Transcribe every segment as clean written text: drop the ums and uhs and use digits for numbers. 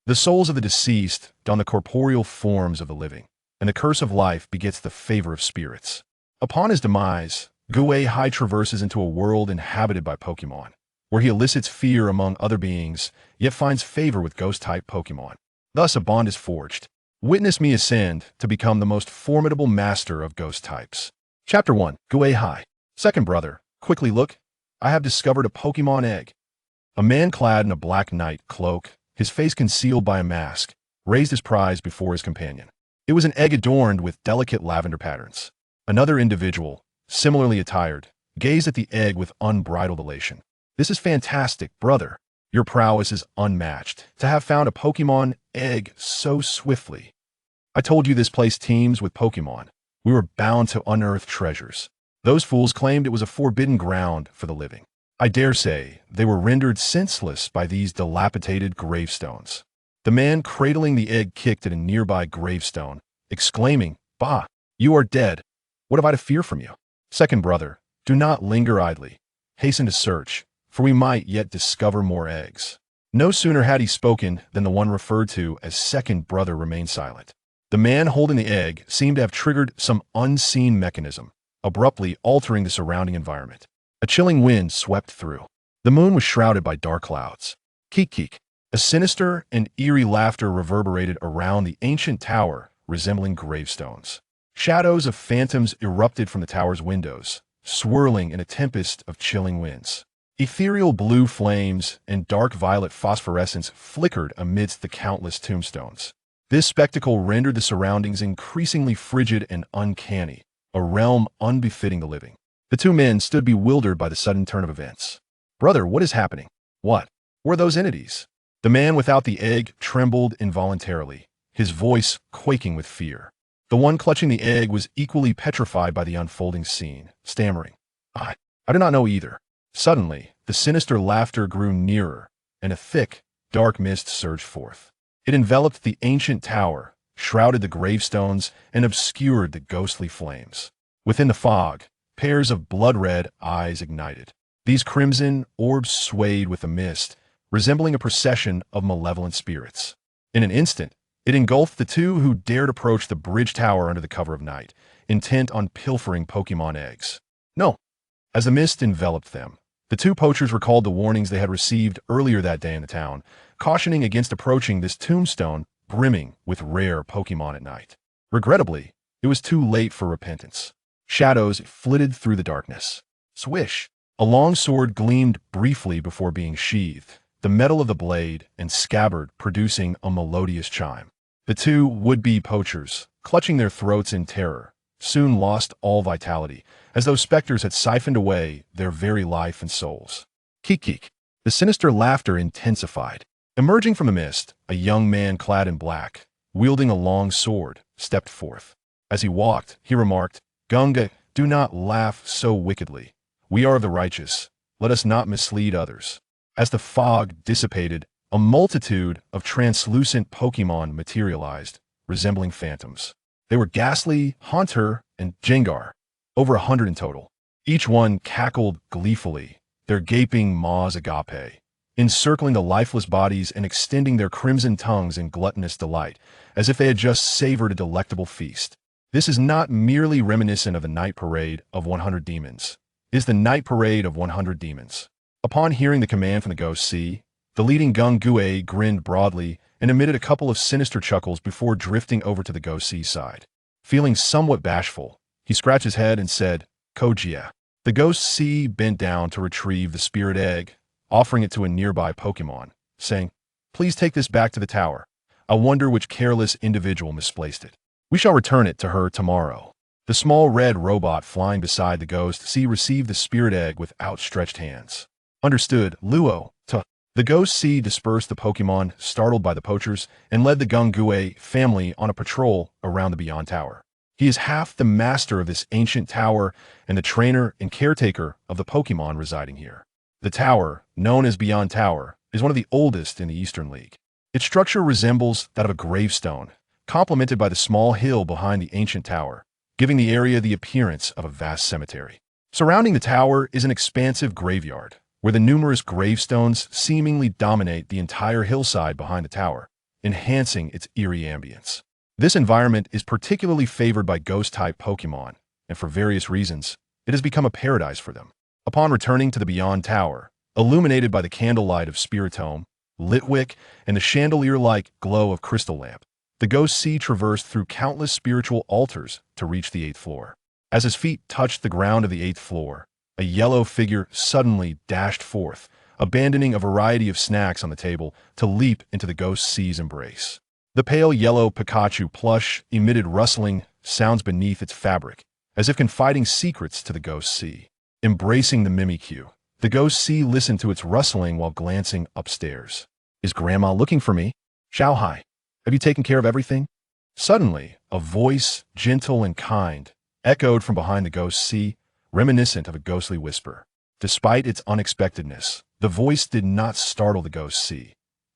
The souls of the deceased don the corporeal forms of the living, and the curse of life begets the favor of spirits. Upon his demise, Gui Hai traverses into a world inhabited by Pokemon, where he elicits fear among other beings, yet finds favor with Ghost-Type Pokemon. Thus a bond is forged. Witness me ascend to become the most formidable master of Ghost types. Chapter 1. Gui Hai. Second brother, quickly look. I have discovered a Pokemon egg. A man clad in a black knight cloak, his face concealed by a mask, raised his prize before his companion. It was an egg adorned with delicate lavender patterns. Another individual, similarly attired, gazed at the egg with unbridled elation. This is fantastic, brother. Your prowess is unmatched. To have found a Pokemon egg so swiftly. I told you this place teems with Pokemon. We were bound to unearth treasures. Those fools claimed it was a forbidden ground for the living. I dare say they were rendered senseless by these dilapidated gravestones. The man cradling the egg kicked at a nearby gravestone, exclaiming, "Bah, you are dead. What have I to fear from you?" Second brother, do not linger idly. Hasten to search, for we might yet discover more eggs. No sooner had he spoken than the one referred to as second brother remained silent. The man holding the egg seemed to have triggered some unseen mechanism, abruptly altering the surrounding environment. A chilling wind swept through. The moon was shrouded by dark clouds. Keek keek. A sinister and eerie laughter reverberated around the ancient tower, resembling gravestones. Shadows of phantoms erupted from the tower's windows, swirling in a tempest of chilling winds. Ethereal blue flames and dark violet phosphorescence flickered amidst the countless tombstones. This spectacle rendered the surroundings increasingly frigid and uncanny, a realm unbefitting the living. The two men stood bewildered by the sudden turn of events. Brother, what is happening? What were those entities? The man without the egg trembled involuntarily, his voice quaking with fear. The one clutching the egg was equally petrified by the unfolding scene, stammering, I do not know either." Suddenly, the sinister laughter grew nearer, and a thick, dark mist surged forth. It enveloped the ancient tower, shrouded the gravestones, and obscured the ghostly flames. Within the fog, pairs of blood-red eyes ignited. These crimson orbs swayed with the mist, resembling a procession of malevolent spirits. In an instant, it engulfed the two who dared approach the bridge tower under the cover of night, intent on pilfering Pokemon eggs. No! As the mist enveloped them, the two poachers recalled the warnings they had received earlier that day in the town, cautioning against approaching this tombstone brimming with rare Pokemon at night. Regrettably, it was too late for repentance. Shadows flitted through the darkness. Swish! A long sword gleamed briefly before being sheathed, the metal of the blade and scabbard producing a melodious chime. The two would-be poachers, clutching their throats in terror, soon lost all vitality, as though specters had siphoned away their very life and souls. Keek keek. The sinister laughter intensified. Emerging from the mist, a young man clad in black, wielding a long sword, stepped forth. As he walked, he remarked, "Gunga, do not laugh so wickedly. We are of the righteous. Let us not mislead others." As the fog dissipated, a multitude of translucent Pokemon materialized, resembling phantoms. They were Ghastly, Haunter, and Jengar, over 100 in total. Each one cackled gleefully, their gaping maws agape, encircling the lifeless bodies and extending their crimson tongues in gluttonous delight, as if they had just savored a delectable feast. This is not merely reminiscent of the night parade of 100 demons. It is the night parade of 100 demons. Upon hearing the command from the Ghost Sea, the leading Gung Gui grinned broadly and emitted a couple of sinister chuckles before drifting over to the Ghost Sea side. Feeling somewhat bashful, he scratched his head and said, "Kojia." The Ghost Sea bent down to retrieve the spirit egg, offering it to a nearby Pokemon, saying, "Please take this back to the tower. I wonder which careless individual misplaced it. We shall return it to her tomorrow." The small red robot flying beside the Ghost Sea received the spirit egg with outstretched hands. Understood, Luo. The Ghost Sea dispersed the Pokemon, startled by the poachers, and led the Gung Gui family on a patrol around the Beyond Tower. He is half the master of this ancient tower and the trainer and caretaker of the Pokemon residing here. The tower, known as Beyond Tower, is one of the oldest in the Eastern League. Its structure resembles that of a gravestone, complemented by the small hill behind the ancient tower, giving the area the appearance of a vast cemetery. Surrounding the tower is an expansive graveyard, where the numerous gravestones seemingly dominate the entire hillside behind the tower, enhancing its eerie ambience. This environment is particularly favored by Ghost-Type Pokémon, and for various reasons, it has become a paradise for them. Upon returning to the Beyond Tower, illuminated by the candlelight of Spiritomb, Litwick, and the chandelier-like glow of Crystal Lamp, the Ghost C traversed through countless spiritual altars to reach the 8th floor. As his feet touched the ground of the 8th floor, a yellow figure suddenly dashed forth, abandoning a variety of snacks on the table to leap into the Ghost C's embrace. The pale yellow Pikachu plush emitted rustling sounds beneath its fabric, as if confiding secrets to the Ghost C. Embracing the Mimikyu, the Ghost C listened to its rustling while glancing upstairs. "Is Grandma looking for me? Gui Hai, have you taken care of everything?" Suddenly, a voice, gentle and kind, echoed from behind the Ghost C, reminiscent of a ghostly whisper. Despite its unexpectedness, the voice did not startle the Ghost C.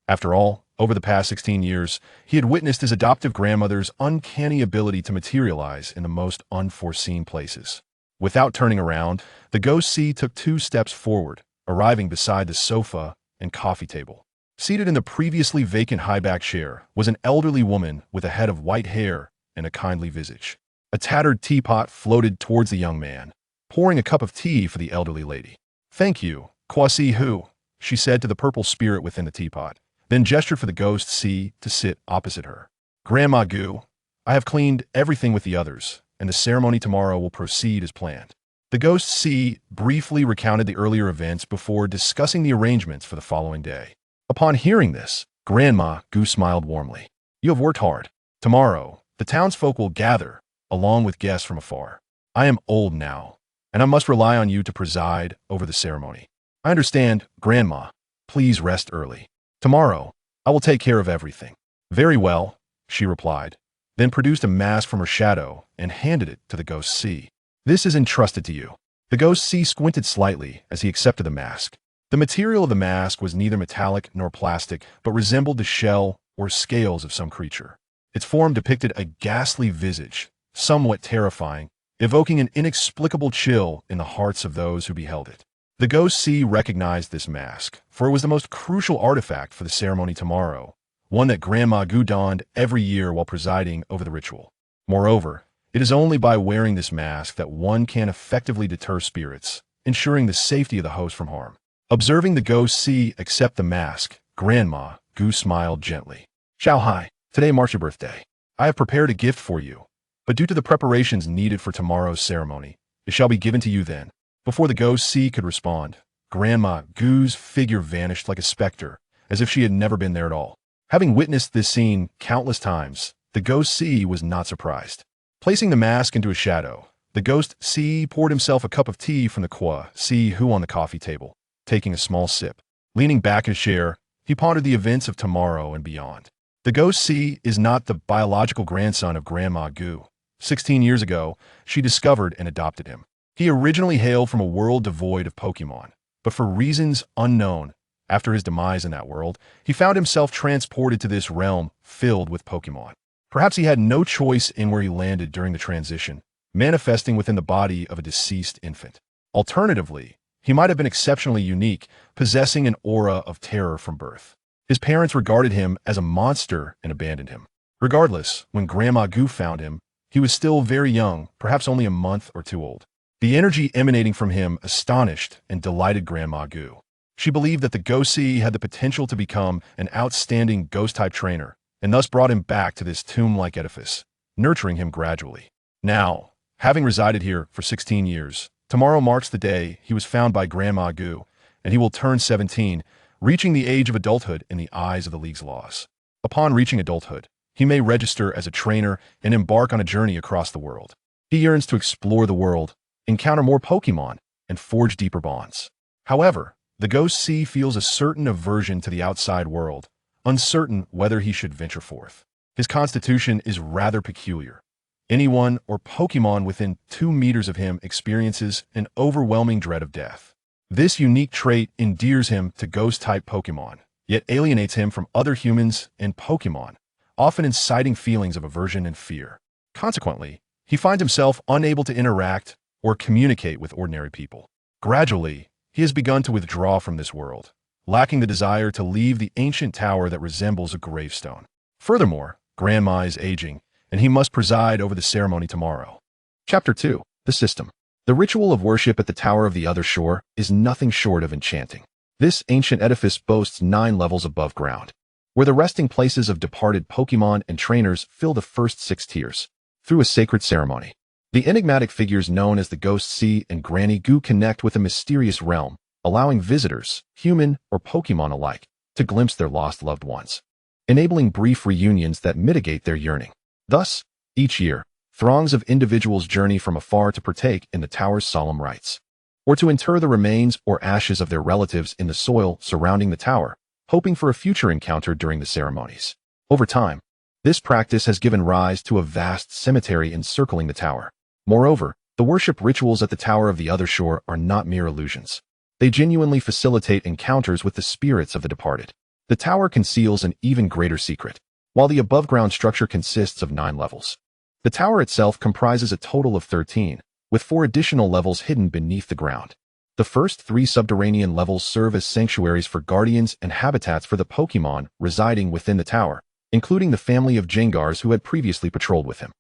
After all, over the past 16 years, he had witnessed his adoptive grandmother's uncanny ability to materialize in the most unforeseen places. Without turning around, the Ghost C took 2 steps forward, arriving beside the sofa and coffee table. Seated in the previously vacant high-back chair was an elderly woman with a head of white hair and a kindly visage. A tattered teapot floated towards the young man, pouring a cup of tea for the elderly lady. "Thank you, Kwasi Hu," she said to the purple spirit within the teapot, then gestured for the Ghost C to sit opposite her. "Grandma Gu, I have cleaned everything with the others, and the ceremony tomorrow will proceed as planned." The Ghost C briefly recounted the earlier events before discussing the arrangements for the following day. Upon hearing this, Grandma Gu smiled warmly. "You have worked hard. Tomorrow, the townsfolk will gather, along with guests from afar. I am old now, and I must rely on you to preside over the ceremony." "I understand, Grandma. Please rest early. Tomorrow, I will take care of everything." "Very well," she replied, then produced a mask from her shadow and handed it to the Ghost C. "This is entrusted to you." The Ghost C squinted slightly as he accepted the mask. The material of the mask was neither metallic nor plastic, but resembled the shell or scales of some creature. Its form depicted a ghastly visage, somewhat terrifying, evoking an inexplicable chill in the hearts of those who beheld it. The Ghost C recognized this mask, for it was the most crucial artifact for the ceremony tomorrow, one that Grandma Gu donned every year while presiding over the ritual. Moreover, it is only by wearing this mask that one can effectively deter spirits, ensuring the safety of the host from harm. Observing the Ghost C accept the mask, Grandma Gu smiled gently. "Gui Hai, today marks your birthday. I have prepared a gift for you, but due to the preparations needed for tomorrow's ceremony, it shall be given to you then." Before the Ghost C could respond, Grandma Gu's figure vanished like a specter, as if she had never been there at all. Having witnessed this scene countless times, the Ghost C was not surprised. Placing the mask into a shadow, the Ghost C poured himself a cup of tea from the Kwasi Hu on the coffee table, taking a small sip. Leaning back in his chair, he pondered the events of tomorrow and beyond. The Ghost C is not the biological grandson of Grandma Gu. 16 years ago, she discovered and adopted him. He originally hailed from a world devoid of Pokemon, but for reasons unknown, after his demise in that world, he found himself transported to this realm filled with Pokemon. Perhaps he had no choice in where he landed during the transition, manifesting within the body of a deceased infant. Alternatively, he might have been exceptionally unique, possessing an aura of terror from birth. His parents regarded him as a monster and abandoned him. Regardless, when Grandma Gu found him, he was still very young, perhaps only a month or 2 old. The energy emanating from him astonished and delighted Grandma Gu. She believed that the Ghost C had the potential to become an outstanding Ghost-type trainer, and thus brought him back to this tomb-like edifice, nurturing him gradually. Now, having resided here for 16 years, tomorrow marks the day he was found by Grandma Gu, and he will turn 17, reaching the age of adulthood in the eyes of the League's laws. Upon reaching adulthood, he may register as a trainer and embark on a journey across the world. He yearns to explore the world, encounter more Pokemon, and forge deeper bonds. However, the Ghost C feels a certain aversion to the outside world, uncertain whether he should venture forth. His constitution is rather peculiar. Anyone or Pokemon within 2 meters of him experiences an overwhelming dread of death. This unique trait endears him to Ghost-type Pokemon, yet alienates him from other humans and Pokemon, often inciting feelings of aversion and fear. Consequently, he finds himself unable to interact or communicate with ordinary people. Gradually, he has begun to withdraw from this world, lacking the desire to leave the ancient tower that resembles a gravestone. Furthermore, Grandma is aging, and he must preside over the ceremony tomorrow. Chapter 2. The System. The ritual of worship at the Tower of the Other Shore is nothing short of enchanting. This ancient edifice boasts 9 levels above ground, where the resting places of departed Pokémon and trainers fill the first 6 tiers. Through a sacred ceremony, the enigmatic figures known as the Ghost-Type and Granny Goo connect with a mysterious realm, allowing visitors, human or Pokémon alike, to glimpse their lost loved ones, enabling brief reunions that mitigate their yearning. Thus, each year, throngs of individuals journey from afar to partake in the tower's solemn rites, or to inter the remains or ashes of their relatives in the soil surrounding the tower, hoping for a future encounter during the ceremonies. Over time, this practice has given rise to a vast cemetery encircling the tower. Moreover, the worship rituals at the Tower of the Other Shore are not mere illusions. They genuinely facilitate encounters with the spirits of the departed. The tower conceals an even greater secret. While the above-ground structure consists of 9 levels, the tower itself comprises a total of 13, with 4 additional levels hidden beneath the ground. The first 3 subterranean levels serve as sanctuaries for guardians and habitats for the Pokémon residing within the tower, including the family of Jengars who had previously patrolled with him.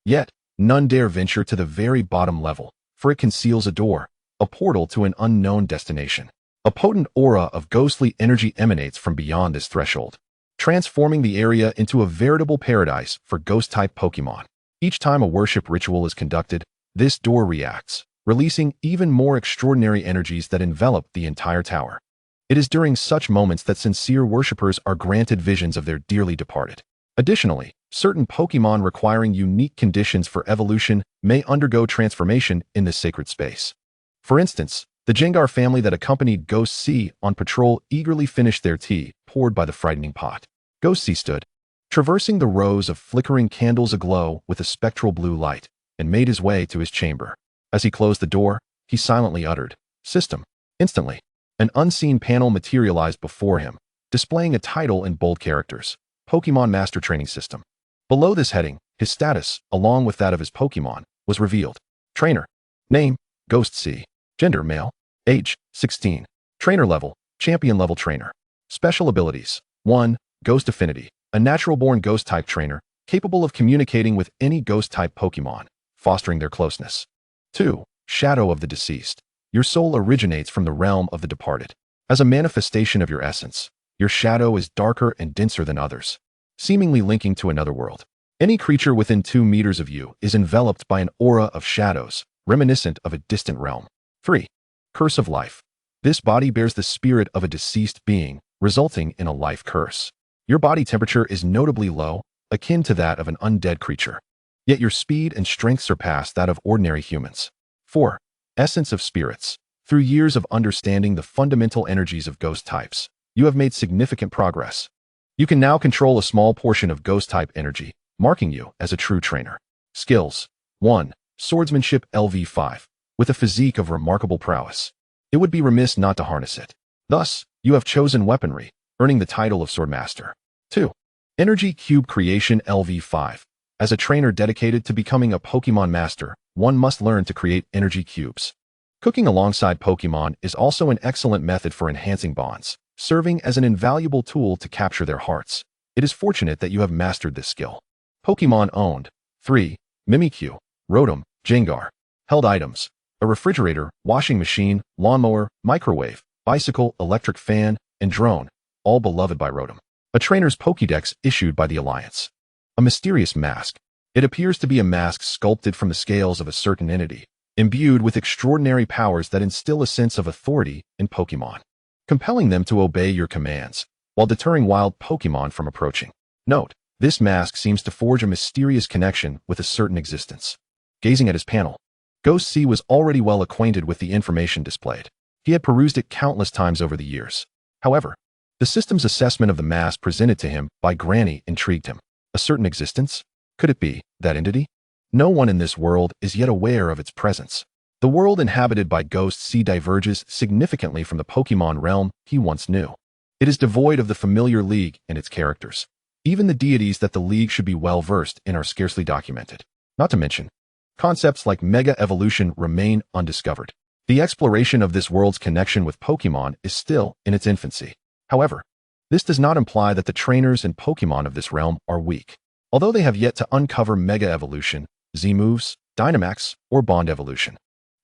Yet, none dare venture to the very bottom level, for it conceals a door, a portal to an unknown destination. A potent aura of ghostly energy emanates from beyond this threshold, transforming the area into a veritable paradise for Ghost-Type Pokémon. Each time a worship ritual is conducted, this door reacts, releasing even more extraordinary energies that envelop the entire tower. It is during such moments that sincere worshippers are granted visions of their dearly departed. Additionally, certain Pokémon requiring unique conditions for evolution may undergo transformation in this sacred space. For instance, the Jengar family that accompanied Ghost-Type on patrol eagerly finished their tea, poured by the frightening pot. Ghost-Type stood, traversing the rows of flickering candles aglow with a spectral blue light, and made his way to his chamber. As he closed the door, he silently uttered, "System." Instantly, an unseen panel materialized before him, displaying a title in bold characters, Pokémon Master Training System. Below this heading, his status, along with that of his Pokémon, was revealed. Trainer. Name, Ghost-Type. Gender, male. Age, 16. Trainer level, champion level trainer. Special abilities. 1. Ghost Affinity. A natural-born Ghost-type trainer, capable of communicating with any Ghost-type Pokémon, fostering their closeness. 2. Shadow of the deceased. Your soul originates from the realm of the departed. As a manifestation of your essence, your shadow is darker and denser than others, seemingly linking to another world. Any creature within 2 meters of you is enveloped by an aura of shadows, reminiscent of a distant realm. 3. Curse of Life. This body bears the spirit of a deceased being, resulting in a life curse. Your body temperature is notably low, akin to that of an undead creature. Yet your speed and strength surpass that of ordinary humans. 4. Essence of Spirits. Through years of understanding the fundamental energies of ghost types, you have made significant progress. You can now control a small portion of ghost-type energy, marking you as a true trainer. Skills. 1. Swordsmanship LV5. With a physique of remarkable prowess, it would be remiss not to harness it. Thus, you have chosen weaponry, earning the title of Swordmaster. 2. Energy Cube Creation LV5. As a trainer dedicated to becoming a Pokémon Master, one must learn to create energy cubes. Cooking alongside Pokémon is also an excellent method for enhancing bonds, serving as an invaluable tool to capture their hearts. It is fortunate that you have mastered this skill. Pokémon owned. 3. Mimikyu, Rotom, Jengar. Held items. A refrigerator, washing machine, lawnmower, microwave, bicycle, electric fan, and drone, all beloved by Rotom. A trainer's Pokédex issued by the Alliance. A mysterious mask. It appears to be a mask sculpted from the scales of a certain entity, imbued with extraordinary powers that instill a sense of authority in Pokémon, compelling them to obey your commands, while deterring wild Pokémon from approaching. Note, this mask seems to forge a mysterious connection with a certain existence. Gazing at his panel, Ghost-Type was already well acquainted with the information displayed. He had perused it countless times over the years. However, the system's assessment of the mask presented to him by Granny intrigued him. A certain existence? Could it be that entity? No one in this world is yet aware of its presence. The world inhabited by Ghost-Type diverges significantly from the Pokémon realm he once knew. It is devoid of the familiar league and its characters. Even the deities that the league should be well versed in are scarcely documented. Not to mention, concepts like mega evolution remain undiscovered. The exploration of this world's connection with Pokémon is still in its infancy. However, This does not imply that the trainers and Pokemon of this realm are weak. Although they have yet to uncover Mega Evolution, Z-Moves, Dynamax, or Bond Evolution,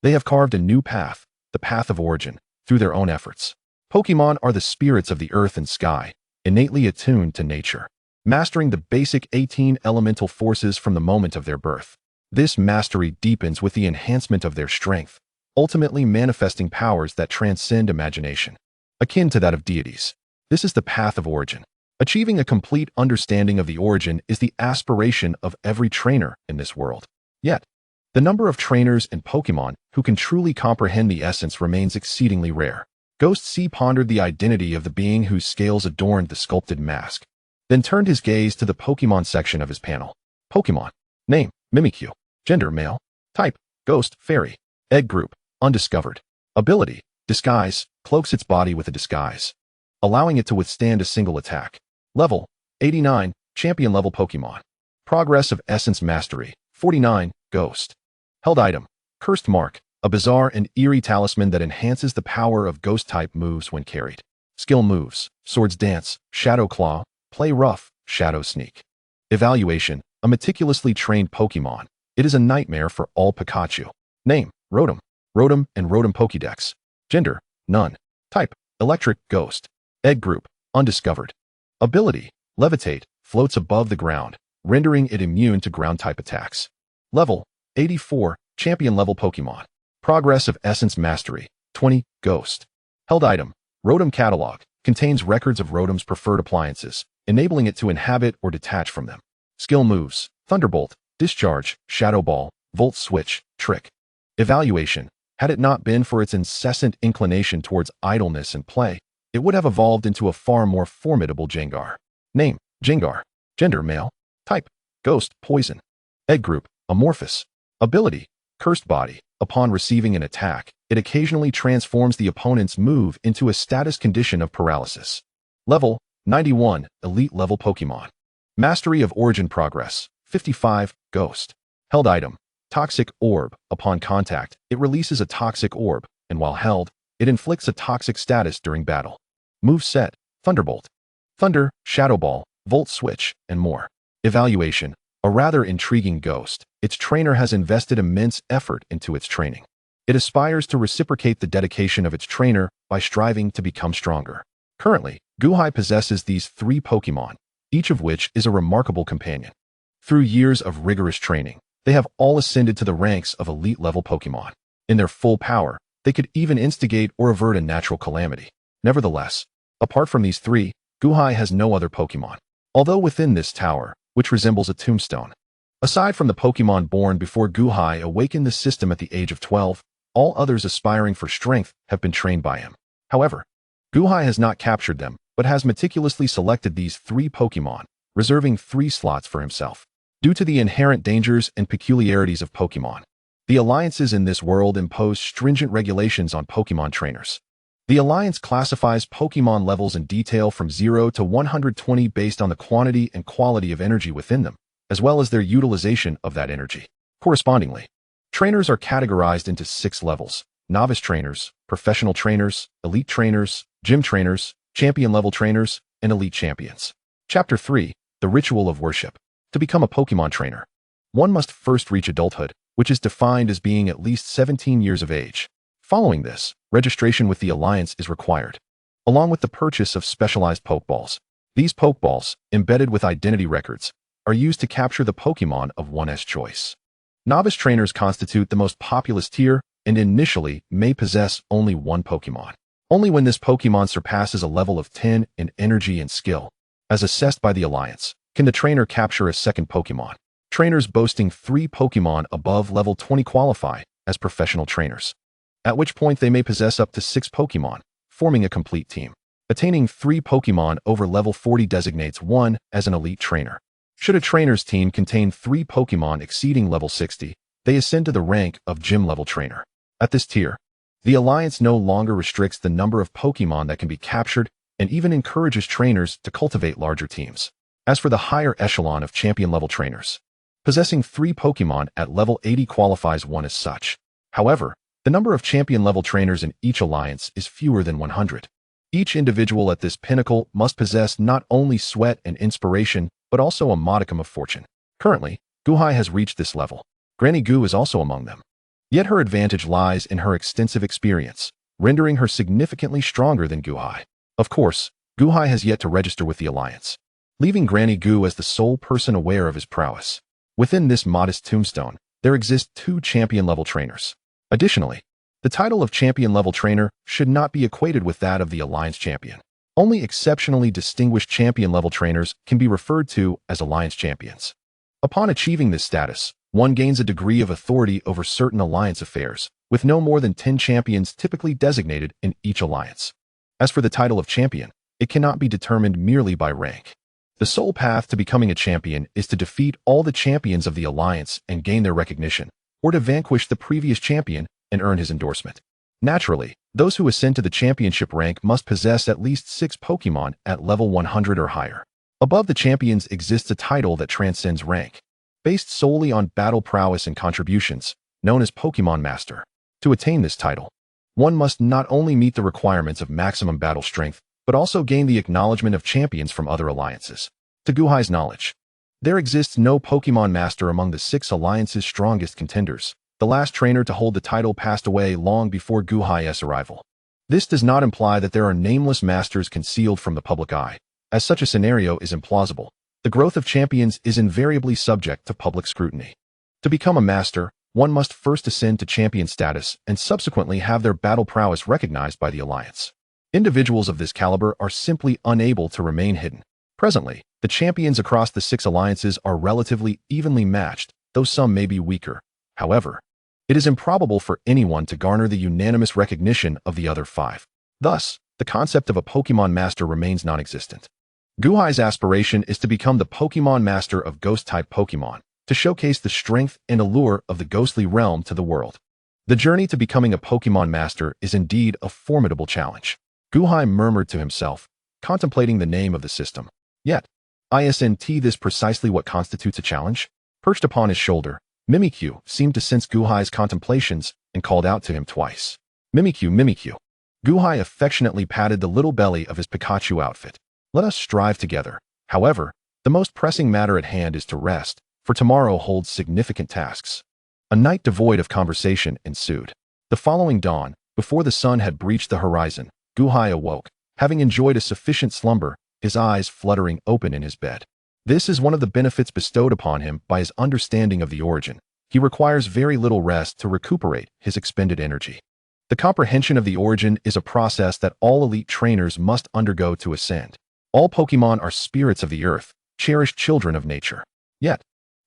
they have carved a new path, the path of origin, through their own efforts. Pokemon are the spirits of the earth and sky, innately attuned to nature, mastering the basic 18 elemental forces from the moment of their birth. This mastery deepens with the enhancement of their strength, ultimately manifesting powers that transcend imagination, akin to that of deities. This is the path of origin. Achieving a complete understanding of the origin is the aspiration of every trainer in this world. Yet, the number of trainers and Pokemon who can truly comprehend the essence remains exceedingly rare. Ghost C pondered the identity of the being whose scales adorned the sculpted mask, then turned his gaze to the Pokemon section of his panel. Pokemon. Name, Mimikyu. Gender, male. Type, Ghost, Fairy. Egg group, undiscovered. Ability, Disguise, cloaks its body with a disguise, allowing it to withstand a single attack. Level, 89, champion level Pokemon. Progress of Essence Mastery, 49, Ghost. Held item, Cursed Mark, a bizarre and eerie talisman that enhances the power of Ghost-type moves when carried. Skill moves, Swords Dance, Shadow Claw, Play Rough, Shadow Sneak. Evaluation, a meticulously trained Pokemon. It is a nightmare for all Pikachu. Name, Rotom. Rotom and Rotom Pokédex. Gender, none. Type, Electric, Ghost. Egg group, undiscovered. Ability, Levitate, floats above the ground, rendering it immune to ground-type attacks. Level, 84, champion level Pokemon. Progress of Essence Mastery, 20, Ghost. Held item, Rotom Catalog, contains records of Rotom's preferred appliances, enabling it to inhabit or detach from them. Skill moves, Thunderbolt, Discharge, Shadow Ball, Volt Switch, Trick. Evaluation, had it not been for its incessant inclination towards idleness and play, it would have evolved into a far more formidable Gengar. Name, Gengar. Gender, male. Type, Ghost, Poison. Egg group, Amorphous. Ability, Cursed Body. Upon receiving an attack, it occasionally transforms the opponent's move into a status condition of paralysis. Level, 91, Elite level Pokemon. Mastery of Origin Progress, 55, Ghost. Held item, Toxic Orb. Upon contact, it releases a toxic orb, and while held, it inflicts a toxic status during battle. Moveset, Thunderbolt. Thunder, Shadow Ball, Volt Switch, and more. Evaluation, a rather intriguing Ghost. Its trainer has invested immense effort into its training. It aspires to reciprocate the dedication of its trainer by striving to become stronger. Currently, Gui Hai possesses these 3 Pokemon, each of which is a remarkable companion. Through years of rigorous training, they have all ascended to the ranks of elite-level Pokemon. In their full power, they could even instigate or avert a natural calamity. Nevertheless, apart from these 3, Gui Hai has no other Pokemon. Although within this tower, which resembles a tombstone, aside from the Pokemon born before Gui Hai awakened the system at the age of 12, all others aspiring for strength have been trained by him. However, Gui Hai has not captured them, but has meticulously selected these 3 Pokemon, reserving 3 slots for himself. Due to the inherent dangers and peculiarities of Pokemon, the alliances in this world impose stringent regulations on Pokemon trainers. The alliance classifies Pokemon levels in detail from 0 to 120 based on the quantity and quality of energy within them, as well as their utilization of that energy. Correspondingly, trainers are categorized into 6 levels: novice trainers, professional trainers, elite trainers, gym trainers, champion-level trainers, and elite champions. Chapter 3, The Ritual of Worship. To become a Pokemon trainer, one must first reach adulthood, which is defined as being at least 17 years of age. Following this, registration with the Alliance is required, along with the purchase of specialized Pokeballs. These Pokeballs, embedded with identity records, are used to capture the Pokemon of one's choice. Novice trainers constitute the most populous tier and initially may possess only 1 Pokemon. Only when this Pokemon surpasses a level of 10 in energy and skill, as assessed by the Alliance, can the trainer capture a second Pokemon. Trainers boasting 3 Pokemon above level 20 qualify as professional trainers, at which point they may possess up to 6 Pokemon, forming a complete team. Attaining 3 Pokemon over level 40 designates one as an elite trainer. Should a trainer's team contain 3 Pokemon exceeding level 60, they ascend to the rank of gym-level trainer. At this tier, the Alliance no longer restricts the number of Pokemon that can be captured and even encourages trainers to cultivate larger teams. As for the higher echelon of champion-level trainers, possessing 3 Pokemon at level 80 qualifies one as such. However, the number of champion-level trainers in each alliance is fewer than 100. Each individual at this pinnacle must possess not only sweat and inspiration, but also a modicum of fortune. Currently, Gui Hai has reached this level. Granny Gu is also among them. Yet her advantage lies in her extensive experience, rendering her significantly stronger than Gui Hai. Of course, Gui Hai has yet to register with the Alliance, leaving Granny Gu as the sole person aware of his prowess. Within this modest tombstone, there exist 2 champion-level trainers. Additionally, the title of champion-level trainer should not be equated with that of the Alliance champion. Only exceptionally distinguished champion-level trainers can be referred to as Alliance champions. Upon achieving this status, one gains a degree of authority over certain Alliance affairs, with no more than 10 champions typically designated in each Alliance. As for the title of champion, it cannot be determined merely by rank. The sole path to becoming a champion is to defeat all the champions of the Alliance and gain their recognition, or to vanquish the previous champion and earn his endorsement. Naturally, those who ascend to the championship rank must possess at least 6 Pokémon at level 100 or higher. Above the champions exists a title that transcends rank, based solely on battle prowess and contributions, known as Pokémon Master. To attain this title, one must not only meet the requirements of maximum battle strength, but also gain the acknowledgement of champions from other alliances. To Gui Hai's knowledge, there exists no Pokémon Master among the 6 Alliance's strongest contenders. The last trainer to hold the title passed away long before Gui Hai's arrival. This does not imply that there are nameless masters concealed from the public eye, as such a scenario is implausible. The growth of champions is invariably subject to public scrutiny. To become a master, one must first ascend to champion status and subsequently have their battle prowess recognized by the Alliance. Individuals of this caliber are simply unable to remain hidden. Presently, the champions across the 6 alliances are relatively evenly matched, though some may be weaker. However, it is improbable for anyone to garner the unanimous recognition of the other 5. Thus, the concept of a Pokémon Master remains non-existent. Gui Hai's aspiration is to become the Pokémon Master of Ghost-Type Pokémon, to showcase the strength and allure of the ghostly realm to the world. The journey to becoming a Pokémon Master is indeed a formidable challenge. Gui Hai murmured to himself, contemplating the name of the system. Yet, isn't this precisely what constitutes a challenge? Perched upon his shoulder, Mimikyu seemed to sense Gui Hai's contemplations and called out to him twice. Mimikyu, Mimikyu. Gui Hai affectionately patted the little belly of his Pikachu outfit. Let us strive together. However, the most pressing matter at hand is to rest, for tomorrow holds significant tasks. A night devoid of conversation ensued. The following dawn, before the sun had breached the horizon, Gui Hai awoke, having enjoyed a sufficient slumber, his eyes fluttering open in his bed. This is one of the benefits bestowed upon him by his understanding of the origin. He requires very little rest to recuperate his expended energy. The comprehension of the origin is a process that all elite trainers must undergo to ascend. All Pokémon are spirits of the earth, cherished children of nature. Yet,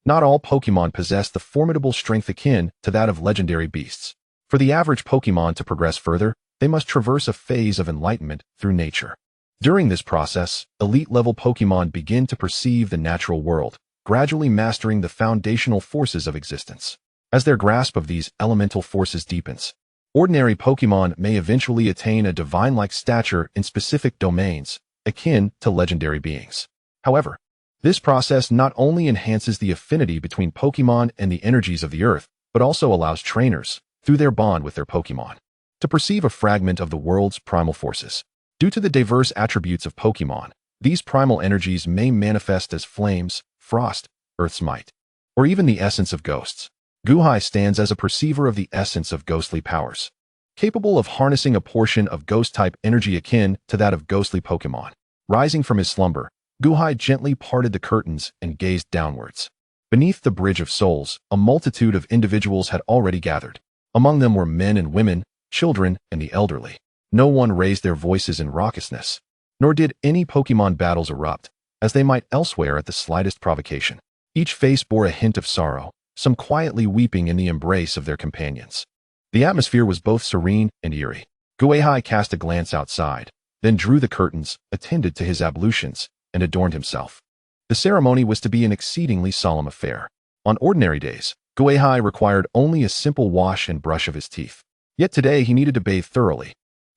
not all Pokémon possess the formidable strength akin to that of legendary beasts. For the average Pokémon to progress further, they must traverse a phase of enlightenment through nature. During this process, elite-level Pokémon begin to perceive the natural world, gradually mastering the foundational forces of existence. As their grasp of these elemental forces deepens, ordinary Pokémon may eventually attain a divine-like stature in specific domains, akin to legendary beings. However, this process not only enhances the affinity between Pokémon and the energies of the earth, but also allows trainers, through their bond with their Pokémon, to perceive a fragment of the world's primal forces. Due to the diverse attributes of Pokémon, these primal energies may manifest as flames, frost, earth's might, or even the essence of ghosts. Gui Hai stands as a perceiver of the essence of ghostly powers, capable of harnessing a portion of ghost-type energy akin to that of ghostly Pokémon. Rising from his slumber, Gui Hai gently parted the curtains and gazed downwards. Beneath the Bridge of Souls, a multitude of individuals had already gathered. Among them were men and women, children, and the elderly. No one raised their voices in raucousness, nor did any Pokémon battles erupt, as they might elsewhere at the slightest provocation. Each face bore a hint of sorrow, some quietly weeping in the embrace of their companions. The atmosphere was both serene and eerie. Gui Hai cast a glance outside, then drew the curtains, attended to his ablutions, and adorned himself. The ceremony was to be an exceedingly solemn affair. On ordinary days, Gui Hai required only a simple wash and brush of his teeth. Yet today he needed to bathe thoroughly,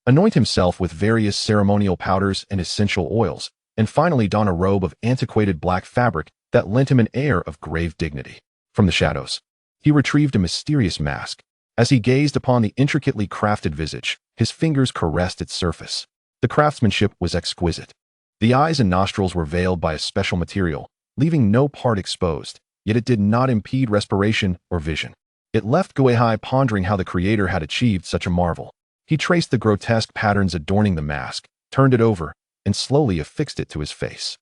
anoint himself with various ceremonial powders and essential oils, and finally don a robe of antiquated black fabric that lent him an air of grave dignity. From the shadows, he retrieved a mysterious mask. As he gazed upon the intricately crafted visage, his fingers caressed its surface. The craftsmanship was exquisite. The eyes and nostrils were veiled by a special material, leaving no part exposed, yet it did not impede respiration or vision. It left Gui Hai pondering how the creator had achieved such a marvel. He traced the grotesque patterns adorning the mask, turned it over, and slowly affixed it to his face.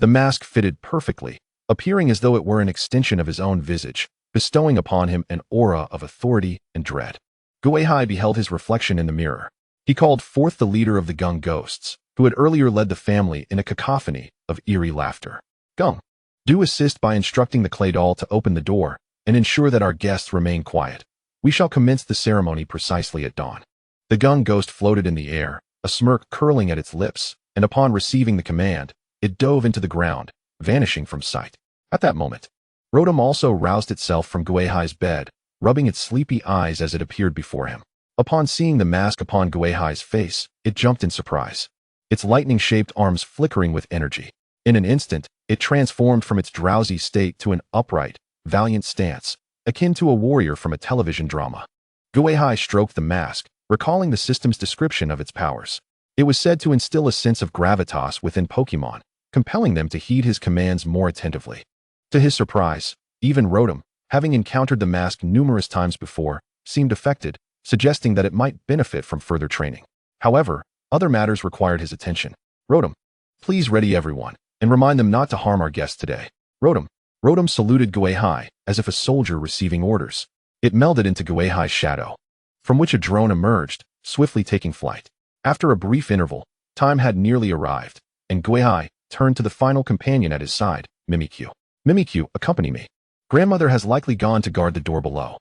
The mask fitted perfectly, appearing as though it were an extension of his own visage, bestowing upon him an aura of authority and dread. Gui Hai beheld his reflection in the mirror. He called forth the leader of the Gung ghosts, who had earlier led the family in a cacophony of eerie laughter. Gung, do assist by instructing the clay doll to open the door and ensure that our guests remain quiet. We shall commence the ceremony precisely at dawn. The Gung ghost floated in the air, a smirk curling at its lips, and upon receiving the command, it dove into the ground, vanishing from sight. At that moment, Rotom also roused itself from Gui Hai's bed, rubbing its sleepy eyes as it appeared before him. Upon seeing the mask upon Gui Hai's face, it jumped in surprise, its lightning-shaped arms flickering with energy. In an instant, it transformed from its drowsy state to an upright, valiant stance, akin to a warrior from a television drama. Gui Hai stroked the mask, recalling the system's description of its powers. It was said to instill a sense of gravitas within Pokémon, compelling them to heed his commands more attentively. To his surprise, even Rotom, having encountered the mask numerous times before, seemed affected, suggesting that it might benefit from further training. However, other matters required his attention. Rotom, please ready everyone, and remind them not to harm our guests today. Rotom saluted Gui Hai, as if a soldier receiving orders. It melded into Gui Hai's shadow, from which a drone emerged, swiftly taking flight. After a brief interval, time had nearly arrived, and Gui Hai turned to the final companion at his side, Mimikyu. Mimikyu, accompany me. Grandmother has likely gone to guard the door below.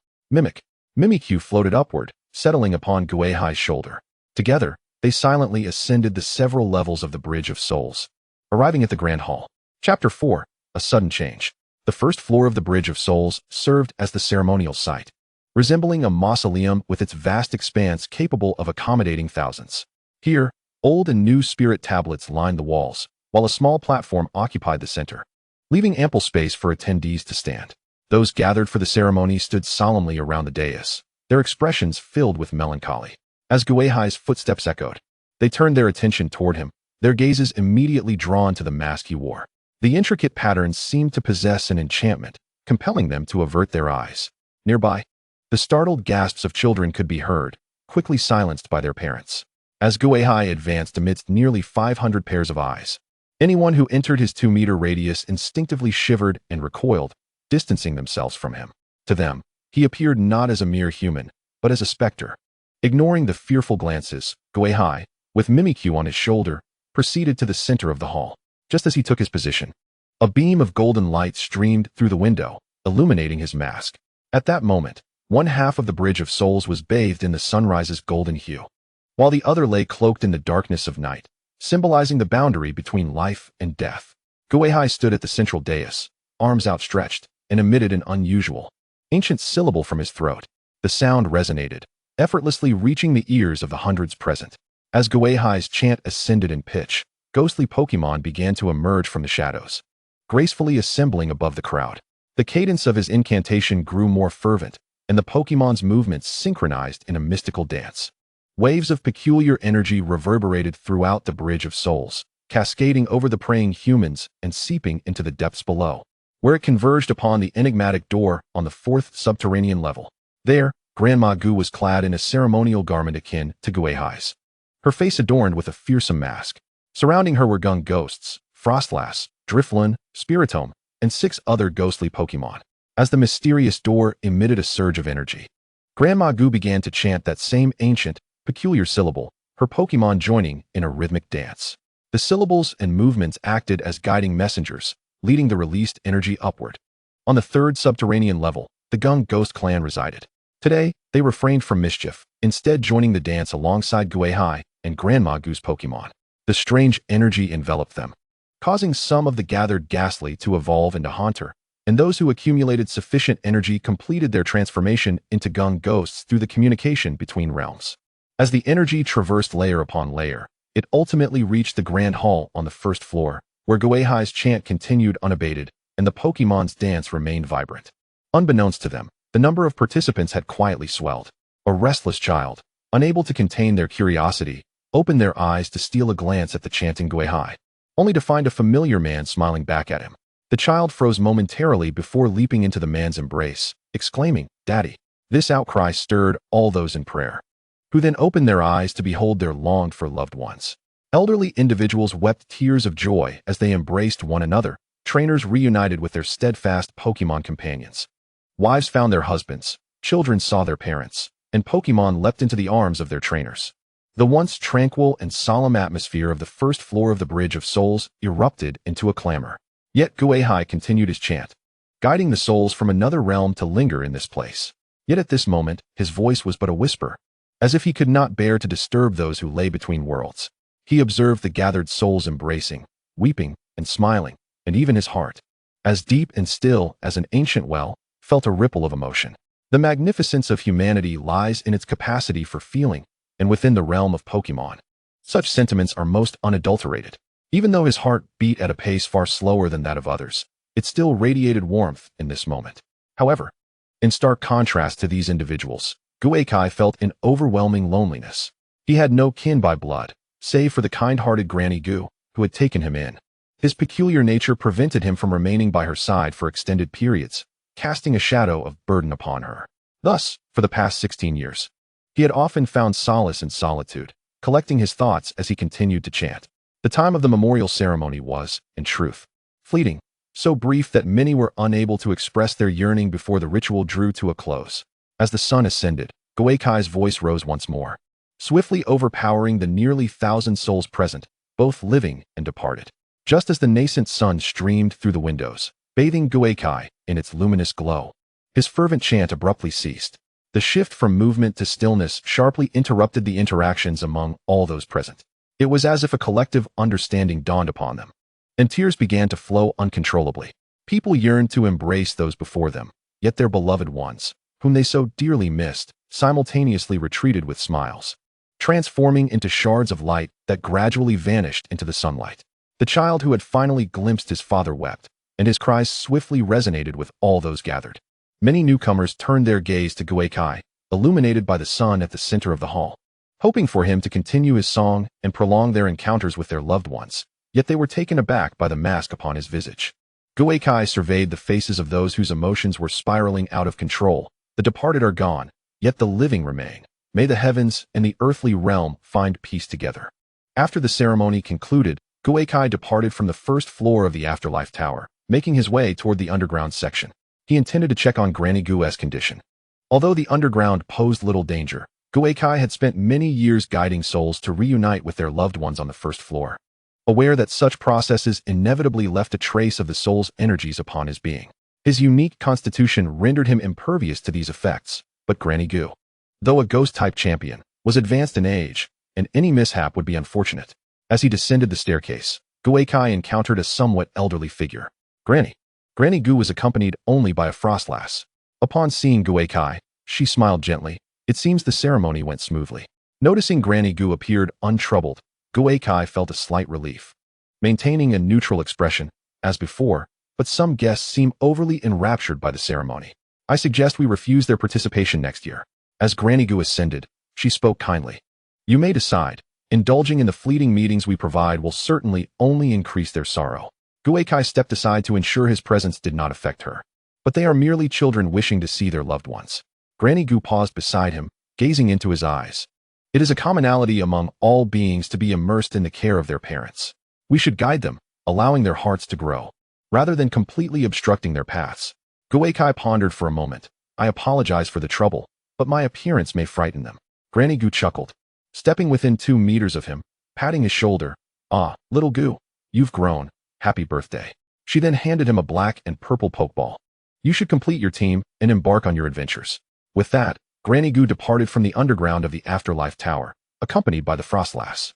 Mimikyu floated upward, settling upon Gui Hai's shoulder. Together, they silently ascended the several levels of the Bridge of Souls, arriving at the Grand Hall. Chapter 4. A Sudden Change. The first floor of the Bridge of Souls served as the ceremonial site, resembling a mausoleum with its vast expanse capable of accommodating thousands. Here, old and new spirit tablets lined the walls, while a small platform occupied the center, leaving ample space for attendees to stand. Those gathered for the ceremony stood solemnly around the dais, their expressions filled with melancholy. As Gui Hai's footsteps echoed, they turned their attention toward him, their gazes immediately drawn to the mask he wore. The intricate patterns seemed to possess an enchantment, compelling them to avert their eyes. Nearby, the startled gasps of children could be heard, quickly silenced by their parents. As Gui Hai advanced amidst nearly 500 pairs of eyes, anyone who entered his 2-meter radius instinctively shivered and recoiled, distancing themselves from him. To them, he appeared not as a mere human, but as a specter. Ignoring the fearful glances, Gui Hai, with Mimikyu on his shoulder, proceeded to the center of the hall. Just as he took his position, a beam of golden light streamed through the window, illuminating his mask. At that moment, one half of the Bridge of Souls was bathed in the sunrise's golden hue, while the other lay cloaked in the darkness of night, symbolizing the boundary between life and death. Gui Hai stood at the central dais, arms outstretched, and emitted an unusual, ancient syllable from his throat. The sound resonated, effortlessly reaching the ears of the hundreds present. As Gui Hai's chant ascended in pitch, ghostly Pokémon began to emerge from the shadows, gracefully assembling above the crowd. The cadence of his incantation grew more fervent, and the Pokémon's movements synchronized in a mystical dance. Waves of peculiar energy reverberated throughout the Bridge of Souls, cascading over the praying humans and seeping into the depths below, where it converged upon the enigmatic door on the 4th subterranean level. There, Grandma Gu was clad in a ceremonial garment akin to Gui Hai's, her face adorned with a fearsome mask. Surrounding her were Gung ghosts, Frostlass, Drifloon, Spiritomb, and 6 other ghostly Pokémon. As the mysterious door emitted a surge of energy, Grandma Gu began to chant that same ancient, peculiar syllable, her Pokémon joining in a rhythmic dance. The syllables and movements acted as guiding messengers, leading the released energy upward. On the 3rd subterranean level, the Gung Ghost clan resided. Today, they refrained from mischief, instead joining the dance alongside Gui Hai and Grandma Gu's Pokémon. The strange energy enveloped them, causing some of the gathered ghastly to evolve into Haunter, and those who accumulated sufficient energy completed their transformation into Gung ghosts through the communication between realms. As the energy traversed layer upon layer, it ultimately reached the Grand Hall on the 1st floor, where Gui Hai's chant continued unabated, and the Pokémon's dance remained vibrant. Unbeknownst to them, the number of participants had quietly swelled. A restless child, unable to contain their curiosity, opened their eyes to steal a glance at the chanting Gui Hai, only to find a familiar man smiling back at him. The child froze momentarily before leaping into the man's embrace, exclaiming, "Daddy." This outcry stirred all those in prayer, who then opened their eyes to behold their longed-for loved ones. Elderly individuals wept tears of joy as they embraced one another. Trainers reunited with their steadfast Pokémon companions. Wives found their husbands, children saw their parents, and Pokémon leapt into the arms of their trainers. The once tranquil and solemn atmosphere of the first floor of the Bridge of Souls erupted into a clamor. Yet Gui Hai continued his chant, guiding the souls from another realm to linger in this place. Yet at this moment, his voice was but a whisper, as if he could not bear to disturb those who lay between worlds. He observed the gathered souls embracing, weeping, and smiling, and even his heart, as deep and still as an ancient well, felt a ripple of emotion. The magnificence of humanity lies in its capacity for feeling, and within the realm of Pokémon, such sentiments are most unadulterated. Even though his heart beat at a pace far slower than that of others, it still radiated warmth in this moment. However, in stark contrast to these individuals, Gui Hai felt an overwhelming loneliness. He had no kin by blood, save for the kind-hearted Granny Gu, who had taken him in. His peculiar nature prevented him from remaining by her side for extended periods, casting a shadow of burden upon her. Thus, for the past 16 years, he had often found solace in solitude, collecting his thoughts as he continued to chant. The time of the memorial ceremony was, in truth, fleeting, so brief that many were unable to express their yearning before the ritual drew to a close. As the sun ascended, Gui Hai's voice rose once more, swiftly overpowering the nearly 1,000 souls present, both living and departed. Just as the nascent sun streamed through the windows, bathing Gui Hai in its luminous glow, his fervent chant abruptly ceased. The shift from movement to stillness sharply interrupted the interactions among all those present. It was as if a collective understanding dawned upon them, and tears began to flow uncontrollably. People yearned to embrace those before them, yet their beloved ones, whom they so dearly missed, simultaneously retreated with smiles, transforming into shards of light that gradually vanished into the sunlight. The child who had finally glimpsed his father wept, and his cries swiftly resonated with all those gathered. Many newcomers turned their gaze to Gui Hai, illuminated by the sun at the center of the hall, hoping for him to continue his song and prolong their encounters with their loved ones. Yet they were taken aback by the mask upon his visage. Gui Hai surveyed the faces of those whose emotions were spiraling out of control. The departed are gone, yet the living remain. May the heavens and the earthly realm find peace together. After the ceremony concluded, Gui Hai departed from the first floor of the Afterlife Tower, making his way toward the underground section. He intended to check on Granny Gu's condition. Although the underground posed little danger, Gui Hai had spent many years guiding souls to reunite with their loved ones on the first floor, aware that such processes inevitably left a trace of the soul's energies upon his being. His unique constitution rendered him impervious to these effects, but Granny Gu, though a ghost-type champion, was advanced in age, and any mishap would be unfortunate. As he descended the staircase, Gui Hai encountered a somewhat elderly figure. Granny Gu was accompanied only by a frostlass. Upon seeing Gui Hai, she smiled gently. It seems the ceremony went smoothly. Noticing Granny Gu appeared untroubled, Gui Hai felt a slight relief, maintaining a neutral expression, as before, but some guests seem overly enraptured by the ceremony. I suggest we refuse their participation next year. As Granny Gu ascended, she spoke kindly. You may decide. Indulging in the fleeting meetings we provide will certainly only increase their sorrow. Gui Hai stepped aside to ensure his presence did not affect her. But they are merely children wishing to see their loved ones. Granny Gu paused beside him, gazing into his eyes. It is a commonality among all beings to be immersed in the care of their parents. We should guide them, allowing their hearts to grow, rather than completely obstructing their paths. Gui Hai pondered for a moment. I apologize for the trouble, but my appearance may frighten them. Granny Gu chuckled, stepping within 2 meters of him, patting his shoulder. Ah, little Gu, you've grown. Happy birthday. She then handed him a black and purple Pokeball. You should complete your team and embark on your adventures. With that, Granny Gu departed from the underground of the Afterlife Tower, accompanied by the Frostlass.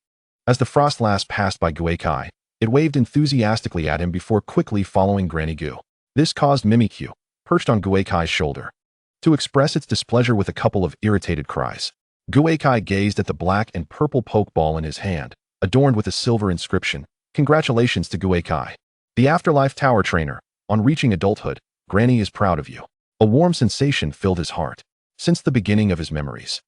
As the Frostlass passed by Gui Hai, it waved enthusiastically at him before quickly following Granny Gu. This caused Mimikyu, perched on Gui Hai's shoulder, to express its displeasure with a couple of irritated cries. Gui Hai gazed at the black and purple Pokeball in his hand, adorned with a silver inscription. Congratulations to Gui Hai, the Afterlife Tower trainer. On reaching adulthood, Granny is proud of you. A warm sensation filled his heart. Since the beginning of his memories,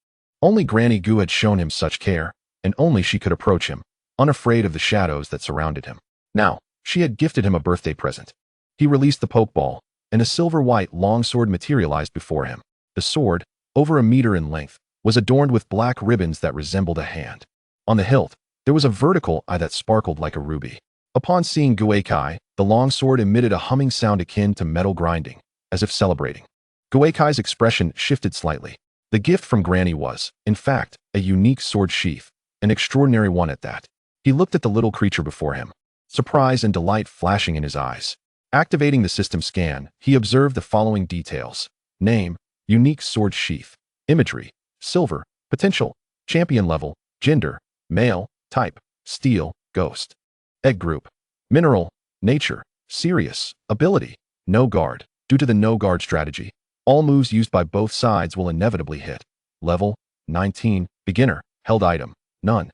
only Granny Gu had shown him such care. and only she could approach him, unafraid of the shadows that surrounded him. Now, she had gifted him a birthday present. He released the pokeball, and a silver-white longsword materialized before him. The sword, over a meter in length, was adorned with black ribbons that resembled a hand. On the hilt, there was a vertical eye that sparkled like a ruby. Upon seeing Gui Hai, the longsword emitted a humming sound akin to metal grinding, as if celebrating. Gui Hai's expression shifted slightly. The gift from Granny was, in fact, a unique sword sheath, an extraordinary one at that. He looked at the little creature before him, surprise and delight flashing in his eyes. Activating the system scan, he observed the following details. Name, unique sword sheath. Imagery, silver. Potential, champion level. Gender, male. Type, steel. Ghost. Egg group, mineral. Nature, serious. Ability, no guard. Due to the no guard strategy, all moves used by both sides will inevitably hit. Level, 19. Beginner, held item, none.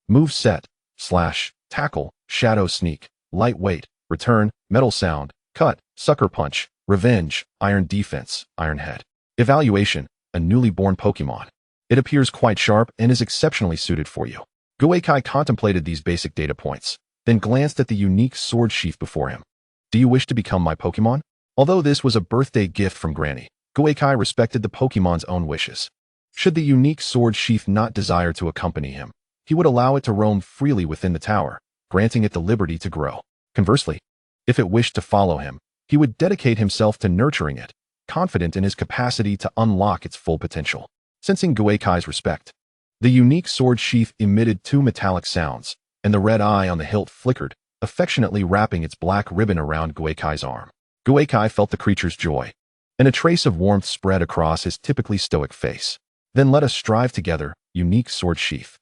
Move set, slash, tackle, shadow sneak, lightweight, return, metal sound, cut, sucker punch, revenge, iron defense, iron head. Evaluation, a newly born Pokemon. It appears quite sharp and is exceptionally suited for you. Gui Hai contemplated these basic data points, then glanced at the unique sword sheath before him. Do you wish to become my Pokemon? Although this was a birthday gift from Granny, Gui Hai respected the Pokemon's own wishes. Should the unique sword sheath not desire to accompany him, he would allow it to roam freely within the tower, granting it the liberty to grow. Conversely, if it wished to follow him, he would dedicate himself to nurturing it, confident in his capacity to unlock its full potential. Sensing Gui Hai's respect, the unique sword sheath emitted two metallic sounds, and the red eye on the hilt flickered, affectionately wrapping its black ribbon around Gui Hai's arm. Gui Hai felt the creature's joy, and a trace of warmth spread across his typically stoic face. Then let us strive together, unique sword sheath.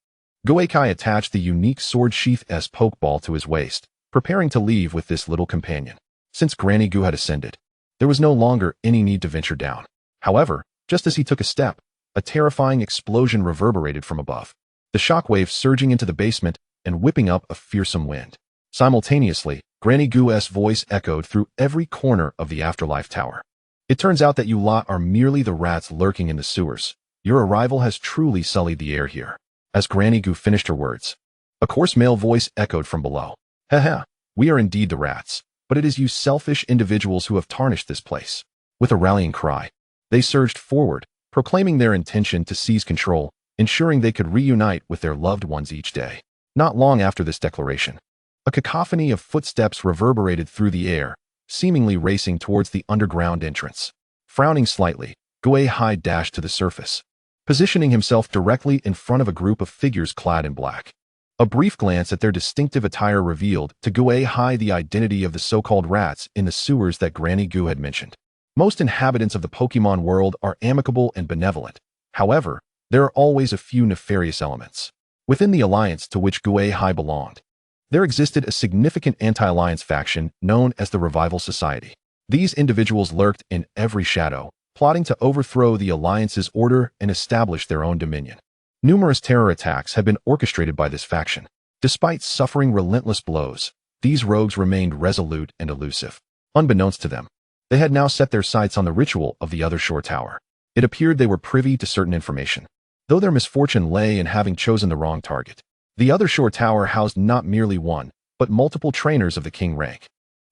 Gui Hai attached the unique sword sheath's pokeball to his waist, preparing to leave with this little companion. Since Granny Goo had ascended, there was no longer any need to venture down. However, just as he took a step, a terrifying explosion reverberated from above, the shockwave surging into the basement and whipping up a fearsome wind. Simultaneously, Granny Goo's voice echoed through every corner of the Afterlife Tower. It turns out that you lot are merely the rats lurking in the sewers. Your arrival has truly sullied the air here. As Granny Goo finished her words, a coarse male voice echoed from below. Haha, we are indeed the rats, but it is you selfish individuals who have tarnished this place. With a rallying cry, they surged forward, proclaiming their intention to seize control, ensuring they could reunite with their loved ones each day. Not long after this declaration, a cacophony of footsteps reverberated through the air, seemingly racing towards the underground entrance. Frowning slightly, Gui Hai dashed to the surface, positioning himself directly in front of a group of figures clad in black. A brief glance at their distinctive attire revealed to Gui Hai the identity of the so-called rats in the sewers that Granny Goo had mentioned. Most inhabitants of the Pokemon world are amicable and benevolent. However, there are always a few nefarious elements. Within the alliance to which Gui Hai belonged, there existed a significant anti-alliance faction known as the Revival Society. These individuals lurked in every shadow, plotting to overthrow the alliance's order and establish their own dominion. Numerous terror attacks have been orchestrated by this faction. Despite suffering relentless blows, these rogues remained resolute and elusive. Unbeknownst to them, they had now set their sights on the ritual of the Other Shore Tower. It appeared they were privy to certain information, though their misfortune lay in having chosen the wrong target. The Other Shore Tower housed not merely one, but multiple trainers of the king rank.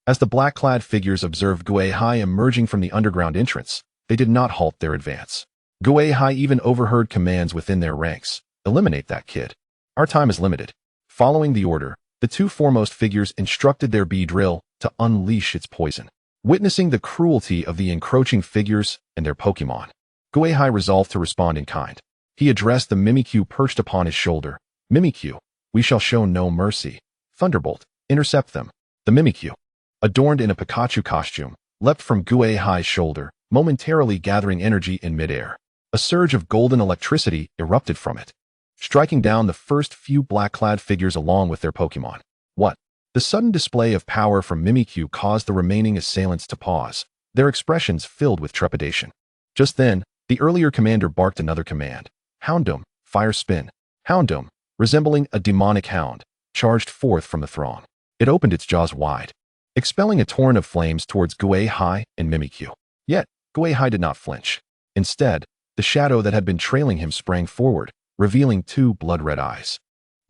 As the black-clad figures observed Gui Hai emerging from the underground entrance, they did not halt their advance. Gui Hai even overheard commands within their ranks. Eliminate that kid. Our time is limited. Following the order, the two foremost figures instructed their Beedrill to unleash its poison. Witnessing the cruelty of the encroaching figures and their Pokemon, Gui Hai resolved to respond in kind. He addressed the Mimikyu perched upon his shoulder. Mimikyu, we shall show no mercy. Thunderbolt, intercept them. The Mimikyu, adorned in a Pikachu costume, leapt from Gui Hai's shoulder, momentarily gathering energy in midair. A surge of golden electricity erupted from it, striking down the first few black-clad figures along with their Pokemon. What? The sudden display of power from Mimikyu caused the remaining assailants to pause, their expressions filled with trepidation. Just then, the earlier commander barked another command. Houndoom, fire spin. Houndoom, resembling a demonic hound, charged forth from the throng. It opened its jaws wide, expelling a torrent of flames towards Gui Hai and Mimikyu. Yet, Gui Hai did not flinch. Instead, the shadow that had been trailing him sprang forward, revealing two blood-red eyes.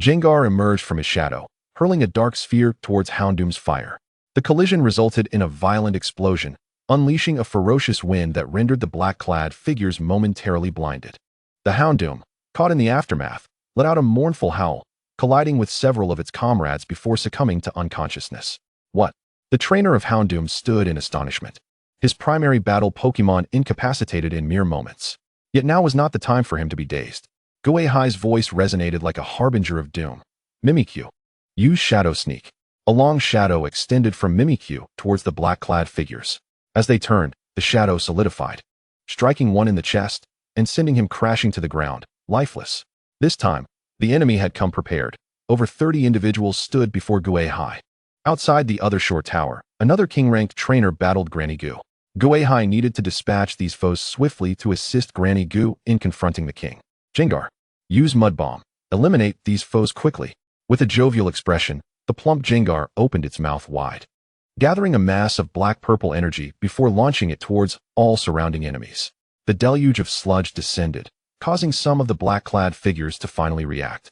Jengar emerged from his shadow, hurling a dark sphere towards Houndoom's fire. The collision resulted in a violent explosion, unleashing a ferocious wind that rendered the black-clad figures momentarily blinded. The Houndoom, caught in the aftermath, let out a mournful howl, colliding with several of its comrades before succumbing to unconsciousness. What? The trainer of Houndoom stood in astonishment. His primary battle Pokémon incapacitated in mere moments. Yet now was not the time for him to be dazed. Gui Hai's voice resonated like a harbinger of doom. Mimikyu. Use Shadow Sneak. A long shadow extended from Mimikyu towards the black-clad figures. As they turned, the shadow solidified, striking one in the chest and sending him crashing to the ground, lifeless. This time, the enemy had come prepared. Over 30 individuals stood before Gui Hai. Outside the other shore tower, another king-ranked trainer battled Granny Goo. Gui Hai needed to dispatch these foes swiftly to assist Granny Goo in confronting the king. Jengar. Use Mud Bomb. Eliminate these foes quickly. With a jovial expression, the plump Jengar opened its mouth wide, gathering a mass of black-purple energy before launching it towards all surrounding enemies. The deluge of sludge descended, causing some of the black-clad figures to finally react,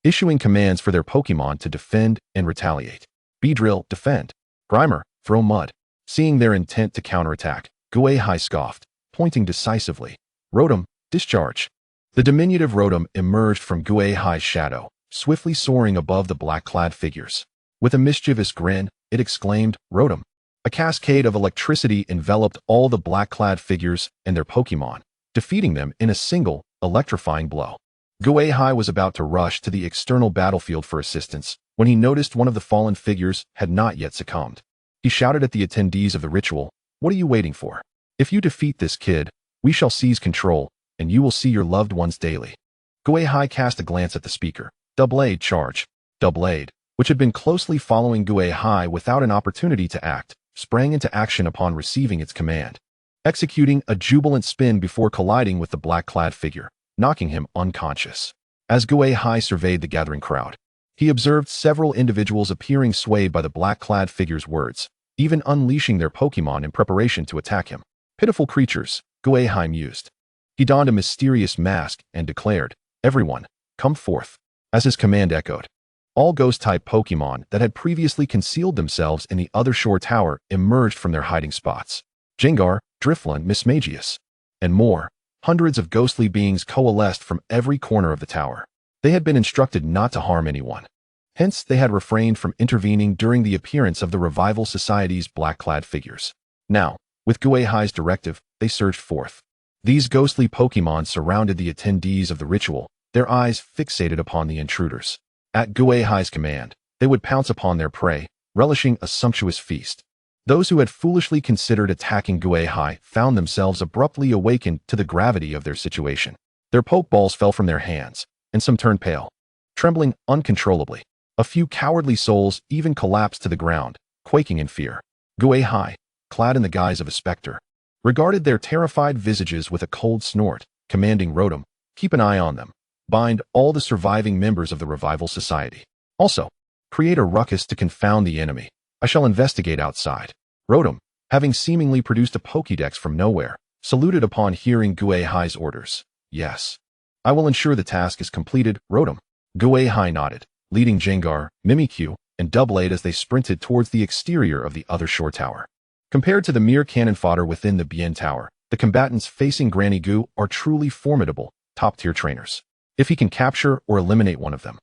issuing commands for their Pokémon to defend and retaliate. Beedrill, defend. Grimer, throw mud. Seeing their intent to counterattack, Gui Hai scoffed, pointing decisively. Rotom, discharge. The diminutive Rotom emerged from Gui Hai's shadow, swiftly soaring above the black-clad figures. With a mischievous grin, it exclaimed, Rotom. A cascade of electricity enveloped all the black-clad figures and their Pokémon, defeating them in a single, electrifying blow. Gui Hai was about to rush to the external battlefield for assistance when he noticed one of the fallen figures had not yet succumbed. He shouted at the attendees of the ritual, What are you waiting for? If you defeat this kid, we shall seize control, and you will see your loved ones daily. Gui Hai cast a glance at the speaker. Doublade charge. Doublade, which had been closely following Gui Hai without an opportunity to act, sprang into action upon receiving its command, executing a jubilant spin before colliding with the black-clad figure, knocking him unconscious. As Gui Hai surveyed the gathering crowd, he observed several individuals appearing swayed by the black-clad figure's words, even unleashing their Pokémon in preparation to attack him. Pitiful creatures, Gui Hai mused. He donned a mysterious mask and declared, Everyone, come forth. As his command echoed, all Ghost-type Pokémon that had previously concealed themselves in the other shore tower emerged from their hiding spots. Jengar, Drifloon, Mismagius, and more. Hundreds of ghostly beings coalesced from every corner of the tower. They had been instructed not to harm anyone. Hence, they had refrained from intervening during the appearance of the Revival Society's black-clad figures. Now, with Gui Hai's directive, they surged forth. These ghostly Pokémon surrounded the attendees of the ritual, their eyes fixated upon the intruders. At Gui Hai's command, they would pounce upon their prey, relishing a sumptuous feast. Those who had foolishly considered attacking Gui Hai found themselves abruptly awakened to the gravity of their situation. Their Pokeballs fell from their hands, and some turned pale, trembling uncontrollably. A few cowardly souls even collapsed to the ground, quaking in fear. Gui Hai, clad in the guise of a specter, regarded their terrified visages with a cold snort, commanding Rotom, keep an eye on them. Bind all the surviving members of the Revival Society. Also, create a ruckus to confound the enemy. I shall investigate outside. Rotom, having seemingly produced a Pokédex from nowhere, saluted upon hearing Gui Hai's orders. Yes. I will ensure the task is completed, Rotom. Gui Hai nodded, leading Jengar, Mimikyu, and Doublade as they sprinted towards the exterior of the other shore tower. Compared to the mere cannon fodder within the Bien Tower, the combatants facing Granny Goo are truly formidable, top-tier trainers. If he can capture or eliminate one of them,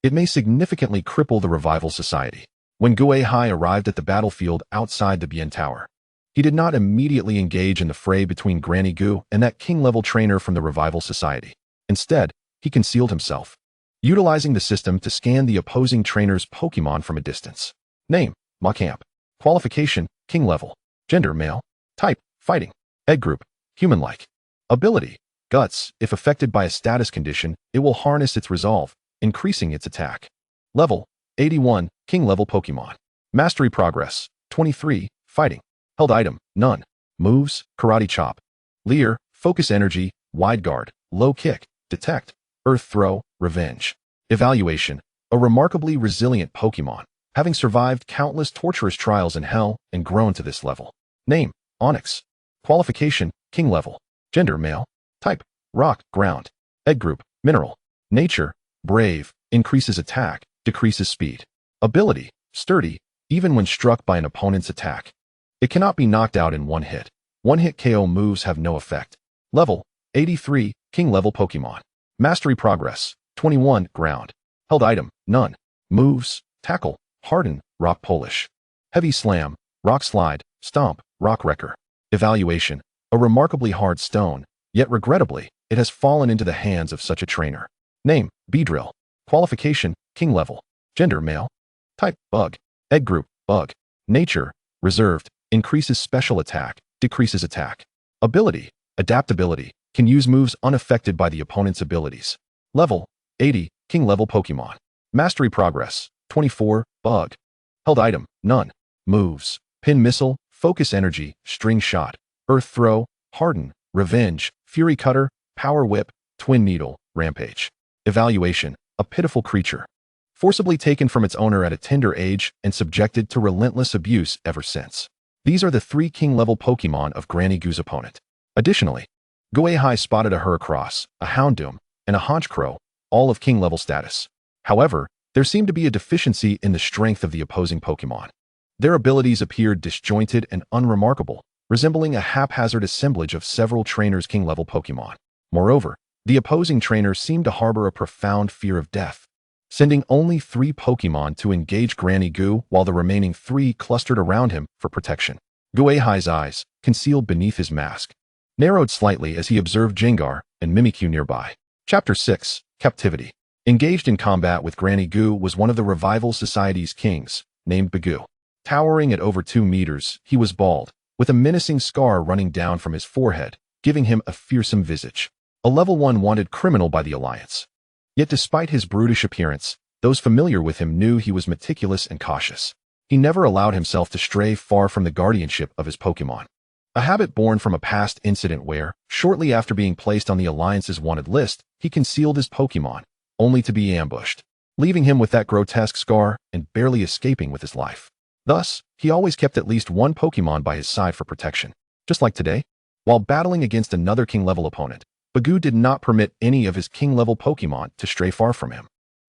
it may significantly cripple the Revival Society. When Gui Hai arrived at the battlefield outside the Bien Tower, he did not immediately engage in the fray between Granny Goo and that king-level trainer from the Revival Society. Instead, he concealed himself, utilizing the system to scan the opposing trainer's Pokémon from a distance. Name, Macamp. Qualification, king level. Gender, male. Type, fighting. Egg group, human-like. Ability, Guts. If affected by a status condition, it will harness its resolve, increasing its attack. Level, 81, king-level Pokémon. Mastery progress, 23, fighting. Held item, none. Moves, Karate Chop. Leer, focus energy, wide guard, low kick, detect, earth throw, revenge. Evaluation, a remarkably resilient Pokémon, having survived countless torturous trials in hell and grown to this level. Name, Onyx. Qualification, king level. Gender, male. Type, rock, ground. Egg group, mineral. Nature, brave, increases attack, decreases speed. Ability, sturdy, even when struck by an opponent's attack. It cannot be knocked out in one hit. One-hit KO moves have no effect. Level, 83, King level Pokemon. Mastery progress, 21, ground. Held item, none. Moves, tackle, harden, rock polish. Heavy slam, rock slide, stomp, rock wrecker. Evaluation, a remarkably hard stone, yet regrettably, it has fallen into the hands of such a trainer. Name, Beedrill. Qualification, King level. Gender, male. Type, bug. Egg group, bug. Nature, reserved, increases special attack, decreases attack. Ability, adaptability, can use moves unaffected by the opponent's abilities. Level, 80, King level Pokemon. Mastery progress, 24, bug. Held item, none. Moves, pin missile, focus energy, string shot, earth throw, harden, revenge, fury cutter, power whip, twin needle, rampage. Evaluation, a pitiful creature. Forcibly taken from its owner at a tender age and subjected to relentless abuse ever since. These are the 3 King-level Pokemon of Granny Gu's opponent. Additionally, Gui Hai spotted a Heracross, a Houndoom, and a Honchkrow, all of King-level status. However, there seemed to be a deficiency in the strength of the opposing Pokemon. Their abilities appeared disjointed and unremarkable, resembling a haphazard assemblage of several trainers' King-level Pokemon. Moreover, the opposing trainer seemed to harbor a profound fear of death, sending only 3 Pokemon to engage Granny Gu while the remaining 3 clustered around him for protection. Gui Hai's eyes, concealed beneath his mask, narrowed slightly as he observed Gengar and Mimikyu nearby. Chapter 6, Captivity. Engaged in combat with Granny Gu was one of the Revival Society's kings, named Bagu. Towering at over 2 meters, he was bald, with a menacing scar running down from his forehead, giving him a fearsome visage. A level 1 wanted criminal by the Alliance. Yet despite his brutish appearance, those familiar with him knew he was meticulous and cautious. He never allowed himself to stray far from the guardianship of his Pokemon. A habit born from a past incident where, shortly after being placed on the Alliance's wanted list, he concealed his Pokemon, only to be ambushed, leaving him with that grotesque scar and barely escaping with his life. Thus, he always kept at least 1 Pokemon by his side for protection. Just like today, while battling against another King-level opponent, Bagu did not permit any of his King-level Pokemon to stray far from him,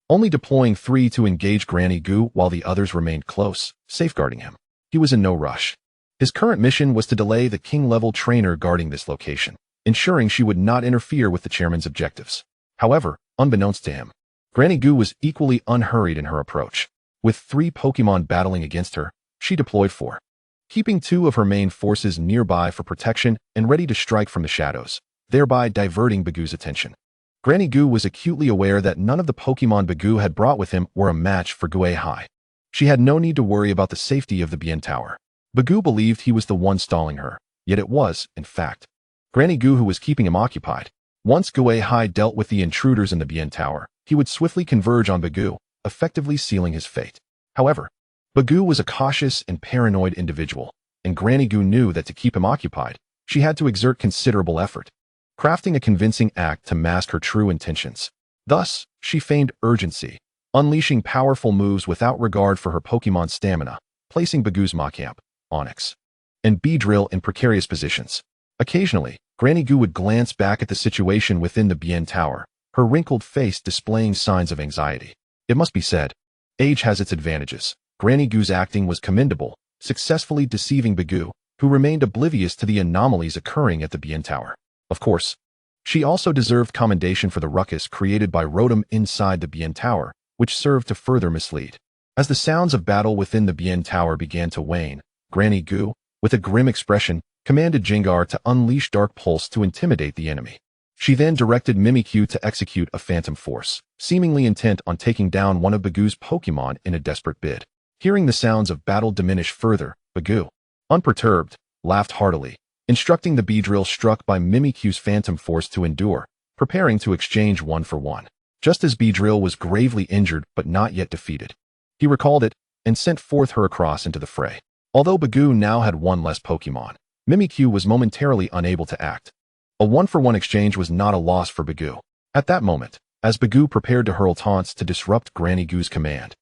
only deploying 3 to engage Granny Gu while the others remained close, safeguarding him. He was in no rush. His current mission was to delay the King-level trainer guarding this location, ensuring she would not interfere with the chairman's objectives. However, unbeknownst to him, Granny Gu was equally unhurried in her approach. With 3 Pokemon battling against her, she deployed 4, keeping 2 of her main forces nearby for protection and ready to strike from the shadows, thereby diverting Bagu's attention. Granny Gu was acutely aware that none of the Pokemon Bagu had brought with him were a match for Gui Hai. She had no need to worry about the safety of the Bien Tower. Bagu believed he was the one stalling her, yet it was, in fact, Granny Gu who was keeping him occupied. Once Gui Hai dealt with the intruders in the Bien Tower, he would swiftly converge on Bagu, effectively sealing his fate. However, Bagu was a cautious and paranoid individual, and Granny Gu knew that to keep him occupied, she had to exert considerable effort, crafting a convincing act to mask her true intentions. Thus, she feigned urgency, unleashing powerful moves without regard for her Pokemon's stamina, placing Bagu's Machamp, Onix, and Beedrill in precarious positions. Occasionally, Granny Gu would glance back at the situation within the Bien Tower, her wrinkled face displaying signs of anxiety. It must be said, age has its advantages. Granny Gu's acting was commendable, successfully deceiving Bagu, who remained oblivious to the anomalies occurring at the Bien Tower. Of course, she also deserved commendation for the ruckus created by Rotom inside the Bien Tower, which served to further mislead. As the sounds of battle within the Bien Tower began to wane, Granny Gu, with a grim expression, commanded Gengar to unleash Dark Pulse to intimidate the enemy. She then directed Mimikyu to execute a Phantom Force, seemingly intent on taking down one of Bagu's Pokemon in a desperate bid. Hearing the sounds of battle diminish further, Bagu, unperturbed, laughed heartily, instructing the Beedrill struck by Mimikyu's Phantom Force to endure, preparing to exchange 1 for 1. Just as Beedrill was gravely injured but not yet defeated, he recalled it and sent forth Heracross into the fray. Although Bagu now had 1 less Pokemon, Mimikyu was momentarily unable to act. A 1 for 1 exchange was not a loss for Bagu. At that moment, as Bagu prepared to hurl taunts to disrupt Granny Gu's command,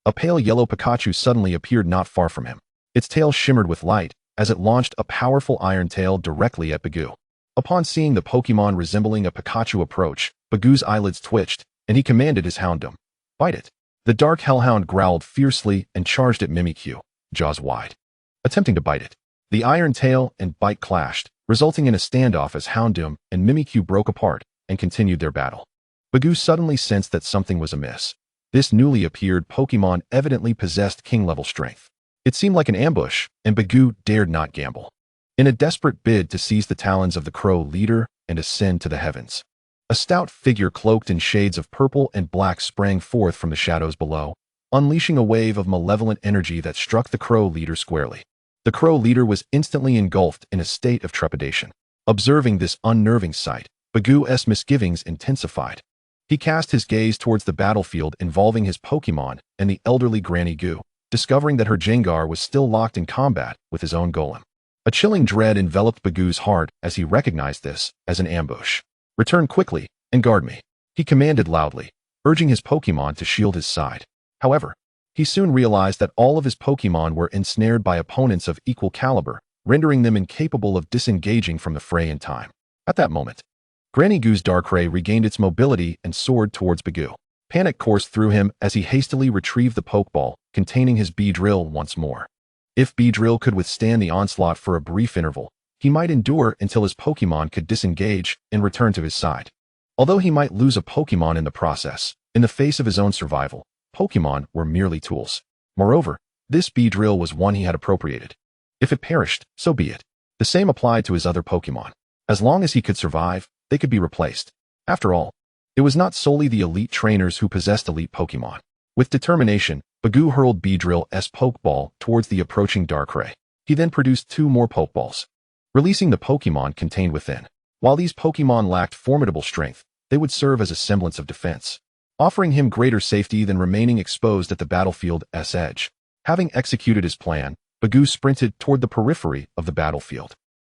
a pale yellow Pikachu suddenly appeared not far from him. Its tail shimmered with light as it launched a powerful iron tail directly at Bagu. Upon seeing the Pokemon resembling a Pikachu approach, Bagu's eyelids twitched, and he commanded his Houndoom, Bite it. The dark hellhound growled fiercely and charged at Mimikyu, jaws wide, attempting to bite it. The iron tail and bite clashed, resulting in a standoff as Houndoom and Mimikyu broke apart and continued their battle. Bagoo suddenly sensed that something was amiss. This newly appeared Pokémon evidently possessed king-level strength. It seemed like an ambush, and Bagoo dared not gamble. In a desperate bid to seize the talons of the crow leader and ascend to the heavens, a stout figure cloaked in shades of purple and black sprang forth from the shadows below, unleashing a wave of malevolent energy that struck the crow leader squarely. The crow leader was instantly engulfed in a state of trepidation. Observing this unnerving sight, Bagoo's misgivings intensified. He cast his gaze towards the battlefield involving his Pokémon and the elderly Granny Goo, discovering that her Jengar was still locked in combat with his own golem. A chilling dread enveloped Bagoo's heart as he recognized this as an ambush. "Return quickly and guard me," he commanded loudly, urging his Pokémon to shield his side. However, he soon realized that all of his Pokémon were ensnared by opponents of equal caliber, rendering them incapable of disengaging from the fray in time. At that moment, Granny Goo's Darkrai regained its mobility and soared towards Bagoo. Panic coursed through him as he hastily retrieved the Pokeball containing his Beedrill once more. If Beedrill could withstand the onslaught for a brief interval, he might endure until his Pokémon could disengage and return to his side. Although he might lose a Pokémon in the process, in the face of his own survival, Pokémon were merely tools. Moreover, this Beedrill was one he had appropriated. If it perished, so be it. The same applied to his other Pokémon. As long as he could survive, they could be replaced. After all, it was not solely the elite trainers who possessed elite Pokémon. With determination, Bagoo hurled Beedrill's Pokeball towards the approaching Darkrai. He then produced 2 more Pokeballs, releasing the Pokémon contained within. While these Pokémon lacked formidable strength, they would serve as a semblance of defense, offering him greater safety than remaining exposed at the battlefield's edge. Having executed his plan, Bagoo sprinted toward the periphery of the battlefield.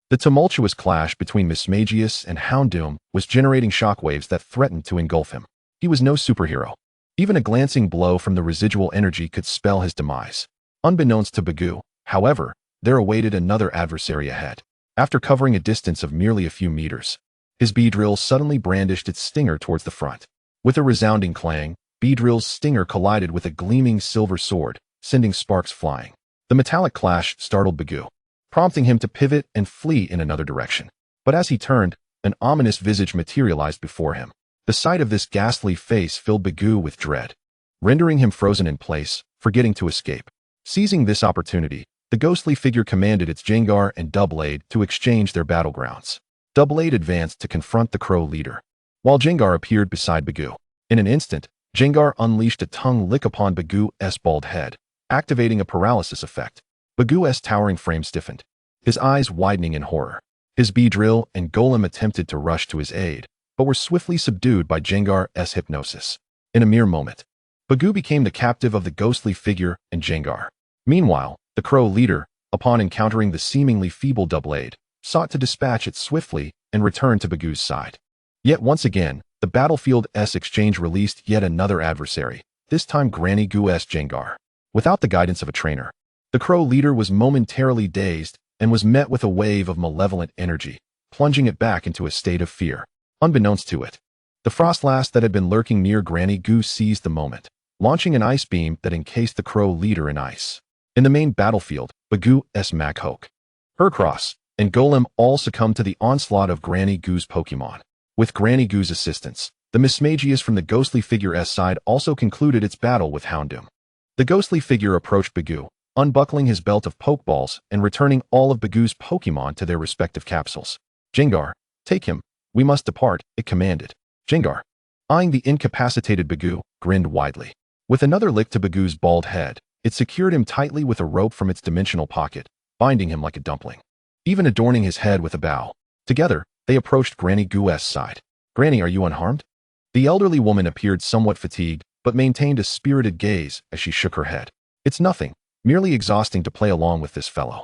The tumultuous clash between Mismagius and Houndoom was generating shockwaves that threatened to engulf him. He was no superhero. Even a glancing blow from the residual energy could spell his demise. Unbeknownst to Bagoo, however, there awaited another adversary ahead. After covering a distance of merely a few meters, his Beedrill suddenly brandished its stinger towards the front. With a resounding clang, Beedrill's stinger collided with a gleaming silver sword, sending sparks flying. The metallic clash startled Bagoo, prompting him to pivot and flee in another direction. But as he turned, an ominous visage materialized before him. The sight of this ghastly face filled Bagoo with dread, rendering him frozen in place, forgetting to escape. Seizing this opportunity, the ghostly figure commanded its Jengar and Doublade to exchange their battlegrounds. Doublade advanced to confront the crow leader, while Jengar appeared beside Bagoo. In an instant, Jengar unleashed a tongue lick upon Bagoo's bald head, activating a paralysis effect. Bagoo's towering frame stiffened, his eyes widening in horror. His Beedrill and Golem attempted to rush to his aid, but were swiftly subdued by Jengar's hypnosis. In a mere moment, Bagoo became the captive of the ghostly figure and Jengar. Meanwhile, the crow leader, upon encountering the seemingly feeble Doublade, sought to dispatch it swiftly and return to Bagoo's side. Yet once again, the battlefield's exchange released yet another adversary, this time Granny Goo's Jengar. Without the guidance of a trainer, the crow leader was momentarily dazed and was met with a wave of malevolent energy, plunging it back into a state of fear. Unbeknownst to it, the Frostlass that had been lurking near Granny Goo seized the moment, launching an ice beam that encased the crow leader in ice. In the main battlefield, Bagoo's Machoke, Hercross, and Golem all succumbed to the onslaught of Granny Goo's Pokémon. With Granny Goo's assistance, the Mismagius from the ghostly figure's side also concluded its battle with Houndoom. The ghostly figure approached Bagoo, unbuckling his belt of Pokeballs and returning all of Bagoo's Pokémon to their respective capsules. "Jengar, take him. We must depart," it commanded. Jengar, eyeing the incapacitated Bagoo, grinned widely. With another lick to Bagoo's bald head, it secured him tightly with a rope from its dimensional pocket, binding him like a dumpling, even adorning his head with a bow. Together, they approached Granny Goo's side. "Granny, are you unharmed?" The elderly woman appeared somewhat fatigued, but maintained a spirited gaze as she shook her head. "It's nothing, merely exhausting to play along with this fellow.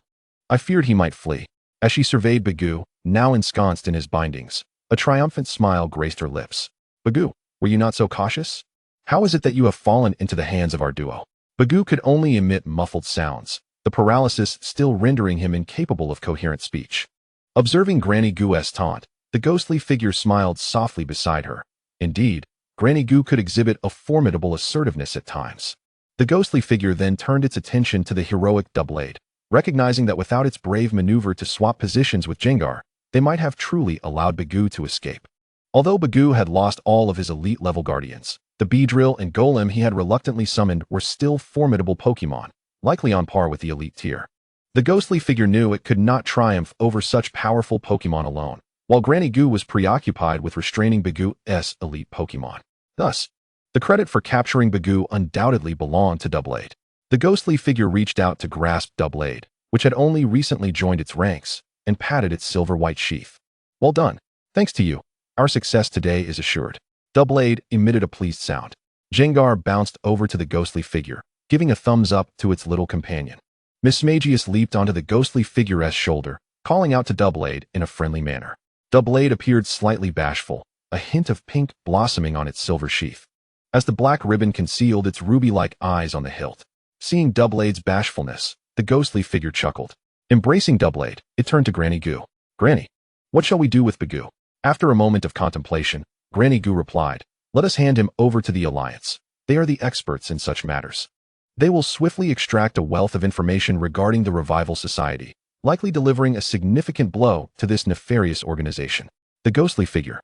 I feared he might flee." As she surveyed Bagoo, now ensconced in his bindings, a triumphant smile graced her lips. "Bagoo, were you not so cautious? How is it that you have fallen into the hands of our duo?" Bagoo could only emit muffled sounds, the paralysis still rendering him incapable of coherent speech. Observing Granny Goo's taunt, the ghostly figure smiled softly beside her. Indeed, Granny Goo could exhibit a formidable assertiveness at times. The ghostly figure then turned its attention to the heroic Doublade, recognizing that without its brave maneuver to swap positions with Jengar, they might have truly allowed Bagoo to escape. Although Bagoo had lost all of his elite-level guardians, the Beedrill and Golem he had reluctantly summoned were still formidable Pokémon, likely on par with the elite tier. The ghostly figure knew it could not triumph over such powerful Pokémon alone, while Granny Goo was preoccupied with restraining Bagoo's elite Pokémon. Thus, the credit for capturing Bagoo undoubtedly belonged to Doublade. The ghostly figure reached out to grasp Doublade, which had only recently joined its ranks, and patted its silver-white sheath. "Well done. Thanks to you, our success today is assured." Doublade emitted a pleased sound. Jengar bounced over to the ghostly figure, giving a thumbs up to its little companion. Mismagius leaped onto the ghostly figure's shoulder, calling out to Doublade in a friendly manner. Doublade appeared slightly bashful, a hint of pink blossoming on its silver sheath, as the black ribbon concealed its ruby-like eyes on the hilt. Seeing Doublade's bashfulness, the ghostly figure chuckled. Embracing Doublade, it turned to Granny Goo. "Granny, what shall we do with Bagoo?" After a moment of contemplation, Granny Goo replied, "Let us hand him over to the Alliance. They are the experts in such matters. They will swiftly extract a wealth of information regarding the Revival Society, likely delivering a significant blow to this nefarious organization." The ghostly figure,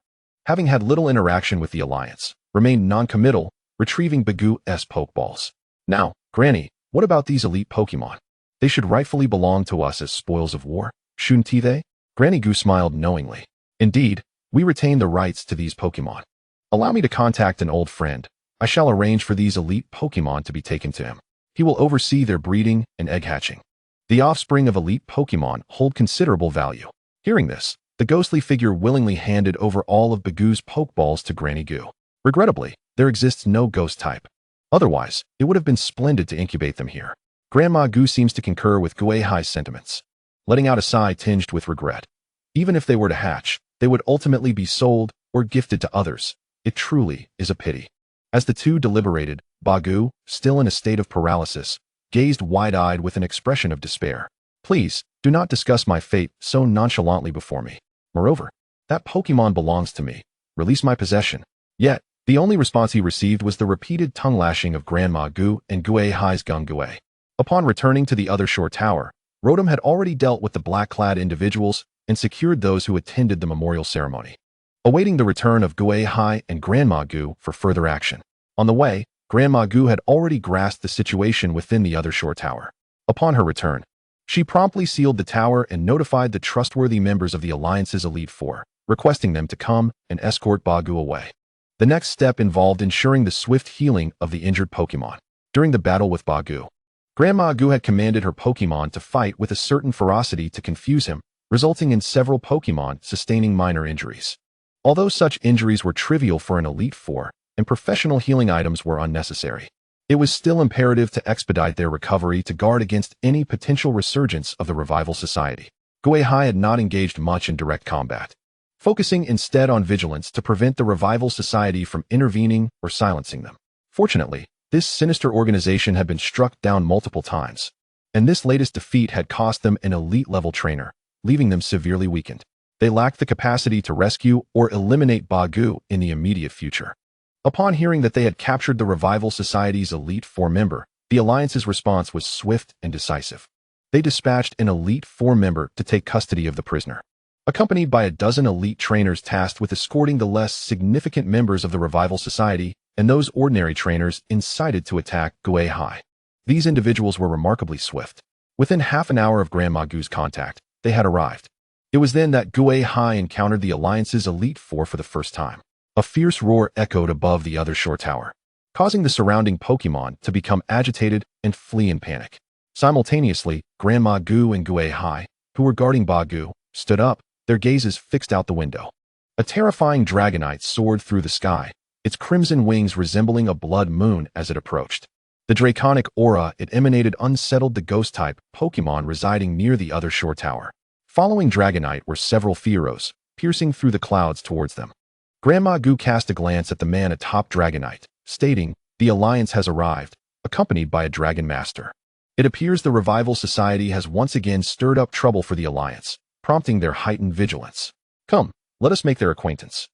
having had little interaction with the Alliance, remained non-committal, retrieving Bagoo's Pokeballs. "Now, Granny, what about these elite Pokemon? They should rightfully belong to us as spoils of war, shouldn't they?" Granny Goo smiled knowingly. "Indeed, we retain the rights to these Pokemon. Allow me to contact an old friend. I shall arrange for these elite Pokemon to be taken to him. He will oversee their breeding and egg hatching. The offspring of elite Pokemon hold considerable value." Hearing this, the ghostly figure willingly handed over all of Bagoo's Pokeballs to Granny Goo. Regrettably, there exists no ghost type. Otherwise, it would have been splendid to incubate them here. Grandma Goo seems to concur with Gui Hai's sentiments, letting out a sigh tinged with regret. Even if they were to hatch, they would ultimately be sold or gifted to others. It truly is a pity. As the two deliberated, Bagoo, still in a state of paralysis, gazed wide-eyed with an expression of despair. "Please, do not discuss my fate so nonchalantly before me. Moreover, that Pokemon belongs to me. Release my possession." Yet, the only response he received was the repeated tongue-lashing of Grandma Goo and Gui Hai's Gungui. Upon returning to the other shore tower, Rotom had already dealt with the black-clad individuals and secured those who attended the memorial ceremony, awaiting the return of Gui Hai and Grandma Goo for further action. On the way, Grandma Goo had already grasped the situation within the other shore tower. Upon her return, she promptly sealed the tower and notified the trustworthy members of the Alliance's Elite Four, requesting them to come and escort Bagoo away. The next step involved ensuring the swift healing of the injured Pokemon. During the battle with Bagoo, Grandma Goo had commanded her Pokemon to fight with a certain ferocity to confuse him, resulting in several Pokemon sustaining minor injuries. Although such injuries were trivial for an Elite Four, and professional healing items were unnecessary, it was still imperative to expedite their recovery to guard against any potential resurgence of the Revival Society. Gui Hai had not engaged much in direct combat, focusing instead on vigilance to prevent the Revival Society from intervening or silencing them. Fortunately, this sinister organization had been struck down multiple times, and this latest defeat had cost them an elite-level trainer, leaving them severely weakened. They lacked the capacity to rescue or eliminate Bagoo in the immediate future. Upon hearing that they had captured the Revival Society's Elite Four member, the Alliance's response was swift and decisive. They dispatched an Elite Four member to take custody of the prisoner, accompanied by a dozen elite trainers tasked with escorting the less significant members of the Revival Society and those ordinary trainers incited to attack Gui Hai. These individuals were remarkably swift. Within half an hour of Grandma Goo's contact, they had arrived. It was then that Gui Hai encountered the Alliance's Elite Four for the first time. A fierce roar echoed above the other shore tower, causing the surrounding Pokemon to become agitated and flee in panic. Simultaneously, Grandma Goo and Gui Hai, who were guarding Bagoo, stood up, their gazes fixed out the window. A terrifying Dragonite soared through the sky, its crimson wings resembling a blood moon as it approached. The draconic aura it emanated unsettled the Ghost-Type Pokémon residing near the other shore tower. Following Dragonite were several Fearos, piercing through the clouds towards them. Grandma Goo cast a glance at the man atop Dragonite, stating, "The Alliance has arrived, accompanied by a Dragon Master. It appears the Revival Society has once again stirred up trouble for the Alliance, prompting their heightened vigilance. Come, let us make their acquaintance."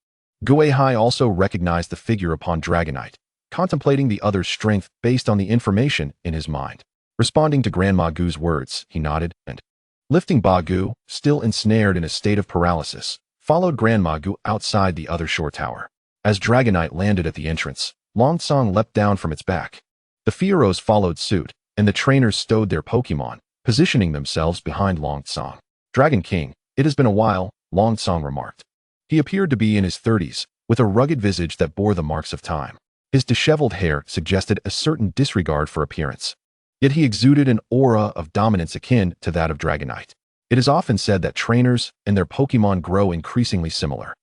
Gui Hai also recognized the figure upon Dragonite, contemplating the other's strength based on the information in his mind. Responding to Grandma Gu's words, he nodded and, lifting Ba Gu, still ensnared in a state of paralysis, followed Grandma Gu outside the other shore tower. As Dragonite landed at the entrance, Longsong leapt down from its back. The Fieros followed suit, and the trainers stowed their Pokemon, positioning themselves behind Longsong. Dragon King, it has been a while, Longsong remarked. He appeared to be in his 30s, with a rugged visage that bore the marks of time. His disheveled hair suggested a certain disregard for appearance. Yet he exuded an aura of dominance akin to that of Dragonite. It is often said that trainers and their Pokemon grow increasingly similar.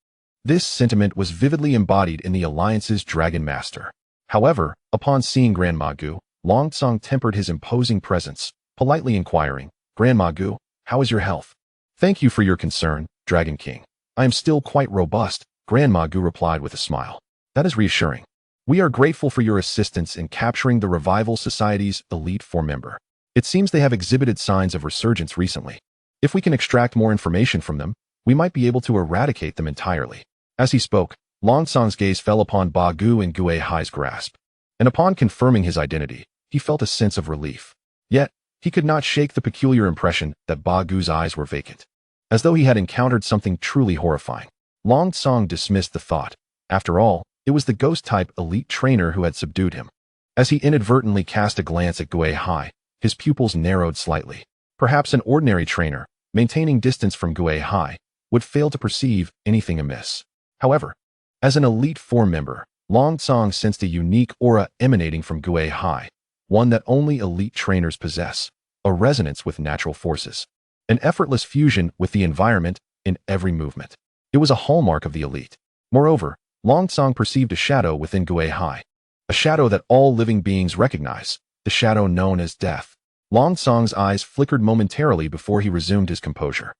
This sentiment was vividly embodied in the Alliance's Dragon Master. However, upon seeing Grandma Gu, Longsong tempered his imposing presence, politely inquiring, "Grandma Gu, how is your health?" "Thank you for your concern, Dragon King. I am still quite robust," Grandma Gu replied with a smile. "That is reassuring. We are grateful for your assistance in capturing the Revival Society's Elite Four member. It seems they have exhibited signs of resurgence recently. If we can extract more information from them, we might be able to eradicate them entirely." As he spoke, Longsong's gaze fell upon Ba Gu in Gui Hai's grasp, and upon confirming his identity, he felt a sense of relief. Yet, he could not shake the peculiar impression that Ba Gu's eyes were vacant, as though he had encountered something truly horrifying. Longsong dismissed the thought. After all, it was the Ghost-Type elite trainer who had subdued him. As he inadvertently cast a glance at Gui Hai, his pupils narrowed slightly. Perhaps an ordinary trainer, maintaining distance from Gui Hai, would fail to perceive anything amiss. However, as an Elite Four member, Longsong sensed a unique aura emanating from Gui Hai, one that only elite trainers possess, a resonance with natural forces, an effortless fusion with the environment in every movement. It was a hallmark of the elite. Moreover, Longsong perceived a shadow within Gui Hai, a shadow that all living beings recognize, the shadow known as death. Longsong's eyes flickered momentarily before he resumed his composure,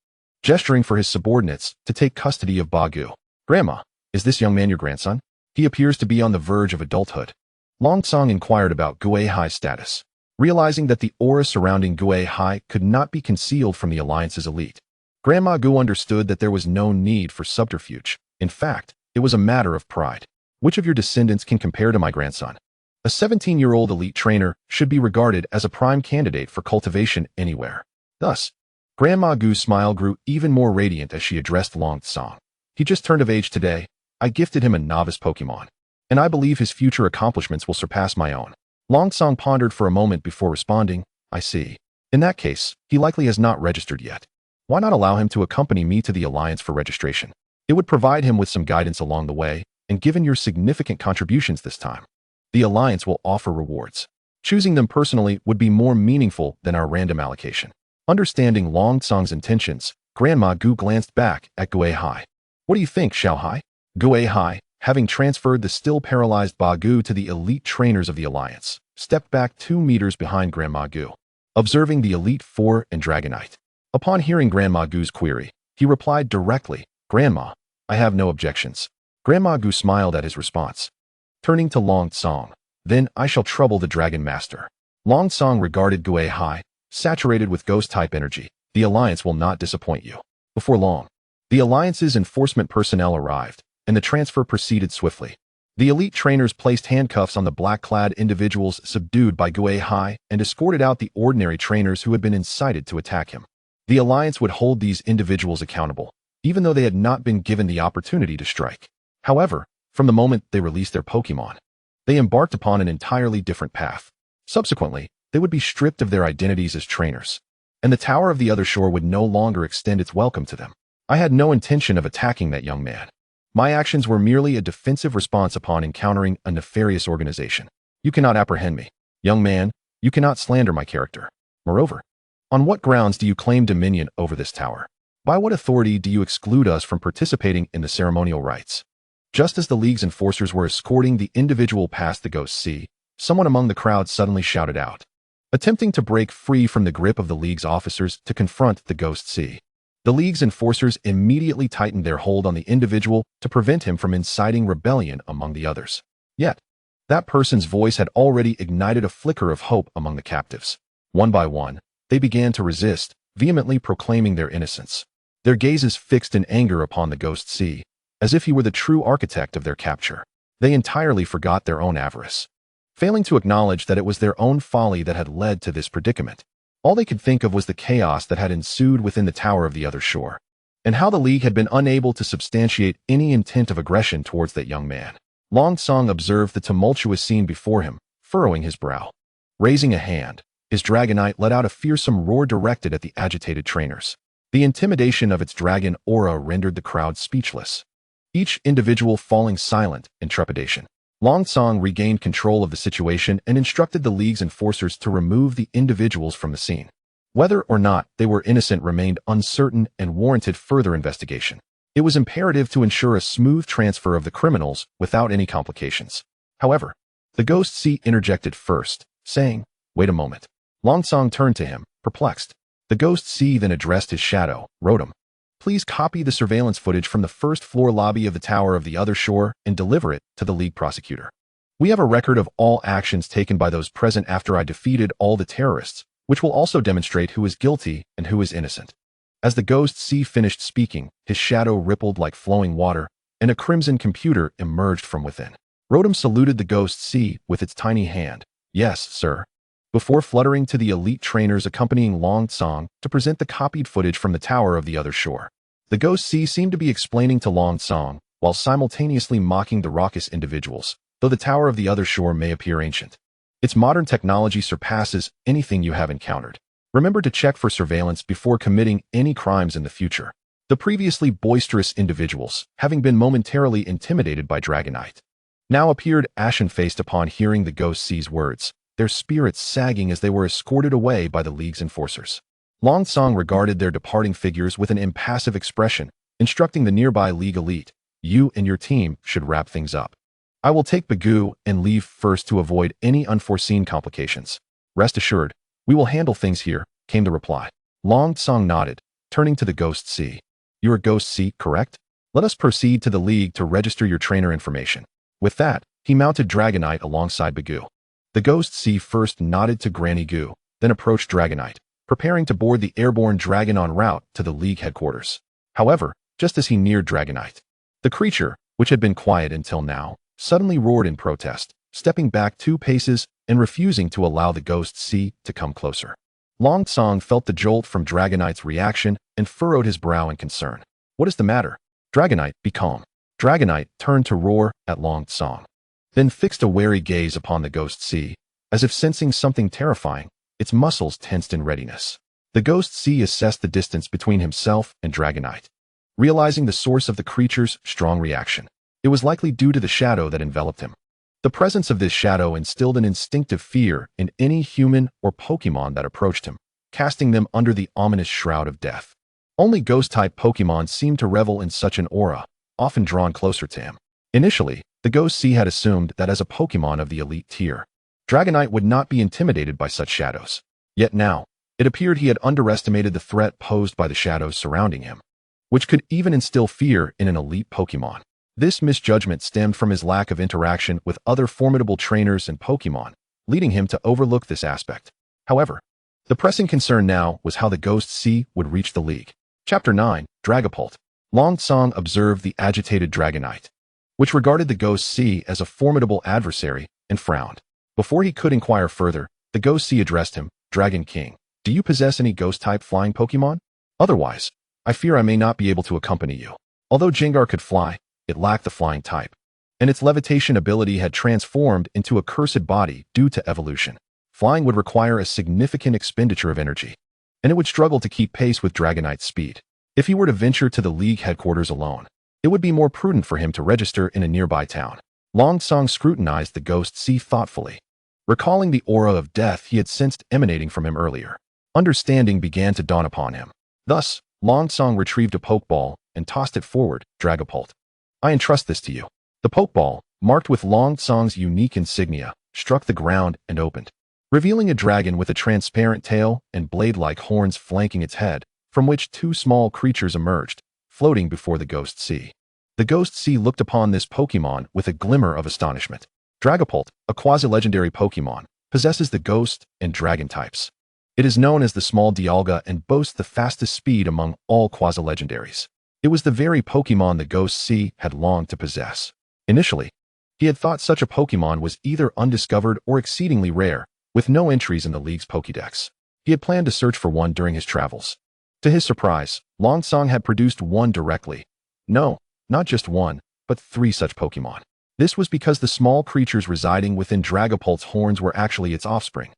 gesturing for his subordinates to take custody of Ba Gu. "Grandma, is this young man your grandson? He appears to be on the verge of adulthood." Longsong inquired about Gui Hai's status, realizing that the aura surrounding Gui Hai could not be concealed from the Alliance's elite. Grandma Gu understood that there was no need for subterfuge. In fact, it was a matter of pride. "Which of your descendants can compare to my grandson? A 17-year-old elite trainer should be regarded as a prime candidate for cultivation anywhere." Thus, Grandma Gu's smile grew even more radiant as she addressed Longsong. "He just turned of age today. I gifted him a novice Pokemon, and I believe his future accomplishments will surpass my own." Longsong pondered for a moment before responding, "I see. In that case, he likely has not registered yet. Why not allow him to accompany me to the Alliance for registration? It would provide him with some guidance along the way, and given your significant contributions this time, the Alliance will offer rewards. Choosing them personally would be more meaningful than our random allocation." Understanding Longsong's intentions, Grandma Gu glanced back at Gui Hai. "What do you think, Xiao Hai?" Gui Hai, having transferred the still paralyzed Ba Gu to the elite trainers of the Alliance, stepped back 2 meters behind Grandma Gu, observing the Elite Four and Dragonite. Upon hearing Grandma Gu's query, he replied directly, "Grandma, I have no objections." Grandma Gu smiled at his response. Turning to Longsong, "Then I shall trouble the Dragon Master." Longsong regarded Gui Hai, saturated with ghost-type energy. "The Alliance will not disappoint you." Before long, the Alliance's enforcement personnel arrived, and the transfer proceeded swiftly. The elite trainers placed handcuffs on the black-clad individuals subdued by Gui Hai and escorted out the ordinary trainers who had been incited to attack him. The Alliance would hold these individuals accountable, even though they had not been given the opportunity to strike. However, from the moment they released their Pokemon, they embarked upon an entirely different path. Subsequently, they would be stripped of their identities as trainers, and the Tower of the Other Shore would no longer extend its welcome to them. I had no intention of attacking that young man. My actions were merely a defensive response upon encountering a nefarious organization. You cannot apprehend me. Young man, you cannot slander my character. Moreover, on what grounds do you claim dominion over this tower? By what authority do you exclude us from participating in the ceremonial rites?" Just as the League's enforcers were escorting the individual past the Ghost Sea, someone among the crowd suddenly shouted out, attempting to break free from the grip of the League's officers to confront the Ghost Sea. The League's enforcers immediately tightened their hold on the individual to prevent him from inciting rebellion among the others. Yet, that person's voice had already ignited a flicker of hope among the captives. One by one, they began to resist, vehemently proclaiming their innocence. Their gazes fixed in anger upon the Ghost Sea, as if he were the true architect of their capture. They entirely forgot their own avarice, failing to acknowledge that it was their own folly that had led to this predicament. All they could think of was the chaos that had ensued within the tower of the other shore, and how the League had been unable to substantiate any intent of aggression towards that young man. Long Song observed the tumultuous scene before him, furrowing his brow. Raising a hand, his Dragonite let out a fearsome roar directed at the agitated trainers. The intimidation of its dragon aura rendered the crowd speechless, each individual falling silent in trepidation. Long Song regained control of the situation and instructed the League's enforcers to remove the individuals from the scene. Whether or not they were innocent remained uncertain and warranted further investigation. It was imperative to ensure a smooth transfer of the criminals without any complications. However, the Ghost Sea interjected first, saying, "Wait a moment." Long Song turned to him, perplexed. The Ghost Sea then addressed his shadow, Rotom. "Please copy the surveillance footage from the first floor lobby of the tower of the other shore and deliver it to the League prosecutor. We have a record of all actions taken by those present after I defeated all the terrorists, which will also demonstrate who is guilty and who is innocent." As the Ghost Sea finished speaking, his shadow rippled like flowing water, and a crimson computer emerged from within. Rotom saluted the Ghost Sea with its tiny hand. "Yes, sir," before fluttering to the elite trainers accompanying Long Song to present the copied footage from the tower of the other shore. The Ghost Sea seemed to be explaining to Long Song, while simultaneously mocking the raucous individuals, though the tower of the other shore may appear ancient. Its modern technology surpasses anything you have encountered. Remember to check for surveillance before committing any crimes in the future. The previously boisterous individuals, having been momentarily intimidated by Dragonite, now appeared ashen-faced upon hearing the Ghost Sea's words, their spirits sagging as they were escorted away by the League's enforcers. Long Song regarded their departing figures with an impassive expression, instructing the nearby League elite, "You and your team should wrap things up. I will take Bagoo and leave first to avoid any unforeseen complications. Rest assured, we will handle things here," came the reply. Long Song nodded, turning to the Ghost Sea. "You are Ghost Sea, correct? Let us proceed to the League to register your trainer information." With that, he mounted Dragonite alongside Bagoo. The Ghost Sea first nodded to Granny Goo, then approached Dragonite, preparing to board the airborne dragon en route to the League headquarters. However, just as he neared Dragonite, the creature, which had been quiet until now, suddenly roared in protest, stepping back 2 paces and refusing to allow the Ghost Sea to come closer. Long Song felt the jolt from Dragonite's reaction and furrowed his brow in concern. "What is the matter? Dragonite, be calm." Dragonite turned to roar at Long Song, then fixed a wary gaze upon the Ghost Sea, as if sensing something terrifying. Its muscles tensed in readiness. The Ghost Sea assessed the distance between himself and Dragonite, realizing the source of the creature's strong reaction. It was likely due to the shadow that enveloped him. The presence of this shadow instilled an instinctive fear in any human or Pokemon that approached him, casting them under the ominous shroud of death. Only Ghost-Type Pokemon seemed to revel in such an aura, often drawn closer to him. Initially, the Ghost Sea had assumed that as a Pokemon of the elite tier, Dragonite would not be intimidated by such shadows. Yet now, it appeared he had underestimated the threat posed by the shadows surrounding him, which could even instill fear in an elite Pokemon. This misjudgment stemmed from his lack of interaction with other formidable trainers and Pokemon, leading him to overlook this aspect. However, the pressing concern now was how the Ghost Sea would reach the League. Chapter 9, Dragapult. Long Song observed the agitated Dragonite, which regarded the Ghost Sea as a formidable adversary, and frowned. Before he could inquire further, the Ghost Sea addressed him, "Dragon King, do you possess any Ghost-type flying Pokemon? Otherwise, I fear I may not be able to accompany you." Although Jengar could fly, it lacked the flying type, and its levitation ability had transformed into a cursed body due to evolution. Flying would require a significant expenditure of energy, and it would struggle to keep pace with Dragonite's speed. If he were to venture to the League headquarters alone, it would be more prudent for him to register in a nearby town. Long Song scrutinized the Ghost Sea thoughtfully, recalling the aura of death he had sensed emanating from him earlier. Understanding began to dawn upon him. Thus, Long Song retrieved a Pokeball and tossed it forward. "Dragapult, I entrust this to you." The Pokeball, marked with Long Song's unique insignia, struck the ground and opened, revealing a dragon with a transparent tail and blade-like horns flanking its head, from which 2 small creatures emerged, floating before the Ghost Sea. The Ghost Sea looked upon this Pokemon with a glimmer of astonishment. Dragapult, a quasi-legendary Pokemon, possesses the Ghost and Dragon types. It is known as the Small Dialga and boasts the fastest speed among all quasi-legendaries. It was the very Pokemon the Ghost-Type had longed to possess. Initially, he had thought such a Pokemon was either undiscovered or exceedingly rare, with no entries in the League's Pokédex. He had planned to search for one during his travels. To his surprise, Longsong had produced one directly. No, not just one, but 3 such Pokemon. This was because the small creatures residing within Dragapult's horns were actually its offspring.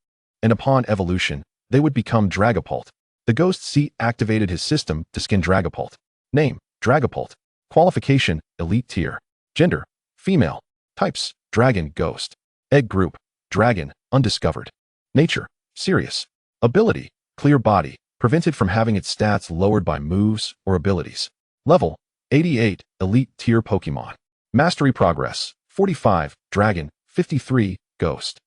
And upon evolution, they would become Dragapult. The Ghost-Type activated his system to skin Dragapult. Name, Dragapult. Qualification, Elite Tier. Gender, female. Types, Dragon, Ghost. Egg group, Dragon, undiscovered. Nature, serious. Ability, clear body, prevented from having its stats lowered by moves or abilities. Level, 88, Elite Tier Pokemon. Mastery progress, 45, Dragon, 53, Ghost.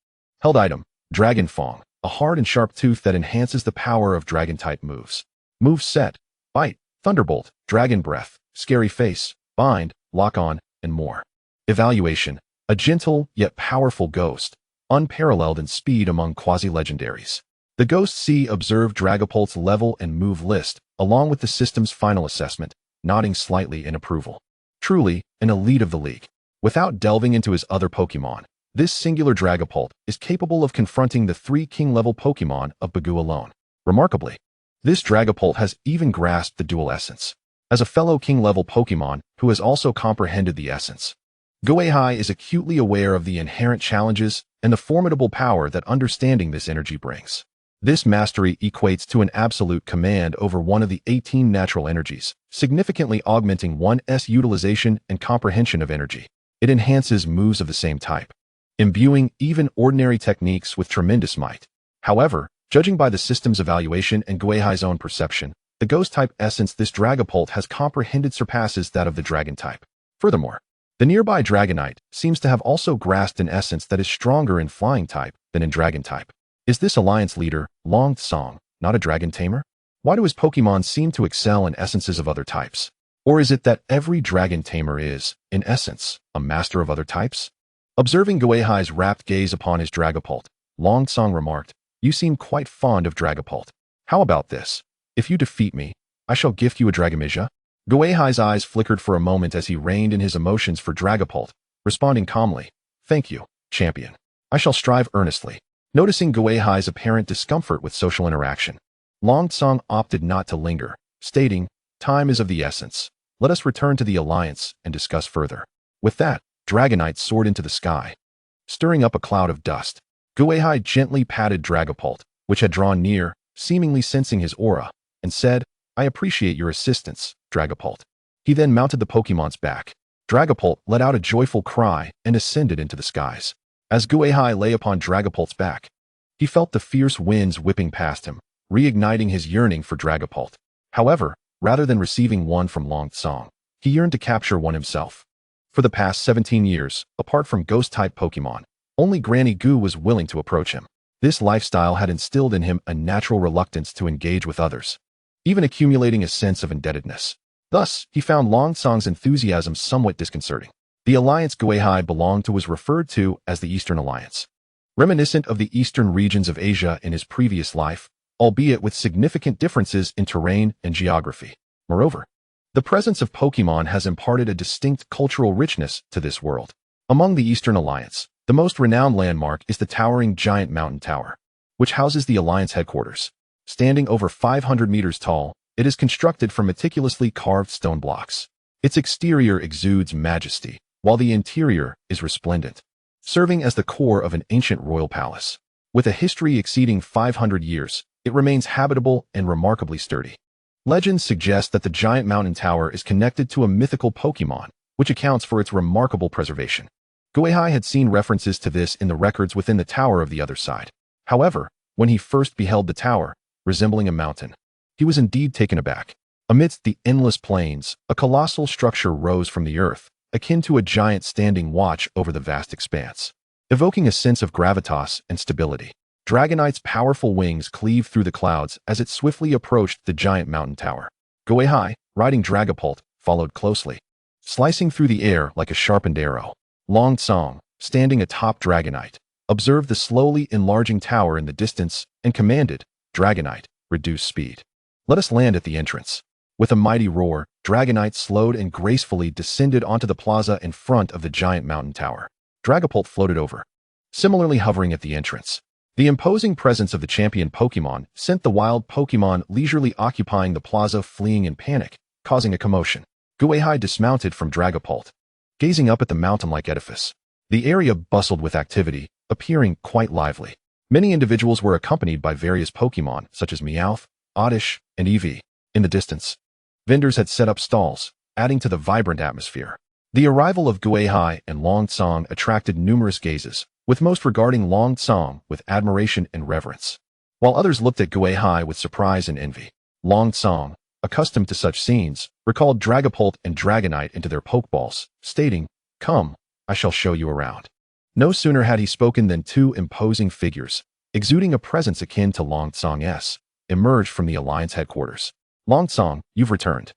Held item, Dragon Fang, a hard and sharp tooth that enhances the power of Dragon-type moves. Move set, Bite, Thunderbolt, Dragon Breath, Scary Face, Bind, Lock On, and more. Evaluation, a gentle yet powerful ghost, unparalleled in speed among quasi-legendaries. The Ghost-Type observed Dragapult's level and move list, along with the system's final assessment, nodding slightly in approval. Truly, an elite of the league. Without delving into his other Pokemon, this singular Dragapult is capable of confronting the 3 king-level Pokemon of Bagoo alone. Remarkably, this Dragapult has even grasped the dual essence. As a fellow king-level Pokemon who has also comprehended the essence, Gui Hai is acutely aware of the inherent challenges and the formidable power that understanding this energy brings. This mastery equates to an absolute command over one of the 18 natural energies, significantly augmenting one's utilization and comprehension of energy. It enhances moves of the same type, imbuing even ordinary techniques with tremendous might. However, judging by the system's evaluation and Gui Hai's own perception, the Ghost-type essence this Dragapult has comprehended surpasses that of the Dragon-type. Furthermore, the nearby Dragonite seems to have also grasped an essence that is stronger in Flying-type than in Dragon-type. Is this alliance leader, Longsong, not a dragon tamer? Why do his Pokemon seem to excel in essences of other types? Or is it that every dragon tamer is, in essence, a master of other types? Observing Gui Hai's rapt gaze upon his Dragapult, Longsong remarked, "You seem quite fond of Dragapult. How about this? If you defeat me, I shall gift you a Dragamisia." Gui Hai's eyes flickered for a moment as he reined in his emotions for Dragapult, responding calmly, "Thank you, champion. I shall strive earnestly." Noticing Gui Hai's apparent discomfort with social interaction, Longsong opted not to linger, stating, "Time is of the essence. Let us return to the alliance and discuss further." With that, Dragonite soared into the sky, stirring up a cloud of dust. Gui Hai gently patted Dragapult, which had drawn near, seemingly sensing his aura, and said, "I appreciate your assistance, Dragapult." He then mounted the Pokemon's back. Dragapult let out a joyful cry and ascended into the skies. As Gui Hai lay upon Dragapult's back, he felt the fierce winds whipping past him, reigniting his yearning for Dragapult. However, rather than receiving one from Longsong, he yearned to capture one himself. For the past 17 years, apart from Ghost-type Pokemon, only Granny Goo was willing to approach him. This lifestyle had instilled in him a natural reluctance to engage with others, even accumulating a sense of indebtedness. Thus, he found Longsong's enthusiasm somewhat disconcerting. The alliance Gui Hai belonged to was referred to as the Eastern Alliance, reminiscent of the eastern regions of Asia in his previous life, albeit with significant differences in terrain and geography. Moreover, the presence of Pokemon has imparted a distinct cultural richness to this world. Among the Eastern Alliance, the most renowned landmark is the towering giant mountain tower, which houses the Alliance headquarters. Standing over 500 meters tall, it is constructed from meticulously carved stone blocks. Its exterior exudes majesty, while the interior is resplendent, serving as the core of an ancient royal palace. With a history exceeding 500 years, it remains habitable and remarkably sturdy. Legends suggest that the giant mountain tower is connected to a mythical Pokemon, which accounts for its remarkable preservation. Gui Hai had seen references to this in the records within the tower of the other side. However, when he first beheld the tower, resembling a mountain, he was indeed taken aback. Amidst the endless plains, a colossal structure rose from the earth, akin to a giant standing watch over the vast expanse, evoking a sense of gravitas and stability. Dragonite's powerful wings cleaved through the clouds as it swiftly approached the giant mountain tower. Gui Hai, riding Dragapult, followed closely, slicing through the air like a sharpened arrow. Longsong, standing atop Dragonite, observed the slowly enlarging tower in the distance and commanded, "Dragonite, reduce speed. Let us land at the entrance." With a mighty roar, Dragonite slowed and gracefully descended onto the plaza in front of the giant mountain tower. Dragapult floated over, similarly hovering at the entrance. The imposing presence of the champion Pokémon sent the wild Pokémon leisurely occupying the plaza fleeing in panic, causing a commotion. Gui Hai dismounted from Dragapult, gazing up at the mountain-like edifice. The area bustled with activity, appearing quite lively. Many individuals were accompanied by various Pokémon, such as Meowth, Oddish, and Eevee. In the distance, vendors had set up stalls, adding to the vibrant atmosphere. The arrival of Gui Hai and Long Tsong attracted numerous gazes, with most regarding Long Tsong with admiration and reverence, while others looked at Gui Hai with surprise and envy. Long Tsong, accustomed to such scenes, recalled Dragapult and Dragonite into their Pokeballs, stating, "Come, I shall show you around." No sooner had he spoken than two imposing figures, exuding a presence akin to Long Tsong's, emerged from the Alliance headquarters. Long Tsong, you've returned.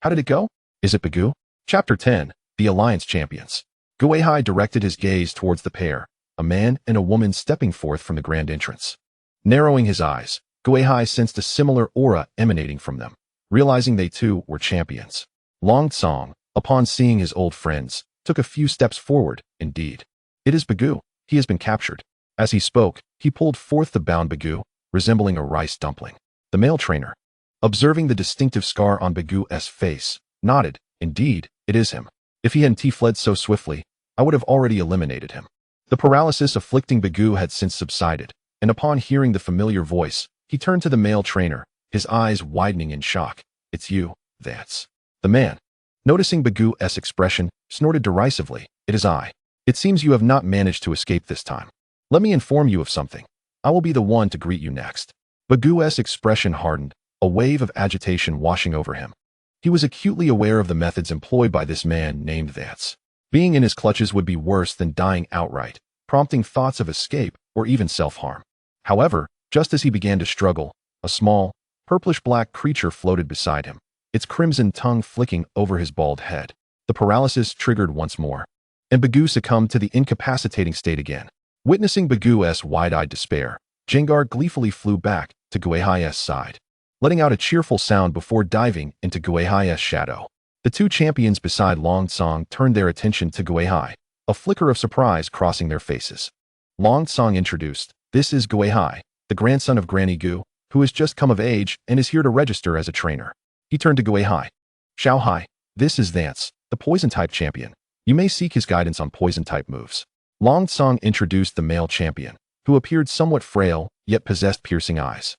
How did it go? Is it Bagoo? Chapter 10, The Alliance Champions. Gui Hai directed his gaze towards the pair, a man and a woman stepping forth from the grand entrance. Narrowing his eyes, Gui Hai sensed a similar aura emanating from them, realizing they too were champions. Long Tsong, upon seeing his old friends, took a few steps forward. Indeed, it is Bagoo. He has been captured. As he spoke, he pulled forth the bound Bagoo, resembling a rice dumpling. The male trainer, observing the distinctive scar on Bagoo's face, nodded. Indeed, it is him. If he hadn't fled so swiftly, I would have already eliminated him. The paralysis afflicting Bagoo had since subsided, and upon hearing the familiar voice, he turned to the male trainer, his eyes widening in shock. It's you, that's the man. Noticing Bagoo's expression, snorted derisively. It is I. It seems you have not managed to escape this time. Let me inform you of something. I will be the one to greet you next. Bagoo's expression hardened, a wave of agitation washing over him. He was acutely aware of the methods employed by this man named Vance. Being in his clutches would be worse than dying outright, prompting thoughts of escape or even self-harm. However, just as he began to struggle, a small, purplish-black creature floated beside him, its crimson tongue flicking over his bald head. The paralysis triggered once more, and Bagoo succumbed to the incapacitating state again. Witnessing Bagoo's wide-eyed despair, Gengar gleefully flew back to Gui Hai's side, letting out a cheerful sound before diving into Gui Hai's shadow. The two champions beside Long Tsong turned their attention to Gui Hai, a flicker of surprise crossing their faces. Long Tsong introduced, "This is Gui Hai, the grandson of Granny Gu, who has just come of age and is here to register as a trainer." He turned to Gui Hai. "Xiao Hai, this is Vance, the Poison-type champion. You may seek his guidance on Poison-type moves." Long Tsong introduced the male champion, who appeared somewhat frail, yet possessed piercing eyes,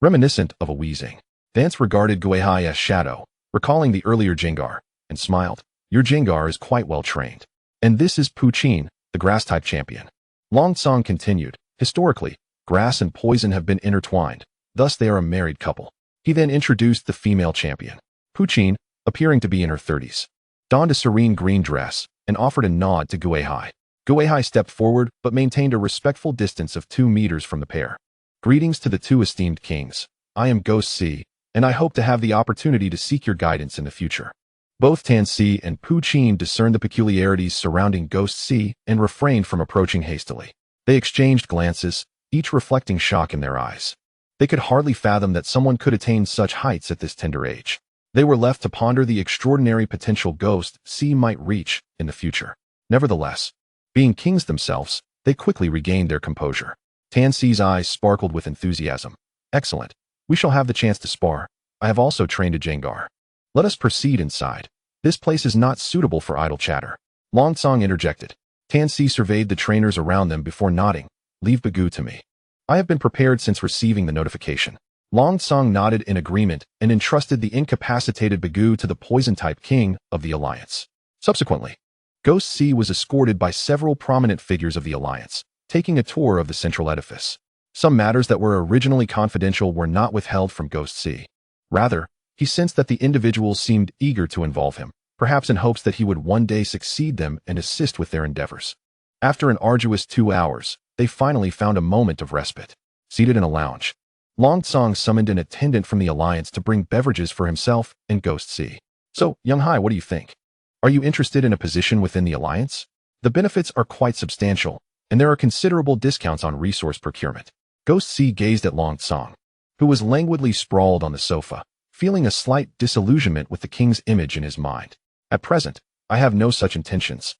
reminiscent of a Weezing. Vance regarded Gui Hai's shadow, recalling the earlier Gengar, and smiled. "Your Gengar is quite well trained. And this is Puccin, the Grass-type champion." Long Tsong continued, "Historically, grass and poison have been intertwined, thus they are a married couple." He then introduced the female champion. Puccin, appearing to be in her 30s, donned a serene green dress and offered a nod to Gui Hai. Gui Hai stepped forward but maintained a respectful distance of 2 meters from the pair. "Greetings to the two esteemed kings. I am Ghost-C, and I hope to have the opportunity to seek your guidance in the future." Both Tan-C and Puccin discerned the peculiarities surrounding Ghost-C and refrained from approaching hastily. They exchanged glances, each reflecting shock in their eyes. They could hardly fathom that someone could attain such heights at this tender age. They were left to ponder the extraordinary potential Ghost-C might reach in the future. Nevertheless, being kings themselves, they quickly regained their composure. Tan-C's eyes sparkled with enthusiasm. "Excellent. We shall have the chance to spar. I have also trained a Gengar. Let us proceed inside. This place is not suitable for idle chatter." Long Tsong interjected. Tan-C surveyed the trainers around them before nodding. "Leave Bagoo to me. I have been prepared since receiving the notification." Long Tsong nodded in agreement and entrusted the incapacitated Bagoo to the Poison-type king of the Alliance. Subsequently, Ghost-C was escorted by several prominent figures of the Alliance, taking a tour of the central edifice. Some matters that were originally confidential were not withheld from Ghost-C. Rather, he sensed that the individuals seemed eager to involve him, perhaps in hopes that he would one day succeed them and assist with their endeavors. After an arduous 2 hours, they finally found a moment of respite. Seated in a lounge, Long Tsong summoned an attendant from the Alliance to bring beverages for himself and Ghost-C. "So, Young Hai, what do you think? Are you interested in a position within the Alliance? The benefits are quite substantial, and there are considerable discounts on resource procurement." Ghost-C gazed at Long Tsong, who was languidly sprawled on the sofa, feeling a slight disillusionment with the king's image in his mind. At present, I have no such intentions.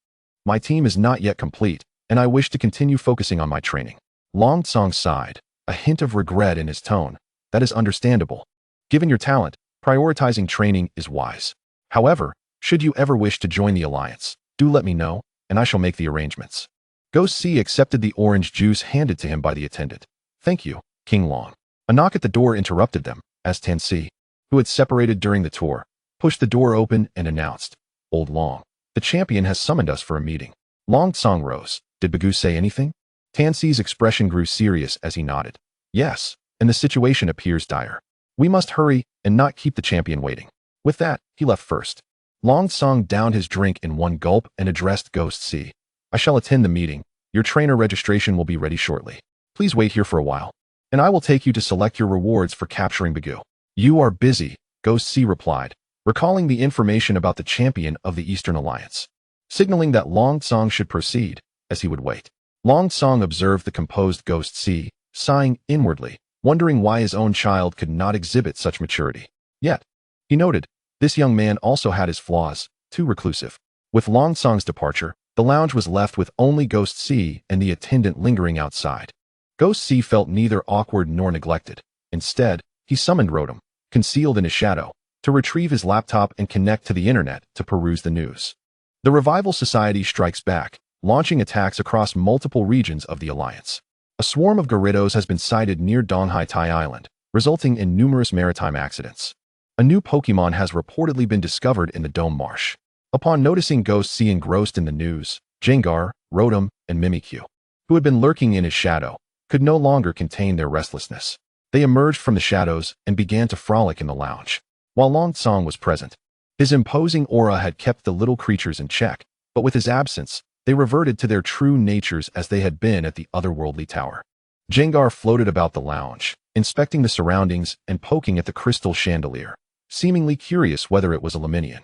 My team is not yet complete, and I wish to continue focusing on my training. Long Tsong sighed, a hint of regret in his tone. That is understandable. Given your talent, prioritizing training is wise. However, should you ever wish to join the alliance, do let me know, and I shall make the arrangements. Ghost-C accepted the orange juice handed to him by the attendant. Thank you, King Long. A knock at the door interrupted them, as Tan-Si, who had separated during the tour, pushed the door open and announced, Old Long, the champion has summoned us for a meeting. Long Tsong rose. Did Bagu say anything? Tan-Si's expression grew serious as he nodded. Yes, and the situation appears dire. We must hurry and not keep the champion waiting. With that, he left first. Long Tsong downed his drink in one gulp and addressed Ghost-C. I shall attend the meeting. Your trainer registration will be ready shortly. Please wait here for a while, and I will take you to select your rewards for capturing Bagu. You are busy, Ghost-C replied, recalling the information about the champion of the Eastern Alliance, signaling that Long Tsong should proceed, as he would wait. Long Tsong observed the composed Ghost-C, sighing inwardly, wondering why his own child could not exhibit such maturity. Yet, he noted, this young man also had his flaws, too reclusive. With Long Tsong's departure, the lounge was left with only Ghost-C and the attendant lingering outside. Ghost-C felt neither awkward nor neglected. Instead, he summoned Rotom, concealed in his shadow, to retrieve his laptop and connect to the internet to peruse the news. The Revival Society strikes back, launching attacks across multiple regions of the Alliance. A swarm of Gyarados has been sighted near Donghai Tai Island, resulting in numerous maritime accidents. A new Pokemon has reportedly been discovered in the Dome Marsh. Upon noticing Ghost-C engrossed in the news, Gengar, Rotom, and Mimikyu, who had been lurking in his shadow, could no longer contain their restlessness. They emerged from the shadows and began to frolic in the lounge. While Long Tsong was present, his imposing aura had kept the little creatures in check, but with his absence, they reverted to their true natures as they had been at the otherworldly tower. Gengar floated about the lounge, inspecting the surroundings and poking at the crystal chandelier, seemingly curious whether it was a Lemonian.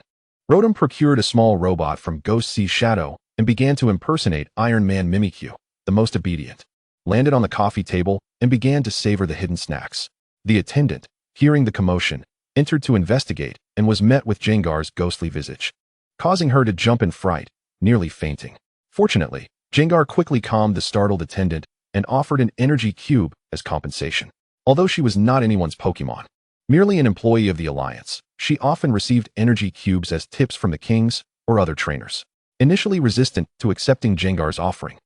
Rotom procured a small robot from Ghost-C's shadow and began to impersonate Iron Man Mimikyu, the most obedient, landed on the coffee table and began to savor the hidden snacks. The attendant, hearing the commotion, entered to investigate and was met with Gengar's ghostly visage, causing her to jump in fright, nearly fainting. Fortunately, Gengar quickly calmed the startled attendant and offered an energy cube as compensation. Although she was not anyone's Pokemon, merely an employee of the Alliance, she often received energy cubes as tips from the kings or other trainers. Initially resistant to accepting Gengar's offering,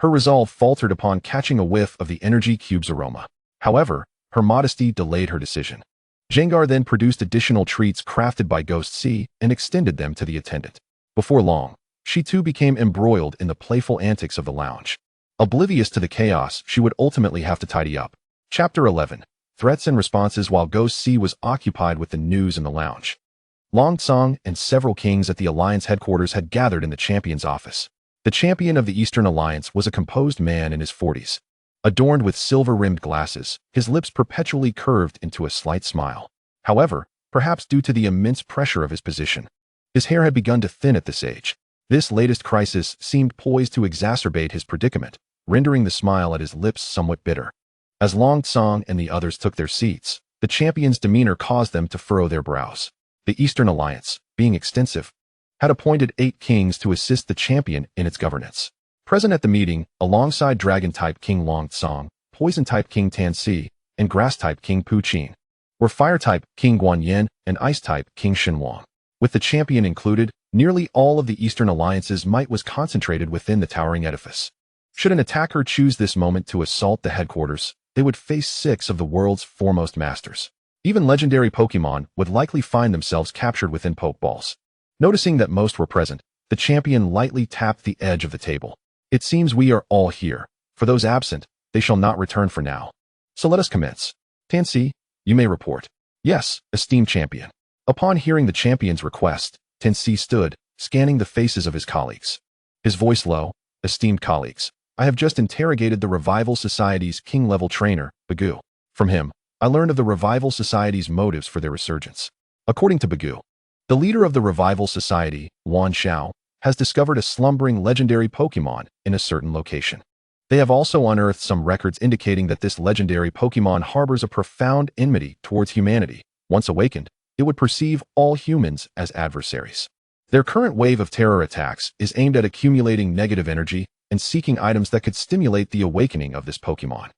her resolve faltered upon catching a whiff of the energy cube's aroma. However, her modesty delayed her decision. Gengar then produced additional treats crafted by Ghost-C and extended them to the attendant. Before long, she too became embroiled in the playful antics of the lounge. Oblivious to the chaos she would ultimately have to tidy up. Chapter 11. Threats and Responses. While Ghost-C was occupied with the news in the lounge, Long Tsong and several kings at the Alliance headquarters had gathered in the champion's office. The champion of the Eastern Alliance was a composed man in his 40s, adorned with silver-rimmed glasses, his lips perpetually curved into a slight smile. However, perhaps due to the immense pressure of his position, his hair had begun to thin at this age. This latest crisis seemed poised to exacerbate his predicament, rendering the smile at his lips somewhat bitter. As Long Tsong and the others took their seats, the champion's demeanor caused them to furrow their brows. The Eastern Alliance, being extensive, had appointed 8 kings to assist the champion in its governance. Present at the meeting, alongside Dragon-type King Long Tsong, Poison-type King Tan-Si, and Grass-type King Pu Qin, were Fire-type King Guan Yin and Ice-type King Shen Wang. With the champion included, nearly all of the Eastern Alliance's might was concentrated within the towering edifice. Should an attacker choose this moment to assault the headquarters, they would face 6 of the world's foremost masters. Even legendary Pokemon would likely find themselves captured within Pokeballs. Noticing that most were present, the champion lightly tapped the edge of the table. It seems we are all here. For those absent, they shall not return for now. So let us commence. Tan-Si, you may report. Yes, esteemed champion. Upon hearing the champion's request, Tan-Si stood, scanning the faces of his colleagues. His voice low. Esteemed colleagues, I have just interrogated the Revival Society's king-level trainer, Bagu. From him, I learned of the Revival Society's motives for their resurgence. According to Bagu, the leader of the Revival Society, Wan Xiao, has discovered a slumbering legendary Pokemon in a certain location. They have also unearthed some records indicating that this legendary Pokemon harbors a profound enmity towards humanity. Once awakened, it would perceive all humans as adversaries. Their current wave of terror attacks is aimed at accumulating negative energy and seeking items that could stimulate the awakening of this Pokemon,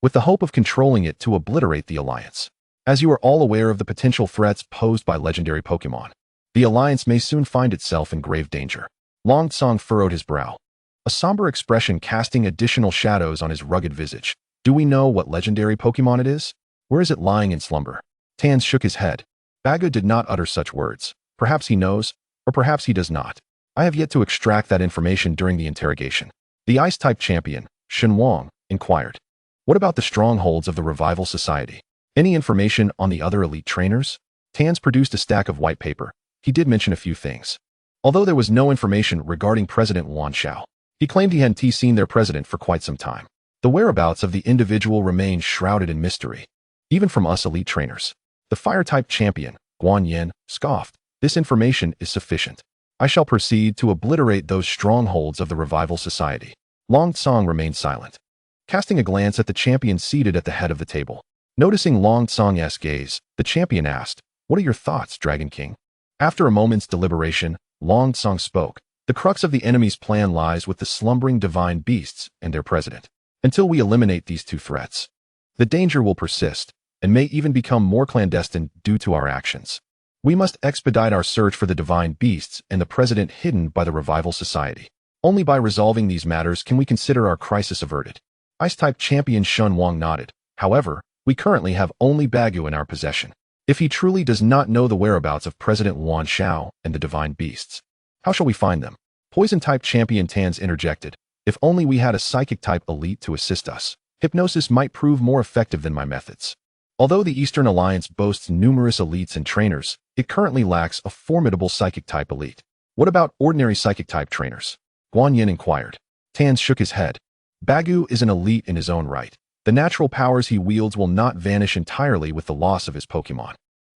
with the hope of controlling it to obliterate the Alliance. As you are all aware of the potential threats posed by legendary Pokemon, the Alliance may soon find itself in grave danger. Long Tsong furrowed his brow, a somber expression casting additional shadows on his rugged visage. Do we know what legendary Pokemon it is? Where is it lying in slumber? Tans shook his head. Bagu did not utter such words. Perhaps he knows, or perhaps he does not. I have yet to extract that information during the interrogation. The Ice-type champion, Shenwang, inquired. What about the strongholds of the Revival Society? Any information on the other elite trainers? Tans produced a stack of white paper. He did mention a few things. Although there was no information regarding President Wan Xiao, he claimed he hadn't seen their president for quite some time. The whereabouts of the individual remained shrouded in mystery, even from us elite trainers. The Fire-type champion, Guan Yin, scoffed. This information is sufficient. I shall proceed to obliterate those strongholds of the Revival Society. Long Tsong remained silent, casting a glance at the champion seated at the head of the table. Noticing Long Tsong's gaze, the champion asked, "What are your thoughts, Dragon King?" After a moment's deliberation, Long Tsong spoke. The crux of the enemy's plan lies with the slumbering divine beasts and their president. Until we eliminate these two threats, the danger will persist and may even become more clandestine due to our actions. We must expedite our search for the divine beasts and the president hidden by the Revival Society. Only by resolving these matters can we consider our crisis averted. Ice-type champion Shun Wang nodded. However, we currently have only Bagu in our possession. If he truly does not know the whereabouts of President Wan Xiao and the divine beasts, how shall we find them? Poison-type champion Tans interjected. If only we had a psychic-type elite to assist us. Hypnosis might prove more effective than my methods. Although the Eastern Alliance boasts numerous elites and trainers, it currently lacks a formidable psychic-type elite. What about ordinary psychic-type trainers? Guan Yin inquired. Tans shook his head. Bagu is an elite in his own right. The natural powers he wields will not vanish entirely with the loss of his Pokemon.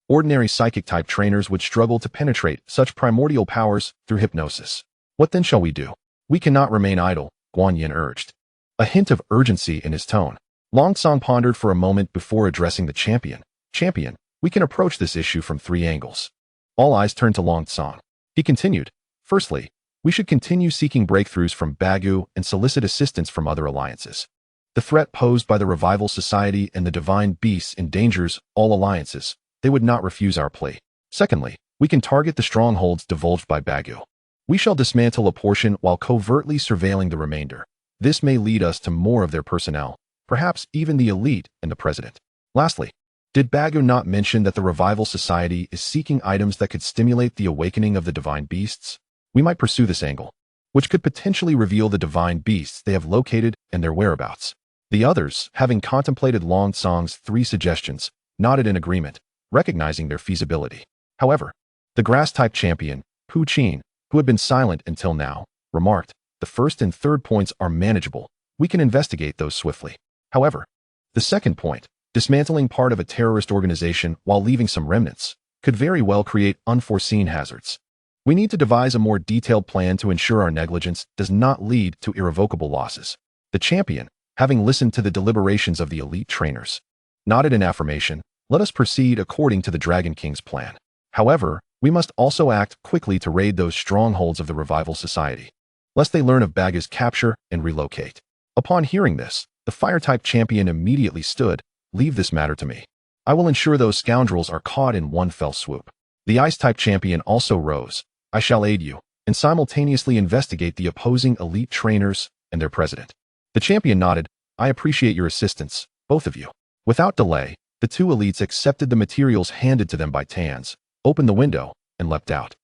Ordinary psychic-type trainers would struggle to penetrate such primordial powers through hypnosis. What then shall we do? We cannot remain idle, Guan Yin urged, a hint of urgency in his tone. Long Tsong pondered for a moment before addressing the champion. Champion, we can approach this issue from 3 angles. All eyes turned to Long Tsong. He continued, firstly, we should continue seeking breakthroughs from Bagu and solicit assistance from other alliances. The threat posed by the Revival Society and the Divine Beasts endangers all alliances. They would not refuse our plea. Secondly, we can target the strongholds divulged by Bagu. We shall dismantle a portion while covertly surveilling the remainder. This may lead us to more of their personnel, perhaps even the elite and the president. Lastly, did Bagu not mention that the Revival Society is seeking items that could stimulate the awakening of the divine beasts? We might pursue this angle, which could potentially reveal the divine beasts they have located and their whereabouts. The others, having contemplated Long Tsong's 3 suggestions, nodded in agreement, recognizing their feasibility. However, the grass-type champion, Pu Qin, who had been silent until now, remarked, the first and third points are manageable. We can investigate those swiftly. However, the second point, dismantling part of a terrorist organization while leaving some remnants, could very well create unforeseen hazards. We need to devise a more detailed plan to ensure our negligence does not lead to irrevocable losses. The champion, having listened to the deliberations of the elite trainers, nodded in affirmation. Let us proceed according to the Dragon King's plan. However, we must also act quickly to raid those strongholds of the Revival Society, lest they learn of Bagu's capture and relocate. Upon hearing this, the Fire-type champion immediately stood. Leave this matter to me. I will ensure those scoundrels are caught in one fell swoop. The Ice-type champion also rose. I shall aid you, and simultaneously investigate the opposing elite trainers and their president. The champion nodded. I appreciate your assistance, both of you. Without delay, the 2 elites accepted the materials handed to them by Tans, opened the window, and leapt out.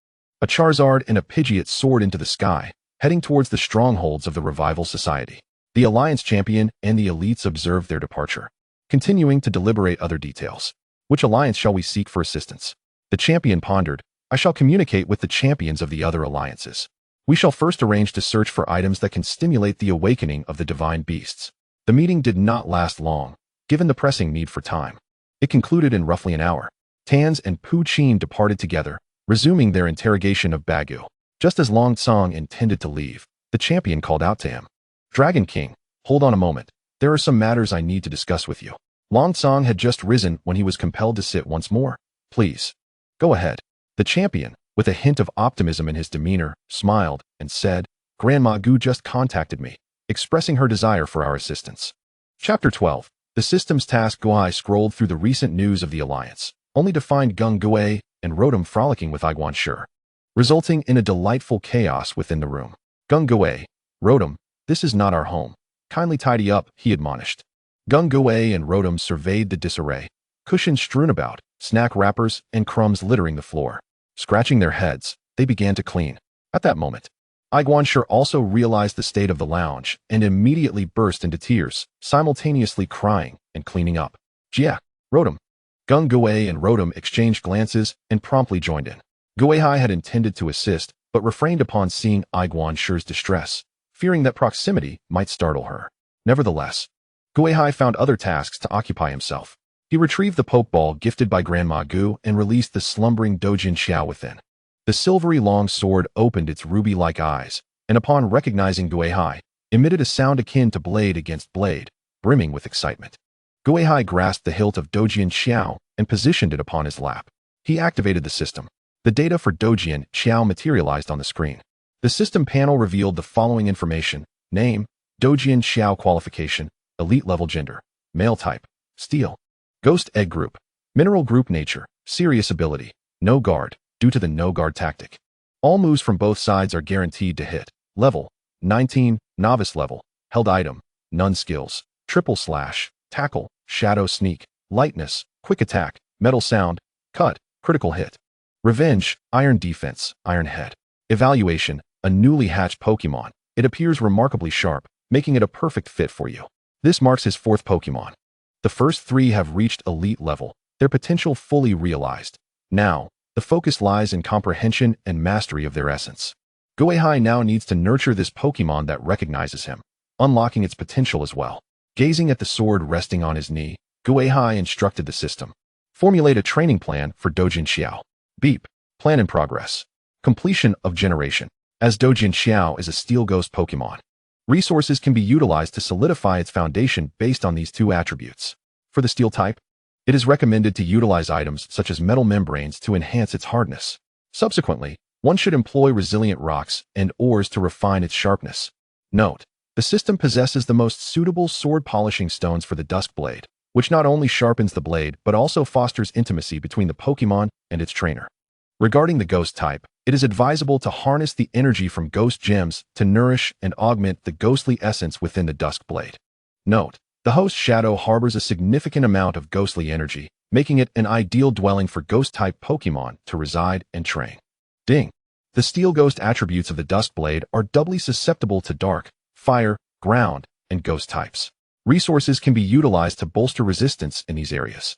A Charizard and a Pidgeot soared into the sky, heading towards the strongholds of the Revival Society. The Alliance champion and the elites observed their departure, continuing to deliberate other details. Which alliance shall we seek for assistance? The champion pondered. I shall communicate with the champions of the other alliances. We shall first arrange to search for items that can stimulate the awakening of the divine beasts. The meeting did not last long, given the pressing need for time. It concluded in roughly an hour. Tans and Pu Qin departed together, resuming their interrogation of Bagu. Just as Long Tsong intended to leave, the champion called out to him. Dragon King, hold on a moment. There are some matters I need to discuss with you. Long Tsong had just risen when he was compelled to sit once more. Please. Go ahead. The champion, with a hint of optimism in his demeanor, smiled and said, Grandma Gu just contacted me, expressing her desire for our assistance. Chapter 12. The Systems Task. Gui Hai scrolled through the recent news of the Alliance, only to find Gui and Rotom frolicking with Iguanshur, resulting in a delightful chaos within the room. Gui, Rotom, this is not our home. Kindly tidy up, he admonished. Gui and Rotom surveyed the disarray, cushions strewn about, snack wrappers, and crumbs littering the floor. Scratching their heads, they began to clean. At that moment, Iguanshur also realized the state of the lounge and immediately burst into tears, simultaneously crying and cleaning up. Jia, Rotom. Gui and Rotom exchanged glances and promptly joined in. Gui Hai had intended to assist, but refrained upon seeing Iguanshur's distress, fearing that proximity might startle her. Nevertheless, Gui Hai found other tasks to occupy himself. He retrieved the Pokeball gifted by Grandma Gu and released the slumbering Dojin Xiao within. The silvery long sword opened its ruby-like eyes, and upon recognizing Gui Hai, emitted a sound akin to blade against blade, brimming with excitement. Gui Hai grasped the hilt of Dojin Xiao and positioned it upon his lap. He activated the system. The data for Dojin Xiao materialized on the screen. The system panel revealed the following information: name, Dojin Xiao qualification, elite level gender, male type, steel, ghost egg group, mineral group nature, serious ability, no guard, due to the no guard tactic. All moves from both sides are guaranteed to hit. Level 19, novice level, held item, none skills, triple slash, tackle, shadow sneak, lightness, quick attack, metal sound, cut, critical hit. Revenge, iron defense, iron head. Evaluation, a newly hatched Pokemon. It appears remarkably sharp, making it a perfect fit for you. This marks his 4th Pokemon. The first 3 have reached elite level, their potential fully realized. Now, the focus lies in comprehension and mastery of their essence. Gui Hai now needs to nurture this Pokemon that recognizes him, unlocking its potential as well. Gazing at the sword resting on his knee, Gui Hai instructed the system. Formulate a training plan for Dojin Xiao. Beep. Plan in progress. Completion of generation. As Dojin Xiao is a Steel Ghost Pokemon, resources can be utilized to solidify its foundation based on these 2 attributes. For the Steel type, it is recommended to utilize items such as metal membranes to enhance its hardness. Subsequently, one should employ resilient rocks and ores to refine its sharpness. Note: the system possesses the most suitable sword polishing stones for the Dusk Blade, which not only sharpens the blade but also fosters intimacy between the Pokemon and its trainer. Regarding the Ghost type, it is advisable to harness the energy from Ghost Gems to nourish and augment the ghostly essence within the Dusk Blade. Note: the host shadow harbors a significant amount of ghostly energy, making it an ideal dwelling for Ghost-type Pokemon to reside and train. Ding! The Steel Ghost attributes of the Dusk Blade are doubly susceptible to Dark, Fire, Ground, and Ghost types. Resources can be utilized to bolster resistance in these areas.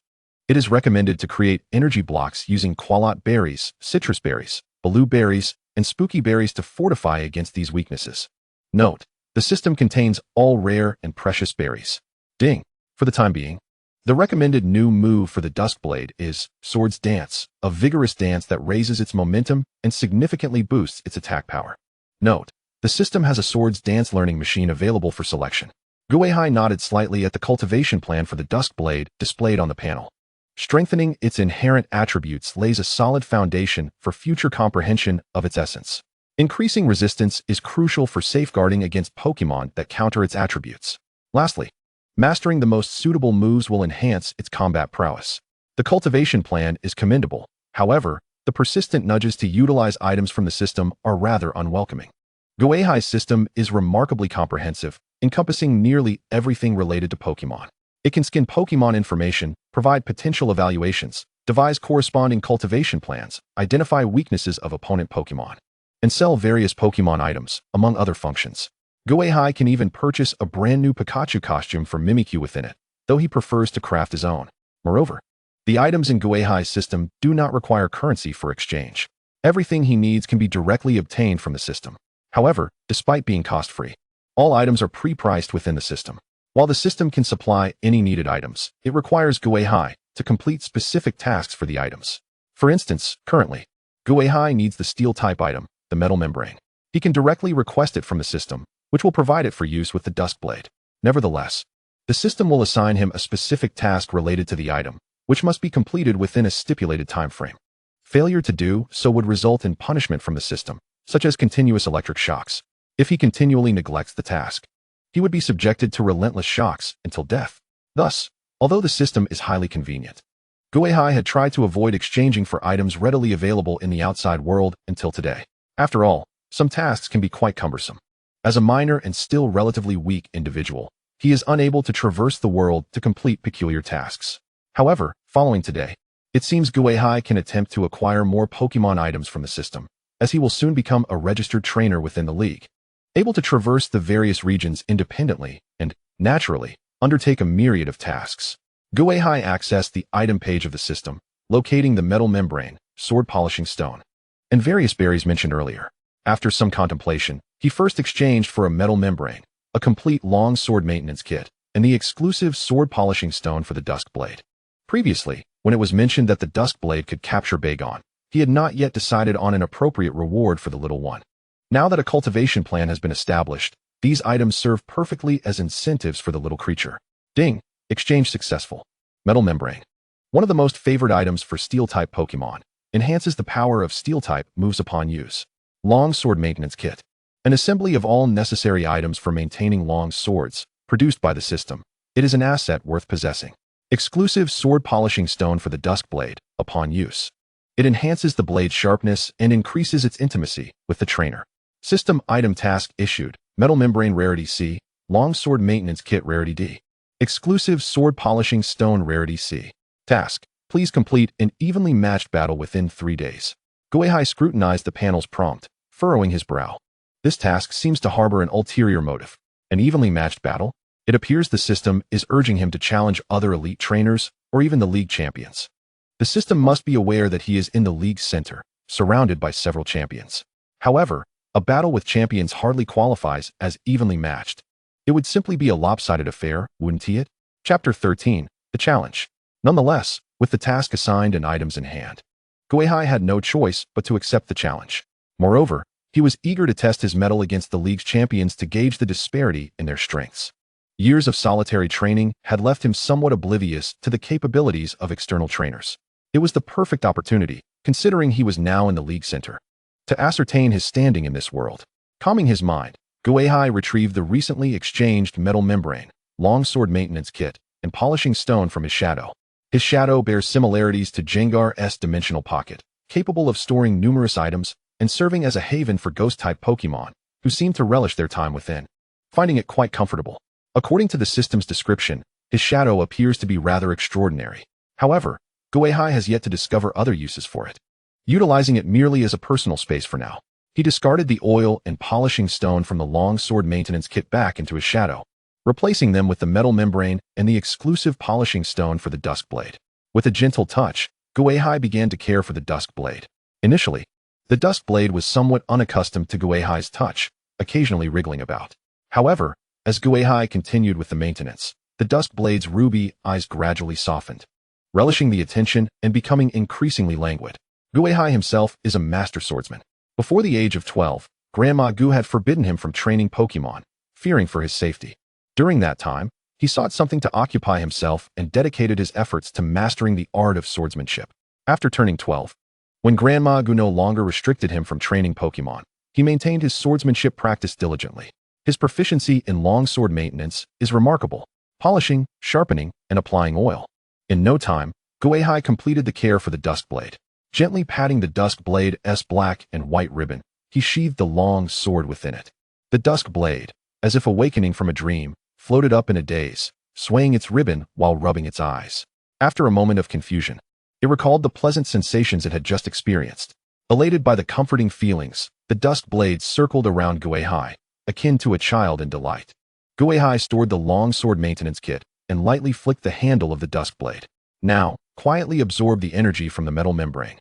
It is recommended to create energy blocks using Qualot berries, citrus berries, Baloo berries, and spooky berries to fortify against these weaknesses. Note: the system contains all rare and precious berries. Ding! For the time being, the recommended new move for the Dusk Blade is Swords Dance, a vigorous dance that raises its momentum and significantly boosts its attack power. Note: the system has a Swords Dance learning machine available for selection. Gui Hai nodded slightly at the cultivation plan for the Dusk Blade displayed on the panel. Strengthening its inherent attributes lays a solid foundation for future comprehension of its essence. Increasing resistance is crucial for safeguarding against Pokemon that counter its attributes. Lastly, mastering the most suitable moves will enhance its combat prowess. The cultivation plan is commendable. However, the persistent nudges to utilize items from the system are rather unwelcoming. Gui Hai's system is remarkably comprehensive, encompassing nearly everything related to Pokemon. It can scan Pokemon information, provide potential evaluations, devise corresponding cultivation plans, identify weaknesses of opponent Pokemon, and sell various Pokemon items, among other functions. Gui Hai can even purchase a brand new Pikachu costume for Mimikyu within it, though he prefers to craft his own. Moreover, the items in Gui Hai's system do not require currency for exchange. Everything he needs can be directly obtained from the system. However, despite being cost-free, all items are pre-priced within the system. While the system can supply any needed items, it requires Gui Hai to complete specific tasks for the items. For instance, currently, Gui Hai needs the Steel-type item, the metal membrane. He can directly request it from the system, which will provide it for use with the Dusk Blade. Nevertheless, the system will assign him a specific task related to the item, which must be completed within a stipulated time frame. Failure to do so would result in punishment from the system, such as continuous electric shocks. If he continually neglects the task, he would be subjected to relentless shocks until death. Thus, although the system is highly convenient, Gui Hai had tried to avoid exchanging for items readily available in the outside world until today. After all, some tasks can be quite cumbersome. As a minor and still relatively weak individual, he is unable to traverse the world to complete peculiar tasks. However, following today, it seems Gui Hai can attempt to acquire more Pokemon items from the system, as he will soon become a registered trainer within the league, able to traverse the various regions independently and, naturally, undertake a myriad of tasks. Gui Hai accessed the item page of the system, locating the metal membrane, sword polishing stone, and various berries mentioned earlier. After some contemplation, he first exchanged for a metal membrane, a complete long sword maintenance kit, and the exclusive sword polishing stone for the Dusk Blade. Previously, when it was mentioned that the Dusk Blade could capture Bagon, he had not yet decided on an appropriate reward for the little one. Now that a cultivation plan has been established, these items serve perfectly as incentives for the little creature. Ding! Exchange successful. Metal Membrane. One of the most favored items for Steel-type Pokemon, enhances the power of Steel-type moves upon use. Long Sword Maintenance Kit. An assembly of all necessary items for maintaining long swords, produced by the system. It is an asset worth possessing. Exclusive Sword Polishing Stone for the Dusk Blade, upon use. It enhances the blade's sharpness and increases its intimacy with the trainer. System Item Task Issued, Metal Membrane Rarity C, Long Sword Maintenance Kit Rarity D. Exclusive Sword Polishing Stone Rarity C. Task: please complete an evenly matched battle within 3 days. Gui Hai scrutinized the panel's prompt, furrowing his brow. This task seems to harbor an ulterior motive. An evenly matched battle? It appears the system is urging him to challenge other elite trainers, or even the league champions. The system must be aware that he is in the league's center, surrounded by several champions. However, a battle with champions hardly qualifies as evenly matched. It would simply be a lopsided affair, wouldn't it? Chapter 13, The Challenge. Nonetheless, with the task assigned and items in hand, Gui Hai had no choice but to accept the challenge. Moreover, he was eager to test his mettle against the league's champions to gauge the disparity in their strengths. Years of solitary training had left him somewhat oblivious to the capabilities of external trainers. It was the perfect opportunity, considering he was now in the league center, to ascertain his standing in this world. Calming his mind, Gui Hai retrieved the recently exchanged metal membrane, long sword maintenance kit, and polishing stone from his shadow. His shadow bears similarities to Jengar's dimensional pocket, capable of storing numerous items and serving as a haven for Ghost-type Pokemon, who seem to relish their time within, finding it quite comfortable. According to the system's description, his shadow appears to be rather extraordinary. However, Gui Hai has yet to discover other uses for it. Utilizing it merely as a personal space for now, he discarded the oil and polishing stone from the long sword maintenance kit back into his shadow, replacing them with the metal membrane and the exclusive polishing stone for the Dusk Blade. With a gentle touch, Gui Hai began to care for the Dusk Blade. Initially, the Dusk Blade was somewhat unaccustomed to Gui Hai's touch, occasionally wriggling about. However, as Gui Hai continued with the maintenance, the Dusk Blade's ruby eyes gradually softened, relishing the attention and becoming increasingly languid. Gui Hai himself is a master swordsman. Before the age of 12, Grandma Gu had forbidden him from training Pokemon, fearing for his safety. During that time, he sought something to occupy himself and dedicated his efforts to mastering the art of swordsmanship. After turning 12, when Grandma Gu no longer restricted him from training Pokemon, he maintained his swordsmanship practice diligently. His proficiency in long sword maintenance is remarkable, polishing, sharpening, and applying oil. In no time, Gui Hai completed the care for the Dusk Blade. Gently patting the Dusk Blade's black and white ribbon, he sheathed the long sword within it. The Dusk Blade, as if awakening from a dream, floated up in a daze, swaying its ribbon while rubbing its eyes. After a moment of confusion, it recalled the pleasant sensations it had just experienced. Elated by the comforting feelings, the Dusk Blade circled around Gui Hai, akin to a child in delight. Gui Hai stored the long sword maintenance kit and lightly flicked the handle of the Dusk Blade. Now, quietly absorb the energy from the metal membrane.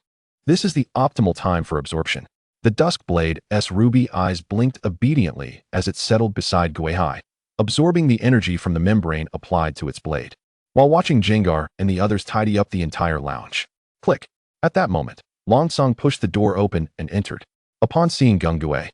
This is the optimal time for absorption. The Dusk Blade's ruby eyes blinked obediently as it settled beside Gui Hai, absorbing the energy from the membrane applied to its blade, while watching Jengar and the others tidy up the entire lounge. Click. At that moment, Longsong pushed the door open and entered. Upon seeing Gung Gui,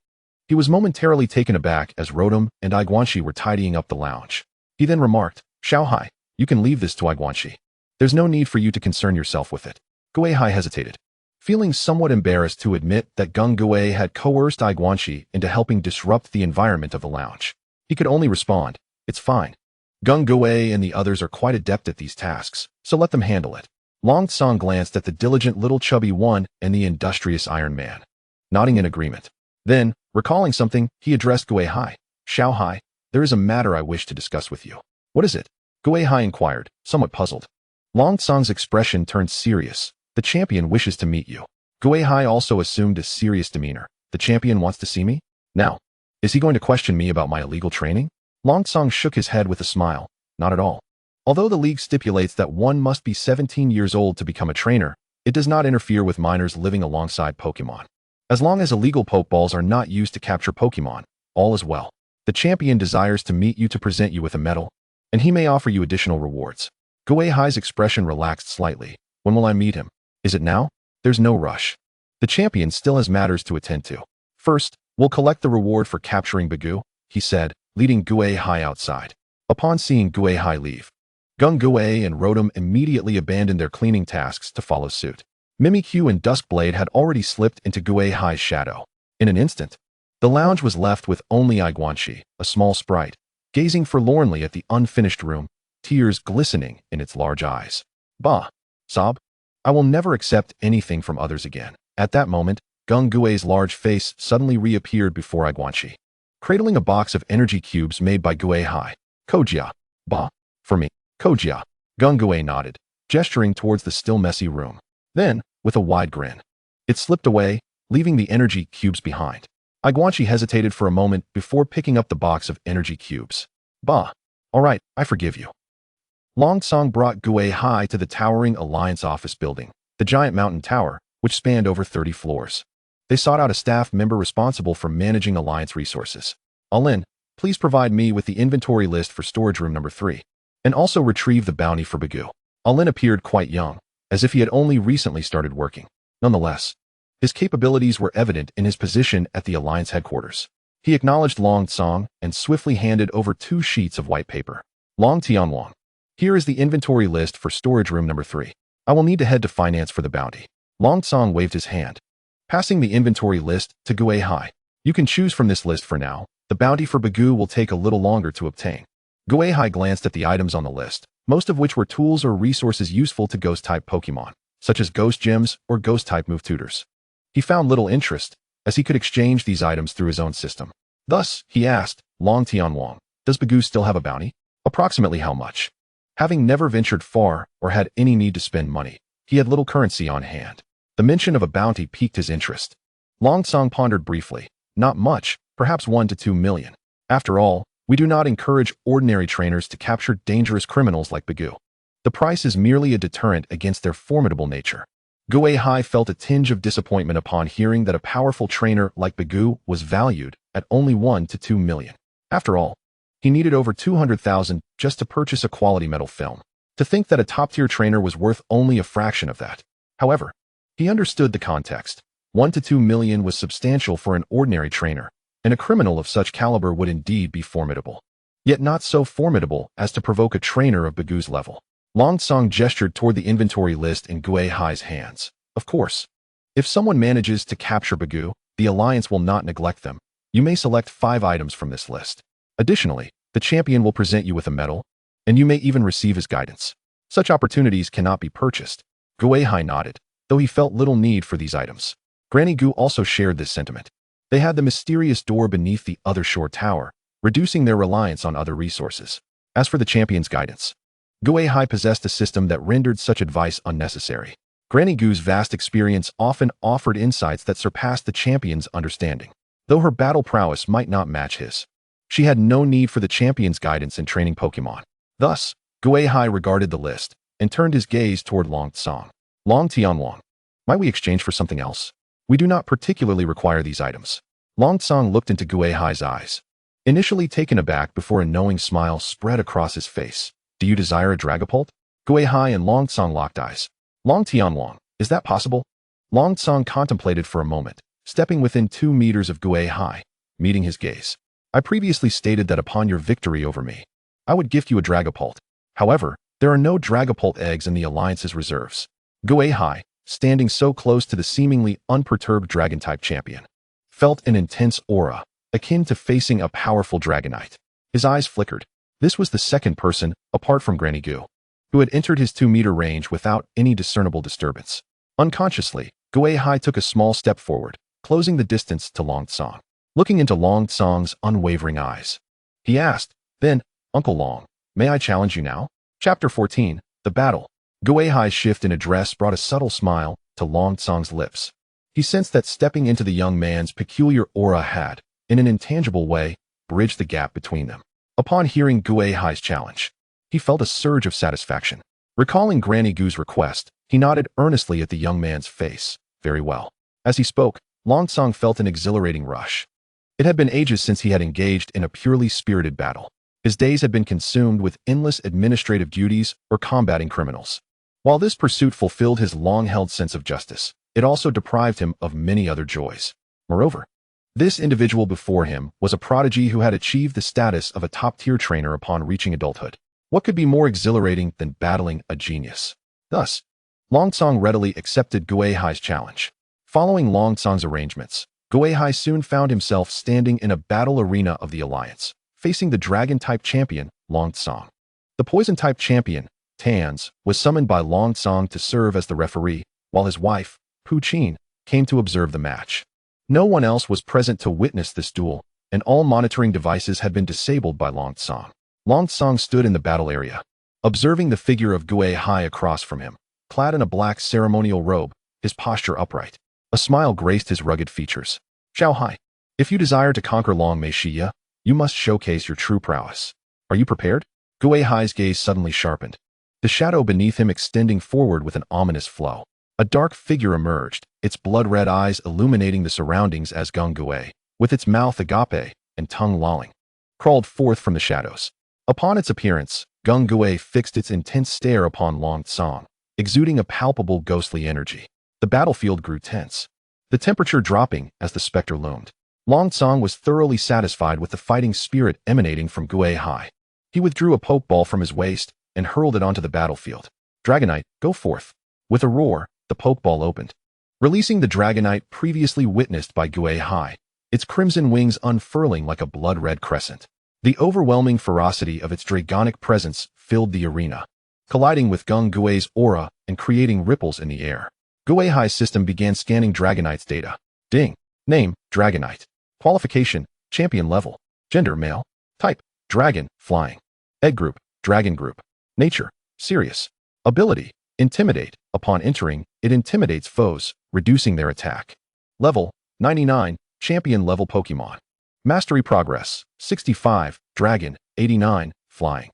he was momentarily taken aback as Rotom and Iguanshi were tidying up the lounge. He then remarked, "Xiao Hai, you can leave this to Iguanshi. There's no need for you to concern yourself with it." Gui Hai hesitated, Feeling somewhat embarrassed to admit that Gui had coerced Guanxi into helping disrupt the environment of the lounge, he could only respond, "It's fine. Gui and the others are quite adept at these tasks, so let them handle it." Long Tsang glanced at the diligent little chubby one and the industrious Iron Man, nodding in agreement. Then, recalling something, he addressed Gui Hai. "Xiao Hai, there is a matter I wish to discuss with you." "What is it?" Gui Hai inquired, somewhat puzzled. Long Tsang's expression turned serious. "The champion wishes to meet you." Gui Hai also assumed a serious demeanor. "The champion wants to see me? Now, is he going to question me about my illegal training?" Long Tsang shook his head with a smile. "Not at all. Although the league stipulates that one must be 17 years old to become a trainer, it does not interfere with minors living alongside Pokemon. As long as illegal Pokeballs are not used to capture Pokemon, all is well. The champion desires to meet you to present you with a medal, and he may offer you additional rewards." Gui Hai's expression relaxed slightly. "When will I meet him? Is it now?" "There's no rush. The champion still has matters to attend to. First, we'll collect the reward for capturing Bagoo," he said, leading Gui Hai outside. Upon seeing Gui Hai leave, Gui and Rotom immediately abandoned their cleaning tasks to follow suit. Mimikyu and Duskblade had already slipped into Gui Hai's shadow. In an instant, the lounge was left with only Guanxi, a small sprite, gazing forlornly at the unfinished room, tears glistening in its large eyes. "Bah! Sob! I will never accept anything from others again." At that moment, Gui's large face suddenly reappeared before Guanxi, cradling a box of energy cubes made by Gui Hai. "Kojia! Bah! For me, Kojia!" Gui nodded, gesturing towards the still messy room. Then, with a wide grin, it slipped away, leaving the energy cubes behind. Guanxi hesitated for a moment before picking up the box of energy cubes. "Bah! All right, I forgive you." Long Tsang brought Gui Hai to the towering Alliance office building, the giant mountain tower, which spanned over 30 floors. They sought out a staff member responsible for managing Alliance resources. "Alin, please provide me with the inventory list for storage room number 3, and also retrieve the bounty for Bagoo." Alin appeared quite young, as if he had only recently started working. Nonetheless, his capabilities were evident in his position at the Alliance headquarters. He acknowledged Long Tsang and swiftly handed over 2 sheets of white paper. "Long Tianwang, here is the inventory list for storage room number 3. I will need to head to finance for the bounty." Long Tsang waved his hand, passing the inventory list to Gui Hai. "You can choose from this list for now. The bounty for Bagoo will take a little longer to obtain." Gui Hai glanced at the items on the list, most of which were tools or resources useful to Ghost-Type Pokemon, such as Ghost Gems or Ghost-Type Move Tutors. He found little interest, as he could exchange these items through his own system. Thus, he asked, "Long Tianwang, does Bagoo still have a bounty? Approximately how much?" Having never ventured far or had any need to spend money, he had little currency on hand. The mention of a bounty piqued his interest. Long Tsang pondered briefly. "Not much, perhaps 1 to 2 million. After all, we do not encourage ordinary trainers to capture dangerous criminals like Bagoo. The price is merely a deterrent against their formidable nature." Gui Hai felt a tinge of disappointment upon hearing that a powerful trainer like Bagoo was valued at only 1 to 2 million. After all, he needed over 200,000 just to purchase a quality metal film. To think that a top-tier trainer was worth only a fraction of that. However, he understood the context. 1 to 2 million was substantial for an ordinary trainer, and a criminal of such caliber would indeed be formidable. Yet not so formidable as to provoke a trainer of Bagoo's level. Long Tsang gestured toward the inventory list in Gui Hai's hands. "Of course, if someone manages to capture Bagoo, the Alliance will not neglect them. You may select 5 items from this list. Additionally, the champion will present you with a medal, and you may even receive his guidance. Such opportunities cannot be purchased." Gui Hai nodded, though he felt little need for these items. Granny Gu also shared this sentiment. They had the mysterious door beneath the other shore tower, reducing their reliance on other resources. As for the champion's guidance, Gui Hai possessed a system that rendered such advice unnecessary. Granny Gu's vast experience often offered insights that surpassed the champion's understanding. Though her battle prowess might not match his, she had no need for the champion's guidance in training Pokemon. Thus, Gui Hai regarded the list and turned his gaze toward Long Tsang. "Long Tianwang, might we exchange for something else? We do not particularly require these items." Long Tsang looked into Gui Hai's eyes, initially taken aback before a knowing smile spread across his face. "Do you desire a Dragapult?" Gui Hai and Long Tsang locked eyes. "Long Tianwang, is that possible?" Long Tsang contemplated for a moment, stepping within 2 meters of Gui Hai, meeting his gaze. "I previously stated that upon your victory over me, I would gift you a Dragapult. However, there are no Dragapult eggs in the Alliance's reserves." Gui Hai, standing so close to the seemingly unperturbed Dragon-type champion. Felt an intense aura, akin to facing a powerful Dragonite. His eyes flickered. This was the second person, apart from Granny Goo, who had entered his 2-meter range without any discernible disturbance. Unconsciously, Gui Hai took a small step forward, closing the distance to Long Tsong. Looking into Long Tsong's unwavering eyes, he asked, then, Uncle Long, may I challenge you now? Chapter 14, The Battle. Gui Hai's shift in address brought a subtle smile to Long Tsong's lips. He sensed that stepping into the young man's peculiar aura had, in an intangible way, bridged the gap between them. Upon hearing Gui Hai's challenge, he felt a surge of satisfaction. Recalling Granny Goo's request, he nodded earnestly at the young man's face. Very well. As he spoke, Long Tsong felt an exhilarating rush. It had been ages since he had engaged in a purely spirited battle. His days had been consumed with endless administrative duties or combating criminals. While this pursuit fulfilled his long-held sense of justice, it also deprived him of many other joys. Moreover, this individual before him was a prodigy who had achieved the status of a top-tier trainer upon reaching adulthood. What could be more exhilarating than battling a genius? Thus, Long Tsong readily accepted Gui Hai's challenge. Following Long Tsong's arrangements, Gui Hai soon found himself standing in a battle arena of the Alliance, facing the Dragon-type champion, Long Tsong. The Poison-type champion, Tans, was summoned by Long Tsong to serve as the referee, while his wife, Pu Qin, came to observe the match. No one else was present to witness this duel, and all monitoring devices had been disabled by Long Tsong. Long Tsong stood in the battle area, observing the figure of Gui Hai across from him, clad in a black ceremonial robe, his posture upright. A smile graced his rugged features. Xiao Hai, if you desire to conquer Long Mei Shiya, you must showcase your true prowess. Are you prepared? Gui Hai's gaze suddenly sharpened, the shadow beneath him extending forward with an ominous flow. A dark figure emerged, its blood-red eyes illuminating the surroundings as Gung Gui, with its mouth agape and tongue lolling, crawled forth from the shadows. Upon its appearance, Gung Gui fixed its intense stare upon Long Tsong, exuding a palpable ghostly energy. The battlefield grew tense, the temperature dropping as the specter loomed. Long Tsong was thoroughly satisfied with the fighting spirit emanating from Gui Hai. He withdrew a pokeball from his waist and hurled it onto the battlefield. Dragonite, go forth. With a roar, the pokeball opened, releasing the Dragonite previously witnessed by Gui Hai, its crimson wings unfurling like a blood-red crescent. The overwhelming ferocity of its dragonic presence filled the arena, colliding with Gung Gui's aura and creating ripples in the air. Gui Hai's system began scanning Dragonite's data. Ding. Name, Dragonite. Qualification, champion level. Gender, male. Type, dragon, flying. Egg group, dragon group. Nature, serious. Ability, intimidate. Upon entering, it intimidates foes, reducing their attack. Level, 99, champion level Pokemon. Mastery progress, 65, dragon, 89, flying.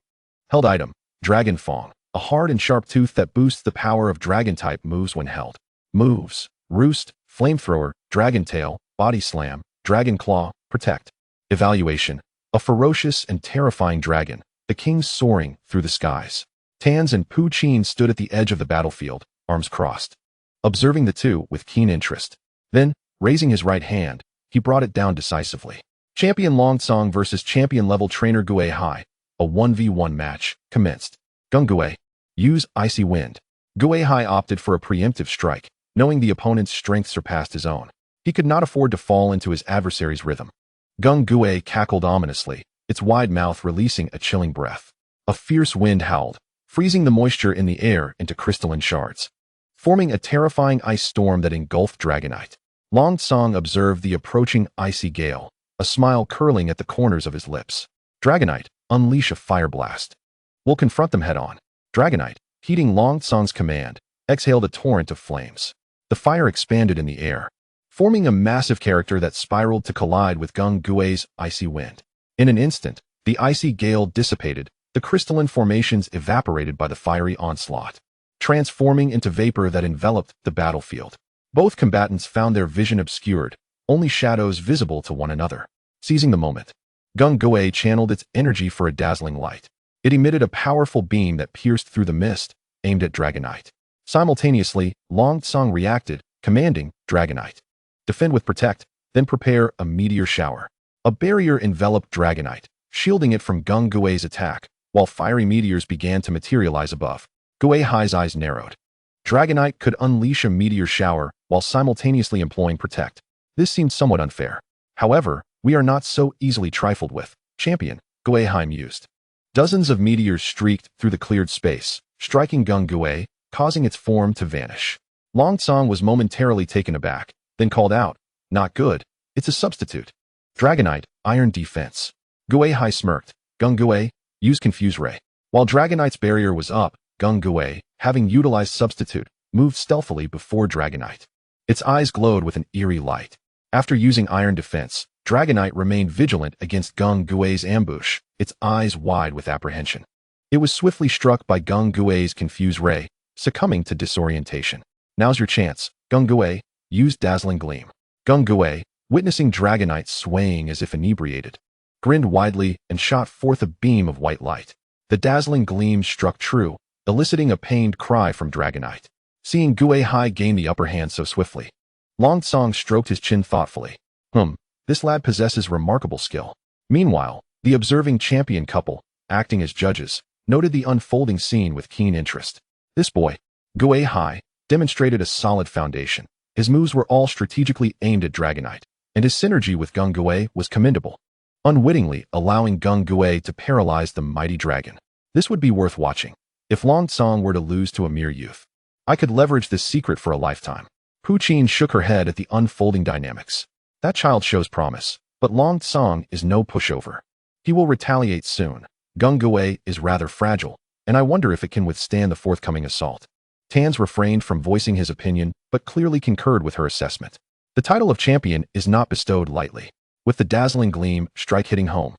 Held item, Dragon Fong, a hard and sharp tooth that boosts the power of Dragon-type moves when held. Moves, Roost, Flamethrower, Dragon Tail, Body Slam, Dragon Claw, Protect. Evaluation, a ferocious and terrifying dragon, the king soaring through the skies. Tans and Pu Qin stood at the edge of the battlefield, arms crossed, observing the two with keen interest. Then, raising his right hand, he brought it down decisively. Champion Long Tsong versus champion-level trainer Gui Hai, a 1v1 match, commenced. Gung Gui, use Icy Wind. Gui Hai opted for a preemptive strike, knowing the opponent's strength surpassed his own. He could not afford to fall into his adversary's rhythm. Gung Gui cackled ominously, its wide mouth releasing a chilling breath. A fierce wind howled, freezing the moisture in the air into crystalline shards, forming a terrifying ice storm that engulfed Dragonite. Long Tsong observed the approaching icy gale, a smile curling at the corners of his lips. Dragonite, unleash a fire blast. We'll confront them head-on. Dragonite, heeding Long Tsong's command, exhaled a torrent of flames. The fire expanded in the air, forming a massive character that spiraled to collide with Gung Gui's icy wind. In an instant, the icy gale dissipated, the crystalline formations evaporated by the fiery onslaught, transforming into vapor that enveloped the battlefield. Both combatants found their vision obscured, only shadows visible to one another. Seizing the moment, Gung Gui channeled its energy for a dazzling light. It emitted a powerful beam that pierced through the mist, aimed at Dragonite. Simultaneously, Long Tsong reacted, commanding Dragonite, defend with Protect, then prepare a meteor shower. A barrier enveloped Dragonite, shielding it from Gung Gui's attack, while fiery meteors began to materialize above. Gui Hai's eyes narrowed. Dragonite could unleash a meteor shower while simultaneously employing Protect. This seemed somewhat unfair. However, we are not so easily trifled with, champion, Gui Hai mused. Dozens of meteors streaked through the cleared space, striking Gui, causing its form to vanish. Longsong was momentarily taken aback, then called out, "Not good, it's a substitute." Dragonite, Iron Defense. Gui Hai smirked. Gui, use Confuse Ray. While Dragonite's barrier was up, Gui, having utilized Substitute, moved stealthily before Dragonite. Its eyes glowed with an eerie light. After using Iron Defense, Dragonite remained vigilant against Gui's ambush, its eyes wide with apprehension. It was swiftly struck by Gui's Confuse Ray, succumbing to disorientation. Now's your chance, Gui, use Dazzling Gleam. Gui, witnessing Dragonite swaying as if inebriated, grinned widely and shot forth a beam of white light. The dazzling gleam struck true, eliciting a pained cry from Dragonite. Seeing Gui Hai gain the upper hand so swiftly, Longsong stroked his chin thoughtfully. This lad possesses remarkable skill. Meanwhile, the observing champion couple, acting as judges, noted the unfolding scene with keen interest. This boy, Gui Hai, demonstrated a solid foundation. His moves were all strategically aimed at Dragonite, and his synergy with Gui was commendable, unwittingly allowing Gui to paralyze the mighty dragon. This would be worth watching. If Longsong were to lose to a mere youth, I could leverage this secret for a lifetime. Puchin shook her head at the unfolding dynamics. That child shows promise, but Longsong is no pushover. He will retaliate soon. Gui is rather fragile, and I wonder if it can withstand the forthcoming assault. Tans refrained from voicing his opinion, but clearly concurred with her assessment. The title of champion is not bestowed lightly. With the dazzling gleam strike hitting home,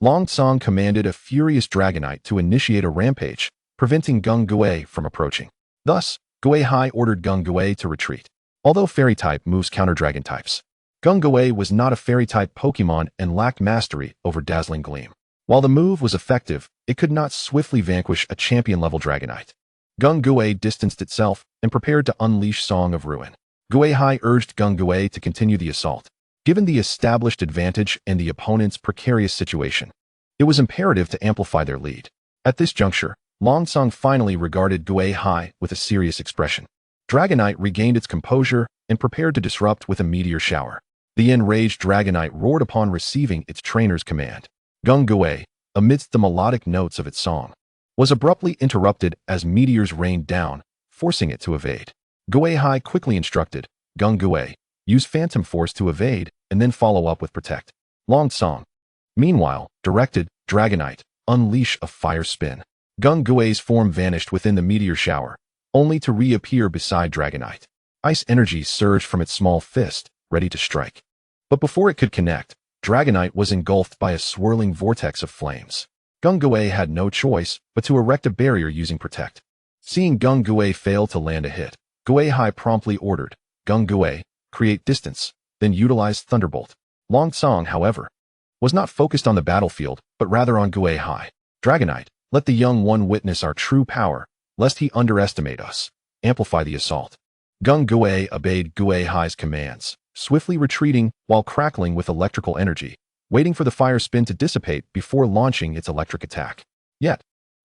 Longsong commanded a furious Dragonite to initiate a rampage, preventing Gui from approaching. Thus, Gui Hai ordered Gui to retreat. Although Fairy-type moves counter Dragon types, Gui was not a Fairy-type Pokemon and lacked mastery over Dazzling Gleam. While the move was effective, it could not swiftly vanquish a champion-level Dragonite. Gui distanced itself and prepared to unleash Song of Ruin. Gui Hai urged Gui to continue the assault. Given the established advantage and the opponent's precarious situation, it was imperative to amplify their lead. At this juncture, Longsong finally regarded Gui Hai with a serious expression. Dragonite regained its composure and prepared to disrupt with a meteor shower. The enraged Dragonite roared upon receiving its trainer's command. Gui, amidst the melodic notes of its song, was abruptly interrupted as meteors rained down, forcing it to evade. Gui Hai quickly instructed, Gui, use Phantom Force to evade and then follow up with Protect. Longsong, meanwhile, directed, Dragonite, unleash a fire spin. Gui's form vanished within the meteor shower, only to reappear beside Dragonite. Ice energy surged from its small fist, ready to strike. But before it could connect, Dragonite was engulfed by a swirling vortex of flames. Gui had no choice but to erect a barrier using Protect. Seeing Gui fail to land a hit, Gui Hai promptly ordered, Gui, create distance, then utilize Thunderbolt. Longsong, however, was not focused on the battlefield, but rather on Gui Hai. Dragonite, let the young one witness our true power, lest he underestimate us. Amplify the assault. Gui obeyed Gui Hai's commands, swiftly retreating while crackling with electrical energy, waiting for the fire spin to dissipate before launching its electric attack. Yet,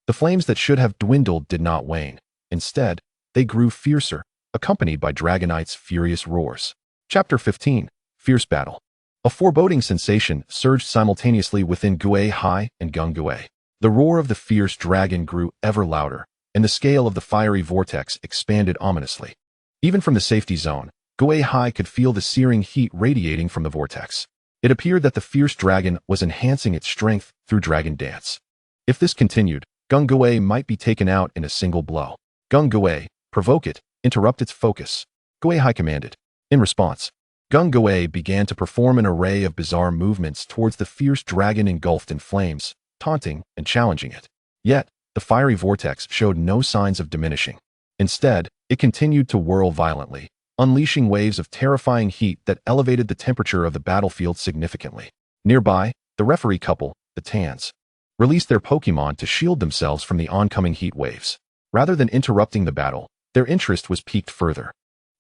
the flames that should have dwindled did not wane. Instead, they grew fiercer, accompanied by Dragonite's furious roars. Chapter 15, Fierce Battle. A foreboding sensation surged simultaneously within Gui Hai and Gui. The roar of the fierce dragon grew ever louder, and the scale of the fiery vortex expanded ominously. Even from the safety zone, Gui Hai could feel the searing heat radiating from the vortex. It appeared that the fierce dragon was enhancing its strength through Dragon Dance. If this continued, Gui might be taken out in a single blow. Gui, provoke it, interrupt its focus. Gui Hai commanded. In response, Gui began to perform an array of bizarre movements towards the fierce dragon engulfed in flames, taunting and challenging it. Yet, the fiery vortex showed no signs of diminishing. Instead, it continued to whirl violently, unleashing waves of terrifying heat that elevated the temperature of the battlefield significantly. Nearby, the referee couple, the Tans, released their Pokemon to shield themselves from the oncoming heat waves. Rather than interrupting the battle, their interest was piqued further.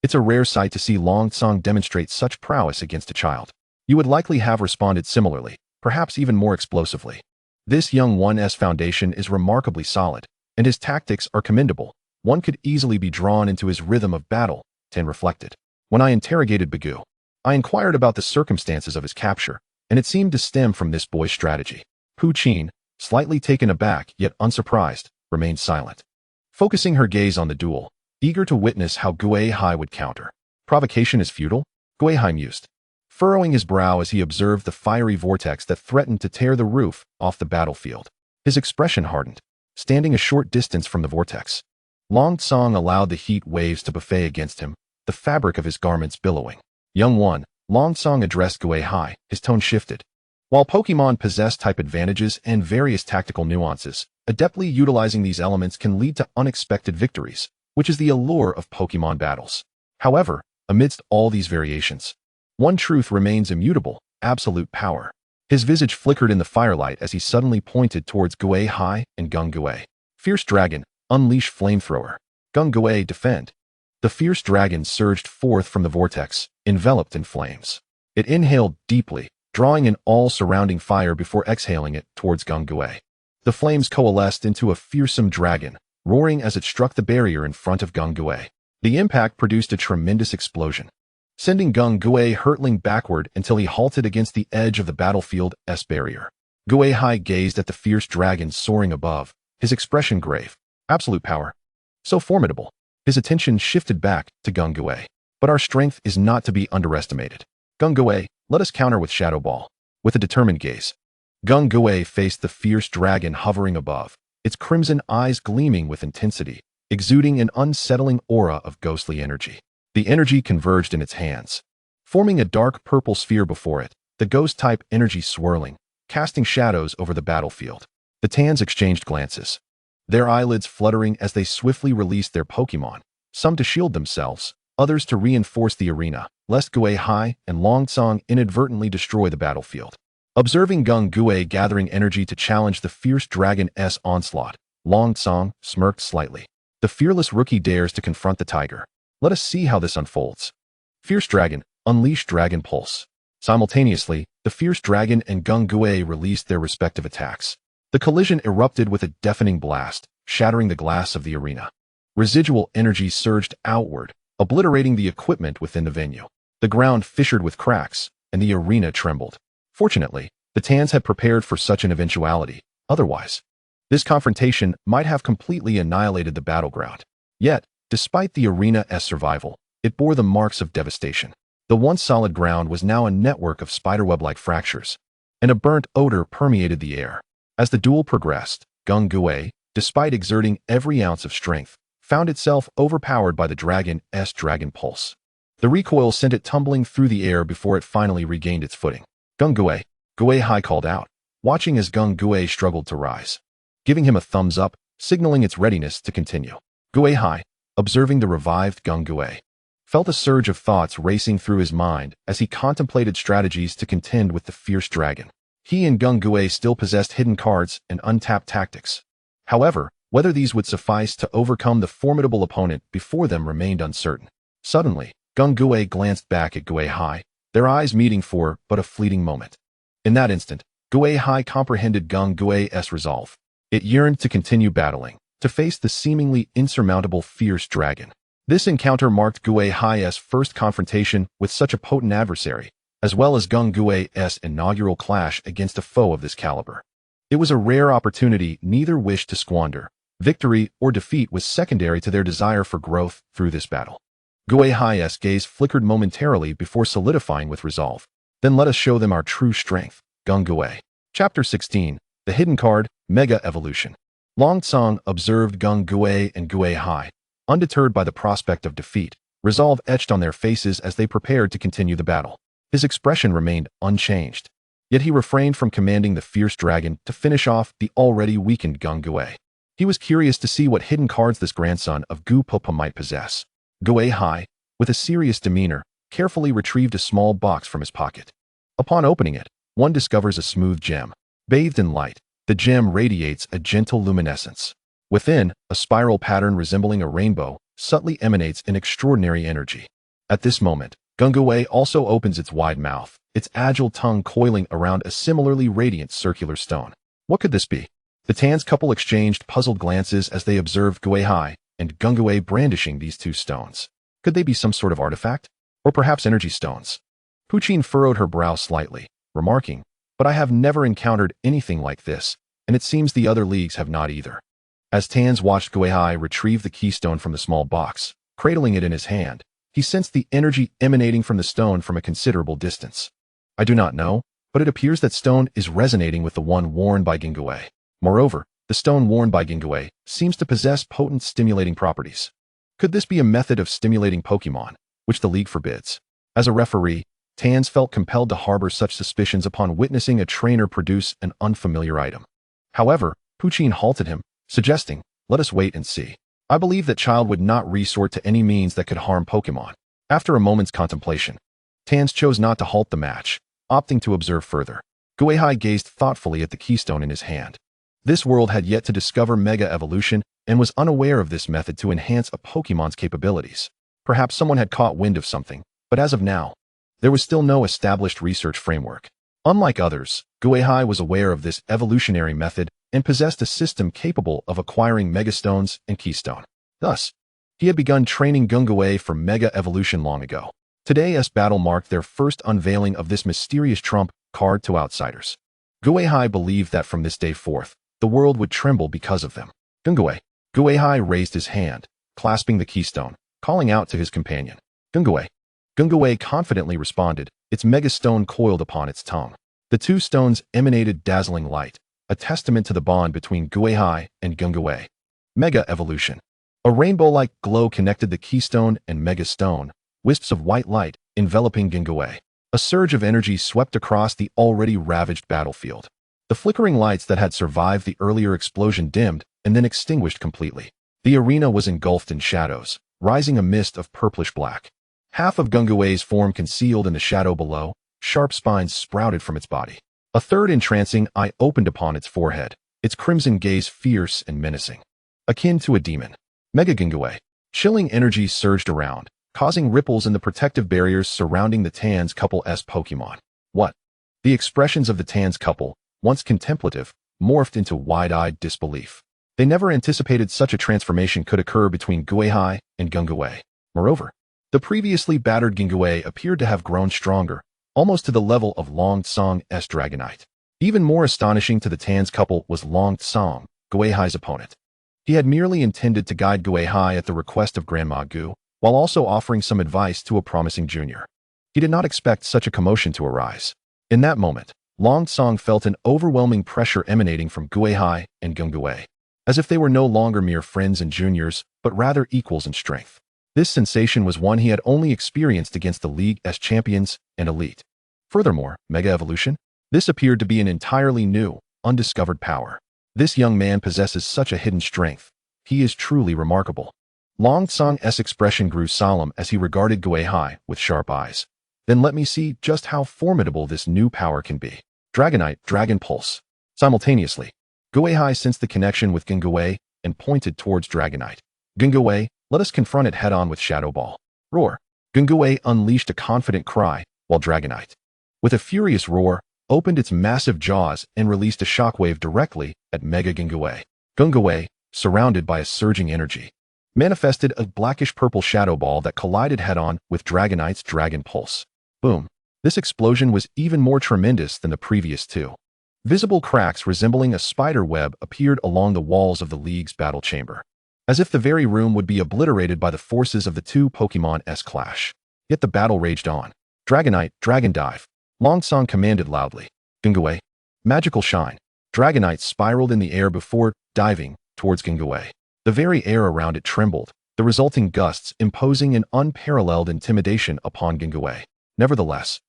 It's a rare sight to see Longsong demonstrate such prowess against a child. You would likely have responded similarly, perhaps even more explosively. This young one's foundation is remarkably solid, and his tactics are commendable, One could easily be drawn into his rhythm of battle, Tan reflected. When I interrogated Bagu, I inquired about the circumstances of his capture, and it seemed to stem from this boy's strategy. Pu Qin, slightly taken aback yet unsurprised, remained silent. Focusing her gaze on the duel, eager to witness how Gui Hai would counter. Provocation is futile? Gui Hai mused, furrowing his brow as he observed the fiery vortex that threatened to tear the roof off the battlefield. His expression hardened, standing a short distance from the vortex. Long Tsong allowed the heat waves to buffet against him, the fabric of his garments billowing. Young one, Long Tsong addressed Gui Hai, his tone shifted. While Pokemon possess type advantages and various tactical nuances, adeptly utilizing these elements can lead to unexpected victories, which is the allure of Pokemon battles. However, amidst all these variations, one truth remains immutable: absolute power. His visage flickered in the firelight as he suddenly pointed towards Gui Hai and Gung Gui. Fierce Dragon, unleash flamethrower. Gung Gui, defend. The fierce dragon surged forth from the vortex, enveloped in flames. It inhaled deeply, drawing in all surrounding fire before exhaling it towards Gung Gui. The flames coalesced into a fearsome dragon, roaring as it struck the barrier in front of Gung Gui. The impact produced a tremendous explosion, sending Gung Gui hurtling backward until he halted against the edge of the battlefield's barrier. Gui Hai gazed at the fierce dragon soaring above, his expression grave. Absolute power. So formidable. His attention shifted back to Gung Gui. But our strength is not to be underestimated. Gung Gui, let us counter with Shadow Ball. With a determined gaze, Gung Gui faced the fierce dragon hovering above, its crimson eyes gleaming with intensity, exuding an unsettling aura of ghostly energy. The energy converged in its hands, forming a dark purple sphere before it, the ghost-type energy swirling, casting shadows over the battlefield. The Tans exchanged glances, their eyelids fluttering as they swiftly released their Pokemon, some to shield themselves, others to reinforce the arena, lest Gui Hai and Long Tsong inadvertently destroy the battlefield. Observing Gung Gui gathering energy to challenge the fierce dragon's onslaught, Long Tsong smirked slightly. The fearless rookie dares to confront the tiger. Let us see how this unfolds. Fierce Dragon, unleash Dragon Pulse. Simultaneously, the fierce dragon and Gung Gui released their respective attacks. The collision erupted with a deafening blast, shattering the glass of the arena. Residual energy surged outward, obliterating the equipment within the venue. The ground fissured with cracks, and the arena trembled. Fortunately, the Tans had prepared for such an eventuality. Otherwise, this confrontation might have completely annihilated the battleground. Yet, despite the arena's survival, it bore the marks of devastation. The once solid ground was now a network of spiderweb-like fractures, and a burnt odor permeated the air. As the duel progressed, Gung Gui, despite exerting every ounce of strength, found itself overpowered by the dragon's dragon pulse. The recoil sent it tumbling through the air before it finally regained its footing. Gung Gui, Gui Hai called out, watching as Gung Gui struggled to rise, giving him a thumbs up, signaling its readiness to continue. Gui Hai, observing the revived Gung Gui, felt a surge of thoughts racing through his mind as he contemplated strategies to contend with the fierce dragon. He and Gung Gui still possessed hidden cards and untapped tactics. However, whether these would suffice to overcome the formidable opponent before them remained uncertain. Suddenly, Gung Gui glanced back at Gui Hai, their eyes meeting for but a fleeting moment. In that instant, Gui Hai comprehended Gung Gui's resolve. It yearned to continue battling, to face the seemingly insurmountable fierce dragon. This encounter marked Gui Hai's first confrontation with such a potent adversary, as well as Gung Gui's inaugural clash against a foe of this caliber. It was a rare opportunity neither wished to squander. Victory or defeat was secondary to their desire for growth through this battle. Gui Hai's gaze flickered momentarily before solidifying with resolve. Then let us show them our true strength. Gung Gui. Chapter 16. The Hidden Card, Mega Evolution. Long Tsong observed Gung Gui and Gui Hai, undeterred by the prospect of defeat, resolve etched on their faces as they prepared to continue the battle. His expression remained unchanged, yet he refrained from commanding the fierce dragon to finish off the already weakened Gung Gui. He was curious to see what hidden cards this grandson of Gu Popa might possess. Gui Hai, with a serious demeanor, carefully retrieved a small box from his pocket. Upon opening it, one discovers a smooth gem. Bathed in light, the gem radiates a gentle luminescence. Within, a spiral pattern resembling a rainbow subtly emanates an extraordinary energy. At this moment, Gung Gui also opens its wide mouth, its agile tongue coiling around a similarly radiant circular stone. What could this be? The Tans couple exchanged puzzled glances as they observed Gui Hai and Gungawei brandishing these two stones. Could they be some sort of artifact? Or perhaps energy stones? Puchin furrowed her brow slightly, remarking, "But I have never encountered anything like this, and it seems the other leagues have not either." As Tans watched Gui Hai retrieve the keystone from the small box, cradling it in his hand, he sensed the energy emanating from the stone from a considerable distance. "I do not know, but it appears that stone is resonating with the one worn by Gingawei. Moreover, the stone worn by Gingawei seems to possess potent stimulating properties. Could this be a method of stimulating Pokemon, which the League forbids?" As a referee, Tans felt compelled to harbor such suspicions upon witnessing a trainer produce an unfamiliar item. However, Puchin halted him, suggesting, "Let us wait and see. I believe that child would not resort to any means that could harm Pokemon." After a moment's contemplation, Tans chose not to halt the match, opting to observe further. Gui Hai gazed thoughtfully at the keystone in his hand. This world had yet to discover Mega Evolution and was unaware of this method to enhance a Pokemon's capabilities. Perhaps someone had caught wind of something, but as of now, there was still no established research framework. Unlike others, Gui Hai was aware of this evolutionary method and possessed a system capable of acquiring Megastones and Keystone. Thus, he had begun training Gungawei for Mega Evolution long ago. Today's battle marked their first unveiling of this mysterious trump card to outsiders. Gui Hai believed that from this day forth, the world would tremble because of them. "Gungawei." Gui Hai raised his hand, clasping the keystone, calling out to his companion. "Gungawei." Gungawei confidently responded, its megastone coiled upon its tongue. The two stones emanated dazzling light, a testament to the bond between Gui Hai and Gungawei. Mega Evolution. A rainbow-like glow connected the keystone and megastone, wisps of white light enveloping Gungawei. A surge of energy swept across the already ravaged battlefield. The flickering lights that had survived the earlier explosion dimmed and then extinguished completely. The arena was engulfed in shadows, rising a mist of purplish black. Half of Gungawei's form concealed in the shadow below, sharp spines sprouted from its body. A third entrancing eye opened upon its forehead, its crimson gaze fierce and menacing. Akin to a demon. Mega Gungawei. Chilling energy surged around, causing ripples in the protective barriers surrounding the Tans couple's Pokemon. What? The expressions of the Tans couple, once contemplative, morphed into wide-eyed disbelief. They never anticipated such a transformation could occur between Gui Hai and Gungawei. Moreover, the previously battered Gungawei appeared to have grown stronger, almost to the level of Long Tsong's Dragonite. Even more astonishing to the Tans couple was Long Tsong, Gui Hai's opponent. He had merely intended to guide Gui Hai at the request of Grandma Gu, while also offering some advice to a promising junior. He did not expect such a commotion to arise. In that moment, Long Tsong felt an overwhelming pressure emanating from Gui Hai and Gungawei, as if they were no longer mere friends and juniors, but rather equals in strength. This sensation was one he had only experienced against the League's champions and elite. Furthermore, Mega Evolution? This appeared to be an entirely new, undiscovered power. This young man possesses such a hidden strength. He is truly remarkable. Long Tsong's expression grew solemn as he regarded Gui Hai with sharp eyes. Then let me see just how formidable this new power can be. Dragonite, Dragon Pulse. Simultaneously, Gui Hai sensed the connection with Gungawei and pointed towards Dragonite. "Gungawei, let us confront it head-on with Shadow Ball." Roar. Gungawei unleashed a confident cry, while Dragonite, with a furious roar, opened its massive jaws and released a shockwave directly at Mega Gungawei. Gungawei, surrounded by a surging energy, manifested a blackish-purple Shadow Ball that collided head-on with Dragonite's Dragon Pulse. Boom. This explosion was even more tremendous than the previous two. Visible cracks resembling a spider web appeared along the walls of the League's battle chamber, as if the very room would be obliterated by the forces of the two Pokemon's clash. Yet the battle raged on. "Dragonite, Dragon Dive." Long Tsong commanded loudly. "Gungawei." Magical Shine. Dragonite spiraled in the air before diving towards Gungawei. The very air around it trembled, the resulting gusts imposing an unparalleled intimidation upon Gungawei. Nevertheless,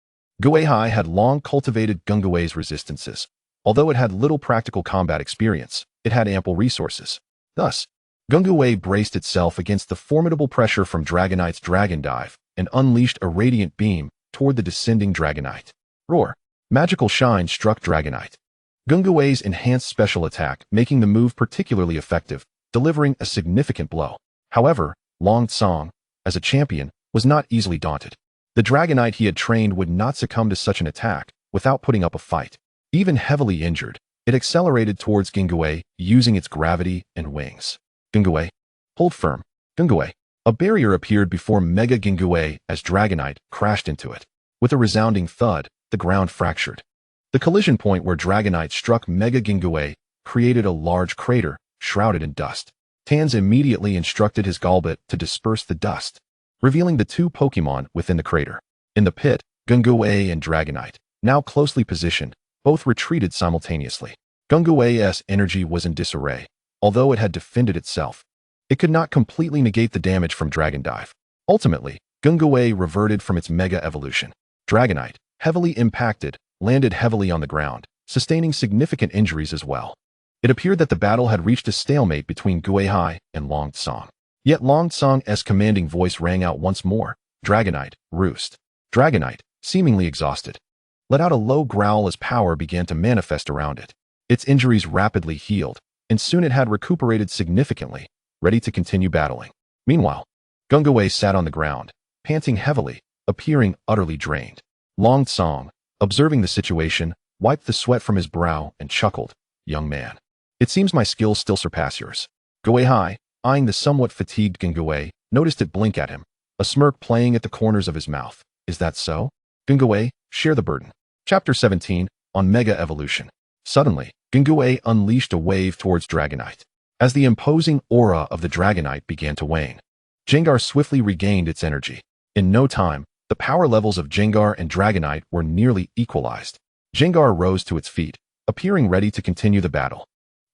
Gui Hai had long cultivated Gungawei's resistances. Although it had little practical combat experience, it had ample resources. Thus, Gungawei braced itself against the formidable pressure from Dragonite's Dragon Dive and unleashed a radiant beam toward the descending Dragonite. Roar. Magical Shine struck Dragonite. Gungawei's enhanced special attack making the move particularly effective, delivering a significant blow. However, Long Tsong, as a champion, was not easily daunted. The Dragonite he had trained would not succumb to such an attack without putting up a fight. Even heavily injured, it accelerated towards Gungawei using its gravity and wings. "Gungawei." Hold firm. Gui. A barrier appeared before Mega Gui as Dragonite crashed into it. With a resounding thud, the ground fractured. The collision point where Dragonite struck Mega Gui created a large crater, shrouded in dust. Tans immediately instructed his Golbat to disperse the dust, revealing the two Pokemon within the crater. In the pit, Gui and Dragonite, now closely positioned, both retreated simultaneously. Gungui's energy was in disarray. Although it had defended itself, it could not completely negate the damage from Dragon Dive. Ultimately, Gui reverted from its Mega Evolution. Dragonite, heavily impacted, landed heavily on the ground, sustaining significant injuries as well. It appeared that the battle had reached a stalemate between Gui Hai and Long Tsong. Yet Long Tsong's commanding voice rang out once more. Dragonite, roost. Dragonite, seemingly exhausted, let out a low growl as power began to manifest around it. Its injuries rapidly healed, and soon it had recuperated significantly, ready to continue battling. Meanwhile, Gui sat on the ground, panting heavily, appearing utterly drained. Long Tsong, observing the situation, wiped the sweat from his brow and chuckled. Young man, it seems my skills still surpass yours. Gui Hai, eyeing the somewhat fatigued Gui, noticed it blink at him, a smirk playing at the corners of his mouth. Is that so? Gui, share the burden. Chapter 17, on Mega Evolution. Suddenly, Gui unleashed a wave towards Dragonite. As the imposing aura of the Dragonite began to wane, Gengar swiftly regained its energy. In no time, the power levels of Gengar and Dragonite were nearly equalized. Gengar rose to its feet, appearing ready to continue the battle.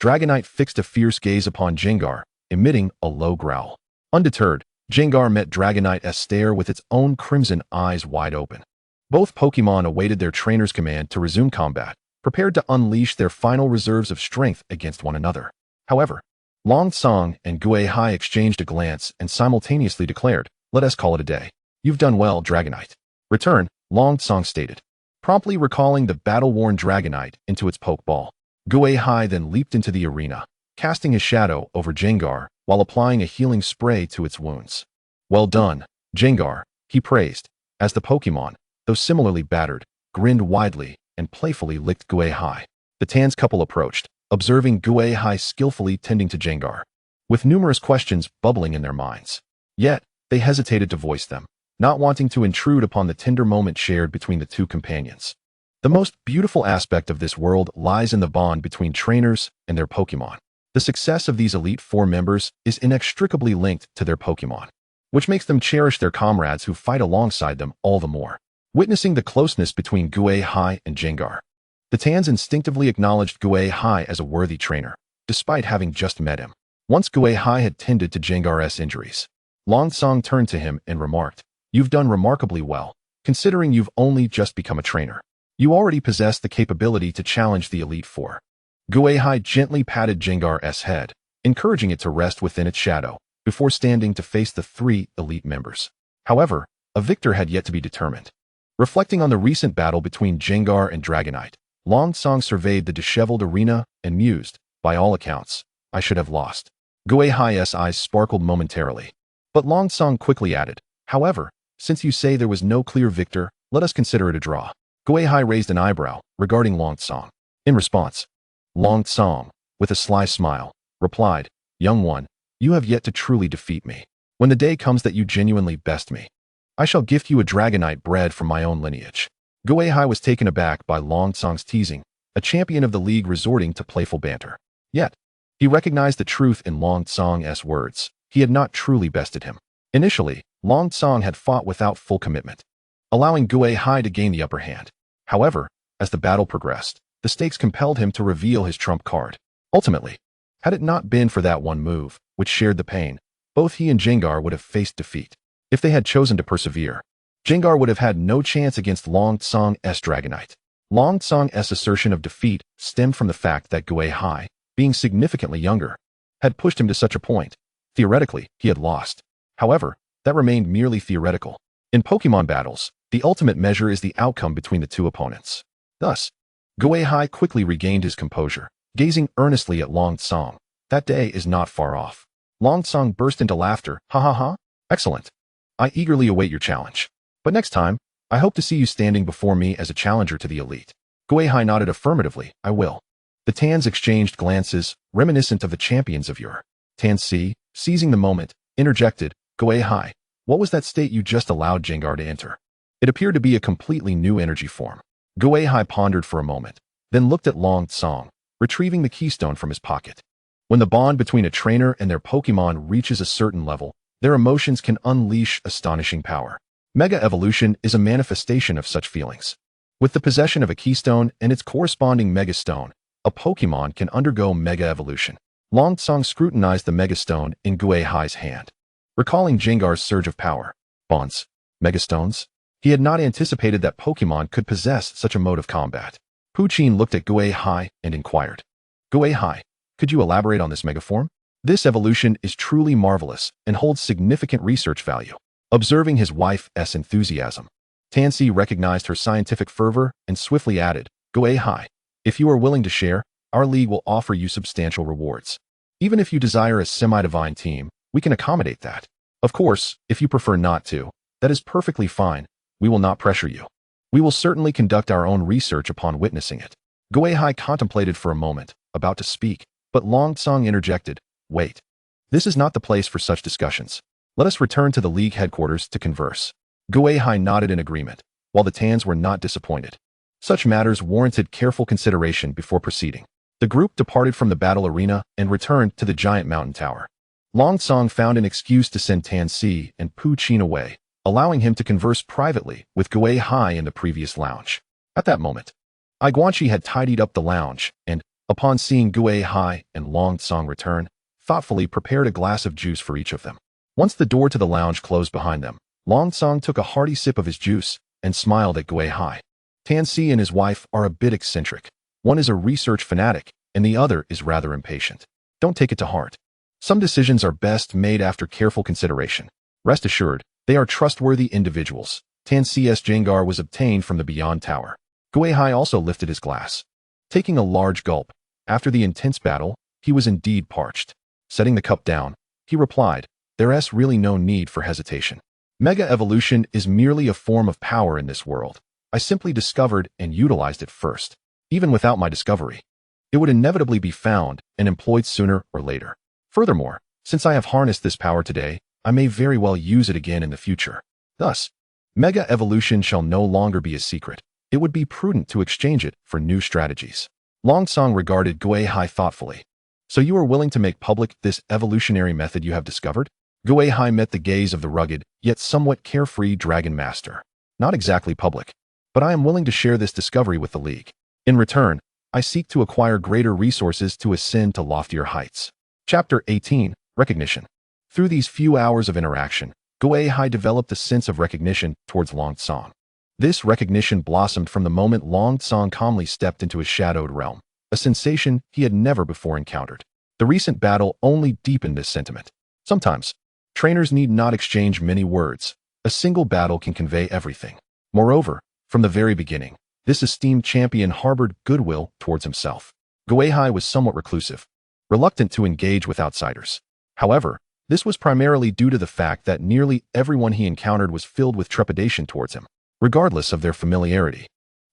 Dragonite fixed a fierce gaze upon Gengar, emitting a low growl. Undeterred, Gengar met Dragonite's stare with its own crimson eyes wide open. Both Pokemon awaited their trainer's command to resume combat, prepared to unleash their final reserves of strength against one another. However, Long Tsong and Gui Hai exchanged a glance and simultaneously declared, "Let us call it a day." "You've done well, Dragonite." "Return," Long Tsong stated, promptly recalling the battle-worn Dragonite into its Pokeball. Gui Hai then leaped into the arena, casting his shadow over Gengar while applying a healing spray to its wounds. "Well done, Gengar," he praised, as the Pokemon, though similarly battered, grinned widely and playfully licked Gui Hai. The Tans couple approached, observing Gui Hai skillfully tending to Gengar, with numerous questions bubbling in their minds. Yet, they hesitated to voice them, not wanting to intrude upon the tender moment shared between the two companions. The most beautiful aspect of this world lies in the bond between trainers and their Pokemon. The success of these Elite Four members is inextricably linked to their Pokemon, which makes them cherish their comrades who fight alongside them all the more. Witnessing the closeness between Gui Hai and Gengar, the Tans instinctively acknowledged Gui Hai as a worthy trainer, despite having just met him. Once Gui Hai had tended to Gengar's injuries, Long Tsong turned to him and remarked, "You've done remarkably well, considering you've only just become a trainer. You already possess the capability to challenge the Elite Four." Gui Hai gently patted Gengar's head, encouraging it to rest within its shadow, before standing to face the three elite members. However, a victor had yet to be determined. Reflecting on the recent battle between Gengar and Dragonite, Long Tsong surveyed the disheveled arena and mused, "By all accounts, I should have lost." Gui Hai's eyes sparkled momentarily, but Long Tsong quickly added, "However, since you say there was no clear victor, let us consider it a draw." Gui Hai raised an eyebrow regarding Long Tsong. In response, Long Tsong, with a sly smile, replied, "Young one, you have yet to truly defeat me. When the day comes that you genuinely best me, I shall gift you a Dragonite bred from my own lineage." Gui Hai was taken aback by Long Tsong's teasing, a champion of the league resorting to playful banter. Yet, he recognized the truth in Long Tsong's words. He had not truly bested him. Initially, Long Tsong had fought without full commitment, allowing Gui Hai to gain the upper hand. However, as the battle progressed, the stakes compelled him to reveal his trump card. Ultimately, had it not been for that one move, which shared the pain, both he and Gengar would have faced defeat. If they had chosen to persevere, Gengar would have had no chance against Long Tsong's Dragonite. Long Tsong's assertion of defeat stemmed from the fact that Gui Hai, being significantly younger, had pushed him to such a point. Theoretically, he had lost. However, that remained merely theoretical. In Pokemon battles, the ultimate measure is the outcome between the two opponents. Thus, Gui Hai quickly regained his composure, gazing earnestly at Long Tsong. "That day is not far off." Long Tsong burst into laughter. "Ha ha ha! Excellent. I eagerly await your challenge. But next time, I hope to see you standing before me as a challenger to the elite." Gui Hai nodded affirmatively. "I will." The Tans exchanged glances, reminiscent of the champions of yore. Tan Si, Seizing the moment, interjected, Gui Hai, what was that state you just allowed Jengar to enter? It appeared to be a completely new energy form. Gui Hai pondered for a moment, then looked at Long Tsong, retrieving the keystone from his pocket. When the bond between a trainer and their Pokemon reaches a certain level, their emotions can unleash astonishing power. Mega Evolution is a manifestation of such feelings. With the possession of a keystone and its corresponding Mega Stone, a Pokemon can undergo Mega Evolution. Long Tsong scrutinized the Mega Stone in Gui Hai's hand, recalling Jengar's surge of power. Bonds. Mega Stones? He had not anticipated that Pokemon could possess such a mode of combat. Puchin looked at Gui Hai and inquired, Gui Hai, could you elaborate on this megaform? This evolution is truly marvelous and holds significant research value. Observing his wife's enthusiasm, Tansy recognized her scientific fervor and swiftly added, Gui Hai, if you are willing to share, our league will offer you substantial rewards. Even if you desire a semi-divine team, we can accommodate that. Of course, if you prefer not to, that is perfectly fine. We will not pressure you. We will certainly conduct our own research upon witnessing it. Gui Hai contemplated for a moment, about to speak, but Long Tsong interjected, wait. This is not the place for such discussions. Let us return to the league headquarters to converse. Gui Hai nodded in agreement, while the Tans were not disappointed. Such matters warranted careful consideration before proceeding. The group departed from the battle arena and returned to the giant mountain tower. Long Tsong found an excuse to send Tansy and Puchin away, allowing him to converse privately with Gui Hai in the previous lounge. At that moment, Guanxi had tidied up the lounge and, upon seeing Gui Hai and Long Tsong return, thoughtfully prepared a glass of juice for each of them. Once the door to the lounge closed behind them, Long Tsong took a hearty sip of his juice and smiled at Gui Hai. Tansy and his wife are a bit eccentric. One is a research fanatic, and the other is rather impatient. Don't take it to heart. Some decisions are best made after careful consideration. Rest assured, they are trustworthy individuals. Tansy's Jengar was obtained from the Beyond Tower. Gui Hai also lifted his glass. Taking a large gulp, after the intense battle, he was indeed parched. Setting the cup down, he replied, there's really no need for hesitation. Mega Evolution is merely a form of power in this world. I simply discovered and utilized it first. Even without my discovery, it would inevitably be found and employed sooner or later. Furthermore, since I have harnessed this power today, I may very well use it again in the future. Thus, Mega Evolution shall no longer be a secret. It would be prudent to exchange it for new strategies. Long Tsong regarded Gui Hai thoughtfully. So you are willing to make public this evolutionary method you have discovered? Gui Hai met the gaze of the rugged, yet somewhat carefree Dragon Master. Not exactly public, but I am willing to share this discovery with the League. In return, I seek to acquire greater resources to ascend to loftier heights. Chapter 18, Recognition. Through these few hours of interaction, Gui Hai developed a sense of recognition towards Long Tsong. This recognition blossomed from the moment Long Tsong calmly stepped into his shadowed realm, a sensation he had never before encountered. The recent battle only deepened this sentiment. Sometimes, trainers need not exchange many words. A single battle can convey everything. Moreover, from the very beginning, this esteemed champion harbored goodwill towards himself. Gui Hai was somewhat reclusive, reluctant to engage with outsiders. However, this was primarily due to the fact that nearly everyone he encountered was filled with trepidation towards him, regardless of their familiarity.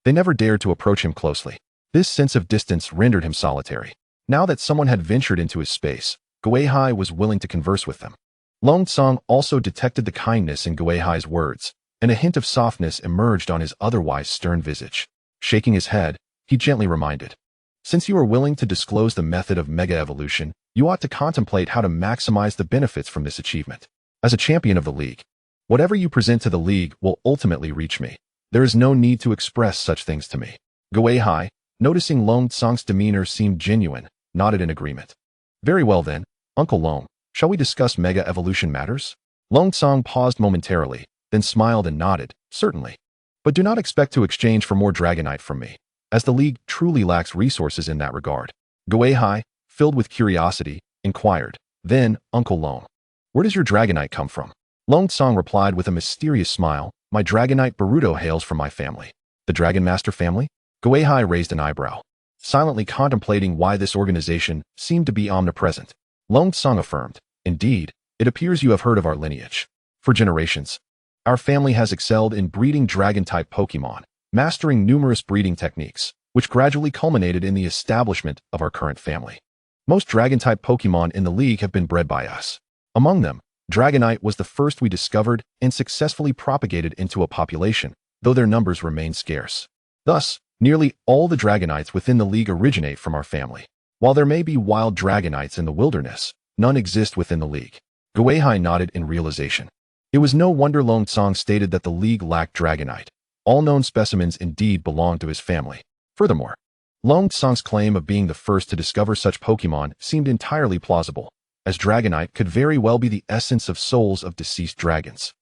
They never dared to approach him closely. This sense of distance rendered him solitary. Now that someone had ventured into his space, Gui Hai was willing to converse with them. Long Tsong also detected the kindness in Gui Hai's words, and a hint of softness emerged on his otherwise stern visage. Shaking his head, he gently reminded, since you are willing to disclose the method of Mega Evolution, you ought to contemplate how to maximize the benefits from this achievement. As a champion of the League, whatever you present to the League will ultimately reach me. There is no need to express such things to me. Gui Hai, noticing Long Tsong's demeanor seemed genuine, nodded in agreement. Very well then, Uncle Long, shall we discuss Mega Evolution matters? Long Tsong paused momentarily, then smiled and nodded, certainly. But do not expect to exchange for more Dragonite from me, as the League truly lacks resources in that regard. Gui Hai, filled with curiosity, inquired, then, Uncle Long, where does your Dragonite come from? Long Tsong replied with a mysterious smile, my Dragonite Baruto hails from my family. The Dragon Master family? Gui Hai raised an eyebrow, silently contemplating why this organization seemed to be omnipresent. Long Tsong affirmed, indeed, it appears you have heard of our lineage. For generations, our family has excelled in breeding Dragon-type Pokemon, mastering numerous breeding techniques, which gradually culminated in the establishment of our current family. Most Dragon-type Pokemon in the League have been bred by us. Among them, Dragonite was the first we discovered and successfully propagated into a population, though their numbers remain scarce. Thus, nearly all the Dragonites within the league originate from our family. While there may be wild Dragonites in the wilderness, none exist within the league. Gui Hai nodded in realization. It was no wonder Long Tsong stated that the league lacked Dragonite. All known specimens indeed belonged to his family. Furthermore, Long Tsong's claim of being the first to discover such Pokemon seemed entirely plausible, as Dragonite could very well be the essence of souls of deceased dragons.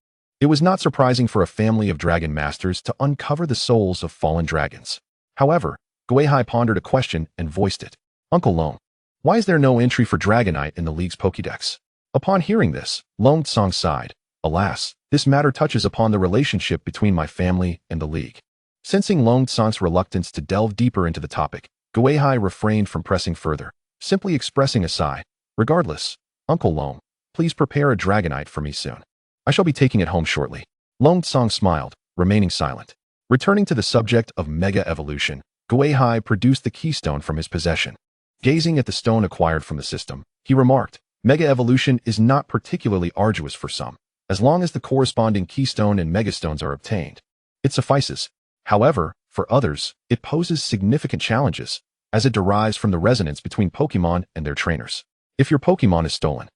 It was not surprising for a family of dragon masters to uncover the souls of fallen dragons. However, Gui Hai pondered a question and voiced it. Uncle Long, why is there no entry for Dragonite in the league's Pokédex? Upon hearing this, Long Tsong sighed. Alas, this matter touches upon the relationship between my family and the league. Sensing Long Tsong's reluctance to delve deeper into the topic, Gui Hai refrained from pressing further, simply expressing a sigh. Regardless, Uncle Long, please prepare a Dragonite for me soon. I shall be taking it home shortly. Long Tsong smiled, remaining silent. Returning to the subject of Mega Evolution, Gui Hai produced the keystone from his possession. Gazing at the stone acquired from the system, he remarked, Mega Evolution is not particularly arduous for some, as long as the corresponding keystone and megastones are obtained. It suffices. However, for others, it poses significant challenges, as it derives from the resonance between Pokemon and their trainers. If your Pokemon is stolen,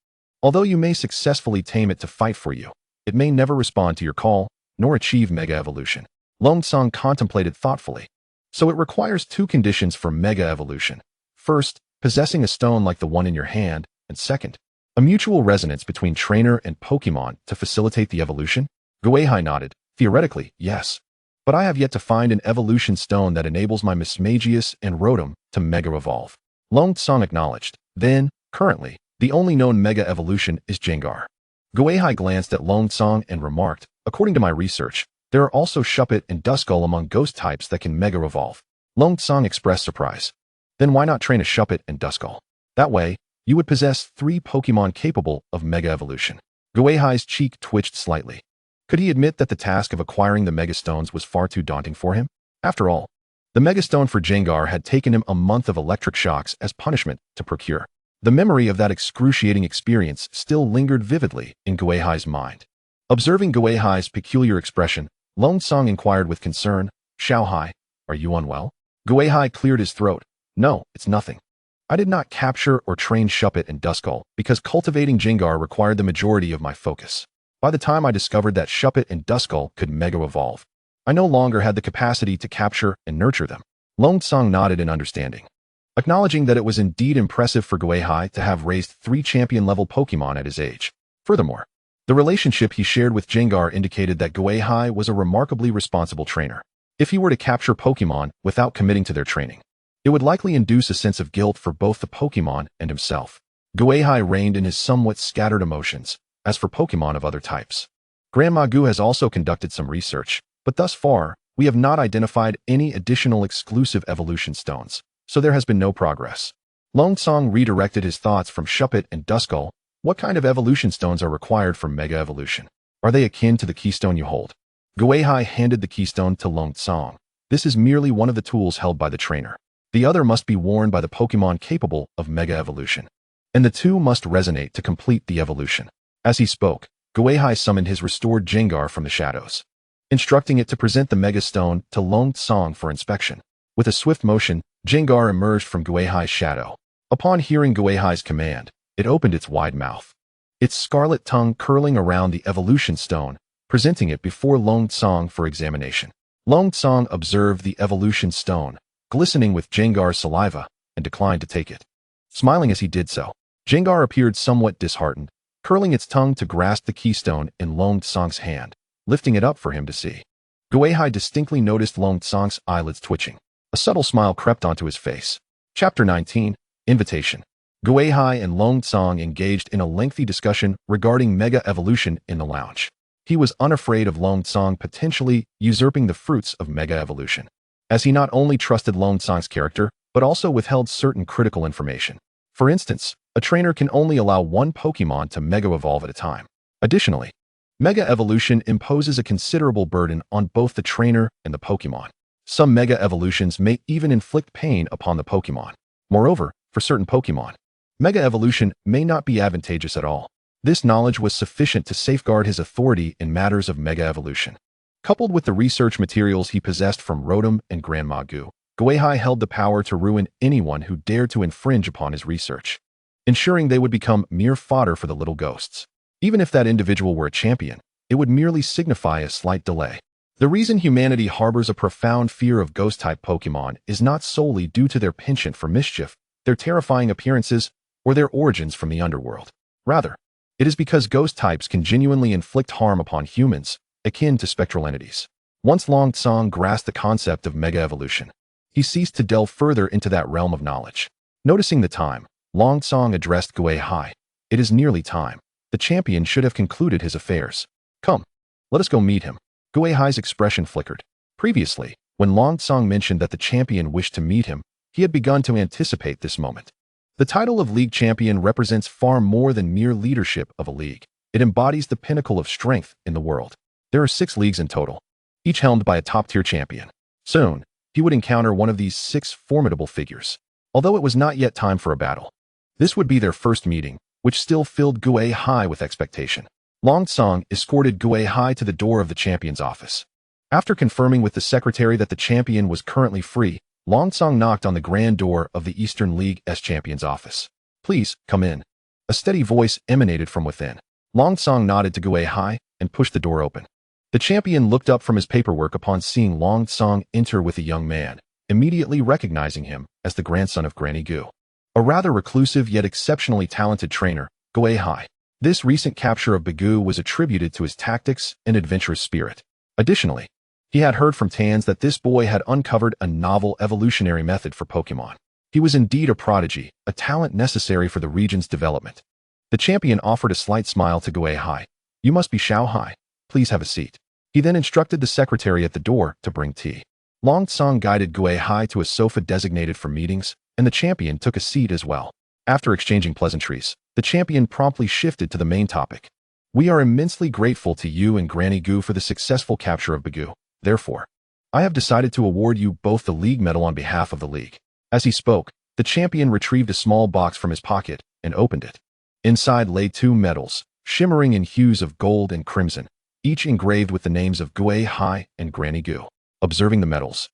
although you may successfully tame it to fight for you, it may never respond to your call, nor achieve Mega Evolution. Long Tsong contemplated thoughtfully. So it requires two conditions for Mega Evolution. First, possessing a stone like the one in your hand, and second, a mutual resonance between trainer and Pokemon to facilitate the evolution? Gui Hai nodded. Theoretically, yes. But I have yet to find an evolution stone that enables my Mismagius and Rotom to Mega Evolve. Long Tsong acknowledged. Then, currently, the only known Mega Evolution is Gengar. Gui Hai glanced at Long Tsong and remarked, according to my research, there are also Shuppet and Duskull among ghost types that can Mega Evolve. Long Tsong expressed surprise. Then why not train a Shuppet and Duskull? That way, you would possess 3 Pokemon capable of Mega Evolution. Gui Hai's cheek twitched slightly. Could he admit that the task of acquiring the Megastones was far too daunting for him? After all, the Megastone for Gengar had taken him a month of electric shocks as punishment to procure. The memory of that excruciating experience still lingered vividly in Gui Hai's mind. Observing Gui Hai's peculiar expression, Long Tsong inquired with concern, Xiao Hai, are you unwell? Gui Hai cleared his throat. No, it's nothing. I did not capture or train Shuppet and Duskull because cultivating Gengar required the majority of my focus. By the time I discovered that Shuppet and Duskull could Mega Evolve, I no longer had the capacity to capture and nurture them. Long Tsong nodded in understanding, acknowledging that it was indeed impressive for Gui Hai to have raised 3 champion-level Pokemon at his age. Furthermore, the relationship he shared with Gengar indicated that Gui Hai was a remarkably responsible trainer. If he were to capture Pokemon without committing to their training, it would likely induce a sense of guilt for both the Pokemon and himself. Gui Hai reined in his somewhat scattered emotions. As for Pokemon of other types, Grandma Gu has also conducted some research, but thus far, we have not identified any additional exclusive evolution stones, so there has been no progress. Long Tsong redirected his thoughts from Shuppet and Duskull. What kind of evolution stones are required for Mega Evolution? Are they akin to the keystone you hold? Gui Hai handed the keystone to Long Tsong. This is merely one of the tools held by the trainer. The other must be worn by the Pokemon capable of Mega Evolution, and the two must resonate to complete the evolution. As he spoke, Gui Hai summoned his restored Gengar from the shadows, instructing it to present the Mega Stone to Long Tsong for inspection. With a swift motion, Gengar emerged from Gui Hai's shadow. Upon hearing Gui Hai's command, it opened its wide mouth, its scarlet tongue curling around the evolution stone, presenting it before Long Tsong for examination. Long Tsong observed the evolution stone, glistening with Gengar's saliva, and declined to take it. Smiling as he did so, Gengar appeared somewhat disheartened, curling its tongue to grasp the keystone in Long Tsong's hand, lifting it up for him to see. Gui Hai distinctly noticed Long Tsong's eyelids twitching. A subtle smile crept onto his face. Chapter 19, Invitation. Gui Hai and Long Tsong engaged in a lengthy discussion regarding Mega Evolution in the lounge. He was unafraid of Long Tsong potentially usurping the fruits of Mega Evolution, as he not only trusted Long Tsong's character, but also withheld certain critical information. For instance, a trainer can only allow one Pokemon to Mega Evolve at a time. Additionally, Mega Evolution imposes a considerable burden on both the trainer and the Pokemon. Some Mega Evolutions may even inflict pain upon the Pokemon. Moreover, for certain Pokemon, Mega Evolution may not be advantageous at all. This knowledge was sufficient to safeguard his authority in matters of mega evolution. Coupled with the research materials he possessed from Rotom and Grandma Gui Hai held the power to ruin anyone who dared to infringe upon his research, ensuring they would become mere fodder for the little ghosts. Even if that individual were a champion, it would merely signify a slight delay. The reason humanity harbors a profound fear of ghost-type Pokémon is not solely due to their penchant for mischief, their terrifying appearances, or their origins from the underworld. Rather, it is because ghost types can genuinely inflict harm upon humans, akin to spectral entities. Once Long Tsong grasped the concept of mega evolution, he ceased to delve further into that realm of knowledge. Noticing the time, Long Tsong addressed Gui Hai. It is nearly time. The champion should have concluded his affairs. Come, let us go meet him. Gui Hai's expression flickered. Previously, when Long Tsong mentioned that the champion wished to meet him, he had begun to anticipate this moment. The title of league champion represents far more than mere leadership of a league. It embodies the pinnacle of strength in the world. There are 6 leagues in total, each helmed by a top-tier champion. Soon, he would encounter one of these 6 formidable figures, although it was not yet time for a battle. This would be their first meeting, which still filled Gui Hai with expectation. Long Tsong escorted Gui Hai to the door of the champion's office. After confirming with the secretary that the champion was currently free, Long Tsong knocked on the grand door of the Eastern League's champion's office. Please, come in. A steady voice emanated from within. Long Tsong nodded to Gui Hai and pushed the door open. The champion looked up from his paperwork upon seeing Long Tsong enter with a young man, immediately recognizing him as the grandson of Granny Gu. A rather reclusive yet exceptionally talented trainer, Gui Hai. This recent capture of Bagu was attributed to his tactics and adventurous spirit. Additionally, he had heard from Tans that this boy had uncovered a novel evolutionary method for Pokémon. He was indeed a prodigy, a talent necessary for the region's development. The champion offered a slight smile to Gui Hai. You must be Xiao Hai. Please have a seat. He then instructed the secretary at the door to bring tea. Long Tsong guided Gui Hai to a sofa designated for meetings, and the champion took a seat as well. After exchanging pleasantries, the champion promptly shifted to the main topic. We are immensely grateful to you and Granny Gu for the successful capture of Bagu. Therefore, I have decided to award you both the League Medal on behalf of the League. As he spoke, the champion retrieved a small box from his pocket and opened it. Inside lay 2 medals, shimmering in hues of gold and crimson, each engraved with the names of Gui Hai and Granny Gu. Observing the medals,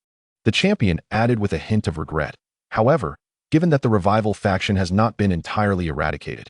the champion added with a hint of regret. However, given that the revival faction has not been entirely eradicated,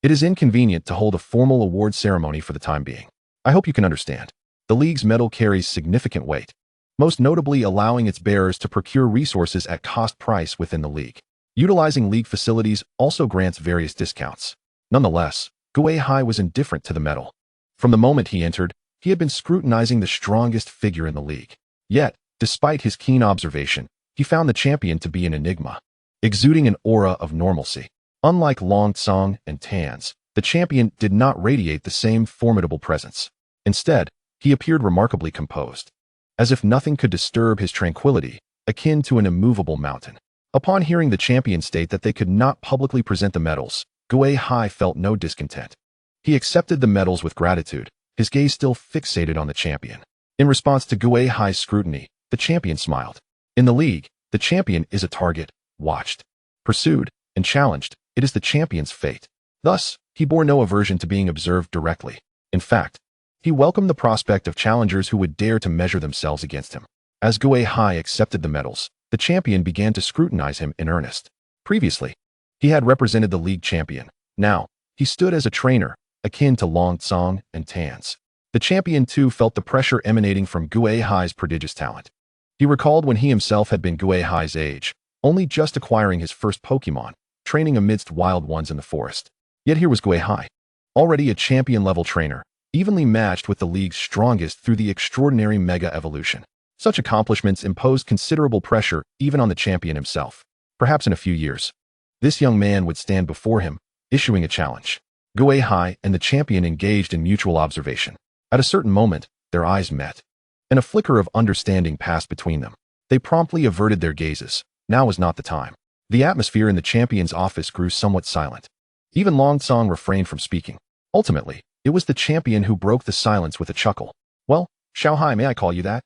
it is inconvenient to hold a formal award ceremony for the time being. I hope you can understand. The League's medal carries significant weight, most notably allowing its bearers to procure resources at cost price within the League. Utilizing League facilities also grants various discounts. Nonetheless, Gui Hai was indifferent to the medal. From the moment he entered, he had been scrutinizing the strongest figure in the League. Yet, despite his keen observation, he found the champion to be an enigma, exuding an aura of normalcy. Unlike Long Tsong and Tans, the champion did not radiate the same formidable presence. Instead, he appeared remarkably composed, as if nothing could disturb his tranquility, akin to an immovable mountain. Upon hearing the champion state that they could not publicly present the medals, Gui Hai felt no discontent. He accepted the medals with gratitude, his gaze still fixated on the champion. In response to Gui Hai's scrutiny, the champion smiled. In the League, the champion is a target, watched, pursued, and challenged. It is the champion's fate. Thus, he bore no aversion to being observed directly. In fact, he welcomed the prospect of challengers who would dare to measure themselves against him. As Gui Hai accepted the medals, the champion began to scrutinize him in earnest. Previously, he had represented the League champion. Now, he stood as a trainer, akin to Long Tsong and Tans. The champion too felt the pressure emanating from Gui Hai's prodigious talent. He recalled when he himself had been Gui Hai's age, only just acquiring his first Pokémon, training amidst wild ones in the forest. Yet here was Gui Hai, already a champion-level trainer, evenly matched with the League's strongest through the extraordinary mega evolution. Such accomplishments imposed considerable pressure even on the champion himself. Perhaps in a few years, this young man would stand before him, issuing a challenge. Gui Hai and the champion engaged in mutual observation. At a certain moment, their eyes met, and a flicker of understanding passed between them. They promptly averted their gazes. Now was not the time. The atmosphere in the champion's office grew somewhat silent. Even Long Tsong refrained from speaking. Ultimately, it was the champion who broke the silence with a chuckle. Well, Xiao Hai, may I call you that?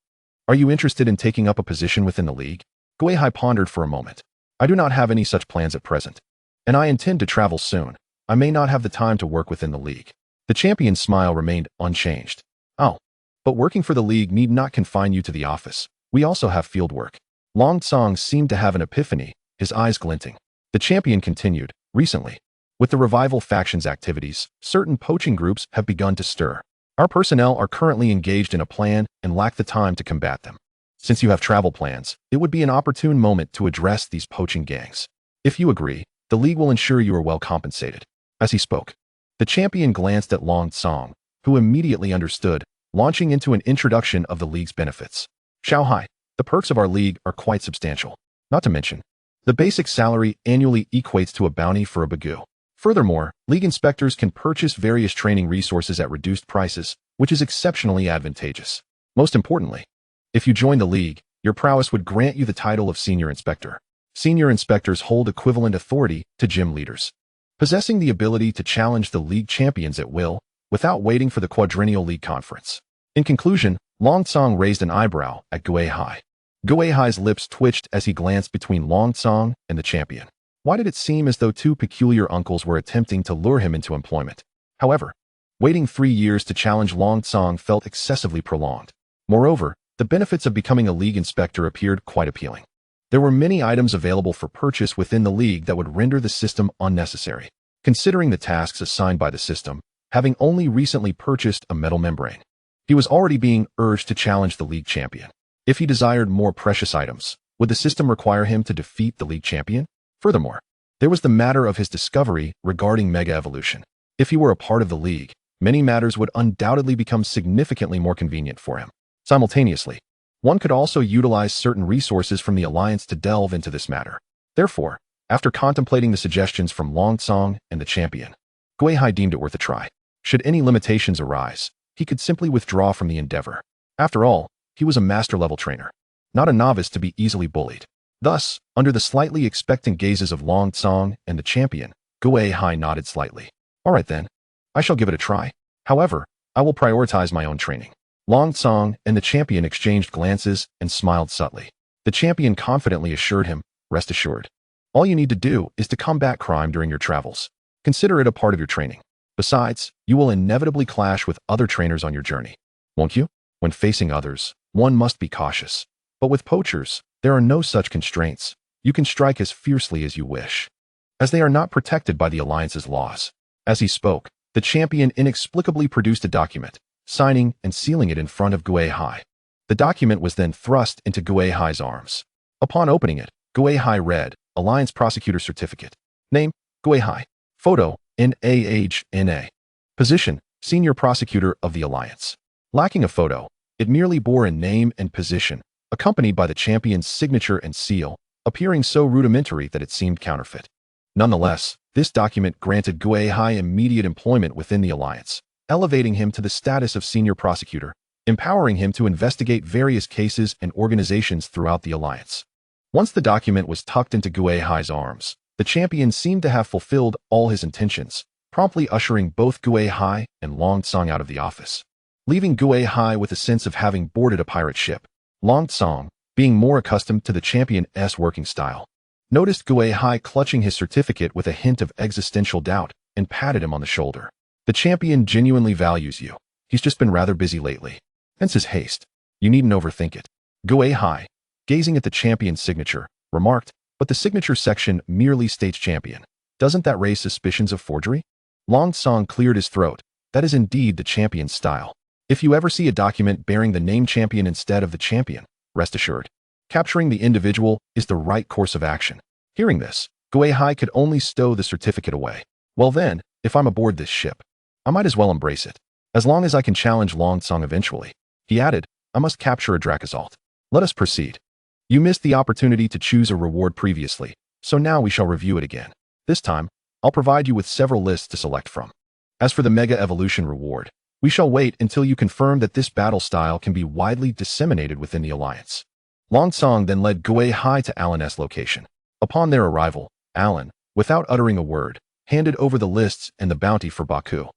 Are you interested in taking up a position within the League? Gui Hai pondered for a moment. I do not have any such plans at present, and I intend to travel soon. I may not have the time to work within the League. The champion's smile remained unchanged. Oh, but working for the league need not confine you to the office. We also have field work. Long Tsong seemed to have an epiphany, his eyes glinting. The champion continued, recently, with the revival factions activities, certain poaching groups have begun to stir. Our personnel are currently engaged in a plan and lack the time to combat them. Since you have travel plans, it would be an opportune moment to address these poaching gangs. If you agree, the league will ensure you are well compensated. As he spoke, the champion glanced at Long Tsong, who immediately understood, launching into an introduction of the league's benefits. Gui Hai, the perks of our league are quite substantial. Not to mention, the basic salary annually equates to a bounty for a Bagoo. Furthermore, league inspectors can purchase various training resources at reduced prices, which is exceptionally advantageous. Most importantly, if you join the league, your prowess would grant you the title of senior inspector. Senior inspectors hold equivalent authority to gym leaders, possessing the ability to challenge the league champions at will, without waiting for the quadrennial league conference. In conclusion, Long Tsong raised an eyebrow at Gui Hai. Gui Hai's lips twitched as he glanced between Long Tsong and the champion. Why did it seem as though two peculiar uncles were attempting to lure him into employment? However, waiting 3 years to challenge Long Tsong felt excessively prolonged. Moreover, the benefits of becoming a league inspector appeared quite appealing. There were many items available for purchase within the league that would render the system unnecessary. Considering the tasks assigned by the system, having only recently purchased a metal membrane, he was already being urged to challenge the league champion. If he desired more precious items, would the system require him to defeat the league champion? Furthermore, there was the matter of his discovery regarding Mega Evolution. If he were a part of the league, many matters would undoubtedly become significantly more convenient for him. Simultaneously, one could also utilize certain resources from the Alliance to delve into this matter. Therefore, after contemplating the suggestions from Long Tsong and the champion, Gui Hai deemed it worth a try. Should any limitations arise, he could simply withdraw from the endeavor. After all, he was a master-level trainer, not a novice to be easily bullied. Thus, under the slightly expectant gazes of Long Tsong and the champion, Gui Hai nodded slightly. All right then, I shall give it a try. However, I will prioritize my own training. Long Tsong and the champion exchanged glances and smiled subtly. The champion confidently assured him, rest assured. All you need to do is to combat crime during your travels. Consider it a part of your training. Besides, you will inevitably clash with other trainers on your journey. Won't you? When facing others, one must be cautious. But with poachers, there are no such constraints. You can strike as fiercely as you wish, as they are not protected by the Alliance's laws. As he spoke, the champion inexplicably produced a document, signing and sealing it in front of Gui Hai. The document was then thrust into Gui Hai's arms. Upon opening it, Gui Hai read, Alliance Prosecutor Certificate. Name, Gui Hai. Photo, NAHNA. Position, Senior Prosecutor of the Alliance. Lacking a photo, it merely bore a name and position, accompanied by the champion's signature and seal, appearing so rudimentary that it seemed counterfeit. Nonetheless, this document granted Gui Hai immediate employment within the Alliance, elevating him to the status of senior prosecutor, empowering him to investigate various cases and organizations throughout the Alliance. Once the document was tucked into Gui Hai's arms, the champion seemed to have fulfilled all his intentions, promptly ushering both Gui Hai and Long Tsong out of the office, leaving Gui Hai with a sense of having boarded a pirate ship. Long Tsong, being more accustomed to the champion's working style, noticed Gui Hai clutching his certificate with a hint of existential doubt and patted him on the shoulder. The champion genuinely values you. He's just been rather busy lately. Hence his haste. You needn't overthink it. Gui Hai, gazing at the champion's signature, remarked, but the signature section merely states champion. Doesn't that raise suspicions of forgery? Long Tsong cleared his throat. That is indeed the champion's style. If you ever see a document bearing the name champion instead of the champion, rest assured, capturing the individual is the right course of action. Hearing this, Gui Hai could only stow the certificate away. Well then, if I'm aboard this ship, I might as well embrace it. As long as I can challenge Long Tsong eventually. He added, I must capture a Drakazalt. Let us proceed. You missed the opportunity to choose a reward previously, so now we shall review it again. This time, I'll provide you with several lists to select from. As for the Mega Evolution reward, we shall wait until you confirm that this battle style can be widely disseminated within the Alliance. Long Tsong then led Gui Hai to Alan's location. Upon their arrival, Alan, without uttering a word, handed over the lists and the bounty for Baku.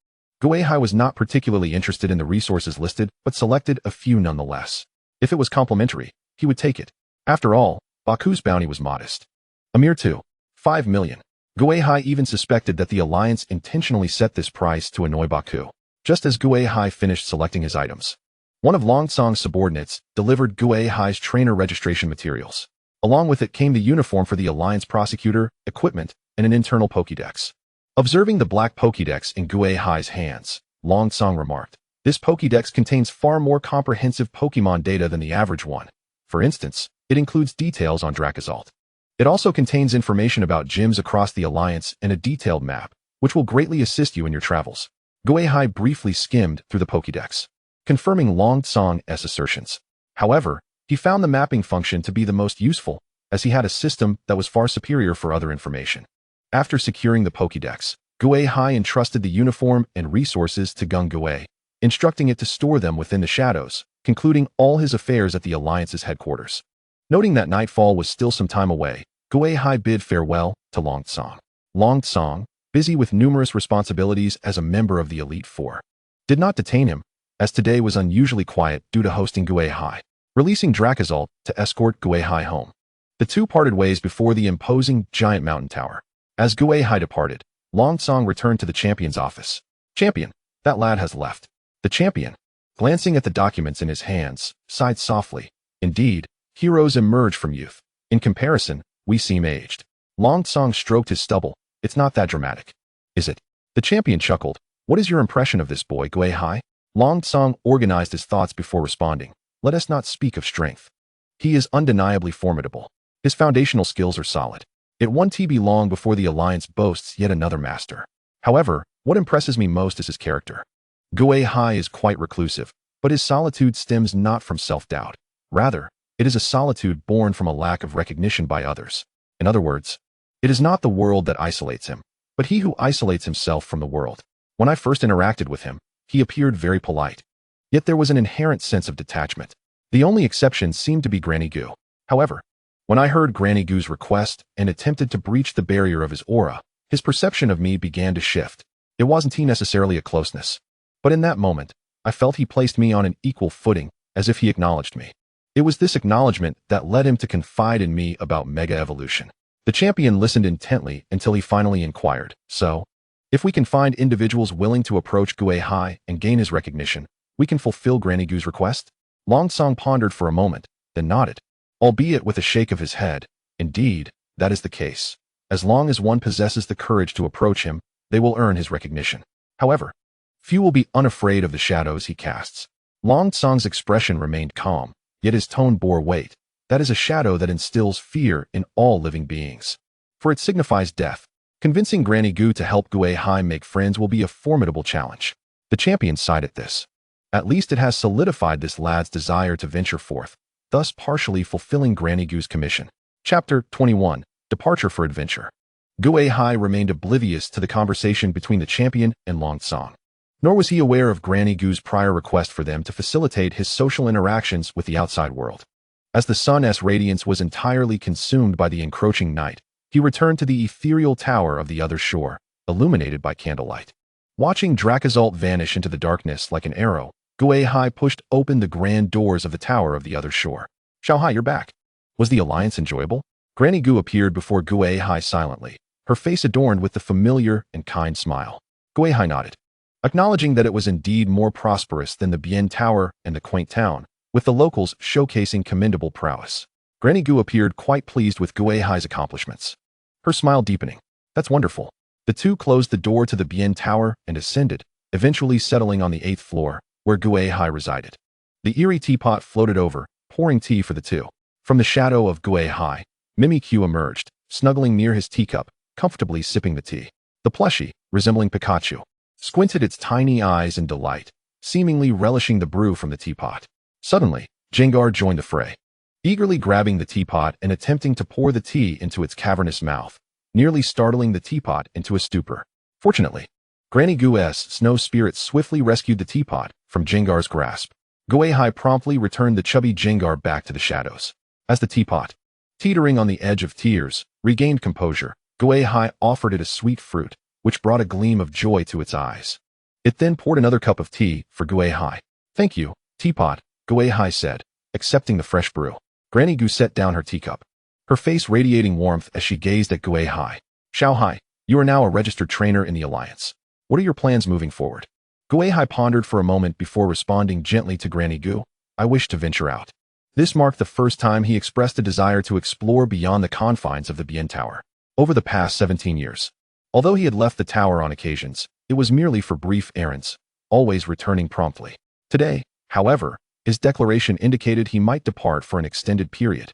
Gui Hai was not particularly interested in the resources listed, but selected a few nonetheless. If it was complimentary, he would take it. After all, Baku's bounty was modest. A mere 5 million. Gui Hai even suspected that the alliance intentionally set this price to annoy Baku. Just as Gui Hai finished selecting his items, one of Long Song's subordinates delivered Gui Hai's trainer registration materials. Along with it came the uniform for the alliance prosecutor, equipment, and an internal Pokédex. Observing the black Pokédex in Gui Hai's hands, Long Song remarked, "This Pokédex contains far more comprehensive Pokémon data than the average one. For instance, it includes details on Dracosalt. It also contains information about gyms across the Alliance and a detailed map, which will greatly assist you in your travels." Gui Hai briefly skimmed through the Pokédex, confirming Long Song's assertions. However, he found the mapping function to be the most useful, as he had a system that was far superior for other information. After securing the Pokédex, Gui Hai entrusted the uniform and resources to Gung Gui, instructing it to store them within the shadows, concluding all his affairs at the Alliance's headquarters. Noting that nightfall was still some time away, Gui Hai bid farewell to Long Song. Long Song, busy with numerous responsibilities as a member of the Elite Four, did not detain him, as today was unusually quiet due to hosting Gui Hai, releasing Dracosalt to escort Gui Hai home. The two parted ways before the imposing giant mountain tower. As Gui Hai departed, Long Song returned to the champion's office. "Champion, that lad has left." The champion, glancing at the documents in his hands, sighed softly. "Indeed, heroes emerge from youth. In comparison, we seem aged." Long Song stroked his stubble. "It's not that dramatic, is it?" The champion chuckled. "What is your impression of this boy, Gui Hai?" Long Song organized his thoughts before responding. "Let us not speak of strength. He is undeniably formidable. His foundational skills are solid. It won't be long before the Alliance boasts yet another master. However, what impresses me most is his character. Gui Hai is quite reclusive, but his solitude stems not from self-doubt. Rather, it is a solitude born from a lack of recognition by others. In other words, it is not the world that isolates him, but he who isolates himself from the world. When I first interacted with him, he appeared very polite. Yet there was an inherent sense of detachment. The only exception seemed to be Granny Gu. However, when I heard Granny Gu's request and attempted to breach the barrier of his aura, his perception of me began to shift. It wasn't necessarily a closeness, but in that moment, I felt he placed me on an equal footing, as if he acknowledged me. It was this acknowledgement that led him to confide in me about Mega Evolution. The champion listened intently until he finally inquired, "So, if we can find individuals willing to approach Gui Hai and gain his recognition, we can fulfill Granny Gu's request?" Long Song pondered for a moment, then nodded, albeit with a shake of his head. "Indeed, that is the case. As long as one possesses the courage to approach him, they will earn his recognition. However, few will be unafraid of the shadows he casts." Long Song's expression remained calm, yet his tone bore weight. "That is a shadow that instills fear in all living beings, for it signifies death. Convincing Granny Gu to help Gui Hai make friends will be a formidable challenge." The champion sighed at this. At least it has solidified this lad's desire to venture forth, thus partially fulfilling Granny Gu's commission. Chapter 21. Departure for Adventure. Gui Hai remained oblivious to the conversation between the champion and Long Song. Nor was he aware of Granny Gu's prior request for them to facilitate his social interactions with the outside world. As the sun's radiance was entirely consumed by the encroaching night, he returned to the ethereal tower of the other shore, illuminated by candlelight. Watching Dracosalt vanish into the darkness like an arrow, Gui Hai pushed open the grand doors of the tower of the other shore. "Xiao Hai, you're back. Was the alliance enjoyable?" Granny Gu appeared before Gui Hai silently, her face adorned with the familiar and kind smile. Gui Hai nodded, acknowledging that it was indeed more prosperous than the Bien Tower and the quaint town, with the locals showcasing commendable prowess. Granny Gu appeared quite pleased with Gui Hai's accomplishments, her smile deepening. "That's wonderful." The two closed the door to the Bien Tower and ascended, eventually settling on the 8th floor, where Gui Hai resided. The eerie teapot floated over, pouring tea for the two. From the shadow of Gui Hai, Mimikyu emerged, snuggling near his teacup, comfortably sipping the tea. The plushie, resembling Pikachu, squinted its tiny eyes in delight, seemingly relishing the brew from the teapot. Suddenly, Jengar joined the fray, eagerly grabbing the teapot and attempting to pour the tea into its cavernous mouth, nearly startling the teapot into a stupor. Fortunately, Granny Gu's snow spirit swiftly rescued the teapot from Jengar's grasp. Gui Hai promptly returned the chubby Jengar back to the shadows. As the teapot, teetering on the edge of tears, regained composure, Gui Hai offered it a sweet fruit, which brought a gleam of joy to its eyes. It then poured another cup of tea for Gui Hai. "Thank you, teapot," Gui Hai said, accepting the fresh brew. Granny Gu set down her teacup, her face radiating warmth as she gazed at Gui Hai. "Xiao Hai, You are now a registered trainer in the Alliance. What are your plans moving forward? Gui Hai pondered for a moment before responding gently to Granny Gu. I wish to venture out. This marked the first time he expressed a desire to explore beyond the confines of the Bien Tower. Over the past 17 years, although he had left the tower on occasions, it was merely for brief errands, always returning promptly. Today, however, his declaration indicated he might depart for an extended period,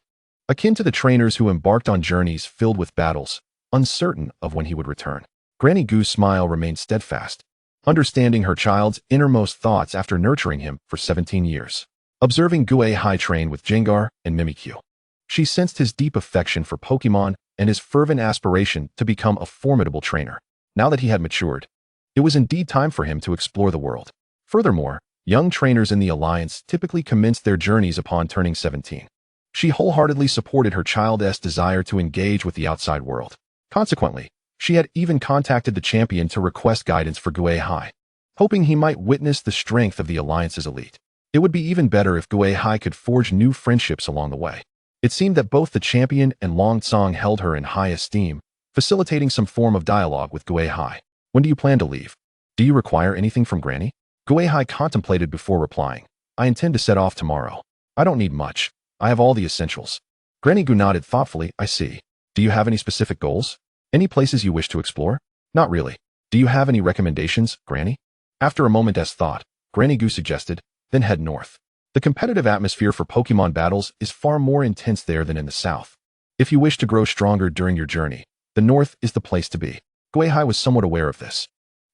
akin to the trainers who embarked on journeys filled with battles, uncertain of when he would return. Granny Gu's smile remained steadfast, understanding her child's innermost thoughts after nurturing him for 17 years. Observing Gui Hai train with Gengar and Mimikyu, she sensed his deep affection for Pokemon and his fervent aspiration to become a formidable trainer. Now that he had matured, it was indeed time for him to explore the world. Furthermore, young trainers in the Alliance typically commenced their journeys upon turning 17. She wholeheartedly supported her child's desire to engage with the outside world. Consequently, she had even contacted the champion to request guidance for Gui Hai, hoping he might witness the strength of the Alliance's elite. It would be even better if Gui Hai could forge new friendships along the way. It seemed that both the champion and Long Tsong held her in high esteem, facilitating some form of dialogue with Gui Hai. When do you plan to leave? Do you require anything from Granny? Gui Hai contemplated before replying. I intend to set off tomorrow. I don't need much. I have all the essentials. Granny Gu nodded thoughtfully. I see. Do you have any specific goals? Any places you wish to explore? Not really. Do you have any recommendations, Granny? After a moment's thought, Granny Gu suggested, then head north. The competitive atmosphere for Pokemon battles is far more intense there than in the south. If you wish to grow stronger during your journey, the north is the place to be. Gui Hai was somewhat aware of this.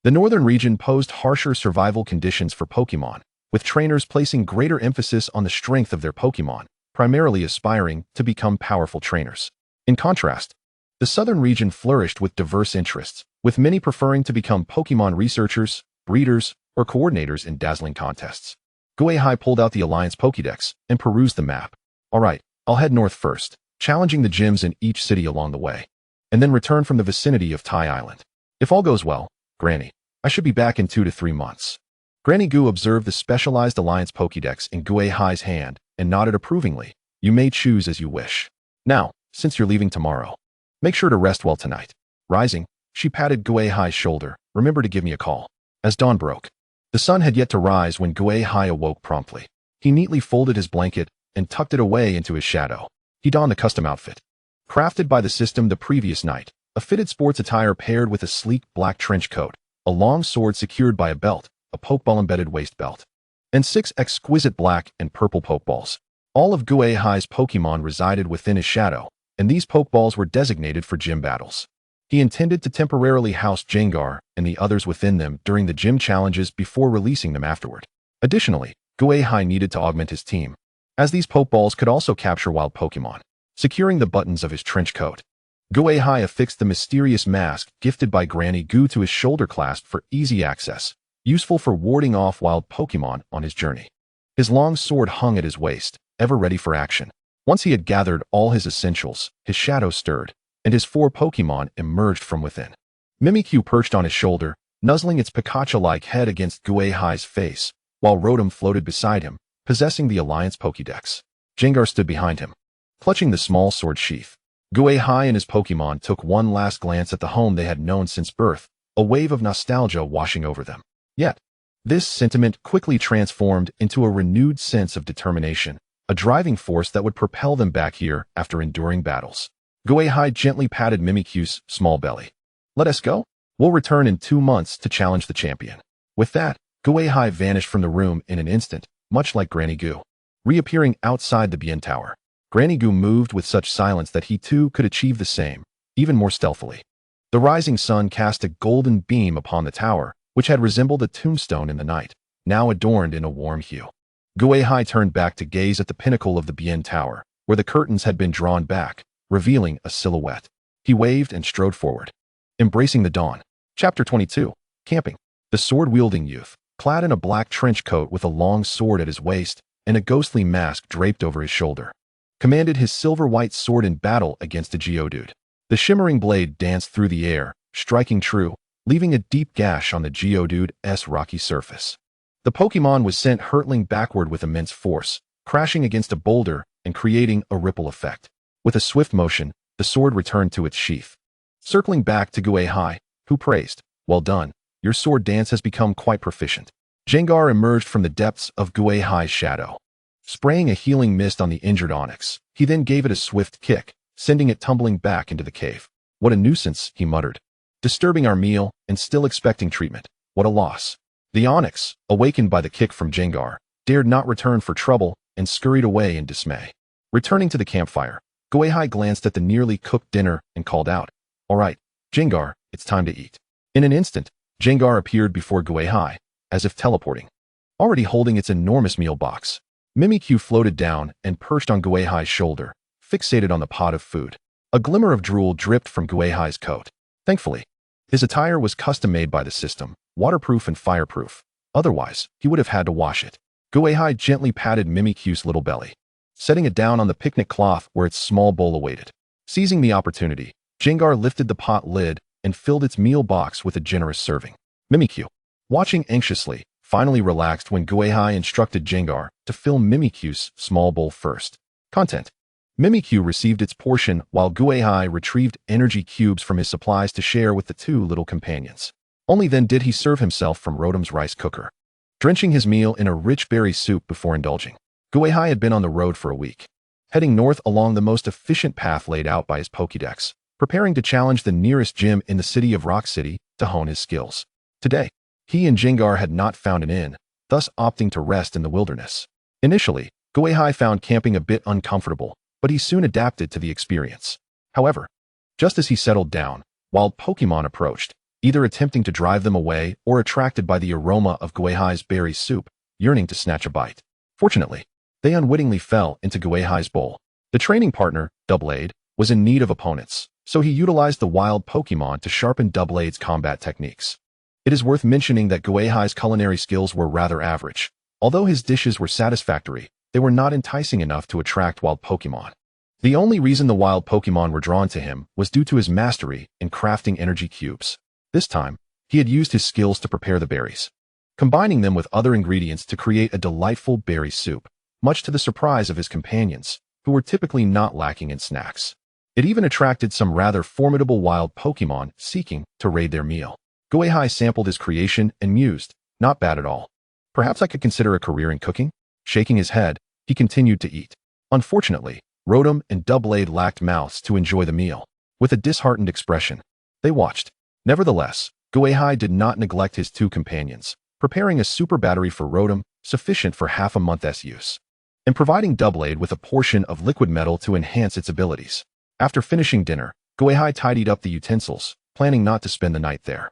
The northern region posed harsher survival conditions for Pokemon, with trainers placing greater emphasis on the strength of their Pokemon, primarily aspiring to become powerful trainers. In contrast, the southern region flourished with diverse interests, with many preferring to become Pokemon researchers, breeders, or coordinators in dazzling contests. Gui Hai pulled out the Alliance Pokédex and perused the map. All right, I'll head north first, challenging the gyms in each city along the way, and then return from the vicinity of Tai Island. If all goes well, Granny, I should be back in 2 to 3 months. Granny Gu observed the specialized Alliance Pokédex in Gui Hai's hand and nodded approvingly. You may choose as you wish. Now, since you're leaving tomorrow, make sure to rest well tonight. Rising, she patted Gui Hai's shoulder. Remember to give me a call. As dawn broke, the sun had yet to rise when Gui Hai awoke promptly. He neatly folded his blanket and tucked it away into his shadow. He donned the custom outfit, crafted by the system the previous night, a fitted sports attire paired with a sleek black trench coat, a long sword secured by a belt, a Pokeball-embedded waist belt, and 6 exquisite black and purple Pokeballs. All of Gui Hai's Pokemon resided within his shadow, and these Pokeballs were designated for gym battles. He intended to temporarily house Gengar and the others within them during the gym challenges before releasing them afterward. Additionally, Gui Hai needed to augment his team, as these Pokeballs could also capture wild Pokemon. Securing the buttons of his trench coat, Gui Hai affixed the mysterious mask gifted by Granny Gu to his shoulder clasp for easy access, useful for warding off wild Pokemon on his journey. His long sword hung at his waist, ever ready for action. Once he had gathered all his essentials, his shadow stirred, and his 4 Pokemon emerged from within. Mimikyu perched on his shoulder, nuzzling its Pikachu-like head against Gui Hai's face, while Rotom floated beside him, possessing the Alliance Pokédex. Gengar stood behind him, clutching the small sword sheath. Gui Hai and his Pokemon took one last glance at the home they had known since birth, a wave of nostalgia washing over them. Yet, this sentiment quickly transformed into a renewed sense of determination, a driving force that would propel them back here after enduring battles. Gui Hai gently patted Mimikyu's small belly. Let us go. We'll return in 2 months to challenge the champion. With that, Gui Hai vanished from the room in an instant, much like Granny Gu, reappearing outside the Bien Tower. Granny Gu moved with such silence that he too could achieve the same, even more stealthily. The rising sun cast a golden beam upon the tower, which had resembled a tombstone in the night, now adorned in a warm hue. Gui Hai turned back to gaze at the pinnacle of the Bien Tower, where the curtains had been drawn back, revealing a silhouette. He waved and strode forward, embracing the dawn. Chapter 22. Camping. The sword-wielding youth, clad in a black trench coat with a long sword at his waist and a ghostly mask draped over his shoulder, commanded his silver-white sword in battle against a Geodude. The shimmering blade danced through the air, striking true, leaving a deep gash on the Geodude's rocky surface. The Pokemon was sent hurtling backward with immense force, crashing against a boulder and creating a ripple effect. With a swift motion, the sword returned to its sheath, circling back to Gui Hai, who praised, "Well done, your sword dance has become quite proficient." Jengar emerged from the depths of Gui Hai's shadow. Spraying a healing mist on the injured onyx, he then gave it a swift kick, sending it tumbling back into the cave. "What a nuisance," he muttered. "Disturbing our meal and still expecting treatment. What a loss." The onyx, awakened by the kick from Jengar, dared not return for trouble and scurried away in dismay. Returning to the campfire, Gui Hai glanced at the nearly cooked dinner and called out, "All right, Jengar, it's time to eat." In an instant, Jengar appeared before Gui Hai, as if teleporting. Already holding its enormous meal box, Mimikyu floated down and perched on Gui Hai's shoulder, fixated on the pot of food. A glimmer of drool dripped from Gui Hai's coat. Thankfully, his attire was custom-made by the system, waterproof and fireproof. Otherwise, he would have had to wash it. Gui Hai gently patted Mimikyu's little belly, setting it down on the picnic cloth where its small bowl awaited. Seizing the opportunity, Jengar lifted the pot lid and filled its meal box with a generous serving. Mimikyu, watching anxiously, finally relaxed when Gui Hai instructed Jengar to fill Mimikyu's small bowl first. Content: Mimikyu received its portion while Gui Hai retrieved energy cubes from his supplies to share with the two little companions. Only then did he serve himself from Rotom's rice cooker, drenching his meal in a rich berry soup before indulging. Gui Hai had been on the road for a week, heading north along the most efficient path laid out by his Pokédex, preparing to challenge the nearest gym in the city of Rock City to hone his skills. Today, he and Jengar had not found an inn, thus opting to rest in the wilderness. Initially, Gui Hai found camping a bit uncomfortable, but he soon adapted to the experience. However, just as he settled down, wild Pokémon approached, either attempting to drive them away or attracted by the aroma of Gui Hai's berry soup, yearning to snatch a bite. Fortunately, they unwittingly fell into Gui Hai's bowl. The training partner, Doublade, was in need of opponents, so he utilized the wild Pokémon to sharpen Doublade's combat techniques. It is worth mentioning that Gui Hai's culinary skills were rather average. Although his dishes were satisfactory, they were not enticing enough to attract wild Pokémon. The only reason the wild Pokémon were drawn to him was due to his mastery in crafting energy cubes. This time, he had used his skills to prepare the berries, combining them with other ingredients to create a delightful berry soup, much to the surprise of his companions, who were typically not lacking in snacks. It even attracted some rather formidable wild Pokémon seeking to raid their meal. Gui Hai sampled his creation and mused, "Not bad at all. Perhaps I could consider a career in cooking?" Shaking his head, he continued to eat. Unfortunately, Rotom and Doublade lacked mouths to enjoy the meal. With a disheartened expression, they watched. Nevertheless, Gui Hai did not neglect his two companions, preparing a super battery for Rotom sufficient for half a month's use, and providing Doublade with a portion of liquid metal to enhance its abilities. After finishing dinner, Gui Hai tidied up the utensils, planning not to spend the night there.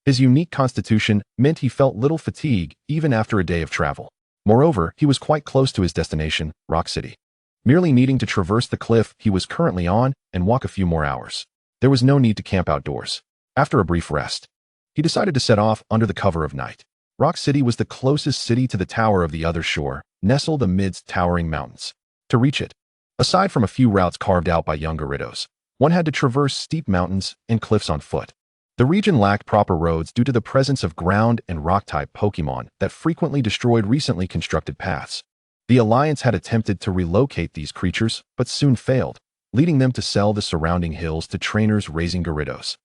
His unique constitution meant he felt little fatigue even after a day of travel. Moreover, he was quite close to his destination, Rock City, merely needing to traverse the cliff he was currently on and walk a few more hours. There was no need to camp outdoors. After a brief rest, he decided to set off under the cover of night. Rock City was the closest city to the tower of the other shore, nestled amidst towering mountains. To reach it, aside from a few routes carved out by young Gyarados, one had to traverse steep mountains and cliffs on foot. The region lacked proper roads due to the presence of ground and rock-type Pokémon that frequently destroyed recently constructed paths. The Alliance had attempted to relocate these creatures, but soon failed, leading them to sell the surrounding hills to trainers raising Gyarados,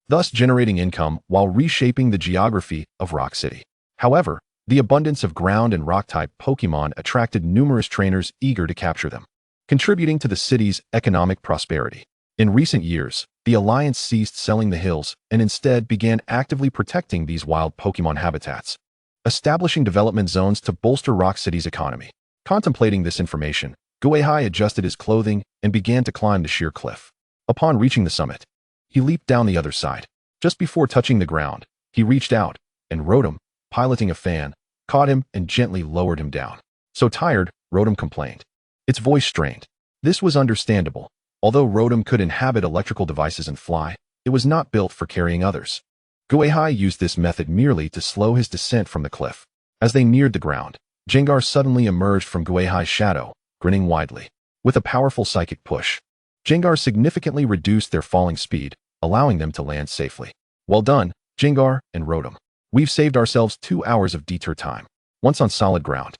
thus generating income while reshaping the geography of Rock City. However, the abundance of ground and rock-type Pokémon attracted numerous trainers eager to capture them, contributing to the city's economic prosperity. In recent years, the Alliance ceased selling the hills and instead began actively protecting these wild Pokémon habitats, establishing development zones to bolster Rock City's economy. Contemplating this information, Gui Hai adjusted his clothing and began to climb the sheer cliff. Upon reaching the summit, he leaped down the other side. Just before touching the ground, he reached out, and Rotom, piloting a fan, caught him and gently lowered him down. So tired, Rotom complained. Its voice strained. This was understandable. Although Rotom could inhabit electrical devices and fly, it was not built for carrying others. Gui Hai used this method merely to slow his descent from the cliff. As they neared the ground, Jengar suddenly emerged from Gui Hai's shadow, grinning widely. With a powerful psychic push, Jengar significantly reduced their falling speed, allowing them to land safely. "Well done, Jengar and Rotom. We've saved ourselves 2 hours of detour time." Once on solid ground,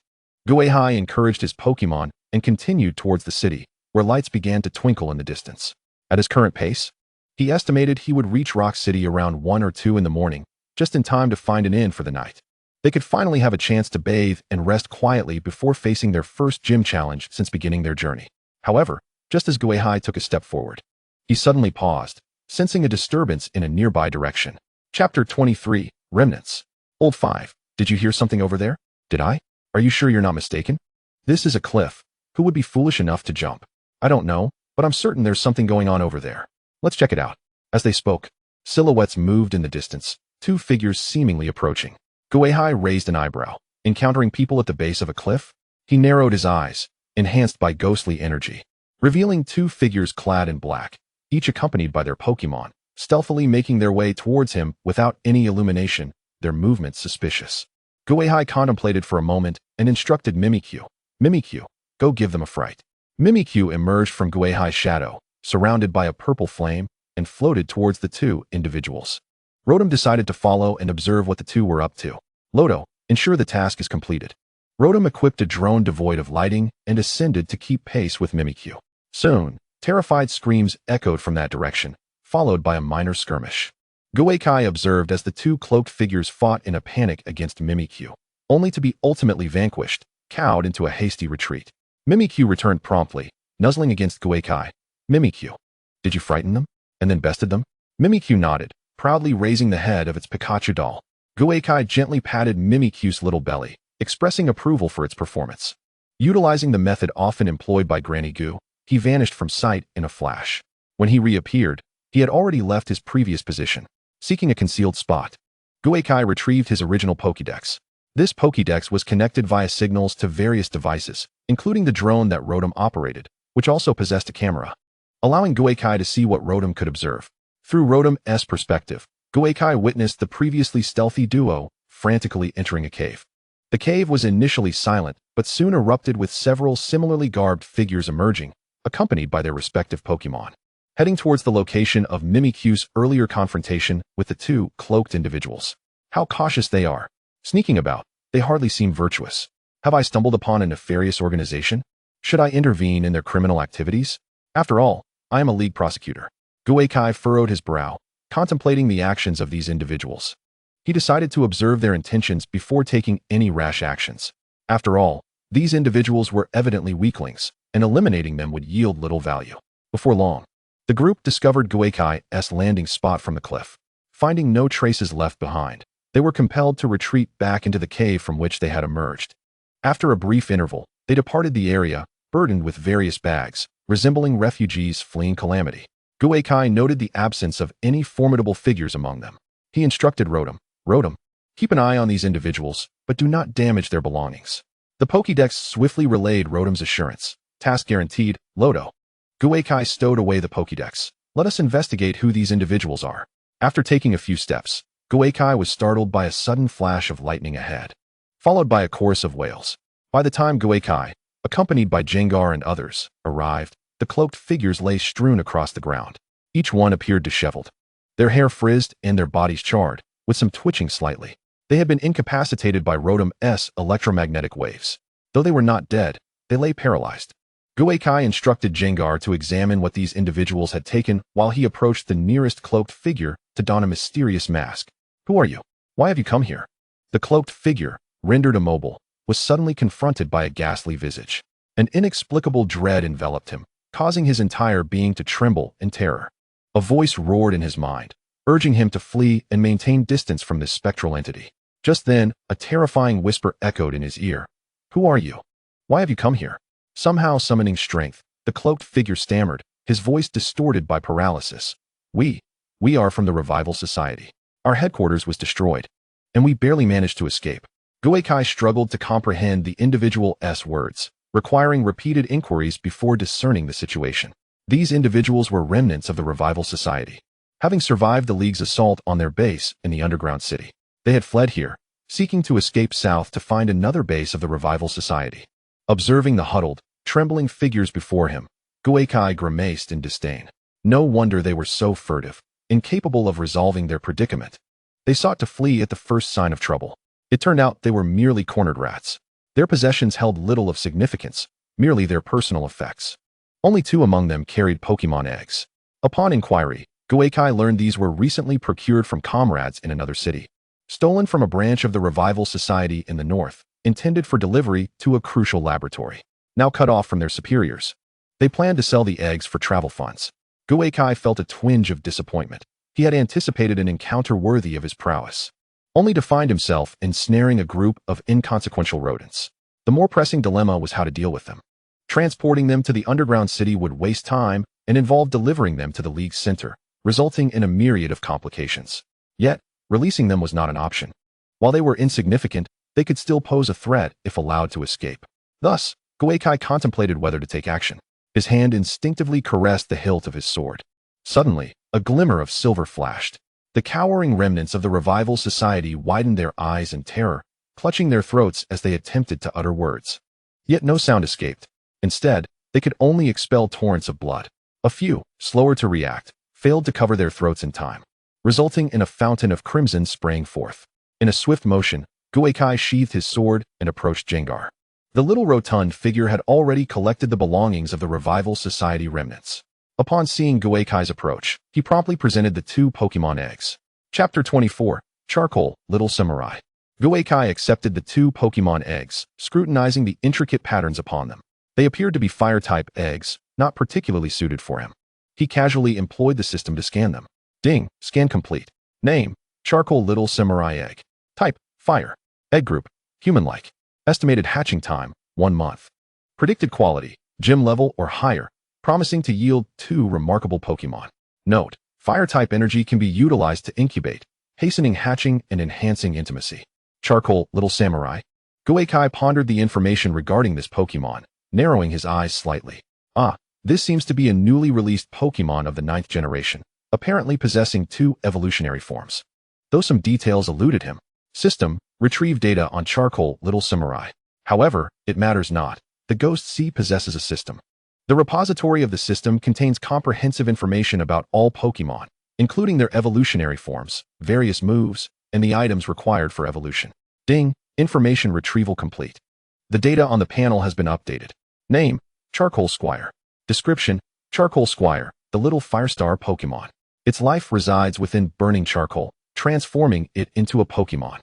Gui Hai encouraged his Pokémon and continued towards the city, where lights began to twinkle in the distance. At his current pace, He estimated he would reach Rock City around 1 or 2 in the morning, just in time to find an inn for the night. They could finally have a chance to bathe and rest quietly before facing their first gym challenge since beginning their journey. However, just as Gui Hai took a step forward, he suddenly paused, sensing a disturbance in a nearby direction. Chapter 23, Remnants. Old 5, did you hear something over there? Did I? Are you sure you're not mistaken? This is a cliff. Who would be foolish enough to jump? I don't know, but I'm certain there's something going on over there. Let's check it out. As they spoke, silhouettes moved in the distance, 2 figures seemingly approaching. Gui Hai raised an eyebrow, encountering people at the base of a cliff. He narrowed his eyes, enhanced by ghostly energy, revealing 2 figures clad in black, each accompanied by their Pokémon, stealthily making their way towards him without any illumination, their movements suspicious. Gui Hai contemplated for a moment and instructed Mimikyu. Mimikyu, go give them a fright. Mimikyu emerged from Gui Hai's shadow, surrounded by a purple flame, and floated towards the 2 individuals. Rotom decided to follow and observe what the 2 were up to. Lodo, ensure the task is completed. Rotom equipped a drone devoid of lighting and ascended to keep pace with Mimikyu. Soon, terrified screams echoed from that direction, followed by a minor skirmish. Gui Hai observed as the 2 cloaked figures fought in a panic against Mimikyu, only to be ultimately vanquished, cowed into a hasty retreat. Mimikyu returned promptly, nuzzling against Gui Hai. Mimikyu, did you frighten them? And then bested them? Mimikyu nodded, proudly raising the head of its Pikachu doll. Gui Hai gently patted Mimikyu's little belly, expressing approval for its performance. Utilizing the method often employed by Granny Goo, he vanished from sight in a flash. When he reappeared, he had already left his previous position, seeking a concealed spot. Gui Hai retrieved his original Pokédex. This Pokédex was connected via signals to various devices, including the drone that Rotom operated, which also possessed a camera, allowing Gui Hai to see what Rotom could observe. Through Rotom's perspective, Gui Hai witnessed the previously stealthy duo frantically entering a cave. The cave was initially silent, but soon erupted with several similarly garbed figures emerging, accompanied by their respective Pokémon. Heading towards the location of Mimikyu's earlier confrontation with the 2 cloaked individuals. How cautious they are. Sneaking about, they hardly seem virtuous. Have I stumbled upon a nefarious organization? Should I intervene in their criminal activities? After all, I am a league prosecutor. Gui Hai furrowed his brow, contemplating the actions of these individuals. He decided to observe their intentions before taking any rash actions. After all, these individuals were evidently weaklings, and eliminating them would yield little value. Before long, the group discovered Gui Hai's landing spot from the cliff. Finding no traces left behind, they were compelled to retreat back into the cave from which they had emerged. After a brief interval, they departed the area, burdened with various bags, resembling refugees fleeing calamity. Gui Hai noted the absence of any formidable figures among them. He instructed Rotom, Rotom, keep an eye on these individuals, but do not damage their belongings. The Pokédex swiftly relayed Rotom's assurance. Task guaranteed, Lodo. Gui Hai stowed away the Pokédex. Let us investigate who these individuals are. After taking a few steps, Gui Hai was startled by a sudden flash of lightning ahead, followed by a chorus of wails. By the time Gui Hai, accompanied by Jengar and others, arrived, the cloaked figures lay strewn across the ground. Each one appeared disheveled, their hair frizzed and their bodies charred, with some twitching slightly. They had been incapacitated by Rotom's electromagnetic waves. Though they were not dead, they lay paralyzed. Gui Hai instructed Jengar to examine what these individuals had taken while he approached the nearest cloaked figure to don a mysterious mask. Who are you? Why have you come here? The cloaked figure, rendered immobile, was suddenly confronted by a ghastly visage. An inexplicable dread enveloped him, causing his entire being to tremble in terror. A voice roared in his mind, urging him to flee and maintain distance from this spectral entity. Just then, a terrifying whisper echoed in his ear. Who are you? Why have you come here? Somehow summoning strength, the cloaked figure stammered, his voice distorted by paralysis. We are from the Revival Society. Our headquarters was destroyed, and we barely managed to escape. Gui Hai struggled to comprehend the individual's words, requiring repeated inquiries before discerning the situation. These individuals were remnants of the Revival Society, having survived the League's assault on their base in the underground city. They had fled here, seeking to escape south to find another base of the Revival Society. Observing the huddled, trembling figures before him, Gui Hai grimaced in disdain. No wonder they were so furtive, incapable of resolving their predicament. They sought to flee at the first sign of trouble. It turned out they were merely cornered rats. Their possessions held little of significance, merely their personal effects. Only 2 among them carried Pokémon eggs. Upon inquiry, Gui Hai learned these were recently procured from comrades in another city, stolen from a branch of the Revival Society in the north, intended for delivery to a crucial laboratory. Now cut off from their superiors, they planned to sell the eggs for travel funds. Gui Hai felt a twinge of disappointment. He had anticipated an encounter worthy of his prowess, only to find himself ensnaring a group of inconsequential rodents. The more pressing dilemma was how to deal with them. Transporting them to the underground city would waste time and involve delivering them to the League's center, resulting in a myriad of complications. Yet, releasing them was not an option. While they were insignificant, they could still pose a threat if allowed to escape. Thus, Gui Hai contemplated whether to take action. His hand instinctively caressed the hilt of his sword. Suddenly, a glimmer of silver flashed. The cowering remnants of the Revival Society widened their eyes in terror, clutching their throats as they attempted to utter words. Yet no sound escaped. Instead, they could only expel torrents of blood. A few, slower to react, failed to cover their throats in time, resulting in a fountain of crimson spraying forth. In a swift motion, Gui Hai sheathed his sword and approached Jengar. The little rotund figure had already collected the belongings of the Revival Society remnants. Upon seeing Gui Hai's approach, he promptly presented the 2 Pokemon eggs. Chapter 24, Charcoal, Little Samurai. Gui Hai accepted the 2 Pokemon eggs, scrutinizing the intricate patterns upon them. They appeared to be Fire-type eggs, not particularly suited for him. He casually employed the system to scan them. Ding, scan complete. Name, Charcoal Little Samurai Egg. Type, Fire. Egg group, human-like. Estimated hatching time, 1 month. Predicted quality, gym level or higher, promising to yield 2 remarkable Pokemon. Note, Fire-type energy can be utilized to incubate, hastening hatching and enhancing intimacy. Charcoal Little Samurai. Gui Hai pondered the information regarding this Pokemon, narrowing his eyes slightly. This seems to be a newly released Pokemon of the 9th generation, apparently possessing 2 evolutionary forms. Though some details eluded him. System, retrieve data on Charcoal Little Samurai. However, it matters not. The Ghost-C possesses a system. The repository of the system contains comprehensive information about all Pokemon, including their evolutionary forms, various moves, and the items required for evolution. Ding, information retrieval complete. The data on the panel has been updated. Name, Charcoal Squire. Description, Charcoal Squire, the little Firestar Pokemon. Its life resides within burning charcoal, transforming it into a Pokemon.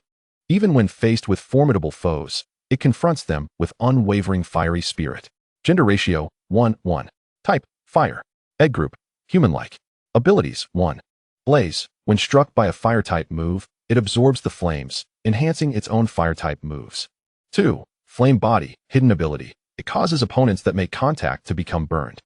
Even when faced with formidable foes, it confronts them with unwavering fiery spirit. Gender ratio, 1:1. Type, Fire. Egg group, human-like. Abilities, 1. Blaze. When struck by a Fire-type move, it absorbs the flames, enhancing its own Fire-type moves. 2. Flame Body, hidden ability. It causes opponents that make contact to become burned.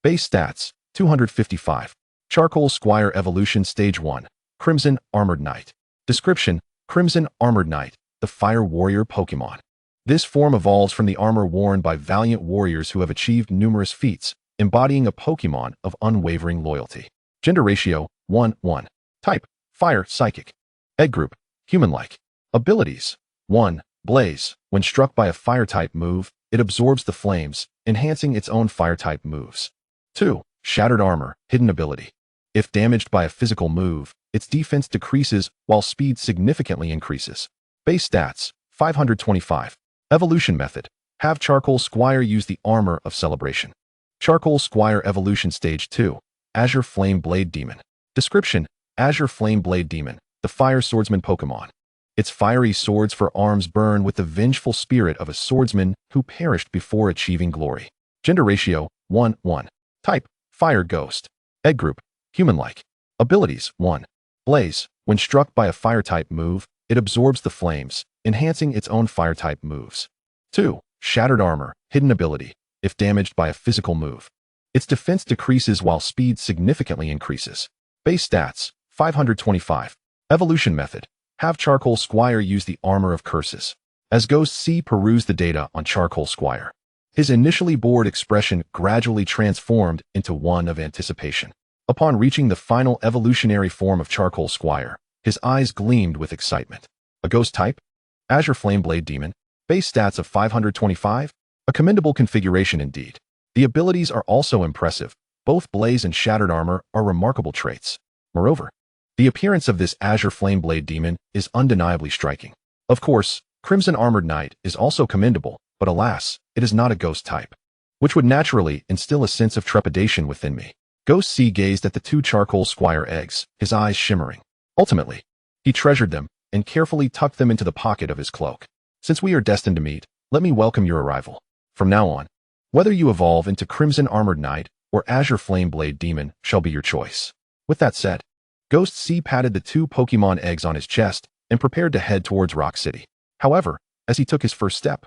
Base stats, 255. Charcoal Squire Evolution Stage 1. Crimson Armored Knight. Description, Crimson Armored Knight, the Fire Warrior Pokemon. This form evolves from the armor worn by valiant warriors who have achieved numerous feats, embodying a Pokemon of unwavering loyalty. Gender ratio, 1:1. Type, Fire Psychic. Egg group, human-like. Abilities, 1. Blaze. When struck by a Fire-type move, it absorbs the flames, enhancing its own Fire-type moves. 2. Shattered Armor, hidden ability. If damaged by a physical move, its defense decreases while speed significantly increases. Base stats, 525. Evolution method. Have Charcoal Squire use the Armor of Celebration. Charcoal Squire Evolution Stage 2. Azure Flame Blade Demon. Description, Azure Flame Blade Demon, the Fire Swordsman Pokemon. Its fiery swords for arms burn with the vengeful spirit of a swordsman who perished before achieving glory. Gender ratio, 1:1. Type, Fire Ghost. Egg group, human-like. Abilities, 1. Blaze. When struck by a Fire-type move, it absorbs the flames, enhancing its own Fire-type moves. 2. Shattered Armor, hidden ability. If damaged by a physical move, its defense decreases while speed significantly increases. Base stats, 525. Evolution method. Have Charcoal Squire use the Armor of Curses. As Ghost-C perused the data on Charcoal Squire, his initially bored expression gradually transformed into one of anticipation. Upon reaching the final evolutionary form of Charcoal Squire, his eyes gleamed with excitement. A Ghost-type? Azure Flame Blade Demon. Base stats of 525? A commendable configuration indeed. The abilities are also impressive. Both Blaze and Shattered Armor are remarkable traits. Moreover, the appearance of this Azure Flame Blade Demon is undeniably striking. Of course, Crimson Armored Knight is also commendable, but alas, it is not a Ghost type, which would naturally instill a sense of trepidation within me. Ghost C gazed at the two charcoal squire eggs, his eyes shimmering. Ultimately, he treasured them and carefully tucked them into the pocket of his cloak. Since we are destined to meet, let me welcome your arrival. From now on, whether you evolve into Crimson Armored Knight or Azure Flame Blade Demon shall be your choice. With that said, Ghost C patted the two Pokemon eggs on his chest and prepared to head towards Rock City. However, as he took his first step,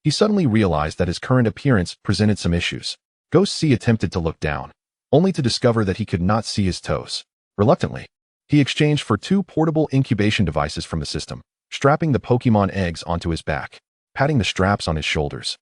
he suddenly realized that his current appearance presented some issues. Ghost C attempted to look down, only to discover that he could not see his toes. Reluctantly, he exchanged for two portable incubation devices from the system, strapping the Pokemon eggs onto his back, patting the straps on his shoulders.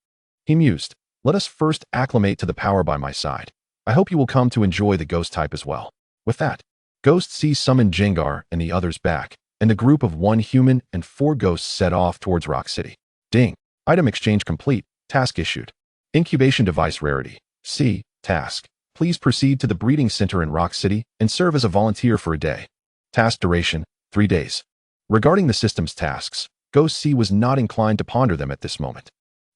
He mused, "Let us first acclimate to the power by my side. I hope you will come to enjoy the ghost type as well." With that, Ghost C summoned Jengar and the others back, and the group of 1 human and 4 ghosts set off towards Rock City. Ding. Item exchange complete. Task issued. Incubation device rarity. C. Task. Please proceed to the breeding center in Rock City and serve as a volunteer for a day. Task duration, 3 days. Regarding the system's tasks, Ghost C was not inclined to ponder them at this moment.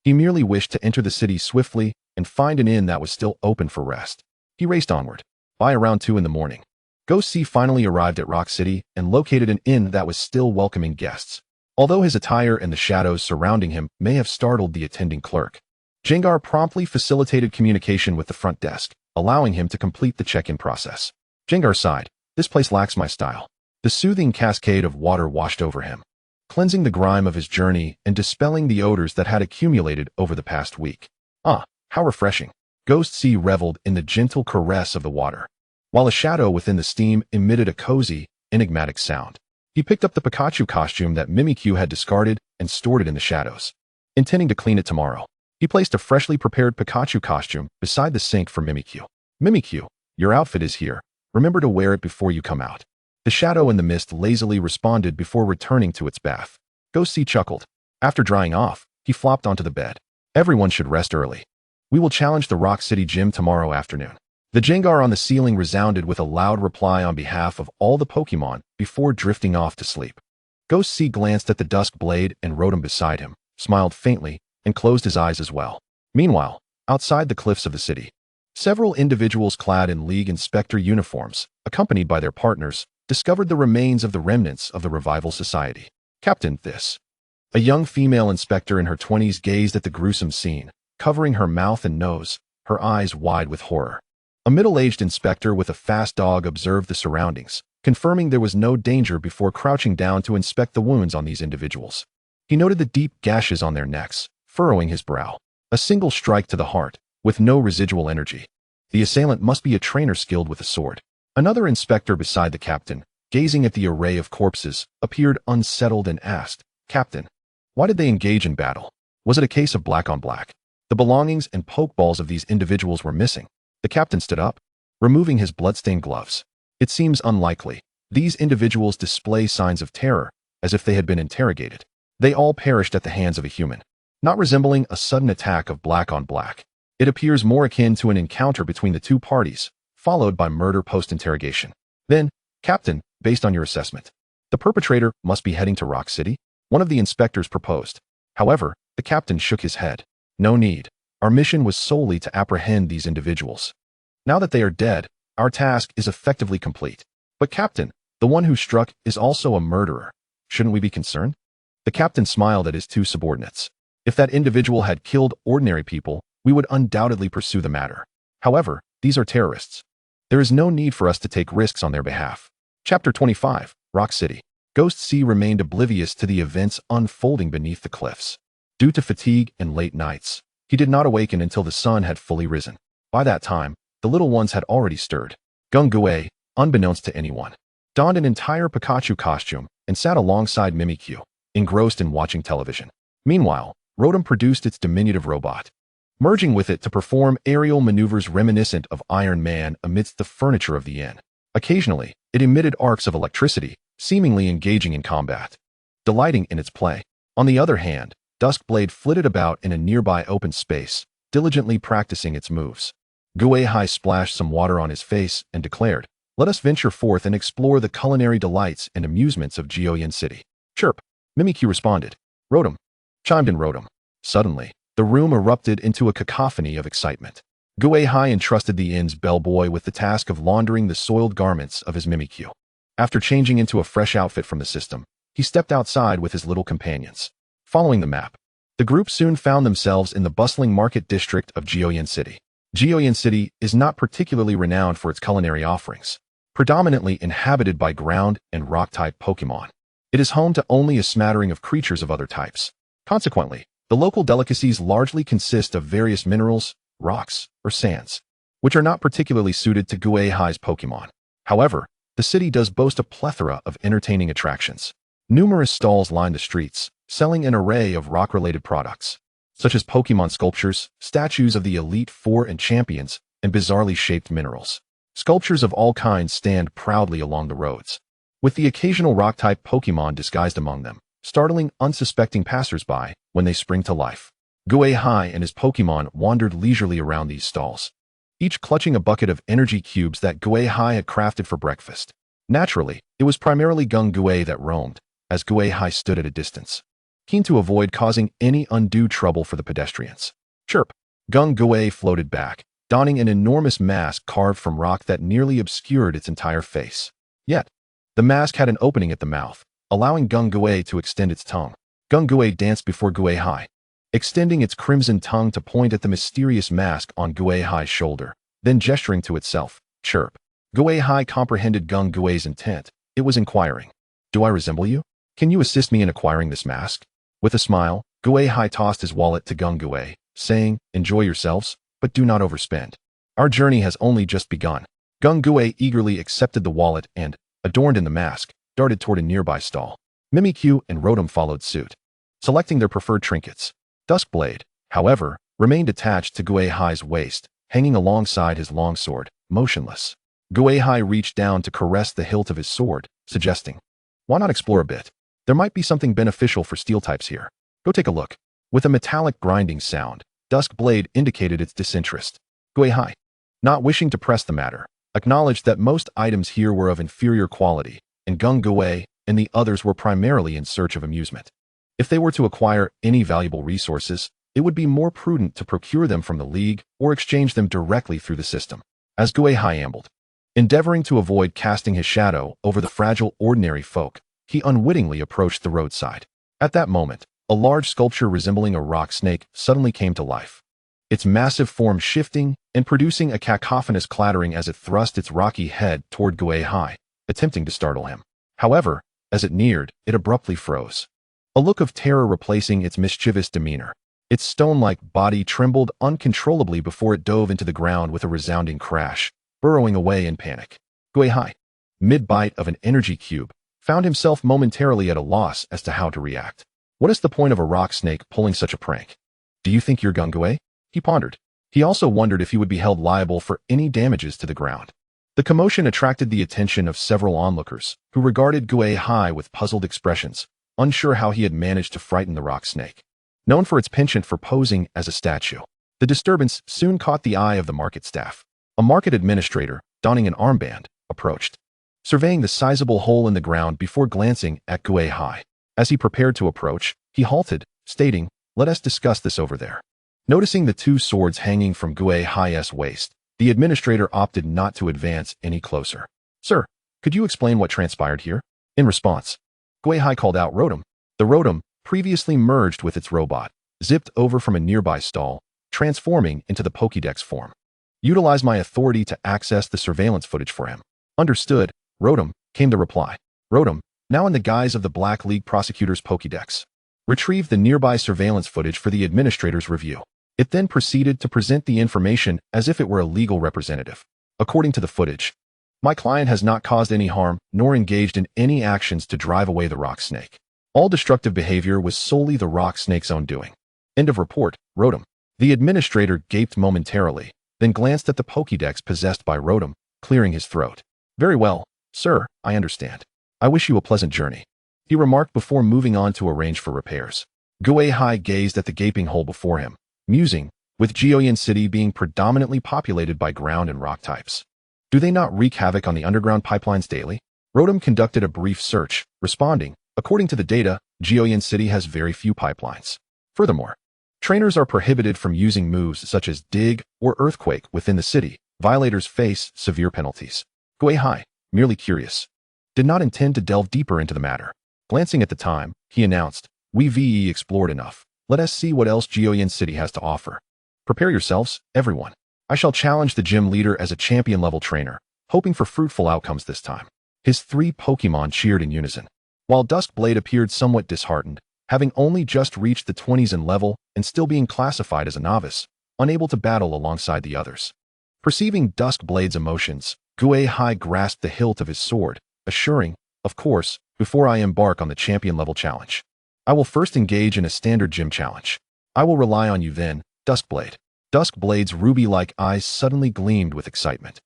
He merely wished to enter the city swiftly and find an inn that was still open for rest. He raced onward. By around 2 in the morning, Ghost C finally arrived at Rock City and located an inn that was still welcoming guests. Although his attire and the shadows surrounding him may have startled the attending clerk, Jengar promptly facilitated communication with the front desk, allowing him to complete the check-in process. Jengar sighed, "This place lacks my style." The soothing cascade of water washed over him, cleansing the grime of his journey and dispelling the odors that had accumulated over the past week. Ah, how refreshing. Ghost C reveled in the gentle caress of the water, while a shadow within the steam emitted a cozy, enigmatic sound. He picked up the Pikachu costume that Mimikyu had discarded and stored it in the shadows, intending to clean it tomorrow. He placed a freshly prepared Pikachu costume beside the sink for Mimikyu. "Mimikyu, your outfit is here. Remember to wear it before you come out." The shadow in the mist lazily responded before returning to its bath. Ghost C chuckled. After drying off, he flopped onto the bed. "Everyone should rest early. We will challenge the Rock City gym tomorrow afternoon." The Jengar on the ceiling resounded with a loud reply on behalf of all the Pokemon before drifting off to sleep. Ghost C glanced at the Dusk Blade and Rotom beside him, smiled faintly, and closed his eyes as well. Meanwhile, outside the cliffs of the city, several individuals clad in League Inspector uniforms, accompanied by their partners, discovered the remains of the remnants of the Revival Society. "Captain, this." A young female inspector in her 20s gazed at the gruesome scene, covering her mouth and nose, her eyes wide with horror. A middle-aged inspector with a fast dog observed the surroundings, confirming there was no danger before crouching down to inspect the wounds on these individuals. He noted the deep gashes on their necks, furrowing his brow. A single strike to the heart, with no residual energy. The assailant must be a trainer skilled with a sword. Another inspector beside the captain, gazing at the array of corpses, appeared unsettled and asked, "Captain, why did they engage in battle? Was it a case of black on black?" The belongings and pokeballs of these individuals were missing. The captain stood up, removing his bloodstained gloves. "It seems unlikely. These individuals display signs of terror, as if they had been interrogated. They all perished at the hands of a human, not resembling a sudden attack of black on black. It appears more akin to an encounter between the two parties, followed by murder post-interrogation. Then, Captain, based on your assessment, the perpetrator must be heading to Rock City?" one of the inspectors proposed. However, the captain shook his head. "No need. Our mission was solely to apprehend these individuals. Now that they are dead, our task is effectively complete." "But Captain, the one who struck is also a murderer. Shouldn't we be concerned?" The captain smiled at his 2 subordinates. "If that individual had killed ordinary people, we would undoubtedly pursue the matter. However, these are terrorists. There is no need for us to take risks on their behalf." Chapter 25, Rock City. Ghost C remained oblivious to the events unfolding beneath the cliffs. Due to fatigue and late nights, he did not awaken until the sun had fully risen. By that time, the little ones had already stirred. Gui, unbeknownst to anyone, donned an entire Pikachu costume and sat alongside Mimikyu, engrossed in watching television. Meanwhile, Rotom produced its diminutive robot, merging with it to perform aerial maneuvers reminiscent of Iron Man amidst the furniture of the inn. Occasionally, it emitted arcs of electricity, seemingly engaging in combat, delighting in its play. On the other hand, Duskblade flitted about in a nearby open space, diligently practicing its moves. Gui Hai splashed some water on his face and declared, "Let us venture forth and explore the culinary delights and amusements of Geoyan City." "Chirp," Mimikyu responded. "Rotom," chimed in Rotom. Suddenly, the room erupted into a cacophony of excitement. Gui Hai entrusted the inn's bellboy with the task of laundering the soiled garments of his Mimikyu. After changing into a fresh outfit from the system, he stepped outside with his little companions. Following the map, the group soon found themselves in the bustling market district of Jioyan City. Jioyan City is not particularly renowned for its culinary offerings, predominantly inhabited by ground and rock-type Pokémon. It is home to only a smattering of creatures of other types. Consequently, the local delicacies largely consist of various minerals, rocks, or sands, which are not particularly suited to Gui Hai's Pokémon. However, the city does boast a plethora of entertaining attractions. Numerous stalls line the streets, selling an array of rock-related products, such as Pokémon sculptures, statues of the Elite Four and champions, and bizarrely shaped minerals. Sculptures of all kinds stand proudly along the roads, with the occasional rock-type Pokémon disguised among them, startling unsuspecting passers-by when they spring to life. Gui Hai and his Pokémon wandered leisurely around these stalls, each clutching a bucket of energy cubes that Gui Hai had crafted for breakfast. Naturally, it was primarily Gung Gui that roamed, as Gui Hai stood at a distance, keen to avoid causing any undue trouble for the pedestrians. Chirp! Gung Gui floated back, donning an enormous mask carved from rock that nearly obscured its entire face. Yet, the mask had an opening at the mouth, allowing Gung Gui to extend its tongue. Gung Gui danced before Gui Hai, extending its crimson tongue to point at the mysterious mask on Gui Hai's shoulder, then gesturing to itself. Chirp. Gui Hai comprehended Gung Gui's intent. It was inquiring. Do I resemble you? Can you assist me in acquiring this mask? With a smile, Gui Hai tossed his wallet to Gung Gui, saying, enjoy yourselves, but do not overspend. Our journey has only just begun. Gung Gui eagerly accepted the wallet and, adorned in the mask, darted toward a nearby stall. Mimikyu and Rotom followed suit, selecting their preferred trinkets. Duskblade, however, remained attached to Gui Hai's waist, hanging alongside his longsword, motionless. Gui Hai reached down to caress the hilt of his sword, suggesting, why not explore a bit? There might be something beneficial for steel types here. Go take a look. With a metallic grinding sound, Duskblade indicated its disinterest. Gui Hai, not wishing to press the matter, acknowledged that most items here were of inferior quality, and Gung Gui and the others were primarily in search of amusement. If they were to acquire any valuable resources, it would be more prudent to procure them from the League or exchange them directly through the system. As Gui Hai ambled, endeavoring to avoid casting his shadow over the fragile ordinary folk, he unwittingly approached the roadside. At that moment, a large sculpture resembling a rock snake suddenly came to life, its massive form shifting and producing a cacophonous clattering as it thrust its rocky head toward Gui Hai, attempting to startle him. However, as it neared, it abruptly froze, a look of terror replacing its mischievous demeanor. Its stone-like body trembled uncontrollably before it dove into the ground with a resounding crash, burrowing away in panic. Gui Hai, mid-bite of an energy cube, found himself momentarily at a loss as to how to react. What is the point of a rock snake pulling such a prank? Do you think you're Gung Gui? He pondered. He also wondered if he would be held liable for any damages to the ground. The commotion attracted the attention of several onlookers, who regarded Gui Hai with puzzled expressions, unsure how he had managed to frighten the rock snake. Known for its penchant for posing as a statue, the disturbance soon caught the eye of the market staff. A market administrator, donning an armband, approached, surveying the sizable hole in the ground before glancing at Gui Hai. As he prepared to approach, he halted, stating, let us discuss this over there. Noticing the two swords hanging from Gui Hai's waist, the administrator opted not to advance any closer. Sir, could you explain what transpired here? In response, Gui Hai called out Rotom. The Rotom, previously merged with its robot, zipped over from a nearby stall, transforming into the Pokédex form. Utilize my authority to access the surveillance footage for him. Understood, Rotom, came the reply. Rotom, now in the guise of the Black League prosecutor's Pokédex, retrieved the nearby surveillance footage for the administrator's review. It then proceeded to present the information as if it were a legal representative. According to the footage, my client has not caused any harm nor engaged in any actions to drive away the rock snake. All destructive behavior was solely the rock snake's own doing. End of report, Rotom. The administrator gaped momentarily, then glanced at the Pokédex possessed by Rotom, clearing his throat. Very well, sir, I understand. I wish you a pleasant journey, he remarked before moving on to arrange for repairs. Gui Hai gazed at the gaping hole before him, musing, with Jioyan City being predominantly populated by ground and rock types. Do they not wreak havoc on the underground pipelines daily? Rotom conducted a brief search, responding, according to the data, Jioyan City has very few pipelines. Furthermore, Trainers are prohibited from using moves such as Dig or Earthquake within the city. Violators face severe penalties. Gui Hai, merely curious, did not intend to delve deeper into the matter. Glancing at the time, he announced, "We've explored enough. Let us see what else Geoyan City has to offer. Prepare yourselves, everyone. I shall challenge the gym leader as a champion-level trainer, hoping for fruitful outcomes this time." His 3 Pokemon cheered in unison. While Duskblade appeared somewhat disheartened, having only just reached the 20s in level and still being classified as a novice, unable to battle alongside the others. Perceiving Duskblade's emotions, Gui Hai grasped the hilt of his sword, assuring, "Of course, before I embark on the champion-level challenge. I will first engage in a standard gym challenge. I will rely on you then, Duskblade." Duskblade's ruby-like eyes suddenly gleamed with excitement,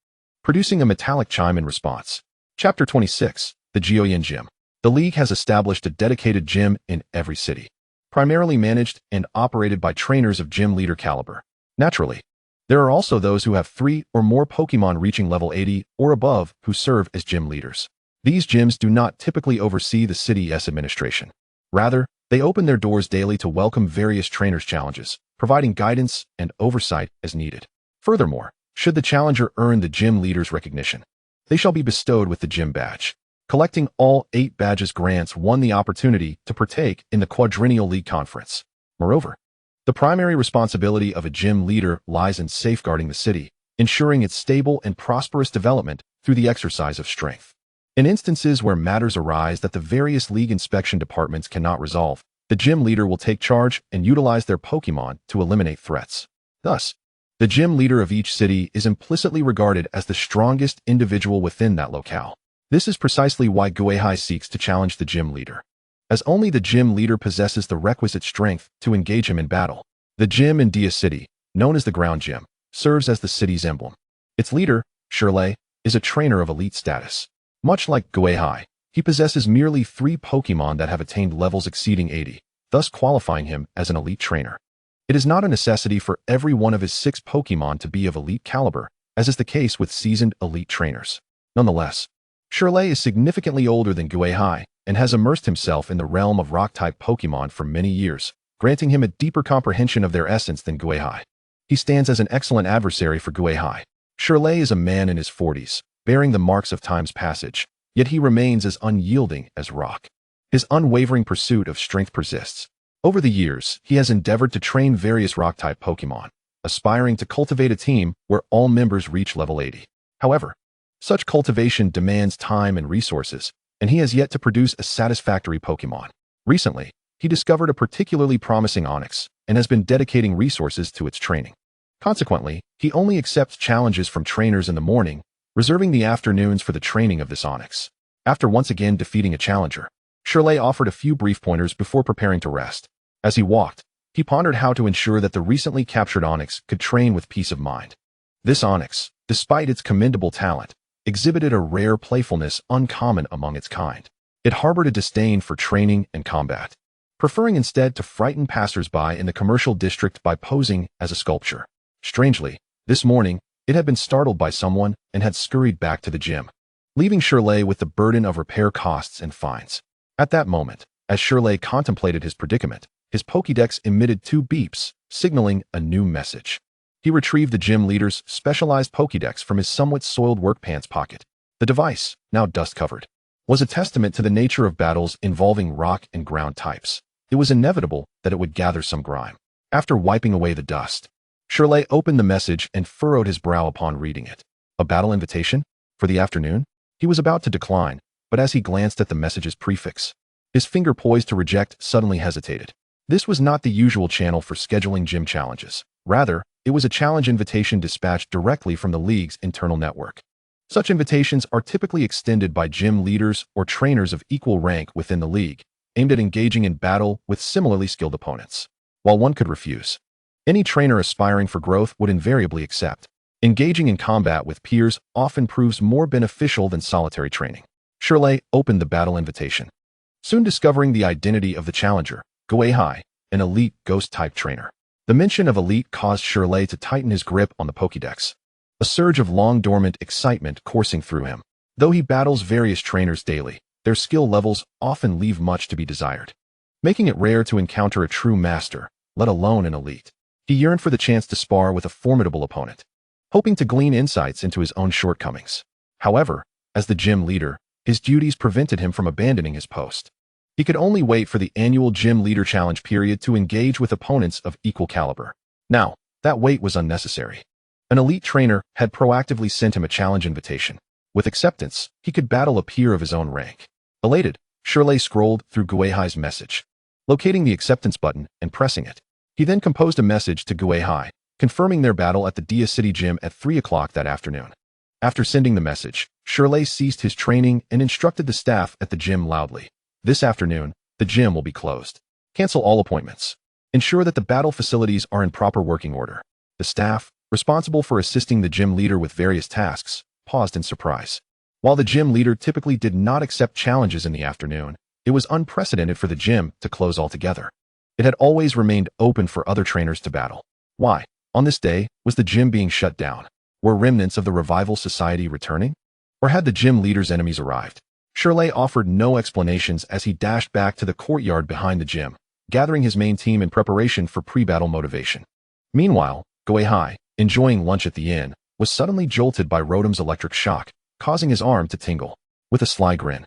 producing a metallic chime in response. Chapter 26, The Geoyan Gym. The League has established a dedicated gym in every city, primarily managed and operated by trainers of gym leader caliber. Naturally, there are also those who have 3 or more Pokemon reaching level 80 or above who serve as gym leaders. These gyms do not typically oversee the city's administration. Rather, they open their doors daily to welcome various trainers' challenges, providing guidance and oversight as needed. Furthermore, should the challenger earn the gym leader's recognition, they shall be bestowed with the gym badge. Collecting all 8 badges grants one the opportunity to partake in the Quadrennial League Conference. Moreover, the primary responsibility of a gym leader lies in safeguarding the city, ensuring its stable and prosperous development through the exercise of strength. In instances where matters arise that the various league inspection departments cannot resolve, the gym leader will take charge and utilize their Pokemon to eliminate threats. Thus, the gym leader of each city is implicitly regarded as the strongest individual within that locale. This is precisely why Gui Hai seeks to challenge the gym leader, as only the gym leader possesses the requisite strength to engage him in battle. The gym in Dia City, known as the Ground Gym, serves as the city's emblem. Its leader, Shirley, is a trainer of elite status. Much like Gui Hai, he possesses merely 3 Pokemon that have attained levels exceeding 80, thus qualifying him as an elite trainer. It is not a necessity for every one of his 6 Pokemon to be of elite caliber, as is the case with seasoned elite trainers. Nonetheless, Shirley is significantly older than Gui Hai and has immersed himself in the realm of rock-type Pokemon for many years, granting him a deeper comprehension of their essence than Gui Hai. He stands as an excellent adversary for Gui Hai. Shirley is a man in his 40s, bearing the marks of time's passage, yet he remains as unyielding as rock. His unwavering pursuit of strength persists. Over the years, he has endeavored to train various rock-type Pokemon, aspiring to cultivate a team where all members reach level 80. However, such cultivation demands time and resources, and he has yet to produce a satisfactory Pokemon. Recently, he discovered a particularly promising Onix and has been dedicating resources to its training. Consequently, he only accepts challenges from trainers in the morning, reserving the afternoons for the training of this Onix. After once again defeating a challenger, Shirley offered a few brief pointers before preparing to rest. As he walked, he pondered how to ensure that the recently captured Onix could train with peace of mind. This Onix, despite its commendable talent, exhibited a rare playfulness uncommon among its kind. It harbored a disdain for training and combat, preferring instead to frighten passers-by in the commercial district by posing as a sculpture. Strangely, this morning, it had been startled by someone and had scurried back to the gym, leaving Shirley with the burden of repair costs and fines. At that moment, as Shirley contemplated his predicament, his Pokédex emitted 2 beeps, signaling a new message. He retrieved the gym leader's specialized Pokédex from his somewhat soiled work pants pocket. The device, now dust-covered, was a testament to the nature of battles involving rock and ground types. It was inevitable that it would gather some grime. After wiping away the dust, Shirley opened the message and furrowed his brow upon reading it. A battle invitation? For the afternoon? He was about to decline, but as he glanced at the message's prefix, his finger poised to reject suddenly hesitated. This was not the usual channel for scheduling gym challenges. Rather, it was a challenge invitation dispatched directly from the League's internal network. Such invitations are typically extended by gym leaders or trainers of equal rank within the League, aimed at engaging in battle with similarly skilled opponents. While one could refuse, any trainer aspiring for growth would invariably accept. Engaging in combat with peers often proves more beneficial than solitary training. Shirley opened the battle invitation, soon discovering the identity of the challenger, Gui Hai, an elite ghost-type trainer. The mention of elite caused Shirley to tighten his grip on the Pokédex, a surge of long-dormant excitement coursing through him. Though he battles various trainers daily, their skill levels often leave much to be desired, making it rare to encounter a true master, let alone an elite. He yearned for the chance to spar with a formidable opponent, hoping to glean insights into his own shortcomings. However, as the gym leader, his duties prevented him from abandoning his post. He could only wait for the annual Gym Leader Challenge period to engage with opponents of equal caliber. Now, that wait was unnecessary. An elite trainer had proactively sent him a challenge invitation. With acceptance, he could battle a peer of his own rank. Elated, Shirley scrolled through Gui Hai's message, locating the acceptance button and pressing it. He then composed a message to Gui Hai, confirming their battle at the Dia City Gym at 3 o'clock that afternoon. After sending the message, Shirley ceased his training and instructed the staff at the gym loudly. This afternoon, the gym will be closed. Cancel all appointments. Ensure that the battle facilities are in proper working order. The staff, responsible for assisting the gym leader with various tasks, paused in surprise. While the gym leader typically did not accept challenges in the afternoon, it was unprecedented for the gym to close altogether. It had always remained open for other trainers to battle. Why, on this day, was the gym being shut down? Were remnants of the Revival Society returning? Or had the gym leader's enemies arrived? Shirley offered no explanations as he dashed back to the courtyard behind the gym, gathering his main team in preparation for pre-battle motivation. Meanwhile, Gui Hai, enjoying lunch at the inn, was suddenly jolted by Rotom's electric shock, causing his arm to tingle. With a sly grin,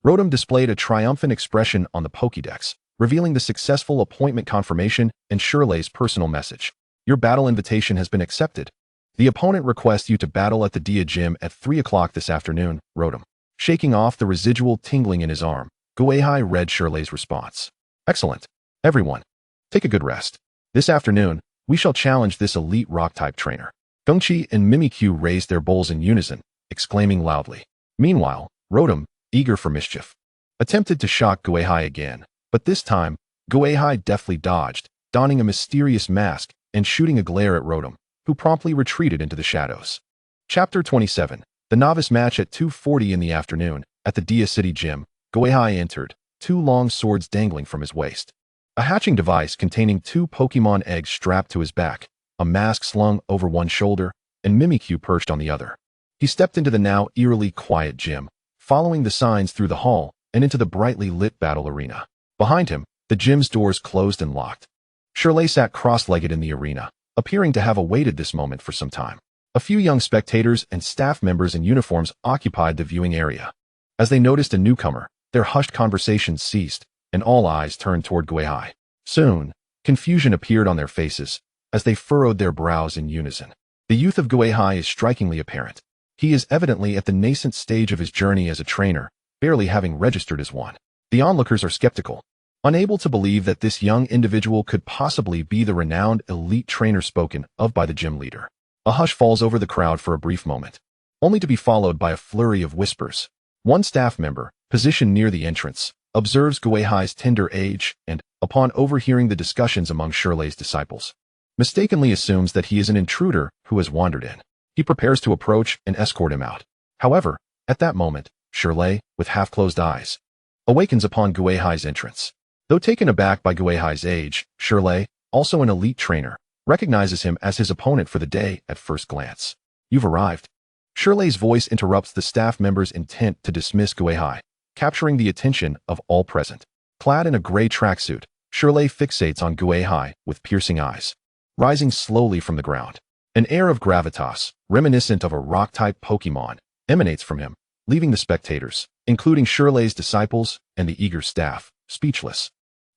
Rotom displayed a triumphant expression on the Pokédex, revealing the successful appointment confirmation and Shirley's personal message. Your battle invitation has been accepted. The opponent requests you to battle at the Dia Gym at 3 o'clock this afternoon, Rotom. Shaking off the residual tingling in his arm, Gui Hai read Shirley's response. Excellent. Everyone, take a good rest. This afternoon, we shall challenge this elite rock-type trainer. Gongqi and Mimikyu raised their bowls in unison, exclaiming loudly. Meanwhile, Rotom, eager for mischief, attempted to shock Gui Hai again, but this time, Gui Hai deftly dodged, donning a mysterious mask and shooting a glare at Rotom, who promptly retreated into the shadows. Chapter 27. The novice match at 2:40 in the afternoon, at the Dia City Gym, Gui Hai entered, 2 long swords dangling from his waist. A hatching device containing 2 Pokemon eggs strapped to his back, a mask slung over one shoulder, and Mimikyu perched on the other. He stepped into the now eerily quiet gym, following the signs through the hall and into the brightly lit battle arena. Behind him, the gym's doors closed and locked. Shirley sat cross-legged in the arena, appearing to have awaited this moment for some time. A few young spectators and staff members in uniforms occupied the viewing area. As they noticed a newcomer, their hushed conversations ceased, and all eyes turned toward Gui Hai. Soon, confusion appeared on their faces, as they furrowed their brows in unison. The youth of Gui Hai is strikingly apparent. He is evidently at the nascent stage of his journey as a trainer, barely having registered as one. The onlookers are skeptical, unable to believe that this young individual could possibly be the renowned elite trainer spoken of by the gym leader. A hush falls over the crowd for a brief moment, only to be followed by a flurry of whispers. One staff member, positioned near the entrance, observes Gui Hai's tender age and, upon overhearing the discussions among Shirley's disciples, mistakenly assumes that he is an intruder who has wandered in. He prepares to approach and escort him out. However, at that moment, Shirley, with half-closed eyes, awakens upon Gui Hai's entrance. Though taken aback by Gui Hai's age, Shirley, also an elite trainer, recognizes him as his opponent for the day at first glance. You've arrived. Shirley's voice interrupts the staff member's intent to dismiss Gui Hai, capturing the attention of all present. Clad in a gray tracksuit, Shirley fixates on Gui Hai with piercing eyes. Rising slowly from the ground, an air of gravitas, reminiscent of a rock-type Pokémon, emanates from him, leaving the spectators, including Shirley's disciples and the eager staff, speechless.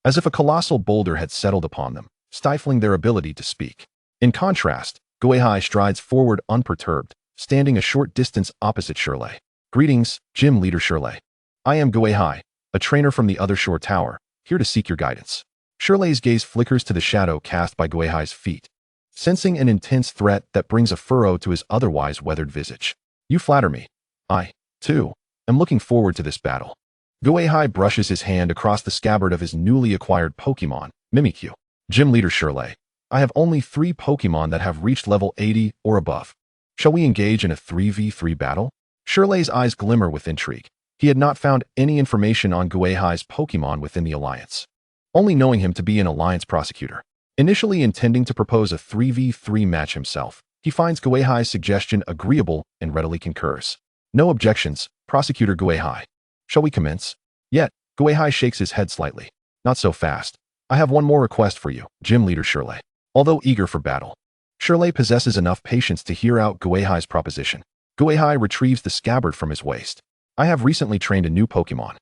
As if a colossal boulder had settled upon them, stifling their ability to speak. In contrast, Gui Hai strides forward unperturbed, standing a short distance opposite Shirley. Greetings, Gym Leader Shirley. I am Gui Hai, a trainer from the other shore tower, here to seek your guidance. Shirley's gaze flickers to the shadow cast by Gui Hai's feet, sensing an intense threat that brings a furrow to his otherwise weathered visage. You flatter me. I, too, am looking forward to this battle. Gui Hai brushes his hand across the scabbard of his newly acquired Pokemon, Mimikyu. Gym Leader Shirley, I have only 3 Pokemon that have reached level 80 or above. Shall we engage in a 3v3 battle? Shirley's eyes glimmer with intrigue. He had not found any information on Gui Hai's Pokemon within the Alliance, only knowing him to be an Alliance prosecutor. Initially intending to propose a 3v3 match himself, he finds Gui Hai's suggestion agreeable and readily concurs. No objections, Prosecutor Gui Hai. Shall we commence? Yet, Gui Hai shakes his head slightly. Not so fast. I have one more request for you, Gym Leader Shirley. Although eager for battle, Shirley possesses enough patience to hear out Gui Hai's proposition. Gui Hai retrieves the scabbard from his waist. I have recently trained a new Pokemon,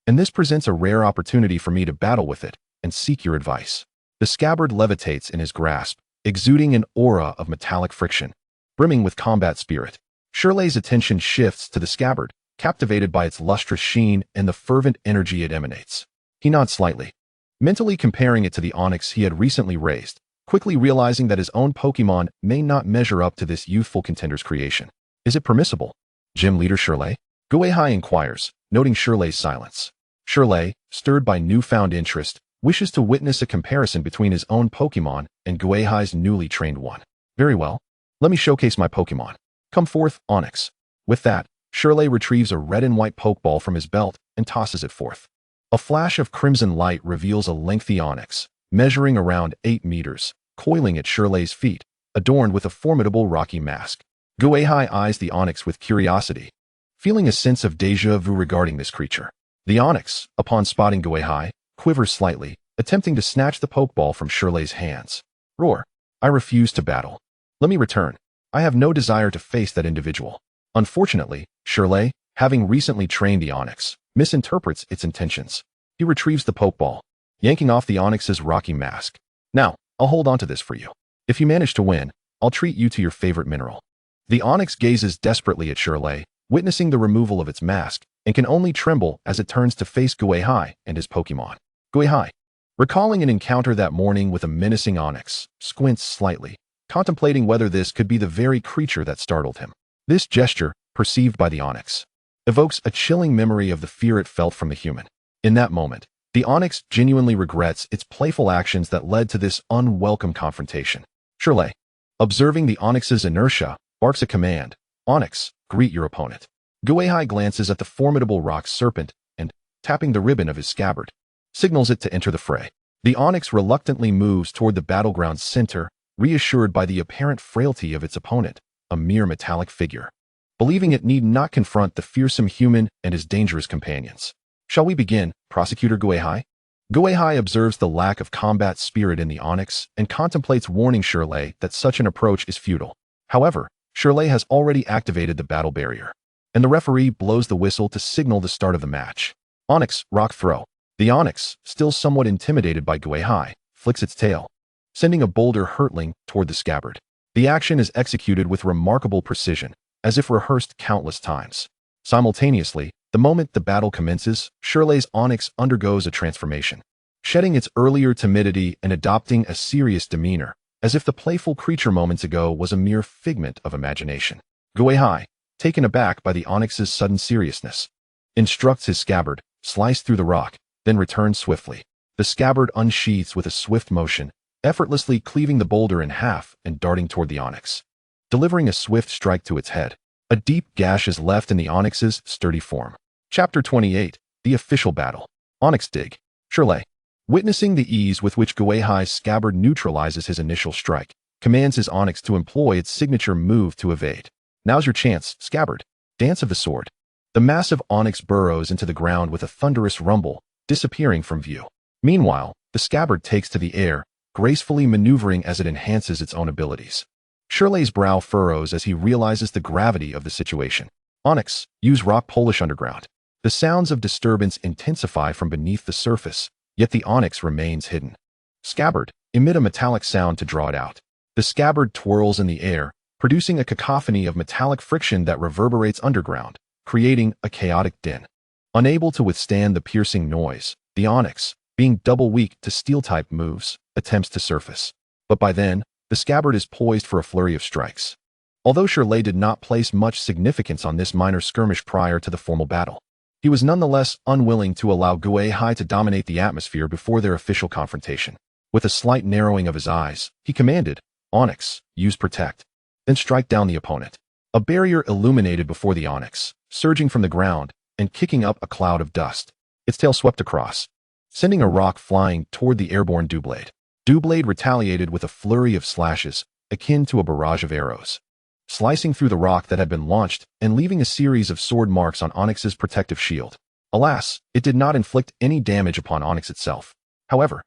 and this presents a rare opportunity for me to battle with it and seek your advice. The scabbard levitates in his grasp, exuding an aura of metallic friction, brimming with combat spirit. Shirley's attention shifts to the scabbard, captivated by its lustrous sheen and the fervent energy it emanates. He nods slightly, mentally comparing it to the Onix he had recently raised, quickly realizing that his own Pokemon may not measure up to this youthful contender's creation. Is it permissible? Gym Leader Shirley? Gui Hai inquires, noting Shirley's silence. Shirley, stirred by newfound interest, wishes to witness a comparison between his own Pokemon and Gui Hai's newly trained one. Very well. Let me showcase my Pokemon. Come forth, Onix. With that, Shirley retrieves a red and white Pokeball from his belt and tosses it forth. A flash of crimson light reveals a lengthy Onix, measuring around 8 meters, coiling at Shirley's feet, adorned with a formidable rocky mask. Gui Hai eyes the Onix with curiosity, feeling a sense of déjà vu regarding this creature. The Onix, upon spotting Gui Hai, quivers slightly, attempting to snatch the Pokeball from Shirley's hands. Roar. I refuse to battle. Let me return. I have no desire to face that individual. Unfortunately, Shirley, having recently trained the Onix, misinterprets its intentions. He retrieves the Pokeball, yanking off the Onix's rocky mask. Now, I'll hold on to this for you. If you manage to win, I'll treat you to your favorite mineral. The Onix gazes desperately at Shirley, witnessing the removal of its mask, and can only tremble as it turns to face Gui Hai and his Pokemon. Gui Hai, recalling an encounter that morning with a menacing Onix, squints slightly, contemplating whether this could be the very creature that startled him. This gesture, perceived by the Onix, evokes a chilling memory of the fear it felt from the human. In that moment, the Onix genuinely regrets its playful actions that led to this unwelcome confrontation. Shirley, observing the Onix's inertia, barks a command. Onix, greet your opponent. Gui Hai glances at the formidable rock serpent and, tapping the ribbon of his scabbard, signals it to enter the fray. The Onix reluctantly moves toward the battleground's center, reassured by the apparent frailty of its opponent, a mere metallic figure, believing it need not confront the fearsome human and his dangerous companions. Shall we begin, Prosecutor Gui Hai? Gui Hai observes the lack of combat spirit in the Onix and contemplates warning Shirley that such an approach is futile. However, Shirley has already activated the battle barrier, and the referee blows the whistle to signal the start of the match. Onix, rock throw. The Onix, still somewhat intimidated by Gui Hai, flicks its tail, sending a boulder hurtling toward the scabbard. The action is executed with remarkable precision, as if rehearsed countless times. Simultaneously, the moment the battle commences, Shirley's Onix undergoes a transformation, shedding its earlier timidity and adopting a serious demeanor, as if the playful creature moments ago was a mere figment of imagination. Gui Hai, taken aback by the Onix's sudden seriousness, instructs his scabbard, slice through the rock, then returns swiftly. The scabbard unsheathes with a swift motion, effortlessly cleaving the boulder in half and darting toward the Onix. Delivering a swift strike to its head, a deep gash is left in the Onix's sturdy form. Chapter 28, The Official Battle. Onix Dig. Shirley, witnessing the ease with which Gui Hai's scabbard neutralizes his initial strike, commands his Onix to employ its signature move to evade. Now's your chance, scabbard. Dance of the sword. The massive Onix burrows into the ground with a thunderous rumble, disappearing from view. Meanwhile, the scabbard takes to the air, gracefully maneuvering as it enhances its own abilities. Shirley's brow furrows as he realizes the gravity of the situation. Onix, use rock Polish underground. The sounds of disturbance intensify from beneath the surface, yet the Onix remains hidden. Scabbard, emit a metallic sound to draw it out. The scabbard twirls in the air, producing a cacophony of metallic friction that reverberates underground, creating a chaotic din. Unable to withstand the piercing noise, the Onix, being double weak to steel-type moves, attempts to surface. But by then, the scabbard is poised for a flurry of strikes. Although Shirley did not place much significance on this minor skirmish prior to the formal battle, he was nonetheless unwilling to allow Gui Hai to dominate the atmosphere before their official confrontation. With a slight narrowing of his eyes, he commanded, Onix, use Protect. Then strike down the opponent. A barrier illuminated before the Onix, surging from the ground and kicking up a cloud of dust. Its tail swept across, sending a rock flying toward the airborne Doublade. Doublade retaliated with a flurry of slashes, akin to a barrage of arrows, slicing through the rock that had been launched and leaving a series of sword marks on Onix's protective shield. Alas, it did not inflict any damage upon Onix itself. However,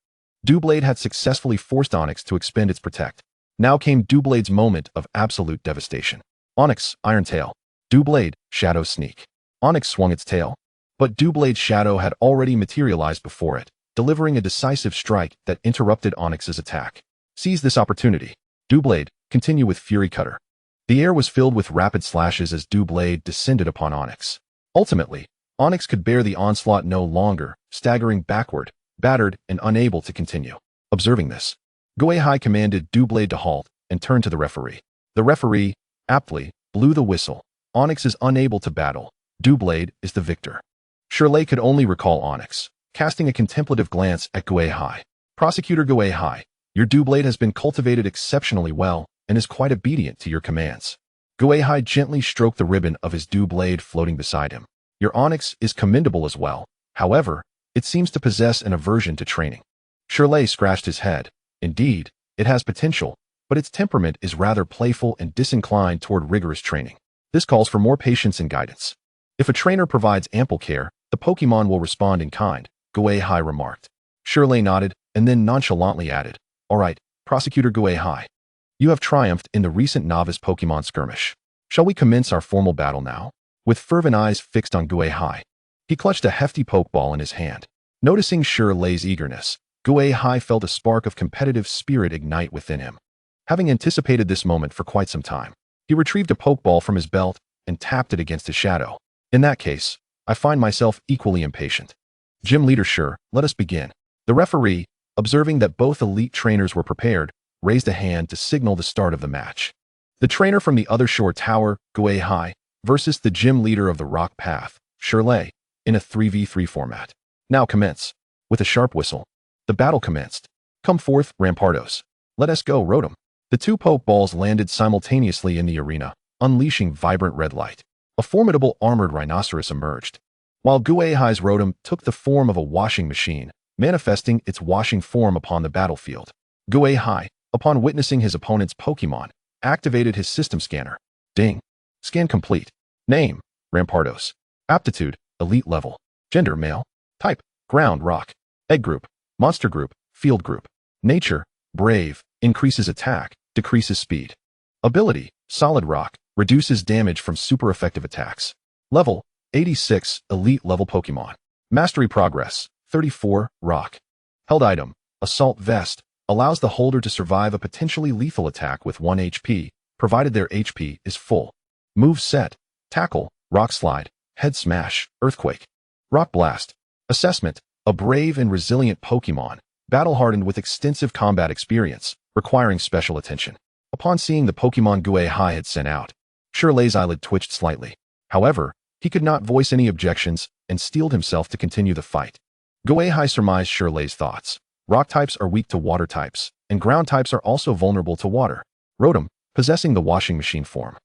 Doublade had successfully forced Onyx to expend its Protect. Now came Doublade's moment of absolute devastation. Onyx, Iron Tail. Doublade, Shadow Sneak. Onyx swung its tail, but Doublade's shadow had already materialized before it, delivering a decisive strike that interrupted Onyx's attack. Seize this opportunity. Doublade, continue with Fury Cutter. The air was filled with rapid slashes as Doublade descended upon Onyx. Ultimately, Onyx could bear the onslaught no longer, staggering backward, battered and unable to continue. Observing this, Gui Hai commanded Doublade to halt and turned to the referee. The referee, aptly, blew the whistle. Onyx is unable to battle. Doublade is the victor. Shirley could only recall Onyx, casting a contemplative glance at Gui Hai. Prosecutor Gui Hai, your Doublade has been cultivated exceptionally well and is quite obedient to your commands. Gui Hai gently stroked the ribbon of his Doublade floating beside him. Your Onyx is commendable as well. However, it seems to possess an aversion to training. Shirley scratched his head. Indeed, it has potential, but its temperament is rather playful and disinclined toward rigorous training. This calls for more patience and guidance. If a trainer provides ample care, the Pokémon will respond in kind, Gui Hai remarked. Shirley nodded and then nonchalantly added, All right, Prosecutor Gui Hai. You have triumphed in the recent novice Pokémon skirmish. Shall we commence our formal battle now? With fervent eyes fixed on Gui Hai, he clutched a hefty Pokeball in his hand. Noticing Shirley's eagerness, Gui Hai felt a spark of competitive spirit ignite within him. Having anticipated this moment for quite some time, he retrieved a Pokeball from his belt and tapped it against his shadow. In that case, I find myself equally impatient. Gym Leader Sure, let us begin. The referee, observing that both elite trainers were prepared, raised a hand to signal the start of the match. The trainer from the other shore tower, Gui Hai, versus the gym leader of the Rock Path, Shirley, in a 3v3 format. Now commence. With a sharp whistle, the battle commenced. Come forth, Rampardos. Let us go, Rotom. The two Pokeballs landed simultaneously in the arena, unleashing vibrant red light. A formidable armored rhinoceros emerged, while Gui Hai's Rotom took the form of a washing machine, manifesting its washing form upon the battlefield. Gui Hai, upon witnessing his opponent's Pokémon, activated his system scanner. Ding. Scan complete. Name, Rampardos. Aptitude, elite level. Gender, male. Type, ground, rock. Egg group, monster group, field group. Nature, brave, increases attack, decreases speed. Ability, solid rock, reduces damage from super effective attacks. Level, 86, elite level Pokemon. Mastery progress, 34, rock. Held item, assault vest, allows the holder to survive a potentially lethal attack with 1 HP, provided their HP is full. Move set, tackle, rock slide, head smash, earthquake. Rock blast. Assessment, a brave and resilient Pokemon, battle-hardened with extensive combat experience, requiring special attention. Upon seeing the Pokemon Gui Hai had sent out, Shirley's eyelid twitched slightly. However, he could not voice any objections and steeled himself to continue the fight. Gui Hai surmised Shirley's thoughts. Rock types are weak to water types, and ground types are also vulnerable to water. Rotom, possessing the washing machine form,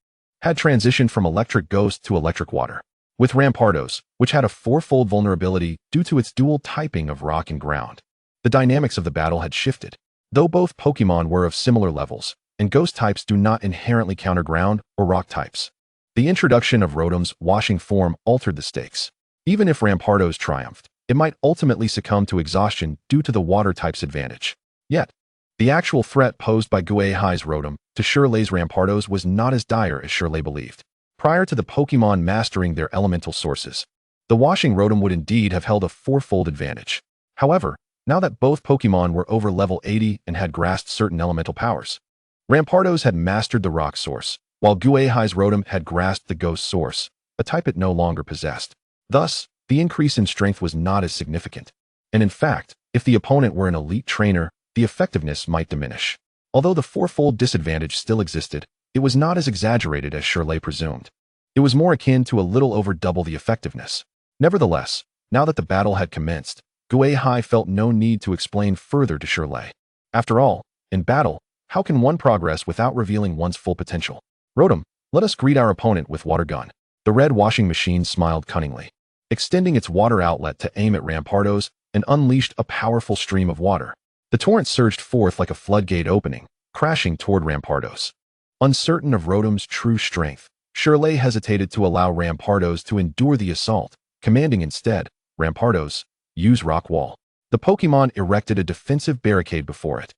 had transitioned from electric ghost to electric water. With Rampardos, which had a fourfold vulnerability due to its dual typing of rock and ground, the dynamics of the battle had shifted. Though both Pokemon were of similar levels, and ghost types do not inherently counter ground or rock types, the introduction of Rotom's washing form altered the stakes. Even if Rampardos triumphed, it might ultimately succumb to exhaustion due to the water type's advantage. Yet, the actual threat posed by Gui Hai's Rotom to Shirley's Rampardos was not as dire as Shirley believed. Prior to the Pokemon mastering their elemental sources, the washing Rotom would indeed have held a fourfold advantage. However, now that both Pokemon were over level 80 and had grasped certain elemental powers, Rampardos had mastered the rock source, while Gui Hai's Rotom had grasped the ghost source, a type it no longer possessed. Thus, the increase in strength was not as significant. And in fact, if the opponent were an elite trainer, the effectiveness might diminish. Although the fourfold disadvantage still existed, it was not as exaggerated as Shirley presumed. It was more akin to a little over double the effectiveness. Nevertheless, now that the battle had commenced, Gui Hai felt no need to explain further to Shirley. After all, in battle, how can one progress without revealing one's full potential? Rotom, let us greet our opponent with Water Gun. The red washing machine smiled cunningly, extending its water outlet to aim at Rampardos and unleashed a powerful stream of water. The torrent surged forth like a floodgate opening, crashing toward Rampardos. Uncertain of Rotom's true strength, Shirley hesitated to allow Rampardos to endure the assault, commanding instead, Rampardos, use Rock Wall. The Pokémon erected a defensive barricade before it,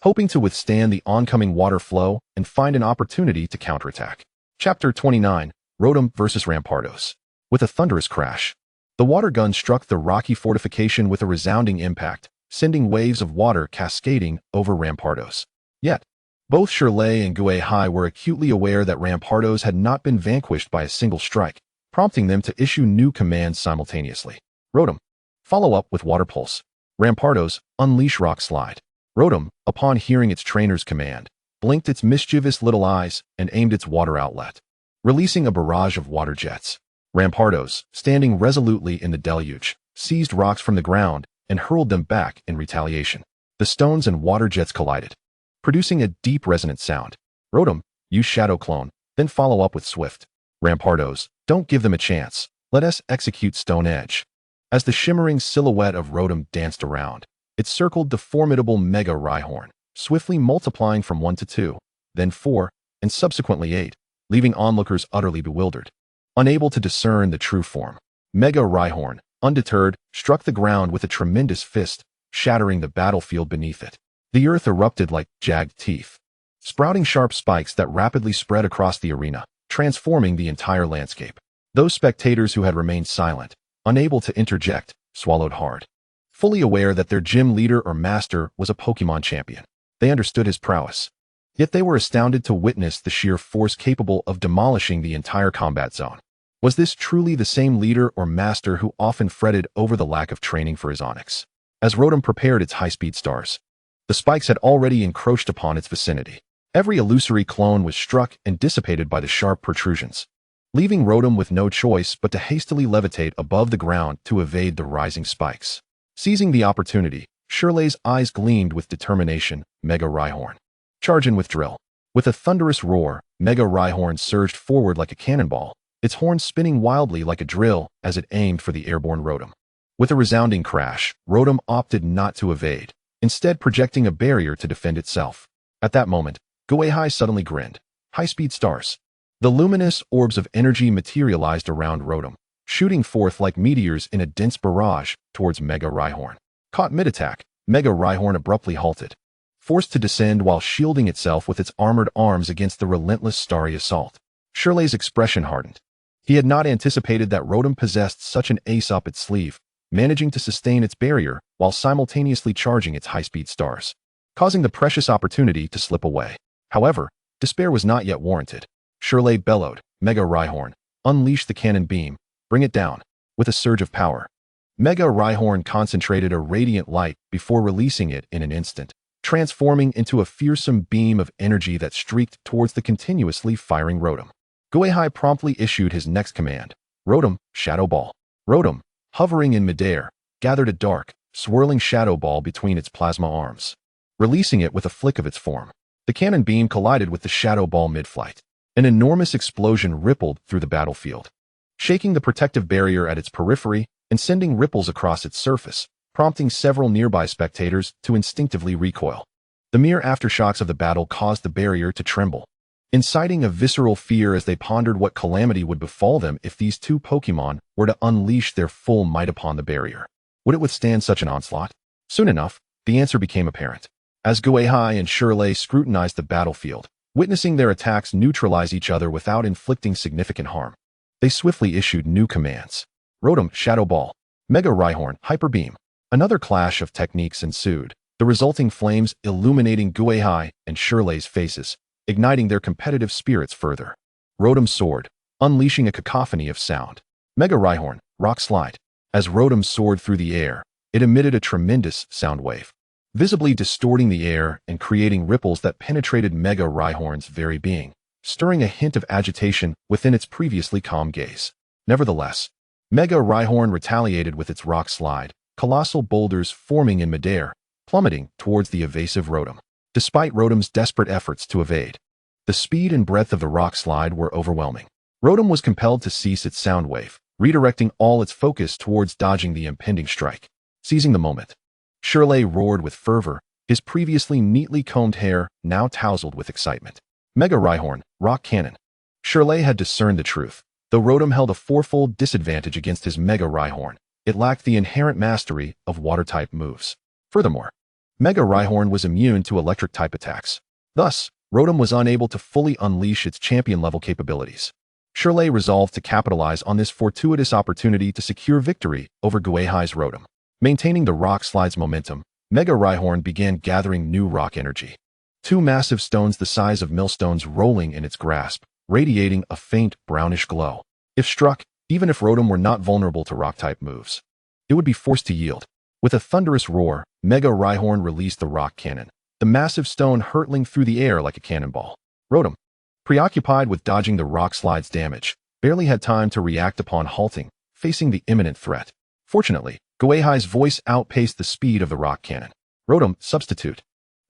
hoping to withstand the oncoming water flow and find an opportunity to counterattack. Chapter 29, Rotom vs. Rampardos. With a thunderous crash, the water gun struck the rocky fortification with a resounding impact, sending waves of water cascading over Rampardos. Yet, both Shirley and Gui Hai were acutely aware that Rampardos had not been vanquished by a single strike, prompting them to issue new commands simultaneously. Rotom, follow up with Water Pulse. Rampardos, unleash Rock Slide. Rotom, upon hearing its trainer's command, blinked its mischievous little eyes and aimed its water outlet, releasing a barrage of water jets. Rampardos, standing resolutely in the deluge, seized rocks from the ground and hurled them back in retaliation. The stones and water jets collided, producing a deep resonant sound. Rotom, use Shadow Clone, then follow up with Swift. Rampardos, don't give them a chance. Let us execute Stone Edge. As the shimmering silhouette of Rotom danced around, it circled the formidable Mega Rhyhorn, swiftly multiplying from 1 to 2, then 4, and subsequently 8, leaving onlookers utterly bewildered, unable to discern the true form. Mega Rhyhorn, undeterred, struck the ground with a tremendous fist, shattering the battlefield beneath it. The earth erupted like jagged teeth, sprouting sharp spikes that rapidly spread across the arena, transforming the entire landscape. Those spectators who had remained silent, unable to interject, swallowed hard, fully aware that their gym leader or master was a Pokémon champion. They understood his prowess. Yet they were astounded to witness the sheer force capable of demolishing the entire combat zone. Was this truly the same leader or master who often fretted over the lack of training for his Onix? As Rotom prepared its high-speed stars, the spikes had already encroached upon its vicinity. Every illusory clone was struck and dissipated by the sharp protrusions, leaving Rotom with no choice but to hastily levitate above the ground to evade the rising spikes. Seizing the opportunity, Shirley's eyes gleamed with determination. Mega Rhyhorn, charge in with drill. With a thunderous roar, Mega Rhyhorn surged forward like a cannonball, its horns spinning wildly like a drill as it aimed for the airborne Rotom. With a resounding crash, Rotom opted not to evade, instead projecting a barrier to defend itself. At that moment, Gui Hai suddenly grinned. High-speed stars. The luminous orbs of energy materialized around Rotom, shooting forth like meteors in a dense barrage towards Mega Rhyhorn. Caught mid-attack, Mega Rhyhorn abruptly halted, forced to descend while shielding itself with its armored arms against the relentless starry assault. Shirley's expression hardened. He had not anticipated that Rotom possessed such an ace up its sleeve, managing to sustain its barrier while simultaneously charging its high-speed stars, causing the precious opportunity to slip away. However, despair was not yet warranted. Shirley bellowed, Mega Rhyhorn, unleash the cannon beam, bring it down. With a surge of power, Mega Rhyhorn concentrated a radiant light before releasing it in an instant, transforming into a fearsome beam of energy that streaked towards the continuously firing Rotom. Gui Hai promptly issued his next command. Rotom, Shadow Ball. Rotom, hovering in midair, gathered a dark, swirling shadow ball between its plasma arms, releasing it with a flick of its form. The cannon beam collided with the shadow ball mid-flight. An enormous explosion rippled through the battlefield, shaking the protective barrier at its periphery and sending ripples across its surface, prompting several nearby spectators to instinctively recoil. The mere aftershocks of the battle caused the barrier to tremble, inciting a visceral fear as they pondered what calamity would befall them if these two Pokémon were to unleash their full might upon the barrier. Would it withstand such an onslaught? Soon enough, the answer became apparent. As Gui Hai and Shirley scrutinized the battlefield, witnessing their attacks neutralize each other without inflicting significant harm, they swiftly issued new commands. Rotom, Shadow Ball. Mega Rhyhorn, Hyper Beam. Another clash of techniques ensued, the resulting flames illuminating Gui Hai and Shirley's faces, igniting their competitive spirits further. Rotom soared, unleashing a cacophony of sound. Mega Rhyhorn, Rock Slide. As Rotom soared through the air, it emitted a tremendous sound wave, visibly distorting the air and creating ripples that penetrated Mega Rhyhorn's very being, stirring a hint of agitation within its previously calm gaze. Nevertheless, Mega Rhyhorn retaliated with its Rock Slide, colossal boulders forming in midair, plummeting towards the evasive Rotom. Despite Rotom's desperate efforts to evade, the speed and breadth of the Rock Slide were overwhelming. Rotom was compelled to cease its sound wave, redirecting all its focus towards dodging the impending strike. Seizing the moment, Shirley roared with fervor, his previously neatly combed hair now tousled with excitement. Mega Rhyhorn, Rock Cannon. Shirley had discerned the truth. Though Rotom held a fourfold disadvantage against his Mega Rhyhorn, it lacked the inherent mastery of water-type moves. Furthermore, Mega Rhyhorn was immune to electric-type attacks. Thus, Rotom was unable to fully unleash its champion-level capabilities. Shirley resolved to capitalize on this fortuitous opportunity to secure victory over Gui Hai's Rotom. Maintaining the rock slide's momentum, Mega Rhyhorn began gathering new rock energy. Two massive stones the size of millstones rolling in its grasp, radiating a faint brownish glow. If struck, even if Rotom were not vulnerable to rock-type moves, it would be forced to yield. With a thunderous roar, Mega Rhyhorn released the rock cannon, the massive stone hurtling through the air like a cannonball. Rotom, preoccupied with dodging the rock slide's damage, barely had time to react upon halting, facing the imminent threat. Fortunately, Gui Hai's voice outpaced the speed of the rock cannon. Rotom, substitute.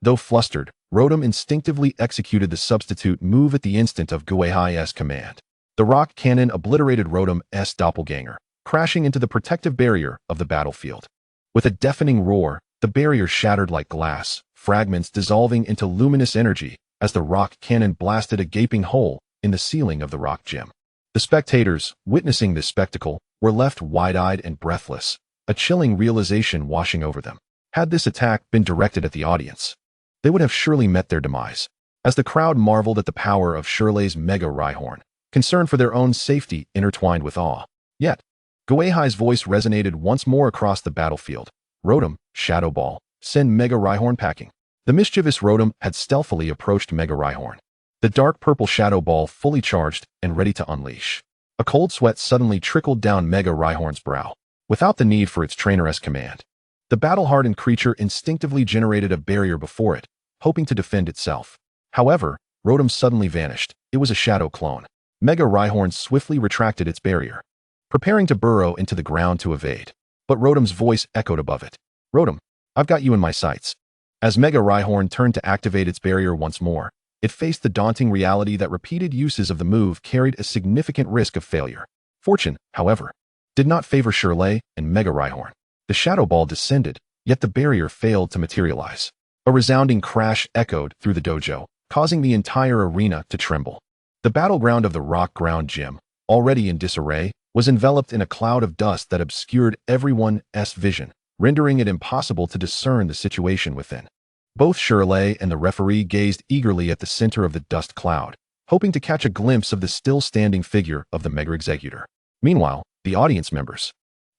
Though flustered, Rotom instinctively executed the substitute move at the instant of Gui Hai's command. The rock cannon obliterated Rotom's doppelganger, crashing into the protective barrier of the battlefield. With a deafening roar, the barrier shattered like glass, fragments dissolving into luminous energy as the rock cannon blasted a gaping hole in the ceiling of the rock gym. The spectators, witnessing this spectacle, were left wide-eyed and breathless, a chilling realization washing over them. Had this attack been directed at the audience, they would have surely met their demise. As the crowd marveled at the power of Shirley's Mega Rhyhorn, concern for their own safety intertwined with awe. Yet, Gui Hai's voice resonated once more across the battlefield. Rotom, Shadow Ball, send Mega Rhyhorn packing. The mischievous Rotom had stealthily approached Mega Rhyhorn, the dark purple Shadow Ball fully charged and ready to unleash. A cold sweat suddenly trickled down Mega Rhyhorn's brow. Without the need for its trainer's command, the battle-hardened creature instinctively generated a barrier before it, hoping to defend itself. However, Rotom suddenly vanished. It was a shadow clone. Mega Rhyhorn swiftly retracted its barrier, preparing to burrow into the ground to evade. But Rotom's voice echoed above it. Rotom, I've got you in my sights. As Mega Rhyhorn turned to activate its barrier once more, it faced the daunting reality that repeated uses of the move carried a significant risk of failure. Fortune, however, did not favor Shirley and Mega Rhyhorn. The Shadow Ball descended, yet the barrier failed to materialize. A resounding crash echoed through the dojo, causing the entire arena to tremble. The battleground of the rock ground gym, already in disarray, was enveloped in a cloud of dust that obscured everyone's vision, rendering it impossible to discern the situation within. Both Shirley and the referee gazed eagerly at the center of the dust cloud, hoping to catch a glimpse of the still-standing figure of the Mega Executor. Meanwhile, the audience members,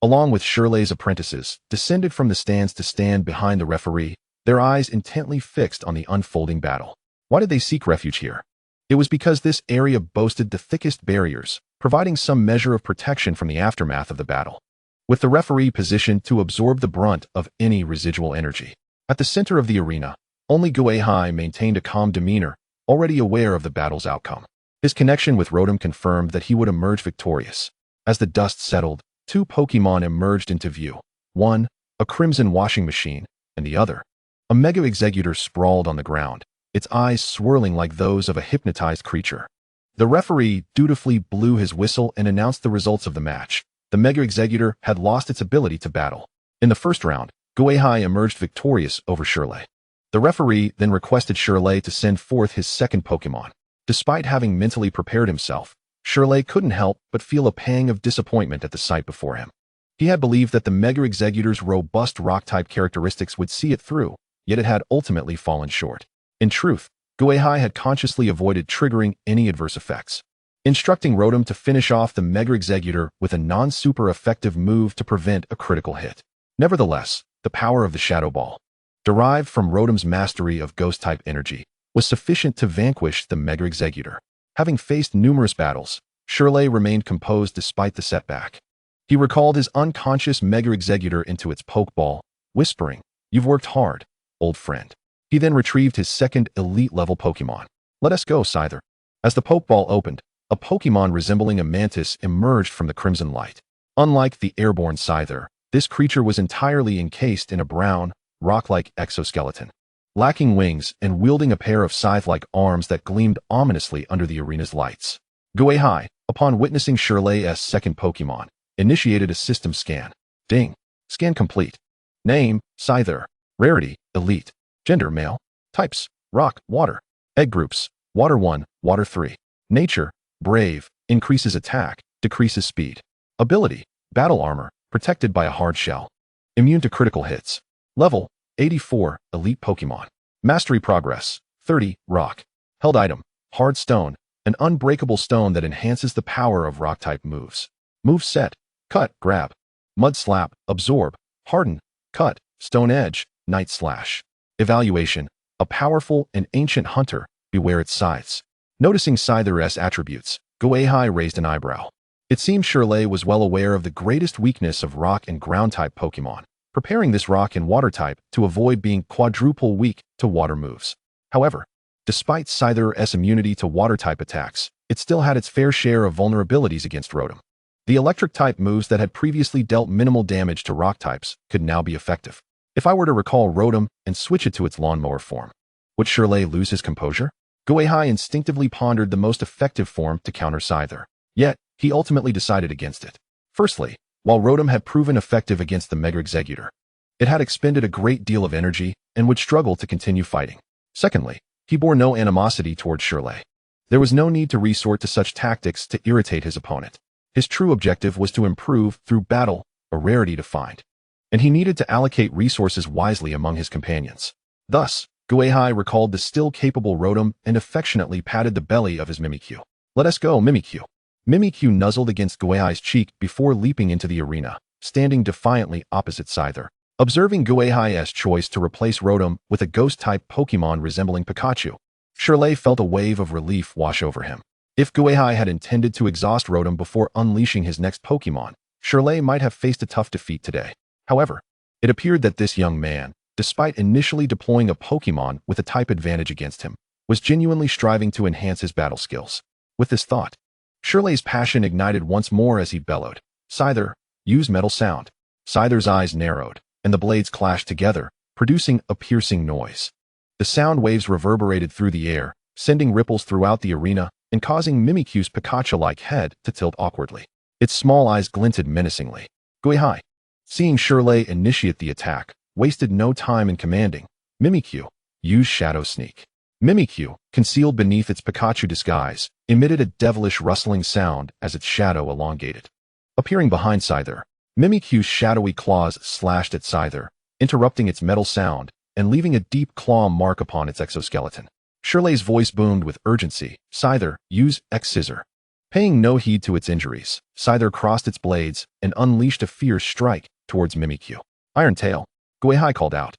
along with Shirley's apprentices, descended from the stands to stand behind the referee, their eyes intently fixed on the unfolding battle. Why did they seek refuge here? It was because this area boasted the thickest barriers, providing some measure of protection from the aftermath of the battle. With the referee positioned to absorb the brunt of any residual energy. At the center of the arena, only Gui Hai maintained a calm demeanor, already aware of the battle's outcome. His connection with Rotom confirmed that he would emerge victorious. As the dust settled, two Pokémon emerged into view. One, a crimson washing machine, and the other, a Mega Executor sprawled on the ground, its eyes swirling like those of a hypnotized creature. The referee dutifully blew his whistle and announced the results of the match. The Mega Executor had lost its ability to battle. In the first round, Gui Hai emerged victorious over Shirley. The referee then requested Shirley to send forth his second Pokémon. Despite having mentally prepared himself, Shirley couldn't help but feel a pang of disappointment at the sight before him. He had believed that the Mega Executor's robust rock-type characteristics would see it through, yet it had ultimately fallen short. In truth, Gui Hai had consciously avoided triggering any adverse effects, instructing Rotom to finish off the Mega Executor with a non-super effective move to prevent a critical hit. Nevertheless, the power of the Shadow Ball, derived from Rotom's mastery of Ghost-type energy, was sufficient to vanquish the Mega Executor. Having faced numerous battles, Shirley remained composed despite the setback. He recalled his unconscious Mega Executor into its Pokeball, whispering, "You've worked hard, old friend." He then retrieved his second elite-level Pokemon. "Let us go, Scyther." As the Pokeball opened, a Pokemon resembling a mantis emerged from the crimson light. Unlike the airborne Scyther, this creature was entirely encased in a brown, rock-like exoskeleton, lacking wings and wielding a pair of scythe-like arms that gleamed ominously under the arena's lights. Gui Hai, upon witnessing Shirley's second Pokemon, initiated a system scan. Ding. Scan complete. Name, Scyther. Rarity, Elite. Gender, male. Types, rock, water. Egg groups, water 1, water 3. Nature, brave, increases attack, decreases speed. Ability, battle armor, protected by a hard shell. Immune to critical hits. Level 84, Elite Pokemon. Mastery progress 30, Rock. Held item, Hard Stone, an unbreakable stone that enhances the power of Rock-type moves. Move set, Cut, Grab. Mud Slap, Absorb, Harden, Cut, Stone Edge, Night Slash. Evaluation, a powerful and ancient hunter, beware its scythes. Noticing Scyther's attributes, Gui Hai raised an eyebrow. It seemed Shirley was well aware of the greatest weakness of rock and ground-type Pokemon, preparing this rock and water-type to avoid being quadruple weak to water moves. However, despite Scyther's immunity to water-type attacks, it still had its fair share of vulnerabilities against Rotom. The electric-type moves that had previously dealt minimal damage to rock types could now be effective. If I were to recall Rotom and switch it to its lawnmower form, would Shirley lose his composure? Gui Hai instinctively pondered the most effective form to counter Scyther. Yet, he ultimately decided against it. Firstly, while Rotom had proven effective against the Mega Executor, it had expended a great deal of energy and would struggle to continue fighting. Secondly, he bore no animosity towards Shirley. There was no need to resort to such tactics to irritate his opponent. His true objective was to improve through battle, a rarity to find. And he needed to allocate resources wisely among his companions. Thus, Gui Hai recalled the still capable Rotom and affectionately patted the belly of his Mimikyu. Let us go, Mimikyu. Mimikyu nuzzled against Gui Hai's cheek before leaping into the arena, standing defiantly opposite Scyther. Observing Gui Hai's choice to replace Rotom with a ghost-type Pokemon resembling Pikachu, Shirley felt a wave of relief wash over him. If Gui Hai had intended to exhaust Rotom before unleashing his next Pokemon, Shirley might have faced a tough defeat today. However, it appeared that this young man, despite initially deploying a Pokemon with a type advantage against him, was genuinely striving to enhance his battle skills. With this thought, Shirley's passion ignited once more as he bellowed, Scyther, use metal sound. Scyther's eyes narrowed, and the blades clashed together, producing a piercing noise. The sound waves reverberated through the air, sending ripples throughout the arena and causing Mimikyu's Pikachu-like head to tilt awkwardly. Its small eyes glinted menacingly. Gui Hai, seeing Shirley initiate the attack, wasted no time in commanding, Mimikyu, use Shadow Sneak. Mimikyu, concealed beneath its Pikachu disguise, emitted a devilish rustling sound as its shadow elongated. Appearing behind Scyther, Mimikyu's shadowy claws slashed at Scyther, interrupting its metal sound and leaving a deep claw mark upon its exoskeleton. Shirley's voice boomed with urgency, Scyther, use X-Scissor. Paying no heed to its injuries, Scyther crossed its blades and unleashed a fierce strike towards Mimikyu. Iron Tail, Gui Hai called out,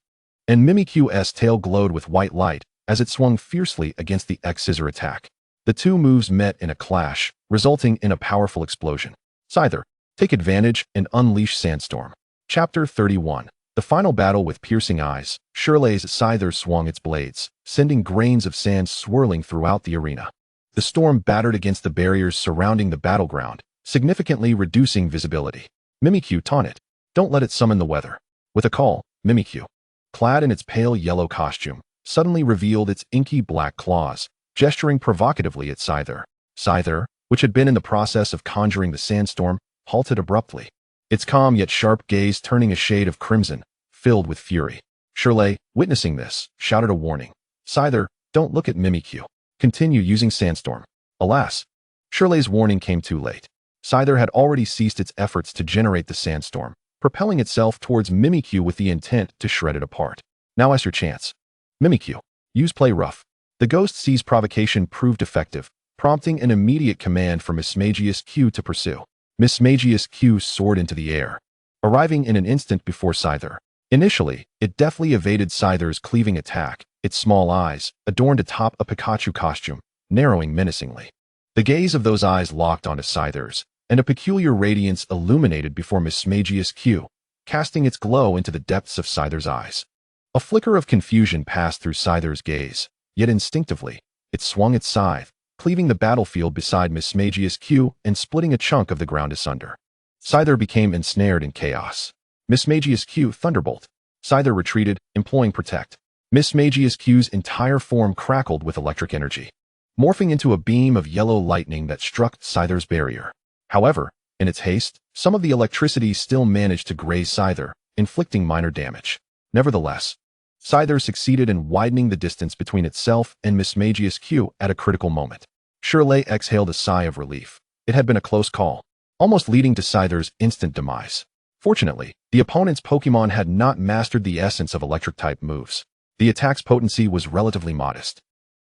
and Mimikyu's tail glowed with white light as it swung fiercely against the X-Scissor attack. The two moves met in a clash, resulting in a powerful explosion. Scyther, take advantage and unleash Sandstorm. Chapter 31. The final battle with piercing eyes. Shirley's Scyther swung its blades, sending grains of sand swirling throughout the arena. The storm battered against the barriers surrounding the battleground, significantly reducing visibility. Mimikyu taunted, don't let it summon the weather. With a call, Mimikyu, clad in its pale yellow costume, suddenly revealed its inky black claws, gesturing provocatively at Scyther. Scyther, which had been in the process of conjuring the sandstorm, halted abruptly, its calm yet sharp gaze turning a shade of crimson, filled with fury. Shirley, witnessing this, shouted a warning. Scyther, don't look at Mimikyu. Continue using Sandstorm. Alas, Shirley's warning came too late. Scyther had already ceased its efforts to generate the sandstorm, propelling itself towards Mimikyu with the intent to shred it apart. Now is your chance. Mimikyu, use Play Rough. The Ghost Sea's provocation proved effective, prompting an immediate command for Mismagius Q to pursue. Mismagius Q soared into the air, arriving in an instant before Scyther. Initially, it deftly evaded Scyther's cleaving attack, its small eyes, adorned atop a Pikachu costume, narrowing menacingly. The gaze of those eyes locked onto Scyther's, and a peculiar radiance illuminated before Mismagius Q, casting its glow into the depths of Scyther's eyes. A flicker of confusion passed through Scyther's gaze, yet instinctively, it swung its scythe, cleaving the battlefield beside Mismagius Q and splitting a chunk of the ground asunder. Scyther became ensnared in chaos. Mismagius Q thunderbolt. Scyther retreated, employing Protect. Mismagius Q's entire form crackled with electric energy, morphing into a beam of yellow lightning that struck Scyther's barrier. However, in its haste, some of the electricity still managed to graze Scyther, inflicting minor damage. Nevertheless, Scyther succeeded in widening the distance between itself and Mismagius Q at a critical moment. Shirley exhaled a sigh of relief. It had been a close call, almost leading to Scyther's instant demise. Fortunately, the opponent's Pokemon had not mastered the essence of electric-type moves. The attack's potency was relatively modest.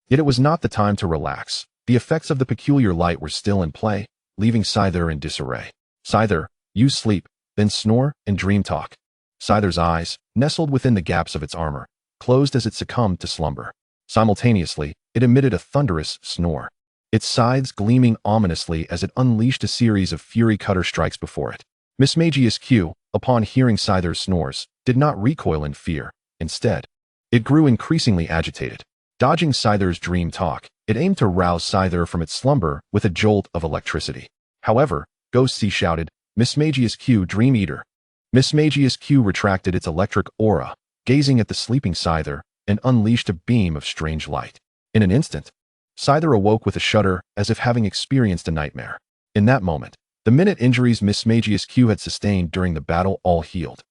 Yet it was not the time to relax. The effects of the peculiar light were still in play, leaving Scyther in disarray. Scyther, use sleep, then snore and dream talk. Scyther's eyes, nestled within the gaps of its armor, closed as it succumbed to slumber. Simultaneously, it emitted a thunderous snore, its scythes gleaming ominously as it unleashed a series of Fury Cutter strikes before it. Mismagius Q, upon hearing Scyther's snores, did not recoil in fear. Instead, it grew increasingly agitated. Dodging Scyther's dream talk, it aimed to rouse Scyther from its slumber with a jolt of electricity. However, Ghost C shouted, "Mismagius Q, Dream Eater." Mismagius Q retracted its electric aura, gazing at the sleeping Scyther, and unleashed a beam of strange light. In an instant, Scyther awoke with a shudder as if having experienced a nightmare. In that moment, the minute injuries Mismagius Q had sustained during the battle all healed.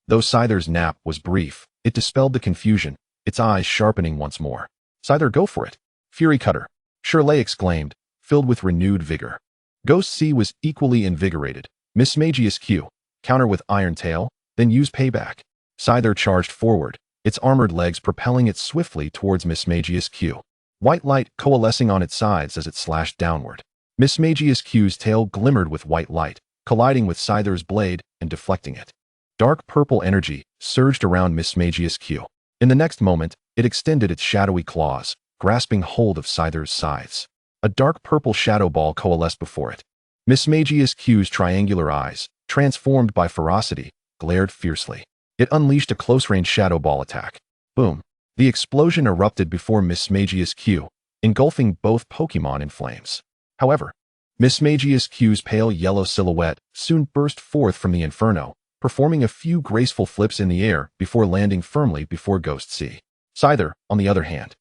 Though Scyther's nap was brief, it dispelled the confusion, its eyes sharpening once more. "Scyther, go for it." "Fury Cutter," Shirley exclaimed, filled with renewed vigor. Ghost C was equally invigorated. "Mismagius Q, counter with Iron Tail, then use payback." Scyther charged forward, its armored legs propelling it swiftly towards Mismagius Q. White light coalescing on its sides as it slashed downward. Mismagius Q's tail glimmered with white light, colliding with Scyther's blade and deflecting it. Dark purple energy surged around Mismagius Q. In the next moment, it extended its shadowy claws, grasping hold of Scyther's scythes. A dark purple shadow ball coalesced before it. Mismagius Q's triangular eyes, transformed by ferocity, glared fiercely. It unleashed a close-range shadow ball attack. Boom! The explosion erupted before Mismagius Q, engulfing both Pokemon in flames. However, Mismagius Q's pale yellow silhouette soon burst forth from the inferno, performing a few graceful flips in the air before landing firmly before Ghost C. Scyther, on the other hand,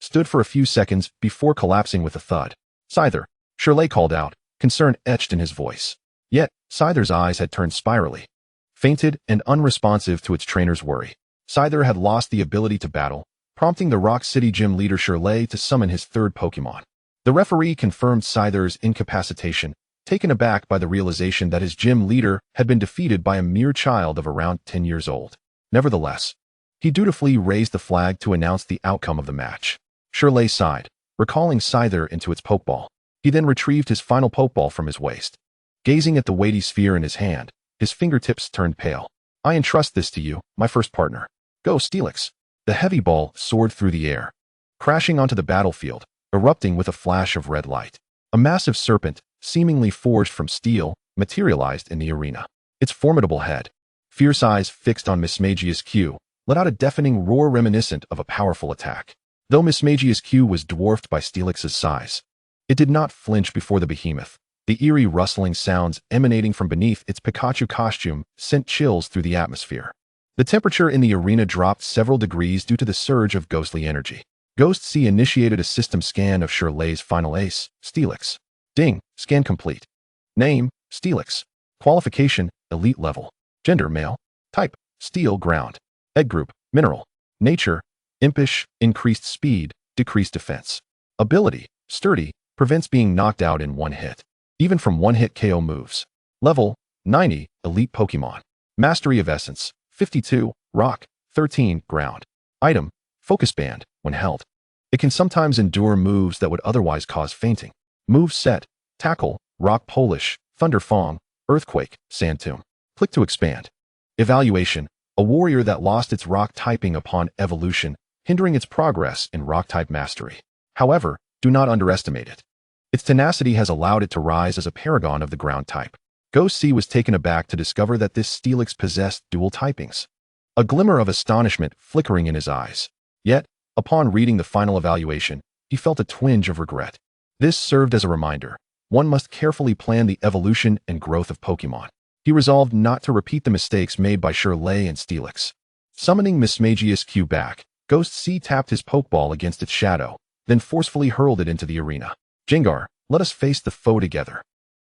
stood for a few seconds before collapsing with a thud. "Scyther," Shirley called out, concern etched in his voice. Yet, Scyther's eyes had turned spirally, fainted and unresponsive to its trainer's worry. Scyther had lost the ability to battle, prompting the Rock City gym leader Shirley to summon his third Pokemon. The referee confirmed Scyther's incapacitation, taken aback by the realization that his gym leader had been defeated by a mere child of around 10 years old. Nevertheless, he dutifully raised the flag to announce the outcome of the match. Shirley sighed, recalling Scyther into its Pokeball. He then retrieved his final Pokeball from his waist. Gazing at the weighty sphere in his hand, his fingertips turned pale. "I entrust this to you, my first partner. Go, Steelix." The heavy ball soared through the air, crashing onto the battlefield, erupting with a flash of red light. A massive serpent, seemingly forged from steel, materialized in the arena. Its formidable head, fierce eyes fixed on Mismagius Q, let out a deafening roar reminiscent of a powerful attack. Though Mismagius Q was dwarfed by Steelix's size, it did not flinch before the behemoth. The eerie rustling sounds emanating from beneath its Pikachu costume sent chills through the atmosphere. The temperature in the arena dropped several degrees due to the surge of ghostly energy. Ghost C initiated a system scan of Shirley's final ace, Steelix. Ding, scan complete. Name, Steelix. Qualification, elite level. Gender, male. Type, steel ground. Egg group, mineral. Nature, impish, increased speed, decreased defense. Ability, sturdy, prevents being knocked out in one hit, even from one-hit KO moves. Level, 90, elite Pokemon. Mastery of Essence, 52, rock, 13, ground. Item, Focus Band, when held. It can sometimes endure moves that would otherwise cause fainting. Move set, Tackle, Rock Polish, Thunder Fong, Earthquake, Sand Tomb. Click to expand. Evaluation, a warrior that lost its rock typing upon evolution, hindering its progress in rock-type mastery. However, do not underestimate it. Its tenacity has allowed it to rise as a paragon of the ground type. Ghost C was taken aback to discover that this Steelix possessed dual typings. A glimmer of astonishment flickering in his eyes. Yet, upon reading the final evaluation, he felt a twinge of regret. This served as a reminder. One must carefully plan the evolution and growth of Pokemon. He resolved not to repeat the mistakes made by Shirley and Steelix. Summoning Mismagius Q back, Ghost C tapped his Pokeball against its shadow, then forcefully hurled it into the arena. Gengar, let us face the foe together.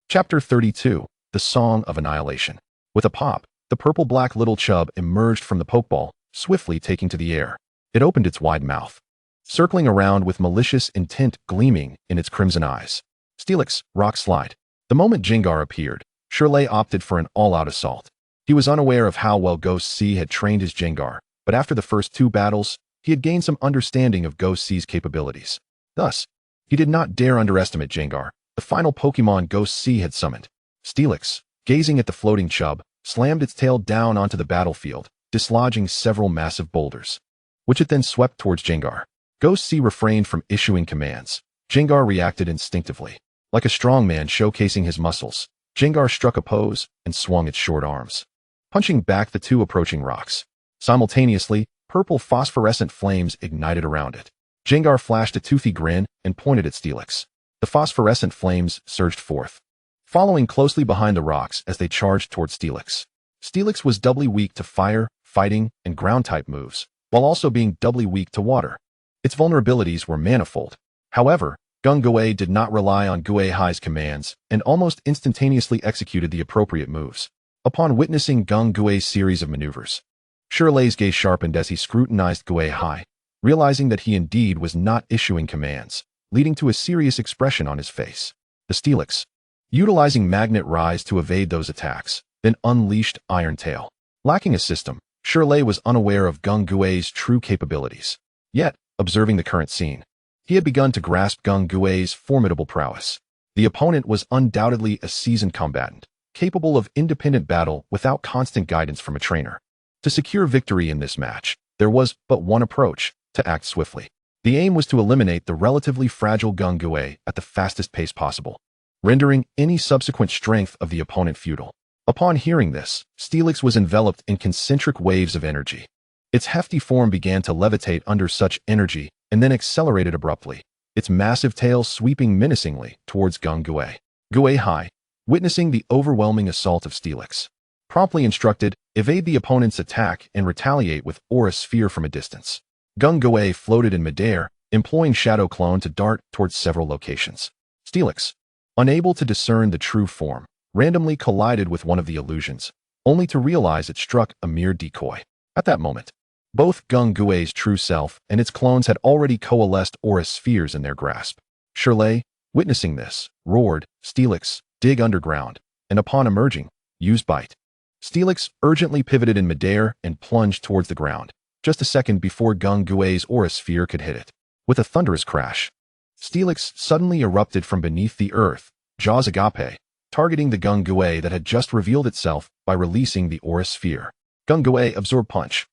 Chapter 32, The Song of Annihilation. With a pop, the purple-black little chub emerged from the Pokeball, swiftly taking to the air. It opened its wide mouth, circling around with malicious intent gleaming in its crimson eyes. Steelix, Rock Slide. The moment Gengar appeared, Shirley opted for an all-out assault. He was unaware of how well Ghost-C had trained his Gengar, but after the first 2 battles, he had gained some understanding of Ghost-C's capabilities. Thus, he did not dare underestimate Gengar, the final Pokemon Ghost-C had summoned. Steelix, gazing at the floating chub, slammed its tail down onto the battlefield, dislodging several massive boulders, which it then swept towards Gengar. Ghost-C refrained from issuing commands. Gengar reacted instinctively. Like a strong man showcasing his muscles, Gengar struck a pose and swung its short arms, punching back the 2 approaching rocks. Simultaneously, purple phosphorescent flames ignited around it. Gengar flashed a toothy grin and pointed at Steelix. The phosphorescent flames surged forth, following closely behind the rocks as they charged towards Steelix. Steelix was doubly weak to fire, fighting, and ground-type moves, while also being doubly weak to water. Its vulnerabilities were manifold. However, Gui did not rely on Gui Hai's commands and almost instantaneously executed the appropriate moves. Upon witnessing Gui's series of maneuvers, Shirley's gaze sharpened as he scrutinized Gui Hai, realizing that he indeed was not issuing commands, leading to a serious expression on his face. The Steelix, utilizing Magnet Rise to evade those attacks, then unleashed Iron Tail. Lacking a system, Shirley was unaware of Gui's true capabilities. Yet, observing the current scene, he had begun to grasp Gui's formidable prowess. The opponent was undoubtedly a seasoned combatant, capable of independent battle without constant guidance from a trainer. To secure victory in this match, there was but one approach: to act swiftly. The aim was to eliminate the relatively fragile Gui at the fastest pace possible, rendering any subsequent strength of the opponent futile. Upon hearing this, Steelix was enveloped in concentric waves of energy. Its hefty form began to levitate under such energy and then accelerated abruptly, its massive tail sweeping menacingly towards Gui. Gui Hai, witnessing the overwhelming assault of Steelix, promptly instructed, evade the opponent's attack and retaliate with Aura Sphere from a distance. Gui floated in midair, employing Shadow Clone to dart towards several locations. Steelix, unable to discern the true form, randomly collided with one of the illusions, only to realize it struck a mere decoy. At that moment, both Gui's true self and its clones had already coalesced Aura Spheres in their grasp. Shirley, witnessing this, roared, "Steelix, dig underground," and upon emerging, use Bite. Steelix urgently pivoted in midair and plunged towards the ground, just a second before Gui's Aura Sphere could hit it. With a thunderous crash, Steelix suddenly erupted from beneath the earth, jaws agape, targeting the Gui that had just revealed itself by releasing the Aura Sphere. Gui absorbed punch.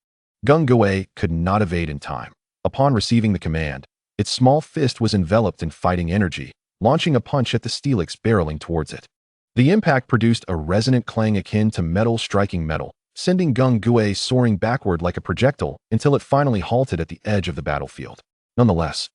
Gui could not evade in time. Upon receiving the command, its small fist was enveloped in fighting energy, launching a punch at the Steelix barreling towards it. The impact produced a resonant clang akin to metal striking metal, sending Gui soaring backward like a projectile until it finally halted at the edge of the battlefield. Nonetheless,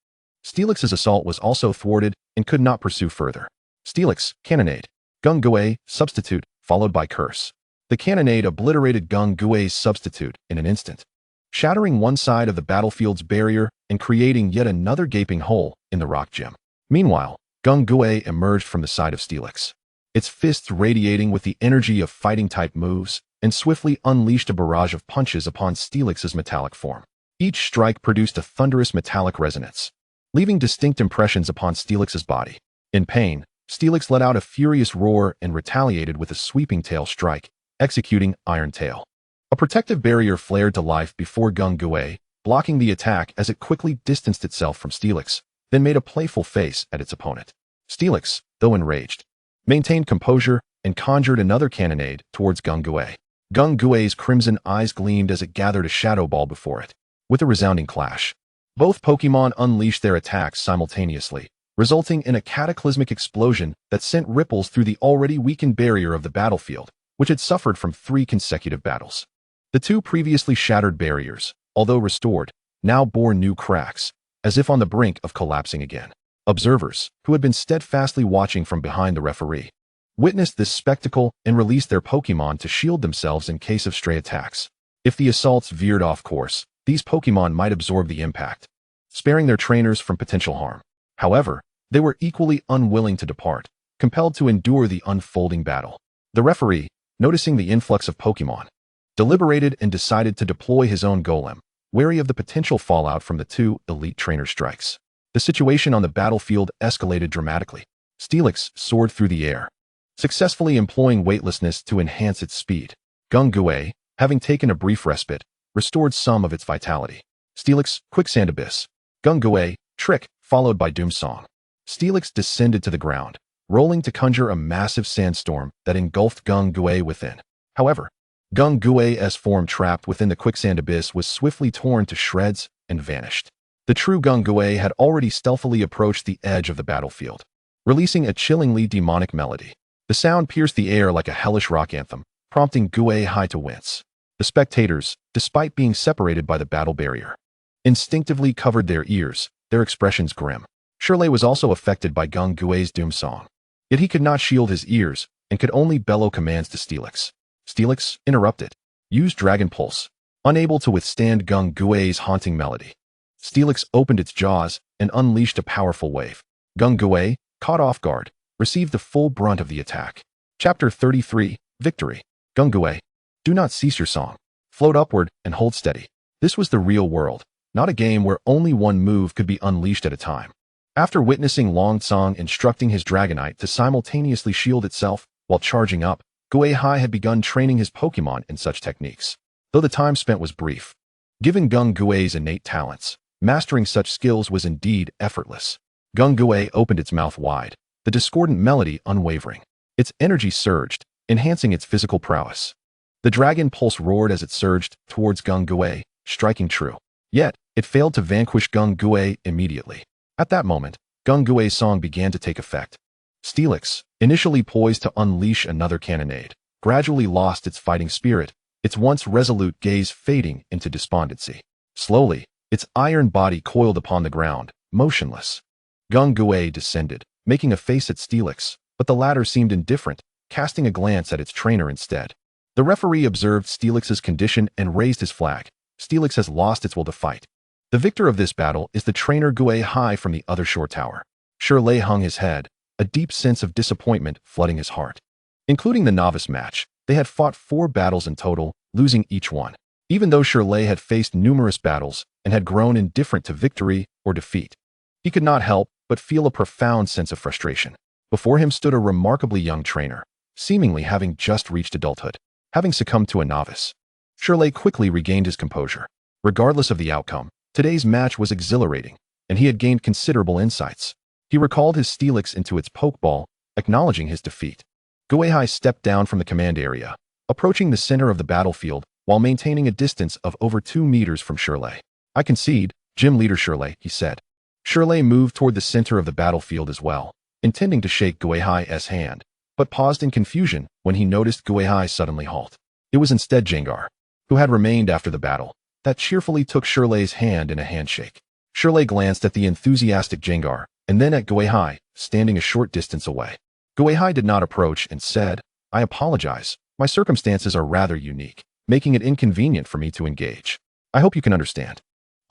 Steelix's assault was also thwarted and could not pursue further. Steelix, Cannonade. Gui, Substitute, followed by Curse. The Cannonade obliterated Gui's substitute in an instant, shattering one side of the battlefield's barrier and creating yet another gaping hole in the rock gem. Meanwhile, Gui emerged from the side of Steelix, its fists radiating with the energy of fighting-type moves, and swiftly unleashed a barrage of punches upon Steelix's metallic form. Each strike produced a thunderous metallic resonance, leaving distinct impressions upon Steelix's body. In pain, Steelix let out a furious roar and retaliated with a sweeping tail strike, executing Iron Tail. A protective barrier flared to life before Gui, blocking the attack as it quickly distanced itself from Steelix, then made a playful face at its opponent. Steelix, though enraged, maintained composure and conjured another cannonade towards Gui. Gui's crimson eyes gleamed as it gathered a shadow ball before it. With a resounding clash, both Pokemon unleashed their attacks simultaneously, resulting in a cataclysmic explosion that sent ripples through the already weakened barrier of the battlefield, which had suffered from 3 consecutive battles. The 2 previously shattered barriers, although restored, now bore new cracks, as if on the brink of collapsing again. Observers, who had been steadfastly watching from behind the referee, witnessed this spectacle and released their Pokemon to shield themselves in case of stray attacks. If the assaults veered off course, these Pokemon might absorb the impact, sparing their trainers from potential harm. However, they were equally unwilling to depart, compelled to endure the unfolding battle. The referee, noticing the influx of Pokemon, deliberated and decided to deploy his own golem, wary of the potential fallout from the 2 elite trainer strikes. The situation on the battlefield escalated dramatically. Steelix soared through the air, successfully employing weightlessness to enhance its speed. Gung Gui, having taken a brief respite, restored some of its vitality. Steelix, Quicksand Abyss. Gung Gui, Trick, followed by Doom Song. Steelix descended to the ground, rolling to conjure a massive sandstorm that engulfed Gung Gui within. However, Gung Gui's form trapped within the Quicksand Abyss was swiftly torn to shreds and vanished. The true Gung Gui had already stealthily approached the edge of the battlefield, releasing a chillingly demonic melody. The sound pierced the air like a hellish rock anthem, prompting Gui Hai to wince. The spectators, despite being separated by the battle barrier, instinctively covered their ears, their expressions grim. Shirley was also affected by Gung Gui's doom song. Yet he could not shield his ears and could only bellow commands to Steelix. Steelix interrupted. Use Dragon Pulse. Unable to withstand Gung Gui's haunting melody, Steelix opened its jaws and unleashed a powerful wave. Gung Gui, caught off guard, received the full brunt of the attack. Chapter 33, Victory. Gung Gui, do not cease your song. Float upward and hold steady. This was the real world, not a game where only one move could be unleashed at a time. After witnessing Long Song instructing his Dragonite to simultaneously shield itself while charging up, Gui Hai had begun training his Pokemon in such techniques. Though the time spent was brief, given Gung Gui's innate talents, mastering such skills was indeed effortless. Gung Gui opened its mouth wide, the discordant melody unwavering. Its energy surged, enhancing its physical prowess. The Dragon Pulse roared as it surged towards Gung Gui, striking true. Yet, it failed to vanquish Gung Gui immediately. At that moment, Gung Gui's song began to take effect. Steelix, initially poised to unleash another cannonade, gradually lost its fighting spirit, its once resolute gaze fading into despondency. Slowly, its iron body coiled upon the ground, motionless. Gung Gui descended, making a face at Steelix, but the latter seemed indifferent, casting a glance at its trainer instead. The referee observed Steelix's condition and raised his flag. Steelix has lost its will to fight. The victor of this battle is the trainer Gui Hai from the other shore tower. Shirley hung his head, a deep sense of disappointment flooding his heart. Including the novice match, they had fought 4 battles in total, losing each one. Even though Shirley had faced numerous battles and had grown indifferent to victory or defeat, he could not help but feel a profound sense of frustration. Before him stood a remarkably young trainer, seemingly having just reached adulthood, having succumbed to a novice. Shirley quickly regained his composure. Regardless of the outcome, today's match was exhilarating, and he had gained considerable insights. He recalled his Steelix into its Pokeball, acknowledging his defeat. Gui Hai stepped down from the command area, approaching the center of the battlefield while maintaining a distance of over 2 meters from Shirley. I concede, Gym Leader Shirley, he said. Shirley moved toward the center of the battlefield as well, intending to shake Gui Hai's hand, but paused in confusion when he noticed Gui Hai suddenly halt. It was instead Jengar, who had remained after the battle, that cheerfully took Shirley's hand in a handshake. Shirley glanced at the enthusiastic Jengar, and then at Gui Hai, standing a short distance away. Gui Hai did not approach and said, I apologize, my circumstances are rather unique, making it inconvenient for me to engage. I hope you can understand.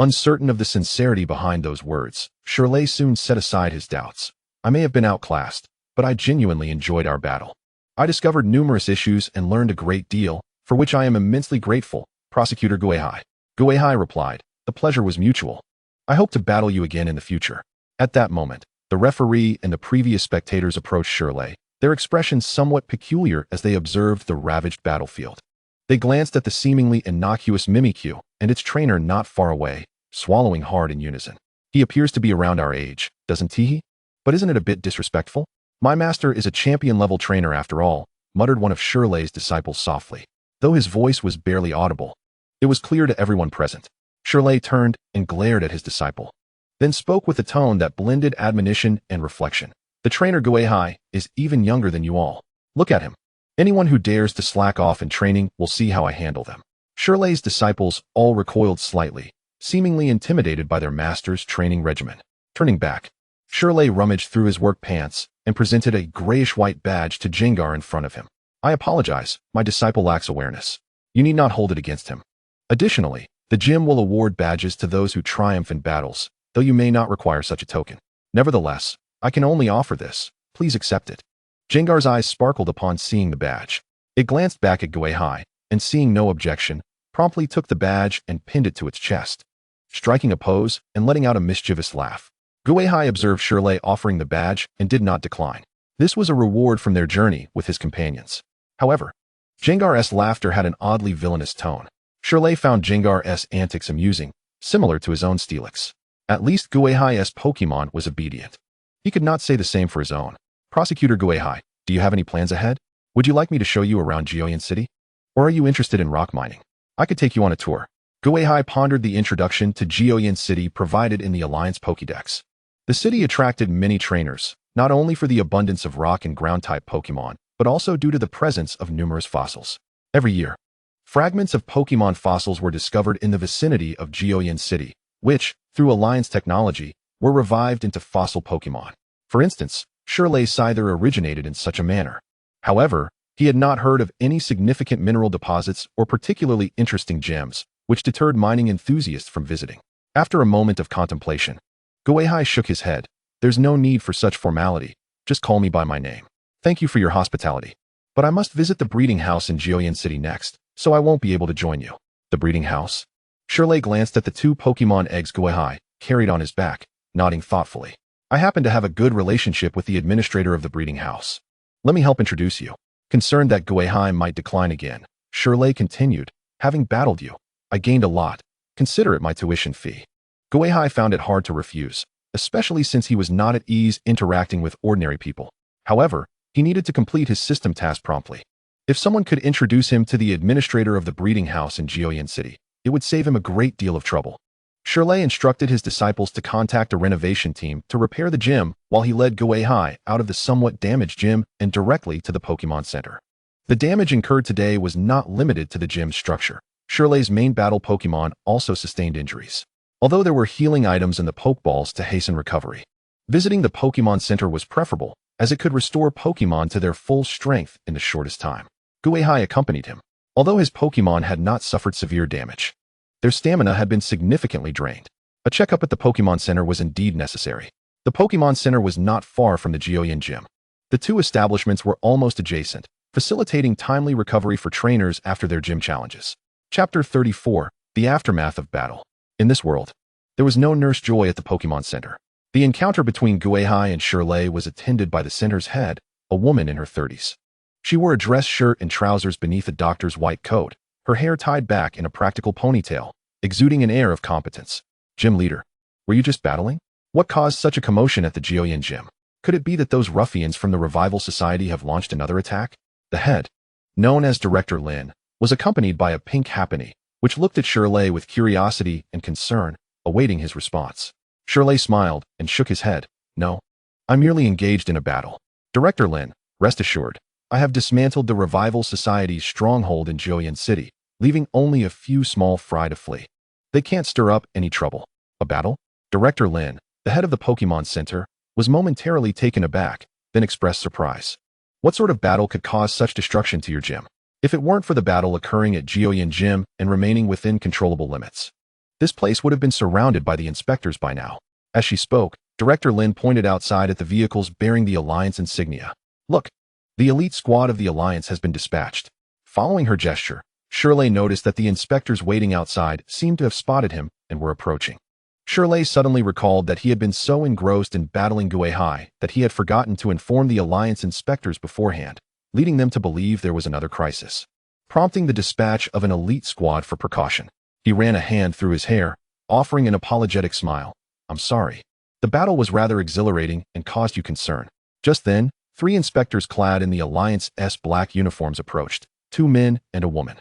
Uncertain of the sincerity behind those words, Shirley soon set aside his doubts. I may have been outclassed, but I genuinely enjoyed our battle. I discovered numerous issues and learned a great deal, for which I am immensely grateful, Prosecutor Gui Hai. Gui Hai replied, the pleasure was mutual. I hope to battle you again in the future. At that moment, the referee and the previous spectators approached Shirley, their expressions somewhat peculiar as they observed the ravaged battlefield. They glanced at the seemingly innocuous Mimikyu and its trainer not far away, swallowing hard in unison. He appears to be around our age, doesn't he? But isn't it a bit disrespectful? My master is a champion-level trainer after all, muttered one of Shirley's disciples softly. Though his voice was barely audible, it was clear to everyone present. Shirley turned and glared at his disciple, then spoke with a tone that blended admonition and reflection. The trainer Gui Hai is even younger than you all. Look at him. Anyone who dares to slack off in training will see how I handle them. Shirley's disciples all recoiled slightly, seemingly intimidated by their master's training regimen. Turning back, Shirley rummaged through his work pants and presented a grayish-white badge to Jengar in front of him. I apologize, my disciple lacks awareness. You need not hold it against him. Additionally, the gym will award badges to those who triumph in battles, though you may not require such a token. Nevertheless, I can only offer this. Please accept it. Jengar's eyes sparkled upon seeing the badge. It glanced back at Gui Hai, and seeing no objection, promptly took the badge and pinned it to its chest, striking a pose and letting out a mischievous laugh. Gui Hai observed Shirley offering the badge and did not decline. This was a reward from their journey with his companions. However, Jengar's laughter had an oddly villainous tone. Shirley found Jengar's antics amusing, similar to his own Steelix. At least Gui Hai's Pokemon was obedient. He could not say the same for his own. Prosecutor Gui Hai, do you have any plans ahead? Would you like me to show you around Geoyan City? Or are you interested in rock mining? I could take you on a tour. Gui Hai pondered the introduction to Geoyan City provided in the Alliance Pokédex. The city attracted many trainers, not only for the abundance of rock and ground-type Pokemon, but also due to the presence of numerous fossils. Every year, fragments of Pokemon fossils were discovered in the vicinity of Geoyan City, which, through Alliance technology, were revived into fossil Pokemon. For instance, Shirley Scyther originated in such a manner. However, he had not heard of any significant mineral deposits or particularly interesting gems, which deterred mining enthusiasts from visiting. After a moment of contemplation, Gui Hai shook his head. There's no need for such formality. Just call me by my name. Thank you for your hospitality. But I must visit the breeding house in Geoyan City next, so I won't be able to join you. The breeding house? Shirley glanced at the 2 Pokemon eggs Gui Hai carried on his back, nodding thoughtfully. I happen to have a good relationship with the administrator of the breeding house. Let me help introduce you. Concerned that Gui Hai might decline again, Shirley continued, having battled you, I gained a lot. Consider it my tuition fee. Gui Hai found it hard to refuse, especially since he was not at ease interacting with ordinary people. However, he needed to complete his system task promptly. If someone could introduce him to the administrator of the breeding house in Geoyan City, it would save him a great deal of trouble. Shirley instructed his disciples to contact a renovation team to repair the gym while he led Gui Hai out of the somewhat damaged gym and directly to the Pokemon Center. The damage incurred today was not limited to the gym's structure. Shirley's main battle Pokemon also sustained injuries, although there were healing items in the Pokeballs to hasten recovery. Visiting the Pokemon Center was preferable, as it could restore Pokemon to their full strength in the shortest time. Gui Hai accompanied him. Although his Pokemon had not suffered severe damage, their stamina had been significantly drained. A checkup at the Pokemon Center was indeed necessary. The Pokemon Center was not far from the Geoyan Gym. The 2 establishments were almost adjacent, facilitating timely recovery for trainers after their gym challenges. Chapter 34, The Aftermath of Battle. In this world, there was no Nurse Joy at the Pokemon Center. The encounter between Gui Hai and Shirley was attended by the center's head, a woman in her 30s. She wore a dress shirt and trousers beneath a doctor's white coat, her hair tied back in a practical ponytail, exuding an air of competence. Gym leader, were you just battling? What caused such a commotion at the Geoyan Gym? Could it be that those ruffians from the Revival Society have launched another attack? The head, known as Director Lin, was accompanied by a pink Happiny, which looked at Shirley with curiosity and concern, awaiting his response. Shirley smiled and shook his head. No, I'm merely engaged in a battle. Director Lin, rest assured, I have dismantled the Revival Society's stronghold in Geoyan City, leaving only a few small fry to flee. They can't stir up any trouble. A battle? Director Lin, the head of the Pokemon Center, was momentarily taken aback, then expressed surprise. What sort of battle could cause such destruction to your gym? If it weren't for the battle occurring at Geoyan Gym and remaining within controllable limits, this place would have been surrounded by the inspectors by now. As she spoke, Director Lin pointed outside at the vehicles bearing the Alliance insignia. Look, the elite squad of the Alliance has been dispatched. Following her gesture, Shirley noticed that the inspectors waiting outside seemed to have spotted him and were approaching. Shirley suddenly recalled that he had been so engrossed in battling Gui Hai that he had forgotten to inform the Alliance inspectors beforehand, leading them to believe there was another crisis. Prompting the dispatch of an elite squad for precaution, he ran a hand through his hair, offering an apologetic smile. I'm sorry. The battle was rather exhilarating and caused you concern. Just then, 3 inspectors clad in the Alliance's black uniforms approached, 2 men and a woman.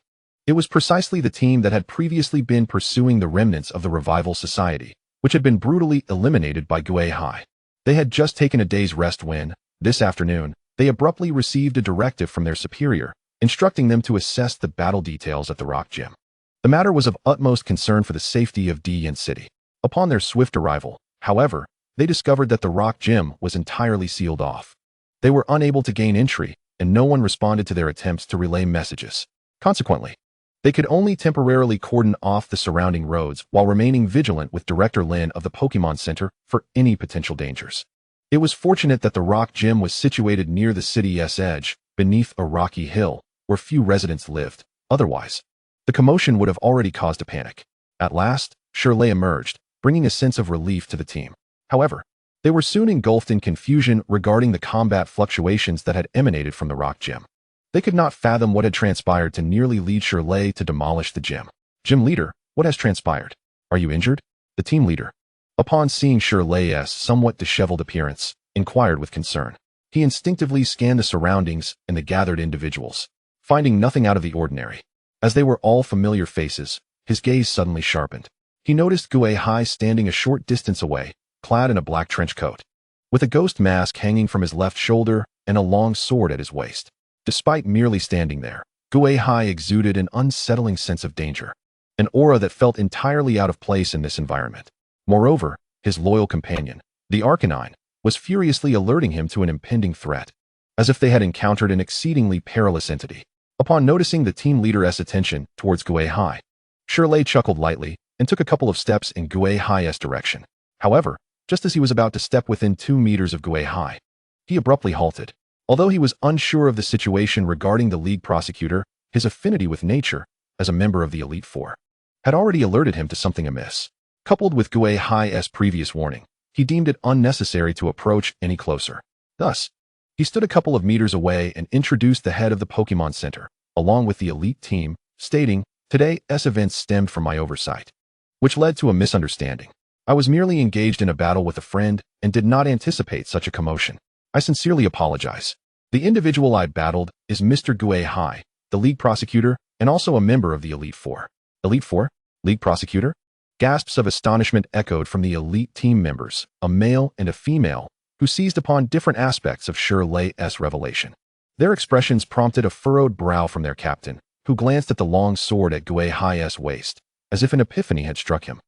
It was precisely the team that had previously been pursuing the remnants of the Revival Society, which had been brutally eliminated by Gui Hai. They had just taken a day's rest when, this afternoon, they abruptly received a directive from their superior, instructing them to assess the battle details at the Rock Gym. The matter was of utmost concern for the safety of Geoyan City. Upon their swift arrival, however, they discovered that the Rock Gym was entirely sealed off. They were unable to gain entry, and no one responded to their attempts to relay messages. Consequently, they could only temporarily cordon off the surrounding roads while remaining vigilant with Director Lin of the Pokemon Center for any potential dangers. It was fortunate that the Rock Gym was situated near the city's edge, beneath a rocky hill, where few residents lived. Otherwise, the commotion would have already caused a panic. At last, Shirley emerged, bringing a sense of relief to the team. However, they were soon engulfed in confusion regarding the combat fluctuations that had emanated from the Rock Gym. They could not fathom what had transpired to nearly lead Shirley to demolish the gym. Gym leader, what has transpired? Are you injured? The team leader, upon seeing Shirley's somewhat disheveled appearance, inquired with concern. He instinctively scanned the surroundings and the gathered individuals, finding nothing out of the ordinary. As they were all familiar faces, his gaze suddenly sharpened. He noticed Gui Hai standing a short distance away, clad in a black trench coat, with a ghost mask hanging from his left shoulder and a long sword at his waist. Despite merely standing there, Gui Hai exuded an unsettling sense of danger, an aura that felt entirely out of place in this environment. Moreover, his loyal companion, the Arcanine, was furiously alerting him to an impending threat, as if they had encountered an exceedingly perilous entity. Upon noticing the team leader's attention towards Gui Hai, Shirley chuckled lightly and took a couple of steps in Gui Hai's direction. However, just as he was about to step within 2 meters of Gui Hai, he abruptly halted. Although he was unsure of the situation regarding the league prosecutor, his affinity with nature, as a member of the Elite Four, had already alerted him to something amiss. Coupled with Gui Hai's previous warning, he deemed it unnecessary to approach any closer. Thus, he stood a couple of meters away and introduced the head of the Pokémon Center, along with the elite team, stating, "Today's events stemmed from my oversight, which led to a misunderstanding. I was merely engaged in a battle with a friend and did not anticipate such a commotion. I sincerely apologize. The individual I battled is Mr. Gui Hai, the league prosecutor, and also a member of the Elite Four." Elite Four? League prosecutor? Gasps of astonishment echoed from the elite team members, a male and a female, who seized upon different aspects of Shirley's revelation. Their expressions prompted a furrowed brow from their captain, who glanced at the long sword at Gui Hai's waist, as if an epiphany had struck him.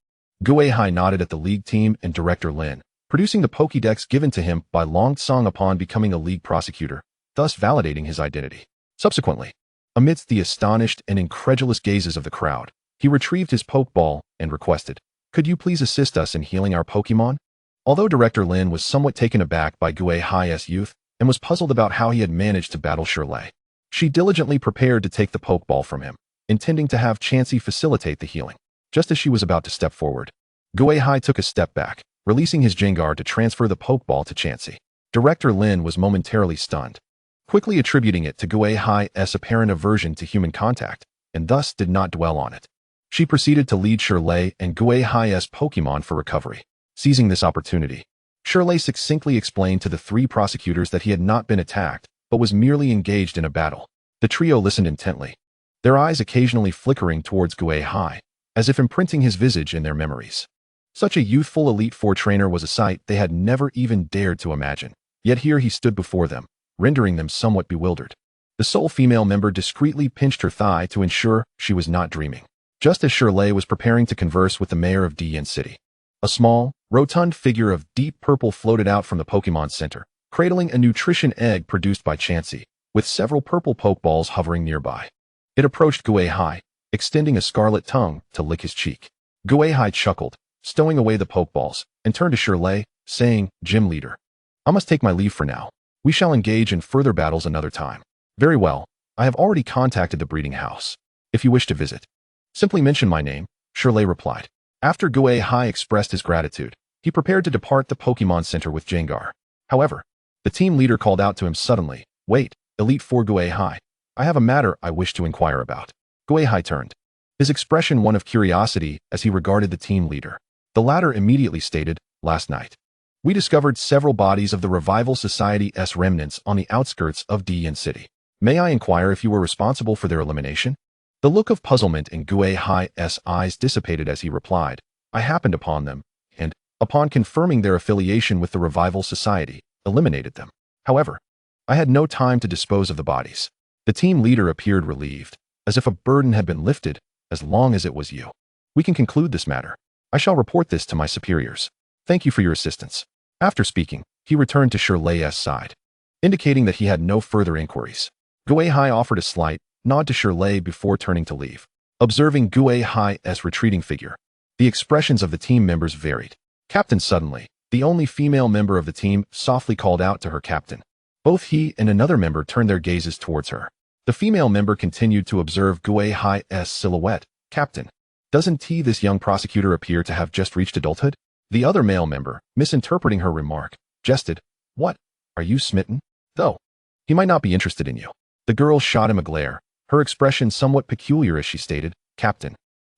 Gui Hai nodded at the league team and Director Lin, producing the Pokédex given to him by Long Tsong upon becoming a league prosecutor, thus validating his identity. Subsequently, amidst the astonished and incredulous gazes of the crowd, he retrieved his Pokeball and requested, "Could you please assist us in healing our Pokémon?" Although Director Lin was somewhat taken aback by Gui Hai's youth and was puzzled about how he had managed to battle Shirley, she diligently prepared to take the Pokeball from him, intending to have Chansey facilitate the healing. Just as she was about to step forward, Gui Hai took a step back, releasing his Jengar to transfer the Pokeball to Chansey. Director Lin was momentarily stunned, quickly attributing it to Gui Hai's apparent aversion to human contact, and thus did not dwell on it. She proceeded to lead Shirley and Gui Hai's Pokémon for recovery. Seizing this opportunity, Shirley succinctly explained to the 3 prosecutors that he had not been attacked, but was merely engaged in a battle. The trio listened intently, their eyes occasionally flickering towards Gui Hai, as if imprinting his visage in their memories. Such a youthful Elite Four trainer was a sight they had never even dared to imagine. Yet here he stood before them, rendering them somewhat bewildered. The sole female member discreetly pinched her thigh to ensure she was not dreaming. Just as Shirley was preparing to converse with the mayor of Dian City, a small, rotund figure of deep purple floated out from the Pokémon Center, cradling a nutrition egg produced by Chansey, with several purple Pokeballs hovering nearby. It approached Gui Hai, extending a scarlet tongue to lick his cheek. Gui Hai chuckled, stowing away the Pokeballs, and turned to Shirley, saying, "Gym leader, I must take my leave for now. We shall engage in further battles another time." "Very well, I have already contacted the breeding house. If you wish to visit, simply mention my name," Shirley replied. After Gui Hai expressed his gratitude, he prepared to depart the Pokémon Center with Jengar. However, the team leader called out to him suddenly, "Wait, Elite Four Gui Hai, I have a matter I wish to inquire about." Gui Hai turned, his expression one of curiosity as he regarded the team leader. The latter immediately stated, "Last night, we discovered several bodies of the Revival Society's remnants on the outskirts of Dian City. May I inquire if you were responsible for their elimination?" The look of puzzlement in Gui Hai's eyes dissipated as he replied, "I happened upon them, and, upon confirming their affiliation with the Revival Society, eliminated them. However, I had no time to dispose of the bodies." The team leader appeared relieved, as if a burden had been lifted. "As long as it was you, we can conclude this matter. I shall report this to my superiors. Thank you for your assistance." After speaking, he returned to Shirley's side, indicating that he had no further inquiries. Gui Hai offered a slight nod to Shirley before turning to leave. Observing Gui Hai's retreating figure, the expressions of the team members varied. Captain Suddenly, the only female member of the team, softly called out to her captain. Both he and another member turned their gazes towards her. The female member continued to observe Gui Hai's silhouette. "Captain, doesn't this young prosecutor appear to have just reached adulthood?" The other male member, misinterpreting her remark, jested, "What? Are you smitten? Though, he might not be interested in you." The girl shot him a glare, her expression somewhat peculiar as she stated, "Captain,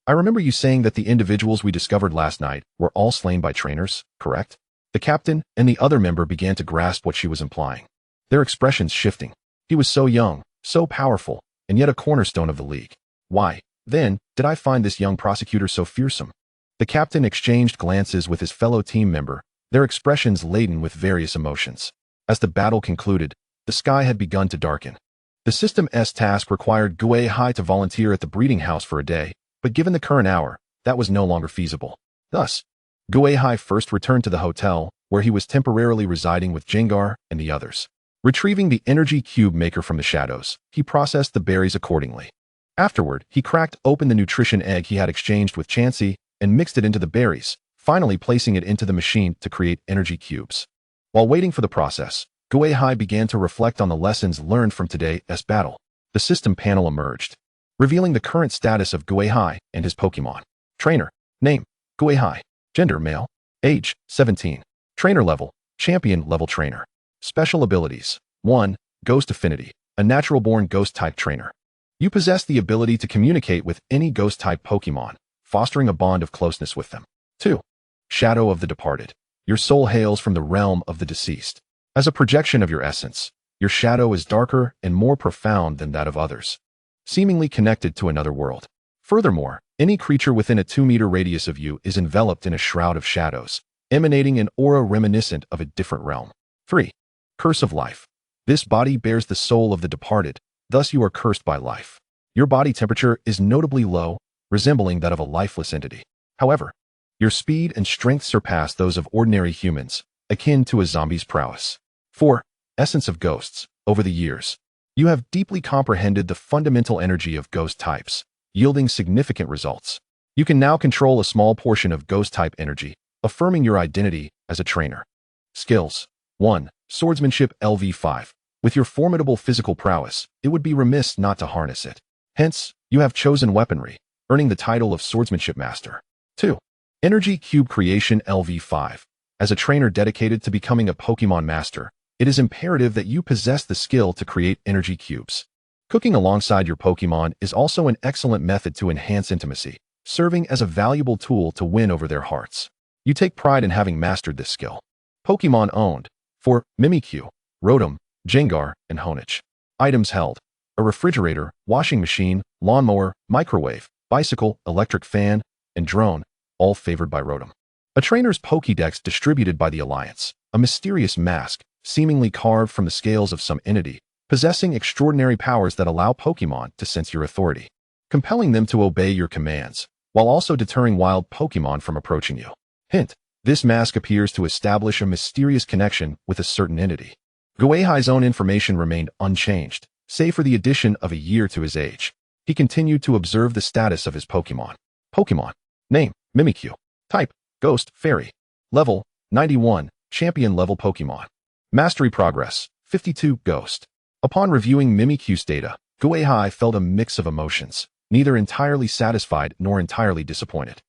I remember you saying that the individuals we discovered last night were all slain by trainers, correct?" The captain and the other member began to grasp what she was implying, their expressions shifting. He was so young, so powerful, and yet a cornerstone of the league. Why, then, did I find this young prosecutor so fearsome? The captain exchanged glances with his fellow team member, their expressions laden with various emotions. As the battle concluded, the sky had begun to darken. The System-S task required Gui Hai to volunteer at the breeding house for a day, but given the current hour, that was no longer feasible. Thus, Gui Hai first returned to the hotel, where he was temporarily residing with Jengar and the others. Retrieving the energy cube maker from the shadows, he processed the berries accordingly. Afterward, he cracked open the nutrition egg he had exchanged with Chansey and mixed it into the berries, finally placing it into the machine to create energy cubes. While waiting for the process, Gui Hai began to reflect on the lessons learned from today's battle. The system panel emerged, revealing the current status of Gui Hai and his Pokemon. Trainer. Name. Gui Hai. Gender. Male. Age. 17. Trainer level. Champion level trainer. Special abilities. 1. Ghost Affinity. A natural-born ghost-type trainer. You possess the ability to communicate with any ghost-type Pokemon, fostering a bond of closeness with them. 2. Shadow of the Departed. Your soul hails from the realm of the deceased. As a projection of your essence, your shadow is darker and more profound than that of others, seemingly connected to another world. Furthermore, any creature within a 2-meter radius of you is enveloped in a shroud of shadows, emanating an aura reminiscent of a different realm. 3. Curse of Life. This body bears the soul of the departed, thus you are cursed by life. Your body temperature is notably low, resembling that of a lifeless entity. However, your speed and strength surpass those of ordinary humans, akin to a zombie's prowess. 4. Essence of Ghosts. Over the years, you have deeply comprehended the fundamental energy of ghost types, yielding significant results. You can now control a small portion of ghost-type energy, affirming your identity as a trainer. Skills. 1. Swordsmanship LV5. With your formidable physical prowess, it would be remiss not to harness it. Hence, you have chosen weaponry, earning the title of Swordsmanship Master. 2. Energy Cube Creation LV5. As a trainer dedicated to becoming a Pokemon Master, it is imperative that you possess the skill to create energy cubes. Cooking alongside your Pokemon is also an excellent method to enhance intimacy, serving as a valuable tool to win over their hearts. You take pride in having mastered this skill. Pokemon owned. For Mimikyu, Rotom, Jengar, and Honedge. Items held. A refrigerator, washing machine, lawnmower, microwave, bicycle, electric fan, and drone, all favored by Rotom. A trainer's Pokédex distributed by the Alliance. A mysterious mask, seemingly carved from the scales of some entity, possessing extraordinary powers that allow Pokemon to sense your authority, compelling them to obey your commands, while also deterring wild Pokemon from approaching you. Hint. This mask appears to establish a mysterious connection with a certain entity. Gui Hai's own information remained unchanged, save for the addition of a year to his age. He continued to observe the status of his Pokemon. Pokemon. Name. Mimikyu. Type. Ghost, Fairy. Level. 91. Champion level Pokemon. Mastery progress. 52. Ghost. Upon reviewing Mimikyu's data, Gui Hai felt a mix of emotions, neither entirely satisfied nor entirely disappointed.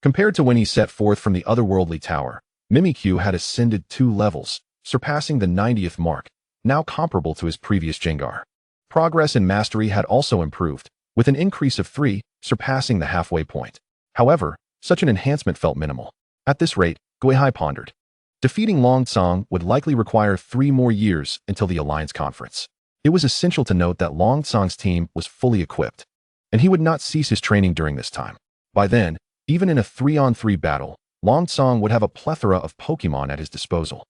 Compared to when he set forth from the otherworldly tower, Mimikyu had ascended 2 levels, surpassing the 90th mark, now comparable to his previous Jengar. Progress and mastery had also improved, with an increase of 3, surpassing the halfway point. However, such an enhancement felt minimal. At this rate, Gui Hai pondered. Defeating Long Tsong would likely require 3 more years until the Alliance Conference. It was essential to note that Long Tsong's team was fully equipped, and he would not cease his training during this time. By then, even in a 3-on-3 battle, Long Tsong would have a plethora of Pokemon at his disposal,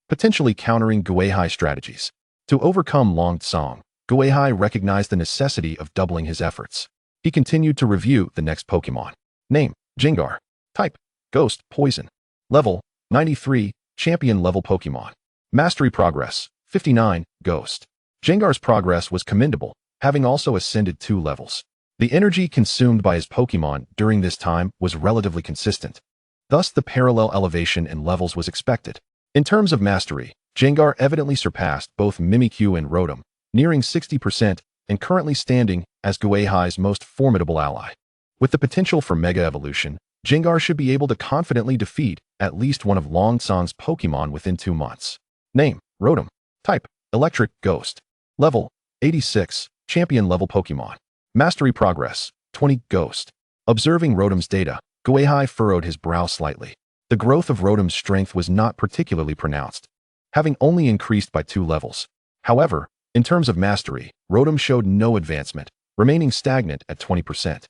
potentially countering Gui Hai's strategies. To overcome Long Tsong, Gui Hai recognized the necessity of doubling his efforts. He continued to review the next Pokemon. Name. Jengar. Type. Ghost, Poison. Level. 93. Champion level Pokemon. Mastery progress. 59. Ghost. Jengar's progress was commendable, having also ascended 2 levels. The energy consumed by his Pokemon during this time was relatively consistent. Thus, the parallel elevation in levels was expected. In terms of mastery, Jengar evidently surpassed both Mimikyu and Rotom, nearing 60% and currently standing as Gui Hai's most formidable ally. With the potential for Mega Evolution, Jengar should be able to confidently defeat at least one of Long Tsong's Pokemon within 2 months. Name. Rotom. Type. Electric, Ghost. Level. 86. Champion level Pokemon. Mastery progress. 20. Ghost. Observing Rotom's data, Gui Hai furrowed his brow slightly. The growth of Rotom's strength was not particularly pronounced, having only increased by 2 levels. However, in terms of mastery, Rotom showed no advancement, remaining stagnant at 20%.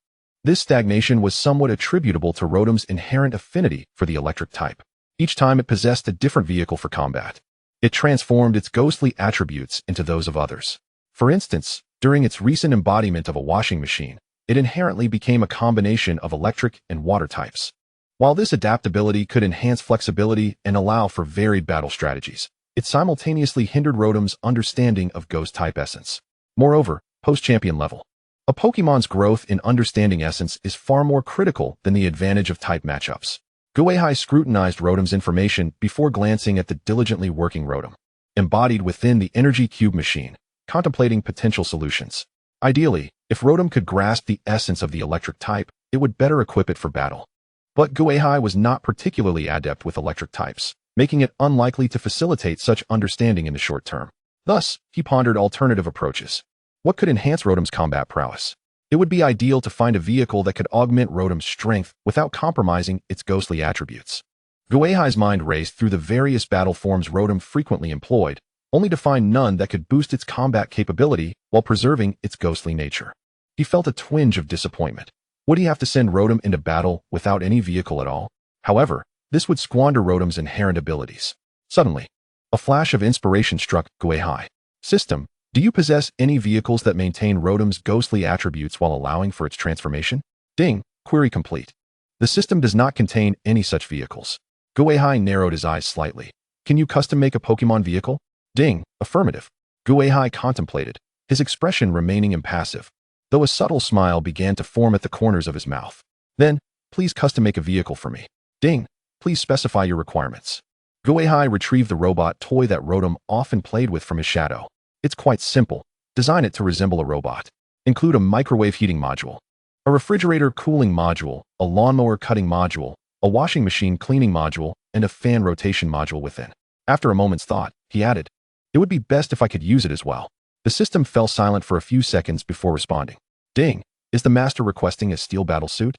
This stagnation was somewhat attributable to Rotom's inherent affinity for the electric type. Each time it possessed a different vehicle for combat, it transformed its ghostly attributes into those of others. For instance, during its recent embodiment of a washing machine, it inherently became a combination of electric and water types. While this adaptability could enhance flexibility and allow for varied battle strategies, it simultaneously hindered Rotom's understanding of Ghost-Type essence. Moreover, post-champion level. A Pokemon's growth in understanding essence is far more critical than the advantage of type matchups. Gui Hai scrutinized Rotom's information before glancing at the diligently working Rotom, embodied within the energy cube machine, contemplating potential solutions. Ideally, if Rotom could grasp the essence of the electric type, it would better equip it for battle. But Gui Hai was not particularly adept with electric types, making it unlikely to facilitate such understanding in the short term. Thus, he pondered alternative approaches. What could enhance Rotom's combat prowess? It would be ideal to find a vehicle that could augment Rotom's strength without compromising its ghostly attributes. Gui Hai's mind raced through the various battle forms Rotom frequently employed, only to find none that could boost its combat capability while preserving its ghostly nature. He felt a twinge of disappointment. Would he have to send Rotom into battle without any vehicle at all? However, this would squander Rotom's inherent abilities. Suddenly, a flash of inspiration struck Gui Hai. System, do you possess any vehicles that maintain Rotom's ghostly attributes while allowing for its transformation? Ding, query complete. The system does not contain any such vehicles. Gui Hai narrowed his eyes slightly. Can you custom make a Pokemon vehicle? Ding, affirmative. Gui Hai contemplated, his expression remaining impassive, though a subtle smile began to form at the corners of his mouth. Then, please custom make a vehicle for me. Ding, please specify your requirements. Gui Hai retrieved the robot toy that Rotom often played with from his shadow. It's quite simple. Design it to resemble a robot. Include a microwave heating module, a refrigerator cooling module, a lawnmower cutting module, a washing machine cleaning module, and a fan rotation module within. After a moment's thought, he added, it would be best if I could use it as well. The system fell silent for a few seconds before responding. Ding, is the master requesting a steel battle suit?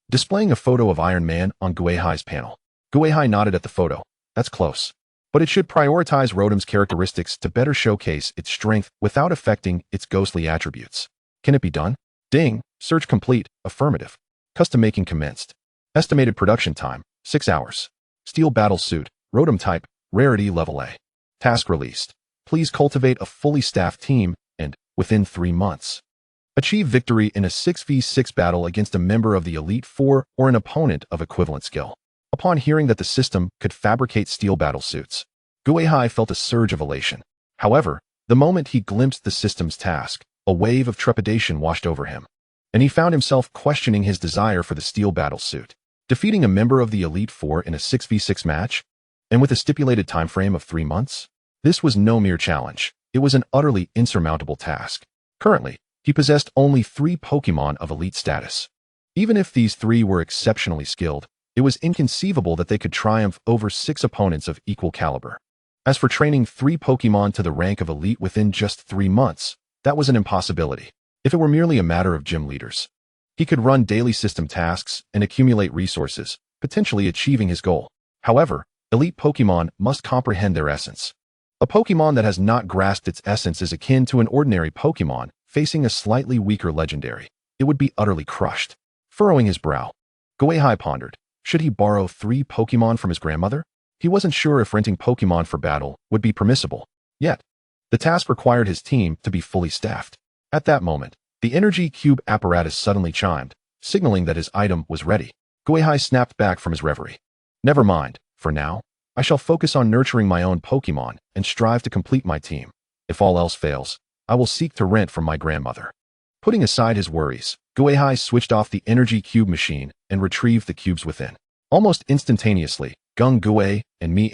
Displaying a photo of Iron Man on Gui Hai's panel. Gui Hai nodded at the photo. That's close. But it should prioritize Rotom's characteristics to better showcase its strength without affecting its ghostly attributes. Can it be done? Ding, search complete, affirmative. Custom making commenced. Estimated production time, 6 hours. Steel battle suit, Rotom type, rarity level A. Task released. Please cultivate a fully staffed team and, within 3 months, achieve victory in a 6v6 battle against a member of the Elite Four or an opponent of equivalent skill. Upon hearing that the system could fabricate steel battle suits, Gui Hai felt a surge of elation. However, the moment he glimpsed the system's task, a wave of trepidation washed over him, and he found himself questioning his desire for the steel battle suit. Defeating a member of the Elite Four in a 6v6 match, and with a stipulated time frame of 3 months? This was no mere challenge. It was an utterly insurmountable task. Currently, he possessed only 3 Pokemon of elite status. Even if these 3 were exceptionally skilled, it was inconceivable that they could triumph over 6 opponents of equal caliber. As for training 3 Pokemon to the rank of elite within just 3 months, that was an impossibility. If it were merely a matter of gym leaders, he could run daily system tasks and accumulate resources, potentially achieving his goal. However, elite Pokemon must comprehend their essence. A Pokemon that has not grasped its essence is akin to an ordinary Pokemon facing a slightly weaker legendary. It would be utterly crushed. Furrowing his brow, Gui Hai pondered, should he borrow 3 Pokemon from his grandmother? He wasn't sure if renting Pokemon for battle would be permissible. Yet, the task required his team to be fully staffed. At that moment, the energy cube apparatus suddenly chimed, signaling that his item was ready. Gui Hai snapped back from his reverie. Never mind, for now, I shall focus on nurturing my own Pokemon and strive to complete my team. If all else fails, I will seek to rent from my grandmother. Putting aside his worries, Gui Hai switched off the energy cube machine and retrieved the cubes within. Almost instantaneously, Gung Gui and Ni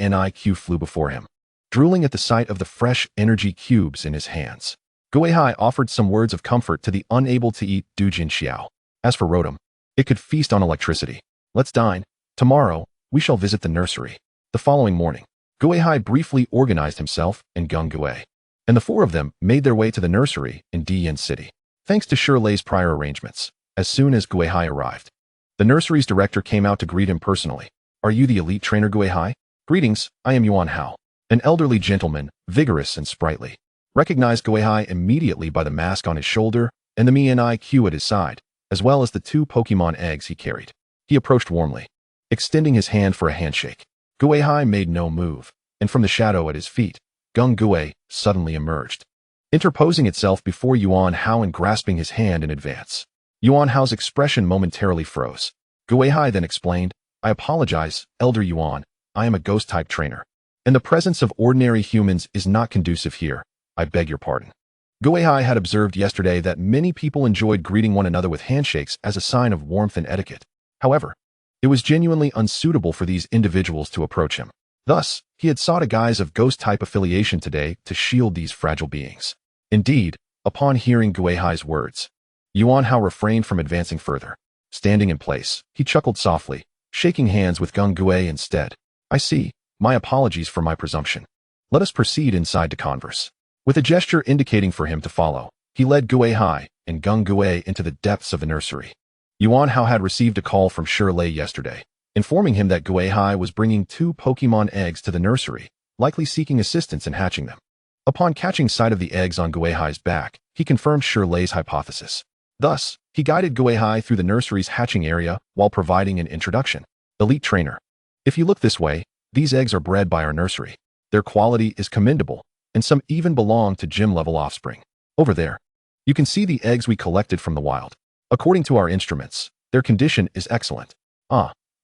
flew before him, drooling at the sight of the fresh energy cubes in his hands. Gui Hai offered some words of comfort to the unable to eat Dujin Xiao. As for Rotom, it could feast on electricity. Let's dine. Tomorrow, we shall visit the nursery. The following morning, Gui Hai briefly organized himself and Gung Gui. and the four of them made their way to the nursery in Dian City. Thanks to Shirley's prior arrangements, as soon as Gui Hai arrived, the nursery's director came out to greet him personally. "Are you the elite trainer Gui Hai? Greetings, I am Yuan Hao." An elderly gentleman, vigorous and sprightly, recognized Gui Hai immediately by the mask on his shoulder and the IQ at his side, as well as the 2 Pokemon eggs he carried. He approached warmly, extending his hand for a handshake. Gui Hai made no move, and from the shadow at his feet, Gung Gui suddenly emerged, interposing itself before Yuan Hao and grasping his hand in advance. Yuan Hao's expression momentarily froze. Gui Hai then explained, "I apologize, Elder Yuan. I am a Ghost-Type trainer, and the presence of ordinary humans is not conducive here. I beg your pardon." Gui Hai had observed yesterday that many people enjoyed greeting one another with handshakes as a sign of warmth and etiquette. However, it was genuinely unsuitable for these individuals to approach him. Thus, he had sought a guise of Ghost-Type affiliation today to shield these fragile beings. Indeed, upon hearing Gui Hai's words, Yuan Hao refrained from advancing further. Standing in place, he chuckled softly, shaking hands with Gung Gui instead. "I see. My apologies for my presumption. Let us proceed inside to converse." With a gesture indicating for him to follow, he led Gui Hai and Gung Gui into the depths of the nursery. Yuan Hao had received a call from Shirley yesterday, informing him that Gui Hai was bringing 2 Pokemon eggs to the nursery, likely seeking assistance in hatching them. Upon catching sight of the eggs on Gui Hai's back, he confirmed Shirley's hypothesis. Thus, he guided Gui Hai through the nursery's hatching area while providing an introduction. "Elite trainer. If you look this way, these eggs are bred by our nursery. Their quality is commendable, and some even belong to gym-level offspring. Over there, you can see the eggs we collected from the wild. According to our instruments, their condition is excellent.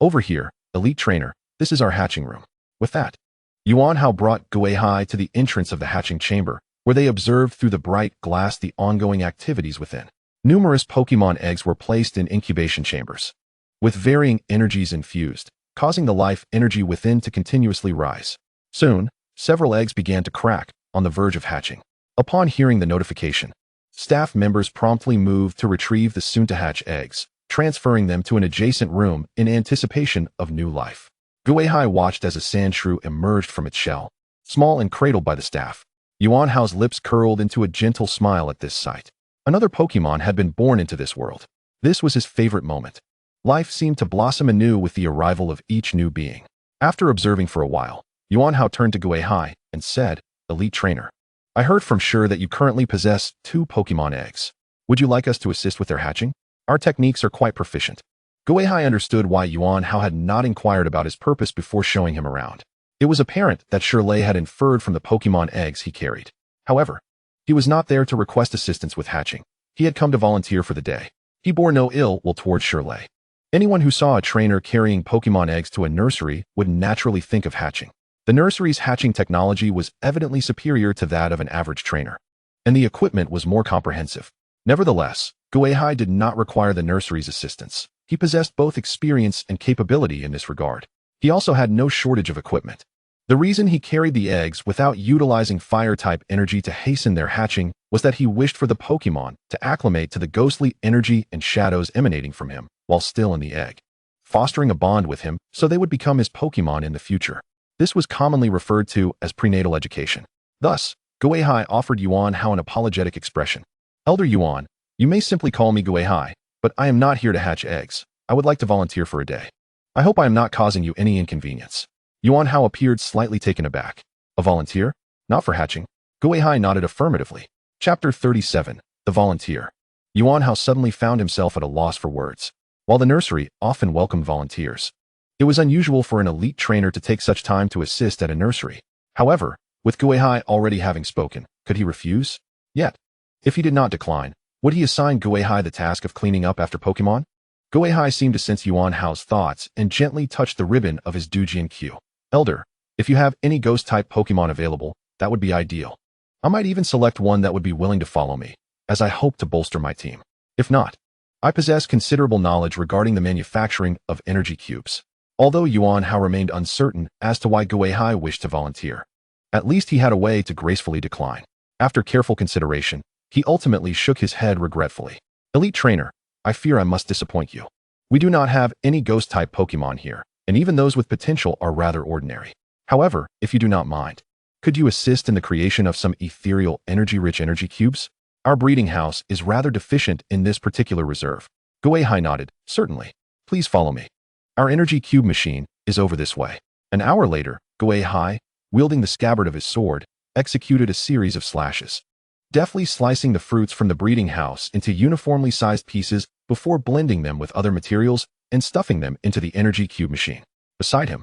Over here, elite trainer, this is our hatching room." With that, Yuan Hao brought Gui Hai to the entrance of the hatching chamber, where they observed through the bright glass the ongoing activities within. Numerous Pokemon eggs were placed in incubation chambers, with varying energies infused, causing the life energy within to continuously rise. Soon, several eggs began to crack, on the verge of hatching. Upon hearing the notification, staff members promptly moved to retrieve the soon-to-hatch eggs, transferring them to an adjacent room in anticipation of new life. Gui Hai watched as a sandshrew emerged from its shell, small and cradled by the staff. Yuan Hao's lips curled into a gentle smile at this sight. Another Pokemon had been born into this world. This was his favorite moment. Life seemed to blossom anew with the arrival of each new being. After observing for a while, Yuan Hao turned to Gui Hai and said, "Elite trainer, I heard from Sure that you currently possess 2 Pokemon eggs. Would you like us to assist with their hatching? Our techniques are quite proficient." Gui Hai understood why Yuan Hao had not inquired about his purpose before showing him around. It was apparent that Shirley had inferred from the Pokemon eggs he carried. However, he was not there to request assistance with hatching. He had come to volunteer for the day. He bore no ill will towards Shirley. Anyone who saw a trainer carrying Pokemon eggs to a nursery would naturally think of hatching. The nursery's hatching technology was evidently superior to that of an average trainer, and the equipment was more comprehensive. Nevertheless, Gui Hai did not require the nursery's assistance. He possessed both experience and capability in this regard. He also had no shortage of equipment. The reason he carried the eggs without utilizing fire-type energy to hasten their hatching was that he wished for the Pokemon to acclimate to the ghostly energy and shadows emanating from him while still in the egg, fostering a bond with him so they would become his Pokemon in the future. This was commonly referred to as prenatal education. Thus, Gui Hai offered Yuan Hao an apologetic expression. "Elder Yuan, you may simply call me Gui Hai, but I am not here to hatch eggs. I would like to volunteer for a day. I hope I am not causing you any inconvenience." Yuan Hao appeared slightly taken aback. "A volunteer? Not for hatching?" Gui Hai nodded affirmatively. Chapter 37, The Volunteer. Yuan Hao suddenly found himself at a loss for words. While the nursery often welcomed volunteers, it was unusual for an elite trainer to take such time to assist at a nursery. However, with Gui Hai already having spoken, could he refuse? Yet, if he did not decline, would he assign Gui Hai the task of cleaning up after Pokemon? Gui Hai seemed to sense Yuan Hao's thoughts and gently touched the ribbon of his Dujin Q. "Elder, if you have any Ghost-type Pokemon available, that would be ideal. I might even select one that would be willing to follow me, as I hope to bolster my team. If not, I possess considerable knowledge regarding the manufacturing of energy cubes." Although Yuan Hao remained uncertain as to why Gui Hai wished to volunteer, at least he had a way to gracefully decline. After careful consideration, he ultimately shook his head regretfully. "Elite trainer, I fear I must disappoint you. We do not have any Ghost-type Pokemon here, and even those with potential are rather ordinary. However, if you do not mind, Could you assist in the creation of some ethereal energy-rich energy cubes? Our breeding house is rather deficient in this particular reserve. Gui Hai nodded. Certainly. Please follow me. Our energy cube machine is over this way. An hour later, Gui Hai, wielding the scabbard of his sword, executed a series of slashes, deftly slicing the fruits from the breeding house into uniformly sized pieces before blending them with other materials and stuffing them into the energy cube machine. Beside him,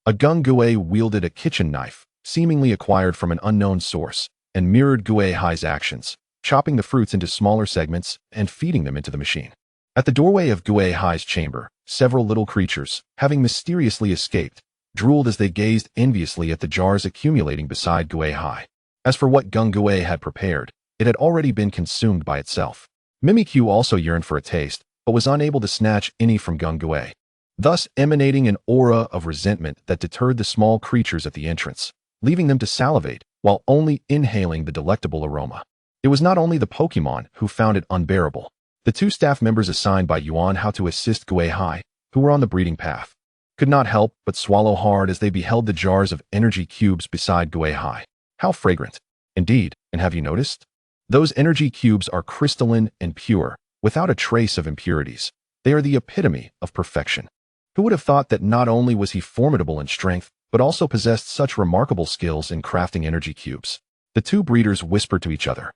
a Gung Gui wielded a kitchen knife, seemingly acquired from an unknown source, and mirrored Gui Hai's actions, chopping the fruits into smaller segments and feeding them into the machine. At the doorway of Gui Hai's chamber, several little creatures, having mysteriously escaped, drooled as they gazed enviously at the jars accumulating beside Gui Hai. As for what Gung Gui had prepared, it had already been consumed by itself. Mimikyu also yearned for a taste, but was unable to snatch any from Gung Gui, thus emanating an aura of resentment that deterred the small creatures at the entrance, leaving them to salivate while only inhaling the delectable aroma. It was not only the Pokemon who found it unbearable. The two staff members assigned by Yuan how to assist Gui Hai, who were on the breeding path, could not help but swallow hard as they beheld the jars of energy cubes beside Gui Hai. How fragrant! Indeed, and have you noticed? Those energy cubes are crystalline and pure, without a trace of impurities. They are the epitome of perfection. Who would have thought that not only was he formidable in strength, but also possessed such remarkable skills in crafting energy cubes? The two breeders whispered to each other.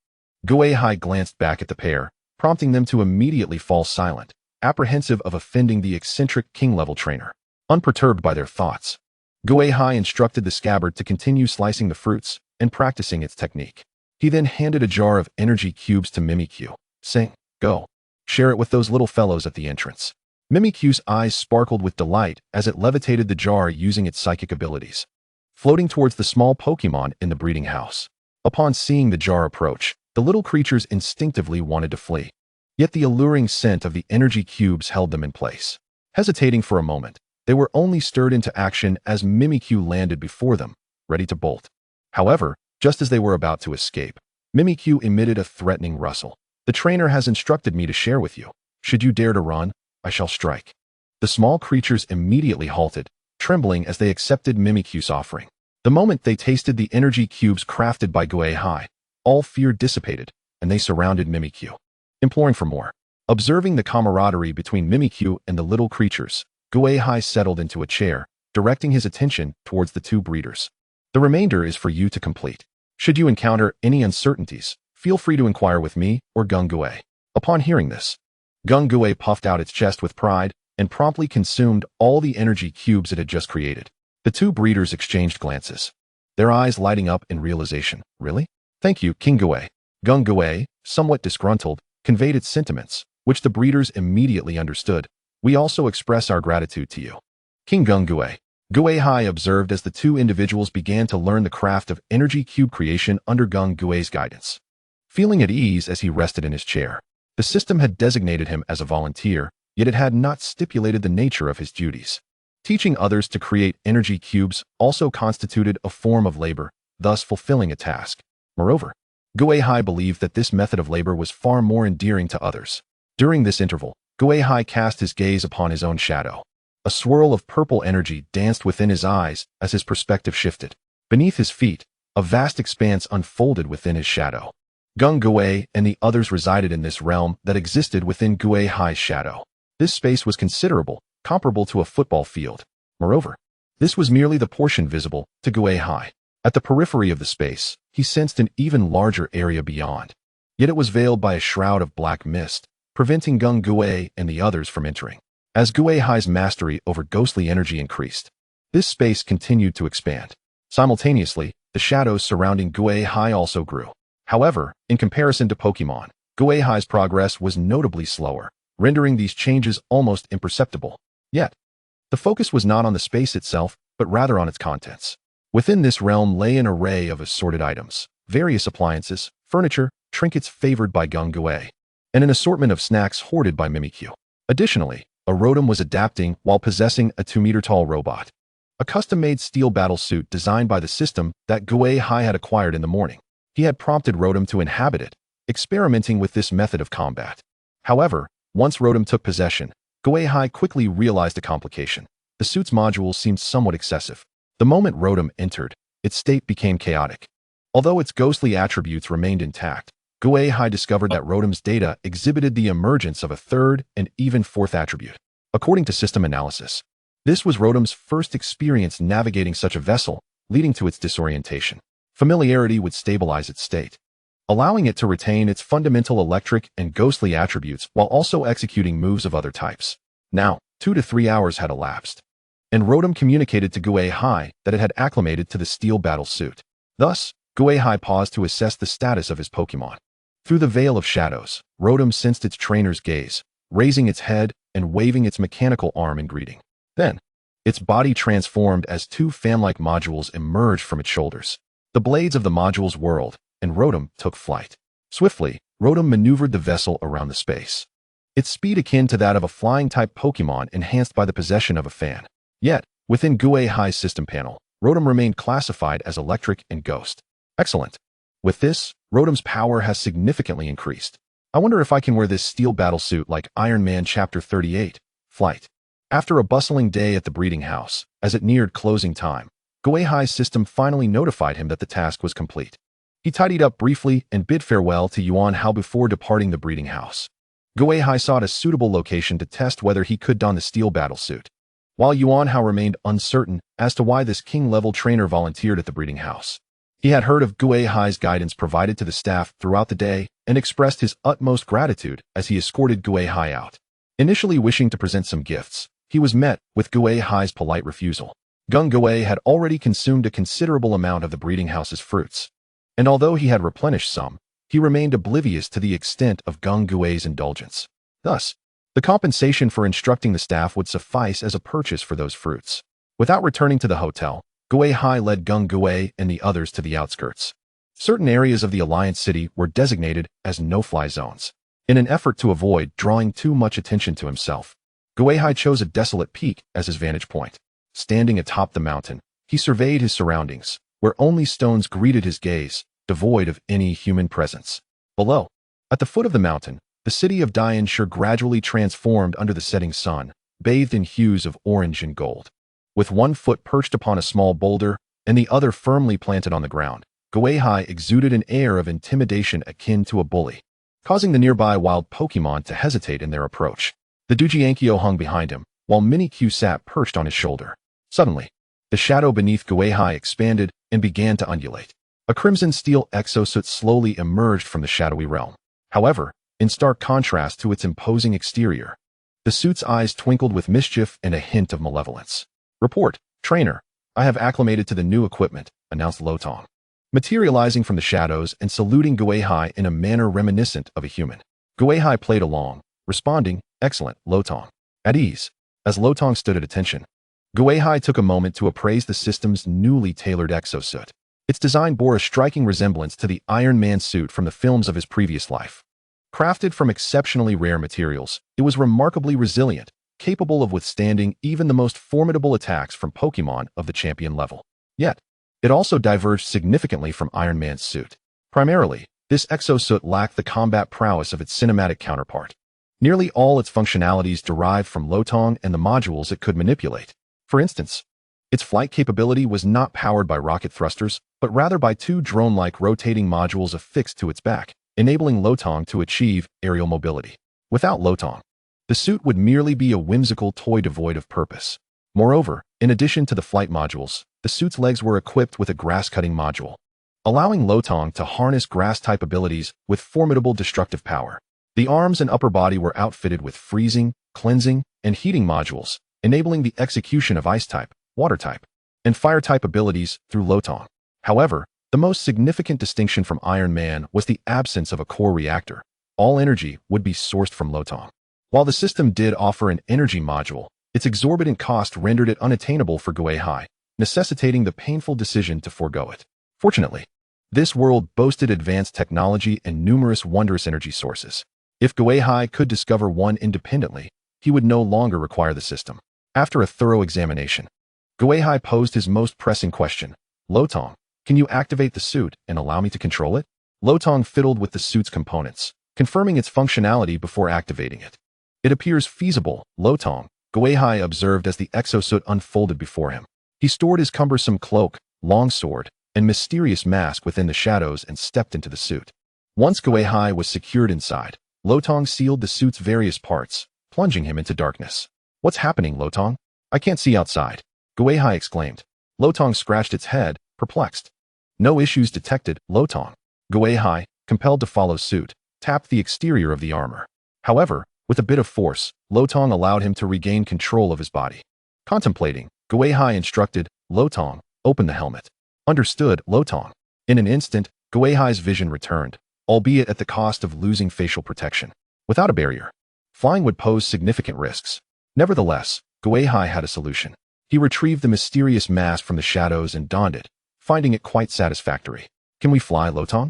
Gui Hai glanced back at the pair, prompting them to immediately fall silent, apprehensive of offending the eccentric king-level trainer. Unperturbed by their thoughts, Gui Hai instructed the scabbard to continue slicing the fruits and practicing its technique. He then handed a jar of energy cubes to Mimikyu, saying, "Go. Share it with those little fellows at the entrance." Mimikyu's eyes sparkled with delight as it levitated the jar using its psychic abilities, floating towards the small Pokemon in the breeding house. Upon seeing the jar approach, the little creatures instinctively wanted to flee. Yet the alluring scent of the energy cubes held them in place. Hesitating for a moment, they were only stirred into action as Mimikyu landed before them, ready to bolt. However, just as they were about to escape, Mimikyu emitted a threatening rustle. "The trainer has instructed me to share with you. Should you dare to run, I shall strike." The small creatures immediately halted, trembling as they accepted Mimikyu's offering. The moment they tasted the energy cubes crafted by Gui Hai, all fear dissipated, and they surrounded Mimikyu, imploring for more. Observing the camaraderie between Mimikyu and the little creatures, Gui Hai settled into a chair, directing his attention towards the two breeders. "The remainder is for you to complete. Should you encounter any uncertainties, feel free to inquire with me or Gung Gui." Upon hearing this, Gung Gui puffed out its chest with pride and promptly consumed all the energy cubes it had just created. The two breeders exchanged glances, their eyes lighting up in realization. "Really? Thank you, King Gui." Gung Gui, somewhat disgruntled, conveyed its sentiments, which the breeders immediately understood. "We also express our gratitude to you, King Gung Gui." Gui Hai observed as the two individuals began to learn the craft of energy cube creation under Gung Gui's guidance. Feeling at ease as he rested in his chair, the system had designated him as a volunteer, yet it had not stipulated the nature of his duties. Teaching others to create energy cubes also constituted a form of labor, thus fulfilling a task. Moreover, Gui Hai believed that this method of labor was far more endearing to others. During this interval, Gui Hai cast his gaze upon his own shadow. A swirl of purple energy danced within his eyes as his perspective shifted. Beneath his feet, a vast expanse unfolded within his shadow. Gung Gui and the others resided in this realm that existed within Gui Hai's shadow. This space was considerable, comparable to a football field. Moreover, this was merely the portion visible to Gui Hai. At the periphery of the space, he sensed an even larger area beyond. Yet it was veiled by a shroud of black mist, preventing Gung Gui and the others from entering. As Gui Hai's mastery over ghostly energy increased, this space continued to expand. Simultaneously, the shadows surrounding Gui Hai also grew. However, in comparison to Pokemon, Gui Hai's progress was notably slower, rendering these changes almost imperceptible. Yet, the focus was not on the space itself, but rather on its contents. Within this realm lay an array of assorted items, various appliances, furniture, trinkets favored by Gung Gui, and an assortment of snacks hoarded by Mimikyu. Additionally, a Rotom was adapting while possessing a 2-meter-tall robot, a custom-made steel battle suit designed by the system that Gui Hai had acquired in the morning. He had prompted Rotom to inhabit it, experimenting with this method of combat. However, once Rotom took possession, Gui Hai quickly realized a complication. The suit's modules seemed somewhat excessive. The moment Rotom entered, its state became chaotic. Although its ghostly attributes remained intact, Gui Hai discovered that Rotom's data exhibited the emergence of a third and even fourth attribute. According to system analysis, this was Rotom's first experience navigating such a vessel, leading to its disorientation. Familiarity would stabilize its state, allowing it to retain its fundamental electric and ghostly attributes while also executing moves of other types. Now, 2 to 3 hours had elapsed, and Rotom communicated to Gui Hai that it had acclimated to the steel battle suit. Thus, Gui Hai paused to assess the status of his Pokémon. Through the veil of shadows, Rotom sensed its trainer's gaze, raising its head and waving its mechanical arm in greeting. Then, its body transformed as two fan-like modules emerged from its shoulders. The blades of the modules whirled, and Rotom took flight. Swiftly, Rotom maneuvered the vessel around the space, its speed akin to that of a flying-type Pokémon enhanced by the possession of a fan. Yet, within Gui Hai's system panel, Rotom remained classified as electric and ghost. Excellent. With this, Rotom's power has significantly increased. I wonder if I can wear this steel battle suit like Iron Man Chapter 38, Flight. After a bustling day at the breeding house, as it neared closing time, Gui Hai's system finally notified him that the task was complete. He tidied up briefly and bid farewell to Yuan Hao before departing the breeding house. Gui Hai sought a suitable location to test whether he could don the steel battle suit, while Yuan Hao remained uncertain as to why this king-level trainer volunteered at the breeding house. He had heard of Gui Hai's guidance provided to the staff throughout the day and expressed his utmost gratitude as he escorted Gui Hai out. Initially wishing to present some gifts, he was met with Gui Hai's polite refusal. Gung Gui had already consumed a considerable amount of the breeding house's fruits, and although he had replenished some, he remained oblivious to the extent of Gung Gui's indulgence. Thus, the compensation for instructing the staff would suffice as a purchase for those fruits. Without returning to the hotel, Gui Hai led Gung Gui and the others to the outskirts. Certain areas of the Alliance City were designated as no-fly zones. In an effort to avoid drawing too much attention to himself, Gui Hai chose a desolate peak as his vantage point. Standing atop the mountain, he surveyed his surroundings, where only stones greeted his gaze, devoid of any human presence. Below, at the foot of the mountain, the city of Dianshire gradually transformed under the setting sun, bathed in hues of orange and gold. With one foot perched upon a small boulder and the other firmly planted on the ground, Gui Hai exuded an air of intimidation akin to a bully, causing the nearby wild Pokémon to hesitate in their approach. The Dujiankyo hung behind him, while Mini-Q sat perched on his shoulder. Suddenly, the shadow beneath Gui Hai expanded and began to undulate. A crimson steel exosuit slowly emerged from the shadowy realm. However, in stark contrast to its imposing exterior, the suit's eyes twinkled with mischief and a hint of malevolence. "Report, trainer. I have acclimated to the new equipment," announced Lotong, materializing from the shadows and saluting Gui Hai in a manner reminiscent of a human. Gui Hai played along, responding, "Excellent, Lotong." At ease, as Lotong stood at attention, Gui Hai took a moment to appraise the system's newly tailored exosuit. Its design bore a striking resemblance to the Iron Man suit from the films of his previous life. Crafted from exceptionally rare materials, it was remarkably resilient, capable of withstanding even the most formidable attacks from Pokémon of the champion level. Yet, it also diverged significantly from Iron Man's suit. Primarily, this exosuit lacked the combat prowess of its cinematic counterpart. Nearly all its functionalities derived from Lotong and the modules it could manipulate. For instance, its flight capability was not powered by rocket thrusters, but rather by two drone-like rotating modules affixed to its back, enabling Lotong to achieve aerial mobility. Without Lotong, the suit would merely be a whimsical toy devoid of purpose. Moreover, in addition to the flight modules, the suit's legs were equipped with a grass-cutting module, allowing Lotong to harness grass-type abilities with formidable destructive power. The arms and upper body were outfitted with freezing, cleansing, and heating modules, enabling the execution of Ice-type, Water-type, and Fire-type abilities through Lotong. However, the most significant distinction from Iron Man was the absence of a core reactor. All energy would be sourced from Lotong. While the system did offer an energy module, its exorbitant cost rendered it unattainable for Gui Hai, necessitating the painful decision to forego it. Fortunately, this world boasted advanced technology and numerous wondrous energy sources. If Gui Hai could discover one independently, he would no longer require the system. After a thorough examination, Gui Hai posed his most pressing question. "Lotong, can you activate the suit and allow me to control it?" Lotong fiddled with the suit's components, confirming its functionality before activating it. "It appears feasible, Lotong," Gui Hai observed as the exosuit unfolded before him. He stored his cumbersome cloak, longsword, and mysterious mask within the shadows and stepped into the suit. Once Gui Hai was secured inside, Lotong sealed the suit's various parts, plunging him into darkness. "What's happening, Lotong? I can't see outside," Gui Hai exclaimed. Lotong scratched its head, perplexed. "No issues detected, Lotong." Gui Hai, compelled to follow suit, tapped the exterior of the armor. However, with a bit of force, Lotong allowed him to regain control of his body. Contemplating, Gui Hai instructed, "Lotong, open the helmet." "Understood, Lotong." In an instant, Gui Hai's vision returned, albeit at the cost of losing facial protection. Without a barrier, flying would pose significant risks. Nevertheless, Gui Hai had a solution. He retrieved the mysterious mask from the shadows and donned it, finding it quite satisfactory. "Can we fly, Lotong?"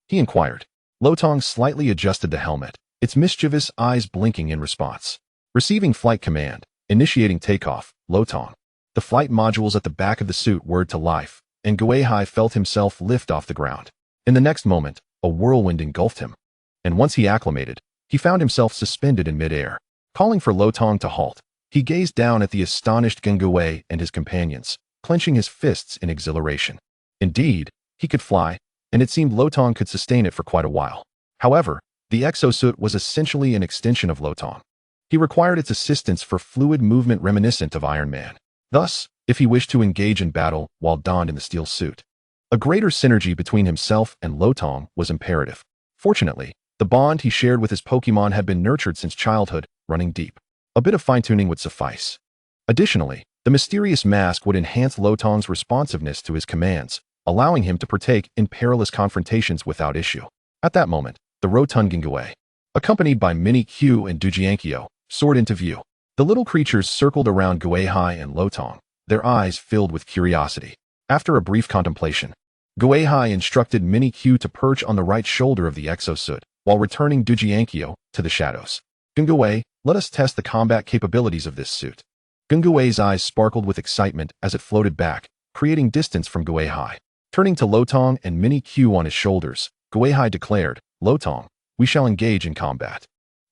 he inquired. Lotong slightly adjusted the helmet, its mischievous eyes blinking in response. Receiving flight command, initiating takeoff, Lotong. The flight modules at the back of the suit whirred to life, and Gui Hai felt himself lift off the ground. In the next moment, a whirlwind engulfed him. And once he acclimated, he found himself suspended in midair. Calling for Lotong to halt, he gazed down at the astonished Gui and his companions, clenching his fists in exhilaration. Indeed, he could fly, and it seemed Lotong could sustain it for quite a while. However, the exosuit was essentially an extension of Lotong. He required its assistance for fluid movement reminiscent of Iron Man. Thus, if he wished to engage in battle while donned in the steel suit, a greater synergy between himself and Lotong was imperative. Fortunately, the bond he shared with his Pokémon had been nurtured since childhood, running deep. A bit of fine-tuning would suffice. Additionally, the mysterious mask would enhance Lotong's responsiveness to his commands, allowing him to partake in perilous confrontations without issue. At that moment, the rotund Gui, accompanied by Mini Q and Dujiankyo, soared into view. The little creatures circled around Gui Hai and Lotong, their eyes filled with curiosity. After a brief contemplation, Gui Hai instructed Mini Q to perch on the right shoulder of the exosuit, while returning Dujiankyo to the shadows. "Gui, let us test the combat capabilities of this suit." Gui's eyes sparkled with excitement as it floated back, creating distance from Gui Hai. Turning to Lotong and Mini Q on his shoulders, Gui Hai declared, "Lotong, we shall engage in combat.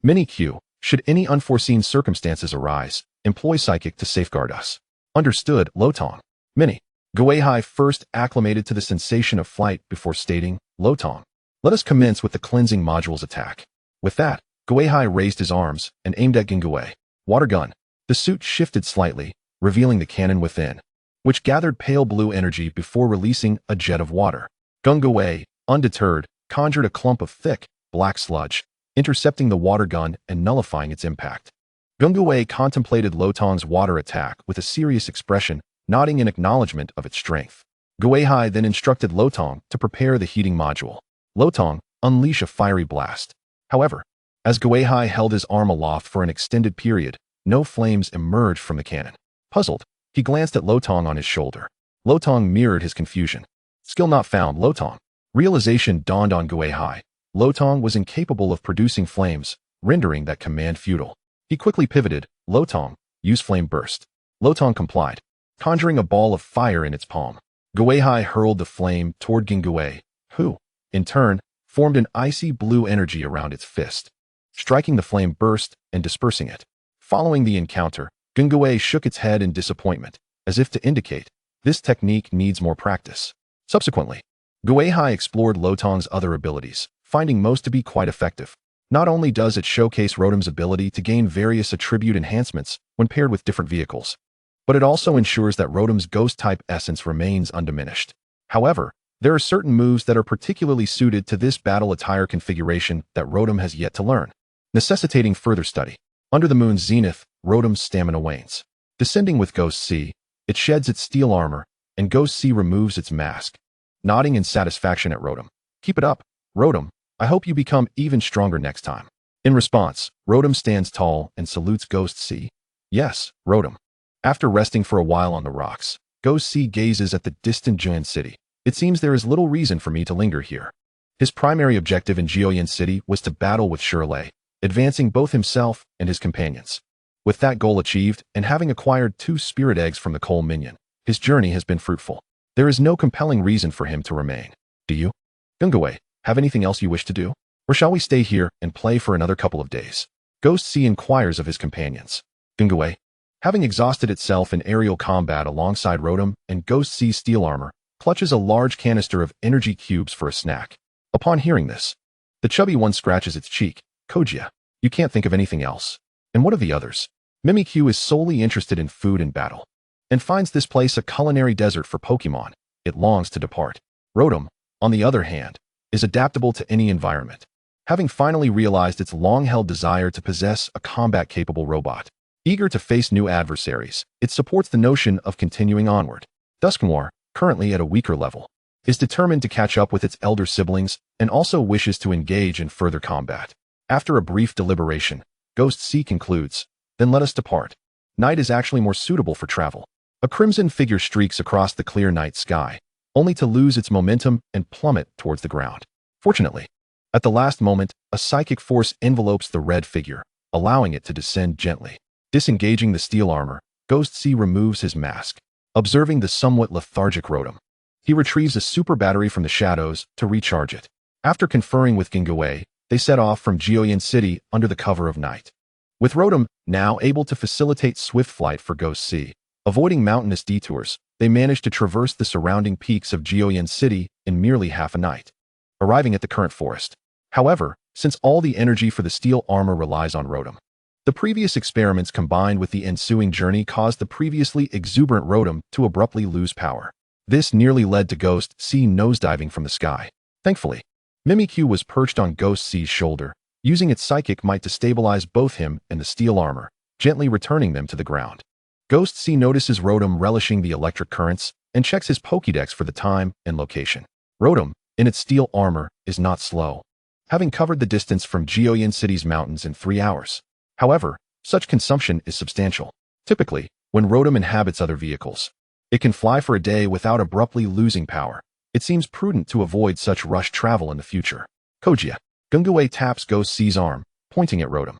Mini Q, should any unforeseen circumstances arise, employ Psychic to safeguard us." "Understood, Lotong." Mini. Gui Hai first acclimated to the sensation of flight before stating, "Lotong, let us commence with the cleansing module's attack." With that, Gui Hai raised his arms and aimed at Gui. Water gun. The suit shifted slightly, revealing the cannon within, which gathered pale blue energy before releasing a jet of water. Gui, undeterred, conjured a clump of thick, black sludge, intercepting the water gun and nullifying its impact. Gui contemplated Lotong's water attack with a serious expression, nodding in acknowledgement of its strength. Gui Hai then instructed Lotong to prepare the heating module. "Lotong, unleash a fiery blast." However, as Gui Hai held his arm aloft for an extended period, no flames emerged from the cannon. Puzzled, he glanced at Lotong on his shoulder. Lotong mirrored his confusion. "Skill not found, Lotong." Realization dawned on Gui Hai. Lotong was incapable of producing flames, rendering that command futile. He quickly pivoted, "Lotong, use flame burst." Lotong complied, conjuring a ball of fire in its palm. Gui Hai hurled the flame toward Gui, who, in turn, formed an icy blue energy around its fist, striking the flame burst and dispersing it. Following the encounter, Gui shook its head in disappointment, as if to indicate, this technique needs more practice. Subsequently, Gui Hai explored Lotong's other abilities, finding most to be quite effective. Not only does it showcase Rotom's ability to gain various attribute enhancements when paired with different vehicles, but it also ensures that Rotom's ghost-type essence remains undiminished. However, there are certain moves that are particularly suited to this battle attire configuration that Rotom has yet to learn, necessitating further study. Under the moon's zenith, Rotom's stamina wanes. Descending with Ghost Sea, it sheds its steel armor, and Ghost Sea removes its mask. Nodding in satisfaction at Rotom. "Keep it up, Rotom. I hope you become even stronger next time." In response, Rotom stands tall and salutes Ghost Sea. "Yes, Rotom." After resting for a while on the rocks, Ghost Sea gazes at the distant Joyan City. "It seems there is little reason for me to linger here." His primary objective in Joyan City was to battle with Shirley, advancing both himself and his companions. With that goal achieved, and having acquired 2 spirit eggs from the Coal Minion, his journey has been fruitful. There is no compelling reason for him to remain. Do you, Gui, have anything else you wish to do? Or shall we stay here and play for another couple of days? Ghost Sea inquires of his companions. Gui, having exhausted itself in aerial combat alongside Rotom and Ghost Sea's steel armor, clutches a large canister of energy cubes for a snack. Upon hearing this, the chubby one scratches its cheek. Kojia, you can't think of anything else. And what of the others? Mimikyu is solely interested in food and battle, and finds this place a culinary desert for Pokemon. It longs to depart. Rotom, on the other hand, is adaptable to any environment, having finally realized its long-held desire to possess a combat-capable robot. Eager to face new adversaries, it supports the notion of continuing onward. Dusknoir, currently at a weaker level, is determined to catch up with its elder siblings and also wishes to engage in further combat. After a brief deliberation, Ghost C concludes, then let us depart. Night is actually more suitable for travel. A crimson figure streaks across the clear night sky, only to lose its momentum and plummet towards the ground. Fortunately, at the last moment, a psychic force envelopes the red figure, allowing it to descend gently. Disengaging the steel armor, Ghost C removes his mask, observing the somewhat lethargic Rotom. He retrieves a super battery from the shadows to recharge it. After conferring with Gui, they set off from Jioyan City under the cover of night. With Rotom now able to facilitate swift flight for Ghost C, avoiding mountainous detours, they managed to traverse the surrounding peaks of Jioyan City in merely half a night, arriving at the current forest. However, since all the energy for the steel armor relies on Rotom, the previous experiments combined with the ensuing journey caused the previously exuberant Rotom to abruptly lose power. This nearly led to Ghost C nosediving from the sky. Thankfully, Mimikyu was perched on Ghost C's shoulder, using its psychic might to stabilize both him and the steel armor, gently returning them to the ground. Ghost C notices Rotom relishing the electric currents and checks his Pokédex for the time and location. Rotom, in its steel armor, is not slow, having covered the distance from Jioyan City's mountains in 3 hours. However, such consumption is substantial. Typically, when Rotom inhabits other vehicles, it can fly for a day without abruptly losing power. It seems prudent to avoid such rush travel in the future. Kojia, Gui taps Ghost C's arm, pointing at Rotom.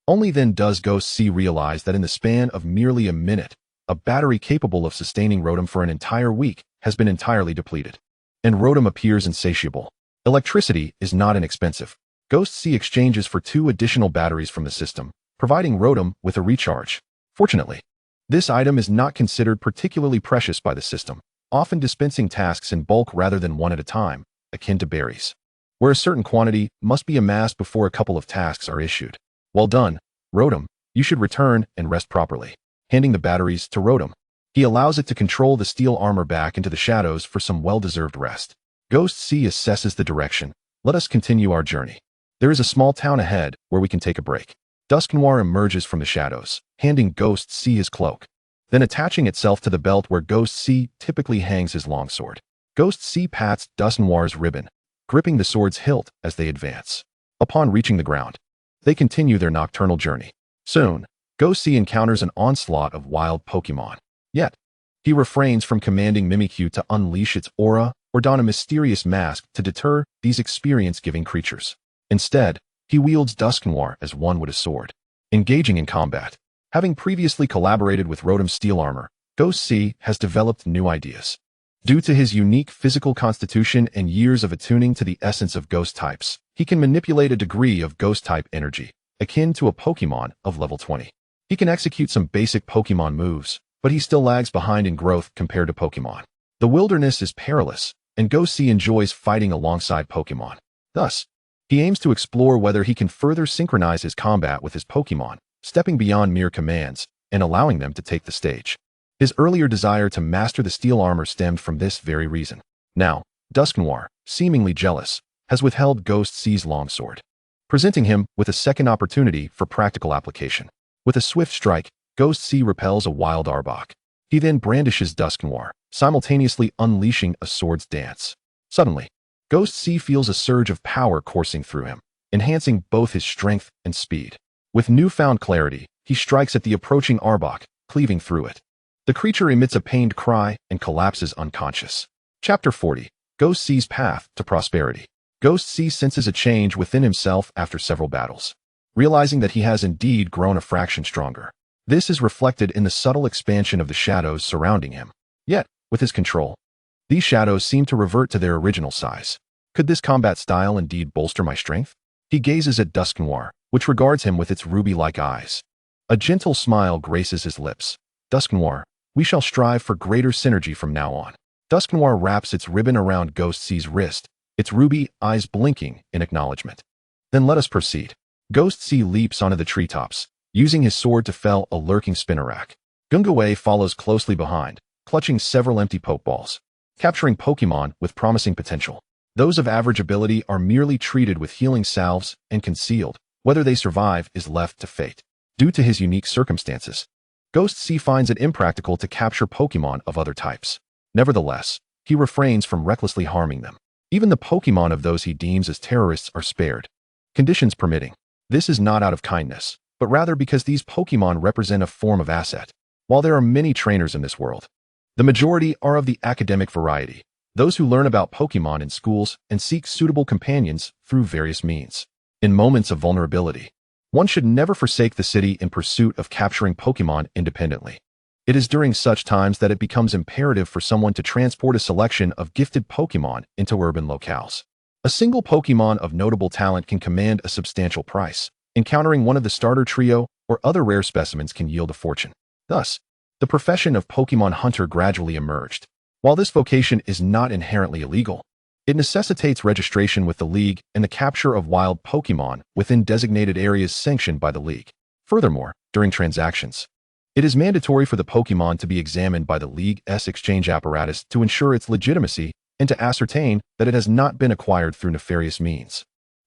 Only then does Ghost C realize that in the span of merely a minute, a battery capable of sustaining Rotom for an entire week has been entirely depleted. And Rotom appears insatiable. Electricity is not inexpensive. Ghost C exchanges for 2 additional batteries from the system, providing Rotom with a recharge. Fortunately, this item is not considered particularly precious by the system, often dispensing tasks in bulk rather than one at a time, akin to berries, where a certain quantity must be amassed before a couple of tasks are issued. Well done, Rotom, you should return and rest properly. Handing the batteries to Rotom, he allows it to control the steel armor back into the shadows for some well-deserved rest. Ghost C assesses the direction. Let us continue our journey. There is a small town ahead where we can take a break. Dusknoir emerges from the shadows, handing Ghost C his cloak, then attaching itself to the belt where Ghost C typically hangs his longsword. Ghost C pats Dusknoir's ribbon, gripping the sword's hilt as they advance. Upon reaching the ground, they continue their nocturnal journey. Soon, Ghost C encounters an onslaught of wild Pokemon. Yet, he refrains from commanding Mimikyu to unleash its aura or don a mysterious mask to deter these experience-giving creatures. Instead, he wields Dusknoir as one would a sword, engaging in combat. Having previously collaborated with Rotom's steel armor, Ghost C has developed new ideas. Due to his unique physical constitution and years of attuning to the essence of ghost types, he can manipulate a degree of ghost-type energy, akin to a Pokemon of level 20. He can execute some basic Pokemon moves, but he still lags behind in growth compared to Pokemon. The wilderness is perilous, and Ghost C enjoys fighting alongside Pokemon. Thus, he aims to explore whether he can further synchronize his combat with his Pokemon, stepping beyond mere commands and allowing them to take the stage. His earlier desire to master the steel armor stemmed from this very reason. Now, Dusknoir, seemingly jealous, has withheld Ghost C's longsword, presenting him with a second opportunity for practical application. With a swift strike, Ghost C repels a wild Arbok. He then brandishes Dusknoir, simultaneously unleashing a sword's dance. Suddenly, Ghost C feels a surge of power coursing through him, enhancing both his strength and speed. With newfound clarity, he strikes at the approaching Arbok, cleaving through it. The creature emits a pained cry and collapses unconscious. Chapter 40. Ghost C's Path to Prosperity. Ghost C senses a change within himself after several battles, realizing that he has indeed grown a fraction stronger. This is reflected in the subtle expansion of the shadows surrounding him. Yet, with his control, these shadows seem to revert to their original size. Could this combat style indeed bolster my strength? He gazes at Dusknoir, which regards him with its ruby-like eyes. A gentle smile graces his lips. Dusknoir, we shall strive for greater synergy from now on. Dusknoir wraps its ribbon around Ghost-C's wrist, its ruby eyes blinking in acknowledgement. Then let us proceed. Ghost-C leaps onto the treetops, using his sword to fell a lurking Spinarak. Gui Hai follows closely behind, clutching several empty Pokeballs, capturing Pokemon with promising potential. Those of average ability are merely treated with healing salves and concealed. Whether they survive is left to fate. Due to his unique circumstances, Ghost-C finds it impractical to capture Pokemon of other types. Nevertheless, he refrains from recklessly harming them. Even the Pokemon of those he deems as terrorists are spared, conditions permitting. This is not out of kindness, but rather because these Pokemon represent a form of asset. While there are many trainers in this world, the majority are of the academic variety, those who learn about Pokemon in schools and seek suitable companions through various means. In moments of vulnerability, one should never forsake the city in pursuit of capturing Pokemon independently. It is during such times that it becomes imperative for someone to transport a selection of gifted Pokemon into urban locales. A single Pokemon of notable talent can command a substantial price. Encountering one of the starter trio or other rare specimens can yield a fortune. Thus, the profession of Pokemon hunter gradually emerged. While this vocation is not inherently illegal, it necessitates registration with the League and the capture of wild Pokemon within designated areas sanctioned by the League. Furthermore, during transactions, it is mandatory for the Pokemon to be examined by the League's exchange apparatus to ensure its legitimacy and to ascertain that it has not been acquired through nefarious means.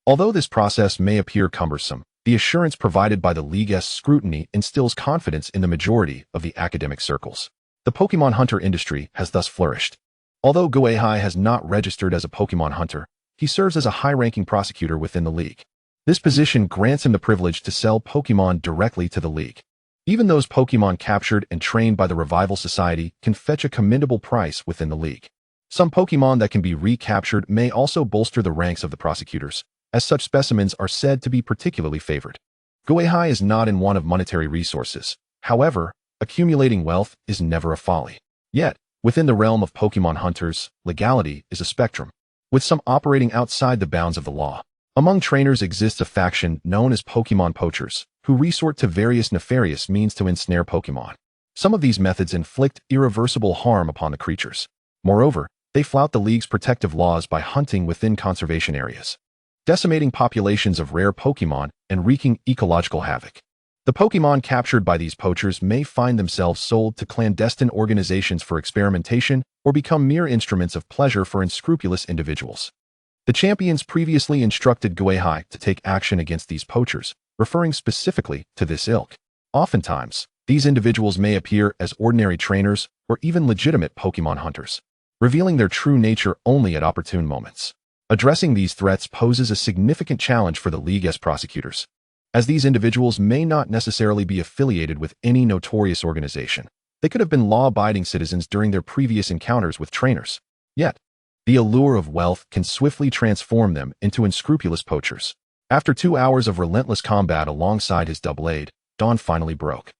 Although this process may appear cumbersome, the assurance provided by the League's scrutiny instills confidence in the majority of the academic circles. The Pokemon hunter industry has thus flourished. Although Gui Hai has not registered as a Pokemon hunter, he serves as a high-ranking prosecutor within the League. This position grants him the privilege to sell Pokemon directly to the League. Even those Pokemon captured and trained by the Revival Society can fetch a commendable price within the League. Some Pokemon that can be recaptured may also bolster the ranks of the prosecutors, as such specimens are said to be particularly favored. Gui Hai is not in want of monetary resources. However, accumulating wealth is never a folly. Yet, within the realm of Pokemon hunters, legality is a spectrum, with some operating outside the bounds of the law. Among trainers exists a faction known as Pokemon poachers, who resort to various nefarious means to ensnare Pokemon. Some of these methods inflict irreversible harm upon the creatures. Moreover, they flout the League's protective laws by hunting within conservation areas, decimating populations of rare Pokemon and wreaking ecological havoc. The Pokemon captured by these poachers may find themselves sold to clandestine organizations for experimentation or become mere instruments of pleasure for unscrupulous individuals. The champions previously instructed Gui Hai to take action against these poachers, referring specifically to this ilk. Oftentimes, these individuals may appear as ordinary trainers or even legitimate Pokemon hunters, revealing their true nature only at opportune moments. Addressing these threats poses a significant challenge for the League's prosecutors, as these individuals may not necessarily be affiliated with any notorious organization. They could have been law-abiding citizens during their previous encounters with trainers. Yet, the allure of wealth can swiftly transform them into unscrupulous poachers. After 2 hours of relentless combat alongside his Doublade, dawn finally broke.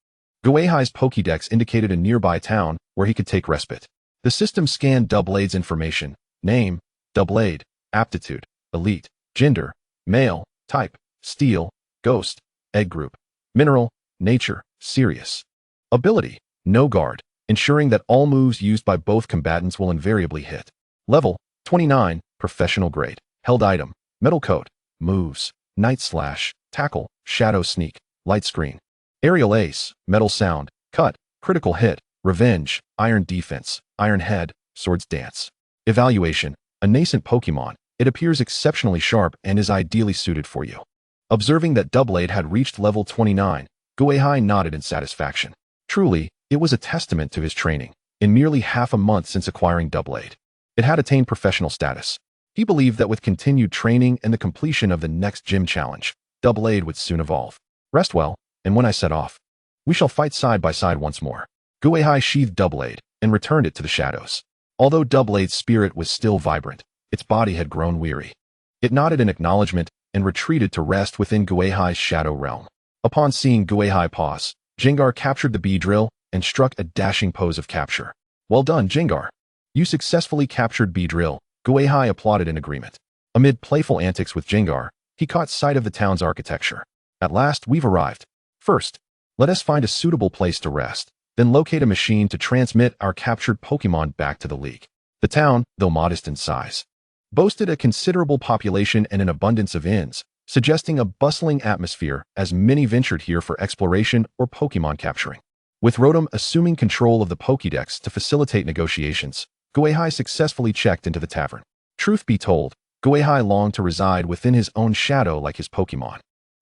Gui Hai's Pokédex indicated a nearby town where he could take respite. The system scanned Doublade's information: name, Doublade, aptitude, elite, gender, male, type, steel, ghost, egg group, mineral, nature, serious. Ability, no guard, ensuring that all moves used by both combatants will invariably hit. Level, 29, professional grade. Held item, metal coat, moves, night slash, tackle, shadow sneak, light screen. Aerial ace, metal sound, cut, critical hit, revenge, iron defense, iron head, swords dance. Evaluation, a nascent Pokemon, it appears exceptionally sharp and is ideally suited for you. Observing that Doublade had reached level 29, Gui Hai nodded in satisfaction. Truly, it was a testament to his training. In merely half a month since acquiring Doublade, it had attained professional status. He believed that with continued training and the completion of the next gym challenge, Doublade would soon evolve. Rest well, and when I set off, we shall fight side by side once more. Gui Hai sheathed Doublade and returned it to the shadows. Although Doublade's spirit was still vibrant, its body had grown weary. It nodded in acknowledgement and retreated to rest within Gui Hai's shadow realm. Upon seeing Gui Hai pause, Gengar captured the Beedrill and struck a dashing pose of capture. Well done, Gengar. You successfully captured Beedrill. Gui Hai applauded in agreement. Amid playful antics with Gengar, he caught sight of the town's architecture. At last, we've arrived. First, let us find a suitable place to rest, then locate a machine to transmit our captured Pokemon back to the League. The town, though modest in size, boasted a considerable population and an abundance of inns, suggesting a bustling atmosphere as many ventured here for exploration or Pokemon capturing. With Rotom assuming control of the Pokédex to facilitate negotiations, Gui Hai successfully checked into the tavern. Truth be told, Gui Hai longed to reside within his own shadow like his Pokemon.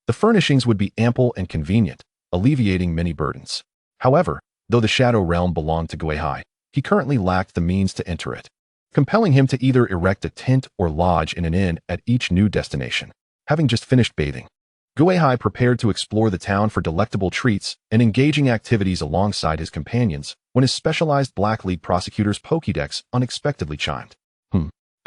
The furnishings would be ample and convenient, alleviating many burdens. However, though the Shadow Realm belonged to Gui Hai, he currently lacked the means to enter it, compelling him to either erect a tent or lodge in an inn at each new destination. Having just finished bathing, Gui Hai prepared to explore the town for delectable treats and engaging activities alongside his companions when his specialized Black League prosecutor's Pokédex unexpectedly chimed.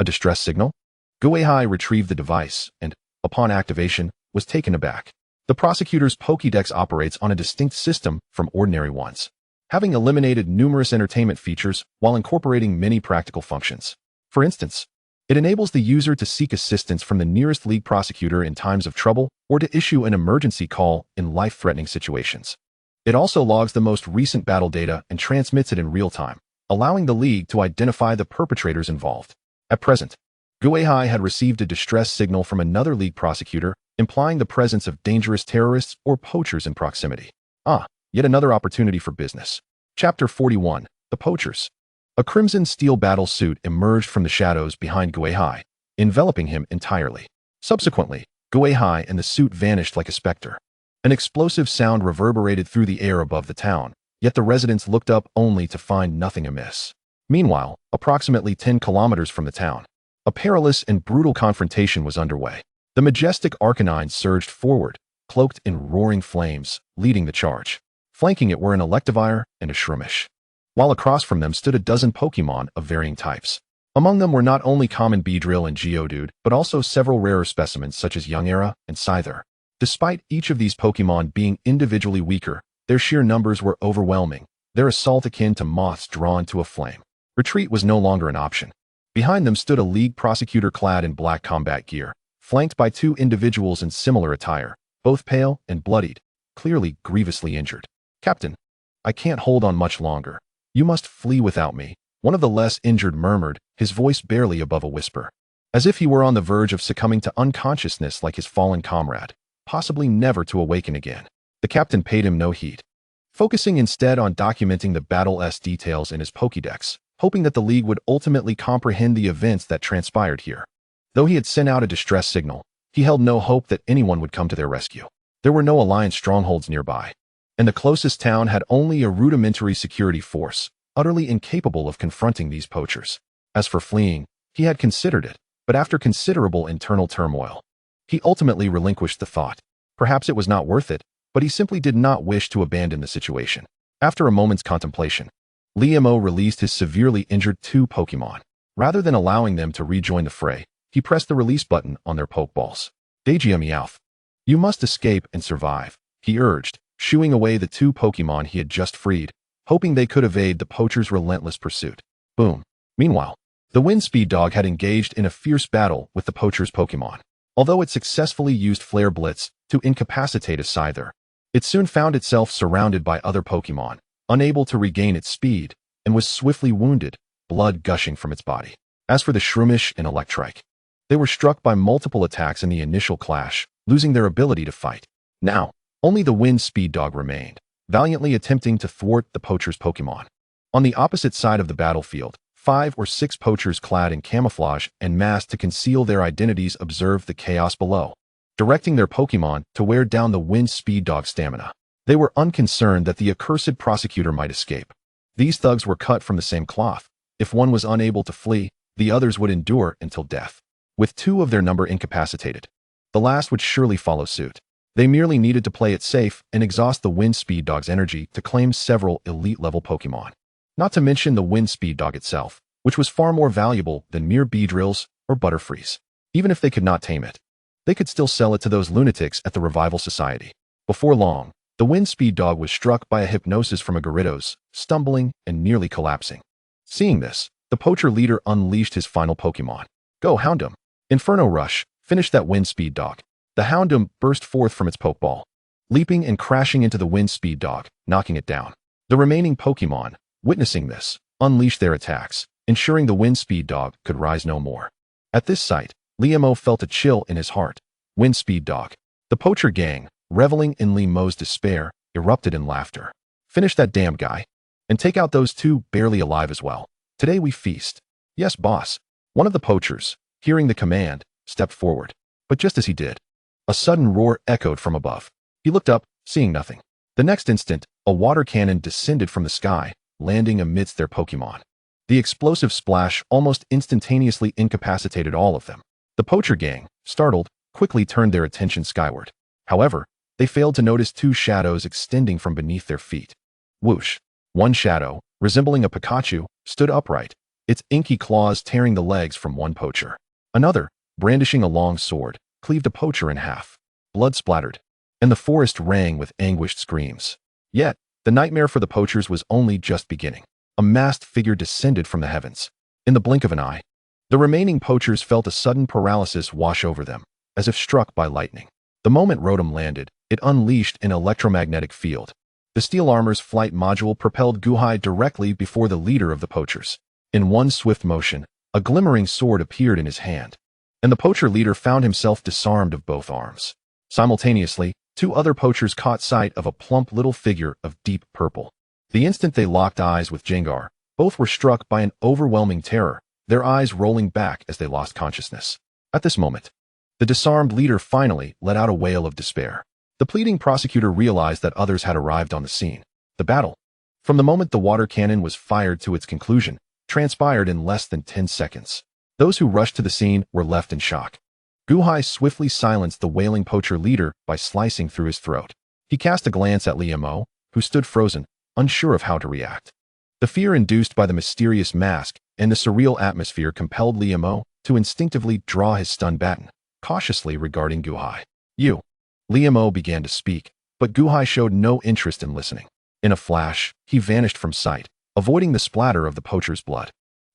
A distress signal? Gui Hai retrieved the device and, upon activation, was taken aback. The prosecutor's Pokédex operates on a distinct system from ordinary ones, having eliminated numerous entertainment features while incorporating many practical functions. For instance, it enables the user to seek assistance from the nearest league prosecutor in times of trouble or to issue an emergency call in life-threatening situations. It also logs the most recent battle data and transmits it in real time, allowing the league to identify the perpetrators involved. At present, Gui Hai had received a distress signal from another league prosecutor, implying the presence of dangerous terrorists or poachers in proximity. Yet another opportunity for business. Chapter 41, The Poachers. A crimson steel battle suit emerged from the shadows behind Gui Hai, enveloping him entirely. Subsequently, Gui Hai and the suit vanished like a specter. An explosive sound reverberated through the air above the town, yet the residents looked up only to find nothing amiss. Meanwhile, approximately 10 kilometers from the town, a perilous and brutal confrontation was underway. The majestic Arcanine surged forward, cloaked in roaring flames, leading the charge. Flanking it were an Electivire and a Shroomish, while across from them stood a dozen Pokemon of varying types. Among them were not only common Beedrill and Geodude, but also several rarer specimens such as Youngera and Scyther. Despite each of these Pokemon being individually weaker, their sheer numbers were overwhelming, their assault akin to moths drawn to a flame. Retreat was no longer an option. Behind them stood a league prosecutor clad in black combat gear, flanked by two individuals in similar attire, both pale and bloodied, clearly grievously injured. "Captain, I can't hold on much longer. You must flee without me," one of the less injured murmured, his voice barely above a whisper, as if he were on the verge of succumbing to unconsciousness like his fallen comrade, possibly never to awaken again. The captain paid him no heed, focusing instead on documenting the battle's details in his Pokédex, hoping that the League would ultimately comprehend the events that transpired here. Though he had sent out a distress signal, he held no hope that anyone would come to their rescue. There were no Alliance strongholds nearby, and the closest town had only a rudimentary security force, utterly incapable of confronting these poachers. As for fleeing, he had considered it, but after considerable internal turmoil, he ultimately relinquished the thought. Perhaps it was not worth it, but he simply did not wish to abandon the situation. After a moment's contemplation, Liam-O released his severely injured two Pokemon. Rather than allowing them to rejoin the fray, he pressed the release button on their Pokeballs. "Dejia Meowth, you must escape and survive," he urged, shooing away the two Pokemon he had just freed, hoping they could evade the poacher's relentless pursuit. Boom. Meanwhile, the Windspeed Dog had engaged in a fierce battle with the poacher's Pokemon. Although it successfully used Flare Blitz to incapacitate a Scyther, it soon found itself surrounded by other Pokemon, unable to regain its speed, and was swiftly wounded, blood gushing from its body. As for the Shroomish and Electrike, they were struck by multiple attacks in the initial clash, losing their ability to fight. Now, only the Windspeed Dog remained, valiantly attempting to thwart the poacher's Pokemon. On the opposite side of the battlefield, 5 or 6 poachers clad in camouflage and masked to conceal their identities observed the chaos below, directing their Pokemon to wear down the Windspeed Dog's stamina. They were unconcerned that the accursed prosecutor might escape. These thugs were cut from the same cloth. If one was unable to flee, the others would endure until death. With 2 of their number incapacitated, the last would surely follow suit. They merely needed to play it safe and exhaust the Windspeed Dog's energy to claim several elite-level Pokemon. Not to mention the Windspeed Dog itself, which was far more valuable than mere Beedrills or Butterfrees. Even if they could not tame it, they could still sell it to those lunatics at the Revival Society. Before long, the Windspeed Dog was struck by a hypnosis from a Gyarados, stumbling and nearly collapsing. Seeing this, the poacher leader unleashed his final Pokemon. "Go, Houndoom! Inferno Rush, finish that Windspeed Dog!" The Houndoom burst forth from its Pokeball, leaping and crashing into the Windspeed Dog, knocking it down. The remaining Pokemon, witnessing this, unleashed their attacks, ensuring the wind speed dog could rise no more. At this sight, Liamo felt a chill in his heart. Wind speed dog. The poacher gang, reveling in Liamo's despair, erupted in laughter. Finish that damn guy. And take out those two barely alive as well. Today we feast. Yes, boss. One of the poachers, hearing the command, stepped forward. But just as he did, a sudden roar echoed from above. He looked up, seeing nothing. The next instant, a water cannon descended from the sky, landing amidst their Pokémon. The explosive splash almost instantaneously incapacitated all of them. The poacher gang, startled, quickly turned their attention skyward. However, they failed to notice two shadows extending from beneath their feet. Whoosh! One shadow, resembling a Pikachu, stood upright, its inky claws tearing the legs from one poacher. Another, brandishing a long sword, cleaved a poacher in half. Blood splattered, and the forest rang with anguished screams. Yet, the nightmare for the poachers was only just beginning. A masked figure descended from the heavens. In the blink of an eye, the remaining poachers felt a sudden paralysis wash over them, as if struck by lightning. The moment Rotom landed, it unleashed an electromagnetic field. The steel armor's flight module propelled Gui Hai directly before the leader of the poachers. In one swift motion, a glimmering sword appeared in his hand, and the poacher leader found himself disarmed of both arms. Simultaneously, two other poachers caught sight of a plump little figure of deep purple. The instant they locked eyes with Jengar, both were struck by an overwhelming terror, their eyes rolling back as they lost consciousness. At this moment, the disarmed leader finally let out a wail of despair. The pleading prosecutor realized that others had arrived on the scene. The battle, from the moment the water cannon was fired to its conclusion, transpired in less than 10 seconds. Those who rushed to the scene were left in shock. Gui Hai swiftly silenced the wailing poacher leader by slicing through his throat. He cast a glance at Liamo, who stood frozen, unsure of how to react. The fear induced by the mysterious mask and the surreal atmosphere compelled Liamo to instinctively draw his stun baton, cautiously regarding Gui Hai. You. Liamo began to speak, but Gui Hai showed no interest in listening. In a flash, he vanished from sight, avoiding the splatter of the poacher's blood.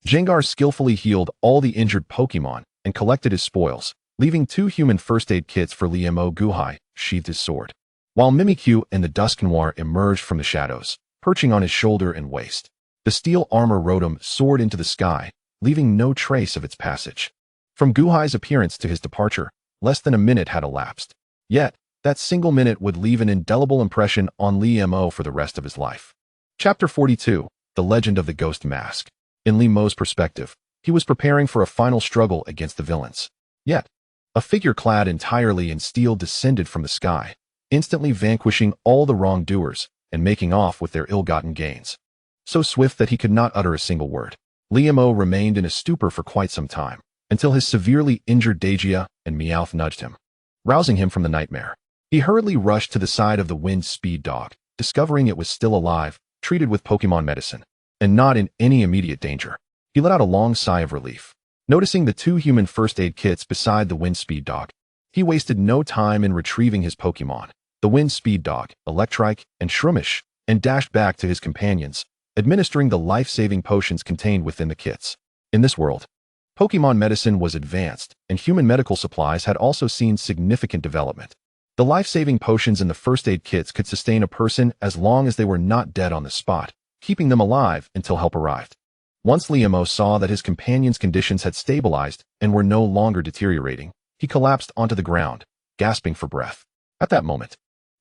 Jengar skillfully healed all the injured Pokémon and collected his spoils, leaving 2 human first aid kits for Liamo. Gui Hai sheathed his sword, while Mimikyu and the Dusknoir emerged from the shadows, perching on his shoulder and waist. The steel armor Rotom soared into the sky, leaving no trace of its passage. From Gui Hai's appearance to his departure, less than a minute had elapsed. Yet, that single minute would leave an indelible impression on Liamo for the rest of his life. Chapter 42, The Legend of the Ghost Mask. In Liamo's perspective, he was preparing for a final struggle against the villains. Yet, a figure clad entirely in steel descended from the sky, instantly vanquishing all the wrongdoers and making off with their ill-gotten gains. So swift that he could not utter a single word. Liamo remained in a stupor for quite some time, until his severely injured Dagia and Meowth nudged him, rousing him from the nightmare. He hurriedly rushed to the side of the wind speed dog, discovering it was still alive, treated with Pokémon medicine, and not in any immediate danger. He let out a long sigh of relief. Noticing the 2 human first aid kits beside the wind speed dog, he wasted no time in retrieving his Pokémon, the wind speed dog, Electrike, and Shroomish, and dashed back to his companions, administering the life-saving potions contained within the kits. In this world, Pokémon medicine was advanced, and human medical supplies had also seen significant development. The life-saving potions in the first aid kits could sustain a person as long as they were not dead on the spot, keeping them alive until help arrived. Once Liamo saw that his companion's conditions had stabilized and were no longer deteriorating, he collapsed onto the ground, gasping for breath. At that moment,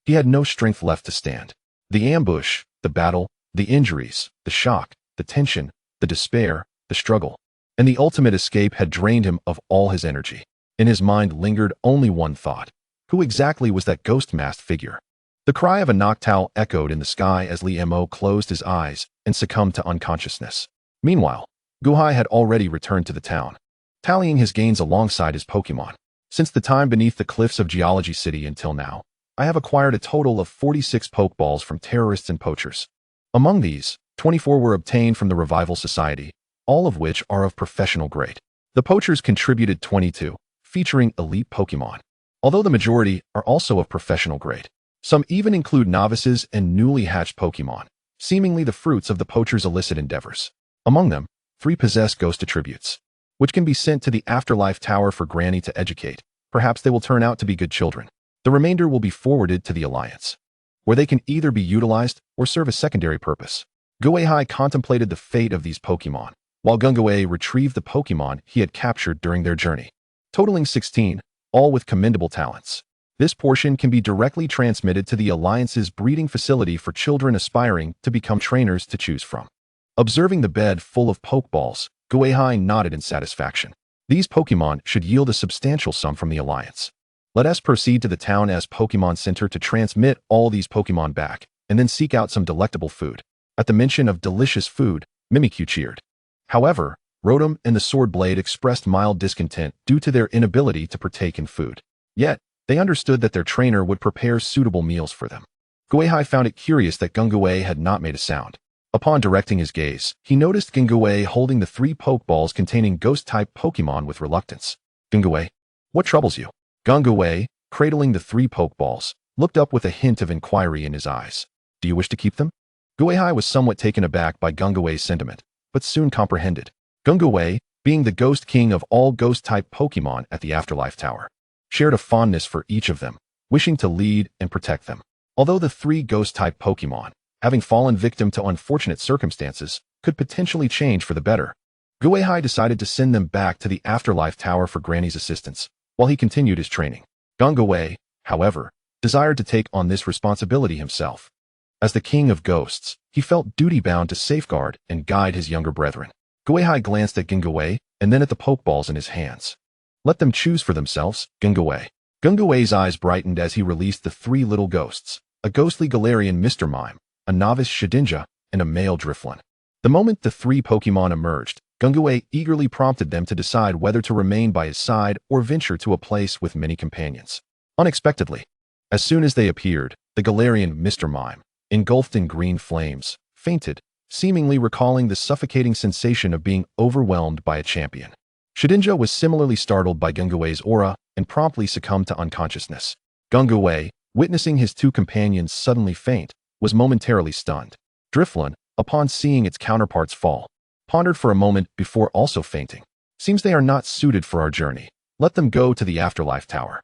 he had no strength left to stand. The ambush, the battle, the injuries, the shock, the tension, the despair, the struggle, and the ultimate escape had drained him of all his energy. In his mind lingered only one thought. Who exactly was that ghost-masked figure? The cry of a Noctowl echoed in the sky as Liamo closed his eyes and succumbed to unconsciousness. Meanwhile, Gui Hai had already returned to the town, tallying his gains alongside his Pokémon. Since the time beneath the cliffs of Geology City until now, I have acquired a total of 46 Pokeballs from terrorists and poachers. Among these, 24 were obtained from the Revival Society, all of which are of professional grade. The poachers contributed 22, featuring elite Pokémon, although the majority are also of professional grade. Some even include novices and newly hatched Pokémon, seemingly the fruits of the poachers' illicit endeavors. Among them, 3 possess ghost attributes, which can be sent to the Afterlife Tower for Granny to educate. Perhaps they will turn out to be good children. The remainder will be forwarded to the Alliance, where they can either be utilized or serve a secondary purpose. Gui Hai contemplated the fate of these Pokémon, while Gui retrieved the Pokemon he had captured during their journey, totaling 16, all with commendable talents. This portion can be directly transmitted to the Alliance's breeding facility for children aspiring to become trainers to choose from. Observing the bed full of Pokeballs, Gui Hai nodded in satisfaction. These Pokemon should yield a substantial sum from the Alliance. Let us proceed to the town's Pokemon Center to transmit all these Pokemon back, and then seek out some delectable food. At the mention of delicious food, Mimikyu cheered. However, Rotom and the Sword Blade expressed mild discontent due to their inability to partake in food. Yet, they understood that their trainer would prepare suitable meals for them. Gui Hai found it curious that Gui had not made a sound. Upon directing his gaze, he noticed Gui holding the 3 Pokeballs containing Ghost-Type Pokémon with reluctance. Gui, what troubles you? Gui, cradling the 3 Pokeballs, looked up with a hint of inquiry in his eyes. Do you wish to keep them? Gui Hai was somewhat taken aback by Gui's sentiment, but soon comprehended. Gui, being the Ghost King of all Ghost-Type Pokémon at the Afterlife Tower, shared a fondness for each of them, wishing to lead and protect them. Although the 3 Ghost-Type Pokémon, having fallen victim to unfortunate circumstances, could potentially change for the better, Gui Hai decided to send them back to the Afterlife Tower for Granny's assistance, while he continued his training. Gui, however, desired to take on this responsibility himself. As the King of Ghosts, he felt duty-bound to safeguard and guide his younger brethren. Gui Hai glanced at Gui and then at the Pokeballs in his hands. Let them choose for themselves, Gui. Gui's eyes brightened as he released the 3 little ghosts, a ghostly Galarian Mr. Mime, a novice Shedinja, and a male Drifloon. The moment the 3 Pokemon emerged, Gui eagerly prompted them to decide whether to remain by his side or venture to a place with many companions. Unexpectedly, as soon as they appeared, the Galarian Mr. Mime, engulfed in green flames, fainted, seemingly recalling the suffocating sensation of being overwhelmed by a champion. Shedinja was similarly startled by Gui's aura and promptly succumbed to unconsciousness. Gui, witnessing his 2 companions suddenly faint, was momentarily stunned. Drifloon, upon seeing its counterparts fall, pondered for a moment before also fainting. Seems they are not suited for our journey. Let them go to the Afterlife Tower.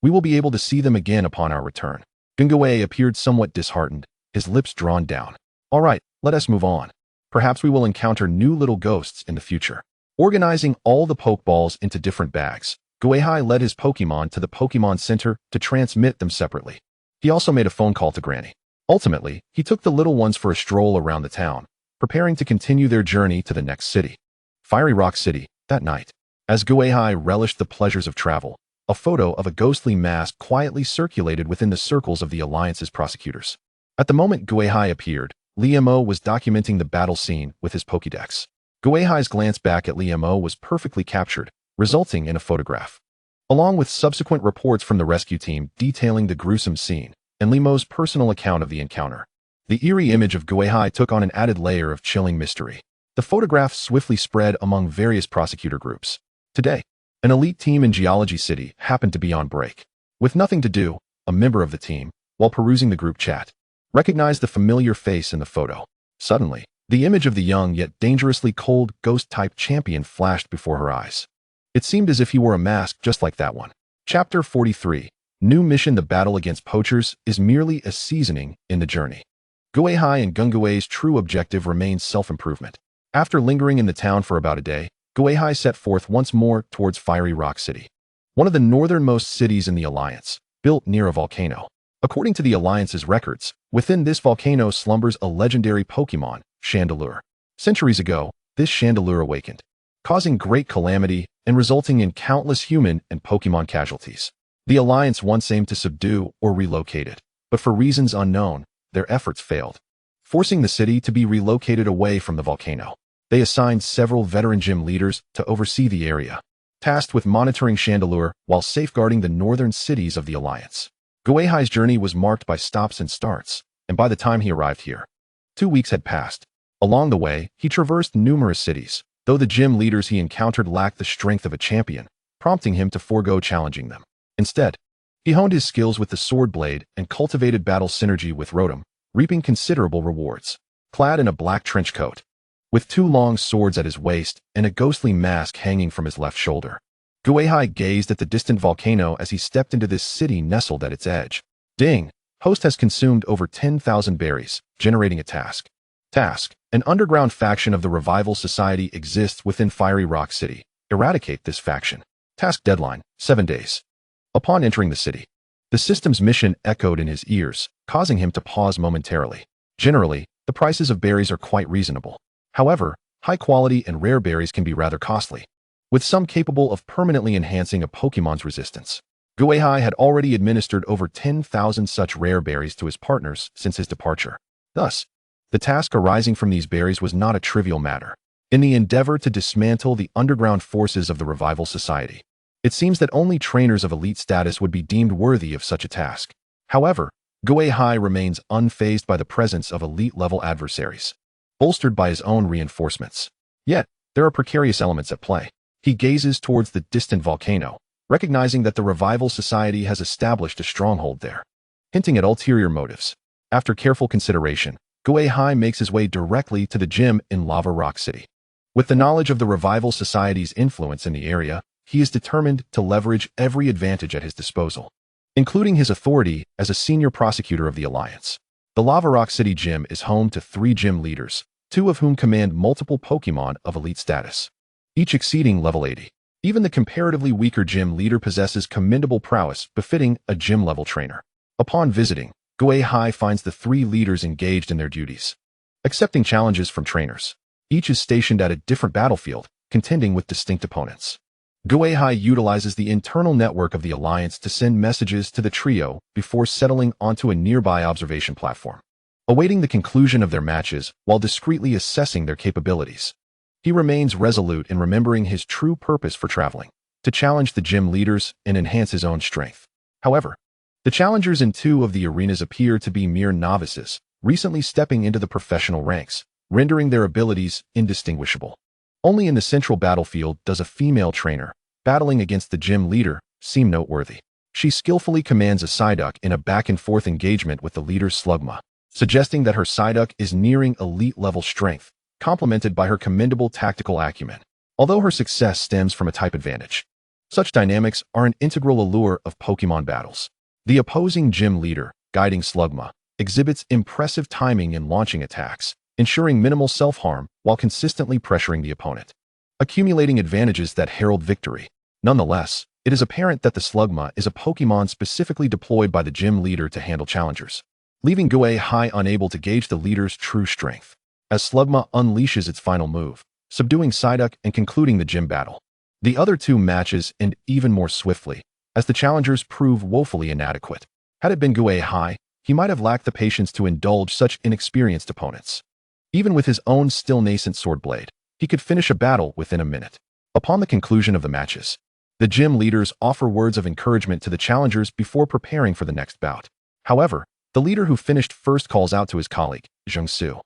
We will be able to see them again upon our return. Gui appeared somewhat disheartened, his lips drawn down. All right, let us move on. Perhaps we will encounter new little ghosts in the future. Organizing all the Pokeballs into different bags, Gui Hai led his Pokemon to the Pokemon Center to transmit them separately. He also made a phone call to Granny. Ultimately, he took the little ones for a stroll around the town, preparing to continue their journey to the next city, Fiery Rock City. That night, as Gui Hai relished the pleasures of travel, a photo of a ghostly mask quietly circulated within the circles of the Alliance's prosecutors. At the moment Gui Hai appeared, Liemo was documenting the battle scene with his Pokédex. Gui Hai's glance back at Liemo was perfectly captured, resulting in a photograph, along with subsequent reports from the rescue team detailing the gruesome scene and Liemo's personal account of the encounter. The eerie image of Gui Hai took on an added layer of chilling mystery. The photograph swiftly spread among various prosecutor groups. Today, an elite team in Geology City happened to be on break. With nothing to do, a member of the team, while perusing the group chat, recognized the familiar face in the photo. Suddenly, the image of the young yet dangerously cold Ghost-Type champion flashed before her eyes. It seemed as if he wore a mask just like that one. Chapter 43. New mission: The battle against poachers is merely a seasoning in the journey. Gui Hai and Gui's true objective remains self-improvement. After lingering in the town for about a day, Gui Hai set forth once more towards Fiery Rock City, one of the northernmost cities in the Alliance, built near a volcano. According to the Alliance's records, within this volcano slumbers a legendary Pokemon, Chandelure. Centuries ago, this Chandelure awakened, causing great calamity and resulting in countless human and Pokemon casualties. The Alliance once aimed to subdue or relocate it, but for reasons unknown, their efforts failed, forcing the city to be relocated away from the volcano. They assigned several veteran gym leaders to oversee the area, tasked with monitoring Chandelure while safeguarding the northern cities of the Alliance. Gui Hai's journey was marked by stops and starts, and by the time he arrived here, 2 weeks had passed. Along the way, he traversed numerous cities, though the gym leaders he encountered lacked the strength of a champion, prompting him to forego challenging them. Instead, he honed his skills with the Sword Blade and cultivated battle synergy with Rotom, reaping considerable rewards. Clad in a black trench coat, with 2 long swords at his waist and a ghostly mask hanging from his left shoulder, Gui Hai gazed at the distant volcano as he stepped into this city nestled at its edge. Ding! Host has consumed over 10,000 berries, generating a task. Task: An underground faction of the Revival Society exists within Fiery Rock City. Eradicate this faction. Task deadline, 7 days. Upon entering the city, the system's mission echoed in his ears, causing him to pause momentarily. Generally, the prices of berries are quite reasonable. However, high-quality and rare berries can be rather costly, with some capable of permanently enhancing a Pokemon's resistance. Gui Hai had already administered over 10,000 such rare berries to his partners since his departure. Thus, the task arising from these berries was not a trivial matter. In the endeavor to dismantle the underground forces of the Revival Society, it seems that only trainers of elite status would be deemed worthy of such a task. However, Gui Hai remains unfazed by the presence of elite-level adversaries, bolstered by his own reinforcements. Yet, there are precarious elements at play. He gazes towards the distant volcano, recognizing that the Revival Society has established a stronghold there, hinting at ulterior motives. After careful consideration, Gui Hai makes his way directly to the gym in Lava Rock City. With the knowledge of the Revival Society's influence in the area, he is determined to leverage every advantage at his disposal, including his authority as a senior prosecutor of the Alliance. The Lava Rock City Gym is home to 3 gym leaders, 2 of whom command multiple Pokemon of elite status, each exceeding level 80. Even the comparatively weaker gym leader possesses commendable prowess befitting a gym-level trainer. Upon visiting, Gui Hai finds the 3 leaders engaged in their duties, accepting challenges from trainers. Each is stationed at a different battlefield, contending with distinct opponents. Gui Hai utilizes the internal network of the Alliance to send messages to the trio before settling onto a nearby observation platform, awaiting the conclusion of their matches while discreetly assessing their capabilities. He remains resolute in remembering his true purpose for traveling, to challenge the gym leaders and enhance his own strength. However, the challengers in 2 of the arenas appear to be mere novices, recently stepping into the professional ranks, rendering their abilities indistinguishable. Only in the central battlefield does a female trainer, battling against the gym leader, seem noteworthy. She skillfully commands a Psyduck in a back-and-forth engagement with the leader's Slugma, suggesting that her Psyduck is nearing elite-level strength, complemented by her commendable tactical acumen, although her success stems from a type advantage. Such dynamics are an integral allure of Pokemon battles. The opposing gym leader, guiding Slugma, exhibits impressive timing in launching attacks, ensuring minimal self-harm while consistently pressuring the opponent, accumulating advantages that herald victory. Nonetheless, it is apparent that the Slugma is a Pokemon specifically deployed by the gym leader to handle challengers, leaving Gui Hai unable to gauge the leader's true strength. As Slugma unleashes its final move, subduing Psyduck and concluding the gym battle, the other 2 matches end even more swiftly, as the challengers prove woefully inadequate. Had it been Gui Hai, he might have lacked the patience to indulge such inexperienced opponents. Even with his own still nascent sword blade, he could finish a battle within a minute. Upon the conclusion of the matches, the gym leaders offer words of encouragement to the challengers before preparing for the next bout. However, the leader who finished first calls out to his colleague, Jiangsu.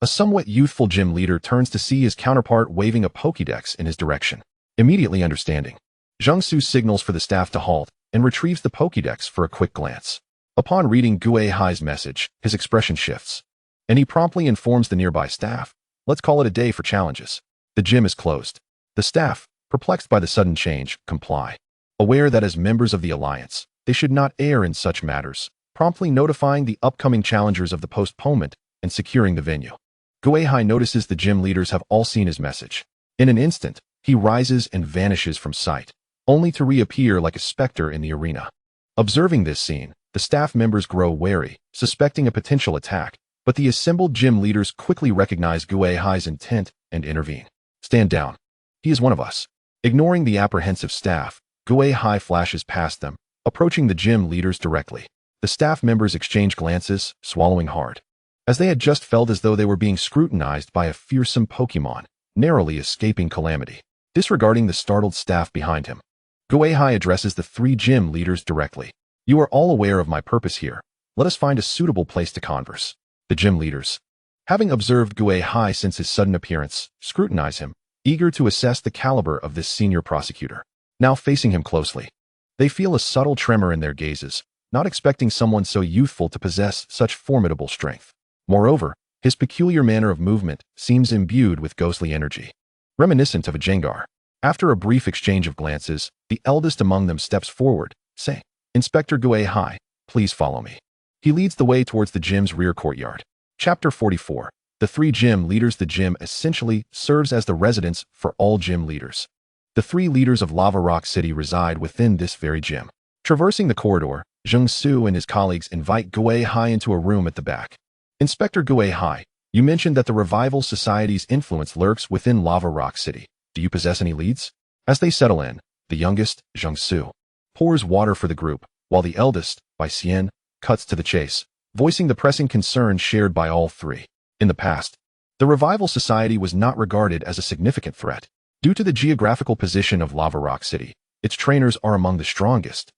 A somewhat youthful gym leader turns to see his counterpart waving a Pokédex in his direction. Immediately understanding, Jiangsu signals for the staff to halt and retrieves the Pokédex for a quick glance. Upon reading Gui Hai's message, his expression shifts, and he promptly informs the nearby staff, "Let's call it a day for challenges. The gym is closed." The staff, perplexed by the sudden change, comply, aware that as members of the Alliance, they should not err in such matters, promptly notifying the upcoming challengers of the postponement and securing the venue. Gui Hai notices the gym leaders have all seen his message. In an instant, he rises and vanishes from sight, only to reappear like a specter in the arena. Observing this scene, the staff members grow wary, suspecting a potential attack, but the assembled gym leaders quickly recognize Gui Hai's intent and intervene. "Stand down. He is one of us." Ignoring the apprehensive staff, Gui Hai flashes past them, approaching the gym leaders directly. The staff members exchange glances, swallowing hard, as they had just felt as though they were being scrutinized by a fearsome Pokemon, narrowly escaping calamity. Disregarding the startled staff behind him, Gui Hai addresses the 3 gym leaders directly. "You are all aware of my purpose here. Let us find a suitable place to converse." The gym leaders, having observed Gui Hai since his sudden appearance, scrutinize him, eager to assess the caliber of this senior prosecutor. Now facing him closely, they feel a subtle tremor in their gazes, not expecting someone so youthful to possess such formidable strength. Moreover, his peculiar manner of movement seems imbued with ghostly energy, reminiscent of a Jengar. After a brief exchange of glances, the eldest among them steps forward, saying, "Inspector Gui Hai, please follow me." He leads the way towards the gym's rear courtyard. Chapter 44. the three gym leaders. The gym essentially serves as the residence for all gym leaders. The three leaders of Lava Rock City reside within this very gym. Traversing the corridor, Jung-Soo and his colleagues invite Gui Hai into a room at the back. Inspector Gui Hai, you mentioned that the Revival Society's influence lurks within Lava Rock City. Do you possess any leads? As they settle in, the youngest, Jung-Soo, pours water for the group, while the eldest, Bai Xian, cuts to the chase, voicing the pressing concerns shared by all three. In the past, the Revival Society was not regarded as a significant threat. Due to the geographical position of Lava Rock City, its trainers are among the strongest,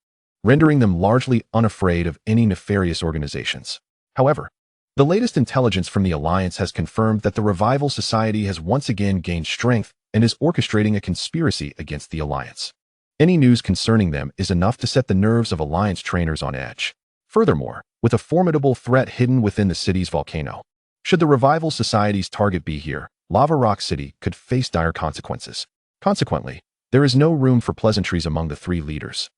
rendering them largely unafraid of any nefarious organizations. However, the latest intelligence from the Alliance has confirmed that the Revival Society has once again gained strength and is orchestrating a conspiracy against the Alliance. Any news concerning them is enough to set the nerves of Alliance trainers on edge. Furthermore, with a formidable threat hidden within the city's volcano, should the Revival Society's target be here, Lava Rock City could face dire consequences. Consequently, there is no room for pleasantries among the three leaders.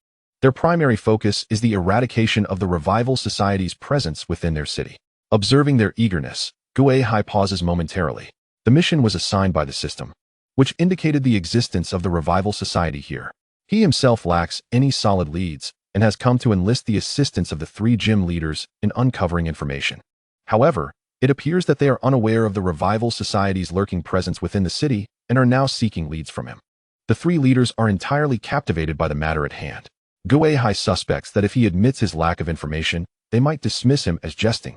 Their primary focus is the eradication of the Revival Society's presence within their city. Observing their eagerness, Gui Hai pauses momentarily. The mission was assigned by the system, which indicated the existence of the Revival Society here. He himself lacks any solid leads and has come to enlist the assistance of the three gym leaders in uncovering information. However, it appears that they are unaware of the Revival Society's lurking presence within the city and are now seeking leads from him. The three leaders are entirely captivated by the matter at hand. Gui Hai suspects that if he admits his lack of information, they might dismiss him as jesting,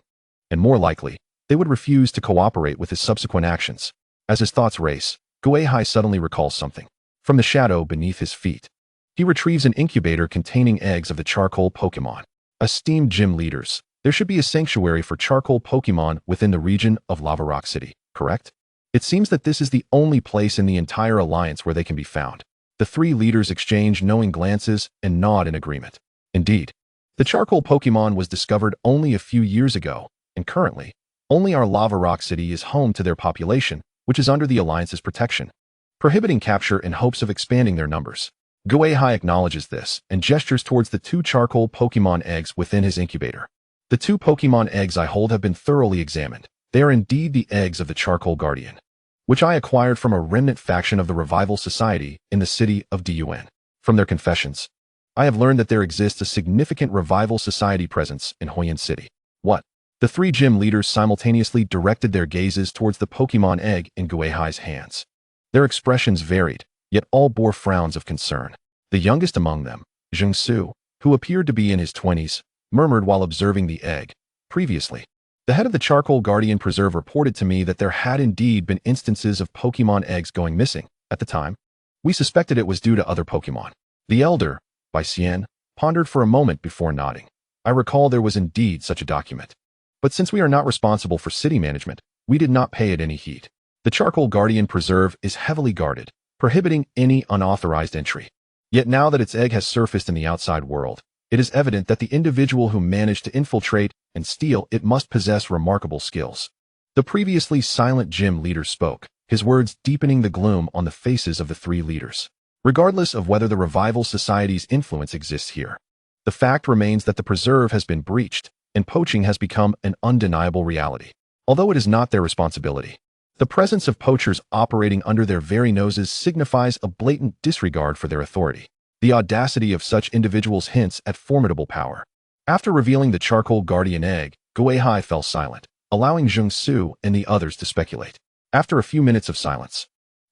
and more likely, they would refuse to cooperate with his subsequent actions. As his thoughts race, Gui Hai suddenly recalls something. From the shadow beneath his feet, he retrieves an incubator containing eggs of the charcoal Pokémon. Esteemed gym leaders, there should be a sanctuary for charcoal Pokémon within the region of Lava Rock City, correct? It seems that this is the only place in the entire Alliance where they can be found. The three leaders exchange knowing glances and nod in agreement. Indeed, the charcoal Pokémon was discovered only a few years ago, and currently, only our Lava Rock City is home to their population, which is under the Alliance's protection, prohibiting capture in hopes of expanding their numbers. Gui Hai acknowledges this and gestures towards the two charcoal Pokémon eggs within his incubator. The two Pokémon eggs I hold have been thoroughly examined. They are indeed the eggs of the Charcoal Guardian, which I acquired from a remnant faction of the Revival Society in the city of Dun. From their confessions, I have learned that there exists a significant Revival Society presence in Huiyan City. What? The three gym leaders simultaneously directed their gazes towards the Pokémon egg in Gui Hai's hands. Their expressions varied, yet all bore frowns of concern. The youngest among them, Jung-Soo, who appeared to be in his 20s, murmured while observing the egg. Previously, the head of the Charcoal Guardian Preserve reported to me that there had indeed been instances of Pokémon eggs going missing. At the time, we suspected it was due to other Pokémon. The elder, Bai Xian, pondered for a moment before nodding. I recall there was indeed such a document. But since we are not responsible for city management, we did not pay it any heed. The Charcoal Guardian Preserve is heavily guarded, prohibiting any unauthorized entry. Yet now that its egg has surfaced in the outside world, it is evident that the individual who managed to infiltrate and steal it must possess remarkable skills. The previously silent gym leader spoke, his words deepening the gloom on the faces of the three leaders. Regardless of whether the Revival Society's influence exists here, the fact remains that the preserve has been breached, and poaching has become an undeniable reality. Although it is not their responsibility, the presence of poachers operating under their very noses signifies a blatant disregard for their authority. The audacity of such individuals hints at formidable power. After revealing the Charcoal Guardian egg, Gui Hai fell silent, allowing Jung-Soo and the others to speculate. After a few minutes of silence,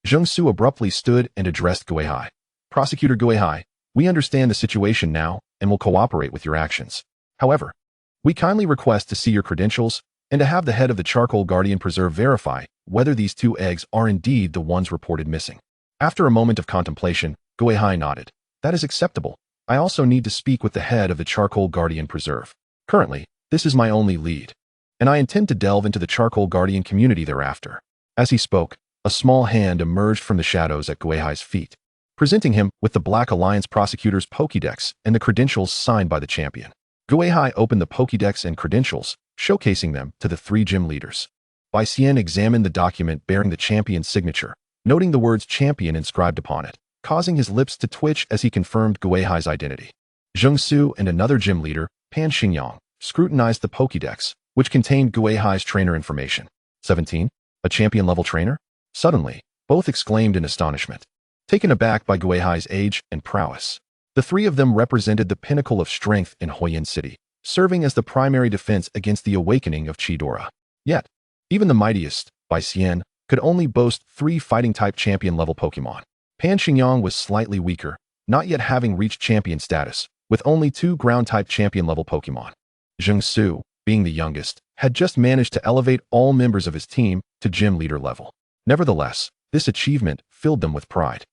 Jung-Soo abruptly stood and addressed Gui Hai. Prosecutor Gui Hai, we understand the situation now and will cooperate with your actions. However, we kindly request to see your credentials and to have the head of the Charcoal Guardian Preserve verify whether these two eggs are indeed the ones reported missing. After a moment of contemplation, Gui Hai nodded. That is acceptable. I also need to speak with the head of the Charcoal Guardian Preserve. Currently, this is my only lead, and I intend to delve into the Charcoal Guardian community thereafter. As he spoke, a small hand emerged from the shadows at Gui Hai's feet, presenting him with the Black Alliance Prosecutor's Pokédex and the credentials signed by the champion. Gui Hai opened the Pokédex and credentials, showcasing them to the three gym leaders. Bai Xian examined the document bearing the champion's signature, noting the words champion inscribed upon it, causing his lips to twitch as he confirmed Gui Hai's identity. Jung-Soo and another gym leader, Pan Xingyang, scrutinized the Pokédex, which contained Gui Hai's trainer information. 17? A champion-level trainer? Suddenly, both exclaimed in astonishment, taken aback by Gui Hai's age and prowess. The three of them represented the pinnacle of strength in Huoyin City, serving as the primary defense against the awakening of Chidora. Yet, even the mightiest, Bai Xian, could only boast 3 fighting-type champion-level Pokemon. Pan Xingyang was slightly weaker, not yet having reached champion status, with only 2 ground-type champion-level Pokemon. Zheng Su, being the youngest, had just managed to elevate all members of his team to gym leader level. Nevertheless, this achievement filled them with pride.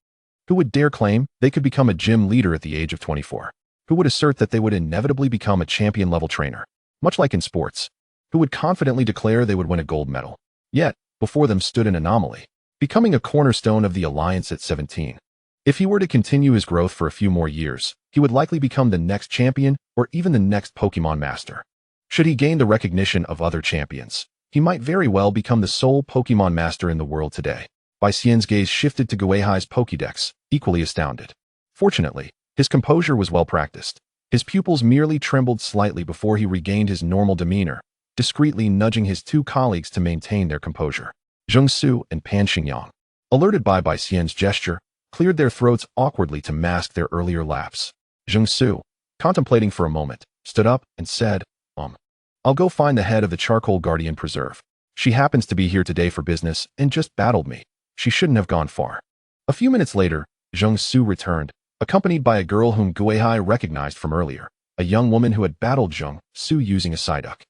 Who would dare claim they could become a gym leader at the age of 24? Who would assert that they would inevitably become a champion-level trainer? Much like in sports, who would confidently declare they would win a gold medal? Yet, before them stood an anomaly, becoming a cornerstone of the alliance at 17. If he were to continue his growth for a few more years, he would likely become the next champion or even the next Pokemon Master. Should he gain the recognition of other champions, he might very well become the sole Pokemon Master in the world today. Bai Xian's gaze shifted to Gui Hai's Pokédex, equally astounded. Fortunately, his composure was well practiced. His pupils merely trembled slightly before he regained his normal demeanor, discreetly nudging his 2 colleagues to maintain their composure. Zheng Su and Pan Xingyang, alerted by Bai Xian's gesture, cleared their throats awkwardly to mask their earlier lapse. Zheng Su, contemplating for a moment, stood up and said, I'll go find the head of the Charcoal Guardian Preserve. She happens to be here today for business and just battled me. She shouldn't have gone far. A few minutes later, Zheng Su returned, accompanied by a girl whom Gui Hai recognized from earlier, a young woman who had battled Zheng Su using a Psyduck.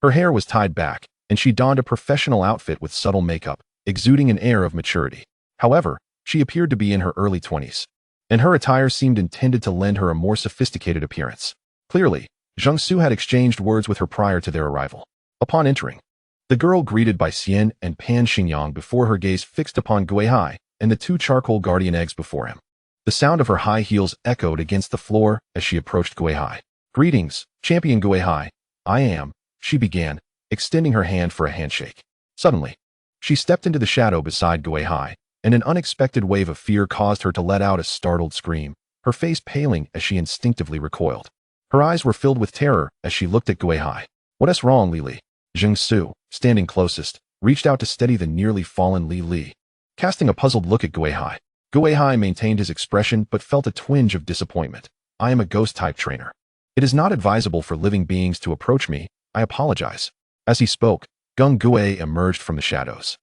Her hair was tied back, and she donned a professional outfit with subtle makeup, exuding an air of maturity. However, she appeared to be in her early 20s, and her attire seemed intended to lend her a more sophisticated appearance. Clearly, Zheng Su had exchanged words with her prior to their arrival. Upon entering, the girl greeted Bai Xian and Pan Xingyang before her gaze fixed upon Gui Hai and the 2 Charcoal Guardian eggs before him. The sound of her high heels echoed against the floor as she approached Gui Hai. Greetings, Champion Gui Hai. I am, she began, extending her hand for a handshake. Suddenly, she stepped into the shadow beside Gui Hai, and an unexpected wave of fear caused her to let out a startled scream, her face paling as she instinctively recoiled. Her eyes were filled with terror as she looked at Gui Hai. What's wrong, Li Li? Zheng Su, standing closest, reached out to steady the nearly fallen Li Li. Casting a puzzled look at Gui Hai, Gui Hai maintained his expression but felt a twinge of disappointment. I am a Ghost-Type trainer. It is not advisable for living beings to approach me. I apologize. As he spoke, Gung Gui emerged from the shadows,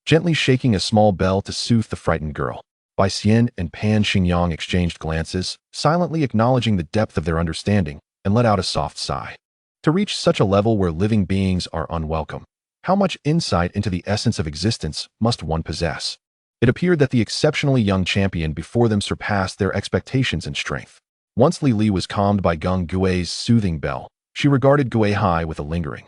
gently shaking a small bell to soothe the frightened girl. Bai Xian and Pan Xingyang exchanged glances, silently acknowledging the depth of their understanding, and let out a soft sigh. To reach such a level where living beings are unwelcome, how much insight into the essence of existence must one possess? It appeared that the exceptionally young champion before them surpassed their expectations in strength. Once Li Li was calmed by Gung Gui's soothing bell, she regarded Gui Hai with a lingering,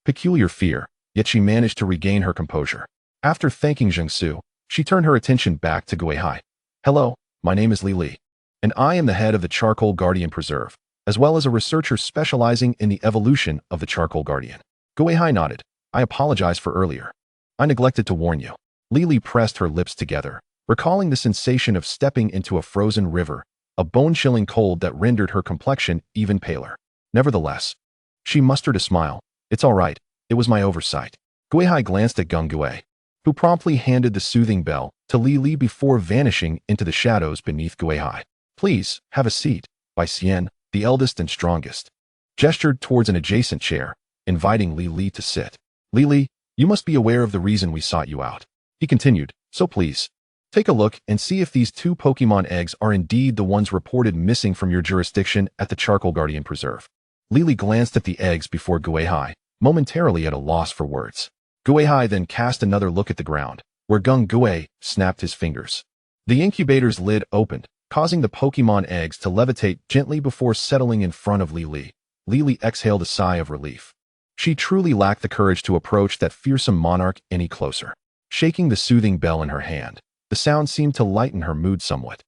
peculiar fear, yet she managed to regain her composure. After thanking Zheng Su, she turned her attention back to Gui Hai. Hello, my name is Li Li, and I am the head of the Charcoal Guardian Preserve, as well as a researcher specializing in the evolution of the Charcoal Guardian. Gui Hai nodded. I apologize for earlier. I neglected to warn you. Li Li pressed her lips together, recalling the sensation of stepping into a frozen river, a bone-chilling cold that rendered her complexion even paler. Nevertheless, she mustered a smile. It's all right. It was my oversight. Gui Hai glanced at Gung Gui, who promptly handed the soothing bell to Li Li before vanishing into the shadows beneath Gui Hai. Please, have a seat. Bai Xian, the eldest and strongest, gestured towards an adjacent chair, inviting Li Li to sit. Li Li, you must be aware of the reason we sought you out. He continued, so please, take a look and see if these 2 Pokemon eggs are indeed the ones reported missing from your jurisdiction at the Charcoal Guardian Preserve. Li Li glanced at the eggs before Gui Hai, momentarily at a loss for words. Gui Hai then cast another look at the ground, where Gung Gui snapped his fingers. The incubator's lid opened, causing the Pokemon eggs to levitate gently before settling in front of Li Li. Li Li exhaled a sigh of relief. She truly lacked the courage to approach that fearsome monarch any closer. Shaking the soothing bell in her hand, the sound seemed to lighten her mood somewhat,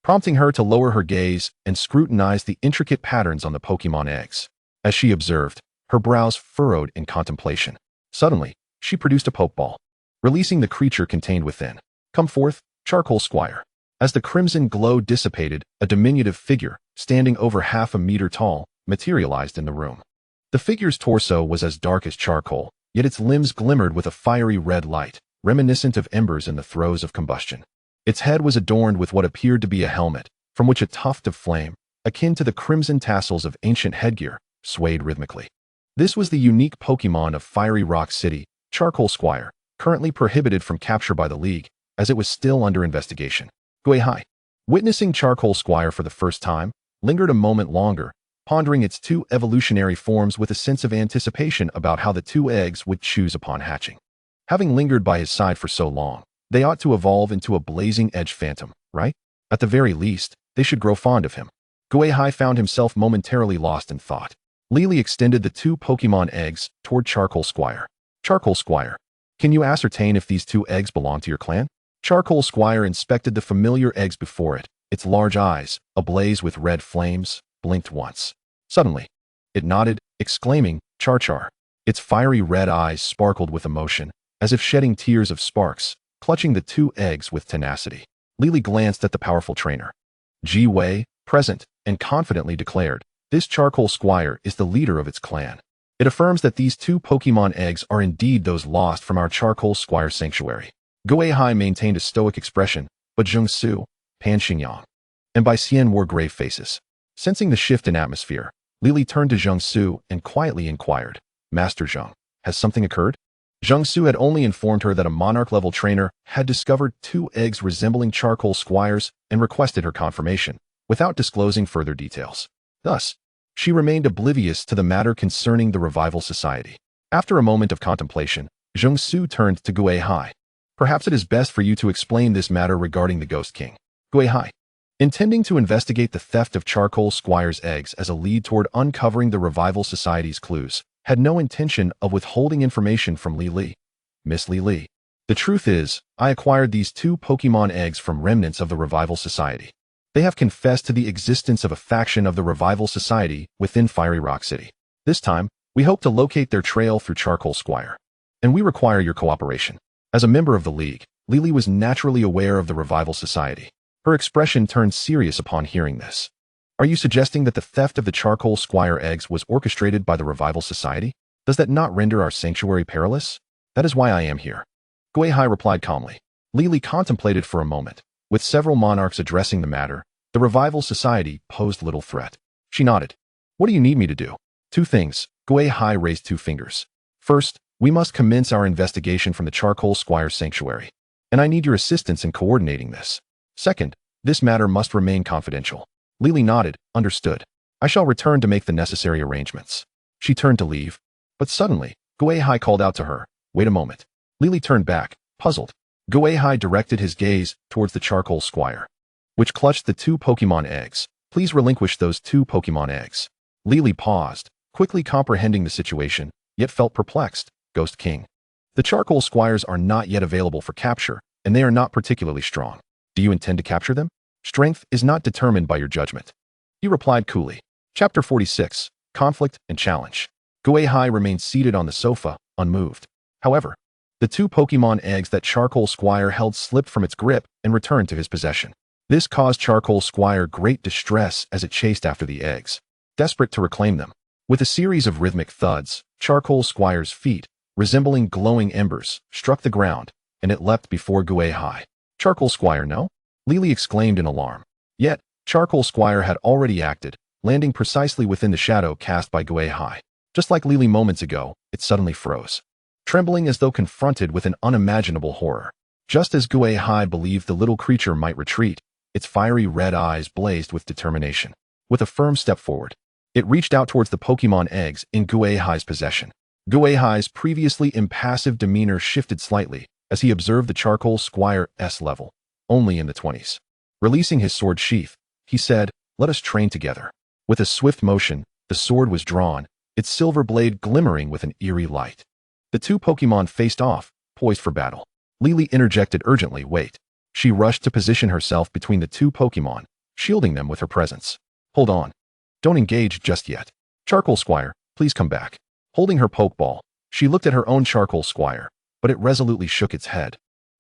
prompting her to lower her gaze and scrutinize the intricate patterns on the Pokemon eggs. As she observed, her brows furrowed in contemplation. Suddenly, she produced a Pokeball, releasing the creature contained within. Come forth, Charcoal Squire. As the crimson glow dissipated, a diminutive figure, standing over half a meter tall, materialized in the room. The figure's torso was as dark as charcoal, yet its limbs glimmered with a fiery red light, reminiscent of embers in the throes of combustion. Its head was adorned with what appeared to be a helmet, from which a tuft of flame, akin to the crimson tassels of ancient headgear, swayed rhythmically. This was the unique Pokémon of Fiery Rock City, Charcoal Squire, currently prohibited from capture by the League, as it was still under investigation. Gui Hai, witnessing Charcoal Squire for the first time, lingered a moment longer, pondering its two evolutionary forms with a sense of anticipation about how the two eggs would choose upon hatching. Having lingered by his side for so long, they ought to evolve into a blazing edge phantom, right? At the very least, they should grow fond of him. Gui Hai found himself momentarily lost in thought. Lily extended the two Pokémon eggs toward Charcoal Squire. Charcoal Squire, can you ascertain if these two eggs belong to your clan? Charcoal Squire inspected the familiar eggs before it. Its large eyes, ablaze with red flames, blinked once. Suddenly, it nodded, exclaiming, "Char Char." Its fiery red eyes sparkled with emotion, as if shedding tears of sparks, clutching the two eggs with tenacity. Lily glanced at the powerful trainer. Gui Hai, present, and confidently declared, "This Charcoal Squire is the leader of its clan. It affirms that these two Pokémon eggs are indeed those lost from our Charcoal Squire sanctuary." Gui Hai maintained a stoic expression, but Zheng Su, Pan Xingyang, and Bai Xian wore grave faces. Sensing the shift in atmosphere, Lily turned to Zheng Su and quietly inquired, "Master Zheng, has something occurred?" Zheng Su had only informed her that a monarch-level trainer had discovered two eggs resembling Charcoal Squires and requested her confirmation, without disclosing further details. Thus, she remained oblivious to the matter concerning the Revival Society. After a moment of contemplation, Zheng Su turned to Gui Hai. "Perhaps it is best for you to explain this matter regarding the Ghost King." Gui Hai, intending to investigate the theft of Charcoal Squire's eggs as a lead toward uncovering the Revival Society's clues, had no intention of withholding information from Li Li. "Miss Li Li, the truth is, I acquired these two Pokémon eggs from remnants of the Revival Society. They have confessed to the existence of a faction of the Revival Society within Fiery Rock City. This time, we hope to locate their trail through Charcoal Squire, and we require your cooperation." As a member of the League, Lily was naturally aware of the Revival Society. Her expression turned serious upon hearing this. "Are you suggesting that the theft of the Charcoal Squire eggs was orchestrated by the Revival Society? Does that not render our sanctuary perilous?" "That is why I am here," Gui Hai replied calmly. Lily contemplated for a moment. With several monarchs addressing the matter, the Revival Society posed little threat. She nodded. "What do you need me to do?" "Two things." Gui Hai raised two fingers. "First, we must commence our investigation from the Charcoal Squire sanctuary, and I need your assistance in coordinating this. Second, this matter must remain confidential." Lily nodded, "Understood. I shall return to make the necessary arrangements." She turned to leave, but suddenly, Gui Hai called out to her, "Wait a moment." Lily turned back, puzzled. Gui Hai directed his gaze towards the Charcoal Squire, which clutched the two Pokémon eggs. "Please relinquish those two Pokémon eggs." Lily paused, quickly comprehending the situation, yet felt perplexed. "Ghost King, the Charcoal Squires are not yet available for capture, and they are not particularly strong. Do you intend to capture them?" "Strength is not determined by your judgment," he replied coolly. Chapter 46, Conflict and Challenge. Gui Hai remained seated on the sofa, unmoved. However, the two Pokémon eggs that Charcoal Squire held slipped from its grip and returned to his possession. This caused Charcoal Squire great distress as it chased after the eggs, desperate to reclaim them. With a series of rhythmic thuds, Charcoal Squire's feet, resembling glowing embers, struck the ground, and it leapt before Gui Hai. "Charcoal Squire, no?" Lily exclaimed in alarm. Yet, Charcoal Squire had already acted, landing precisely within the shadow cast by Gui Hai. Just like Lily moments ago, it suddenly froze, trembling as though confronted with an unimaginable horror. Just as Gui Hai believed the little creature might retreat, its fiery red eyes blazed with determination. With a firm step forward, it reached out towards the Pokémon eggs in Gui Hai's possession. Gui Hai's previously impassive demeanor shifted slightly as he observed the Charcoal Squire's level, only in the 20s. Releasing his sword sheath, he said, "Let us train together." With a swift motion, the sword was drawn, its silver blade glimmering with an eerie light. The two Pokémon faced off, poised for battle. Lily interjected urgently, "Wait." She rushed to position herself between the two Pokémon, shielding them with her presence. "Hold on. Don't engage just yet. Charcoal Squire, please come back." Holding her Pokeball, she looked at her own Charcoal Squire, but it resolutely shook its head,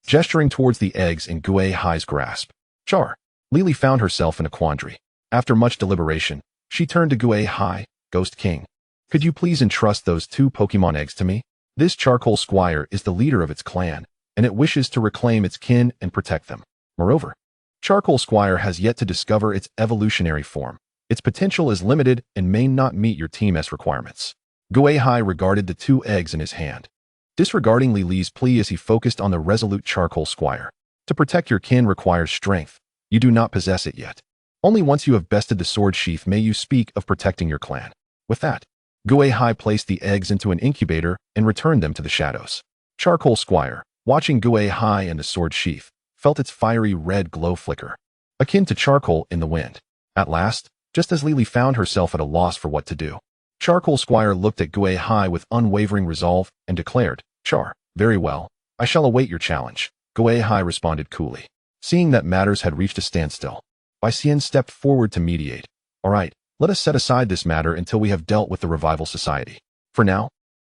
gesturing towards the eggs in Gui Hai's grasp. "Char." Lily found herself in a quandary. After much deliberation, she turned to Gui Hai. "Ghost King, could you please entrust those two Pokémon eggs to me?" This charcoal squire is the leader of its clan, and it wishes to reclaim its kin and protect them. Moreover, charcoal squire has yet to discover its evolutionary form. Its potential is limited and may not meet your team's requirements. Gui Hai regarded the 2 eggs in his hand, disregarding Li Li's plea as he focused on the resolute charcoal squire. To protect your kin requires strength. You do not possess it yet. Only once you have bested the sword sheath may you speak of protecting your clan. With that, Gui Hai placed the eggs into an incubator and returned them to the shadows. Charcoal squire, watching Gui Hai and the sword sheath, felt its fiery red glow flicker, akin to charcoal in the wind. At last, just as Li found herself at a loss for what to do, Charcoal Squire looked at Gui Hai with unwavering resolve and declared, "Char, very well. I shall await your challenge." Gui Hai responded coolly. Seeing that matters had reached a standstill, Bai Xian stepped forward to mediate. "All right, let us set aside this matter until we have dealt with the Revival Society. For now,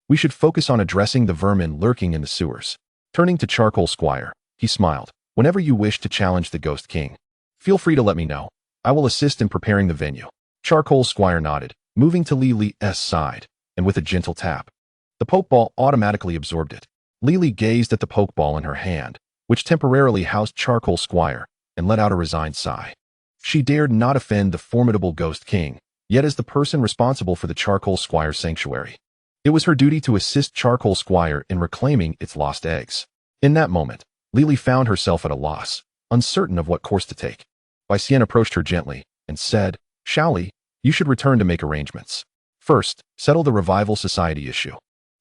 we should focus on addressing the vermin lurking in the sewers." Turning to Charcoal Squire, he smiled. "Whenever you wish to challenge the Ghost King, feel free to let me know. I will assist in preparing the venue." Charcoal Squire nodded, moving to Li Li's side, and with a gentle tap, the pokeball automatically absorbed it. Li Li gazed at the pokeball in her hand, which temporarily housed Charcoal Squire, and let out a resigned sigh. She dared not offend the formidable Ghost King, yet as the person responsible for the Charcoal Squire sanctuary, it was her duty to assist Charcoal Squire in reclaiming its lost eggs. In that moment, Li Li found herself at a loss, uncertain of what course to take. Bai Xian approached her gently and said, "Shaoli, you should return to make arrangements. First, settle the Revival Society issue.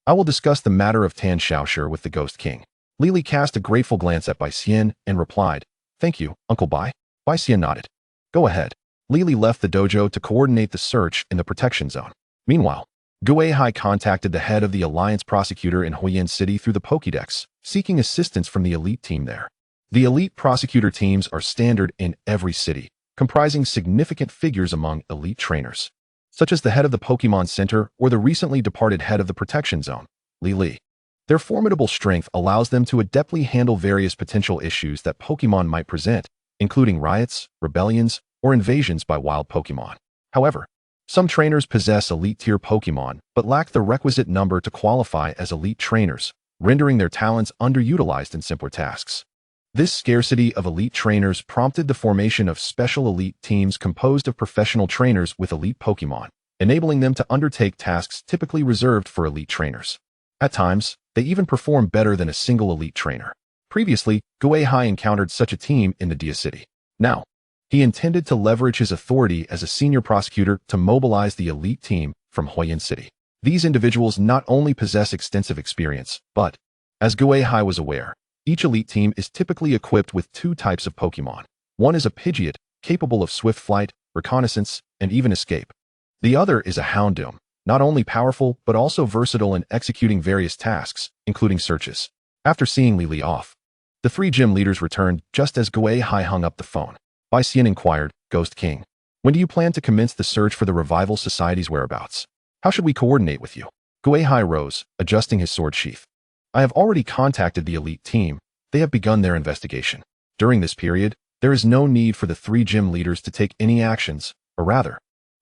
I will discuss the matter of Tan Shaoshi with the Ghost King." Li Li cast a grateful glance at Bai Xian and replied, "Thank you, Uncle Bai." Bai Xian nodded. "Go ahead." Li Li left the dojo to coordinate the search in the protection zone. Meanwhile, Gui Hai contacted the head of the Alliance prosecutor in Huiyin City through the Pokédex, seeking assistance from the elite team there. The elite prosecutor teams are standard in every city, comprising significant figures among elite trainers, such as the head of the Pokemon Center or the recently departed head of the Protection Zone, Li Li. Their formidable strength allows them to adeptly handle various potential issues that Pokemon might present, including riots, rebellions, or invasions by wild Pokemon. However, some trainers possess elite-tier Pokemon but lack the requisite number to qualify as elite trainers, rendering their talents underutilized in simpler tasks. This scarcity of elite trainers prompted the formation of special elite teams composed of professional trainers with elite Pokemon, enabling them to undertake tasks typically reserved for elite trainers. At times, they even perform better than a single elite trainer. Previously, Gui Hai encountered such a team in the Dia City. Now, he intended to leverage his authority as a senior prosecutor to mobilize the elite team from Huiyin City. These individuals not only possess extensive experience, but, as Gui Hai was aware, each elite team is typically equipped with 2 types of Pokemon. One is a Pidgeot, capable of swift flight, reconnaissance, and even escape. The other is a Houndoom, not only powerful but also versatile in executing various tasks, including searches. After seeing Li Li off, the 3 gym leaders returned just as Gui Hai hung up the phone. Bai Xian inquired, "Ghost King, when do you plan to commence the search for the Revival Society's whereabouts? How should we coordinate with you?" Gui Hai rose, adjusting his sword sheath. "I have already contacted the elite team. They have begun their investigation. During this period, there is no need for the 3 gym leaders to take any actions, or rather,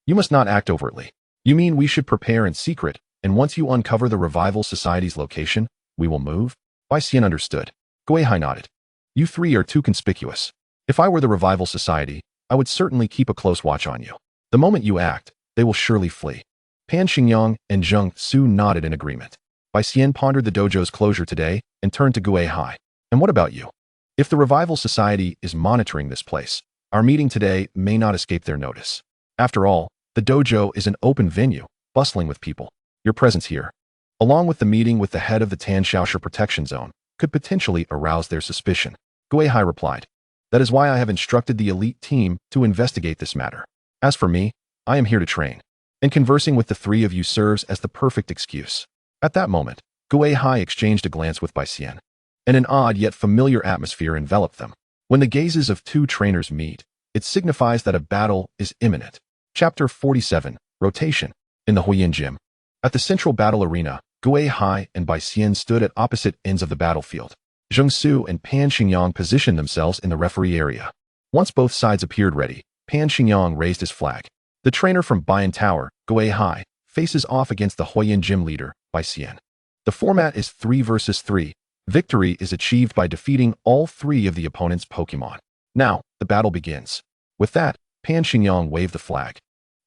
you must not act overtly. You mean we should prepare in secret, and once you uncover the Revival Society's location, we will move?" Bai Xian understood. Gui Hai nodded. "You 3 are too conspicuous. If I were the Revival Society, I would certainly keep a close watch on you. The moment you act, they will surely flee." Pan Xingyang and Zheng Su nodded in agreement. Bai Xian pondered the dojo's closure today and turned to Gui Hai. "And what about you? If the Revival Society is monitoring this place, our meeting today may not escape their notice. After all, the dojo is an open venue, bustling with people. Your presence here, along with the meeting with the head of the Tan Shaoshi Protection Zone, could potentially arouse their suspicion." Gui Hai replied, "That is why I have instructed the elite team to investigate this matter. As for me, I am here to train, and conversing with the 3 of you serves as the perfect excuse." At that moment, Gui Hai exchanged a glance with Bai Xian, and an odd yet familiar atmosphere enveloped them. When the gazes of 2 trainers meet, it signifies that a battle is imminent. Chapter 47, Rotation. In the Huiyin Gym. At the central battle arena, Gui Hai and Bai Xian stood at opposite ends of the battlefield. Zheng Su and Pan Xingyang positioned themselves in the referee area. Once both sides appeared ready, Pan Xingyang raised his flag. The trainer from Bayan Tower, Gui Hai, faces off against the Huiyin Gym leader, Bai Xian. The The format is 3 versus 3. Victory is achieved by defeating all 3 of the opponent's Pokémon. Now, the battle begins. With that, Pan Xingyang waved the flag,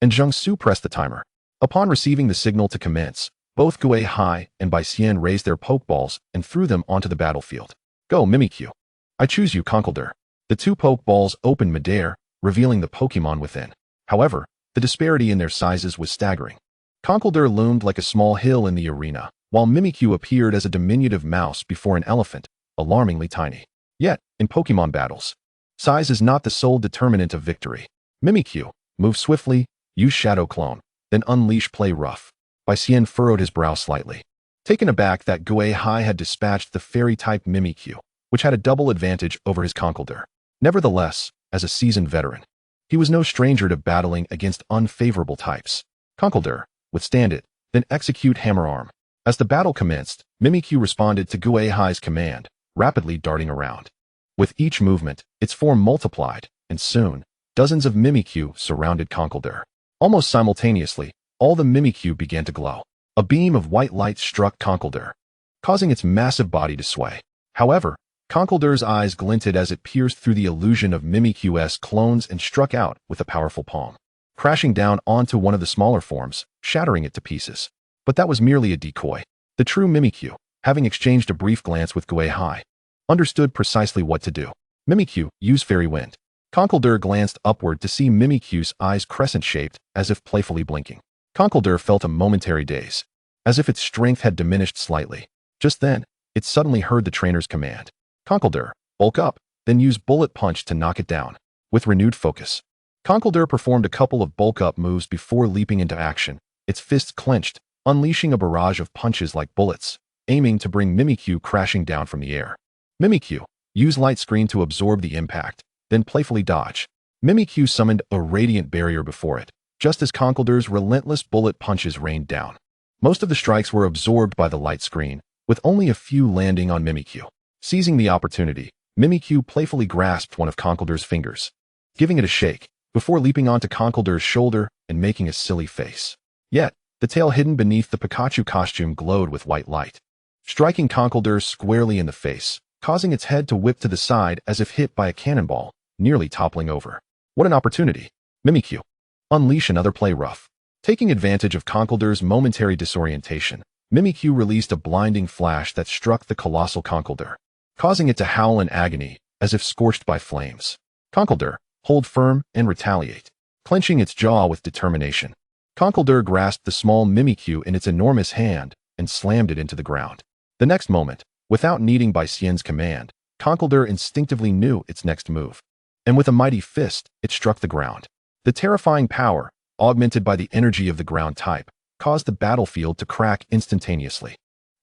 and Zheng Su pressed the timer. Upon receiving the signal to commence, both Gui Hai and Bai Xian raised their Pokeballs and threw them onto the battlefield. Go, Mimikyu. I choose you, Conkeldurr. The 2 Pokeballs opened midair, revealing the Pokémon within. However, the disparity in their sizes was staggering. Conkeldurr loomed like a small hill in the arena, while Mimikyu appeared as a diminutive mouse before an elephant, alarmingly tiny. Yet, in Pokémon battles, size is not the sole determinant of victory. Mimikyu, move swiftly, use Shadow Clone, then unleash Play Rough. Bai Xian furrowed his brow slightly, taken aback that Gui Hai had dispatched the Fairy-type Mimikyu, which had a double advantage over his Conkeldurr. Nevertheless, as a seasoned veteran, he was no stranger to battling against unfavorable types. Conkeldurr, withstand it, then execute Hammer Arm. As the battle commenced, Mimikyu responded to Gui Hai's command, rapidly darting around. With each movement, its form multiplied, and soon, dozens of Mimikyu surrounded Conkeldurr. Almost simultaneously, all the Mimikyu began to glow. A beam of white light struck Conkeldurr, causing its massive body to sway. However, Conkeldurr's eyes glinted as it pierced through the illusion of Mimikyu's clones and struck out with a powerful palm, crashing down onto one of the smaller forms, shattering it to pieces. But that was merely a decoy. The true Mimikyu, having exchanged a brief glance with Gui Hai, understood precisely what to do. Mimikyu, use Fairy Wind. Conkeldurr glanced upward to see Mimikyu's eyes crescent-shaped, as if playfully blinking. Conkeldurr felt a momentary daze, as if its strength had diminished slightly. Just then, it suddenly heard the trainer's command. Conkeldurr, bulk up, then use Bullet Punch to knock it down. With renewed focus, Conkeldurr performed a couple of bulk-up moves before leaping into action, its fists clenched, unleashing a barrage of punches like bullets, aiming to bring Mimikyu crashing down from the air. Mimikyu, use Light Screen to absorb the impact, then playfully dodge. Mimikyu summoned a radiant barrier before it, just as Conkeldurr's relentless bullet punches rained down. Most of the strikes were absorbed by the light screen, with only a few landing on Mimikyu. Seizing the opportunity, Mimikyu playfully grasped one of Conkeldurr's fingers, giving it a shake, before leaping onto Conkeldurr's shoulder and making a silly face. Yet, the tail hidden beneath the Pikachu costume glowed with white light, striking Conkeldurr squarely in the face, causing its head to whip to the side as if hit by a cannonball, nearly toppling over. What an opportunity! Mimikyu, unleash another Play Rough. Taking advantage of Conkeldurr's momentary disorientation, Mimikyu released a blinding flash that struck the colossal Conkeldurr, causing it to howl in agony, as if scorched by flames. Conkeldurr, hold firm and retaliate. Clenching its jaw with determination, Conkeldurr grasped the small Mimikyu in its enormous hand and slammed it into the ground. The next moment, without needing Bai Xian's command, Conkeldurr instinctively knew its next move, and with a mighty fist, it struck the ground. The terrifying power, augmented by the energy of the ground type, caused the battlefield to crack instantaneously.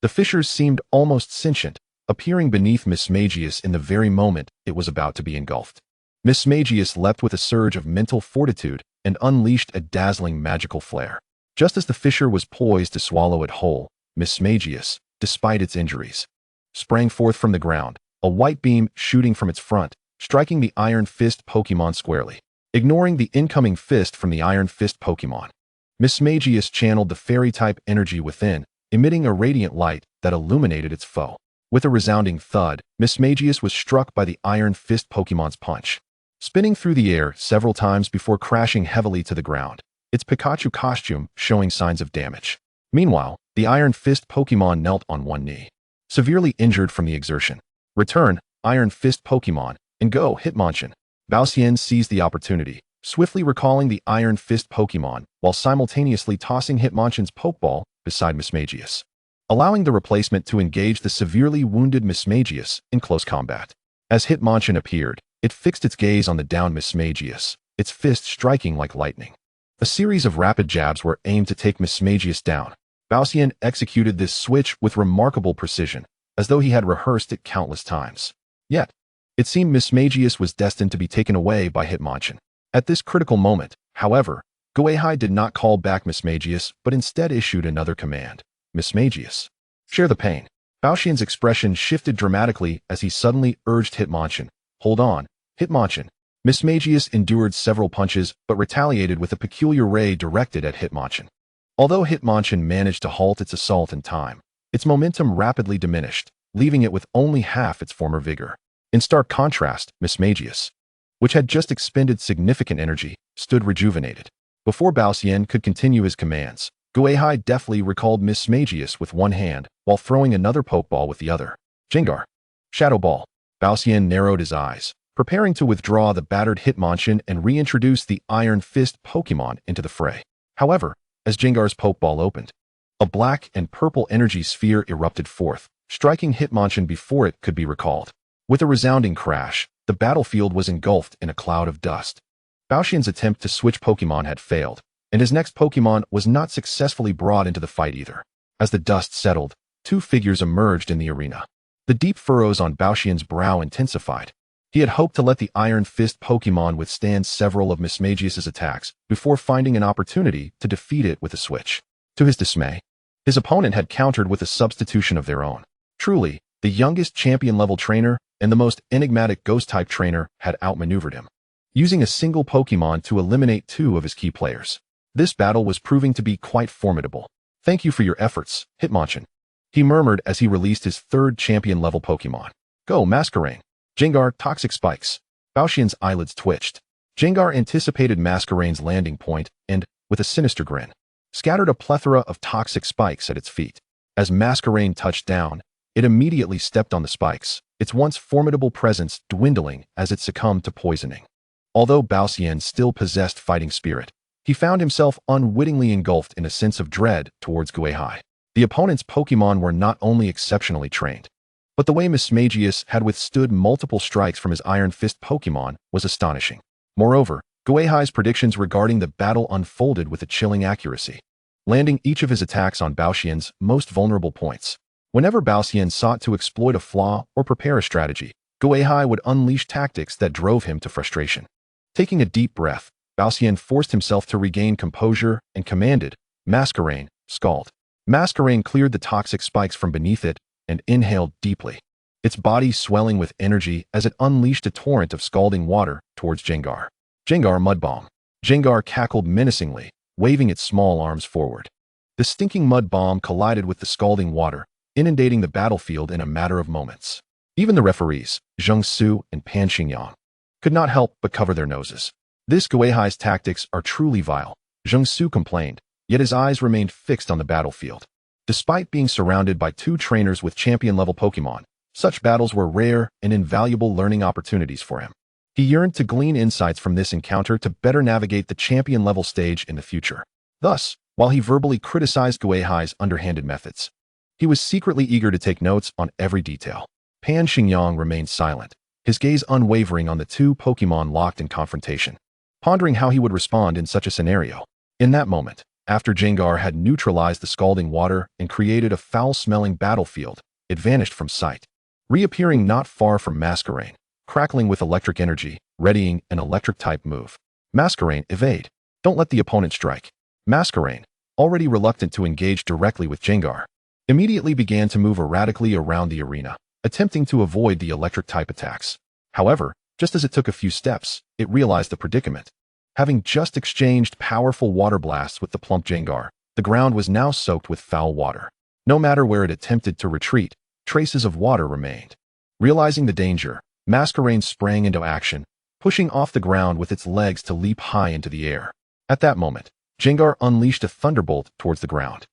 The fissures seemed almost sentient, appearing beneath Mismagius in the very moment it was about to be engulfed. Mismagius leapt with a surge of mental fortitude and unleashed a dazzling magical flare. Just as the fissure was poised to swallow it whole, Mismagius, despite its injuries, sprang forth from the ground, a white beam shooting from its front, striking the Iron Fist Pokémon squarely. Ignoring the incoming fist from the Iron Fist Pokémon, Mismagius channeled the Fairy-type energy within, emitting a radiant light that illuminated its foe. With a resounding thud, Mismagius was struck by the Iron Fist Pokémon's punch, spinning through the air several times before crashing heavily to the ground, its Pikachu costume showing signs of damage. Meanwhile, the Iron Fist Pokémon knelt on one knee, severely injured from the exertion. Return, Iron Fist Pokémon, and go, Hitmonchan. Bai Xian seized the opportunity, swiftly recalling the Iron Fist Pokémon while simultaneously tossing Hitmonchan's Pokeball beside Mismagius, allowing the replacement to engage the severely wounded Mismagius in close combat. As Hitmonchan appeared, it fixed its gaze on the downed Mismagius, its fist striking like lightning. A series of rapid jabs were aimed to take Mismagius down. Bai Xian executed this switch with remarkable precision, as though he had rehearsed it countless times. Yet, it seemed Mismagius was destined to be taken away by Hitmonchan. At this critical moment, however, Gui Hai did not call back Mismagius, but instead issued another command. Mismagius, share the pain. Bai Xian's expression shifted dramatically as he suddenly urged Hitmonchan. Hold on, Hitmonchan. Mismagius endured several punches, but retaliated with a peculiar ray directed at Hitmonchan. Although Hitmonchan managed to halt its assault in time, its momentum rapidly diminished, leaving it with only half its former vigor. In stark contrast, Mismagius, which had just expended significant energy, stood rejuvenated. Before Bao Xian could continue his commands, Gui Hai deftly recalled Mismagius with one hand while throwing another pokeball with the other. Jengar. Shadow Ball. Bao Xian narrowed his eyes, preparing to withdraw the battered Hitmonchan and reintroduce the Iron Fist Pokemon into the fray. However, as Jengar's Pokeball opened, a black and purple energy sphere erupted forth, striking Hitmonchan before it could be recalled. With a resounding crash, the battlefield was engulfed in a cloud of dust. Bao Xian's attempt to switch Pokemon had failed, and his next Pokemon was not successfully brought into the fight either. As the dust settled, two figures emerged in the arena. The deep furrows on Bao Xian's brow intensified. He had hoped to let the Iron Fist Pokemon withstand several of Mismagius's attacks before finding an opportunity to defeat it with a switch. To his dismay, his opponent had countered with a substitution of their own. Truly, the youngest champion-level trainer and the most enigmatic Ghost-Type trainer had outmaneuvered him, using a single Pokemon to eliminate two of his key players. This battle was proving to be quite formidable. "Thank you for your efforts, Hitmonchan," he murmured as he released his third champion-level Pokemon. "Go, Masquerain." Jengar, Toxic Spikes. Bao Xian's eyelids twitched. Jengar anticipated Masquerain's landing point and, with a sinister grin, scattered a plethora of toxic spikes at its feet. As Masquerain touched down, it immediately stepped on the spikes, its once formidable presence dwindling as it succumbed to poisoning. Although Bao Xian still possessed fighting spirit, he found himself unwittingly engulfed in a sense of dread towards Gui Hai. The opponent's Pokemon were not only exceptionally trained, but the way Mismagius had withstood multiple strikes from his Iron Fist Pokemon was astonishing. Moreover, Gui Hai's predictions regarding the battle unfolded with a chilling accuracy, landing each of his attacks on Bao Xian's most vulnerable points. Whenever Bao Xian sought to exploit a flaw or prepare a strategy, Gui Hai would unleash tactics that drove him to frustration. Taking a deep breath, Bao Xian forced himself to regain composure and commanded, "Masquerain, Scald." Masquerain cleared the toxic spikes from beneath it and inhaled deeply, its body swelling with energy as it unleashed a torrent of scalding water towards Jengar. Jengar Mud Bomb. Jengar cackled menacingly, waving its small arms forward. The stinking mud bomb collided with the scalding water, inundating the battlefield in a matter of moments. Even the referees, Zheng Su and Pan Xingyang, could not help but cover their noses. "This Gui Hai's tactics are truly vile," Zheng Su complained, yet his eyes remained fixed on the battlefield. Despite being surrounded by two trainers with champion-level Pokemon, such battles were rare and invaluable learning opportunities for him. He yearned to glean insights from this encounter to better navigate the champion-level stage in the future. Thus, while he verbally criticized Gui Hai's underhanded methods, he was secretly eager to take notes on every detail. Pan Xingyang remained silent, his gaze unwavering on the two Pokemon locked in confrontation, pondering how he would respond in such a scenario. In that moment, after Jengar had neutralized the scalding water and created a foul-smelling battlefield, it vanished from sight, reappearing not far from Masquerain, crackling with electric energy, readying an electric-type move. Masquerain, evade. Don't let the opponent strike. Masquerain, already reluctant to engage directly with Jengar, immediately began to move erratically around the arena, attempting to avoid the electric-type attacks. However, just as it took a few steps, it realized the predicament. Having just exchanged powerful water blasts with the plump Jengar, the ground was now soaked with foul water. No matter where it attempted to retreat, traces of water remained. Realizing the danger, Masquerain sprang into action, pushing off the ground with its legs to leap high into the air. At that moment, Jengar unleashed a thunderbolt towards the ground.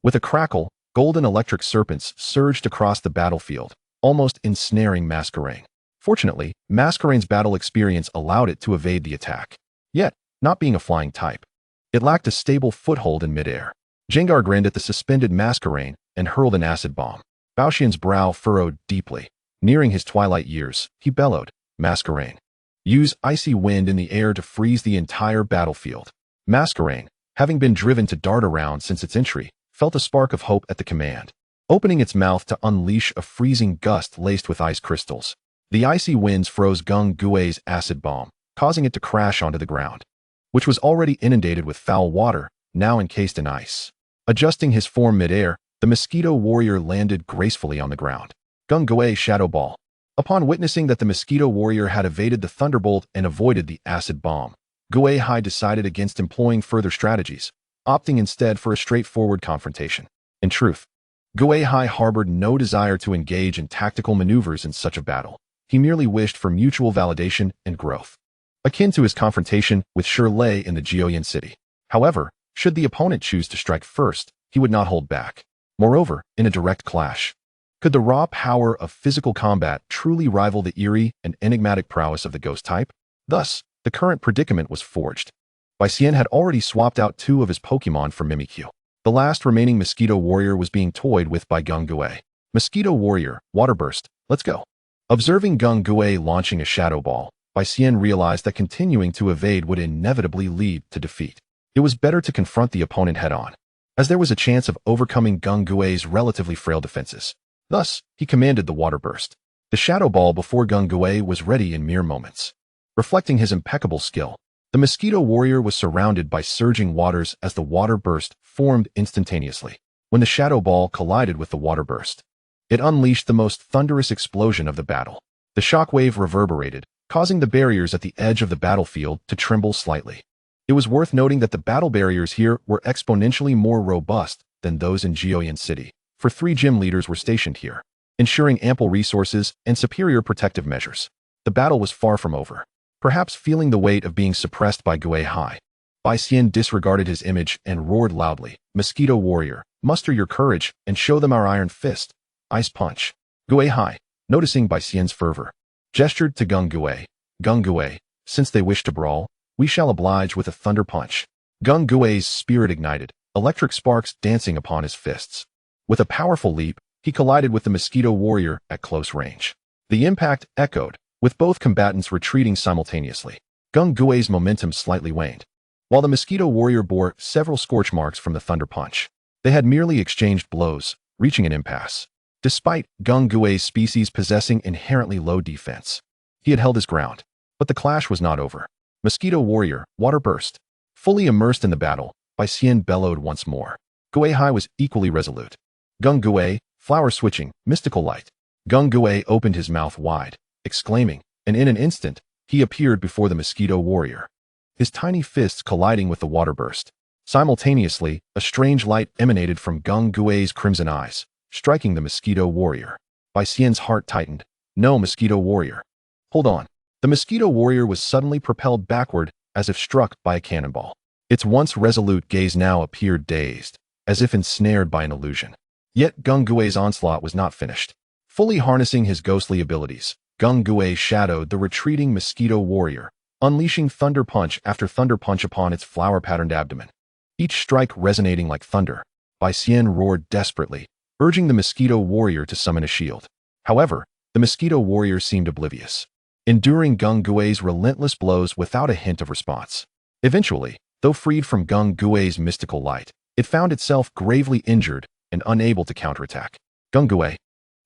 With a crackle, golden electric serpents surged across the battlefield, almost ensnaring Masquerain. Fortunately, Masquerain's battle experience allowed it to evade the attack. Yet, not being a flying type, it lacked a stable foothold in midair. Jengar grinned at the suspended Masquerain and hurled an acid bomb. Bao Xian's brow furrowed deeply. Nearing his twilight years, he bellowed, "Masquerain, use icy wind in the air to freeze the entire battlefield." Masquerain, having been driven to dart around since its entry, felt a spark of hope at the command, opening its mouth to unleash a freezing gust laced with ice crystals. The icy winds froze Gung Gui's acid bomb, causing it to crash onto the ground, which was already inundated with foul water, now encased in ice. Adjusting his form midair, the mosquito warrior landed gracefully on the ground. Gung Gui Shadow Ball. Upon witnessing that the mosquito warrior had evaded the thunderbolt and avoided the acid bomb, Gui Hai decided against employing further strategies, opting instead for a straightforward confrontation. In truth, Gui Hai harbored no desire to engage in tactical maneuvers in such a battle. He merely wished for mutual validation and growth, akin to his confrontation with Shirley in the Geoyan city. However, should the opponent choose to strike first, he would not hold back. Moreover, in a direct clash, could the raw power of physical combat truly rival the eerie and enigmatic prowess of the ghost type? Thus, the current predicament was forged. Bai Xian had already swapped out 2 of his Pokemon for Mimikyu. The last remaining Mosquito Warrior was being toyed with by Gung Gui. Mosquito Warrior, Water Burst, let's go. Observing Gung Gui launching a Shadow Ball, Bai Xian realized that continuing to evade would inevitably lead to defeat. It was better to confront the opponent head-on, as there was a chance of overcoming Gung Gui's relatively frail defenses. Thus, he commanded the Water Burst. The Shadow Ball before Gung Gui was ready in mere moments. Reflecting his impeccable skill, the Mosquito Warrior was surrounded by surging waters as the Water Burst formed instantaneously. When the Shadow Ball collided with the Water Burst, it unleashed the most thunderous explosion of the battle. The shockwave reverberated, causing the barriers at the edge of the battlefield to tremble slightly. It was worth noting that the battle barriers here were exponentially more robust than those in Geoyan City, for 3 gym leaders were stationed here, ensuring ample resources and superior protective measures. The battle was far from over. Perhaps feeling the weight of being suppressed by Gui Hai, Bai Xian disregarded his image and roared loudly, "Mosquito Warrior, muster your courage and show them our Iron Fist. Ice Punch." Gui Hai, noticing Bai Xian's fervor, gestured to Gung Gui. "Gung Gui, since they wish to brawl, we shall oblige with a Thunder Punch." Gung Gui's spirit ignited, electric sparks dancing upon his fists. With a powerful leap, he collided with the Mosquito Warrior at close range. The impact echoed, with both combatants retreating simultaneously. Gung Gui's momentum slightly waned, while the Mosquito Warrior bore several scorch marks from the Thunder Punch. They had merely exchanged blows, reaching an impasse. Despite Gung Gui's species possessing inherently low defense, he had held his ground. But the clash was not over. Mosquito Warrior, Water Burst. Fully immersed in the battle, Bai Xian bellowed once more. Gui Hai was equally resolute. Gung Gui, Flower Switching, Mystical Light. Gung Gui opened his mouth wide, exclaiming, and in an instant, he appeared before the Mosquito Warrior, his tiny fists colliding with the Water Burst. Simultaneously, a strange light emanated from Gung Gui's crimson eyes, striking the Mosquito Warrior. Bai Xian's heart tightened. "No, Mosquito Warrior. Hold on." The Mosquito Warrior was suddenly propelled backward as if struck by a cannonball. Its once resolute gaze now appeared dazed, as if ensnared by an illusion. Yet Gung Gui's onslaught was not finished. Fully harnessing his ghostly abilities, Gung Gui shadowed the retreating Mosquito Warrior, unleashing Thunder Punch after Thunder Punch upon its flower-patterned abdomen. Each strike resonating like thunder. Bai Xian roared desperately, urging the Mosquito Warrior to summon a shield. However, the Mosquito Warrior seemed oblivious, enduring Gung Gui's relentless blows without a hint of response. Eventually, though freed from Gung Gui's mystical light, it found itself gravely injured and unable to counterattack. Gung Gui,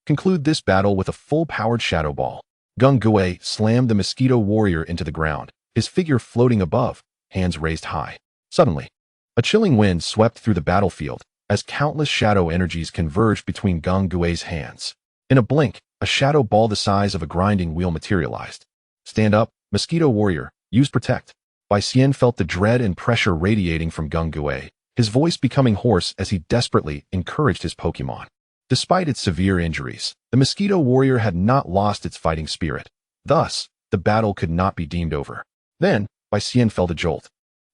conclude this battle with a full-powered Shadow Ball. Gung Gui slammed the Mosquito Warrior into the ground, his figure floating above, hands raised high. Suddenly, a chilling wind swept through the battlefield as countless shadow energies converged between Gung Gui's hands. In a blink, a shadow ball the size of a grinding wheel materialized. "Stand up, Mosquito Warrior, use Protect." Bai Xian felt the dread and pressure radiating from Gung Gui, his voice becoming hoarse as he desperately encouraged his Pokemon. Despite its severe injuries, the Mosquito Warrior had not lost its fighting spirit. Thus, the battle could not be deemed over. Then, Bai Xian felt a jolt,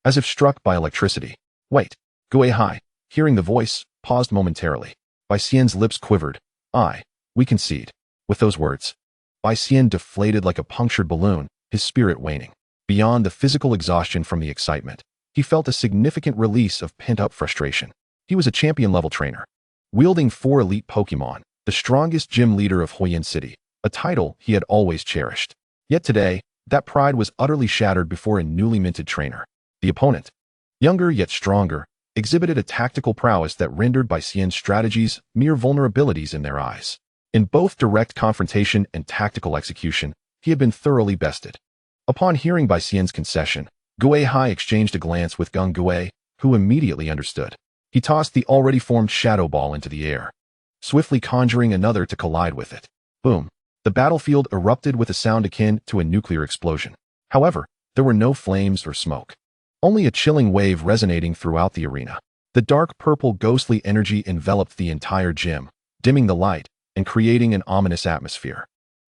as if struck by electricity. "Wait." Gui Hai, hearing the voice, paused momentarily. Bai Xian's lips quivered. We concede." With those words, Bai Xian deflated like a punctured balloon, his spirit waning. Beyond the physical exhaustion from the excitement, he felt a significant release of pent-up frustration. He was a champion-level trainer, wielding 4 elite Pokemon, the strongest gym leader of Huoyan City, a title he had always cherished. Yet today, that pride was utterly shattered before a newly minted trainer. The opponent, younger yet stronger, exhibited a tactical prowess that rendered Bai Xian's strategies mere vulnerabilities in their eyes. In both direct confrontation and tactical execution, he had been thoroughly bested. Upon hearing Bai Xian's concession, Gui Hai exchanged a glance with Gung Gui, who immediately understood. He tossed the already formed Shadow Ball into the air, swiftly conjuring another to collide with it. Boom! The battlefield erupted with a sound akin to a nuclear explosion. However, there were no flames or smoke, only a chilling wave resonating throughout the arena. The dark purple ghostly energy enveloped the entire gym, dimming the light and creating an ominous atmosphere.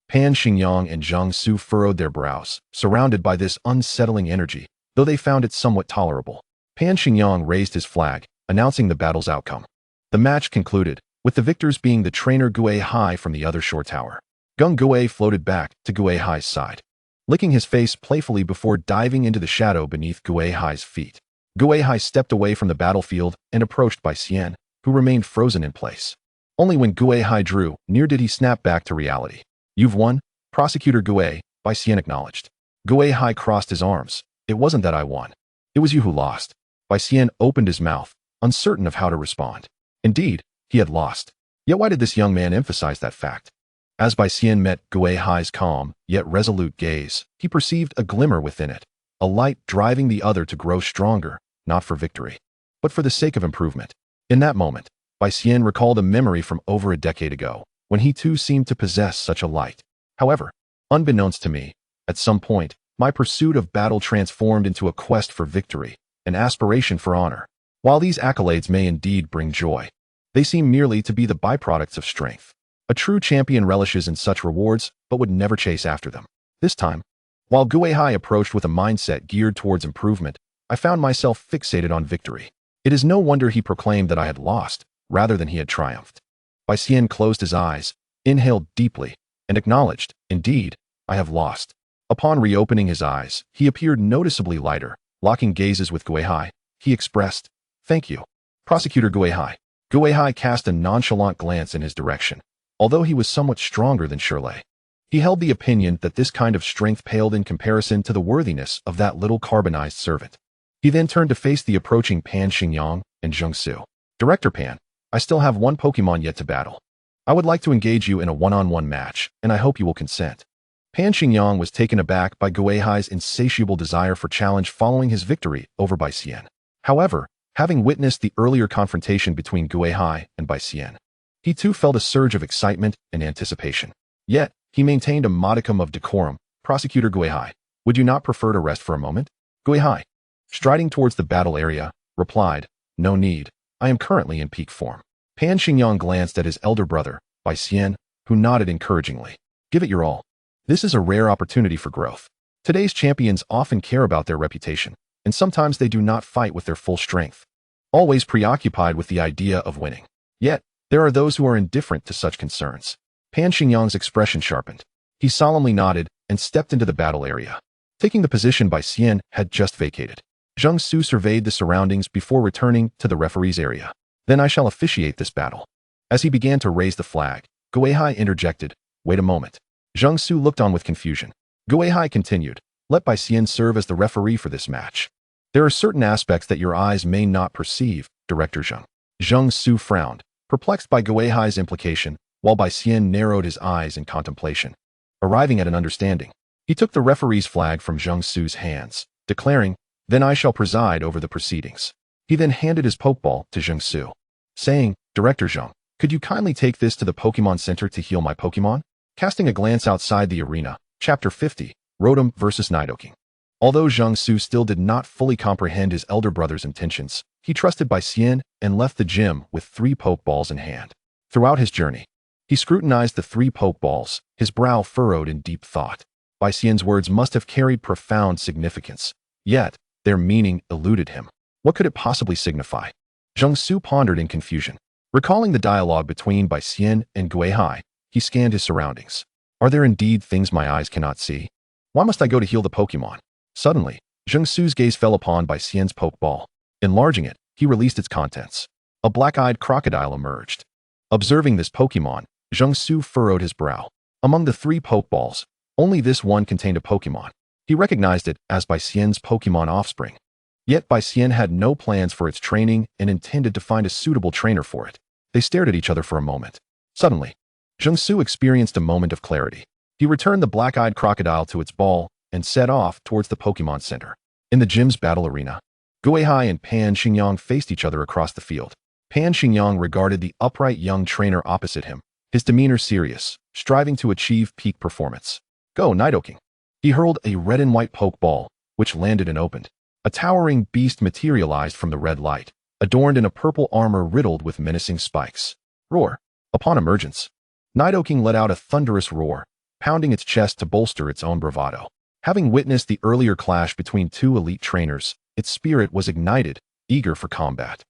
Pan Xingyang and Zhang Su furrowed their brows, surrounded by this unsettling energy, though they found it somewhat tolerable. Pan Xingyang raised his flag, announcing the battle's outcome. The match concluded, with the victors being the trainer Gui Hai from the other shore tower. Gui floated back to Gui Hai's side, licking his face playfully before diving into the shadow beneath Gui Hai's feet. Gui Hai stepped away from the battlefield and approached Bai Xian, who remained frozen in place. Only when Gui Hai drew near did he snap back to reality. "You've won, Prosecutor Gui," Bai Xian acknowledged. Gui Hai crossed his arms. "It wasn't that I won. It was you who lost." Bai Xian opened his mouth, uncertain of how to respond. Indeed, he had lost. Yet why did this young man emphasize that fact? As Bai Xian met Gui Hai's calm, yet resolute gaze, he perceived a glimmer within it, a light driving the other to grow stronger, not for victory, but for the sake of improvement. In that moment, Bai Xian recalled a memory from over a decade ago, when he too seemed to possess such a light. However, unbeknownst to me, at some point, my pursuit of battle transformed into a quest for victory, an aspiration for honor. While these accolades may indeed bring joy, they seem merely to be the byproducts of strength. A true champion relishes in such rewards, but would never chase after them. This time, while Gui Hai approached with a mindset geared towards improvement, I found myself fixated on victory. It is no wonder he proclaimed that I had lost, rather than he had triumphed. Bai Xian closed his eyes, inhaled deeply, and acknowledged, "Indeed, I have lost." Upon reopening his eyes, he appeared noticeably lighter. Locking gazes with Gui Hai, he expressed, "Thank you, Prosecutor Gui Hai." Gui Hai cast a nonchalant glance in his direction, although he was somewhat stronger than Shirley. He held the opinion that this kind of strength paled in comparison to the worthiness of that little carbonized servant. He then turned to face the approaching Pan Xingyang and Zhang Su. "Director Pan, I still have one Pokemon yet to battle. I would like to engage you in a one-on-one match, and I hope you will consent." Pan Xingyang was taken aback by Gui Hai's insatiable desire for challenge following his victory over Bai Xian. However, having witnessed the earlier confrontation between Gui Hai and Bai Xian, he too felt a surge of excitement and anticipation. Yet, he maintained a modicum of decorum. "Prosecutor Gui Hai, would you not prefer to rest for a moment?" Gui Hai, striding towards the battle area, replied, "No need. I am currently in peak form." Pan Xingyang glanced at his elder brother, Bai Xian, who nodded encouragingly. "Give it your all. This is a rare opportunity for growth. Today's champions often care about their reputation, and sometimes they do not fight with their full strength, always preoccupied with the idea of winning. Yet, there are those who are indifferent to such concerns." Pan Xingyang's expression sharpened. He solemnly nodded and stepped into the battle area, taking the position Bai Xian had just vacated. Zhang Su surveyed the surroundings before returning to the referee's area. "Then I shall officiate this battle." As he began to raise the flag, Gui Hai interjected, "Wait a moment." Zhang Su looked on with confusion. Gui Hai continued, "Let Bai Xian serve as the referee for this match. There are certain aspects that your eyes may not perceive, Director Zhang." Zhang Su frowned, perplexed by Gui Hai's implication, while Bai Xian narrowed his eyes in contemplation. Arriving at an understanding, he took the referee's flag from Zhang Su's hands, declaring, "Then I shall preside over the proceedings." He then handed his Pokeball to Zhang Su, saying, "Director Zhang, could you kindly take this to the Pokemon Center to heal my Pokemon?" Casting a glance outside the arena, Chapter 50, Rotom vs. Nidoking. Although Zhang Su still did not fully comprehend his elder brother's intentions, he trusted Bai Xian and left the gym with 3 Pokeballs in hand. Throughout his journey, he scrutinized the 3 Pokeballs, his brow furrowed in deep thought. Bai Xian's words must have carried profound significance, yet their meaning eluded him. What could it possibly signify? Zhang Su pondered in confusion. Recalling the dialogue between Bai Xian and Gui Hai, he scanned his surroundings. Are there indeed things my eyes cannot see? Why must I go to heal the Pokemon? Suddenly, Zhang Su's gaze fell upon Bai Xian's Pokeball. Enlarging it, he released its contents. A black-eyed crocodile emerged. Observing this Pokemon, Zhang Su furrowed his brow. Among the 3 Pokeballs, only this one contained a Pokemon. He recognized it as Bai Xian's Pokemon offspring. Yet Bai Xian had no plans for its training and intended to find a suitable trainer for it. They stared at each other for a moment. Suddenly, Zhang Su experienced a moment of clarity. He returned the black-eyed crocodile to its ball and set off towards the Pokemon Center. In the gym's battle arena, Gui Hai and Pan Xingyang faced each other across the field. Pan Xingyang regarded the upright young trainer opposite him, his demeanor serious, striving to achieve peak performance. "Go, Nidoking." He hurled a red and white Pokeball, which landed and opened. A towering beast materialized from the red light, adorned in a purple armor riddled with menacing spikes. Roar. Upon emergence, Nidoking let out a thunderous roar, pounding its chest to bolster its own bravado. Having witnessed the earlier clash between two elite trainers, its spirit was ignited, eager for combat.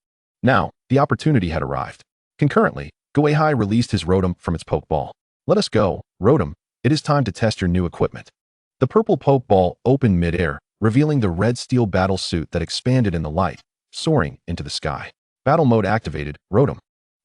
Now, the opportunity had arrived. Concurrently, Gui Hai released his Rotom from its Pokeball. Let us go, Rotom. It is time to test your new equipment. The purple Pokeball opened mid-air, revealing the red steel battle suit that expanded in the light, soaring into the sky. Battle mode activated, Rotom.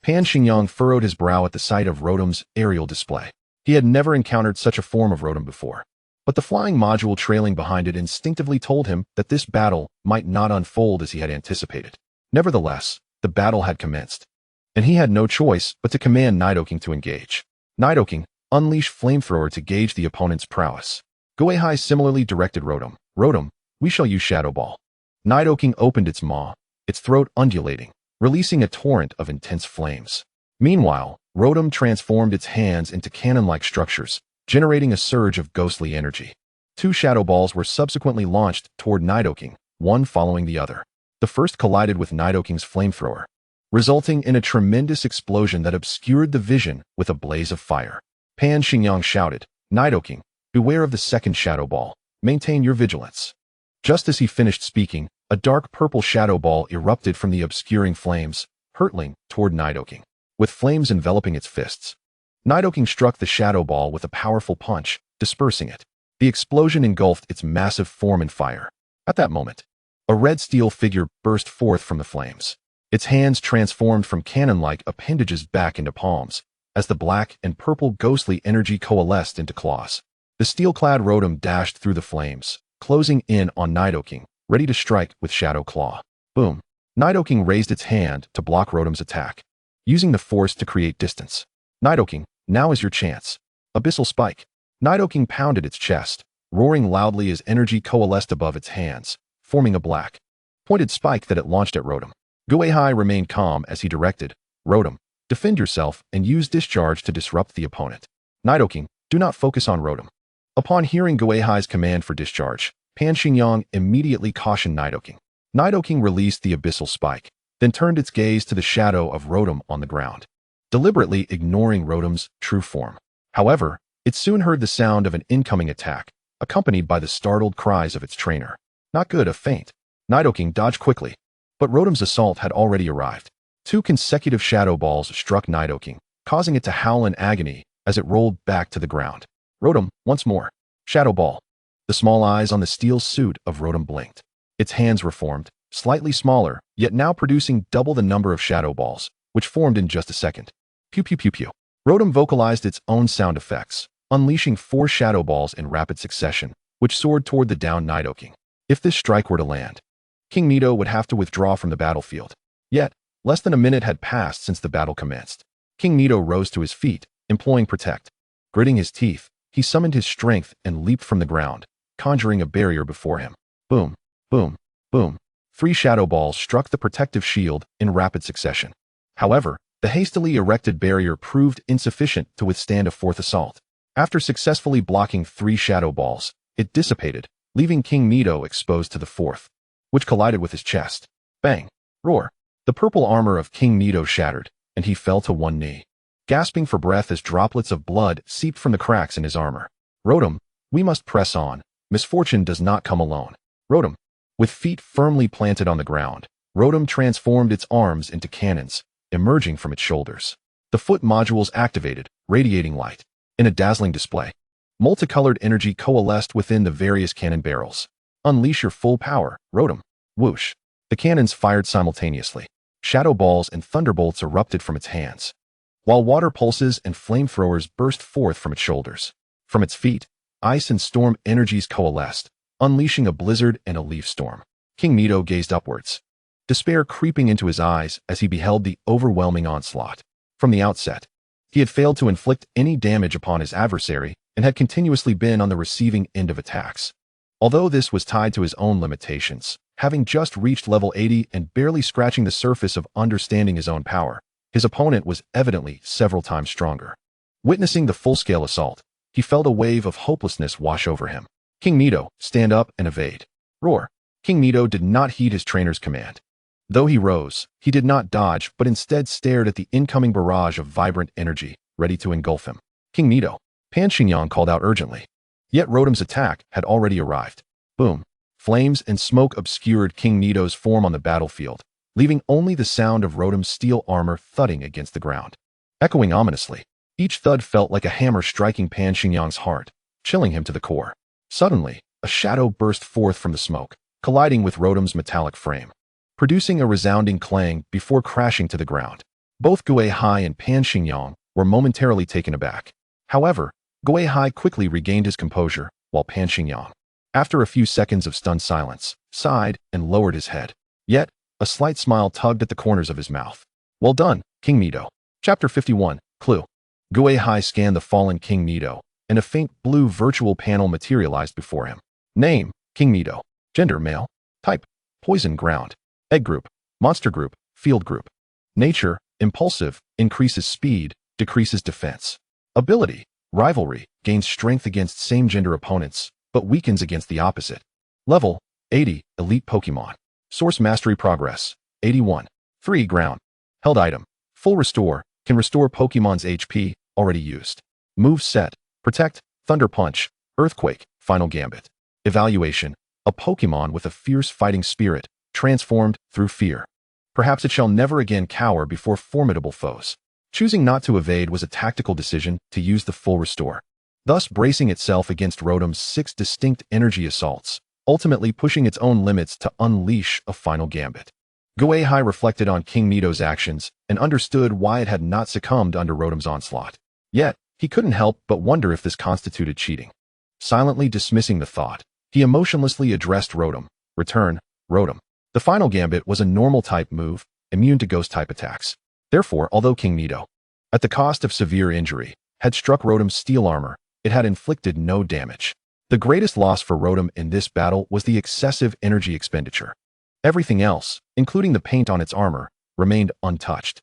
Pan Xingyang furrowed his brow at the sight of Rotom's aerial display. He had never encountered such a form of Rotom before. But the flying module trailing behind it instinctively told him that this battle might not unfold as he had anticipated. Nevertheless, the battle had commenced, and he had no choice but to command Nidoking to engage. Nidoking, unleash Flamethrower to gauge the opponent's prowess. Gui Hai similarly directed Rotom. Rotom, we shall use Shadow Ball. Nidoking opened its maw, its throat undulating, releasing a torrent of intense flames. Meanwhile, Rotom transformed its hands into cannon-like structures, generating a surge of ghostly energy. Two Shadow Balls were subsequently launched toward Nidoking, one following the other. The first collided with Nidoking's Flamethrower, resulting in a tremendous explosion that obscured the vision with a blaze of fire. Pan Xingyang shouted, Nidoking, beware of the second Shadow Ball. Maintain your vigilance. Just as he finished speaking, a dark purple Shadow Ball erupted from the obscuring flames, hurtling toward Nidoking, with flames enveloping its fists. Nidoking struck the Shadow Ball with a powerful punch, dispersing it. The explosion engulfed its massive form in fire. At that moment, a red steel figure burst forth from the flames. Its hands transformed from cannon-like appendages back into palms, as the black and purple ghostly energy coalesced into claws. The steel-clad Rotom dashed through the flames, closing in on Nidoking, ready to strike with Shadow Claw. Boom! Nidoking raised its hand to block Rotom's attack, using the force to create distance. Nidoking, now is your chance. Abyssal Spike. Nidoking pounded its chest, roaring loudly as energy coalesced above its hands, forming a black, pointed spike that it launched at Rotom. Gui Hai remained calm as he directed, Rotom, defend yourself and use discharge to disrupt the opponent. Nidoking, do not focus on Rotom. Upon hearing Gui Hai's command for discharge, Pan Xingyang immediately cautioned Nidoking. Nidoking released the Abyssal Spike, then turned its gaze to the shadow of Rotom on the ground, deliberately ignoring Rotom's true form. However, it soon heard the sound of an incoming attack, accompanied by the startled cries of its trainer. Not good, a feint. Nidoking dodged quickly, but Rotom's assault had already arrived. Two consecutive Shadow Balls struck Nidoking, causing it to howl in agony as it rolled back to the ground. Rotom, once more. Shadow Ball. The small eyes on the steel suit of Rotom blinked. Its hands were formed, slightly smaller, yet now producing double the number of Shadow Balls, which formed in just a second. Pew pew pew pew. Rotom vocalized its own sound effects, unleashing 4 Shadow Balls in rapid succession, which soared toward the downed Nidoking. If this strike were to land, King Nido would have to withdraw from the battlefield. Yet, less than a minute had passed since the battle commenced. King Nido rose to his feet, employing Protect. Gritting his teeth, he summoned his strength and leaped from the ground, conjuring a barrier before him. Boom, boom, boom. 3 Shadow Balls struck the protective shield in rapid succession. However, the hastily erected barrier proved insufficient to withstand a 4th assault. After successfully blocking 3 Shadow Balls, it dissipated, leaving King Nido exposed to the 4th, which collided with his chest. Bang! Roar! The purple armor of King Nido shattered, and he fell to one knee, gasping for breath as droplets of blood seeped from the cracks in his armor. Rotom, we must press on. Misfortune does not come alone. Rotom. With feet firmly planted on the ground, Rotom transformed its arms into cannons, emerging from its shoulders. The foot modules activated, radiating light. In a dazzling display, multicolored energy coalesced within the various cannon barrels. Unleash your full power, Rotom. Whoosh. The cannons fired simultaneously. Shadow Balls and thunderbolts erupted from its hands, while water pulses and flamethrowers burst forth from its shoulders. From its feet, ice and storm energies coalesced, unleashing a blizzard and a leaf storm. King Nido gazed upwards, despair creeping into his eyes as he beheld the overwhelming onslaught. From the outset, he had failed to inflict any damage upon his adversary and had continuously been on the receiving end of attacks. Although this was tied to his own limitations, having just reached level 80 and barely scratching the surface of understanding his own power, his opponent was evidently several times stronger. Witnessing the full-scale assault, he felt a wave of hopelessness wash over him. King Nido, stand up and evade. Roar. King Nido did not heed his trainer's command. Though he rose, he did not dodge, but instead stared at the incoming barrage of vibrant energy, ready to engulf him. King Nito, Pan Xingyang called out urgently. Yet Rotom's attack had already arrived. Boom. Flames and smoke obscured King Nito's form on the battlefield, leaving only the sound of Rotom's steel armor thudding against the ground. Echoing ominously, each thud felt like a hammer striking Pan Xingyang's heart, chilling him to the core. Suddenly, a shadow burst forth from the smoke, colliding with Rotom's metallic frame, producing a resounding clang before crashing to the ground. Both Gui Hai and Pan Xingyang were momentarily taken aback. However, Gui Hai quickly regained his composure, while Pan Xingyang, after a few seconds of stunned silence, sighed and lowered his head. Yet, a slight smile tugged at the corners of his mouth. Well done, King Nito. Chapter 51, Clue. Gui Hai scanned the fallen King Nito, and a faint blue virtual panel materialized before him. Name, King Nito. Gender, male. Type, poison ground. Egg group, monster group, field group. Nature, impulsive, increases speed, decreases defense. Ability, rivalry, gains strength against same-gender opponents, but weakens against the opposite. Level, 80, elite Pokemon. Source mastery progress, 81. 3 ground. Held item, full restore, can restore Pokemon's HP, already used. Move set, protect, thunder punch, earthquake, final gambit. Evaluation, a Pokemon with a fierce fighting spirit, transformed through fear. Perhaps it shall never again cower before formidable foes. Choosing not to evade was a tactical decision to use the full restore, thus bracing itself against Rotom's 6 distinct energy assaults, ultimately pushing its own limits to unleash a final gambit. Gui Hai reflected on King Nito's actions and understood why it had not succumbed under Rotom's onslaught. Yet, he couldn't help but wonder if this constituted cheating. Silently dismissing the thought, he emotionlessly addressed Rotom. Return, Rotom. The final gambit was a normal type move, immune to ghost type attacks. Therefore, although King Nito, at the cost of severe injury, had struck Rotom's steel armor, it had inflicted no damage. The greatest loss for Rotom in this battle was the excessive energy expenditure. Everything else, including the paint on its armor, remained untouched.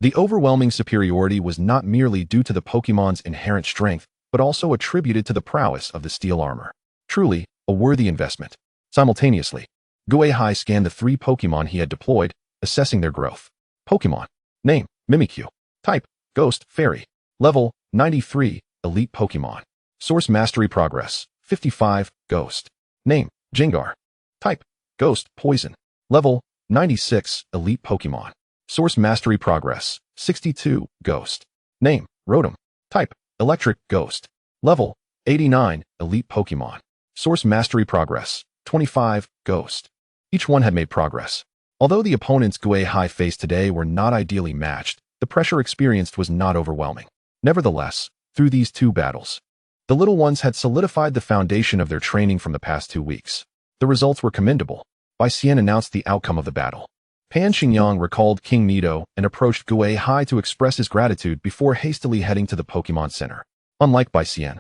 The overwhelming superiority was not merely due to the Pokemon's inherent strength, but also attributed to the prowess of the steel armor. Truly, a worthy investment. Simultaneously, Gui Hai scanned the 3 Pokemon he had deployed, assessing their growth. Pokemon. Name, Mimikyu. Type, Ghost, Fairy. Level, 93, elite Pokemon. Source mastery progress, 55, Ghost. Name, Jengar. Type, Ghost, Poison. Level, 96, elite Pokemon. Source mastery progress, 62, Ghost. Name, Rotom. Type, Electric, Ghost. Level, 89, elite Pokemon. Source mastery progress, 25, Ghost. Each one had made progress. Although the opponents Gui Hai faced today were not ideally matched, the pressure experienced was not overwhelming. Nevertheless, through these 2 battles, the little ones had solidified the foundation of their training from the past 2 weeks. The results were commendable. Bai Xian announced the outcome of the battle. Pan Xingyang recalled King Nito and approached Gui Hai to express his gratitude before hastily heading to the Pokemon Center. Unlike Bai Xian,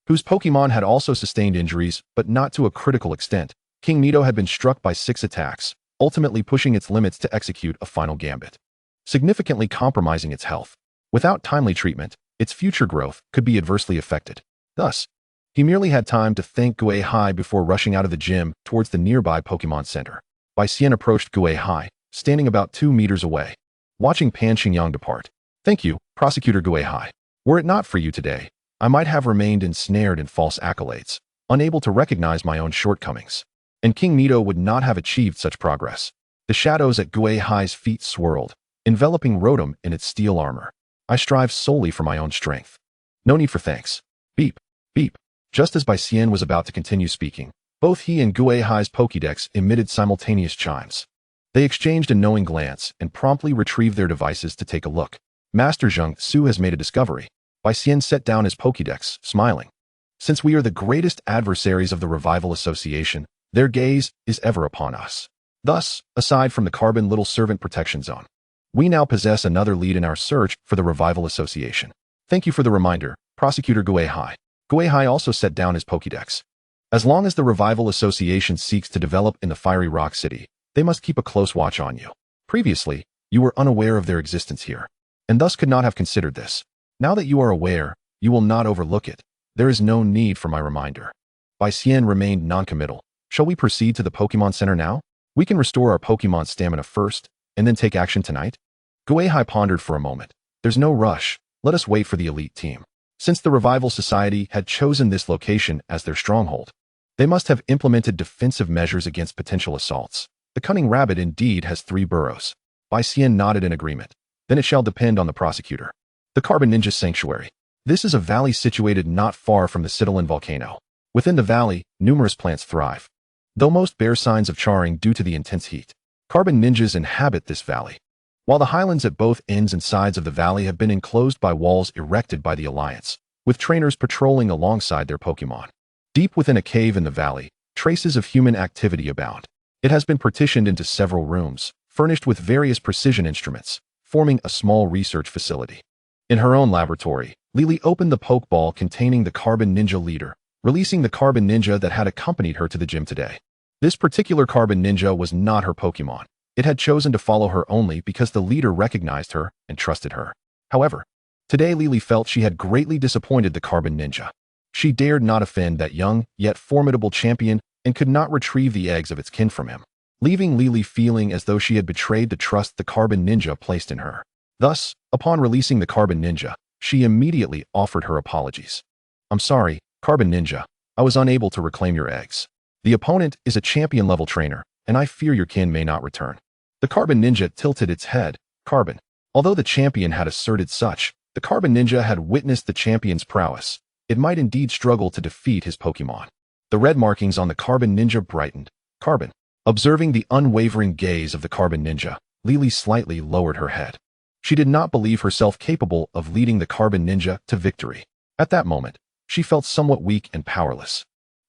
whose Pokemon had also sustained injuries, but not to a critical extent, King Nito had been struck by 6 attacks, ultimately pushing its limits to execute a final gambit, significantly compromising its health. Without timely treatment, its future growth could be adversely affected. Thus, he merely had time to thank Gui Hai before rushing out of the gym towards the nearby Pokemon Center. Bai Xian approached Gui Hai, standing about 2 meters away, watching Pan Xingyang depart. Thank you, Prosecutor Gui Hai. Were it not for you today, I might have remained ensnared in false accolades, unable to recognize my own shortcomings. And King Nito would not have achieved such progress. The shadows at Gui Hai's feet swirled, enveloping Rotom in its steel armor. I strive solely for my own strength. No need for thanks. Beep, beep. Just as Bai Xian was about to continue speaking, both he and Gui Hai's Pokédex emitted simultaneous chimes. They exchanged a knowing glance and promptly retrieved their devices to take a look. Master Zheng Su has made a discovery. Bai Xian set down his Pokédex, smiling. Since we are the greatest adversaries of the Revival Association, their gaze is ever upon us. Thus, aside from the Carbon Little Servant Protection Zone, we now possess another lead in our search for the Revival Association. Thank you for the reminder, Prosecutor Gui Hai. Gui Hai also set down his Pokédex. As long as the Revival Association seeks to develop in the Fiery Rock City, they must keep a close watch on you. Previously, you were unaware of their existence here, and thus could not have considered this. Now that you are aware, you will not overlook it. There is no need for my reminder. Bai Xian remained noncommittal. Shall we proceed to the Pokemon Center now? We can restore our Pokemon's stamina first, and then take action tonight? Gui Hai pondered for a moment. There's no rush. Let us wait for the elite team. Since the Revival Society had chosen this location as their stronghold, they must have implemented defensive measures against potential assaults. The cunning rabbit indeed has 3 burrows. Bai Xian nodded in agreement. Then it shall depend on the prosecutor. The Carbon Ninja Sanctuary. This is a valley situated not far from the Citylin volcano. Within the valley, numerous plants thrive. Though most bear signs of charring due to the intense heat, carbon ninjas inhabit this valley. While the highlands at both ends and sides of the valley have been enclosed by walls erected by the Alliance, with trainers patrolling alongside their Pokemon. Deep within a cave in the valley, traces of human activity abound. It has been partitioned into several rooms, furnished with various precision instruments, forming a small research facility. In her own laboratory, Lily opened the Pokeball containing the Carbon Ninja leader, releasing the Carbon Ninja that had accompanied her to the gym today. This particular Carbon Ninja was not her Pokemon. It had chosen to follow her only because the leader recognized her and trusted her. However, today Lily felt she had greatly disappointed the Carbon Ninja. She dared not offend that young, yet formidable champion and could not retrieve the eggs of its kin from him, leaving Lily feeling as though she had betrayed the trust the Carbon Ninja placed in her. Thus, upon releasing the Carbon Ninja, she immediately offered her apologies. I'm sorry, Carbon Ninja, I was unable to reclaim your eggs. The opponent is a champion-level trainer, and I fear your kin may not return. The Carbon Ninja tilted its head. Carbon. Although the champion had asserted such, the Carbon Ninja had witnessed the champion's prowess. It might indeed struggle to defeat his Pokemon. The red markings on the Carbon Ninja brightened. Carbon. Observing the unwavering gaze of the Carbon Ninja, Lily slightly lowered her head. She did not believe herself capable of leading the Carbon Ninja to victory. At that moment, she felt somewhat weak and powerless.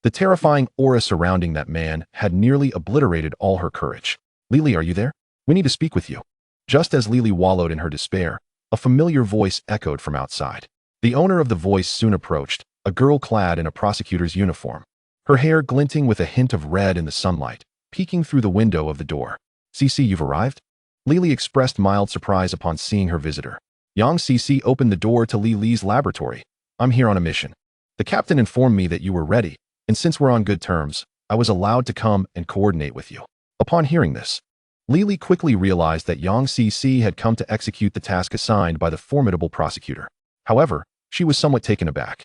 The terrifying aura surrounding that man had nearly obliterated all her courage. Lily, are you there? We need to speak with you. Just as Lily wallowed in her despair, a familiar voice echoed from outside. The owner of the voice soon approached, a girl clad in a prosecutor's uniform, her hair glinting with a hint of red in the sunlight, peeking through the window of the door. Cece, you've arrived? Lily expressed mild surprise upon seeing her visitor. Young Cece opened the door to Lily's laboratory. I'm here on a mission. The captain informed me that you were ready, and since we're on good terms, I was allowed to come and coordinate with you. Upon hearing this, Lily quickly realized that Yang Cece had come to execute the task assigned by the formidable prosecutor. However, she was somewhat taken aback.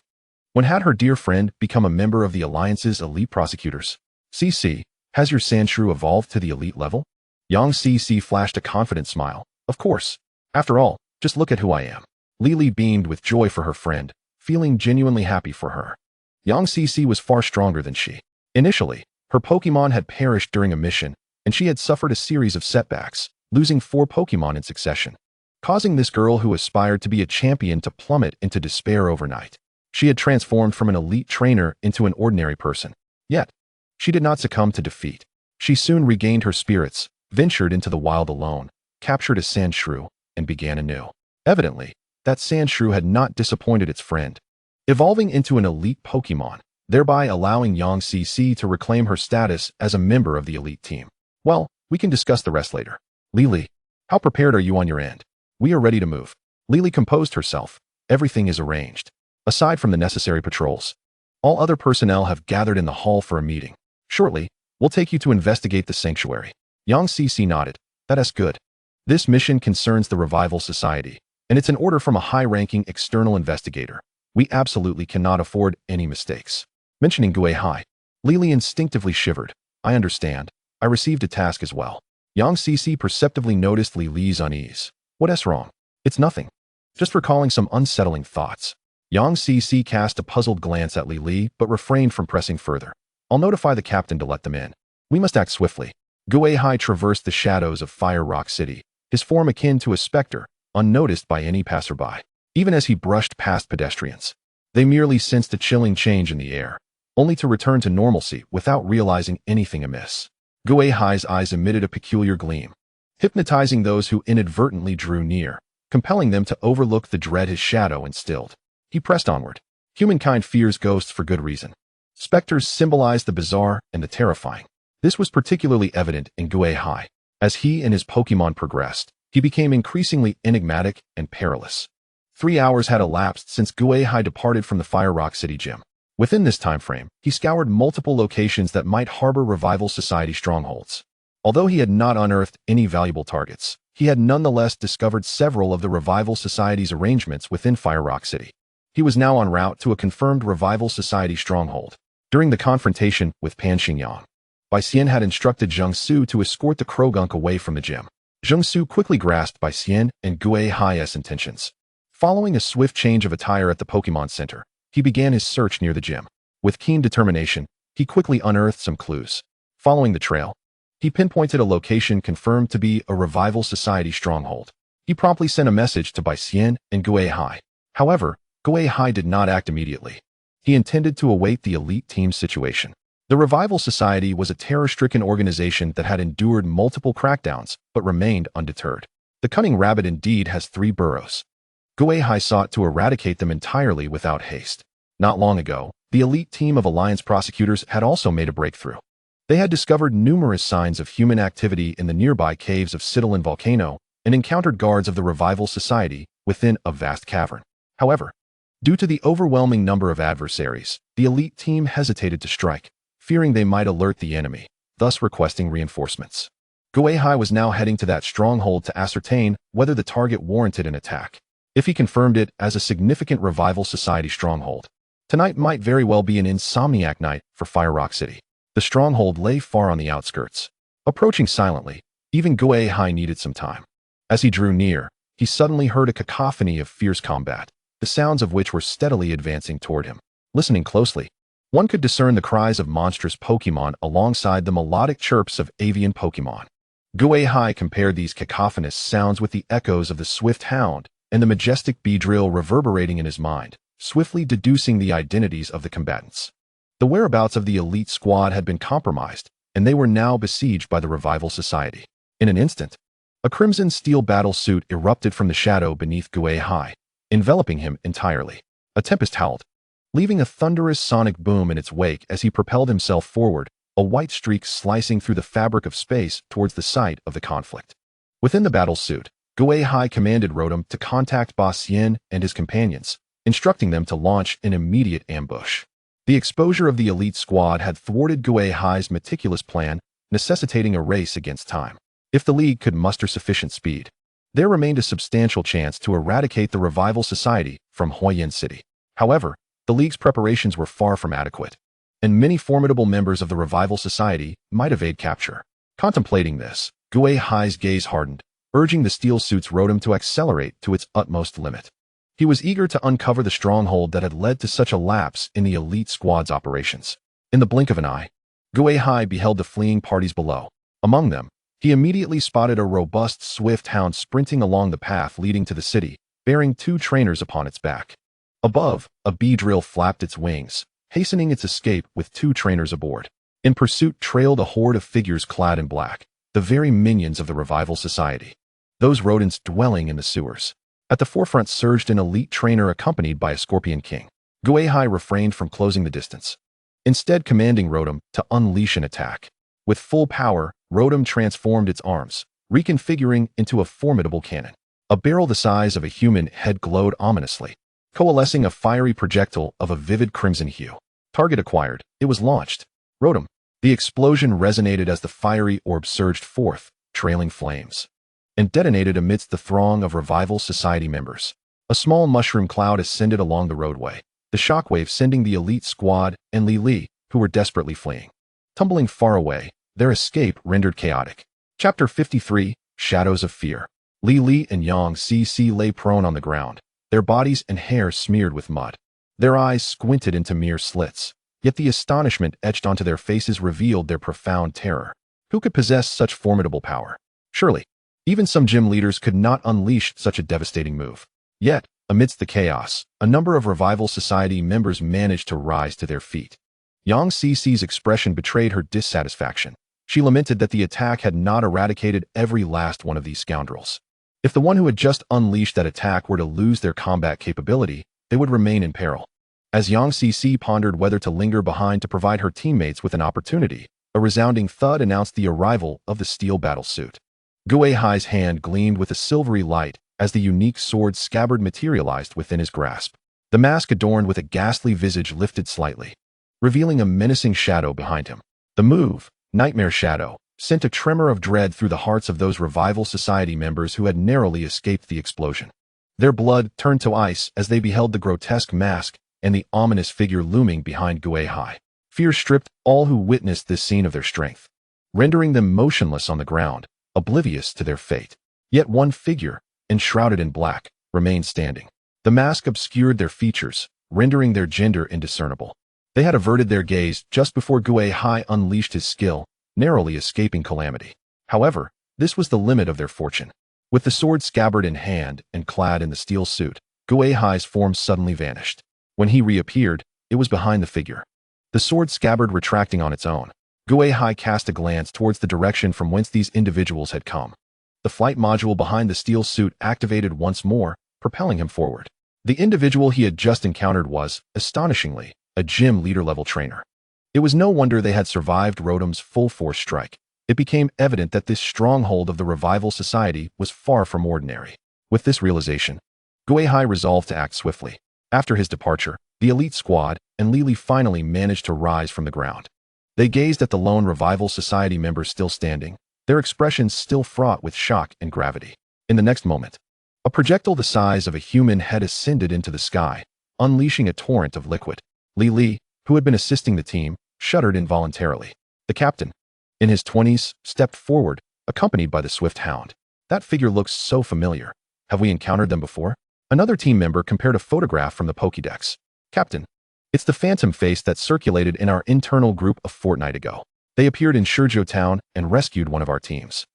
When had her dear friend become a member of the Alliance's elite prosecutors? Cece, has your Sandshrew evolved to the elite level? Yang Cece flashed a confident smile. Of course. After all, just look at who I am. Lily beamed with joy for her friend, feeling genuinely happy for her. Yang Cece was far stronger than she. Initially, her Pokemon had perished during a mission, and she had suffered a series of setbacks, losing 4 Pokemon in succession, causing this girl who aspired to be a champion to plummet into despair overnight. She had transformed from an elite trainer into an ordinary person. Yet, she did not succumb to defeat. She soon regained her spirits, ventured into the wild alone, captured a Sandshrew, and began anew. Evidently, that Sandshrew had not disappointed its friend, evolving into an elite Pokemon, thereby allowing Yang Cece to reclaim her status as a member of the elite team. Well, we can discuss the rest later. Lily, how prepared are you on your end? We are ready to move. Lily composed herself. Everything is arranged. Aside from the necessary patrols, all other personnel have gathered in the hall for a meeting. Shortly, we'll take you to investigate the sanctuary. Yang Cece nodded. That's good. This mission concerns the Revival Society, and it's an order from a high-ranking external investigator. We absolutely cannot afford any mistakes. Mentioning Gui Hai, Lily instinctively shivered. I understand. I received a task as well. Yang Cece perceptively noticed Lily's unease. What's wrong? It's nothing. Just recalling some unsettling thoughts. Yang Cece cast a puzzled glance at Lily but refrained from pressing further. I'll notify the captain to let them in. We must act swiftly. Gui Hai traversed the shadows of Fire Rock City, his form akin to a specter, unnoticed by any passerby. Even as he brushed past pedestrians, they merely sensed a chilling change in the air, only to return to normalcy without realizing anything amiss. Gui Hai's eyes emitted a peculiar gleam, hypnotizing those who inadvertently drew near, compelling them to overlook the dread his shadow instilled. He pressed onward. Humankind fears ghosts for good reason. Specters symbolize the bizarre and the terrifying. This was particularly evident in Gui Hai. As he and his Pokemon progressed, he became increasingly enigmatic and perilous. 3 hours had elapsed since Gui Hai departed from the Fire Rock City gym. Within this time frame, he scoured multiple locations that might harbor Revival Society strongholds. Although he had not unearthed any valuable targets, he had nonetheless discovered several of the Revival Society's arrangements within Fire Rock City. He was now en route to a confirmed Revival Society stronghold. During the confrontation with Pan Xingyang, Bai Xian had instructed Zheng Su to escort the Krogunk away from the gym. Zheng Su quickly grasped Bai Xian and Gui Hai's intentions. Following a swift change of attire at the Pokemon Center, he began his search near the gym. With keen determination, he quickly unearthed some clues. Following the trail, he pinpointed a location confirmed to be a Revival Society stronghold. He promptly sent a message to Bai Xian and Gui Hai. However, Gui Hai did not act immediately. He intended to await the elite team's situation. The Revival Society was a terror-stricken organization that had endured multiple crackdowns but remained undeterred. The cunning rabbit indeed has 3 burrows. Gui Hai sought to eradicate them entirely without haste. Not long ago, the elite team of Alliance prosecutors had also made a breakthrough. They had discovered numerous signs of human activity in the nearby caves of Citylin Volcano and encountered guards of the Revival Society within a vast cavern. However, due to the overwhelming number of adversaries, the elite team hesitated to strike, fearing they might alert the enemy, thus requesting reinforcements. Gui Hai was now heading to that stronghold to ascertain whether the target warranted an attack. If he confirmed it as a significant Revival Society stronghold, tonight might very well be an insomniac night for Fire Rock City. The stronghold lay far on the outskirts. Approaching silently, even Gui Hai needed some time. As he drew near, he suddenly heard a cacophony of fierce combat, the sounds of which were steadily advancing toward him. Listening closely, one could discern the cries of monstrous Pokemon alongside the melodic chirps of avian Pokemon. Gui Hai compared these cacophonous sounds with the echoes of the swift hound and the majestic Beedrill reverberating in his mind, swiftly deducing the identities of the combatants. The whereabouts of the elite squad had been compromised, and they were now besieged by the Revival Society. In an instant, a crimson steel battle suit erupted from the shadow beneath Gui Hai, enveloping him entirely. A tempest howled, leaving a thunderous sonic boom in its wake as he propelled himself forward, a white streak slicing through the fabric of space towards the site of the conflict. Within the battle suit, Gui Hai commanded Rotom to contact Bai Xian and his companions, instructing them to launch an immediate ambush. The exposure of the elite squad had thwarted Gui Hai's meticulous plan, necessitating a race against time. If the League could muster sufficient speed, there remained a substantial chance to eradicate the Revival Society from Huayan City. However, the League's preparations were far from adequate, and many formidable members of the Revival Society might evade capture. Contemplating this, Gui Hai's gaze hardened, urging the steel suit's Rotom to accelerate to its utmost limit. He was eager to uncover the stronghold that had led to such a lapse in the elite squad's operations. In the blink of an eye, Gui Hai beheld the fleeing parties below. Among them, he immediately spotted a robust swift hound sprinting along the path leading to the city, bearing 2 trainers upon its back. Above, a Beedrill flapped its wings, hastening its escape with 2 trainers aboard. In pursuit trailed a horde of figures clad in black, the very minions of the Revival Society. Those rodents dwelling in the sewers. At the forefront surged an elite trainer accompanied by a Scorpion King. Gui Hai refrained from closing the distance, instead commanding Rotom to unleash an attack. With full power, Rotom transformed its arms, reconfiguring into a formidable cannon. A barrel the size of a human head glowed ominously, coalescing a fiery projectile of a vivid crimson hue. Target acquired. It was launched. Rotom. The explosion resonated as the fiery orb surged forth, trailing flames, and detonated amidst the throng of Revival Society members. A small mushroom cloud ascended along the roadway, the shockwave sending the elite squad and Li Li, who were desperately fleeing, tumbling far away, their escape rendered chaotic. Chapter 53, Shadows of Fear. Li Li and Yang Cici lay prone on the ground, their bodies and hair smeared with mud. Their eyes squinted into mere slits, yet the astonishment etched onto their faces revealed their profound terror. Who could possess such formidable power? Surely, even some gym leaders could not unleash such a devastating move. Yet, amidst the chaos, a number of Revival Society members managed to rise to their feet. Yang Cici's expression betrayed her dissatisfaction. She lamented that the attack had not eradicated every last one of these scoundrels. If the one who had just unleashed that attack were to lose their combat capability, they would remain in peril. As Yang Cici pondered whether to linger behind to provide her teammates with an opportunity, a resounding thud announced the arrival of the steel battle suit. Gui Hai's hand gleamed with a silvery light as the unique sword scabbard materialized within his grasp. The mask adorned with a ghastly visage lifted slightly, revealing a menacing shadow behind him. The move, Nightmare Shadow, sent a tremor of dread through the hearts of those Revival Society members who had narrowly escaped the explosion. Their blood turned to ice as they beheld the grotesque mask and the ominous figure looming behind Gui Hai. Fear stripped all who witnessed this scene of their strength, rendering them motionless on the ground, oblivious to their fate. Yet one figure, enshrouded in black, remained standing. The mask obscured their features, rendering their gender indiscernible. They had averted their gaze just before Gui Hai unleashed his skill, narrowly escaping calamity. However, this was the limit of their fortune. With the sword scabbard in hand and clad in the steel suit, Gui Hai's form suddenly vanished. When he reappeared, it was behind the figure. The sword scabbard retracting on its own, Gui Hai cast a glance towards the direction from whence these individuals had come. The flight module behind the steel suit activated once more, propelling him forward. The individual he had just encountered was, astonishingly, a gym leader-level trainer. It was no wonder they had survived Rotom's full-force strike. It became evident that this stronghold of the Revival Society was far from ordinary. With this realization, Gui Hai resolved to act swiftly. After his departure, the elite squad and Lily finally managed to rise from the ground. They gazed at the lone Revival Society members still standing, their expressions still fraught with shock and gravity. In the next moment, a projectile the size of a human had ascended into the sky, unleashing a torrent of liquid. Lily, who had been assisting the team, shuddered involuntarily. The captain, in his 20s, stepped forward, accompanied by the swift hound. That figure looks so familiar. Have we encountered them before? Another team member compared a photograph from the Pokédex. Captain, it's the phantom face that circulated in our internal group a fortnight ago. They appeared in Shurjo Town and rescued one of our teams.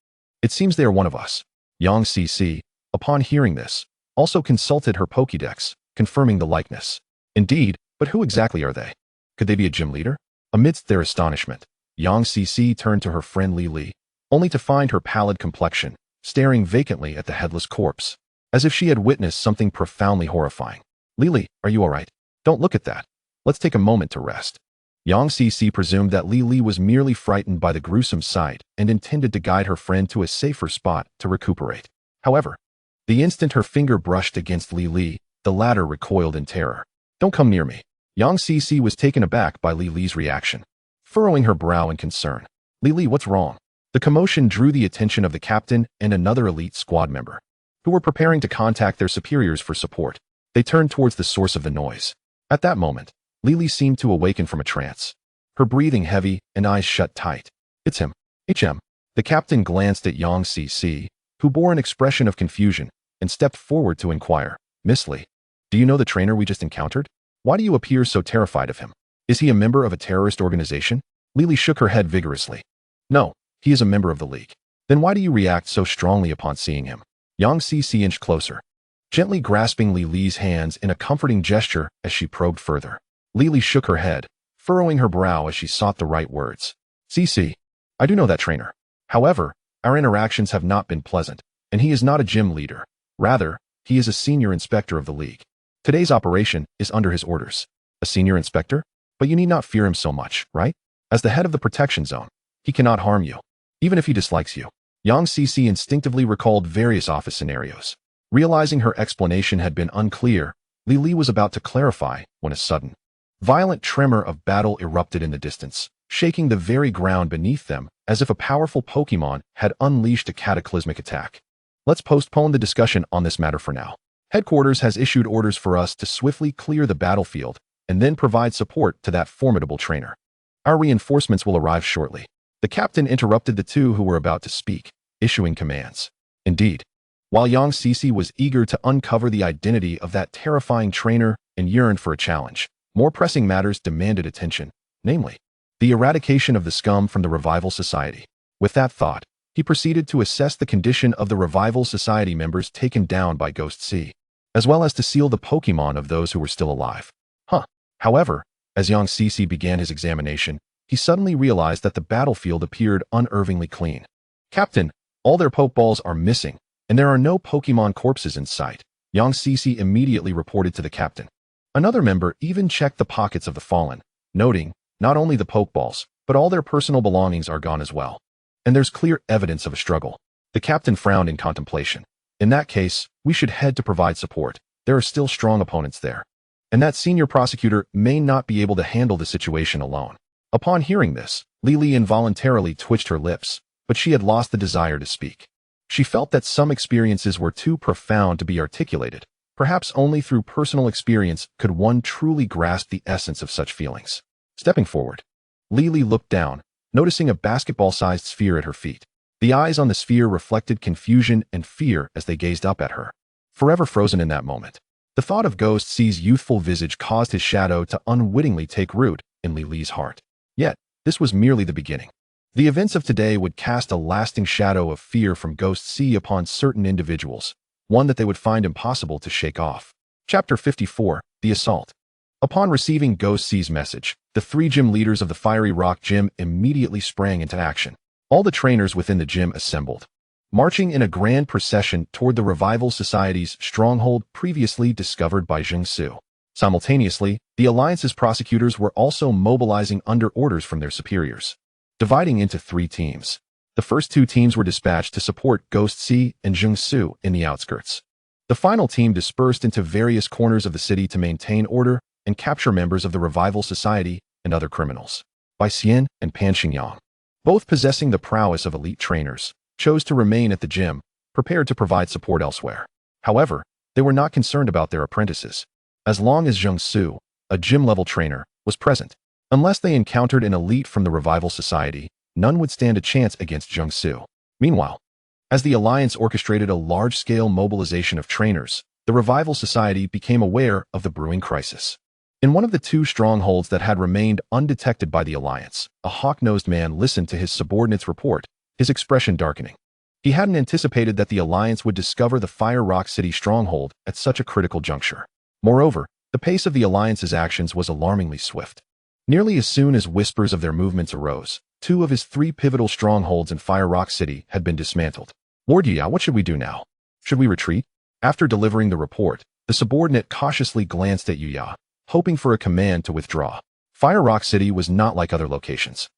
It seems they are one of us. Yang CC, upon hearing this, also consulted her Pokédex, confirming the likeness. Indeed, but who exactly are they? Could they be a gym leader? Amidst their astonishment, Yang CC turned to her friend Lily, only to find her pallid complexion, staring vacantly at the headless corpse, as if she had witnessed something profoundly horrifying. Lily, are you all right? Don't look at that. Let's take a moment to rest. Yang CC presumed that Lily was merely frightened by the gruesome sight and intended to guide her friend to a safer spot to recuperate. However, the instant her finger brushed against Lily, the latter recoiled in terror. Don't come near me. Yang CC was taken aback by Lily's reaction, furrowing her brow in concern. Lily, what's wrong? The commotion drew the attention of the captain and another elite squad member, who were preparing to contact their superiors for support. They turned towards the source of the noise. At that moment, Lily seemed to awaken from a trance, her breathing heavy and eyes shut tight. It's him. HM. The captain glanced at Yang CC, who bore an expression of confusion, and stepped forward to inquire. Miss Lee, do you know the trainer we just encountered? Why do you appear so terrified of him? Is he a member of a terrorist organization? Lily shook her head vigorously. No, he is a member of the League. Then why do you react so strongly upon seeing him? Yang CC inched closer, gently grasping Lily's hands in a comforting gesture as she probed further. Lily shook her head, furrowing her brow as she sought the right words. CC, I do know that trainer. However, our interactions have not been pleasant, and he is not a gym leader. Rather, he is a senior inspector of the League. Today's operation is under his orders. A senior inspector? But you need not fear him so much, right? As the head of the protection zone, he cannot harm you, even if he dislikes you. Yang CC instinctively recalled various office scenarios. Realizing her explanation had been unclear, Lily was about to clarify when a sudden, violent tremor of battle erupted in the distance, shaking the very ground beneath them as if a powerful Pokémon had unleashed a cataclysmic attack. Let's postpone the discussion on this matter for now. Headquarters has issued orders for us to swiftly clear the battlefield and then provide support to that formidable trainer. Our reinforcements will arrive shortly. The captain interrupted the two who were about to speak, issuing commands. Indeed, while Yang CC was eager to uncover the identity of that terrifying trainer and yearned for a challenge, more pressing matters demanded attention, namely, the eradication of the scum from the Revival Society. With that thought, he proceeded to assess the condition of the Revival Society members taken down by Ghost-C, as well as to seal the Pokémon of those who were still alive. However, as Yang CC began his examination, he suddenly realized that the battlefield appeared unervingly clean. Captain, all their Pokeballs are missing, and there are no Pokémon corpses in sight, Yang CC immediately reported to the captain. Another member even checked the pockets of the fallen, noting, not only the Pokeballs, but all their personal belongings are gone as well. And there's clear evidence of a struggle. The captain frowned in contemplation. In that case, we should head to provide support. There are still strong opponents there. And that senior prosecutor may not be able to handle the situation alone. Upon hearing this, Lily involuntarily twitched her lips, but she had lost the desire to speak. She felt that some experiences were too profound to be articulated. Perhaps only through personal experience could one truly grasp the essence of such feelings. Stepping forward, Lily looked down, noticing a basketball-sized sphere at her feet. The eyes on the sphere reflected confusion and fear as they gazed up at her. Forever frozen in that moment, the thought of Ghost C's youthful visage caused his shadow to unwittingly take root in Lily's heart. Yet, this was merely the beginning. The events of today would cast a lasting shadow of fear from Ghost C upon certain individuals, one that they would find impossible to shake off. Chapter 54, The Assault. Upon receiving Ghost C's message, the 3 gym leaders of the Fiery Rock Gym immediately sprang into action. All the trainers within the gym assembled, marching in a grand procession toward the Revival Society's stronghold previously discovered by Jingsu. Simultaneously, the Alliance's prosecutors were also mobilizing under orders from their superiors, dividing into 3 teams. The first 2 teams were dispatched to support Ghost C and Jingsu in the outskirts. The final team dispersed into various corners of the city to maintain order and capture members of the Revival Society and other criminals. Bai Xian and Pan Xingyang, both possessing the prowess of elite trainers, chose to remain at the gym, prepared to provide support elsewhere. However, they were not concerned about their apprentices, as long as Jingsu, a gym-level trainer, was present. Unless they encountered an elite from the Revival Society, none would stand a chance against Jingsu. Meanwhile, as the Alliance orchestrated a large-scale mobilization of trainers, the Revival Society became aware of the brewing crisis. In one of the 2 strongholds that had remained undetected by the Alliance, a hawk-nosed man listened to his subordinate's report, his expression darkening. He hadn't anticipated that the Alliance would discover the Fire Rock City stronghold at such a critical juncture. Moreover, the pace of the Alliance's actions was alarmingly swift. Nearly as soon as whispers of their movements arose, 2 of his 3 pivotal strongholds in Fire Rock City had been dismantled. Lord Yi, what should we do now? Should we retreat? After delivering the report, the subordinate cautiously glanced at Yuya, hoping for a command to withdraw. Fire Rock City was not like other locations.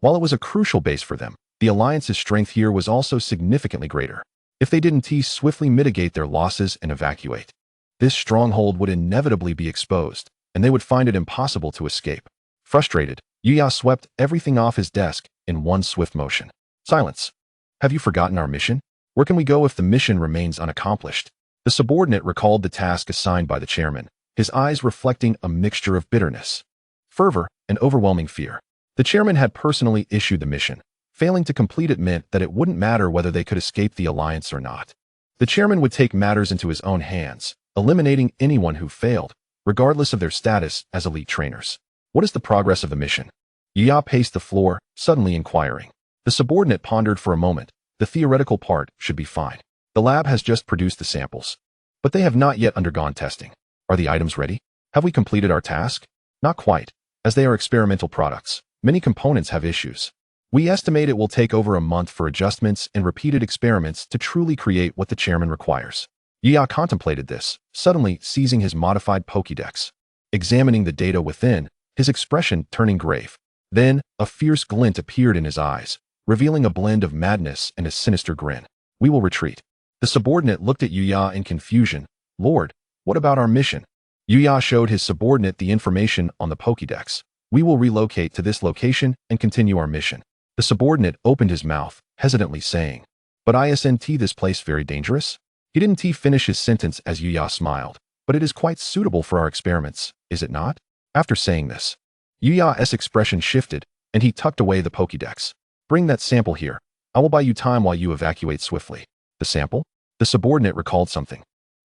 While it was a crucial base for them, the Alliance's strength here was also significantly greater. If they didn't swiftly mitigate their losses and evacuate, this stronghold would inevitably be exposed, and they would find it impossible to escape. Frustrated, Yuya swept everything off his desk in one swift motion. Silence. Have you forgotten our mission? Where can we go if the mission remains unaccomplished? The subordinate recalled the task assigned by the chairman, his eyes reflecting a mixture of bitterness, fervor, and overwhelming fear. The chairman had personally issued the mission. Failing to complete it meant that it wouldn't matter whether they could escape the Alliance or not. The chairman would take matters into his own hands, eliminating anyone who failed, regardless of their status as elite trainers. What is the progress of the mission? Yuya paced the floor, suddenly inquiring. The subordinate pondered for a moment. The theoretical part should be fine. The lab has just produced the samples, but they have not yet undergone testing. Are the items ready? Have we completed our task? Not quite, as they are experimental products. Many components have issues. We estimate it will take over a month for adjustments and repeated experiments to truly create what the chairman requires. Yuya contemplated this, suddenly seizing his modified Pokédex. Examining the data within, his expression turning grave. Then, a fierce glint appeared in his eyes, revealing a blend of madness and a sinister grin. We will retreat. The subordinate looked at Yuya in confusion. Lord, what about our mission? Yuya showed his subordinate the information on the Pokédex. We will relocate to this location and continue our mission. The subordinate opened his mouth, hesitantly saying, But isn't this place very dangerous? He didn't finish his sentence as Yuya smiled. But it is quite suitable for our experiments, is it not? After saying this, Yuya's expression shifted, and he tucked away the Pokédex. Bring that sample here. I will buy you time while you evacuate swiftly. The sample? The subordinate recalled something.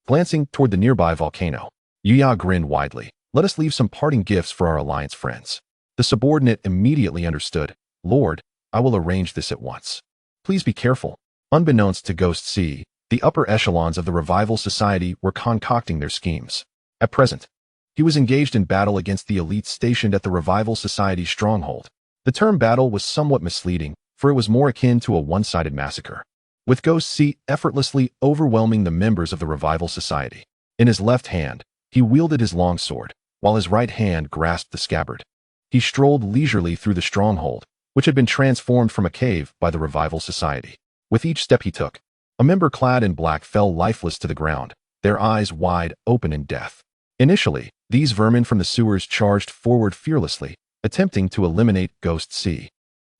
Glancing toward the nearby volcano, Yuya grinned widely. Let us leave some parting gifts for our Alliance friends. The subordinate immediately understood. Lord, I will arrange this at once. Please be careful. Unbeknownst to Ghost C, the upper echelons of the Revival Society were concocting their schemes. At present, he was engaged in battle against the elites stationed at the Revival Society's stronghold. The term battle was somewhat misleading, for it was more akin to a one-sided massacre, with Ghost C effortlessly overwhelming the members of the Revival Society. In his left hand, he wielded his long sword, while his right hand grasped the scabbard. He strolled leisurely through the stronghold, which had been transformed from a cave by the Revival Society. With each step he took, a member clad in black fell lifeless to the ground, their eyes wide open in death. Initially, these vermin from the sewers charged forward fearlessly, attempting to eliminate Ghost C.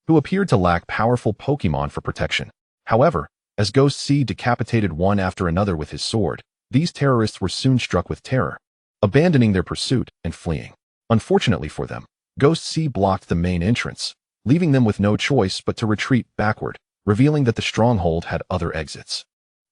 who appeared to lack powerful Pokémon for protection. However, as Ghost C decapitated one after another with his sword, these terrorists were soon struck with terror, abandoning their pursuit and fleeing. Unfortunately for them, Ghost C blocked the main entrance, leaving them with no choice but to retreat backward, revealing that the stronghold had other exits.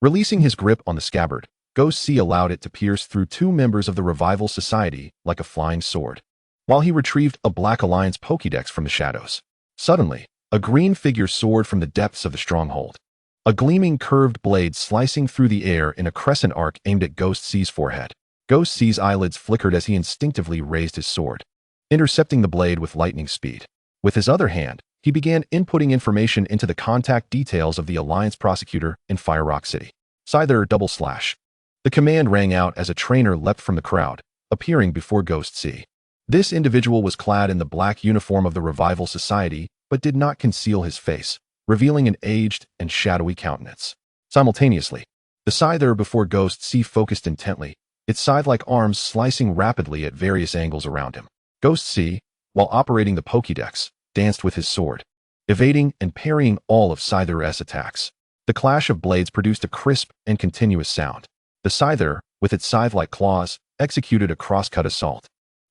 Releasing his grip on the scabbard, Ghost C allowed it to pierce through two members of the Revival Society like a flying sword, while he retrieved a Black Alliance Pokédex from the shadows. Suddenly, a green figure soared from the depths of the stronghold, a gleaming curved blade slicing through the air in a crescent arc aimed at Ghost C's forehead. Ghost C's eyelids flickered as he instinctively raised his sword, intercepting the blade with lightning speed. With his other hand, he began inputting information into the contact details of the Alliance prosecutor in Fire Rock City. Scyther // The command rang out as a trainer leapt from the crowd, appearing before Ghost C. This individual was clad in the black uniform of the Revival Society, but did not conceal his face, revealing an aged and shadowy countenance. Simultaneously, the Scyther before Ghost C focused intently, its scythe-like arms slicing rapidly at various angles around him. Ghost C, while operating the Pokédex, danced with his sword, evading and parrying all of Scyther's attacks. The clash of blades produced a crisp and continuous sound. The Scyther, with its scythe-like claws, executed a cross-cut assault.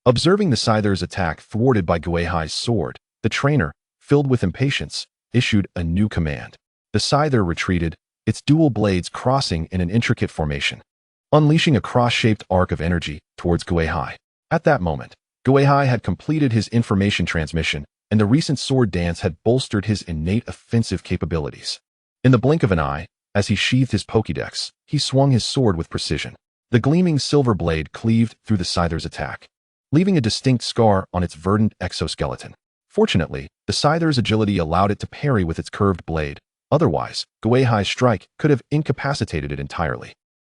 Observing the Scyther's attack thwarted by Gui Hai's sword, the trainer, filled with impatience, issued a new command. The Scyther retreated, its dual blades crossing in an intricate formation, unleashing a cross-shaped arc of energy towards Gui Hai. At that moment, Gui Hai had completed his information transmission, and the recent sword dance had bolstered his innate offensive capabilities. In the blink of an eye, as he sheathed his Pokédex, he swung his sword with precision. The gleaming silver blade cleaved through the Scyther's attack, leaving a distinct scar on its verdant exoskeleton. Fortunately, the Scyther's agility allowed it to parry with its curved blade. Otherwise, Gui Hai's strike could have incapacitated it entirely.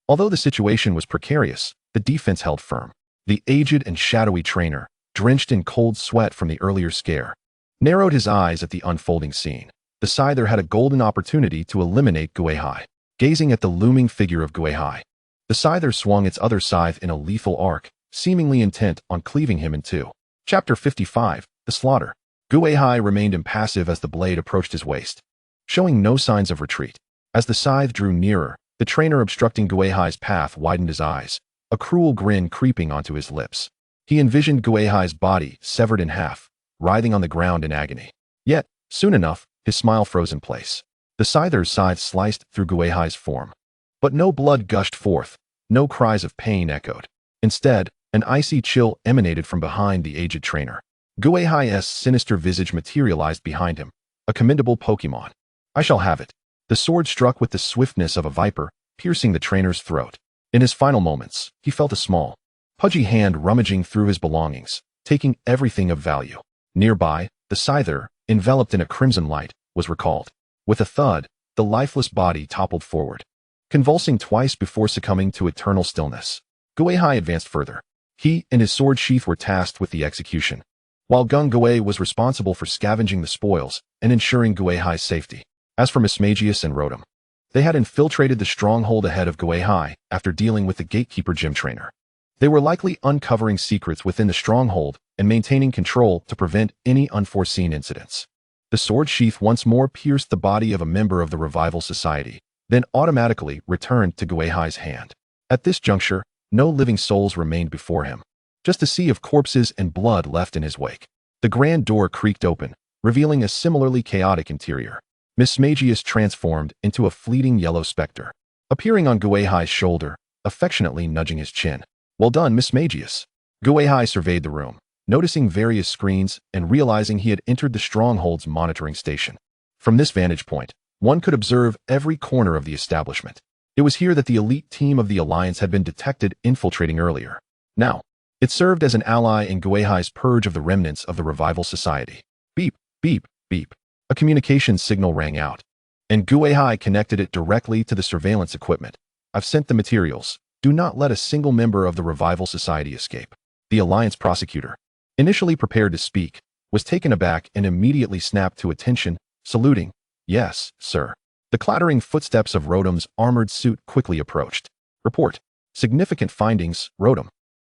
Although the situation was precarious, the defense held firm. The aged and shadowy trainer, drenched in cold sweat from the earlier scare, narrowed his eyes at the unfolding scene. The Scyther had a golden opportunity to eliminate Gui Hai. Gazing at the looming figure of Gui Hai, the Scyther swung its other scythe in a lethal arc, seemingly intent on cleaving him in two. Chapter 55, The Slaughter. Gui Hai remained impassive as the blade approached his waist, showing no signs of retreat. As the scythe drew nearer, the trainer obstructing Gui Hai's path widened his eyes, a cruel grin creeping onto his lips. He envisioned Gui Hai's body severed in half, writhing on the ground in agony. Yet, soon enough, his smile froze in place. The Scyther's scythe sliced through Gui Hai's form, but no blood gushed forth, no cries of pain echoed. Instead, an icy chill emanated from behind the aged trainer. Gui Hai's sinister visage materialized behind him, a commendable Pokémon. I shall have it. The sword struck with the swiftness of a viper, piercing the trainer's throat. In his final moments, he felt a small, pudgy hand rummaging through his belongings, taking everything of value. Nearby, the Scyther, enveloped in a crimson light, was recalled. With a thud, the lifeless body toppled forward, convulsing twice before succumbing to eternal stillness. Gui Hai advanced further. He and his sword sheath were tasked with the execution, while Gung Gui was responsible for scavenging the spoils and ensuring Gui Hai's safety. As for Mismagius and Rotom, they had infiltrated the stronghold ahead of Gui Hai after dealing with the gatekeeper gym trainer. They were likely uncovering secrets within the stronghold and maintaining control to prevent any unforeseen incidents. The sword sheath once more pierced the body of a member of the Revival Society, then automatically returned to Gui Hai's hand. At this juncture, no living souls remained before him, just a sea of corpses and blood left in his wake. The grand door creaked open, revealing a similarly chaotic interior. Mismagius transformed into a fleeting yellow specter, appearing on Gui Hai's shoulder, affectionately nudging his chin. Well done, Mismagius. Gui Hai surveyed the room, noticing various screens and realizing he had entered the stronghold's monitoring station. From this vantage point, one could observe every corner of the establishment. It was here that the elite team of the Alliance had been detected infiltrating earlier. Now, it served as an ally in Gui Hai's purge of the remnants of the Revival Society. Beep, beep, beep. A communications signal rang out, and Gui Hai connected it directly to the surveillance equipment. I've sent the materials. Do not let a single member of the Revival Society escape. The Alliance prosecutor, initially prepared to speak, was taken aback and immediately snapped to attention, saluting. Yes, sir. The clattering footsteps of Rotom's armored suit quickly approached. Report. Significant findings, Rotom.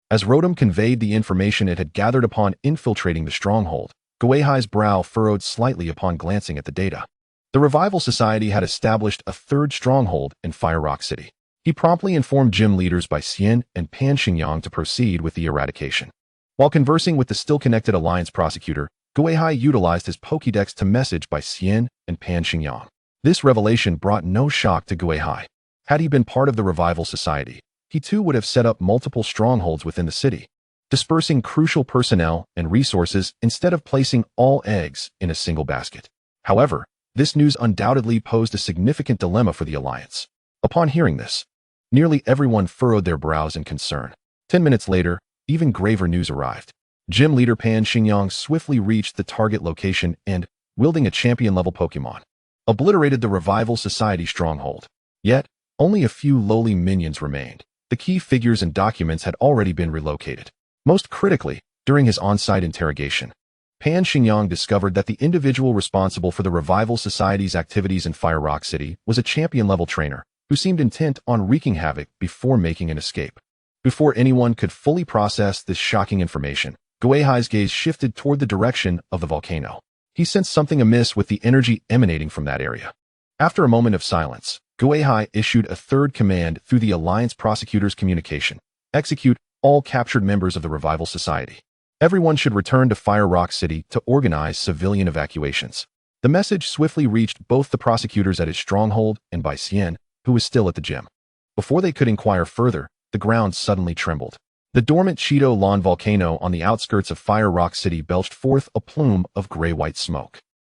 As Rotom conveyed the information it had gathered upon infiltrating the stronghold, Gui Hai's brow furrowed slightly upon glancing at the data. The Revival Society had established a third stronghold in Fire Rock City. He promptly informed gym leaders by Xian and Pan Xingyang to proceed with the eradication. While conversing with the still-connected Alliance prosecutor, Gui Hai utilized his Pokédex to message by Xian and Pan Xingyang. This revelation brought no shock to Gui Hai. Had he been part of the Revival Society, he too would have set up multiple strongholds within the city, dispersing crucial personnel and resources instead of placing all eggs in a single basket. However, this news undoubtedly posed a significant dilemma for the Alliance. Upon hearing this, nearly everyone furrowed their brows in concern. 10 minutes later, even graver news arrived. Gym leader Pan Xingyang swiftly reached the target location and, wielding a champion-level Pokémon, obliterated the Revival Society stronghold. Yet, only a few lowly minions remained. The key figures and documents had already been relocated. Most critically, during his on-site interrogation, Pan Xingyang discovered that the individual responsible for the Revival Society's activities in Fire Rock City was a champion-level trainer who seemed intent on wreaking havoc before making an escape. Before anyone could fully process this shocking information, Gui Hai's gaze shifted toward the direction of the volcano. He sensed something amiss with the energy emanating from that area. After a moment of silence, Gui Hai issued a third command through the Alliance prosecutor's communication: execute all captured members of the Revival Society. Everyone should return to Fire Rock City to organize civilian evacuations. The message swiftly reached both the prosecutors at his stronghold and by Xian, who was still at the gym. Before they could inquire further, the ground suddenly trembled. The dormant Cheeto Lawn volcano on the outskirts of Fire Rock City belched forth a plume of gray-white smoke.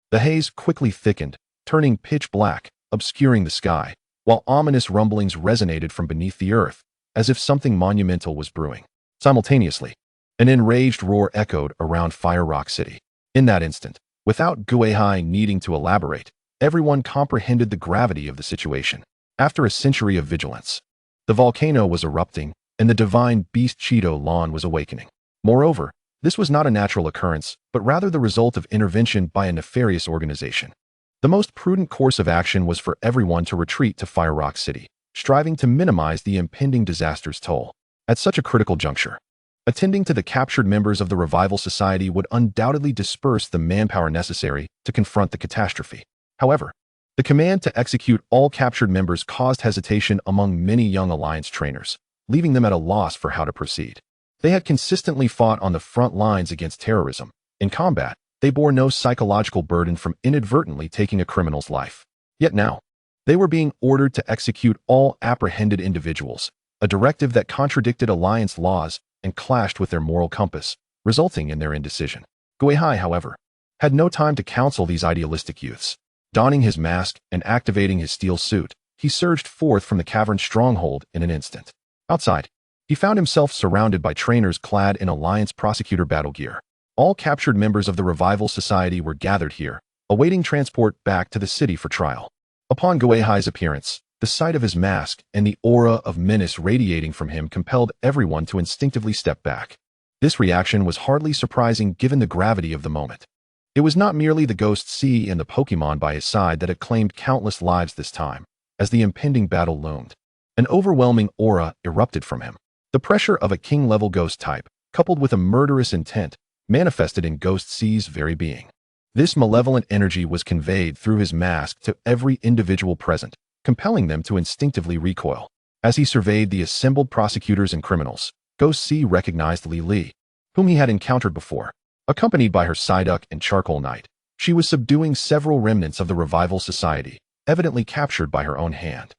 The haze quickly thickened, turning pitch black, obscuring the sky, while ominous rumblings resonated from beneath the earth, as if something monumental was brewing. Simultaneously, an enraged roar echoed around Fire Rock City. In that instant, without Gui Hai needing to elaborate, everyone comprehended the gravity of the situation. After a century of vigilance, the volcano was erupting, and the divine beast Cheeto Lawn was awakening. Moreover, this was not a natural occurrence, but rather the result of intervention by a nefarious organization. The most prudent course of action was for everyone to retreat to Fire Rock City, striving to minimize the impending disaster's toll. At such a critical juncture, attending to the captured members of the Revival Society would undoubtedly disperse the manpower necessary to confront the catastrophe. However, the command to execute all captured members caused hesitation among many young Alliance trainers, leaving them at a loss for how to proceed. They had consistently fought on the front lines against terrorism. In combat, they bore no psychological burden from inadvertently taking a criminal's life. Yet now, they were being ordered to execute all apprehended individuals, a directive that contradicted Alliance laws and clashed with their moral compass, resulting in their indecision. Gui Hai, however, had no time to counsel these idealistic youths. Donning his mask and activating his steel suit, he surged forth from the cavern stronghold in an instant. Outside, he found himself surrounded by trainers clad in Alliance prosecutor battle gear. All captured members of the Revival Society were gathered here, awaiting transport back to the city for trial. Upon Gui Hai's appearance, the sight of his mask and the aura of menace radiating from him compelled everyone to instinctively step back. This reaction was hardly surprising given the gravity of the moment. It was not merely the Ghost Sea and the Pokémon by his side that had claimed countless lives this time. As the impending battle loomed, an overwhelming aura erupted from him. The pressure of a king-level ghost type, coupled with a murderous intent, manifested in Ghost Sea's very being. This malevolent energy was conveyed through his mask to every individual present, compelling them to instinctively recoil. As he surveyed the assembled prosecutors and criminals, Ghost Sea recognized Li Li, whom he had encountered before. Accompanied by her Psyduck and Charcoal Knight, she was subduing several remnants of the Revival Society, evidently captured by her own hand.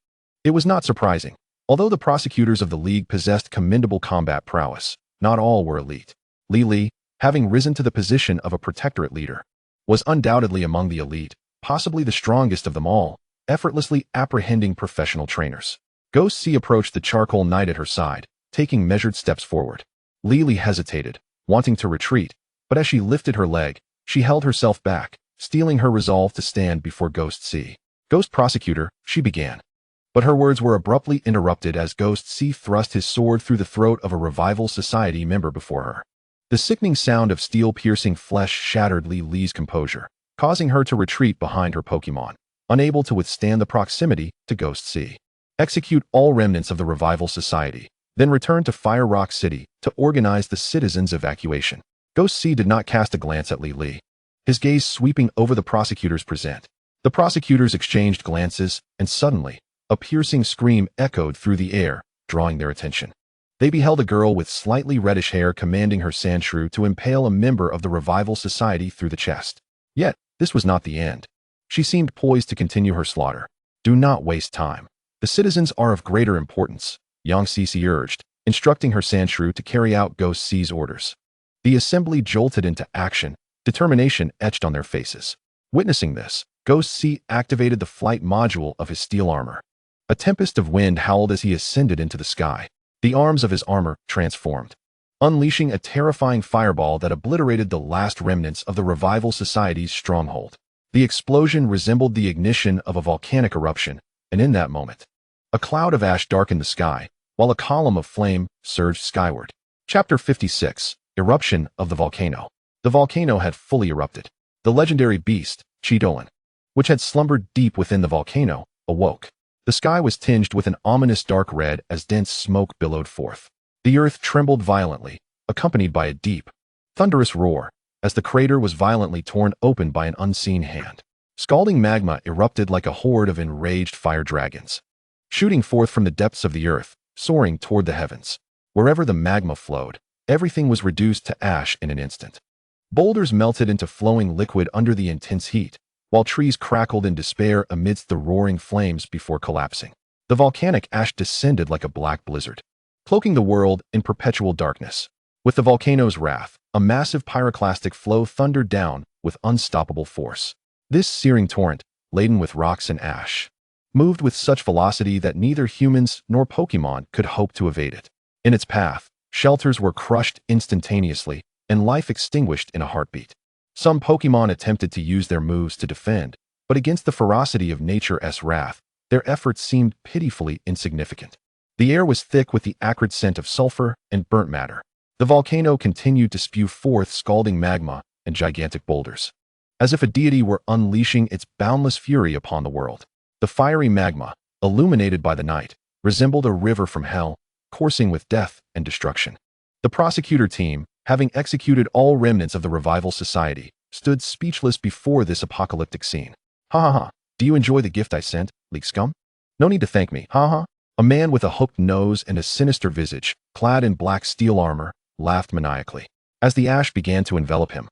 It was not surprising. Although the prosecutors of the League possessed commendable combat prowess, not all were elite. Li Li, having risen to the position of a protectorate leader, was undoubtedly among the elite, possibly the strongest of them all, effortlessly apprehending professional trainers. Ghost Sea approached the Charcoal Knight at her side, taking measured steps forward. Li Li hesitated, wanting to retreat, but as she lifted her leg, she held herself back, steeling her resolve to stand before Ghost Sea. "Ghost Prosecutor," she began. But her words were abruptly interrupted as Ghost Sea thrust his sword through the throat of a Revival Society member before her. The sickening sound of steel-piercing flesh shattered Li Li's composure, causing her to retreat behind her Pokémon, unable to withstand the proximity to Ghost Sea. "Execute all remnants of the Revival Society, then return to Fire Rock City to organize the citizens' evacuation." Ghost Sea did not cast a glance at Li Li. his gaze sweeping over the prosecutors present. The prosecutors exchanged glances, and suddenly, a piercing scream echoed through the air, drawing their attention. They beheld a girl with slightly reddish hair commanding her sandshrew to impale a member of the Revival Society through the chest. Yet, this was not the end. She seemed poised to continue her slaughter. Do not waste time. The citizens are of greater importance, Yang Cici urged, instructing her sandshrew to carry out Ghost-C's orders. The assembly jolted into action, determination etched on their faces. Witnessing this, Ghost-C activated the flight module of his steel armor. A tempest of wind howled as he ascended into the sky. The arms of his armor transformed, unleashing a terrifying fireball that obliterated the last remnants of the Revival Society's stronghold. The explosion resembled the ignition of a volcanic eruption, and in that moment, a cloud of ash darkened the sky, while a column of flame surged skyward. Chapter 56, Eruption of the Volcano. The volcano had fully erupted. The legendary beast, Chidolan, which had slumbered deep within the volcano, awoke. The sky was tinged with an ominous dark red as dense smoke billowed forth. The earth trembled violently, accompanied by a deep, thunderous roar, as the crater was violently torn open by an unseen hand. Scalding magma erupted like a horde of enraged fire dragons, shooting forth from the depths of the earth, soaring toward the heavens. Wherever the magma flowed, everything was reduced to ash in an instant. Boulders melted into flowing liquid under the intense heat, while trees crackled in despair amidst the roaring flames before collapsing. The volcanic ash descended like a black blizzard, cloaking the world in perpetual darkness. With the volcano's wrath, a massive pyroclastic flow thundered down with unstoppable force. This searing torrent, laden with rocks and ash, moved with such velocity that neither humans nor Pokémon could hope to evade it. In its path, shelters were crushed instantaneously, and life extinguished in a heartbeat. Some Pokémon attempted to use their moves to defend, but against the ferocity of nature's wrath, their efforts seemed pitifully insignificant. The air was thick with the acrid scent of sulfur and burnt matter. The volcano continued to spew forth scalding magma and gigantic boulders, as if a deity were unleashing its boundless fury upon the world. The fiery magma, illuminated by the night, resembled a river from hell, coursing with death and destruction. The prosecutor team, having executed all remnants of the Revival Society, stood speechless before this apocalyptic scene. Ha ha ha, do you enjoy the gift I sent, leak scum? No need to thank me, ha ha. A man with a hooked nose and a sinister visage, clad in black steel armor, laughed maniacally. As the ash began to envelop him,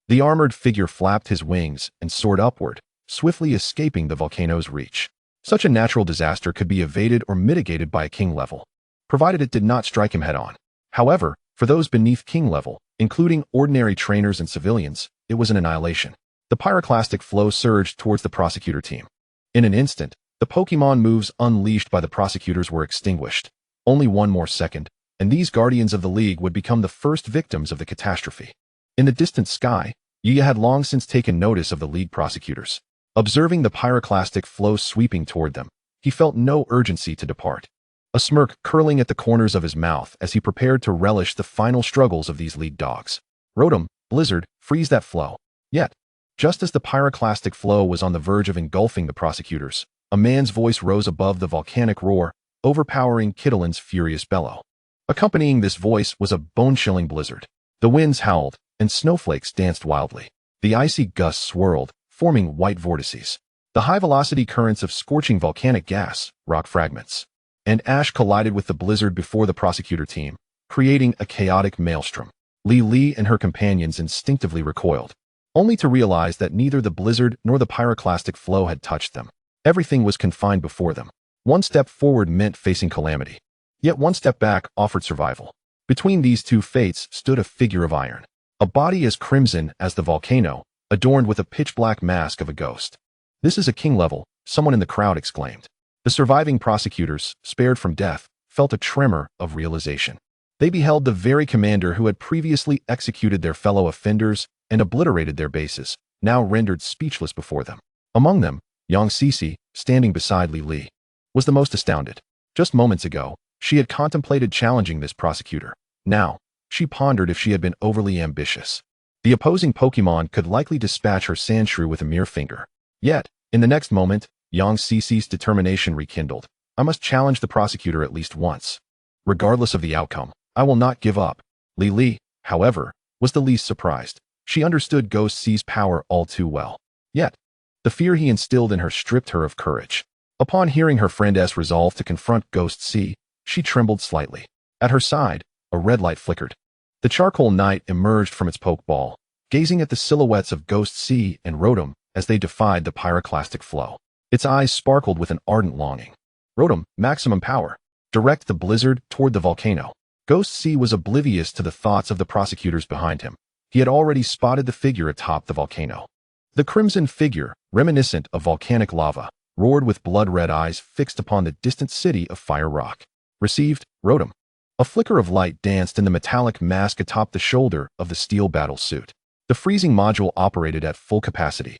the armored figure flapped his wings and soared upward, swiftly escaping the volcano's reach. Such a natural disaster could be evaded or mitigated by a king level, provided it did not strike him head-on. However, for those beneath king level, including ordinary trainers and civilians, it was an annihilation. The pyroclastic flow surged towards the prosecutor team. In an instant, the Pokémon moves unleashed by the prosecutors were extinguished. Only one more second, and these guardians of the League would become the first victims of the catastrophe. In the distant sky, Yuya had long since taken notice of the League prosecutors. Observing the pyroclastic flow sweeping toward them, he felt no urgency to depart, a smirk curling at the corners of his mouth as he prepared to relish the final struggles of these League dogs. Rotom, Blizzard, freeze that flow. Yet, just as the pyroclastic flow was on the verge of engulfing the prosecutors, a man's voice rose above the volcanic roar, overpowering Kidolan's furious bellow. Accompanying this voice was a bone-chilling blizzard. The winds howled, and snowflakes danced wildly. The icy gusts swirled, forming white vortices. The high-velocity currents of scorching volcanic gas, rock fragments, and ash collided with the blizzard before the prosecutor team, creating a chaotic maelstrom. Li and her companions instinctively recoiled, only to realize that neither the blizzard nor the pyroclastic flow had touched them. Everything was confined before them. One step forward meant facing calamity, yet one step back offered survival. Between these two fates stood a figure of iron, a body as crimson as the volcano, adorned with a pitch-black mask of a ghost. "This is a king level," someone in the crowd exclaimed. The surviving prosecutors, spared from death, felt a tremor of realization. They beheld the very commander who had previously executed their fellow offenders and obliterated their bases, now rendered speechless before them. Among them, Yang Cici, standing beside Li, was the most astounded. Just moments ago, she had contemplated challenging this prosecutor. Now, she pondered if she had been overly ambitious. The opposing Pokémon could likely dispatch her Sandshrew with a mere finger. Yet, in the next moment, Yang Cici's determination rekindled. "I must challenge the prosecutor at least once. Regardless of the outcome, I will not give up." Li, however, was the least surprised. She understood Ghost C's power all too well. Yet, the fear he instilled in her stripped her of courage. Upon hearing her friend's resolve to confront Ghost C, she trembled slightly. At her side, a red light flickered. The charcoal knight emerged from its pokeball, gazing at the silhouettes of Ghost C and Rotom as they defied the pyroclastic flow. Its eyes sparkled with an ardent longing. Rotom, maximum power. Direct the blizzard toward the volcano. Ghost C was oblivious to the thoughts of the prosecutors behind him. He had already spotted the figure atop the volcano. The crimson figure, reminiscent of volcanic lava, roared with blood-red eyes fixed upon the distant city of Fire Rock. Received, Rotom. A flicker of light danced in the metallic mask atop the shoulder of the steel battle suit. The freezing module operated at full capacity,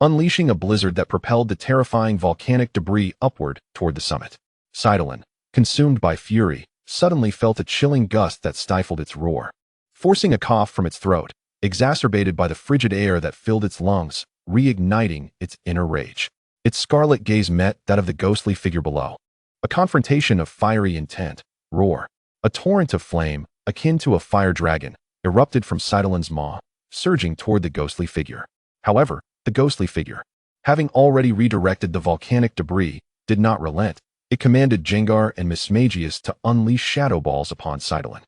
unleashing a blizzard that propelled the terrifying volcanic debris upward toward the summit. Sidolin, consumed by fury, suddenly felt a chilling gust that stifled its roar, forcing a cough from its throat, exacerbated by the frigid air that filled its lungs, reigniting its inner rage. Its scarlet gaze met that of the ghostly figure below. A confrontation of fiery intent, roar. A torrent of flame, akin to a fire dragon, erupted from Sidolin's maw, surging toward the ghostly figure. However, the ghostly figure, having already redirected the volcanic debris, did not relent. It commanded Gengar and Mismagius to unleash shadow balls upon Sidolin.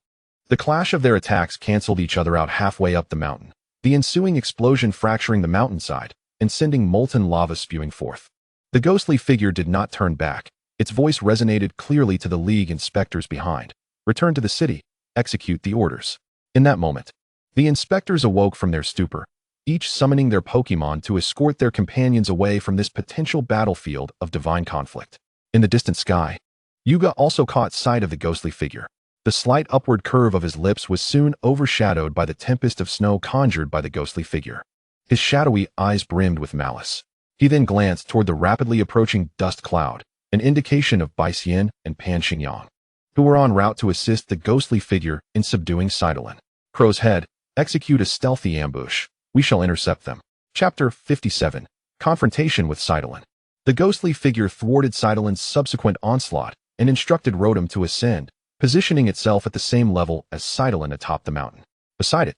The clash of their attacks canceled each other out halfway up the mountain, the ensuing explosion fracturing the mountainside and sending molten lava spewing forth. The ghostly figure did not turn back. Its voice resonated clearly to the League inspectors behind. Return to the city. Execute the orders. In that moment, the inspectors awoke from their stupor, each summoning their Pokémon to escort their companions away from this potential battlefield of divine conflict. In the distant sky, Yuga also caught sight of the ghostly figure. The slight upward curve of his lips was soon overshadowed by the tempest of snow conjured by the ghostly figure. His shadowy eyes brimmed with malice. He then glanced toward the rapidly approaching dust cloud, an indication of Bai Xian and Pan Xingyang, who were en route to assist the ghostly figure in subduing Sidolin. Crow's Head, execute a stealthy ambush. We shall intercept them. Chapter 57. Confrontation with Sidolin. The ghostly figure thwarted Sidolin's subsequent onslaught and instructed Rotom to ascend, positioning itself at the same level as Sidolin atop the mountain. Beside it,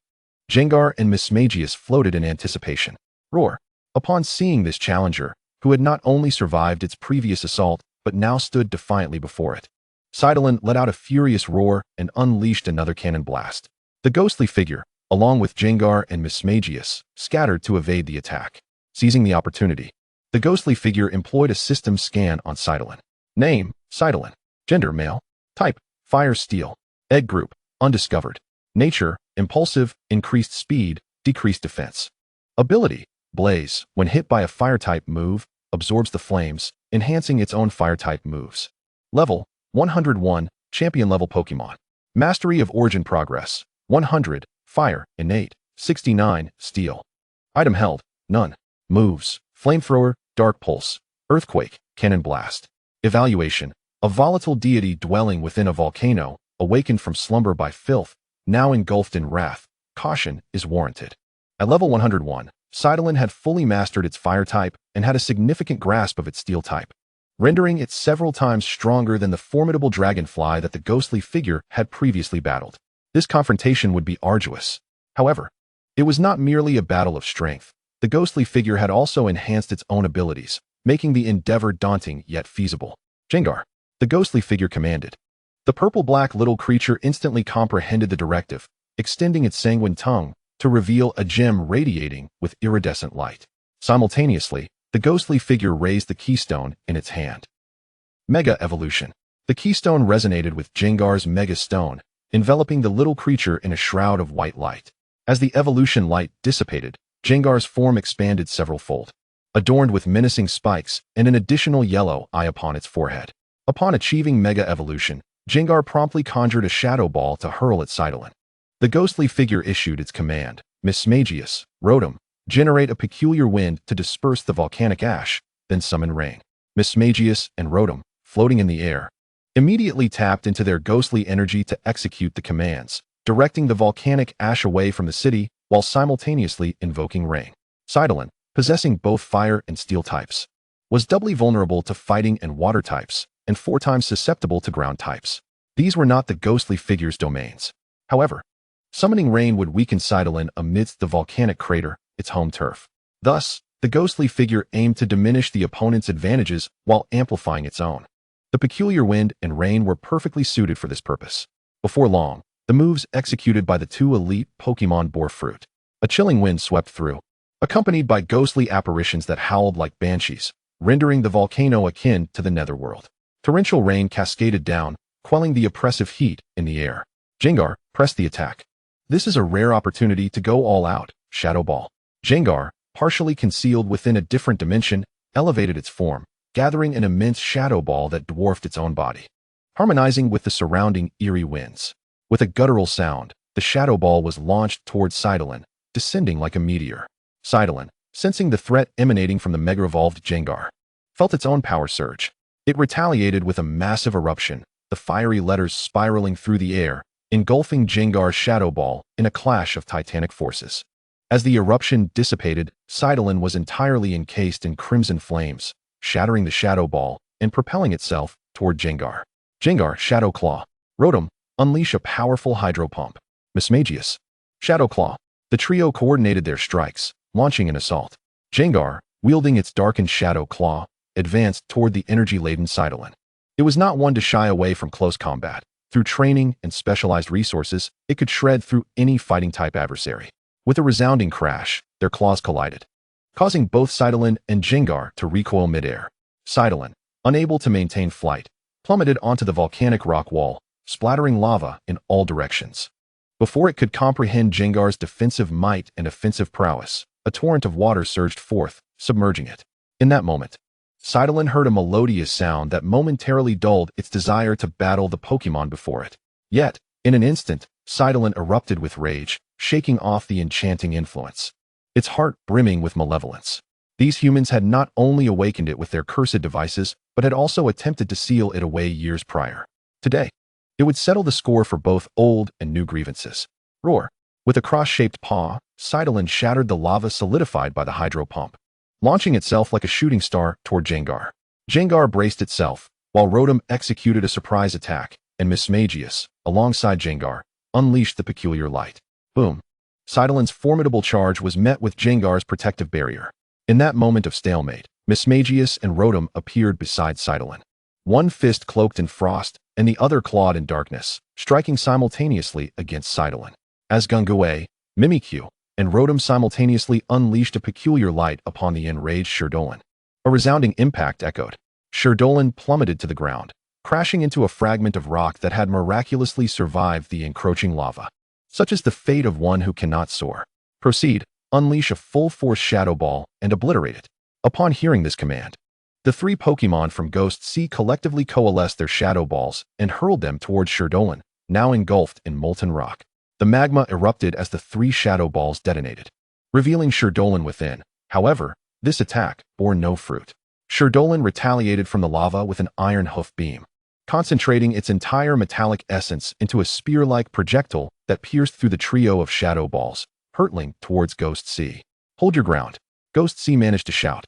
Gengar and Mismagius floated in anticipation. Roar. Upon seeing this challenger, who had not only survived its previous assault but now stood defiantly before it, Sidolin let out a furious roar and unleashed another cannon blast. The ghostly figure, along with Gengar and Mismagius, scattered to evade the attack. Seizing the opportunity, the ghostly figure employed a system scan on Sidolin. Name, Sidolin. Gender, male. Type, fire steel. Egg group, undiscovered. Nature, impulsive, increased speed, decreased defense. Ability, blaze. When hit by a fire-type move, absorbs the flames, enhancing its own fire-type moves. Level, 101, champion-level Pokemon. Mastery of Origin Progress, 100, Fire, Innate, 69, Steel. Item held, none. Moves, Flamethrower, Dark Pulse, Earthquake, Cannon Blast. Evaluation, a volatile deity dwelling within a volcano, awakened from slumber by filth, now engulfed in wrath. Caution is warranted. At level 101, Sidolin had fully mastered its fire type and had a significant grasp of its steel type, rendering it several times stronger than the formidable dragonfly that the ghostly figure had previously battled. This confrontation would be arduous. However, it was not merely a battle of strength. The ghostly figure had also enhanced its own abilities, making the endeavor daunting yet feasible. Gengar, the ghostly figure commanded. The purple-black little creature instantly comprehended the directive, extending its sanguine tongue to reveal a gem radiating with iridescent light. Simultaneously, the ghostly figure raised the keystone in its hand. Mega Evolution. The keystone resonated with Gengar's Mega Stone, enveloping the little creature in a shroud of white light. As the evolution light dissipated, Gengar's form expanded several-fold, adorned with menacing spikes and an additional yellow eye upon its forehead. Upon achieving Mega Evolution, Gengar promptly conjured a shadow ball to hurl at Sidolin. The ghostly figure issued its command. Mismagius, Rotom, generate a peculiar wind to disperse the volcanic ash, then summon rain. Mismagius and Rotom, floating in the air, immediately tapped into their ghostly energy to execute the commands, directing the volcanic ash away from the city while simultaneously invoking rain. Sidolin, possessing both fire and steel types, was doubly vulnerable to fighting and water types, and 4 times susceptible to ground types. These were not the ghostly figure's domains. However, Summoning rain would weaken Sidolin amidst the volcanic crater, its home turf. Thus, the ghostly figure aimed to diminish the opponent's advantages while amplifying its own. The peculiar wind and rain were perfectly suited for this purpose. Before long, the moves executed by the two elite Pokémon bore fruit. A chilling wind swept through, accompanied by ghostly apparitions that howled like banshees, rendering the volcano akin to the netherworld. Torrential rain cascaded down, quelling the oppressive heat in the air. Jengar pressed the attack. This is a rare opportunity to go all out. Shadow Ball. Jengar, partially concealed within a different dimension, elevated its form, gathering an immense shadow ball that dwarfed its own body. Harmonizing with the surrounding eerie winds. With a guttural sound, the shadow ball was launched towards Sidolin, descending like a meteor. Sidolin, sensing the threat emanating from the mega-evolved Jengar, felt its own power surge. It retaliated with a massive eruption, the fiery letters spiraling through the air, engulfing Jengar's shadow ball in a clash of titanic forces. As the eruption dissipated, Sidolin was entirely encased in crimson flames, shattering the shadow ball and propelling itself toward Jengar. Jengar, Shadow Claw. Rotom, unleash a powerful hydro pump. Mismagius. Shadow Claw. The trio coordinated their strikes, launching an assault. Jengar, wielding its darkened Shadow Claw, advanced toward the energy-laden Sidolin. It was not one to shy away from close combat. Through training and specialized resources, it could shred through any fighting-type adversary. With a resounding crash, their claws collided, causing both Sidolin and Jengar to recoil midair. Sidolin, unable to maintain flight, plummeted onto the volcanic rock wall, splattering lava in all directions. Before it could comprehend Jengar's defensive might and offensive prowess, a torrent of water surged forth, submerging it. In that moment, Sidolin heard a melodious sound that momentarily dulled its desire to battle the Pokémon before it. Yet, in an instant, Sidolin erupted with rage, shaking off the enchanting influence. Its heart brimming with malevolence. These humans had not only awakened it with their cursed devices, but had also attempted to seal it away years prior. Today, it would settle the score for both old and new grievances. Roar. With a cross-shaped paw, Sidolin shattered the lava solidified by the hydro pump, launching itself like a shooting star toward Jengar. Jengar braced itself, while Rotom executed a surprise attack, and Mismagius, alongside Jengar, unleashed the peculiar light. Boom. Sidolin's formidable charge was met with Jengar's protective barrier. In that moment of stalemate, Mismagius and Rotom appeared beside Sidolin. One fist cloaked in frost, and the other clawed in darkness, striking simultaneously against Sidolin. As Gui, Mimikyu, and Rotom simultaneously unleashed a peculiar light upon the enraged Sherdolin. A resounding impact echoed. Sherdolin plummeted to the ground, crashing into a fragment of rock that had miraculously survived the encroaching lava. Such is the fate of one who cannot soar. Proceed, unleash a full-force Shadow Ball, and obliterate it. Upon hearing this command, the three Pokémon from Ghost-Type collectively coalesced their Shadow Balls and hurled them towards Sherdolin, now engulfed in molten rock. The magma erupted as the three Shadow Balls detonated, revealing Sherdolin within. However, this attack bore no fruit. Sherdolin retaliated from the lava with an iron hoof beam, concentrating its entire metallic essence into a spear-like projectile that pierced through the trio of Shadow Balls, hurtling towards Ghost-Type. Hold your ground, Ghost-Type managed to shout.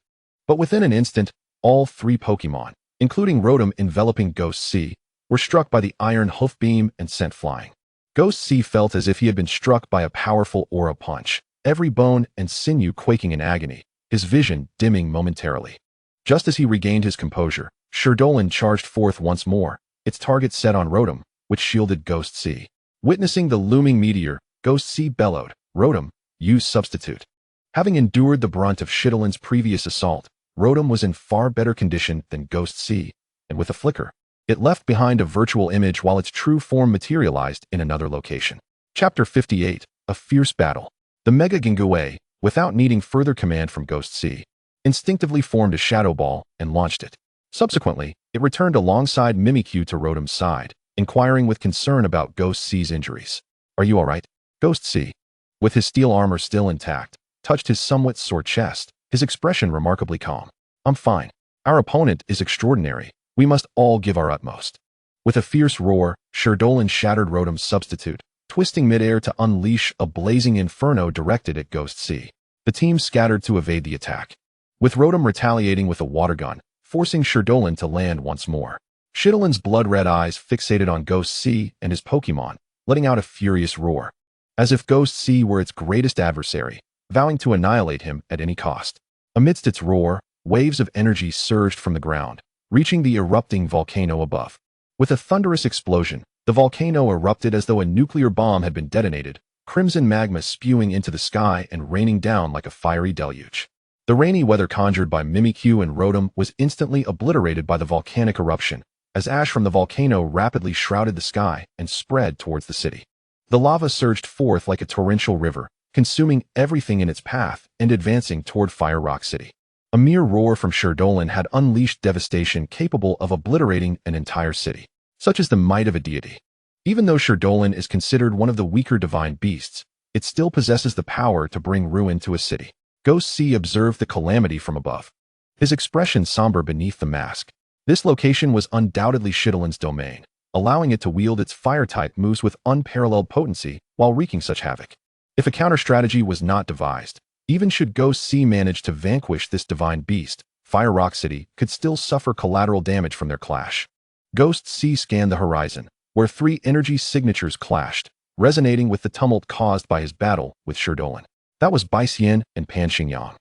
But within an instant, all three Pokémon, including Rotom enveloping Ghost-Type, were struck by the iron hoof beam and sent flying. Ghost-Type felt as if he had been struck by a powerful aura punch, every bone and sinew quaking in agony, his vision dimming momentarily. Just as he regained his composure, Sherdolin charged forth once more, its target set on Rotom, which shielded Ghost-Type. Witnessing the looming meteor, Ghost-Type bellowed, "Rotom, use substitute." Having endured the brunt of Shidolin's previous assault, Rotom was in far better condition than Ghost-Type, and with a flicker, it left behind a virtual image while its true form materialized in another location. Chapter 58, A Fierce Battle. The Mega Gingui, without needing further command from Ghost-Type, instinctively formed a Shadow Ball and launched it. Subsequently, it returned alongside Mimikyu to Rotom's side, inquiring with concern about Ghost-Type's injuries. "Are you all right?" Ghost-Type, with his steel armor still intact, touched his somewhat sore chest, his expression remarkably calm. "I'm fine. Our opponent is extraordinary. We must all give our utmost." With a fierce roar, Sherdolin shattered Rotom's substitute, twisting midair to unleash a blazing inferno directed at Ghost-Type. The team scattered to evade the attack, with Rotom retaliating with a water gun, forcing Sherdolin to land once more. Shidolin's blood-red eyes fixated on Ghost-Type and his Pokémon, letting out a furious roar. as if Ghost Sea were its greatest adversary, vowing to annihilate him at any cost. Amidst its roar, waves of energy surged from the ground, reaching the erupting volcano above. With a thunderous explosion, the volcano erupted as though a nuclear bomb had been detonated, crimson magma spewing into the sky and raining down like a fiery deluge. The rainy weather conjured by Mimikyu and Rotom was instantly obliterated by the volcanic eruption, as ash from the volcano rapidly shrouded the sky and spread towards the city. The lava surged forth like a torrential river, consuming everything in its path and advancing toward Fire Rock City. A mere roar from Sherdolin had unleashed devastation capable of obliterating an entire city. Such is the might of a deity. Even though Sherdolin is considered one of the weaker divine beasts, it still possesses the power to bring ruin to a city. Ghost Sea observed the calamity from above, his expression somber beneath the mask. This location was undoubtedly Shirdolin's domain, allowing it to wield its fire-type moves with unparalleled potency while wreaking such havoc. If a counter-strategy was not devised, even should Ghost Sea manage to vanquish this divine beast, Fire Rock City could still suffer collateral damage from their clash. Ghost Sea scanned the horizon, where three energy signatures clashed, resonating with the tumult caused by his battle with Sherdolin. That was Baixian and Pan Xingyang,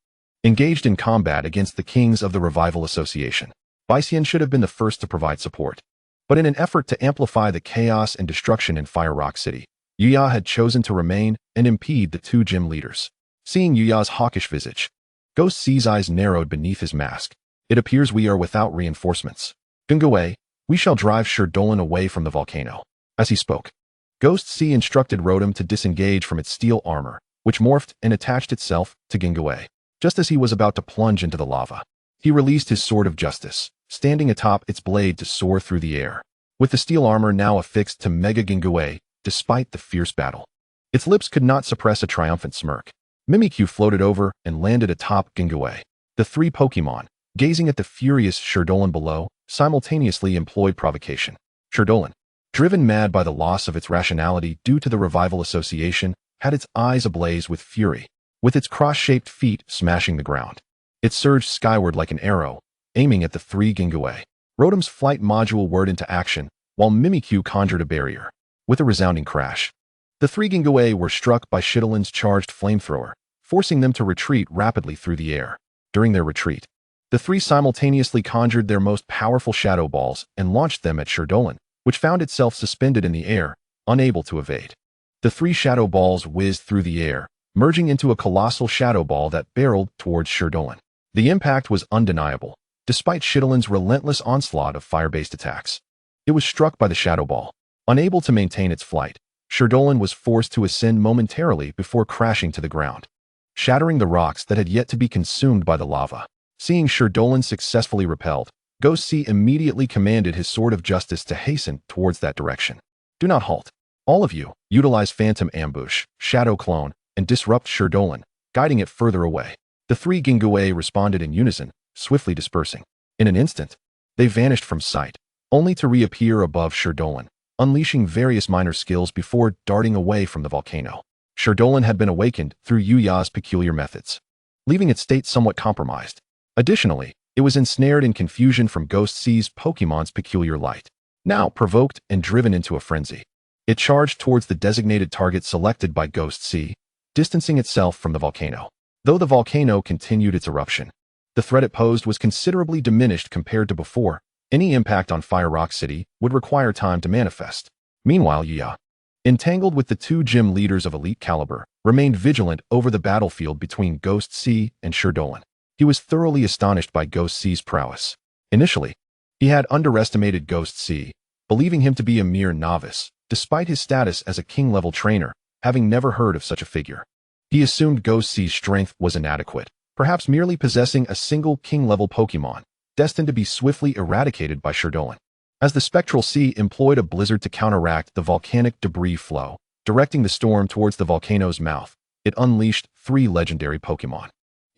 engaged in combat against the kings of the Revival Association. Baixian should have been the first to provide support. But in an effort to amplify the chaos and destruction in Fire Rock City, Yuya had chosen to remain and impede the two gym leaders. Seeing Yuya's hawkish visage, Ghost Sea's eyes narrowed beneath his mask. It appears we are without reinforcements. Gungawei, we shall drive Sherdolin away from the volcano. As he spoke, Ghost Sea instructed Rotom to disengage from its steel armor, which morphed and attached itself to Gingawei. Just as he was about to plunge into the lava, he released his sword of justice, standing atop its blade to soar through the air. With the steel armor now affixed to Mega Gingawei, despite the fierce battle, its lips could not suppress a triumphant smirk. Mimikyu floated over and landed atop Gingawei. The three Pokémon, gazing at the furious Sherdolin below, simultaneously employed provocation. Sherdolin, driven mad by the loss of its rationality due to the Revival Association, had its eyes ablaze with fury, with its cross-shaped feet smashing the ground. It surged skyward like an arrow, aiming at the three Gingawei. Rotom's flight module whirred into action, while Mimikyu conjured a barrier. With a resounding crash, the three Gingawei were struck by Shirdolin's charged flamethrower, forcing them to retreat rapidly through the air. During their retreat, the three simultaneously conjured their most powerful shadow balls and launched them at Sherdolin, which found itself suspended in the air, unable to evade. The three shadow balls whizzed through the air, merging into a colossal shadow ball that barreled towards Sherdolin. The impact was undeniable, despite Shirdolin's relentless onslaught of fire-based attacks. It was struck by the shadow ball. Unable to maintain its flight, Sherdolin was forced to ascend momentarily before crashing to the ground, shattering the rocks that had yet to be consumed by the lava. Seeing Sherdolin successfully repelled, Ghost Sea immediately commanded his Sword of Justice to hasten towards that direction. Do not halt. All of you, utilize Phantom Ambush, Shadow Clone, and disrupt Sherdolin, guiding it further away. The three Gingawei responded in unison, swiftly dispersing. In an instant, they vanished from sight, only to reappear above Sherdolin, unleashing various minor skills before darting away from the volcano. Sherdolin had been awakened through Yuya's peculiar methods, leaving its state somewhat compromised. Additionally, it was ensnared in confusion from Ghost Sea's Pokemon's peculiar light. Now provoked and driven into a frenzy, it charged towards the designated target selected by Ghost Sea, distancing itself from the volcano. Though the volcano continued its eruption, the threat it posed was considerably diminished compared to before. Any impact on Fire Rock City would require time to manifest. Meanwhile, Yuya, entangled with the two gym leaders of elite caliber, remained vigilant over the battlefield between Ghost Sea and Sherdolin. He was thoroughly astonished by Ghost Sea's prowess. Initially, he had underestimated Ghost Sea, believing him to be a mere novice, despite his status as a king-level trainer, having never heard of such a figure. He assumed Ghost Sea's strength was inadequate, perhaps merely possessing a single king-level Pokemon, destined to be swiftly eradicated by Sherdolin. As the Spectral Sea employed a blizzard to counteract the volcanic debris flow, directing the storm towards the volcano's mouth, it unleashed three legendary Pokemon.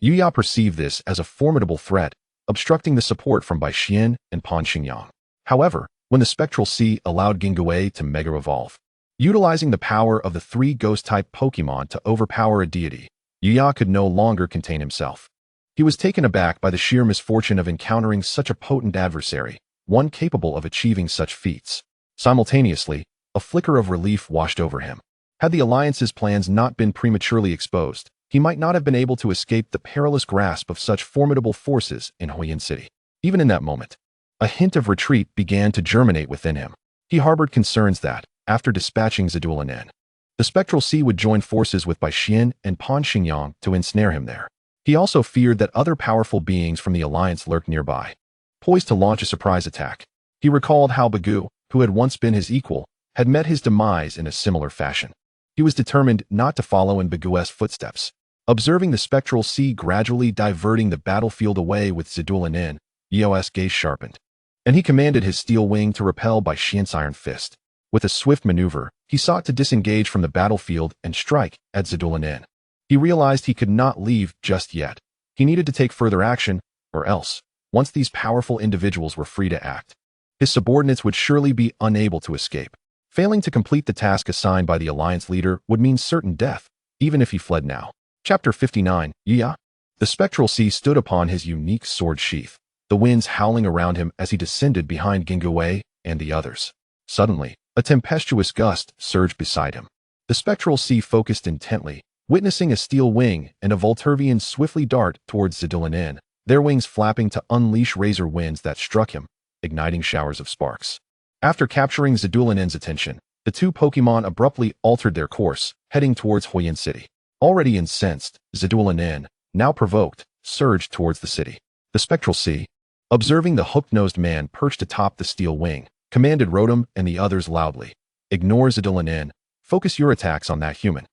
Yuya perceived this as a formidable threat, obstructing the support from Baixian and Pan Xingyang. However, when the Spectral Sea allowed Gingawei to Mega Evolve, utilizing the power of the three Ghost-Type Pokémon to overpower a deity, Yuya could no longer contain himself. He was taken aback by the sheer misfortune of encountering such a potent adversary, one capable of achieving such feats. Simultaneously, a flicker of relief washed over him. Had the Alliance's plans not been prematurely exposed, he might not have been able to escape the perilous grasp of such formidable forces in Huiyin City. Even in that moment, a hint of retreat began to germinate within him. He harbored concerns that, after dispatching Zidulanen, the Spectral Sea would join forces with Bai Xian and Pan Xingyang to ensnare him there. He also feared that other powerful beings from the Alliance lurked nearby, poised to launch a surprise attack. He recalled how Bagu, who had once been his equal, had met his demise in a similar fashion. He was determined not to follow in Bagu's footsteps. Observing the Spectral Sea gradually diverting the battlefield away with Zidulanen, Yao's gaze sharpened, and he commanded his steel wing to repel Bai Xian's iron fist. With a swift maneuver, he sought to disengage from the battlefield and strike at Zidulanen. He realized he could not leave just yet. He needed to take further action, or else, once these powerful individuals were free to act, his subordinates would surely be unable to escape. Failing to complete the task assigned by the Alliance leader would mean certain death, even if he fled now. Chapter 59, Yi. The Spectral Sea stood upon his unique sword sheath, the winds howling around him as he descended behind Gui and the others. Suddenly, a tempestuous gust surged beside him. The Spectral Sea focused intently, witnessing a steel wing and a Volturvian swiftly dart towards Zidulanen, their wings flapping to unleash razor winds that struck him, igniting showers of sparks. After capturing Zidulanen's attention, the two Pokémon abruptly altered their course, heading towards Huiyin City. Already incensed, Zidulanen, now provoked, surged towards the city. The Spectral Sea, observing the hook-nosed man perched atop the steel wing, commanded Rotom and the others loudly, "Ignore Zidulanen, focus your attacks on that human."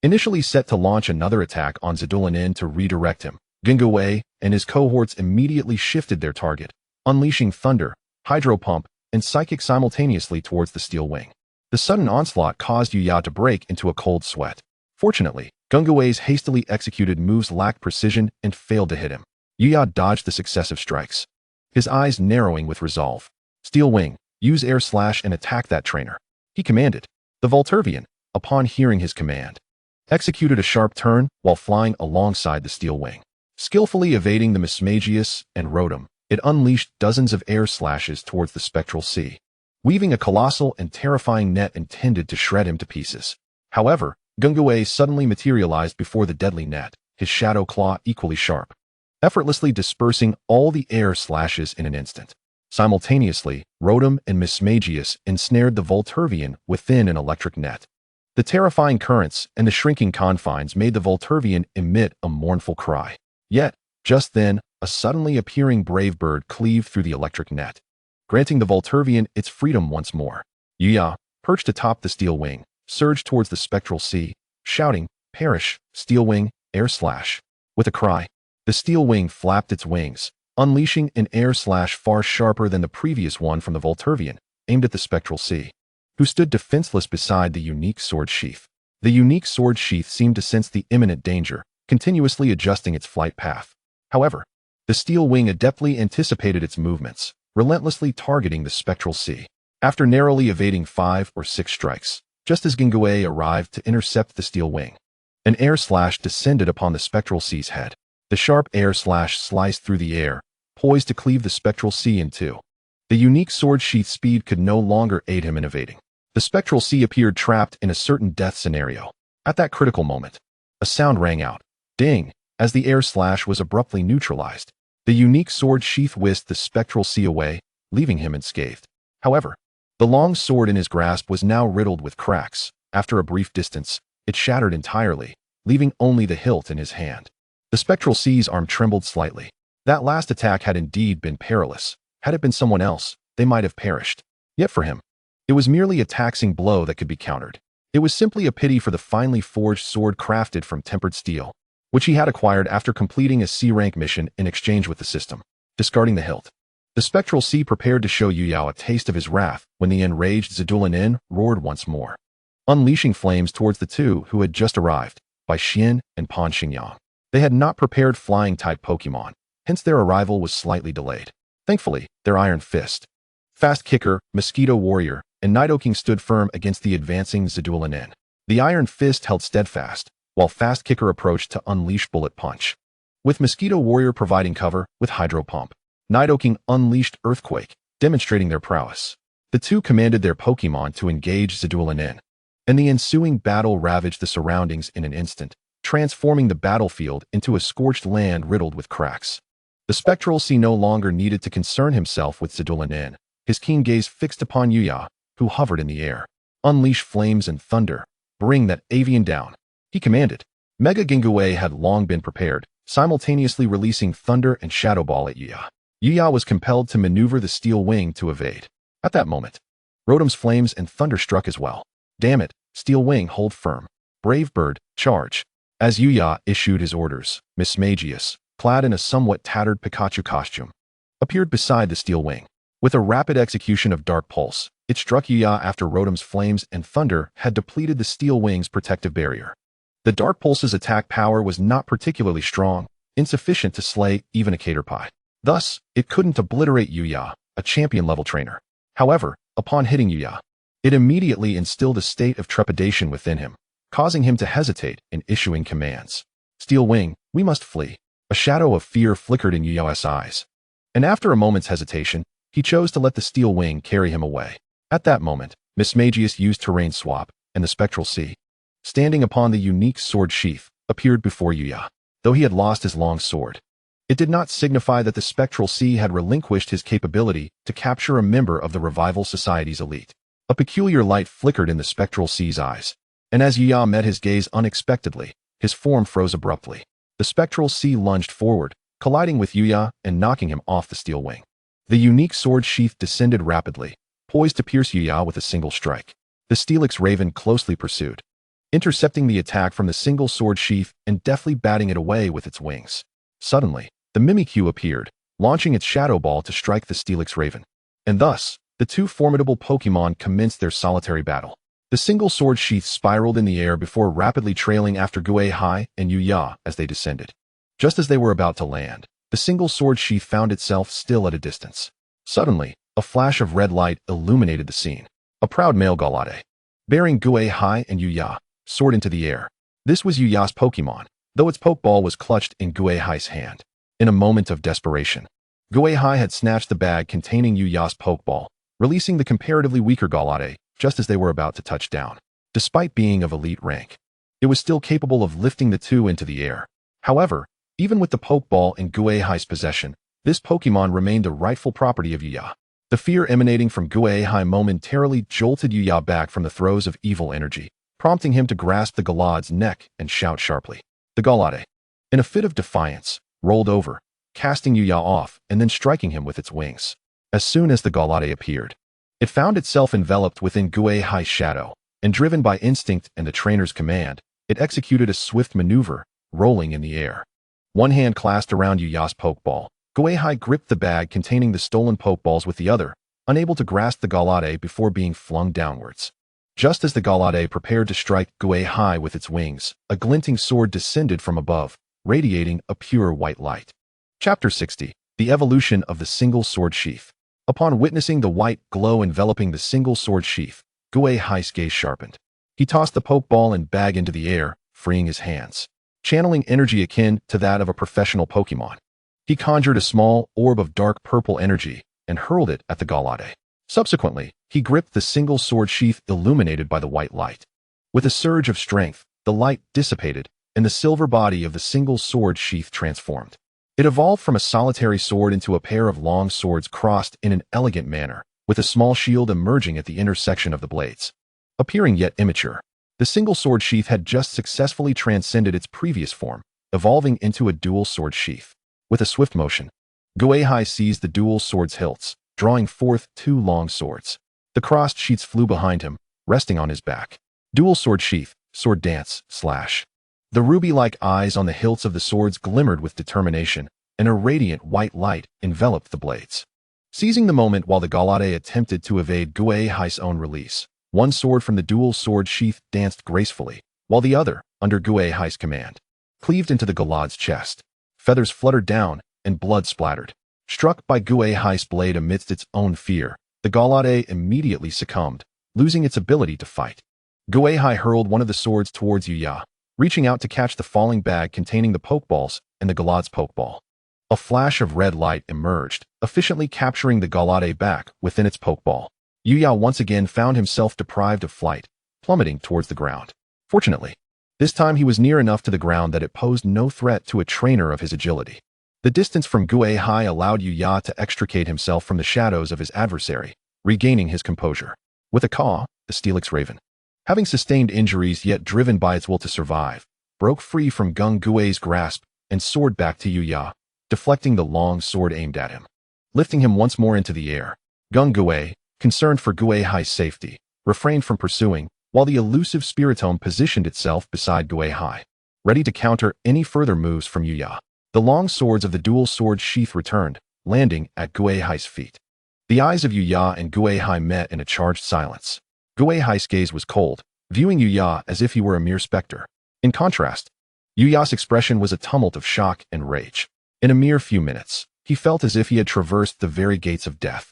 Initially set to launch another attack on Zidulanen to redirect him, Gui and his cohorts immediately shifted their target, unleashing Thunder, Hydro Pump, and Psychic simultaneously towards the steel wing. The sudden onslaught caused Yuya to break into a cold sweat. Fortunately, Gungui's hastily executed moves lacked precision and failed to hit him. Yuya dodged the successive strikes, his eyes narrowing with resolve. "Steel Wing, use Air Slash and attack that trainer," he commanded. The Volturvian, upon hearing his command, executed a sharp turn while flying alongside the Steel Wing. Skillfully evading the Mismagius and Rotom, it unleashed dozens of air slashes towards the Spectral Sea, weaving a colossal and terrifying net intended to shred him to pieces. However, Gungui suddenly materialized before the deadly net, his shadow claw equally sharp, effortlessly dispersing all the air slashes in an instant. Simultaneously, Rotom and Mismagius ensnared the Volturvian within an electric net. The terrifying currents and the shrinking confines made the Volturvian emit a mournful cry. Yet, just then, a suddenly appearing brave bird cleaved through the electric net, granting the Volturvian its freedom once more. Yuya, perched atop the steel wing, surged towards the Spectral Sea, shouting, "Perish, Steel Wing, Air Slash." With a cry, the steel wing flapped its wings, unleashing an air slash far sharper than the previous one from the Volturvian, aimed at the Spectral Sea, who stood defenseless beside the unique sword sheath. The unique sword sheath seemed to sense the imminent danger, continuously adjusting its flight path. However, the steel wing adeptly anticipated its movements, relentlessly targeting the Spectral Sea. After narrowly evading 5 or 6 strikes, just as Gingui arrived to intercept the steel wing, an air slash descended upon the Spectral Sea's head. The sharp air slash sliced through the air, poised to cleave the Spectral Sea in two. The unique sword sheath speed could no longer aid him in evading. The Spectral Sea appeared trapped in a certain death scenario. At that critical moment, a sound rang out, ding, as the air slash was abruptly neutralized. The unique sword sheath whisked the Spectral Sea away, leaving him unscathed. However, the long sword in his grasp was now riddled with cracks. After a brief distance, it shattered entirely, leaving only the hilt in his hand. The Spectral Sea's arm trembled slightly. That last attack had indeed been perilous. Had it been someone else, they might have perished. Yet for him, it was merely a taxing blow that could be countered. It was simply a pity for the finely forged sword crafted from tempered steel, which he had acquired after completing a C-rank mission in exchange with the system. Discarding the hilt, the Spectral Sea prepared to show Yuya a taste of his wrath when the enraged Zidulanen roared once more, unleashing flames towards the two who had just arrived, Bai Xian and Pan Xingyang. They had not prepared flying-type Pokémon, hence their arrival was slightly delayed. Thankfully, their Iron Fist, Fast Kicker, Mosquito Warrior, and Nidoking stood firm against the advancing Zidulanen. The Iron Fist held steadfast, while Fast Kicker approached to unleash Bullet Punch, with Mosquito Warrior providing cover with Hydro Pump. Nidoking unleashed Earthquake, demonstrating their prowess. The two commanded their Pokémon to engage Zidulanen. and the ensuing battle ravaged the surroundings in an instant, transforming the battlefield into a scorched land riddled with cracks. The spectral sea no longer needed to concern himself with Zidulan, his keen gaze fixed upon Yuya, who hovered in the air. "Unleash flames and thunder. Bring that avian down," he commanded. Mega Gingue had long been prepared, simultaneously releasing Thunder and Shadow Ball at Yuya. Yuya was compelled to maneuver the Steel Wing to evade. At that moment, Rotom's Flames and Thunder struck as well. "Damn it, Steel Wing, hold firm. Brave Bird, charge." As Yuya issued his orders, Miss Magius, clad in a somewhat tattered Pikachu costume, appeared beside the Steel Wing. With a rapid execution of Dark Pulse, it struck Yuya after Rotom's Flames and Thunder had depleted the Steel Wing's protective barrier. The Dark Pulse's attack power was not particularly strong, insufficient to slay even a Caterpie. Thus, it couldn't obliterate Yuya, a champion-level trainer. However, upon hitting Yuya, it immediately instilled a state of trepidation within him, causing him to hesitate in issuing commands. "Steel Wing, we must flee." A shadow of fear flickered in Yuya's eyes, and after a moment's hesitation, he chose to let the Steel Wing carry him away. At that moment, Miss Magius used Terrain Swap, and the Spectral Sea, standing upon the unique sword sheath, appeared before Yuya. Though he had lost his long sword, it did not signify that the Spectral Sea had relinquished his capability to capture a member of the Revival Society's elite. A peculiar light flickered in the Spectral Sea's eyes, and as Yuya met his gaze unexpectedly, his form froze abruptly. The Spectral Sea lunged forward, colliding with Yuya and knocking him off the Steel Wing. The unique sword sheath descended rapidly, poised to pierce Yuya with a single strike. The Steelix Raven closely pursued, intercepting the attack from the single sword sheath and deftly batting it away with its wings. Suddenly, the Mimikyu appeared, launching its Shadow Ball to strike the Steelix Raven. And thus, the two formidable Pokémon commenced their solitary battle. The single sword sheath spiraled in the air before rapidly trailing after Gui Hai and Yuya as they descended. Just as they were about to land, the single sword sheath found itself still at a distance. Suddenly, a flash of red light illuminated the scene. A proud male Galade, bearing Gui Hai and Yuya, soared into the air. This was Yuya's Pokémon, though its Pokeball was clutched in Gui Hai's hand. In a moment of desperation, Gui Hai had snatched the bag containing Yuya's Pokeball, releasing the comparatively weaker Galade just as they were about to touch down. Despite being of elite rank, it was still capable of lifting the two into the air. However, even with the Pokeball in Gui Hai's possession, this Pokémon remained the rightful property of Yuya. The fear emanating from Gui Hai momentarily jolted Yuya back from the throes of evil energy, prompting him to grasp the Galade's neck and shout sharply. The Galade, in a fit of defiance, rolled over, casting Yuya off and then striking him with its wings. As soon as the Galade appeared, it found itself enveloped within Gui Hai's shadow, and driven by instinct and the trainer's command, it executed a swift maneuver, rolling in the air. One hand clasped around Yuya's Pokeball, Gui Hai gripped the bag containing the stolen Pokeballs with the other, unable to grasp the Galade before being flung downwards. Just as the Galade prepared to strike Gui Hai with its wings, a glinting sword descended from above, radiating a pure white light. Chapter 60. The Evolution of the Single Sword Sheath. Upon witnessing the white glow enveloping the single sword sheath, Gui Hai's gaze sharpened. He tossed the Pokeball and bag into the air, freeing his hands. Channeling energy akin to that of a professional Pokémon, he conjured a small orb of dark purple energy and hurled it at the Galade. Subsequently, he gripped the single sword sheath illuminated by the white light. With a surge of strength, the light dissipated, and the silver body of the single sword sheath transformed. It evolved from a solitary sword into a pair of long swords crossed in an elegant manner, with a small shield emerging at the intersection of the blades. Appearing yet immature, the single sword sheath had just successfully transcended its previous form, evolving into a dual sword sheath. With a swift motion, Gui Hai seized the dual sword's hilts, drawing forth two long swords. The crossed sheaths flew behind him, resting on his back. Dual sword sheath, sword dance, slash. The ruby-like eyes on the hilts of the swords glimmered with determination, and a radiant white light enveloped the blades. Seizing the moment while the Galade attempted to evade Gui Hai's own release, one sword from the dual sword sheath danced gracefully, while the other, under Gui Hai's command, cleaved into the Galade's chest. Feathers fluttered down, and blood splattered. Struck by Gui Hai's blade amidst its own fear, the Galade immediately succumbed, losing its ability to fight. Gui Hai hurled one of the swords towards Yuya, reaching out to catch the falling bag containing the Pokeballs and the Galade's Pokeball. A flash of red light emerged, efficiently capturing the Galade back within its Pokeball. Yuya once again found himself deprived of flight, plummeting towards the ground. Fortunately, this time he was near enough to the ground that it posed no threat to a trainer of his agility. The distance from Gui Hai allowed Yuya to extricate himself from the shadows of his adversary, regaining his composure. With a caw, the Steelix Raven, having sustained injuries yet driven by its will to survive, broke free from Gung Gui's grasp and soared back to Yuya, deflecting the long sword aimed at him. Lifting him once more into the air, Gung Gui, concerned for Gui Hai's safety, refrained from pursuing, while the elusive Spiritome positioned itself beside Gui Hai, ready to counter any further moves from Yuya. The long swords of the dual sword sheath returned, landing at Gui Hai's feet. The eyes of Yuya and Gui Hai met in a charged silence. Gui Hai's gaze was cold, viewing Yuya as if he were a mere specter. In contrast, Yuya's expression was a tumult of shock and rage. In a mere few minutes, he felt as if he had traversed the very gates of death.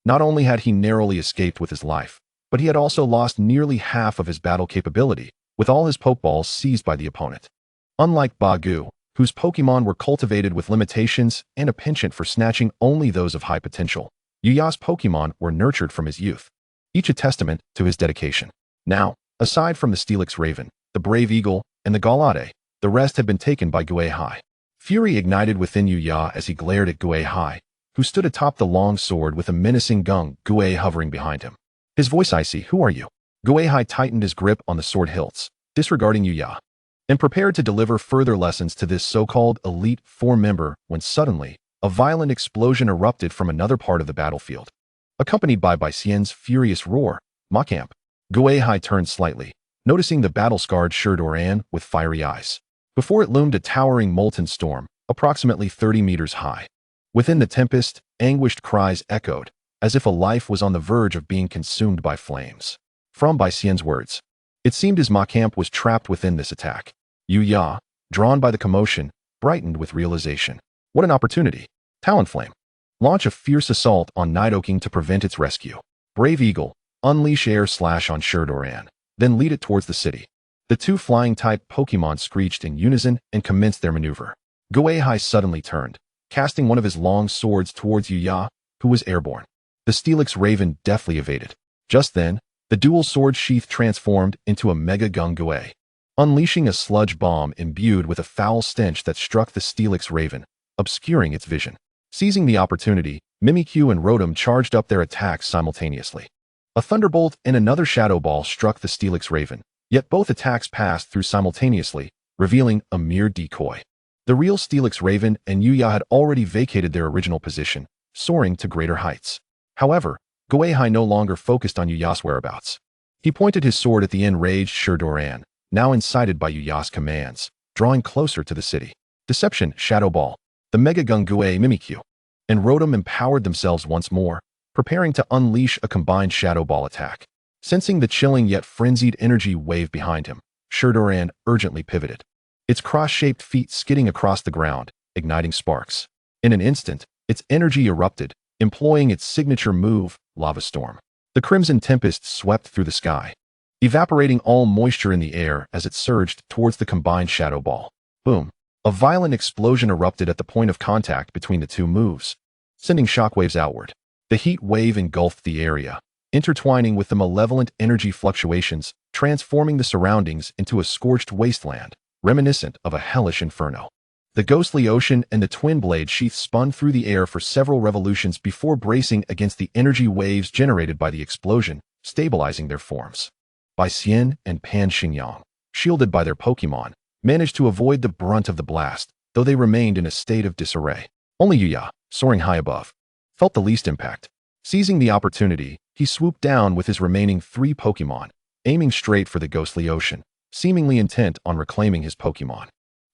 Not only had he narrowly escaped with his life, but he had also lost nearly half of his battle capability, with all his Pokeballs seized by the opponent. Unlike Bagu, whose Pokemon were cultivated with limitations and a penchant for snatching only those of high potential, Yuya's Pokemon were nurtured from his youth, each a testament to his dedication. Now, aside from the Steelix Raven, the Brave Eagle, and the Galade, the rest had been taken by Gui Hai. Fury ignited within Yuya as he glared at Gui Hai, who stood atop the long sword with a menacing Gung Gui hovering behind him. His voice icy, "Who are you?" Gui Hai tightened his grip on the sword hilts, disregarding Yuya, and prepared to deliver further lessons to this so-called Elite Four member when suddenly, a violent explosion erupted from another part of the battlefield. Accompanied by Xian's furious roar, Macamp, Gui Hai turned slightly, noticing the battle-scarred Shirdoran with fiery eyes. Before it loomed a towering molten storm, approximately 30 meters high. Within the tempest, anguished cries echoed, as if a life was on the verge of being consumed by flames. From Xian's words, it seemed as Macamp was trapped within this attack. Yuya, drawn by the commotion, brightened with realization. What an opportunity! Talonflame. Launch a fierce assault on Nidoking to prevent its rescue. Brave Eagle. Unleash Air Slash on Shirdoran, then lead it towards the city. The two flying-type Pokemon screeched in unison and commenced their maneuver. Gui Hai suddenly turned, casting one of his long swords towards Yuya, who was airborne. The Steelix Raven deftly evaded. Just then, the dual sword sheath transformed into a Mega Gung Gui, unleashing a sludge bomb imbued with a foul stench that struck the Steelix Raven, obscuring its vision. Seizing the opportunity, Mimikyu and Rotom charged up their attacks simultaneously. A Thunderbolt and another Shadow Ball struck the Steelix Raven, yet both attacks passed through simultaneously, revealing a mere decoy. The real Steelix Raven and Yuya had already vacated their original position, soaring to greater heights. However, Gui Hai no longer focused on Yuya's whereabouts. He pointed his sword at the enraged Shirdoran, now incited by Yuya's commands, drawing closer to the city. Deception, Shadow Ball, the Mega Gung Gui Mimikyu, and Rotom empowered themselves once more, preparing to unleash a combined Shadow Ball attack. Sensing the chilling yet frenzied energy wave behind him, Shirdoran urgently pivoted, its cross-shaped feet skidding across the ground, igniting sparks. In an instant, its energy erupted, employing its signature move, Lava Storm. The Crimson Tempest swept through the sky, evaporating all moisture in the air as it surged towards the combined Shadow Ball. Boom! A violent explosion erupted at the point of contact between the two moves, sending shockwaves outward. The heat wave engulfed the area, intertwining with the malevolent energy fluctuations, transforming the surroundings into a scorched wasteland, reminiscent of a hellish inferno. The ghostly ocean and the twin blade sheath spun through the air for several revolutions before bracing against the energy waves generated by the explosion, stabilizing their forms. Xian and Pan Xingyang, shielded by their Pokemon, managed to avoid the brunt of the blast, though they remained in a state of disarray. Only Yuya, soaring high above, felt the least impact. Seizing the opportunity, he swooped down with his remaining 3 Pokemon, aiming straight for the ghostly ocean, seemingly intent on reclaiming his Pokemon.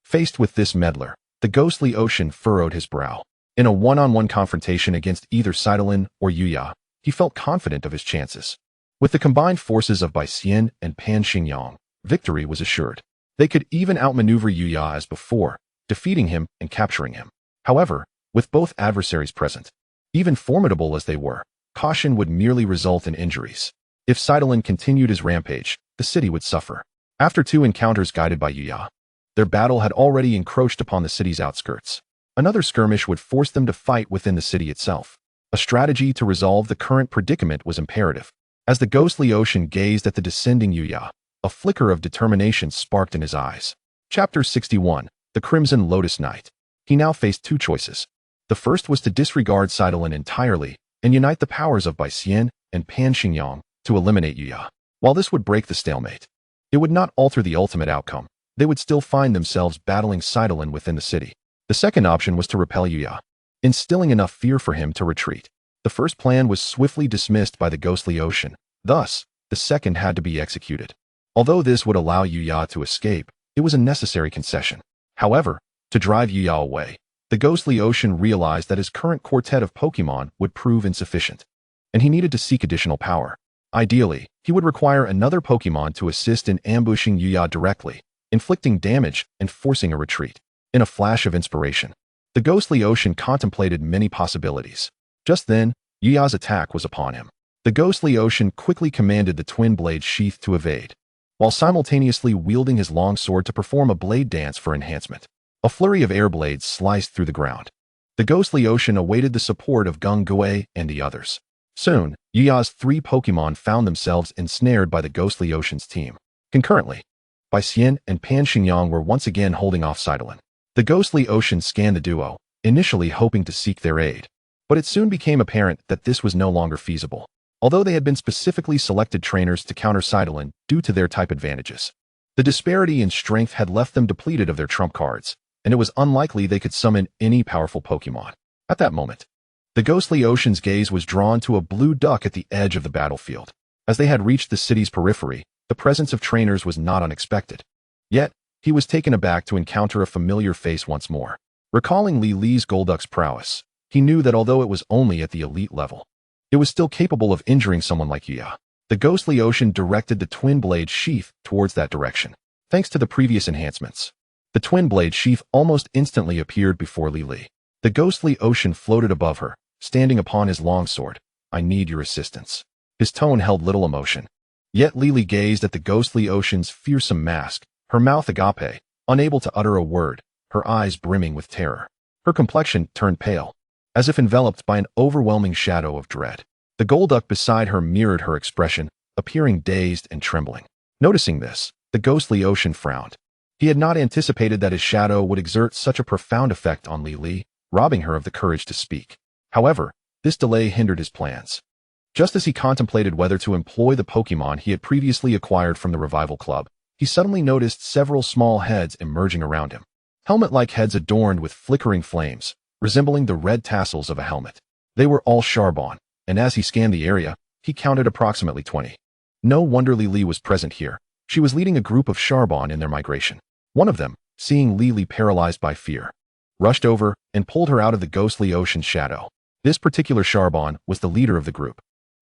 Faced with this meddler, the ghostly ocean furrowed his brow. In a one-on-one confrontation against either Sidolin or Yuya, he felt confident of his chances. With the combined forces of Xian and Pan Xingyang, victory was assured. They could even outmaneuver Yuya as before, defeating him and capturing him. However, with both adversaries present, even formidable as they were, caution would merely result in injuries. If Sidolin continued his rampage, the city would suffer. After 2 encounters guided by Yuya, their battle had already encroached upon the city's outskirts. Another skirmish would force them to fight within the city itself. A strategy to resolve the current predicament was imperative. As the ghostly ocean gazed at the descending Yuya, a flicker of determination sparked in his eyes. Chapter 61, The Crimson Lotus Knight. He now faced two choices. The first was to disregard Sidolin entirely and unite the powers of Bai Xian and Pan Xingyang to eliminate Yuya. While this would break the stalemate, it would not alter the ultimate outcome. They would still find themselves battling Sidolin within the city. The second option was to repel Yuya, instilling enough fear for him to retreat. The first plan was swiftly dismissed by the ghostly ocean. Thus, the second had to be executed. Although this would allow Yuya to escape, it was a necessary concession. However, to drive Yuya away, the ghostly ocean realized that his current quartet of Pokemon would prove insufficient, and he needed to seek additional power. Ideally, he would require another Pokemon to assist in ambushing Yuya directly, inflicting damage and forcing a retreat. In a flash of inspiration, the ghostly ocean contemplated many possibilities. Just then, Yuya's attack was upon him. The ghostly ocean quickly commanded the twin blade sheath to evade, while simultaneously wielding his long sword to perform a blade dance for enhancement. A flurry of air blades sliced through the ground. The ghostly ocean awaited the support of Gui and the others. Soon, Yuya's three Pokemon found themselves ensnared by the ghostly ocean's team. Concurrently, Bai Xian and Pan Xingyang were once again holding off Sidolin. The ghostly ocean scanned the duo, initially hoping to seek their aid, but it soon became apparent that this was no longer feasible. Although they had been specifically selected trainers to counter Sidolin due to their type advantages, the disparity in strength had left them depleted of their trump cards, and it was unlikely they could summon any powerful Pokemon. At that moment, the ghostly ocean's gaze was drawn to a blue duck at the edge of the battlefield. As they had reached the city's periphery, the presence of trainers was not unexpected. Yet, he was taken aback to encounter a familiar face once more. Recalling Li's Golduck's prowess, he knew that although it was only at the elite level, it was still capable of injuring someone like Yuya. The ghostly ocean directed the twin blade sheath towards that direction. Thanks to the previous enhancements, the twin blade sheath almost instantly appeared before Li. The ghostly ocean floated above her, standing upon his longsword. "I need your assistance." His tone held little emotion. Yet Li gazed at the ghostly ocean's fearsome mask, her mouth agape, unable to utter a word, her eyes brimming with terror. Her complexion turned pale, as if enveloped by an overwhelming shadow of dread. The Golduck beside her mirrored her expression, appearing dazed and trembling. Noticing this, the ghostly ocean frowned. He had not anticipated that his shadow would exert such a profound effect on Li, robbing her of the courage to speak. However, this delay hindered his plans. Just as he contemplated whether to employ the Pokemon he had previously acquired from the Revival Club, he suddenly noticed several small heads emerging around him. Helmet-like heads adorned with flickering flames, resembling the red tassels of a helmet. They were all Charbon, and as he scanned the area, he counted approximately 20. No wonder Li was present here. She was leading a group of Charbon in their migration. One of them, seeing Li paralyzed by fear, rushed over and pulled her out of the ghostly ocean's shadow. This particular Charbon was the leader of the group,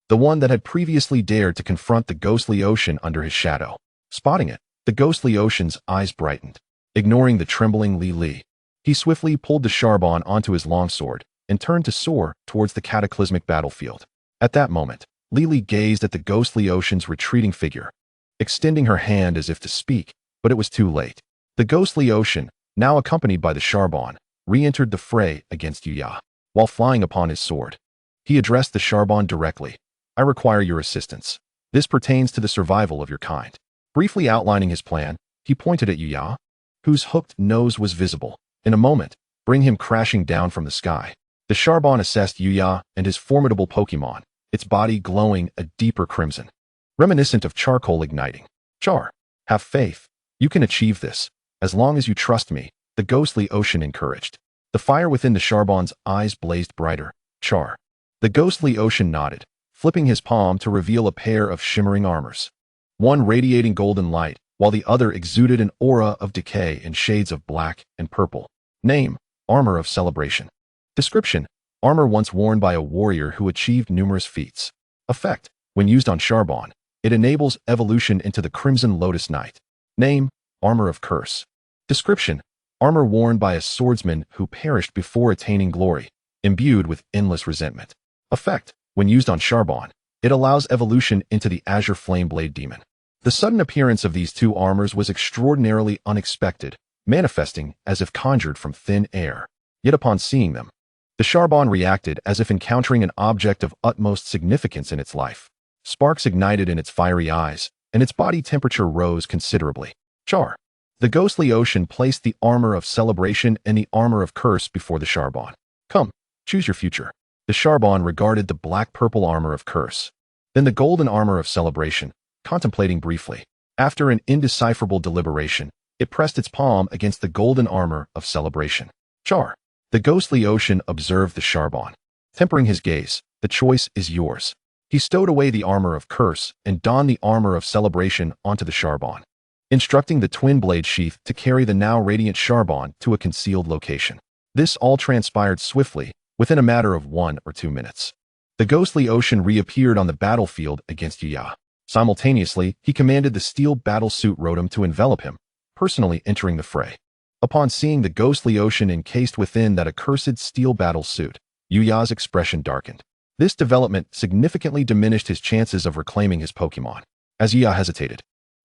the one that had previously dared to confront the ghostly ocean under his shadow. Spotting it, the ghostly ocean's eyes brightened. Ignoring the trembling Li, he swiftly pulled the Charbon onto his longsword and turned to soar towards the cataclysmic battlefield. At that moment, Li gazed at the ghostly ocean's retreating figure, extending her hand as if to speak, but it was too late. The ghostly ocean, now accompanied by the Charbon, re-entered the fray against Yuya. While flying upon his sword, he addressed the Charbon directly. "I require your assistance. This pertains to the survival of your kind." Briefly outlining his plan, he pointed at Yuya, whose hooked nose was visible. In a moment, bring him crashing down from the sky. The Charbon assessed Yuya and his formidable Pokemon, its body glowing a deeper crimson, reminiscent of charcoal igniting. "Char, have faith. You can achieve this. As long as you trust me," the ghostly ocean encouraged. The fire within the Charbon's eyes blazed brighter. "Char." The ghostly ocean nodded, flipping his palm to reveal a pair of shimmering armors. One radiating golden light, while the other exuded an aura of decay in shades of black and purple. Name: Armor of Celebration. Description: armor once worn by a warrior who achieved numerous feats. Effect: when used on Charbon, it enables evolution into the Crimson Lotus Knight. Name: Armor of Curse. Description: armor worn by a swordsman who perished before attaining glory, imbued with endless resentment. Effect: when used on Charbon, it allows evolution into the Azure Flame Blade Demon. The sudden appearance of these two armors was extraordinarily unexpected, manifesting as if conjured from thin air. Yet upon seeing them, the Charbon reacted as if encountering an object of utmost significance in its life. Sparks ignited in its fiery eyes, and its body temperature rose considerably. Char. The ghostly ocean placed the armor of celebration and the armor of curse before the Charbon. Come, choose your future. The Charbon regarded the black-purple armor of curse, then the golden armor of celebration, contemplating briefly. After an indecipherable deliberation, it pressed its palm against the golden armor of celebration. Char. The ghostly ocean observed the Charbon. Tempering his gaze, the choice is yours. He stowed away the armor of curse and donned the armor of celebration onto the Charbon, instructing the twin blade sheath to carry the now radiant Charbon to a concealed location. This all transpired swiftly, within a matter of 1 or 2 minutes. The ghostly ocean reappeared on the battlefield against Yuya. Simultaneously, he commanded the steel battlesuit Rotom to envelop him, personally entering the fray. Upon seeing the ghostly ocean encased within that accursed steel battlesuit, Yuya's expression darkened. This development significantly diminished his chances of reclaiming his Pokémon. As Yuya hesitated,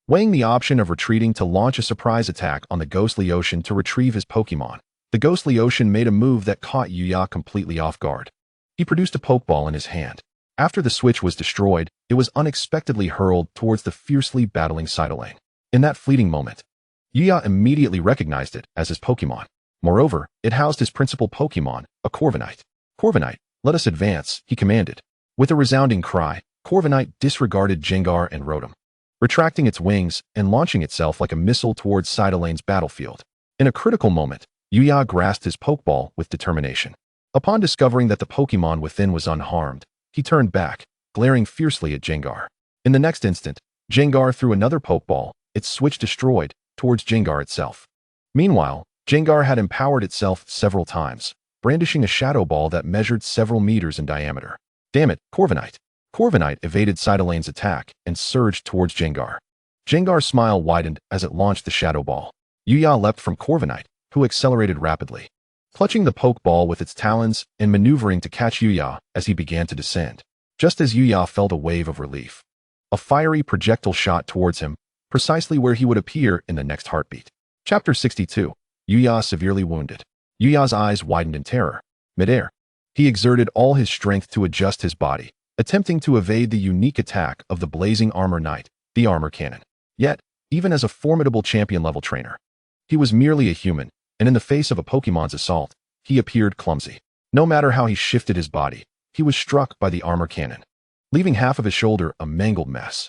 weighing the option of retreating to launch a surprise attack on the ghostly ocean to retrieve his Pokémon, the ghostly ocean made a move that caught Yuya completely off guard. He produced a Pokeball in his hand. After the switch was destroyed, it was unexpectedly hurled towards the fiercely battling Cytolane. In that fleeting moment, Yuya immediately recognized it as his Pokémon. Moreover, it housed his principal Pokémon, a Corviknight. Corviknight, let us advance, he commanded. With a resounding cry, Corviknight disregarded Gengar and Rotom, retracting its wings and launching itself like a missile towards Cytolane's battlefield. In a critical moment, Yuya grasped his Pokeball with determination. Upon discovering that the Pokémon within was unharmed, he turned back, glaring fiercely at Gengar. In the next instant, Gengar threw another Pokeball, its switch destroyed, towards Gengar itself. Meanwhile, Gengar had empowered itself several times, brandishing a Shadow Ball that measured several meters in diameter. Damn it, Corviknight! Corviknight evaded Cytolane's attack and surged towards Gengar. Gengar's smile widened as it launched the Shadow Ball. Yuya leapt from Corviknight, who accelerated rapidly, clutching the Pokeball with its talons and maneuvering to catch Yuya as he began to descend. Just as Yuya felt a wave of relief, a fiery projectile shot towards him, precisely where he would appear in the next heartbeat. Chapter 62. Yuya severely wounded. Yuya's eyes widened in terror. Midair, he exerted all his strength to adjust his body, attempting to evade the unique attack of the blazing armor knight, the armor cannon. Yet, even as a formidable champion-level trainer, he was merely a human, and in the face of a Pokémon's assault, he appeared clumsy. No matter how he shifted his body, he was struck by the armor cannon, leaving half of his shoulder a mangled mess.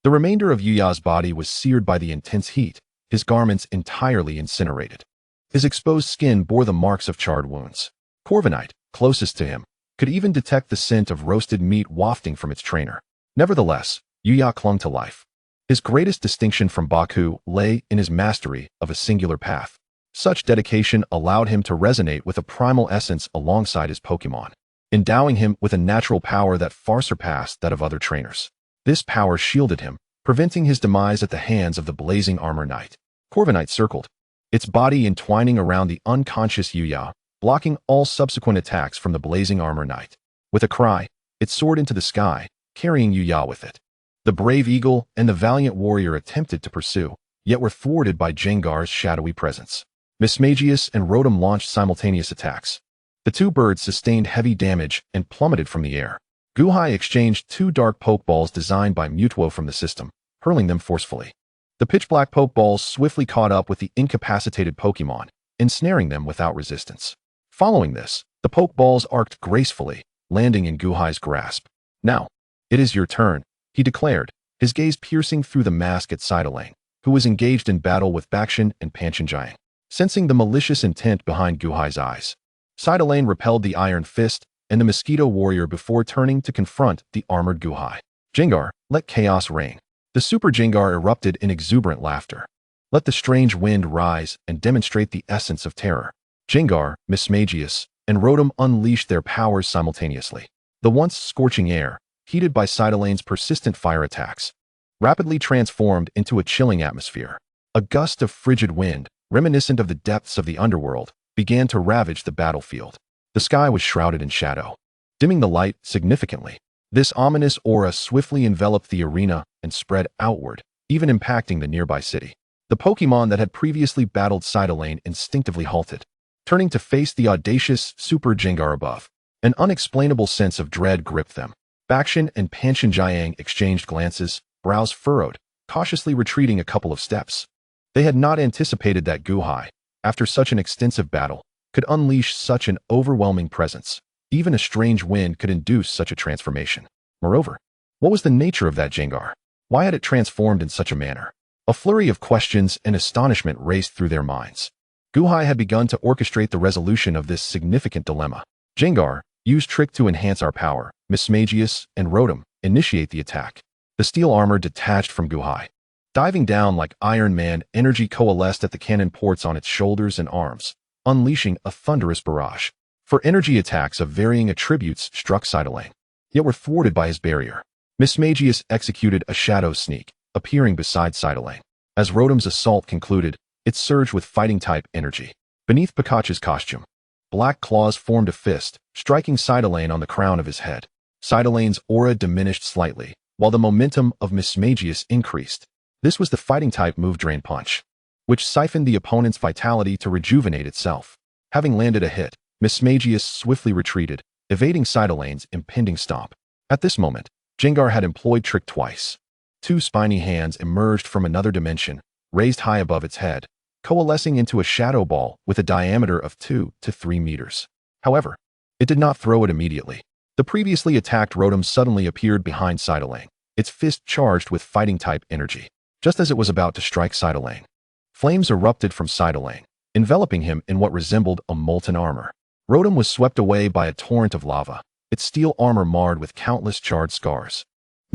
The remainder of Yuya's body was seared by the intense heat, his garments entirely incinerated. His exposed skin bore the marks of charred wounds. Corviknight, closest to him, could even detect the scent of roasted meat wafting from its trainer. Nevertheless, Yuya clung to life. His greatest distinction from Baku lay in his mastery of a singular path. Such dedication allowed him to resonate with a primal essence alongside his Pokémon, endowing him with a natural power that far surpassed that of other trainers. This power shielded him, preventing his demise at the hands of the blazing armor knight. Corviknight circled, its body entwining around the unconscious Yuya, blocking all subsequent attacks from the blazing armor knight. With a cry, it soared into the sky, carrying Yuya with it. The brave eagle and the valiant warrior attempted to pursue, yet were thwarted by Gengar's shadowy presence. Mismagius and Rotom launched simultaneous attacks. The two birds sustained heavy damage and plummeted from the air. Gui Hai exchanged 2 dark Pokeballs designed by Mutuo from the system, hurling them forcefully. The pitch-black Pokeballs swiftly caught up with the incapacitated Pokémon, ensnaring them without resistance. Following this, the Pokeballs arced gracefully, landing in Gui Hai's grasp. Now, it is your turn, he declared, his gaze piercing through the mask at Cytolane, who was engaged in battle with Bakshin and Panchinjiang. Sensing the malicious intent behind Gui Hai's eyes, Cytolane repelled the Iron Fist and the Mosquito Warrior before turning to confront the armored Gui Hai. Gengar, let chaos reign. The Super Gengar erupted in exuberant laughter. Let the strange wind rise and demonstrate the essence of terror. Gengar, Mismagius, and Rotom unleashed their powers simultaneously. The once scorching air, heated by Cytolane's persistent fire attacks, rapidly transformed into a chilling atmosphere. A gust of frigid wind, reminiscent of the depths of the underworld, began to ravage the battlefield. The sky was shrouded in shadow, dimming the light significantly. This ominous aura swiftly enveloped the arena and spread outward, even impacting the nearby city. The Pokémon that had previously battled Cytolane instinctively halted, turning to face the audacious Super Gengar above. An unexplainable sense of dread gripped them. Bakshin and Panchen Jiang exchanged glances, brows furrowed, cautiously retreating a couple of steps. They had not anticipated that Gui Hai, after such an extensive battle, could unleash such an overwhelming presence. Even a strange wind could induce such a transformation. Moreover, what was the nature of that Jengar? Why had it transformed in such a manner? A flurry of questions and astonishment raced through their minds. Gui Hai had begun to orchestrate the resolution of this significant dilemma. Jengar, use trick to enhance our power. Mismagius and Rotom, initiate the attack. The steel armor detached from Gui Hai. Diving down like Iron Man, energy coalesced at the cannon ports on its shoulders and arms, unleashing a thunderous barrage. For energy attacks of varying attributes struck Sidolane, yet were thwarted by his barrier. Mismagius executed a shadow sneak, appearing beside Sidolane. As Rotom's assault concluded, it surged with fighting-type energy. Beneath Pikachu's costume, black claws formed a fist, striking Sidolane on the crown of his head. Sidolane's aura diminished slightly, while the momentum of Mismagius increased. This was the fighting-type move Drain Punch, which siphoned the opponent's vitality to rejuvenate itself. Having landed a hit, Mismagius swiftly retreated, evading Sidolane's impending stomp. At this moment, Jengar had employed Trick twice. Two spiny hands emerged from another dimension, raised high above its head, coalescing into a shadow ball with a diameter of 2 to 3 meters. However, it did not throw it immediately. The previously attacked Rotom suddenly appeared behind Sidolane, its fist charged with fighting-type energy. Just as it was about to strike Sidolane, flames erupted from Sidolane, enveloping him in what resembled a molten armor. Rotom was swept away by a torrent of lava, its steel armor marred with countless charred scars.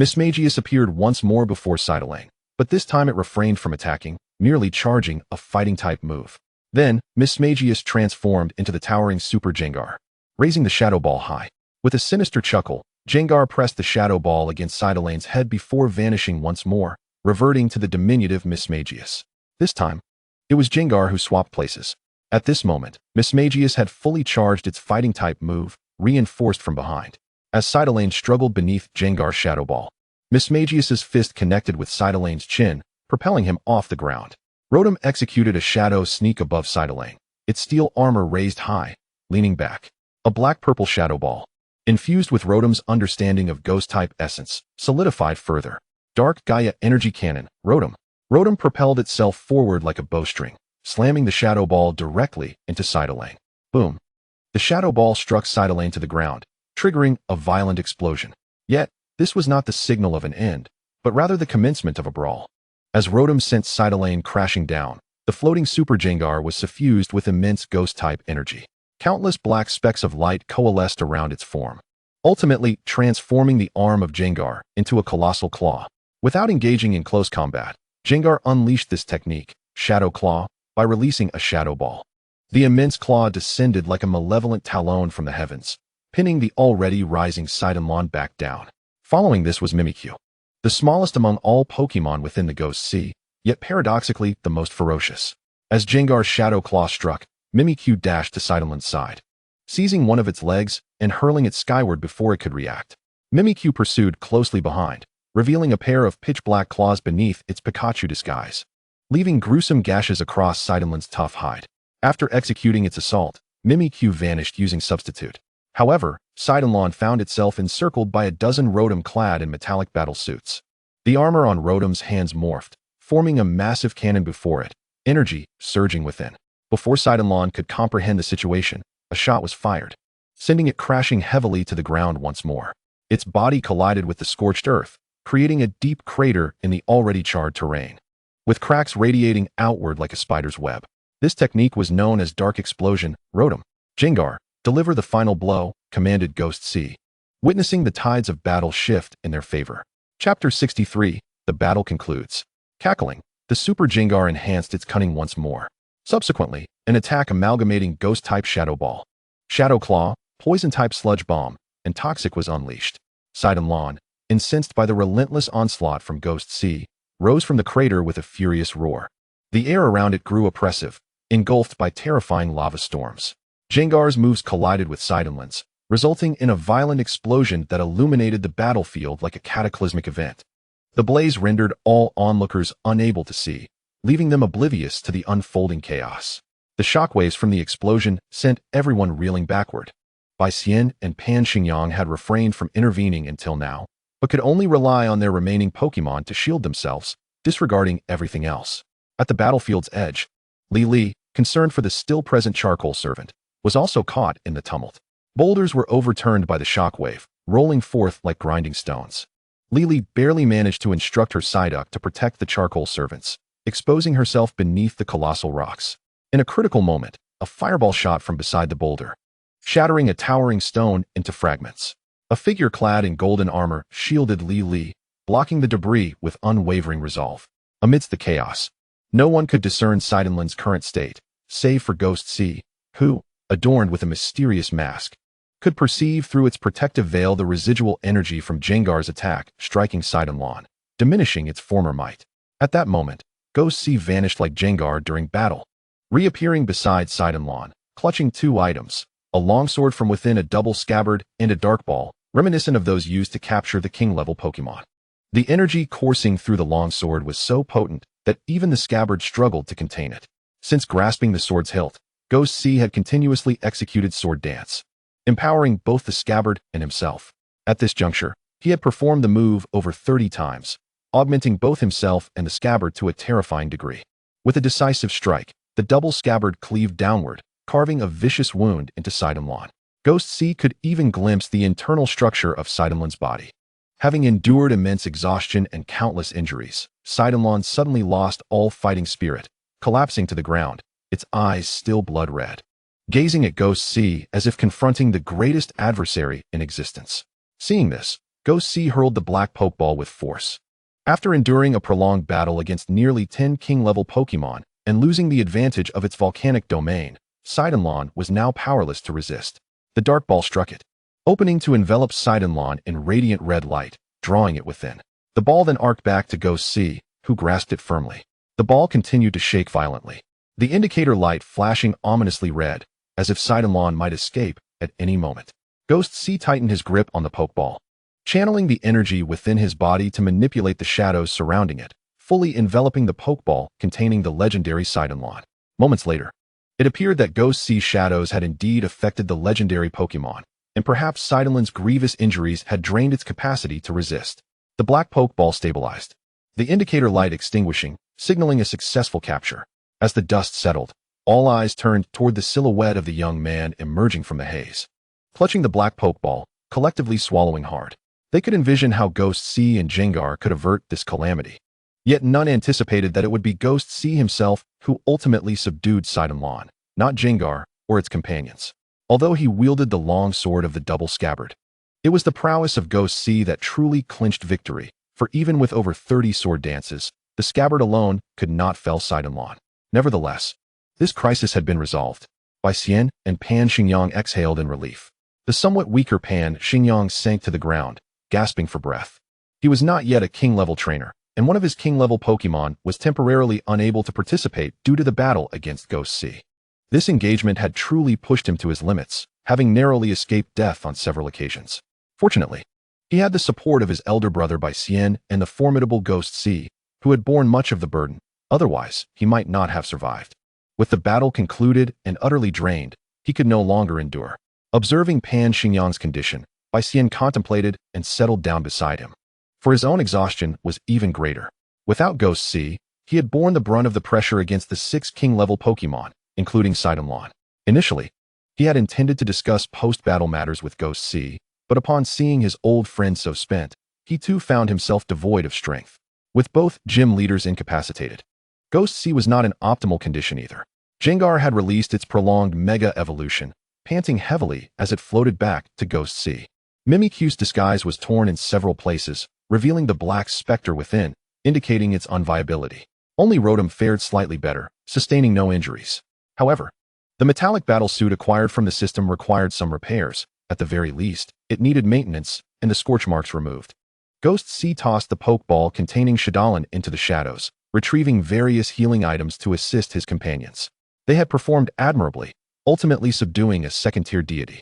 Mismagius appeared once more before Sidolane, but this time it refrained from attacking, merely charging a fighting-type move. Then, Mismagius transformed into the towering Super Jengar, raising the Shadow Ball high. With a sinister chuckle, Jengar pressed the Shadow Ball against Sidolane's head before vanishing once more, reverting to the diminutive Mismagius. This time, it was Jengar who swapped places. At this moment, Mismagius had fully charged its fighting-type move, reinforced from behind. As Sidolane struggled beneath Jengar's Shadow Ball, Mismagius's fist connected with Sidolane's chin, propelling him off the ground. Rotom executed a shadow sneak above Sidolane, its steel armor raised high, leaning back. A black-purple Shadow Ball, infused with Rotom's understanding of Ghost-type essence, solidified further. Dark Gaia Energy Cannon, Rotom. Rotom propelled itself forward like a bowstring, slamming the Shadow Ball directly into Sidolane. Boom. The Shadow Ball struck Sidolane to the ground, triggering a violent explosion. Yet, this was not the signal of an end, but rather the commencement of a brawl. As Rotom sent Sidolane crashing down, the floating Super Jengar was suffused with immense Ghost-type energy. Countless black specks of light coalesced around its form, ultimately transforming the arm of Jengar into a colossal claw. Without engaging in close combat, Jengar unleashed this technique, Shadow Claw, by releasing a Shadow Ball. The immense claw descended like a malevolent talon from the heavens, pinning the already rising Sidolane back down. Following this was Mimikyu, the smallest among all Pokémon within the Ghost Sea, yet paradoxically the most ferocious. As Jengar's Shadow Claw struck, Mimikyu dashed to Sidolane's side, seizing one of its legs and hurling it skyward before it could react. Mimikyu pursued closely behind, revealing a pair of pitch-black claws beneath its Pikachu disguise, leaving gruesome gashes across Sidolane's tough hide. After executing its assault, Mimikyu vanished using Substitute. However, Sidolane found itself encircled by a dozen Rotom clad in metallic battle suits. The armor on Rotom's hands morphed, forming a massive cannon before it, energy surging within. Before Sidolane could comprehend the situation, a shot was fired, sending it crashing heavily to the ground once more. Its body collided with the scorched earth, creating a deep crater in the already charred terrain, with cracks radiating outward like a spider's web. This technique was known as Dark Explosion. Rotom, Jengar, deliver the final blow, commanded Ghost Sea, witnessing the tides of battle shift in their favor. Chapter 63, the battle concludes. Cackling, the Super Jengar enhanced its cunning once more. Subsequently, an attack amalgamating Ghost-type Shadow Ball, Shadow Claw, Poison-type Sludge Bomb, and Toxic was unleashed. Sidolane, incensed by the relentless onslaught from Ghost Sea, rose from the crater with a furious roar. The air around it grew oppressive, engulfed by terrifying lava storms. Jengar's moves collided with Sidolane's, resulting in a violent explosion that illuminated the battlefield like a cataclysmic event. The blaze rendered all onlookers unable to see, leaving them oblivious to the unfolding chaos. The shockwaves from the explosion sent everyone reeling backward. Bai Xian and Pan Xingyang had refrained from intervening until now, but could only rely on their remaining Pokémon to shield themselves, disregarding everything else. At the battlefield's edge, Li, concerned for the still-present charcoal servant, was also caught in the tumult. Boulders were overturned by the shockwave, rolling forth like grinding stones. Li barely managed to instruct her Psyduck to protect the charcoal servants, exposing herself beneath the colossal rocks. In a critical moment, a fireball shot from beside the boulder, shattering a towering stone into fragments. A figure clad in golden armor shielded Li, blocking the debris with unwavering resolve. Amidst the chaos, no one could discern Seidenland's current state, save for Ghost-C, who, adorned with a mysterious mask, could perceive through its protective veil the residual energy from Jengar's attack striking Seidenland, diminishing its former might. At that moment, Ghost-C vanished like Jengar during battle, reappearing beside Seidenland, clutching two items, a longsword from within a double scabbard and a dark ball, reminiscent of those used to capture the king-level Pokémon. The energy coursing through the longsword was so potent that even the scabbard struggled to contain it. Since grasping the sword's hilt, Ghost-C had continuously executed sword dance, empowering both the scabbard and himself. At this juncture, he had performed the move over 30 times, augmenting both himself and the scabbard to a terrifying degree. With a decisive strike, the double scabbard cleaved downward, carving a vicious wound into Seidenland. Ghost-C could even glimpse the internal structure of Seidenland's body. Having endured immense exhaustion and countless injuries, Seidenland suddenly lost all fighting spirit, collapsing to the ground, its eyes still blood-red, gazing at Ghost-C as if confronting the greatest adversary in existence. Seeing this, Ghost-C hurled the black Pokeball with force. After enduring a prolonged battle against nearly 10 king-level Pokémon and losing the advantage of its volcanic domain, Seidenland was now powerless to resist. The dark ball struck it, opening to envelop Seidenland in radiant red light, drawing it within. The ball then arced back to Ghost-C, who grasped it firmly. The ball continued to shake violently, the indicator light flashing ominously red, as if Seidenland might escape at any moment. Ghost-C tightened his grip on the Pokeball, channeling the energy within his body to manipulate the shadows surrounding it, fully enveloping the Pokeball containing the legendary Seidenland. Moments later, it appeared that Ghost-C's shadows had indeed affected the legendary Pokémon, and perhaps Seidenland's grievous injuries had drained its capacity to resist. The black Pokeball stabilized, the indicator light extinguishing, signaling a successful capture. As the dust settled, all eyes turned toward the silhouette of the young man emerging from the haze. Clutching the black Pokeball, collectively swallowing hard, they could envision how Ghost-C and Jengar could avert this calamity. Yet none anticipated that it would be Ghost-C himself who ultimately subdued Seidenland, not Jengar or its companions. Although he wielded the long sword of the double scabbard, it was the prowess of Ghost-C that truly clinched victory, for even with over 30 sword dances, the scabbard alone could not fell Seidenland. Nevertheless, this crisis had been resolved. Bai Xian and Pan Xingyang exhaled in relief. The somewhat weaker Pan Xingyang sank to the ground, gasping for breath. He was not yet a king-level trainer, and one of his king-level Pokémon was temporarily unable to participate due to the battle against Ghost-C. This engagement had truly pushed him to his limits, having narrowly escaped death on several occasions. Fortunately, he had the support of his elder brother Bai Xian and the formidable Ghost-C, who had borne much of the burden. Otherwise, he might not have survived. With the battle concluded and utterly drained, he could no longer endure. Observing Pan Xingyang's condition, Bai Xian contemplated and settled down beside him. For his own exhaustion was even greater. Without Ghost-C, he had borne the brunt of the pressure against the 6 king-level Pokémon, including Seidenland. Initially, he had intended to discuss post-battle matters with Ghost-C, but upon seeing his old friend so spent, he too found himself devoid of strength. With both gym leaders incapacitated, Ghost-C was not in optimal condition either. Jengar had released its prolonged Mega Evolution, panting heavily as it floated back to Ghost-C. Mimikyu's disguise was torn in several places, revealing the black specter within, indicating its unviability. Only Rotom fared slightly better, sustaining no injuries. However, the metallic battlesuit acquired from the system required some repairs. At the very least, it needed maintenance and the scorch marks removed. Ghost-C tossed the Pokeball containing Shadowland into the shadows, retrieving various healing items to assist his companions. They had performed admirably, ultimately subduing a second-tier deity.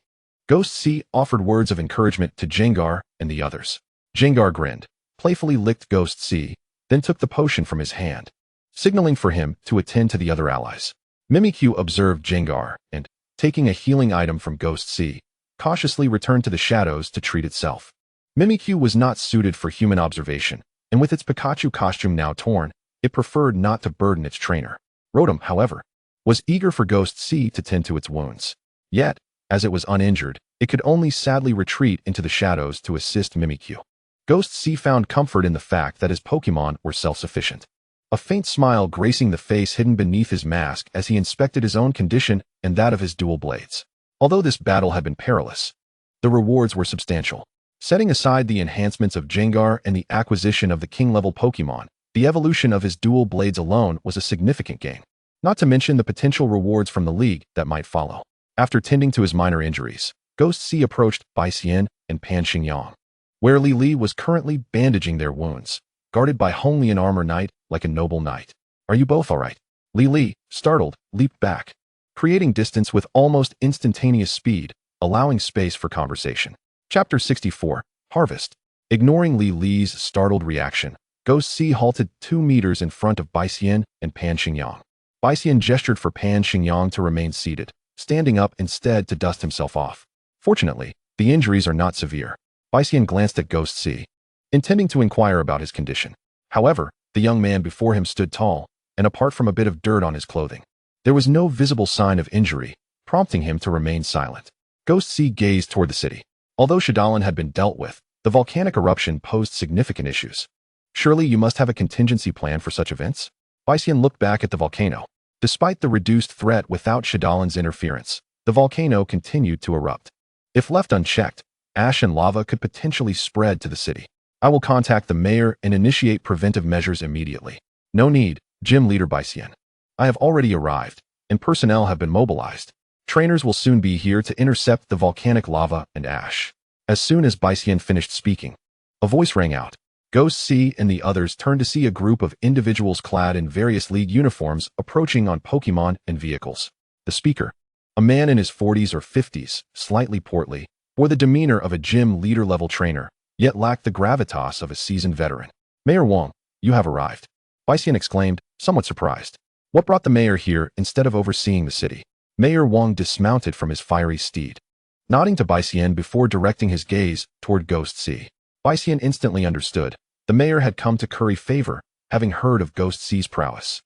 Ghost-C offered words of encouragement to Jengar and the others. Jengar grinned, playfully licked Ghost-C, then took the potion from his hand, signaling for him to attend to the other allies. Mimikyu observed Jengar and, taking a healing item from Ghost-C, cautiously returned to the shadows to treat itself. Mimikyu was not suited for human observation, and with its Pikachu costume now torn, it preferred not to burden its trainer. Rotom, however, was eager for Ghost C to tend to its wounds. Yet, as it was uninjured, it could only sadly retreat into the shadows to assist Mimikyu. Ghost C found comfort in the fact that his Pokémon were self-sufficient. A faint smile gracing the face hidden beneath his mask as he inspected his own condition and that of his dual blades. Although this battle had been perilous, the rewards were substantial. Setting aside the enhancements of Gengar and the acquisition of the King-level Pokémon, the evolution of his dual blades alone was a significant gain. Not to mention the potential rewards from the League that might follow. After tending to his minor injuries, Ghost C approached Bai Xian and Pan Xingyang, where Li Li was currently bandaging their wounds, guarded by only an armor knight like a noble knight. "Are you both all right?" Li Li, startled, leaped back, creating distance with almost instantaneous speed, allowing space for conversation. Chapter 64, Harvest. Ignoring Li Li's startled reaction, Ghost C halted 2 meters in front of Bai Xian and Pan Xingyang. Bai Xian gestured for Pan Xingyang to remain seated, standing up instead to dust himself off. Fortunately, the injuries are not severe. Bai Xian glanced at Ghost C, intending to inquire about his condition. However, the young man before him stood tall, and apart from a bit of dirt on his clothing, there was no visible sign of injury, prompting him to remain silent. Ghost C gazed toward the city. Although Shadalin had been dealt with, the volcanic eruption posed significant issues. "Surely you must have a contingency plan for such events?" Bai Xian looked back at the volcano. Despite the reduced threat without Shadalin's interference, the volcano continued to erupt. If left unchecked, ash and lava could potentially spread to the city. "I will contact the mayor and initiate preventive measures immediately." "No need, Gym Leader Bai Xian. I have already arrived, and personnel have been mobilized. Trainers will soon be here to intercept the volcanic lava and ash." As soon as Bai Xian finished speaking, a voice rang out. Ghost C and the others turned to see a group of individuals clad in various league uniforms approaching on Pokémon and vehicles. The speaker, a man in his 40s or 50s, slightly portly, bore the demeanor of a gym leader-level trainer, yet lacked the gravitas of a seasoned veteran. "Mayor Wong, you have arrived," Bai Xian exclaimed, somewhat surprised. "What brought the mayor here instead of overseeing the city?" Mayor Wong dismounted from his fiery steed, nodding to Bai Xian before directing his gaze toward Ghost C. Bai Xian instantly understood. The mayor had come to curry favor, having heard of Ghost C's prowess.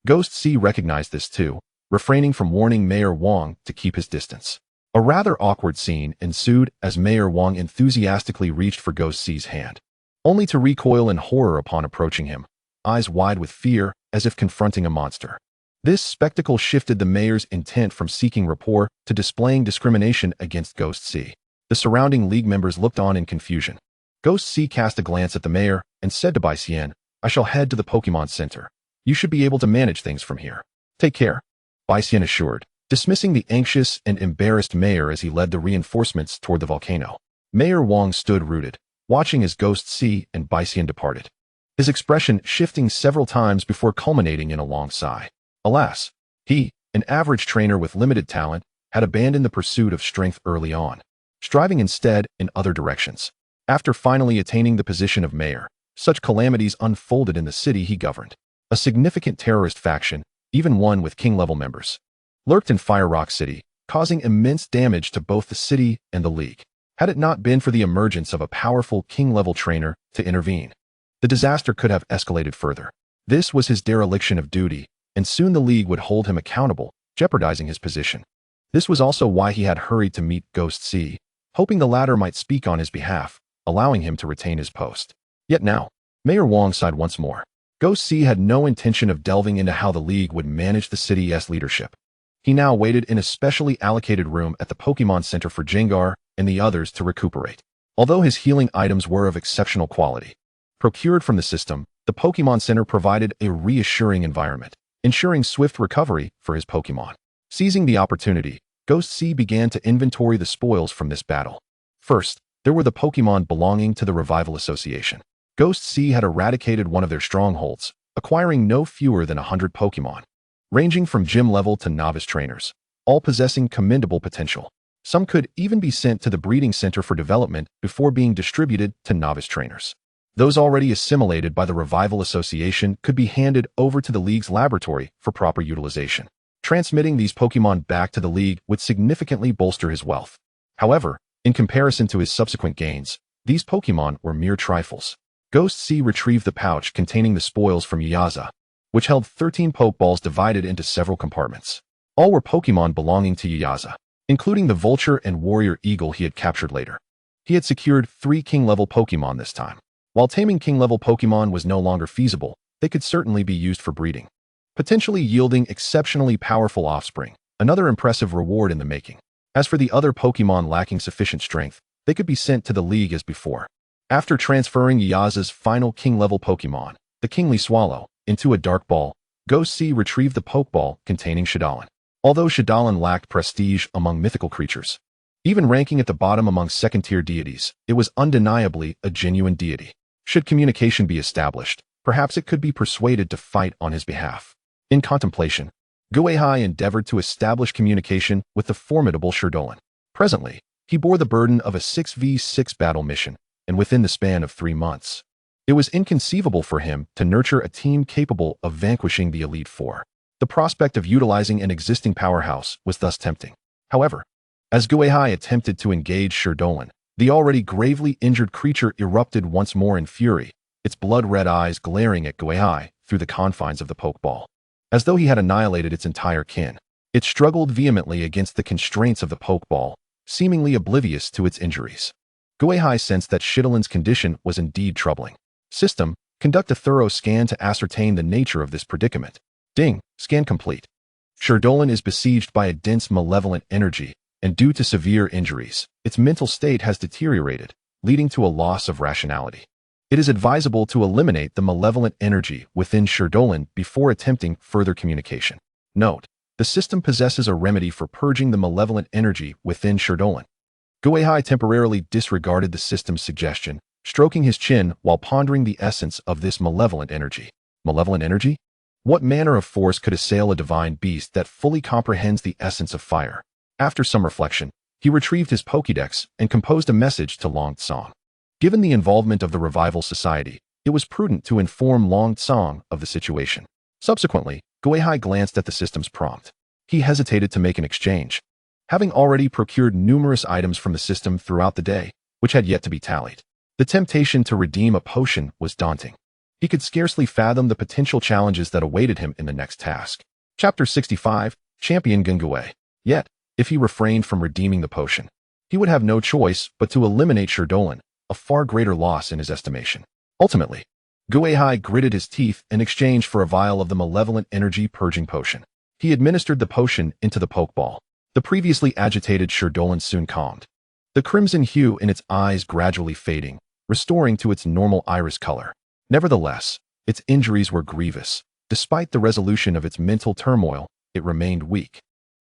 Ghost C recognized this too, refraining from warning Mayor Wong to keep his distance. A rather awkward scene ensued as Mayor Wong enthusiastically reached for Ghost C's hand, only to recoil in horror upon approaching him, eyes wide with fear as if confronting a monster. This spectacle shifted the mayor's intent from seeking rapport to displaying discrimination against Ghost C. The surrounding league members looked on in confusion. Ghost C cast a glance at the mayor and said to Bai Xian, "I shall head to the Pokémon Center. You should be able to manage things from here." "Take care," Bai Xian assured, dismissing the anxious and embarrassed mayor as he led the reinforcements toward the volcano. Mayor Wong stood rooted, watching as Ghost C and Bai Xian departed, his expression shifting several times before culminating in a long sigh. Alas, he, an average trainer with limited talent, had abandoned the pursuit of strength early on, striving instead in other directions. After finally attaining the position of mayor, such calamities unfolded in the city he governed. A significant terrorist faction, even one with king-level members, lurked in Fire Rock City, causing immense damage to both the city and the League. Had it not been for the emergence of a powerful king-level trainer to intervene, the disaster could have escalated further. This was his dereliction of duty, and soon the League would hold him accountable, jeopardizing his position. This was also why he had hurried to meet Ghost C, hoping the latter might speak on his behalf, allowing him to retain his post. Yet now, Mayor Wong sighed once more. Ghost C had no intention of delving into how the League would manage the city's leadership. He now waited in a specially allocated room at the Pokémon Center for Gengar and the others to recuperate. Although his healing items were of exceptional quality, procured from the system, the Pokémon Center provided a reassuring environment, ensuring swift recovery for his Pokémon. Seizing the opportunity, Ghost C began to inventory the spoils from this battle. First, there were the Pokémon belonging to the Revival Association. Ghost C had eradicated one of their strongholds, acquiring no fewer than 100 Pokémon, ranging from gym level to novice trainers, all possessing commendable potential. Some could even be sent to the breeding center for development before being distributed to novice trainers. Those already assimilated by the Revival Association could be handed over to the League's laboratory for proper utilization. Transmitting these Pokémon back to the League would significantly bolster his wealth. However, In comparison to his subsequent gains, these Pokémon were mere trifles. Ghost-C retrieved the pouch containing the spoils from Yaza, which held 13 Pokeballs divided into several compartments. All were Pokémon belonging to Yaza, including the Vulture and Warrior Eagle he had captured later. He had secured 3 King-level Pokémon this time. While taming King-level Pokémon was no longer feasible, they could certainly be used for breeding, potentially yielding exceptionally powerful offspring, another impressive reward in the making. As for the other Pokémon lacking sufficient strength, they could be sent to the League as before. After transferring Yaza's final King-level Pokémon, the Kingly Swallow, into a Dark Ball, Ghost-C retrieved the Pokeball containing Shadowland. Although Shadowland lacked prestige among mythical creatures, even ranking at the bottom among second-tier deities, it was undeniably a genuine deity. Should communication be established, perhaps it could be persuaded to fight on his behalf. In contemplation, Gui Hai endeavored to establish communication with the formidable Shadowland. Presently, he bore the burden of a 6v6 battle mission, and within the span of 3 months. It was inconceivable for him to nurture a team capable of vanquishing the Elite Four. The prospect of utilizing an existing powerhouse was thus tempting. However, as Gui Hai attempted to engage Shadowland, the already gravely injured creature erupted once more in fury, its blood-red eyes glaring at Gui Hai through the confines of the Pokeball. As though he had annihilated its entire kin, it struggled vehemently against the constraints of the Pokeball, seemingly oblivious to its injuries. Gui Hai sensed that Shadowland's condition was indeed troubling. System, conduct a thorough scan to ascertain the nature of this predicament. Ding, scan complete. Shadowland is besieged by a dense malevolent energy, and due to severe injuries, its mental state has deteriorated, leading to a loss of rationality. It is advisable to eliminate the malevolent energy within Shadowland before attempting further communication. Note, the system possesses a remedy for purging the malevolent energy within Shadowland. Gui Hai temporarily disregarded the system's suggestion, stroking his chin while pondering the essence of this malevolent energy. Malevolent energy? What manner of force could assail a divine beast that fully comprehends the essence of fire? After some reflection, he retrieved his Pokédex and composed a message to Long Tsong. Given the involvement of the Revival Society, it was prudent to inform Long Tsong of the situation. Subsequently, Gui Hai glanced at the system's prompt. He hesitated to make an exchange, having already procured numerous items from the system throughout the day, which had yet to be tallied. The temptation to redeem a potion was daunting. He could scarcely fathom the potential challenges that awaited him in the next task. Chapter 65, Champion Gungui. Yet, if he refrained from redeeming the potion, he would have no choice but to eliminate Shadowland, a far greater loss in his estimation. Ultimately, Gui Hai gritted his teeth in exchange for a vial of the malevolent energy purging potion. He administered the potion into the Pokeball. The previously agitated Shadowland soon calmed, the crimson hue in its eyes gradually fading, restoring to its normal iris color. Nevertheless, its injuries were grievous. Despite the resolution of its mental turmoil, it remained weak,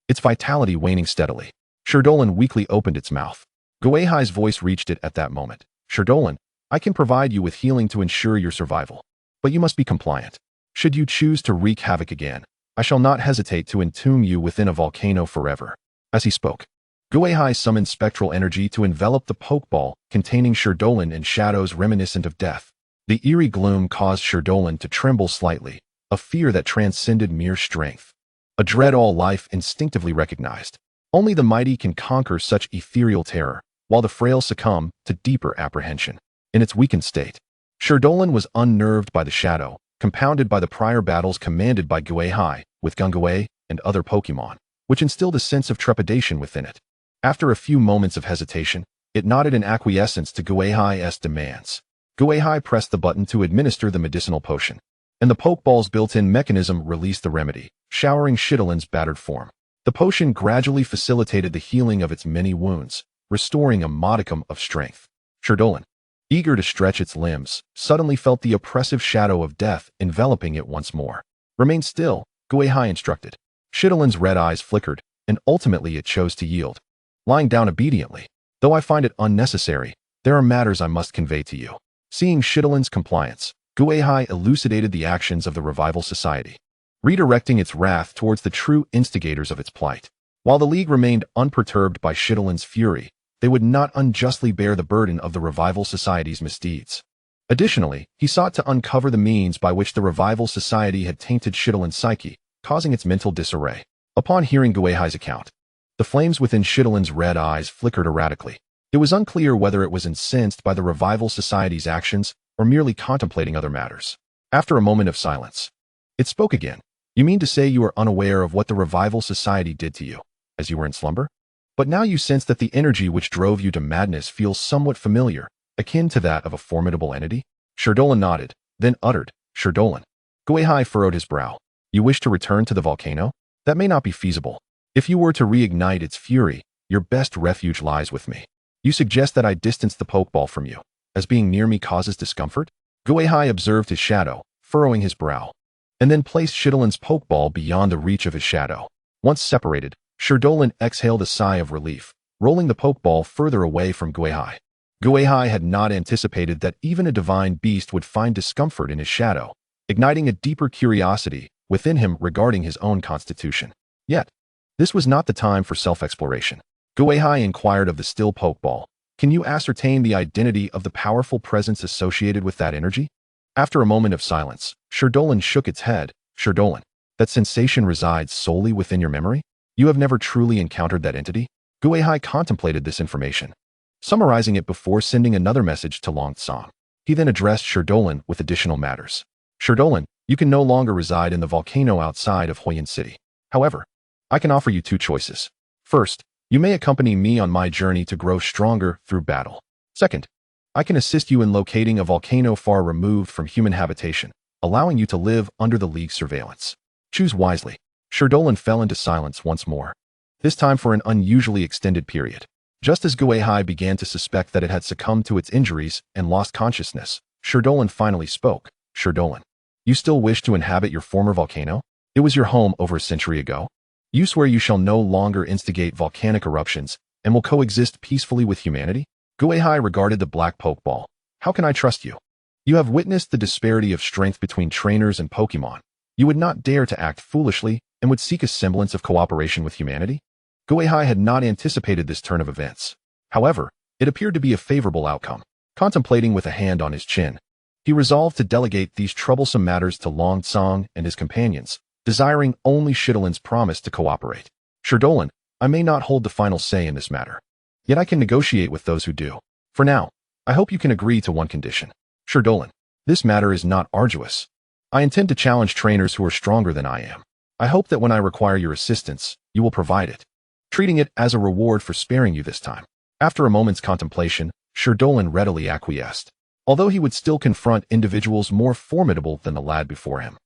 its vitality waning steadily. Shadowland weakly opened its mouth. Gui Hai's voice reached it at that moment. Shadowland, I can provide you with healing to ensure your survival, but you must be compliant. Should you choose to wreak havoc again, I shall not hesitate to entomb you within a volcano forever. As he spoke, Gui Hai summoned spectral energy to envelop the Pokeball containing Shadowland in shadows reminiscent of death. The eerie gloom caused Shadowland to tremble slightly, a fear that transcended mere strength. A dread all life instinctively recognized. Only the mighty can conquer such ethereal terror, while the frail succumb to deeper apprehension. In its weakened state, Shadowland was unnerved by the shadow, compounded by the prior battles commanded by Gui Hai with Gungui and other Pokémon, which instilled a sense of trepidation within it. After a few moments of hesitation, it nodded in acquiescence to Gui Hai's demands. Gui Hai pressed the button to administer the medicinal potion, and the Pokeball's built-in mechanism released the remedy, showering Shadowland's battered form. The potion gradually facilitated the healing of its many wounds, restoring a modicum of strength. Shadowland, eager to stretch its limbs, suddenly felt the oppressive shadow of death enveloping it once more. Remain still, Gui Hai instructed. Shadowland's red eyes flickered, and ultimately it chose to yield. Lying down obediently. Though I find it unnecessary, there are matters I must convey to you. Seeing Shadowland's compliance, Gui Hai elucidated the actions of the Revival Society, redirecting its wrath towards the true instigators of its plight. While the League remained unperturbed by Shadowland's fury, they would not unjustly bear the burden of the Revival Society's misdeeds. Additionally, he sought to uncover the means by which the Revival Society had tainted Shadowland's psyche, causing its mental disarray. Upon hearing Gui Hai's account, the flames within Shadowland's red eyes flickered erratically. It was unclear whether it was incensed by the Revival Society's actions or merely contemplating other matters. After a moment of silence, it spoke again. You mean to say you are unaware of what the Revival Society did to you, as you were in slumber? But now you sense that the energy which drove you to madness feels somewhat familiar, akin to that of a formidable entity? Sherdolin nodded, then uttered, Sherdolin. Gui Hai furrowed his brow. You wish to return to the volcano? That may not be feasible. If you were to reignite its fury, your best refuge lies with me. You suggest that I distance the Pokeball from you, as being near me causes discomfort? Gui Hai observed his shadow, furrowing his brow, and then placed Shidolin's Pokeball beyond the reach of his shadow. Once separated, Sherdolin exhaled a sigh of relief, rolling the Pokeball further away from Gui Hai. Gui Hai had not anticipated that even a divine beast would find discomfort in his shadow, igniting a deeper curiosity within him regarding his own constitution. Yet, this was not the time for self-exploration. Gui Hai inquired of the still Pokeball, can you ascertain the identity of the powerful presence associated with that energy? After a moment of silence, Sherdolin shook its head. Sherdolin, that sensation resides solely within your memory? You have never truly encountered that entity? Gui Hai contemplated this information, summarizing it before sending another message to Long Tsang. He then addressed Sherdolin with additional matters. Sherdolin, you can no longer reside in the volcano outside of Huoyan City. However, I can offer you two choices. First, you may accompany me on my journey to grow stronger through battle. Second, I can assist you in locating a volcano far removed from human habitation, allowing you to live under the League's surveillance. Choose wisely. Sherdolin fell into silence once more, this time for an unusually extended period. Just as Gui Hai began to suspect that it had succumbed to its injuries and lost consciousness, Sherdolin finally spoke. Sherdolin, you still wish to inhabit your former volcano? It was your home over a century ago. You swear you shall no longer instigate volcanic eruptions and will coexist peacefully with humanity? Gui Hai regarded the black Pokeball. How can I trust you? You have witnessed the disparity of strength between trainers and Pokemon. You would not dare to act foolishly and would seek a semblance of cooperation with humanity? Gui Hai had not anticipated this turn of events. However, it appeared to be a favorable outcome. Contemplating with a hand on his chin, he resolved to delegate these troublesome matters to Long Tsang and his companions, desiring only Shidolin's promise to cooperate. Sherdolin, I may not hold the final say in this matter. Yet I can negotiate with those who do. For now, I hope you can agree to one condition. Sherdolin, this matter is not arduous. I intend to challenge trainers who are stronger than I am. I hope that when I require your assistance, you will provide it, treating it as a reward for sparing you this time. After a moment's contemplation, Sherdolin readily acquiesced, although he would still confront individuals more formidable than the lad before him.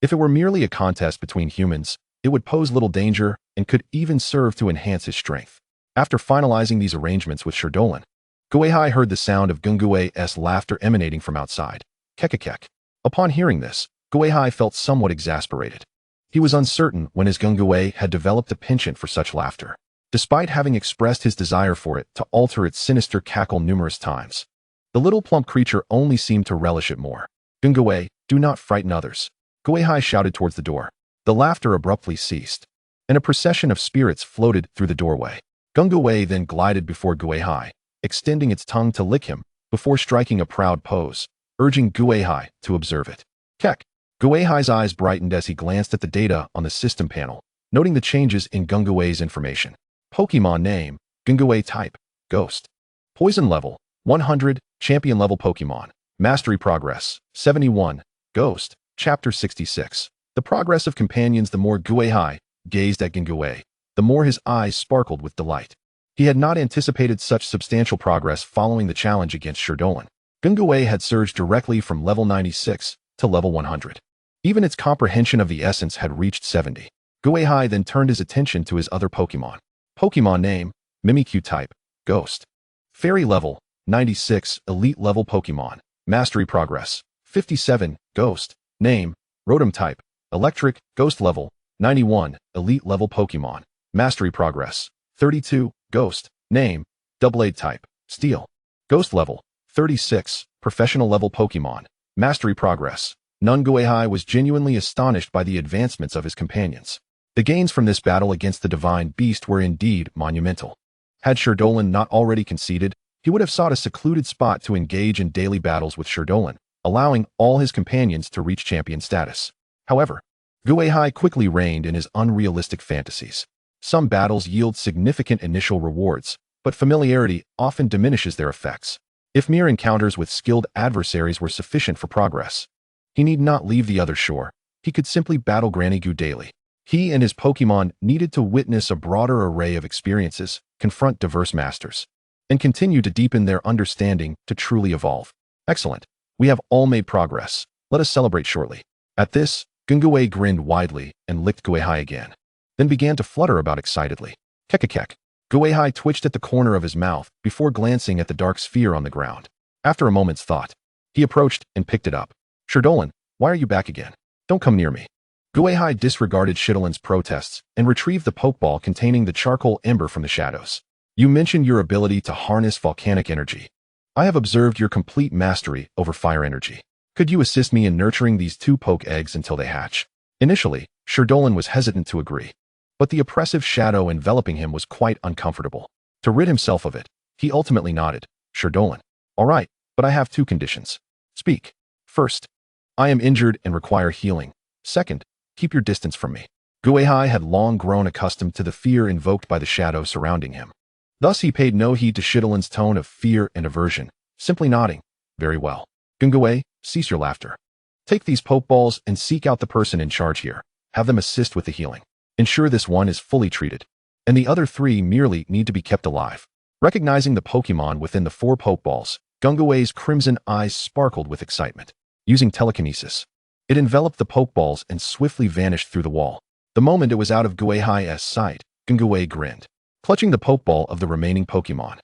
If it were merely a contest between humans, it would pose little danger and could even serve to enhance his strength. After finalizing these arrangements with Sherdolin, Gui Hai heard the sound of Gungue's laughter emanating from outside. Kekekek. Upon hearing this, Gui Hai felt somewhat exasperated. He was uncertain when his Gungue had developed a penchant for such laughter, despite having expressed his desire for it to alter its sinister cackle numerous times. The little plump creature only seemed to relish it more. Gungue, do not frighten others. Gui Hai shouted towards the door. The laughter abruptly ceased, and a procession of spirits floated through the doorway. Gungue then glided before Gui Hai, extending its tongue to lick him before striking a proud pose, urging Gui Hai to observe it. Kek. Gui Hai's eyes brightened as he glanced at the data on the system panel, noting the changes in Gungue's information. Pokemon name, Gungue type, Ghost. Poison level, 100, champion level Pokemon. Mastery progress, 71, Ghost. Chapter 66. The progress of companions. The more Gui Hai gazed at Gungue, the more his eyes sparkled with delight. He had not anticipated such substantial progress following the challenge against Sherdolin. Gungue had surged directly from level 96 to level 100. Even its comprehension of the essence had reached 70. Gui Hai then turned his attention to his other Pokemon. Pokemon name, Mimikyu type, Ghost. Fairy level, 96, elite level Pokemon. Mastery progress, 57, Ghost. Name, Rotom type, electric, Ghost level, 91, elite level Pokemon. Mastery progress, 32, Ghost. Name, Doublade type, steel. Ghost level, 36, professional level Pokemon. Mastery progress, none. Gui Hai was genuinely astonished by the advancements of his companions. The gains from this battle against the divine beast were indeed monumental. Had Sherdolin not already conceded, he would have sought a secluded spot to engage in daily battles with Sherdolin, allowing all his companions to reach champion status. However, Gui Hai quickly reigned in his unrealistic fantasies. Some battles yield significant initial rewards, but familiarity often diminishes their effects. If mere encounters with skilled adversaries were sufficient for progress, he need not leave the other shore. He could simply battle Granny Goo daily. He and his Pokémon needed to witness a broader array of experiences, confront diverse masters, and continue to deepen their understanding to truly evolve. Excellent. We have all made progress. Let us celebrate shortly. At this, Gui grinned widely and licked Gui Hai again, then began to flutter about excitedly. Kekekek. Gui Hai twitched at the corner of his mouth before glancing at the dark sphere on the ground. After a moment's thought, he approached and picked it up. Shirdolan, why are you back again? Don't come near me. Gui Hai disregarded Shirdolan's protests and retrieved the Pokeball containing the charcoal ember from the shadows. You mentioned your ability to harness volcanic energy. I have observed your complete mastery over fire energy. Could you assist me in nurturing these 2 poke eggs until they hatch? Initially, Shirdolan was hesitant to agree, but the oppressive shadow enveloping him was quite uncomfortable. To rid himself of it, he ultimately nodded. Shirdolan. All right, but I have 2 conditions. Speak. First, I am injured and require healing. Second, keep your distance from me. Gui Hai had long grown accustomed to the fear invoked by the shadow surrounding him. Thus he paid no heed to Shirdolan's tone of fear and aversion, simply nodding. Very well. Gui, cease your laughter. Take these Pokeballs and seek out the person in charge here. Have them assist with the healing. Ensure this one is fully treated, and the other 3 merely need to be kept alive. Recognizing the Pokemon within the 4 Pokeballs, Gungui's crimson eyes sparkled with excitement. Using telekinesis, it enveloped the Pokeballs and swiftly vanished through the wall. The moment it was out of Gui Hai's sight, Gui grinned, clutching the Pokeball of the remaining Pokemon.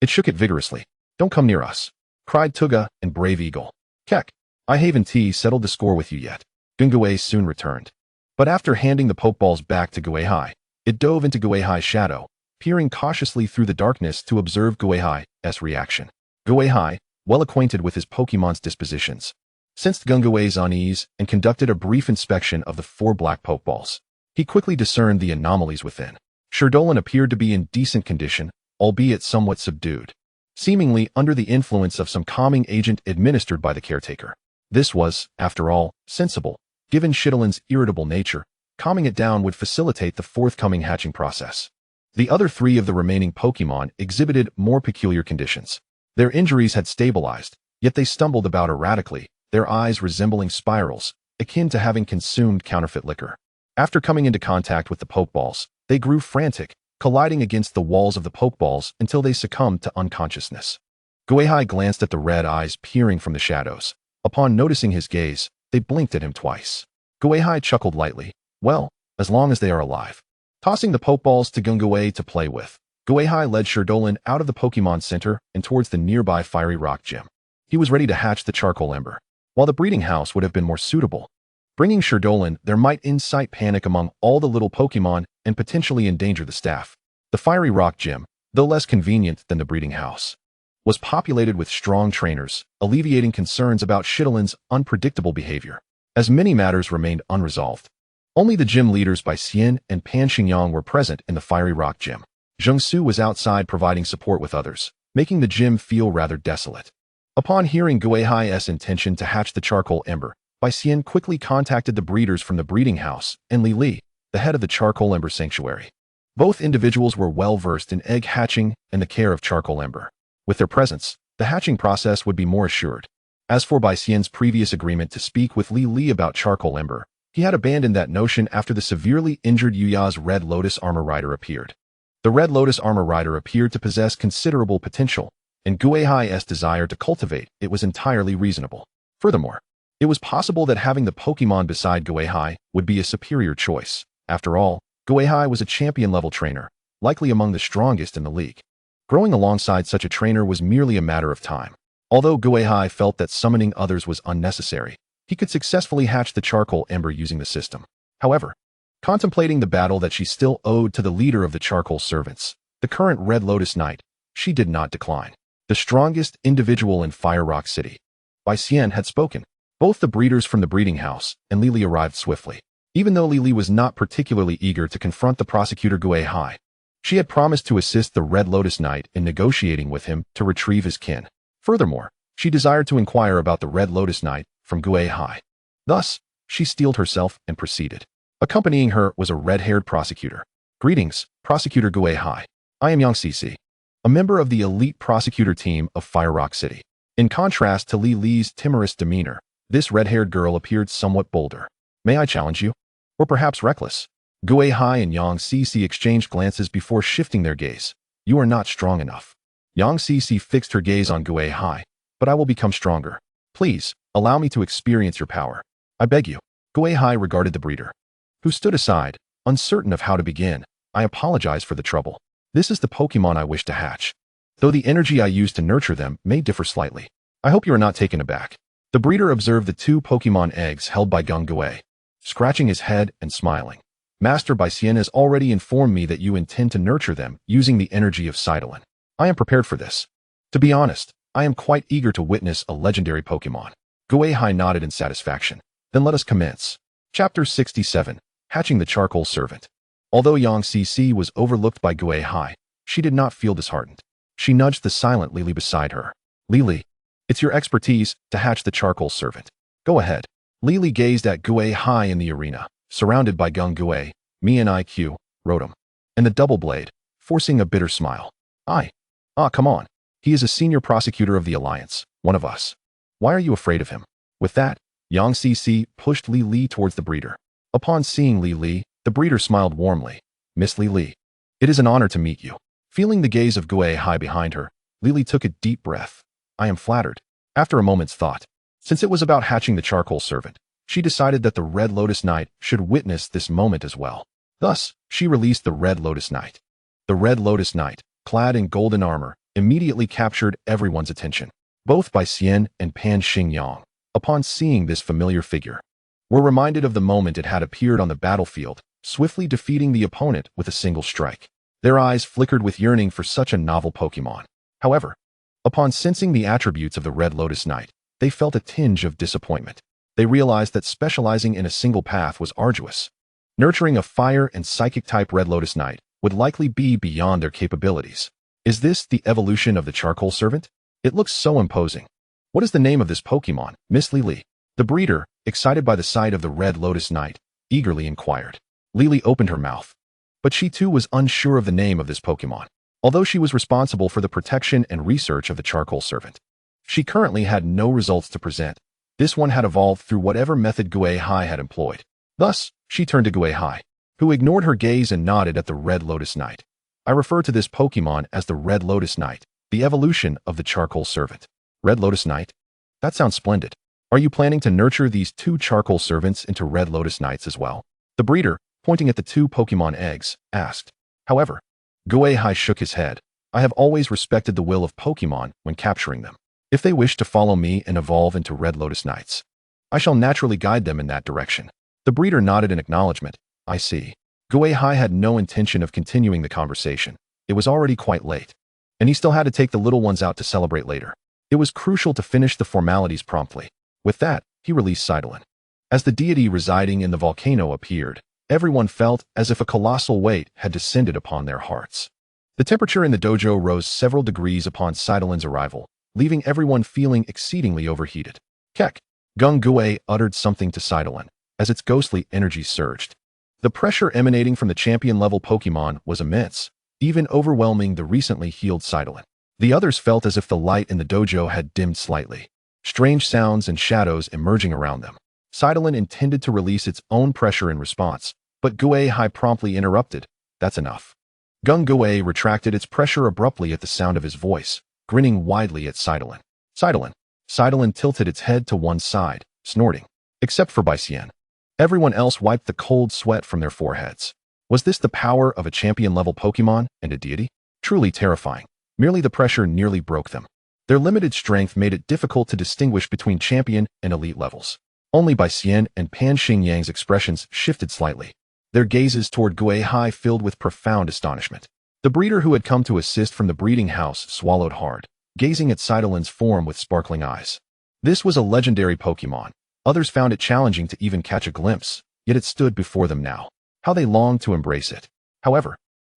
It shook it vigorously. Don't come near us, cried Tuga and Brave Eagle. Kek, I haven't settled the score with you yet. Gui soon returned. But after handing the Pokeballs back to Gui Hai, it dove into Gui Hai's shadow, peering cautiously through the darkness to observe Gui Hai's reaction. Gui Hai, well acquainted with his Pokemon's dispositions, sensed Gungui's unease and conducted a brief inspection of the 4 black Pokeballs. He quickly discerned the anomalies within. Shirdolan appeared to be in decent condition, albeit somewhat subdued, seemingly under the influence of some calming agent administered by the caretaker. This was, after all, sensible. Given Shirdolan's irritable nature, calming it down would facilitate the forthcoming hatching process. The other 3 of the remaining Pokemon exhibited more peculiar conditions. Their injuries had stabilized, yet they stumbled about erratically, their eyes resembling spirals, akin to having consumed counterfeit liquor. After coming into contact with the Pokeballs, they grew frantic, colliding against the walls of the Pokeballs until they succumbed to unconsciousness. Gui Hai glanced at the red eyes peering from the shadows. Upon noticing his gaze, they blinked at him twice. Gui Hai chuckled lightly. Well, as long as they are alive. Tossing the Pokeballs to Gui to play with, Gui Hai led Shirdolan out of the Pokemon Center and towards the nearby Fiery Rock Gym. He was ready to hatch the charcoal ember, while the breeding house would have been more suitable. Bringing Shirdolan there might incite panic among all the little Pokemon and potentially endanger the staff. The Fiery Rock Gym, though less convenient than the breeding house, was populated with strong trainers, alleviating concerns about Shirdolan's unpredictable behavior. As many matters remained unresolved, only the gym leaders Bai Xian and Pan Xingyang were present in the Fiery Rock Gym. Zheng Su was outside providing support with others, making the gym feel rather desolate. Upon hearing Gui Hai's intention to hatch the charcoal ember, Bai Xian quickly contacted the breeders from the breeding house and Li Li, the head of the charcoal ember sanctuary. Both individuals were well versed in egg hatching and the care of charcoal ember. With their presence, the hatching process would be more assured. As for Bai Xian's previous agreement to speak with Li Li about charcoal ember, he had abandoned that notion after the severely injured Yuya's Red Lotus Armor Rider appeared. The Red Lotus Armor Rider appeared to possess considerable potential, and Gui Hai's desire to cultivate it was entirely reasonable. Furthermore, it was possible that having the Pokemon beside Gui Hai would be a superior choice. After all, Gui Hai was a champion-level trainer, likely among the strongest in the league. Growing alongside such a trainer was merely a matter of time. Although Gui Hai felt that summoning others was unnecessary, he could successfully hatch the charcoal ember using the system. However, contemplating the battle that she still owed to the leader of the charcoal servants, the current Red Lotus Knight, she did not decline. The strongest individual in Fire Rock City, Bai Xian, had spoken. Both the breeders from the breeding house and Li Li arrived swiftly. Even though Li Li was not particularly eager to confront the prosecutor Gui Hai, she had promised to assist the Red Lotus Knight in negotiating with him to retrieve his kin. Furthermore, she desired to inquire about the Red Lotus Knight from Gui Hai. Thus, she steeled herself and proceeded. Accompanying her was a red-haired prosecutor. Greetings, Prosecutor Gui Hai. I am Yang Cici. a member of the elite prosecutor team of Fire Rock City. In contrast to Li Li's timorous demeanor, this red-haired girl appeared somewhat bolder. May I challenge you? Or perhaps reckless? Gui Hai and Yang Cici exchanged glances before shifting their gaze. You are not strong enough. Yang Cici fixed her gaze on Gui Hai. But I will become stronger. Please, allow me to experience your power. I beg you. Gui Hai regarded the breeder, who stood aside, uncertain of how to begin. I apologize for the trouble. This is the Pokemon I wish to hatch, though the energy I use to nurture them may differ slightly. I hope you are not taken aback. The breeder observed the 2 Pokemon eggs held by Gung Gui, scratching his head and smiling. Master Bicien has already informed me that you intend to nurture them using the energy of Sidolin. I am prepared for this. To be honest, I am quite eager to witness a legendary Pokemon. Gui Hai nodded in satisfaction. Then let us commence. Chapter 67. Hatching the Charcoal Servant. Although Yang Cici was overlooked by Gui Hai, she did not feel disheartened. She nudged the silent Lily beside her. Lily, it's your expertise to hatch the Charcoal Servant. Go ahead. Lily gazed at Gui Hai in the arena, surrounded by Gung Gui, Mian-IQ, Rotom, and the Double Blade, forcing a bitter smile. Come on. He is a senior prosecutor of the Alliance, one of us. Why are you afraid of him? With that, Yang Cici pushed Li Li towards the breeder. Upon seeing Li Li, the breeder smiled warmly. Miss Li Li, it is an honor to meet you. Feeling the gaze of Gui Hai behind her, Li Li took a deep breath. I am flattered. After a moment's thought, since it was about hatching the Charcoal Servant, she decided that the Red Lotus Knight should witness this moment as well. Thus, she released the Red Lotus Knight. The Red Lotus Knight, clad in golden armor, immediately captured everyone's attention. Both Bicien and Pan Xingyang, upon seeing this familiar figure, were reminded of the moment it had appeared on the battlefield, swiftly defeating the opponent with a single strike. Their eyes flickered with yearning for such a novel Pokemon. However, upon sensing the attributes of the Red Lotus Knight, they felt a tinge of disappointment. They realized that specializing in a single path was arduous. Nurturing a fire and psychic-type Red Lotus Knight would likely be beyond their capabilities. Is this the evolution of the Charcoal Servant? It looks so imposing. What is the name of this Pokemon, Miss Li Li? The breeder, excited by the sight of the Red Lotus Knight, eagerly inquired. Li Li opened her mouth. But she too was unsure of the name of this Pokemon. Although she was responsible for the protection and research of the Charcoal Servant, she currently had no results to present. This one had evolved through whatever method Gui Hai had employed. Thus, she turned to Gui Hai, who ignored her gaze and nodded at the Red Lotus Knight. I refer to this Pokemon as the Red Lotus Knight, the evolution of the Charcoal Servant. Red Lotus Knight? That sounds splendid. Are you planning to nurture these 2 Charcoal Servants into Red Lotus Knights as well? The breeder, pointing at the 2 Pokemon eggs, asked. However, Gui Hai shook his head. I have always respected the will of Pokemon when capturing them. If they wish to follow me and evolve into Red Lotus Knights, I shall naturally guide them in that direction. The breeder nodded in acknowledgement. I see. Gui Hai had no intention of continuing the conversation. It was already quite late, and he still had to take the little ones out to celebrate later. It was crucial to finish the formalities promptly. With that, he released Sidolin. As the deity residing in the volcano appeared, everyone felt as if a colossal weight had descended upon their hearts. The temperature in the dojo rose several degrees upon Sidolin's arrival, leaving everyone feeling exceedingly overheated. Kek! Gung Gui uttered something to Sidolin, as its ghostly energy surged. The pressure emanating from the champion-level Pokemon was immense, even overwhelming the recently healed Sidolin. The others felt as if the light in the dojo had dimmed slightly, strange sounds and shadows emerging around them. Sidolin intended to release its own pressure in response, but Gui Hai promptly interrupted. That's enough. Gung Gui retracted its pressure abruptly at the sound of his voice, grinning widely at Sidolin. Sidolin tilted its head to one side, snorting. Except for Bicien. Everyone else wiped the cold sweat from their foreheads. Was this the power of a champion-level Pokemon and a deity? Truly terrifying. Merely the pressure nearly broke them. Their limited strength made it difficult to distinguish between champion and elite levels. Only Bicien and Pan Xingyang's expressions shifted slightly, their gazes toward Gui Hai filled with profound astonishment. The breeder who had come to assist from the breeding house swallowed hard, gazing at Sidolin's form with sparkling eyes. This was a legendary Pokemon. Others found it challenging to even catch a glimpse, yet it stood before them now. How they longed to embrace it. However,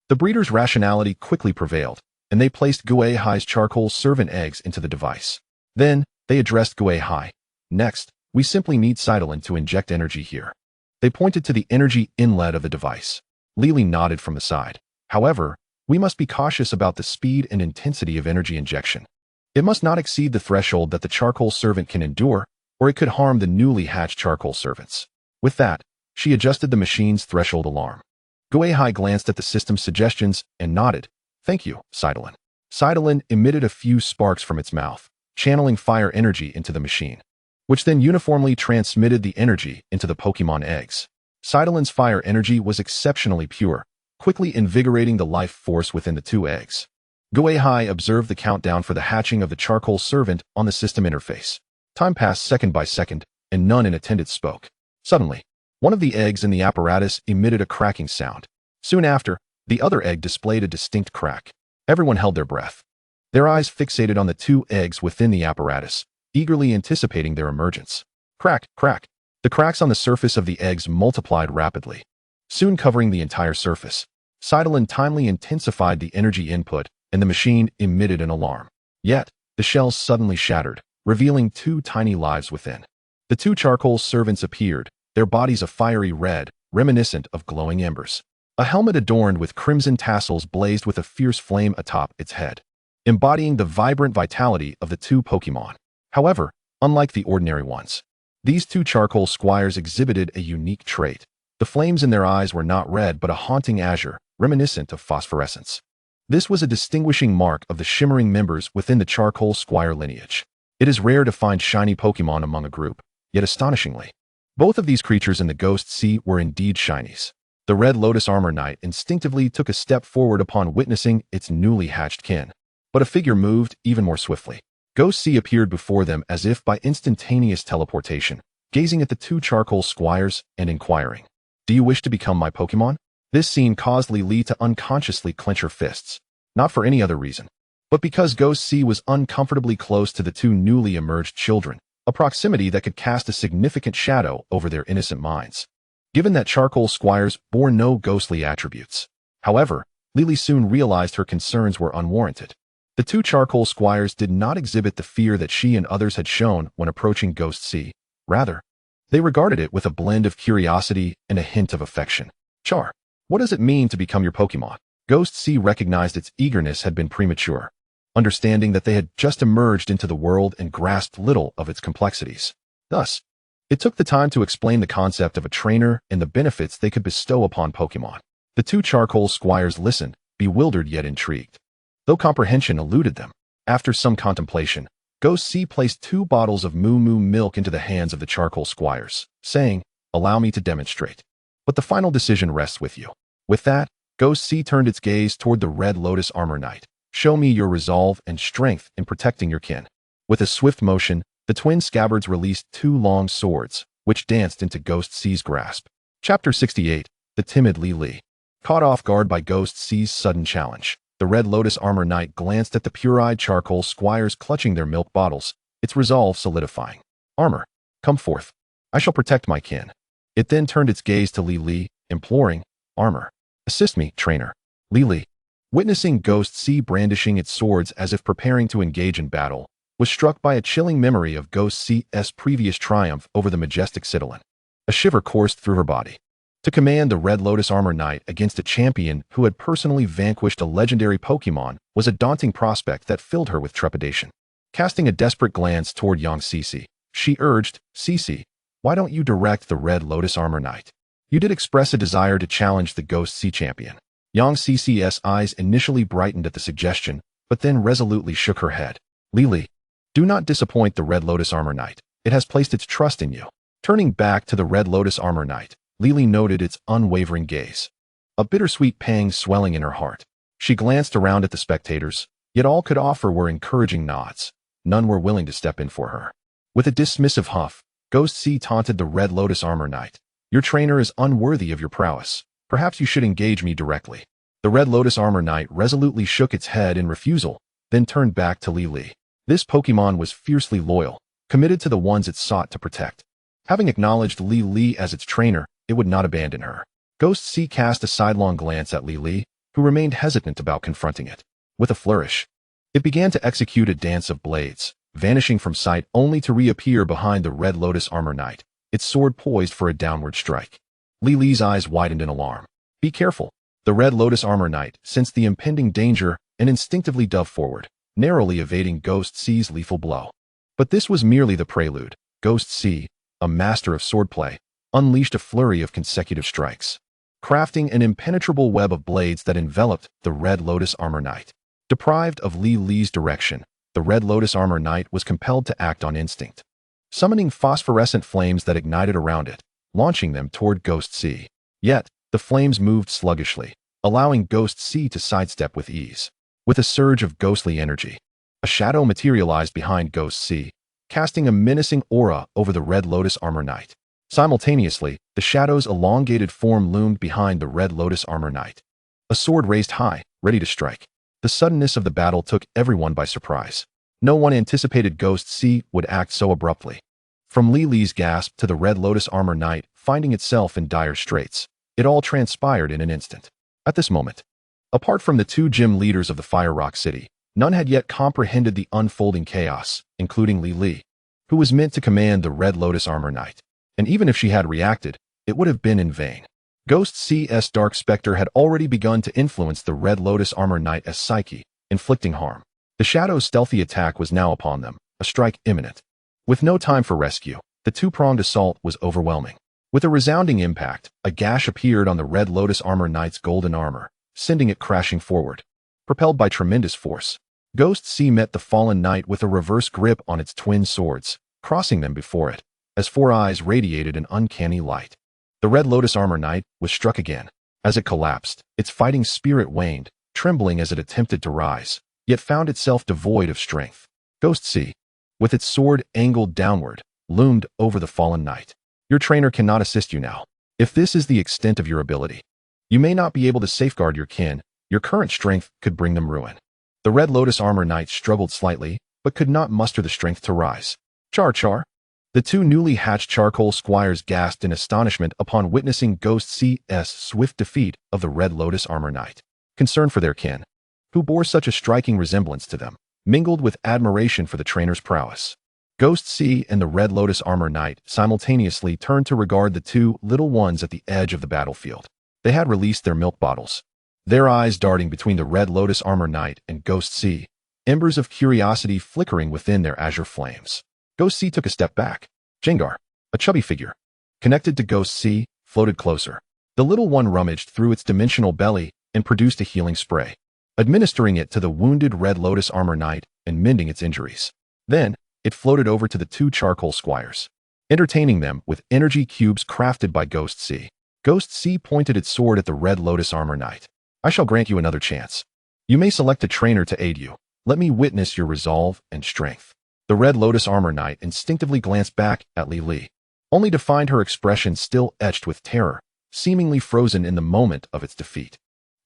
the breeder's rationality quickly prevailed, and they placed Gui Hai's charcoal servant eggs into the device. Then, they addressed Gui Hai. Next, we simply need Sidolin to inject energy here. They pointed to the energy inlet of the device. Lily nodded from the side. However, We must be cautious about the speed and intensity of energy injection. It must not exceed the threshold that the charcoal servant can endure, or it could harm the newly hatched charcoal servants. With that, she adjusted the machine's threshold alarm. Gui Hai glanced at the system's suggestions and nodded. Thank you, Cydalin. Cydalin emitted a few sparks from its mouth, channeling fire energy into the machine, which then uniformly transmitted the energy into the Pokemon eggs. Cydalin's fire energy was exceptionally pure, quickly invigorating the life force within the two eggs. Gui Hai observed the countdown for the hatching of the charcoal servant on the system interface. Time passed second by second, and none in attendance spoke. Suddenly, one of the eggs in the apparatus emitted a cracking sound. Soon after, the other egg displayed a distinct crack. Everyone held their breath, their eyes fixated on the two eggs within the apparatus, eagerly anticipating their emergence. Crack, crack. The cracks on the surface of the eggs multiplied rapidly, soon covering the entire surface. Cydalin timely intensified the energy input, and the machine emitted an alarm. Yet, the shells suddenly shattered, revealing two tiny lives within. The two charcoal servants appeared, their bodies a fiery red, reminiscent of glowing embers. A helmet adorned with crimson tassels blazed with a fierce flame atop its head, embodying the vibrant vitality of the two Pokemon. However, unlike the ordinary ones, these two charcoal squires exhibited a unique trait. The flames in their eyes were not red but a haunting azure, reminiscent of phosphorescence. This was a distinguishing mark of the shimmering members within the charcoal squire lineage. It is rare to find shiny Pokemon among a group, yet astonishingly, both of these creatures in the Ghost Sea were indeed shinies. The Red Lotus Armor Knight instinctively took a step forward upon witnessing its newly hatched kin. But a figure moved even more swiftly. Ghost Sea appeared before them as if by instantaneous teleportation, gazing at the two charcoal squires and inquiring, "Do you wish to become my Pokemon?" This scene caused Li to unconsciously clench her fists, not for any other reason, but because Ghost Sea was uncomfortably close to the two newly emerged children, a proximity that could cast a significant shadow over their innocent minds. Given that charcoal squires bore no ghostly attributes. However, Li soon realized her concerns were unwarranted. The two charcoal squires did not exhibit the fear that she and others had shown when approaching Ghost Sea. Rather, they regarded it with a blend of curiosity and a hint of affection. Char, what does it mean to become your Pokemon? Ghost Sea recognized its eagerness had been premature, understanding that they had just emerged into the world and grasped little of its complexities. Thus, it took the time to explain the concept of a trainer and the benefits they could bestow upon Pokemon. The two charcoal squires listened, bewildered yet intrigued, though comprehension eluded them. After some contemplation, Ghost Sea placed 2 bottles of Moo Moo milk into the hands of the charcoal squires, saying, "Allow me to demonstrate. But the final decision rests with you." With that, Ghost Sea turned its gaze toward the Red Lotus Armor Knight. "Show me your resolve and strength in protecting your kin." With a swift motion, the twin scabbards released 2 long swords, which danced into Ghost Sea's grasp. Chapter 68, The Timid Li. Caught off guard by Ghost Sea's sudden challenge, the Red Lotus Armor Knight glanced at the pure-eyed charcoal squires clutching their milk bottles, its resolve solidifying. "Armor, come forth. I shall protect my kin." It then turned its gaze to Li, imploring, "Armor, assist me, trainer." Li, witnessing Ghost Sea brandishing its swords as if preparing to engage in battle, was struck by a chilling memory of Ghost Sea's previous triumph over the majestic Cydalin. A shiver coursed through her body. To command the Red Lotus Armor Knight against a champion who had personally vanquished a legendary Pokemon was a daunting prospect that filled her with trepidation. Casting a desperate glance toward young Cici, she urged, "Cici, why don't you direct the Red Lotus Armor Knight? You did express a desire to challenge the Ghost Sea champion." Young Cici's eyes initially brightened at the suggestion, but then resolutely shook her head. "Li, do not disappoint the Red Lotus Armor Knight. It has placed its trust in you." Turning back to the Red Lotus Armor Knight, Li noted its unwavering gaze, a bittersweet pang swelling in her heart. She glanced around at the spectators, yet all could offer were encouraging nods. None were willing to step in for her. With a dismissive huff, Ghost Sea taunted the Red Lotus Armor Knight. "Your trainer is unworthy of your prowess. Perhaps you should engage me directly." The Red Lotus Armor Knight resolutely shook its head in refusal, then turned back to Li. This Pokemon was fiercely loyal, committed to the ones it sought to protect. Having acknowledged Li as its trainer, it would not abandon her. Ghost Sea cast a sidelong glance at Li, who remained hesitant about confronting it. With a flourish, it began to execute a dance of blades, vanishing from sight only to reappear behind the Red Lotus Armor Knight, its sword poised for a downward strike. Li's eyes widened in alarm. "Be careful." The Red Lotus Armor Knight sensed the impending danger and instinctively dove forward, narrowly evading Ghost C's lethal blow. But this was merely the prelude. Ghost C, a master of swordplay, unleashed a flurry of consecutive strikes, crafting an impenetrable web of blades that enveloped the Red Lotus Armor Knight. Deprived of Li Li's direction, the Red Lotus Armor Knight was compelled to act on instinct, summoning phosphorescent flames that ignited around it, launching them toward Ghost C. Yet, the flames moved sluggishly, allowing Ghost C to sidestep with ease. With a surge of ghostly energy, a shadow materialized behind Ghost C, casting a menacing aura over the Red Lotus Armor Knight. Simultaneously, the shadow's elongated form loomed behind the Red Lotus Armor Knight, a sword raised high, ready to strike. The suddenness of the battle took everyone by surprise. No one anticipated Ghost C would act so abruptly. From Li Li's gasp to the Red Lotus Armor Knight finding itself in dire straits, it all transpired in an instant. At this moment, apart from the two gym leaders of the Fire Rock City, none had yet comprehended the unfolding chaos, including Li Li, who was meant to command the Red Lotus Armor Knight. And even if she had reacted, it would have been in vain. Ghost C's Dark Spectre had already begun to influence the Red Lotus Armor Knight's psyche, inflicting harm. The Shadow's stealthy attack was now upon them, a strike imminent. With no time for rescue, the two-pronged assault was overwhelming. With a resounding impact, a gash appeared on the Red Lotus Armor Knight's golden armor, sending it crashing forward. Propelled by tremendous force, Ghost C met the fallen knight with a reverse grip on its twin swords, crossing them before it, as four eyes radiated an uncanny light. The Red Lotus Armor Knight was struck again. As it collapsed, its fighting spirit waned, trembling as it attempted to rise, yet found itself devoid of strength. Ghost C, with its sword angled downward, loomed over the fallen knight. Your trainer cannot assist you now. If this is the extent of your ability, you may not be able to safeguard your kin. Your current strength could bring them ruin. The Red Lotus Armor Knight struggled slightly, but could not muster the strength to rise. Char. The two newly hatched charcoal squires gasped in astonishment upon witnessing Ghost C's swift defeat of the Red Lotus Armor Knight. Concern for their kin, who bore such a striking resemblance to them, mingled with admiration for the trainer's prowess. Ghost C and the Red Lotus Armor Knight simultaneously turned to regard the two little ones at the edge of the battlefield. They had released their milk bottles, their eyes darting between the Red Lotus Armor Knight and Ghost C, embers of curiosity flickering within their azure flames. Ghost C took a step back. Jengar, a chubby figure, connected to Ghost C, floated closer. The little one rummaged through its dimensional belly and produced a healing spray, administering it to the wounded Red Lotus Armor Knight and mending its injuries. Then, it floated over to the two charcoal squires, entertaining them with energy cubes crafted by Ghost C. Ghost C pointed its sword at the Red Lotus Armor Knight. I shall grant you another chance. You may select a trainer to aid you. Let me witness your resolve and strength. The Red Lotus Armor Knight instinctively glanced back at Li Li, only to find her expression still etched with terror, seemingly frozen in the moment of its defeat.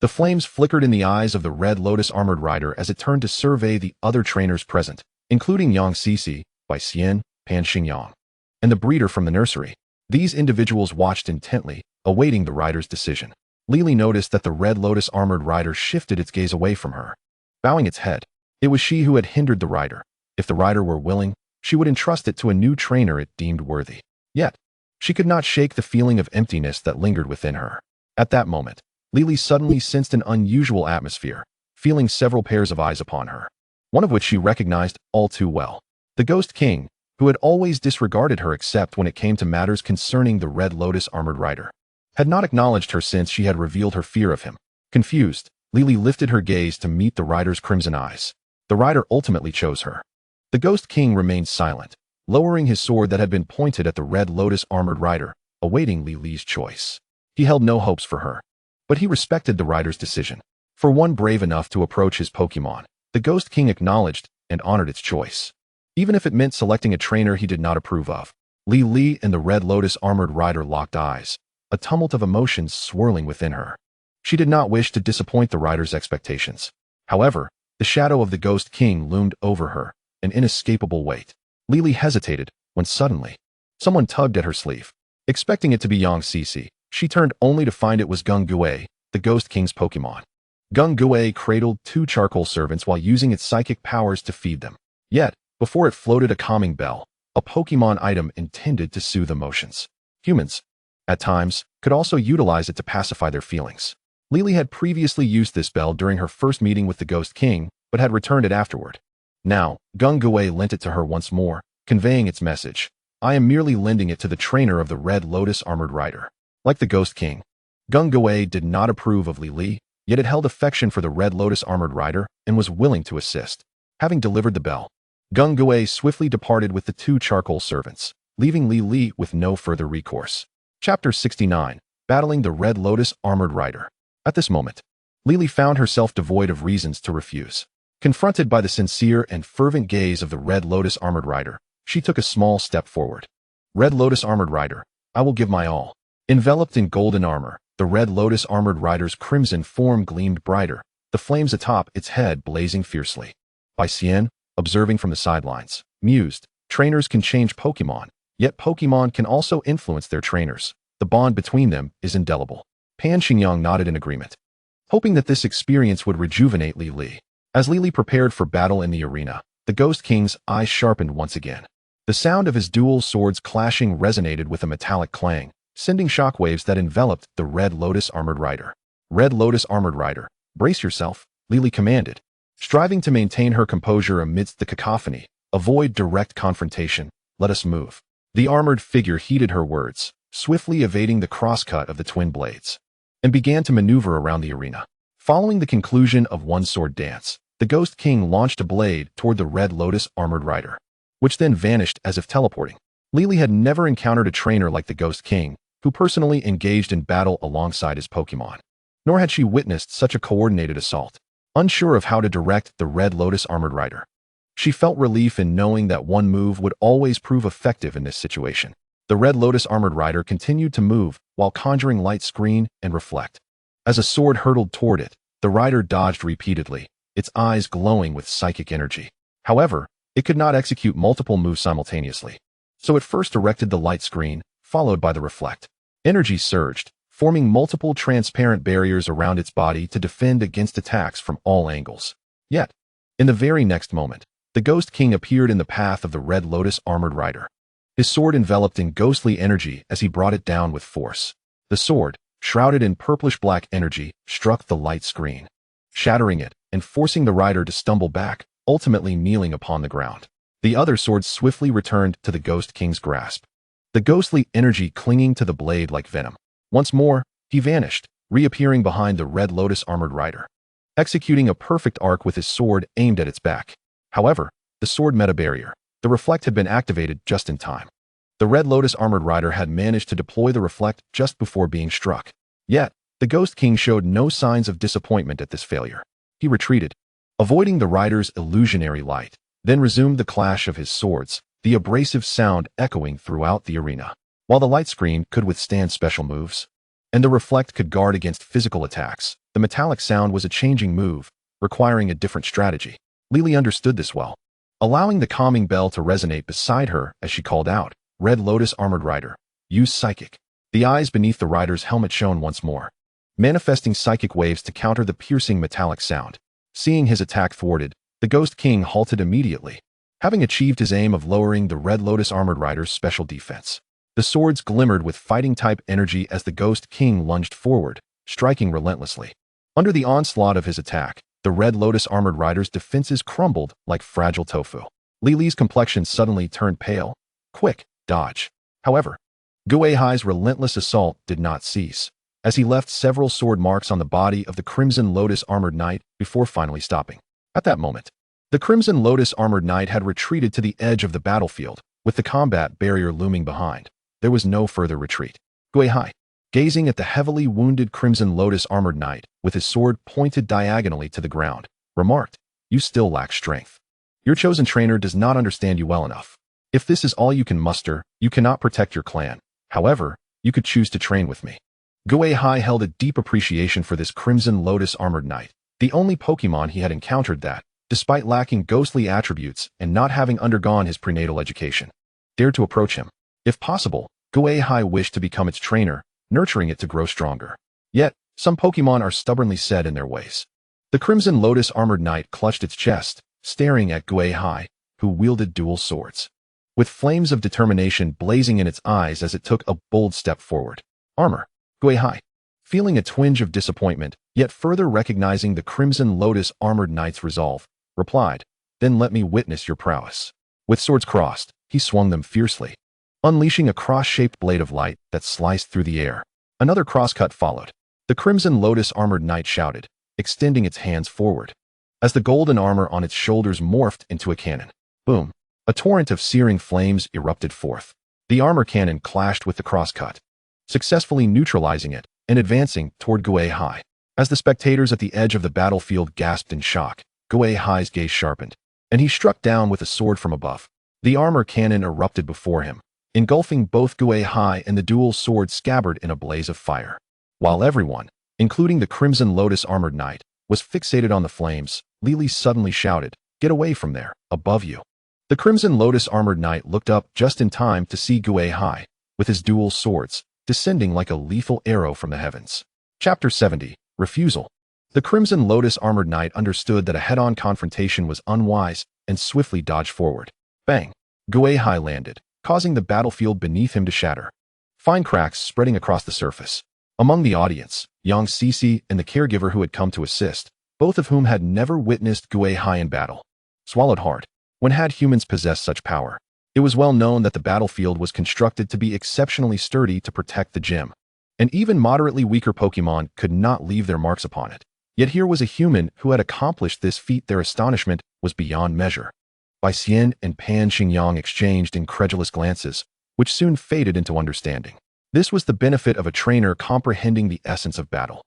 The flames flickered in the eyes of the Red Lotus Armored Rider as it turned to survey the other trainers present, including Yang Cici, Bai Xian, Pan Xingyang, and the breeder from the nursery. These individuals watched intently, awaiting the rider's decision. Li Li noticed that the Red Lotus Armored Rider shifted its gaze away from her, bowing its head. It was she who had hindered the rider. If the rider were willing, she would entrust it to a new trainer it deemed worthy. Yet, she could not shake the feeling of emptiness that lingered within her. At that moment, Li Li suddenly sensed an unusual atmosphere, feeling several pairs of eyes upon her, one of which she recognized all too well. The Ghost King, who had always disregarded her except when it came to matters concerning the Red Lotus Armored Rider, had not acknowledged her since she had revealed her fear of him. Confused, Li Li lifted her gaze to meet the rider's crimson eyes. The rider ultimately chose her. The Ghost King remained silent, lowering his sword that had been pointed at the Red Lotus Armored Rider, awaiting Li Li's choice. He held no hopes for her, but he respected the rider's decision. For one brave enough to approach his Pokémon, the Ghost King acknowledged and honored its choice, even if it meant selecting a trainer he did not approve of. Li Li and the Red Lotus Armored Rider locked eyes, a tumult of emotions swirling within her. She did not wish to disappoint the rider's expectations. However, the shadow of the Ghost King loomed over her, an inescapable weight. Li Li hesitated, when suddenly, someone tugged at her sleeve. Expecting it to be Yang Cici, she turned only to find it was Gui, the Ghost King's Pokémon. Gui cradled two charcoal servants while using its psychic powers to feed them. Yet, before it floated a calming bell, a Pokémon item intended to soothe emotions. Humans, at times, could also utilize it to pacify their feelings. Lily had previously used this bell during her first meeting with the Ghost King, but had returned it afterward. Now, Gui lent it to her once more, conveying its message. I am merely lending it to the trainer of the Red Lotus Armored Rider. Like the Ghost King, Gui did not approve of Lily, yet it held affection for the Red Lotus Armored Rider and was willing to assist. Having delivered the bell, Gui swiftly departed with the two charcoal servants, leaving Lily with no further recourse. Chapter 69. Battling the Red Lotus Armored Rider. At this moment, Lily found herself devoid of reasons to refuse. Confronted by the sincere and fervent gaze of the Red Lotus Armored Rider, she took a small step forward. Red Lotus Armored Rider, I will give my all. Enveloped in golden armor, the Red Lotus Armored Rider's crimson form gleamed brighter, the flames atop its head blazing fiercely. Bai Xian, observing from the sidelines, mused, trainers can change Pokémon, yet Pokémon can also influence their trainers. The bond between them is indelible. Pan Xingyang nodded in agreement, hoping that this experience would rejuvenate Lily. As Lily prepared for battle in the arena, the Ghost King's eyes sharpened once again. The sound of his dual swords clashing resonated with a metallic clang, sending shockwaves that enveloped the Red Lotus Armored Rider. Red Lotus Armored Rider, brace yourself, Lily commanded. Striving to maintain her composure amidst the cacophony, avoid direct confrontation, let us move. The armored figure heeded her words, swiftly evading the crosscut of the twin blades, and began to maneuver around the arena. Following the conclusion of one sword dance, the Ghost King launched a blade toward the Red Lotus Armored Rider, which then vanished as if teleporting. Lily had never encountered a trainer like the Ghost King, who personally engaged in battle alongside his Pokémon. Nor had she witnessed such a coordinated assault. Unsure of how to direct the Red Lotus Armored Rider, she felt relief in knowing that one move would always prove effective in this situation. The Red Lotus Armored Rider continued to move while conjuring light screen and reflect. As a sword hurtled toward it, the rider dodged repeatedly, its eyes glowing with psychic energy. However, it could not execute multiple moves simultaneously. So it first directed the light screen, followed by the reflect. Energy surged, forming multiple transparent barriers around its body to defend against attacks from all angles. Yet, in the very next moment, the Ghost King appeared in the path of the Red Lotus Armored Rider. His sword enveloped in ghostly energy as he brought it down with force. The sword, shrouded in purplish-black energy, struck the light screen, shattering it and forcing the rider to stumble back, ultimately kneeling upon the ground. The other sword swiftly returned to the Ghost King's grasp, the ghostly energy clinging to the blade like venom. Once more, he vanished, reappearing behind the Red Lotus Armored Rider, executing a perfect arc with his sword aimed at its back. However, the sword met a barrier. The reflect had been activated just in time. The Red Lotus Armored Rider had managed to deploy the reflect just before being struck. Yet, the Ghost King showed no signs of disappointment at this failure. He retreated, avoiding the rider's illusionary light, then resumed the clash of his swords, the abrasive sound echoing throughout the arena. While the light screen could withstand special moves, and the reflect could guard against physical attacks, the metallic sound was a changing move, requiring a different strategy. Lily understood this well, allowing the calming bell to resonate beside her as she called out, Red Lotus Armored Rider, use Psychic. The eyes beneath the rider's helmet shone once more, manifesting psychic waves to counter the piercing metallic sound. Seeing his attack thwarted, the Ghost King halted immediately, having achieved his aim of lowering the Red Lotus Armored Rider's special defense. The swords glimmered with fighting-type energy as the Ghost King lunged forward, striking relentlessly. Under the onslaught of his attack, the Red Lotus Armored Rider's defenses crumbled like fragile tofu. Lily's complexion suddenly turned pale. Quick, dodge. However, Gui Hai's relentless assault did not cease, as he left several sword marks on the body of the Crimson Lotus Armored Knight before finally stopping. At that moment, the Crimson Lotus Armored Knight had retreated to the edge of the battlefield, with the combat barrier looming behind. There was no further retreat. Gui Hai, gazing at the heavily wounded Crimson Lotus Armored Knight, with his sword pointed diagonally to the ground, remarked, "You still lack strength. Your chosen trainer does not understand you well enough. If this is all you can muster, you cannot protect your clan. However, you could choose to train with me." Gui Hai held a deep appreciation for this Crimson Lotus Armored Knight, the only Pokémon he had encountered that, despite lacking ghostly attributes and not having undergone his prenatal education, dared to approach him. If possible, Gui Hai wished to become its trainer, nurturing it to grow stronger. Yet, some Pokémon are stubbornly set in their ways. The Crimson Lotus Armored Knight clutched its chest, staring at Gui Hai, who wielded dual swords, with flames of determination blazing in its eyes as it took a bold step forward. Armor. Gui Hai, Feeling a twinge of disappointment, yet further recognizing the Crimson Lotus Armored Knight's resolve, replied, "Then let me witness your prowess." With swords crossed, he swung them fiercely, unleashing a cross-shaped blade of light that sliced through the air. Another crosscut followed. The Crimson Lotus Armored Knight shouted, extending its hands forward, as the golden armor on its shoulders morphed into a cannon. Boom! A torrent of searing flames erupted forth. The armor cannon clashed with the crosscut, successfully neutralizing it and advancing toward Gui Hai. As the spectators at the edge of the battlefield gasped in shock, Gui Hai's gaze sharpened, and he struck down with a sword from above. The armor cannon erupted before him, engulfing both Gui Hai and the dual sword scabbard in a blaze of fire. While everyone, including the Crimson Lotus Armored Knight, was fixated on the flames, Lily suddenly shouted, "Get away from there, above you." The Crimson Lotus Armored Knight looked up just in time to see Gui Hai, with his dual swords, descending like a lethal arrow from the heavens. Chapter 70, Refusal. The Crimson Lotus Armored Knight understood that a head-on confrontation was unwise and swiftly dodged forward. Bang! Gui Hai landed, causing the battlefield beneath him to shatter, fine cracks spreading across the surface. Among the audience, Yang Cece and the caregiver who had come to assist, both of whom had never witnessed Gui Hai in battle, swallowed hard. When had humans possessed such power? It was well known that the battlefield was constructed to be exceptionally sturdy to protect the gym, and even moderately weaker Pokemon could not leave their marks upon it. Yet here was a human who had accomplished this feat. Their astonishment was beyond measure. Bai Xian and Pan Xingyang exchanged incredulous glances, which soon faded into understanding. This was the benefit of a trainer comprehending the essence of battle.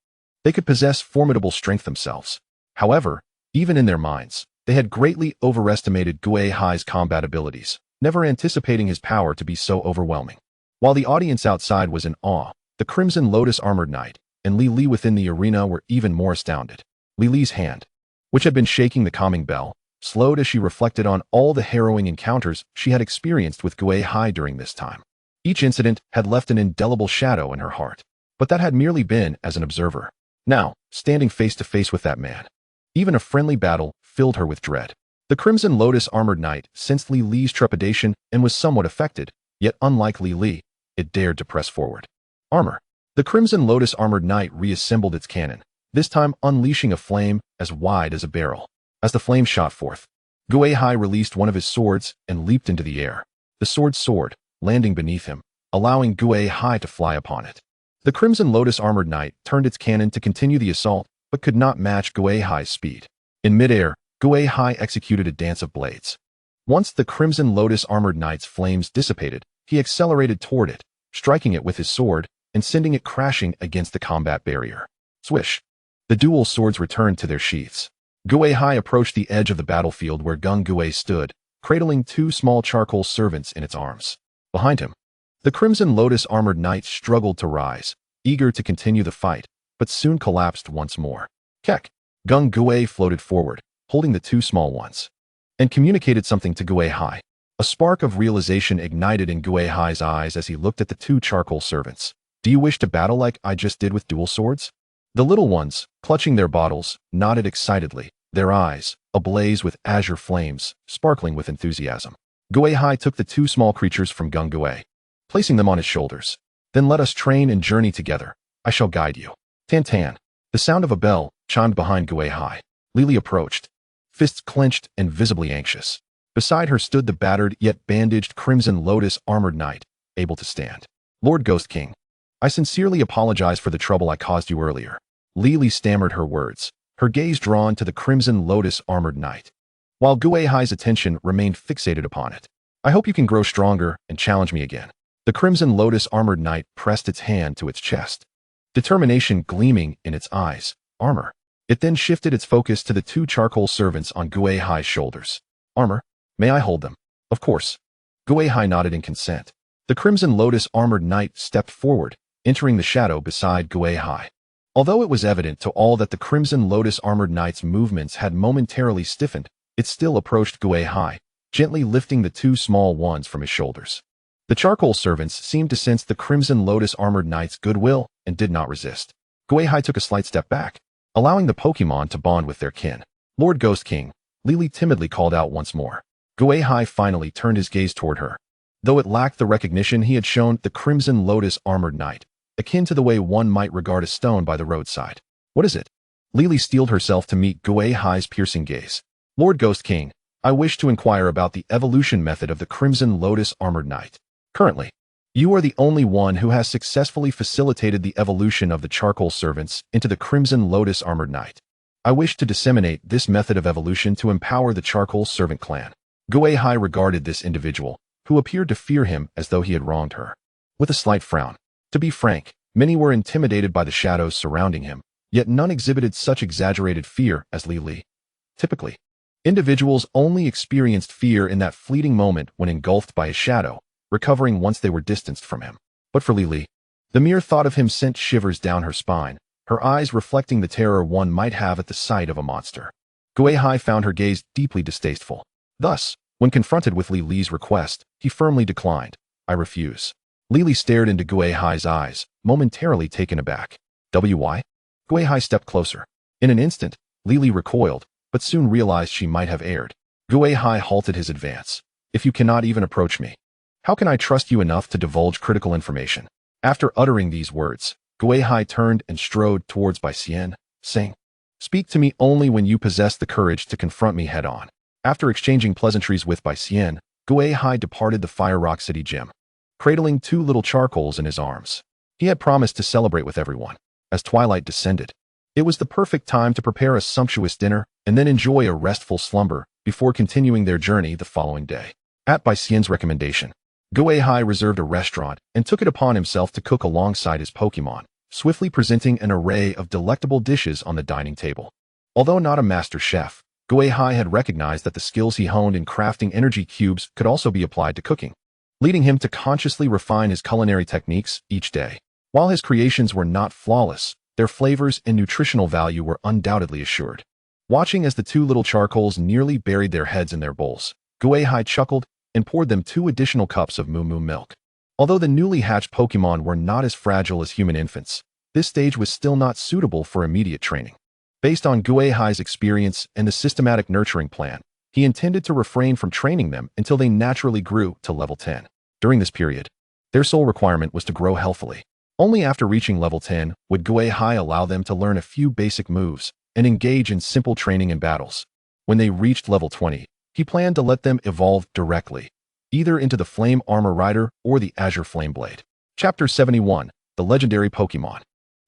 They could possess formidable strength themselves. However, even in their minds, they had greatly overestimated Gui Hai's combat abilities, never anticipating his power to be so overwhelming. While the audience outside was in awe, the Crimson Lotus Armored Knight and Li Li within the arena were even more astounded. Li Li's hand, which had been shaking the calming bell, slowed as she reflected on all the harrowing encounters she had experienced with Gui Hai during this time. Each incident had left an indelible shadow in her heart, but that had merely been as an observer. Now, standing face to face with that man, even a friendly battle filled her with dread. The Crimson Lotus Armored Knight sensed Li Li's trepidation and was somewhat affected, yet unlike Li Li, it dared to press forward. Armor. The Crimson Lotus Armored Knight reassembled its cannon, this time unleashing a flame as wide as a barrel. As the flame shot forth, Gui Hai released one of his swords and leaped into the air. The sword soared, landing beneath him, allowing Gui Hai to fly upon it. The Crimson Lotus Armored Knight turned its cannon to continue the assault, but could not match Gui Hai's speed. In midair, Gui Hai executed a dance of blades. Once the Crimson Lotus Armored Knight's flames dissipated, he accelerated toward it, striking it with his sword and sending it crashing against the combat barrier. Swish! The dual swords returned to their sheaths. Gui Hai approached the edge of the battlefield where Gung Gui stood, cradling two small charcoal servants in its arms. Behind him, the Crimson Lotus Armored Knight struggled to rise, eager to continue the fight, but soon collapsed once more. Kek! Gung Gui floated forward, holding the two small ones, and communicated something to Gui Hai. A spark of realization ignited in Gui Hai's eyes as he looked at the two charcoal servants. "Do you wish to battle like I just did with dual swords?" The little ones, clutching their bottles, nodded excitedly, their eyes, ablaze with azure flames, sparkling with enthusiasm. Gui Hai took the two small creatures from Gung Gui, placing them on his shoulders. "Then let us train and journey together. I shall guide you." Tan tan. The sound of a bell chimed behind Gui Hai. Lily approached, fists clenched and visibly anxious. Beside her stood the battered yet bandaged Crimson Lotus Armored Knight, able to stand. "Lord Ghost King, I sincerely apologize for the trouble I caused you earlier." Lily stammered her words, her gaze drawn to the Crimson Lotus Armored Knight, while Gui Hai's attention remained fixated upon it. "I hope you can grow stronger and challenge me again." The Crimson Lotus Armored Knight pressed its hand to its chest, determination gleaming in its eyes. "Armor." It then shifted its focus to the two charcoal servants on Gui Hai's shoulders. "Armor? May I hold them?" "Of course." Gui Hai nodded in consent. The Crimson Lotus Armored Knight stepped forward, entering the shadow beside Gui Hai. Although it was evident to all that the Crimson Lotus Armored Knight's movements had momentarily stiffened, it still approached Gui Hai, gently lifting the two small ones from his shoulders. The charcoal servants seemed to sense the Crimson Lotus Armored Knight's goodwill and did not resist. Gui Hai took a slight step back, allowing the Pokemon to bond with their kin. "Lord Ghost King," Lily timidly called out once more. Gui Hai finally turned his gaze toward her. Though it lacked the recognition he had shown the Crimson Lotus Armored Knight, akin to the way one might regard a stone by the roadside. What is it? Lily steeled herself to meet Gui Hai's piercing gaze. Lord Ghost King, I wish to inquire about the evolution method of the Crimson Lotus Armored Knight. Currently, you are the only one who has successfully facilitated the evolution of the charcoal servants into the Crimson Lotus Armored Knight. I wish to disseminate this method of evolution to empower the charcoal servant clan. Gui Hai regarded this individual, who appeared to fear him as though he had wronged her, with a slight frown. To be frank, many were intimidated by the shadows surrounding him, yet none exhibited such exaggerated fear as Li. Typically, individuals only experienced fear in that fleeting moment when engulfed by a shadow, recovering once they were distanced from him. But for Li, the mere thought of him sent shivers down her spine, her eyes reflecting the terror one might have at the sight of a monster. Gui Hai found her gaze deeply distasteful. Thus, when confronted with Li's request, he firmly declined. I refuse. Li stared into Gui Hai's eyes, momentarily taken aback. Why? Gui Hai stepped closer. In an instant, Li recoiled, but soon realized she might have erred. Gui Hai halted his advance. If you cannot even approach me, how can I trust you enough to divulge critical information? After uttering these words, Gui Hai turned and strode towards Bai Xian, saying, Speak to me only when you possess the courage to confront me head-on. After exchanging pleasantries with Bai Xian, Gui Hai departed the Fire Rock City gym, cradling two little charcoals in his arms. He had promised to celebrate with everyone. As twilight descended, it was the perfect time to prepare a sumptuous dinner and then enjoy a restful slumber before continuing their journey the following day. At Bai Xian's recommendation, Gui Hai reserved a restaurant and took it upon himself to cook alongside his Pokémon, swiftly presenting an array of delectable dishes on the dining table. Although not a master chef, Gui Hai had recognized that the skills he honed in crafting energy cubes could also be applied to cooking, leading him to consciously refine his culinary techniques each day. While his creations were not flawless, their flavors and nutritional value were undoubtedly assured. Watching as the two little charcoals nearly buried their heads in their bowls, Gui Hai chuckled and poured them 2 additional cups of moo milk. Although the newly hatched Pokémon were not as fragile as human infants, this stage was still not suitable for immediate training. Based on Gui Hai's experience and the systematic nurturing plan, he intended to refrain from training them until they naturally grew to level 10. During this period, their sole requirement was to grow healthily. Only after reaching level 10 would Gui Hai allow them to learn a few basic moves and engage in simple training and battles. When they reached level 20, he planned to let them evolve directly, either into the Flame Armor Rider or the Azure Flame Blade. Chapter 71, The Legendary Pokémon.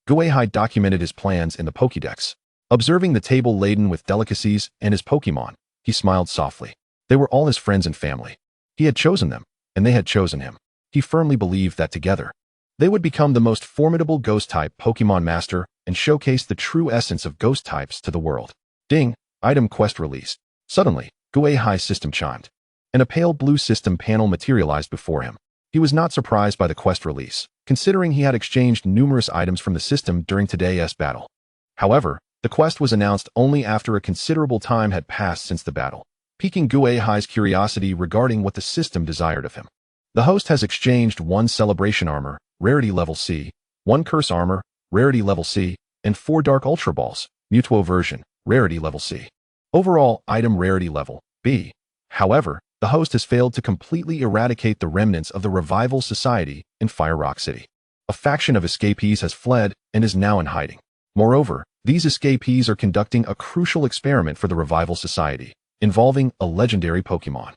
Gui Hai documented his plans in the Pokédex. Observing the table laden with delicacies and his Pokémon, he smiled softly. They were all his friends and family. He had chosen them, and they had chosen him. He firmly believed that together, they would become the most formidable Ghost-Type Pokémon Master and showcase the true essence of Ghost types to the world. Ding! Item quest released. Suddenly, Gui Hai's system chimed, and a pale blue system panel materialized before him. He was not surprised by the quest release, considering he had exchanged numerous items from the system during today's battle. However, the quest was announced only after a considerable time had passed since the battle, piquing Gui Hai's curiosity regarding what the system desired of him. The host has exchanged 1 Celebration Armor, Rarity Level C, 1 Curse Armor, Rarity Level C, and 4 Dark Ultra Balls, Mutuo version, Rarity Level C. Overall, item Rarity Level B. However, the host has failed to completely eradicate the remnants of the Revival Society in Fire Rock City. A faction of escapees has fled and is now in hiding. Moreover, these escapees are conducting a crucial experiment for the Revival Society, involving a legendary Pokémon.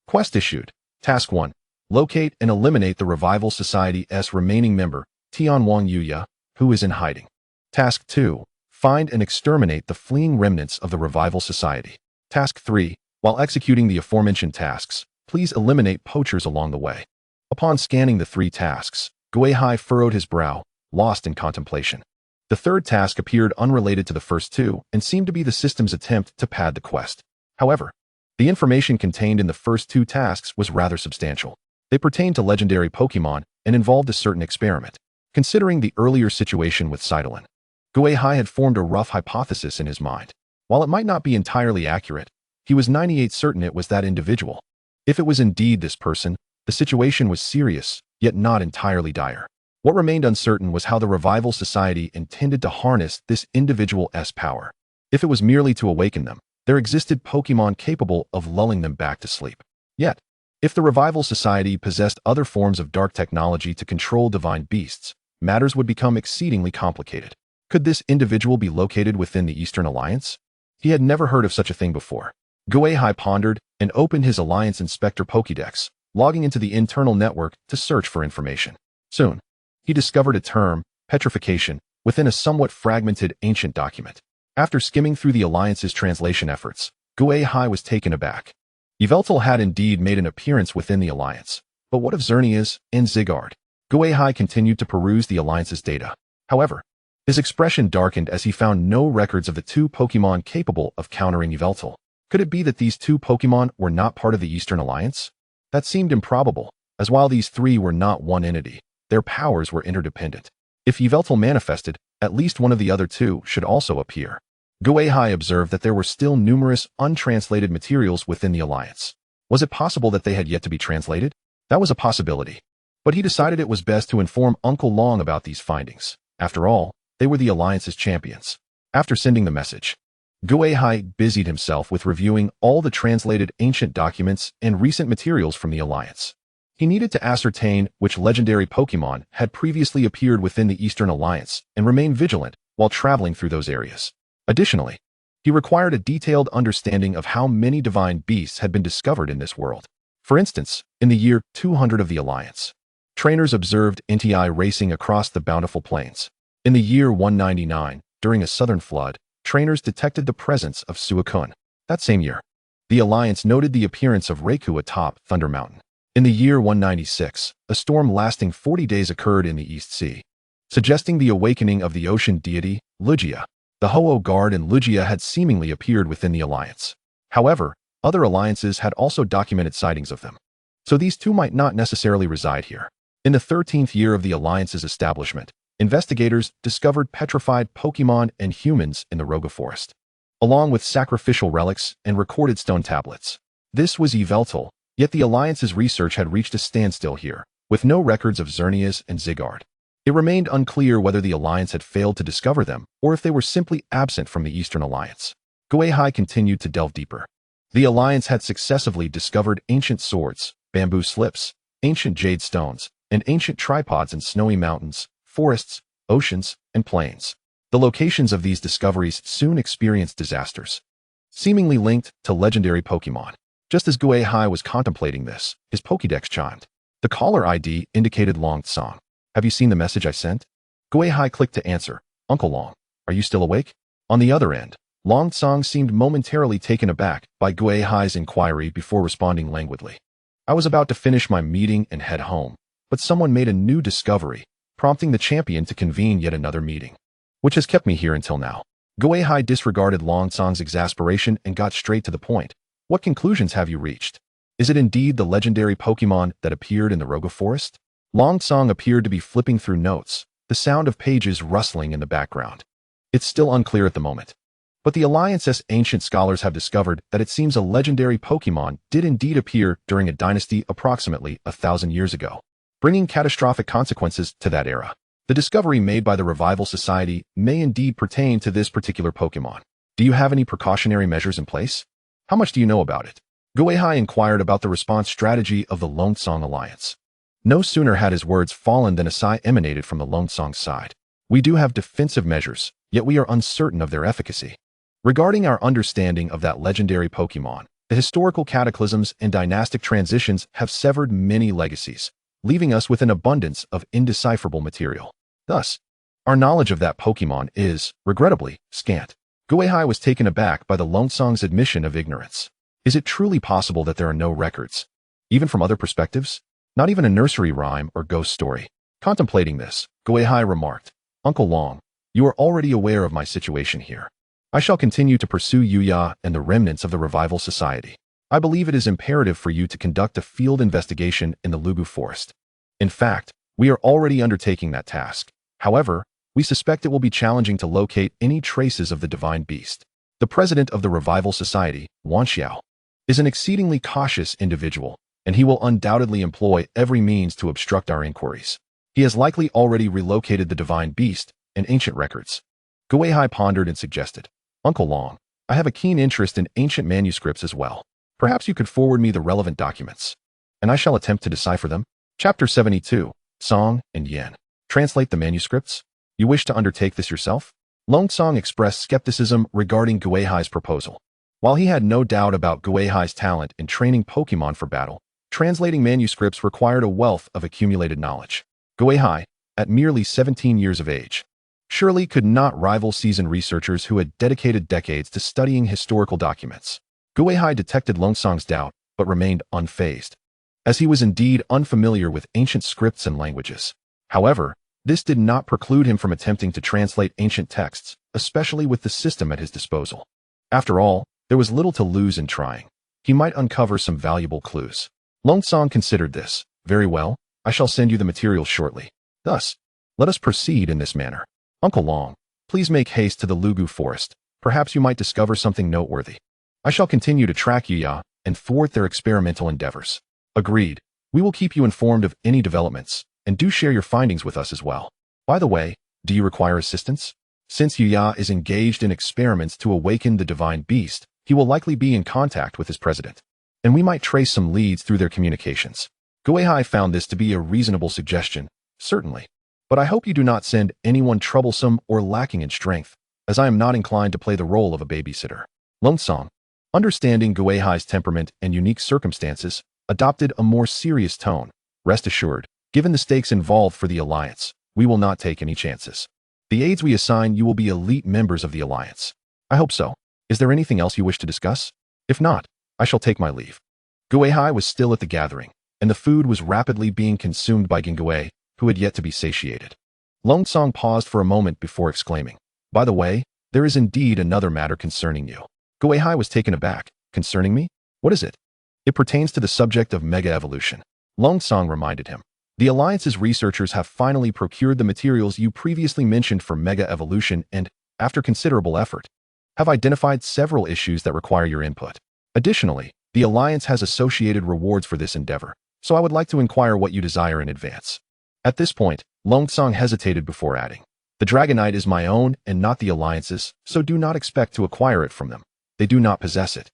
Quest issued. Task 1. Locate and eliminate the Revival Society's remaining member, Tianwang Yuya, who is in hiding. Task 2. Find and exterminate the fleeing remnants of the Revival Society. Task 3. While executing the aforementioned tasks, please eliminate poachers along the way. Upon scanning the 3 tasks, Gui Hai furrowed his brow, lost in contemplation. The third task appeared unrelated to the first 2 and seemed to be the system's attempt to pad the quest. However, the information contained in the first 2 tasks was rather substantial. They pertained to legendary Pokémon and involved a certain experiment. Considering the earlier situation with Sidolin, Gui Hai had formed a rough hypothesis in his mind. While it might not be entirely accurate, he was 98% certain it was that individual. If it was indeed this person, the situation was serious, yet not entirely dire. What remained uncertain was how the Revival Society intended to harness this individual's power. If it was merely to awaken them, there existed Pokémon capable of lulling them back to sleep. Yet, if the Revival Society possessed other forms of dark technology to control divine beasts, matters would become exceedingly complicated. Could this individual be located within the Eastern Alliance? He had never heard of such a thing before. Gui Hai pondered and opened his Alliance Inspector Pokédex, logging into the internal network to search for information. Soon, he discovered a term, petrification, within a somewhat fragmented ancient document. After skimming through the Alliance's translation efforts, Gui Hai was taken aback. Yveltal had indeed made an appearance within the Alliance, but what of Xerneas and Zygarde? Gui Hai continued to peruse the Alliance's data. However, his expression darkened as he found no records of the two Pokémon capable of countering Yveltal. Could it be that these two Pokémon were not part of the Eastern Alliance? That seemed improbable, as while these three were not one entity, their powers were interdependent. If Yveltal manifested, at least one of the other two should also appear. Gui Hai observed that there were still numerous untranslated materials within the Alliance. Was it possible that they had yet to be translated? That was a possibility. But he decided it was best to inform Uncle Long about these findings. After all, they were the Alliance's champions. After sending the message, Gui Hai busied himself with reviewing all the translated ancient documents and recent materials from the Alliance. He needed to ascertain which legendary Pokémon had previously appeared within the Eastern Alliance and remain vigilant while traveling through those areas. Additionally, he required a detailed understanding of how many divine beasts had been discovered in this world. For instance, in the year 200 of the Alliance, trainers observed NTI racing across the bountiful plains. In the year 199, during a southern flood, trainers detected the presence of Suicune. That same year, the Alliance noted the appearance of Raikou atop Thunder Mountain. In the year 196, a storm lasting 40 days occurred in the East Sea, suggesting the awakening of the ocean deity, Lugia. The Ho-Oh Guard and Lugia had seemingly appeared within the Alliance. However, other alliances had also documented sightings of them. So these two might not necessarily reside here. In the 13th year of the Alliance's establishment, investigators discovered petrified Pokémon and humans in the Roga Forest, along with sacrificial relics and recorded stone tablets. This was Yveltal, yet the Alliance's research had reached a standstill here, with no records of Xerneas and Zygarde. It remained unclear whether the Alliance had failed to discover them or if they were simply absent from the Eastern Alliance. Gui Hai continued to delve deeper. The Alliance had successively discovered ancient swords, bamboo slips, ancient jade stones, and ancient tripods in snowy mountains, forests, oceans, and plains. The locations of these discoveries soon experienced disasters, seemingly linked to legendary Pokémon. Just as Gui Hai was contemplating this, his Pokédex chimed. The caller ID indicated Long Tsong. Have you seen the message I sent? Gui Hai clicked to answer. Uncle Long, are you still awake? On the other end, Long Tsong seemed momentarily taken aback by Gui Hai's inquiry before responding languidly. I was about to finish my meeting and head home, but someone made a new discovery, prompting the champion to convene yet another meeting, which has kept me here until now. Gui Hai disregarded Long Tsong's exasperation and got straight to the point. What conclusions have you reached? Is it indeed the legendary Pokémon that appeared in the Roga Forest? Long Tsong appeared to be flipping through notes, the sound of pages rustling in the background. It's still unclear at the moment, but the Alliance's ancient scholars have discovered that it seems a legendary Pokémon did indeed appear during a dynasty approximately 1,000 years ago, bringing catastrophic consequences to that era. The discovery made by the Revival Society may indeed pertain to this particular Pokémon. Do you have any precautionary measures in place? How much do you know about it? Gui Hai inquired about the response strategy of the Long Tsong Alliance. No sooner had his words fallen than a sigh emanated from the Long Tsong's side. We do have defensive measures, yet we are uncertain of their efficacy. Regarding our understanding of that legendary Pokémon, the historical cataclysms and dynastic transitions have severed many legacies, leaving us with an abundance of indecipherable material. Thus, our knowledge of that Pokémon is, regrettably, scant. Gui Hai was taken aback by the Long Tsong's admission of ignorance. Is it truly possible that there are no records, even from other perspectives? Not even a nursery rhyme or ghost story. Contemplating this, Gui Hai remarked, Uncle Long, you are already aware of my situation here. I shall continue to pursue Yuya and the remnants of the Revival Society. I believe it is imperative for you to conduct a field investigation in the Lugu Forest. In fact, we are already undertaking that task. However, we suspect it will be challenging to locate any traces of the divine beast. The president of the Revival Society, Wanxiao, is an exceedingly cautious individual, and he will undoubtedly employ every means to obstruct our inquiries. He has likely already relocated the divine beast and ancient records. Gui Hai pondered and suggested, Uncle Long, I have a keen interest in ancient manuscripts as well. Perhaps you could forward me the relevant documents, and I shall attempt to decipher them. Chapter 72, Song and Yen. Translate the manuscripts? You wish to undertake this yourself? Longsong expressed skepticism regarding Gui Hai's proposal. While he had no doubt about Gui Hai's talent in training Pokemon for battle, translating manuscripts required a wealth of accumulated knowledge. Gui Hai, at merely 17 years of age, surely could not rival seasoned researchers who had dedicated decades to studying historical documents. Gui Hai detected Longsong's doubt, but remained unfazed, as he was indeed unfamiliar with ancient scripts and languages. However, this did not preclude him from attempting to translate ancient texts, especially with the system at his disposal. After all, there was little to lose in trying. He might uncover some valuable clues. Longsong considered this. Very well, I shall send you the materials shortly. Thus, let us proceed in this manner. Uncle Long, please make haste to the Lugu forest. Perhaps you might discover something noteworthy. I shall continue to track Yuya and thwart their experimental endeavors. Agreed. We will keep you informed of any developments, and do share your findings with us as well. By the way, do you require assistance? Since Yuya is engaged in experiments to awaken the divine beast, he will likely be in contact with his president, and we might trace some leads through their communications. Gui Hai found this to be a reasonable suggestion, certainly. But I hope you do not send anyone troublesome or lacking in strength, as I am not inclined to play the role of a babysitter. Longsong, understanding Gui Hai's temperament and unique circumstances, adopted a more serious tone. Rest assured, given the stakes involved for the Alliance, we will not take any chances. The aides we assign you will be elite members of the Alliance. I hope so. Is there anything else you wish to discuss? If not, I shall take my leave. Gui Hai was still at the gathering, and the food was rapidly being consumed by Gingui, who had yet to be satiated. Longsong paused for a moment before exclaiming, "By the way, there is indeed another matter concerning you." Gui Hai was taken aback. "Concerning me? What is it?" "It pertains to the subject of mega evolution." Longsong reminded him. "The Alliance's researchers have finally procured the materials you previously mentioned for mega evolution and, after considerable effort, have identified several issues that require your input. Additionally, the Alliance has associated rewards for this endeavor, so I would like to inquire what you desire in advance." At this point, Longsong hesitated before adding, "The Dragonite is my own and not the Alliance's, so do not expect to acquire it from them. They do not possess it."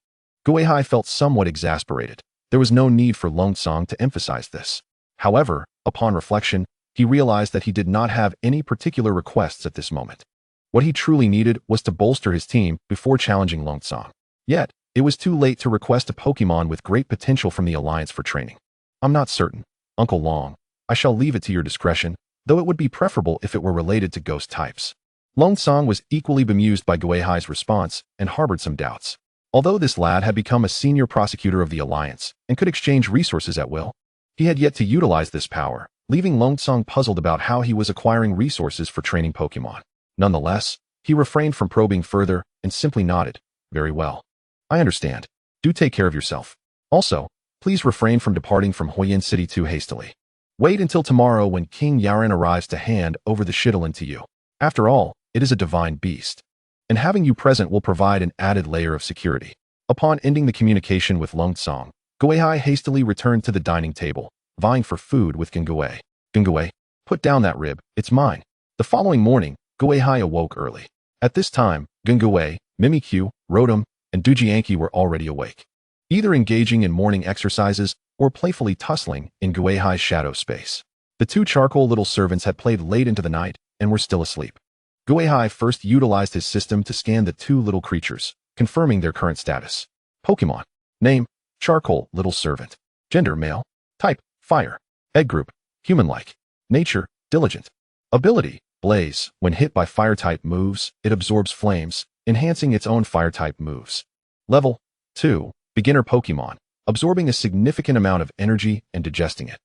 Gui Hai felt somewhat exasperated. There was no need for Longsong to emphasize this. However, upon reflection, he realized that he did not have any particular requests at this moment. What he truly needed was to bolster his team before challenging Longsong. Yet, it was too late to request a Pokemon with great potential from the Alliance for training. "I'm not certain, Uncle Long. I shall leave it to your discretion, though it would be preferable if it were related to ghost types." Longsong was equally bemused by Gui Hai's response and harbored some doubts. Although this lad had become a senior prosecutor of the Alliance and could exchange resources at will, he had yet to utilize this power, leaving Longsong puzzled about how he was acquiring resources for training Pokemon. Nonetheless, he refrained from probing further and simply nodded. "Very well. I understand. Do take care of yourself. Also, please refrain from departing from Huiyin City too hastily. Wait until tomorrow when King Yaren arrives to hand over the Shidolin to you. After all, it is a divine beast, and having you present will provide an added layer of security." Upon ending the communication with Longsong, Gui Hai hastily returned to the dining table, vying for food with Gingui. "Gingui, put down that rib, it's mine." The following morning, Gui Hai awoke early. At this time, Gingui, Mimikyu, Rotom, and Dujianki were already awake, either engaging in morning exercises or playfully tussling in Gui Hai's shadow space. The two charcoal little servants had played late into the night and were still asleep. Gui Hai first utilized his system to scan the two little creatures, confirming their current status. Pokemon. Name, Charcoal Little Servant. Gender, male. Type, Fire. Egg group, human-like. Nature, diligent. Ability, Blaze. When hit by Fire-type moves, it absorbs flames, enhancing its own Fire-type moves. Level, 2. Beginner Pokemon, absorbing a significant amount of energy and digesting it.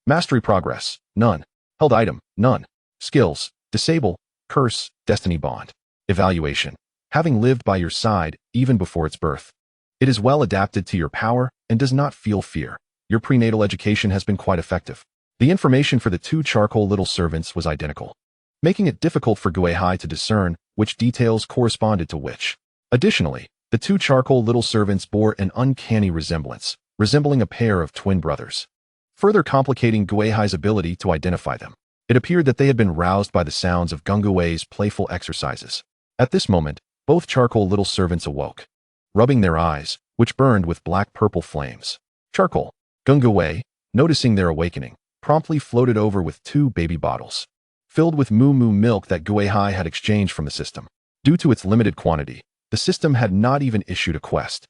Mastery progress, none. Held item, none. Skills, Disable, Curse, Destiny Bond. Evaluation, having lived by your side even before its birth. It is well adapted to your power and does not feel fear. Your prenatal education has been quite effective. The information for the two charcoal little servants was identical, making it difficult for Gui Hai to discern which details corresponded to which. Additionally, the two charcoal little servants bore an uncanny resemblance, resembling a pair of twin brothers, further complicating Gui Hai's ability to identify them. It appeared that they had been roused by the sounds of Gungui's playful exercises. At this moment, both charcoal little servants awoke, rubbing their eyes, which burned with black-purple flames. Charcoal. Gungui, noticing their awakening, promptly floated over with two baby bottles. filled with moo moo milk that Gui Hai had exchanged from the system. Due to its limited quantity, the system had not even issued a quest.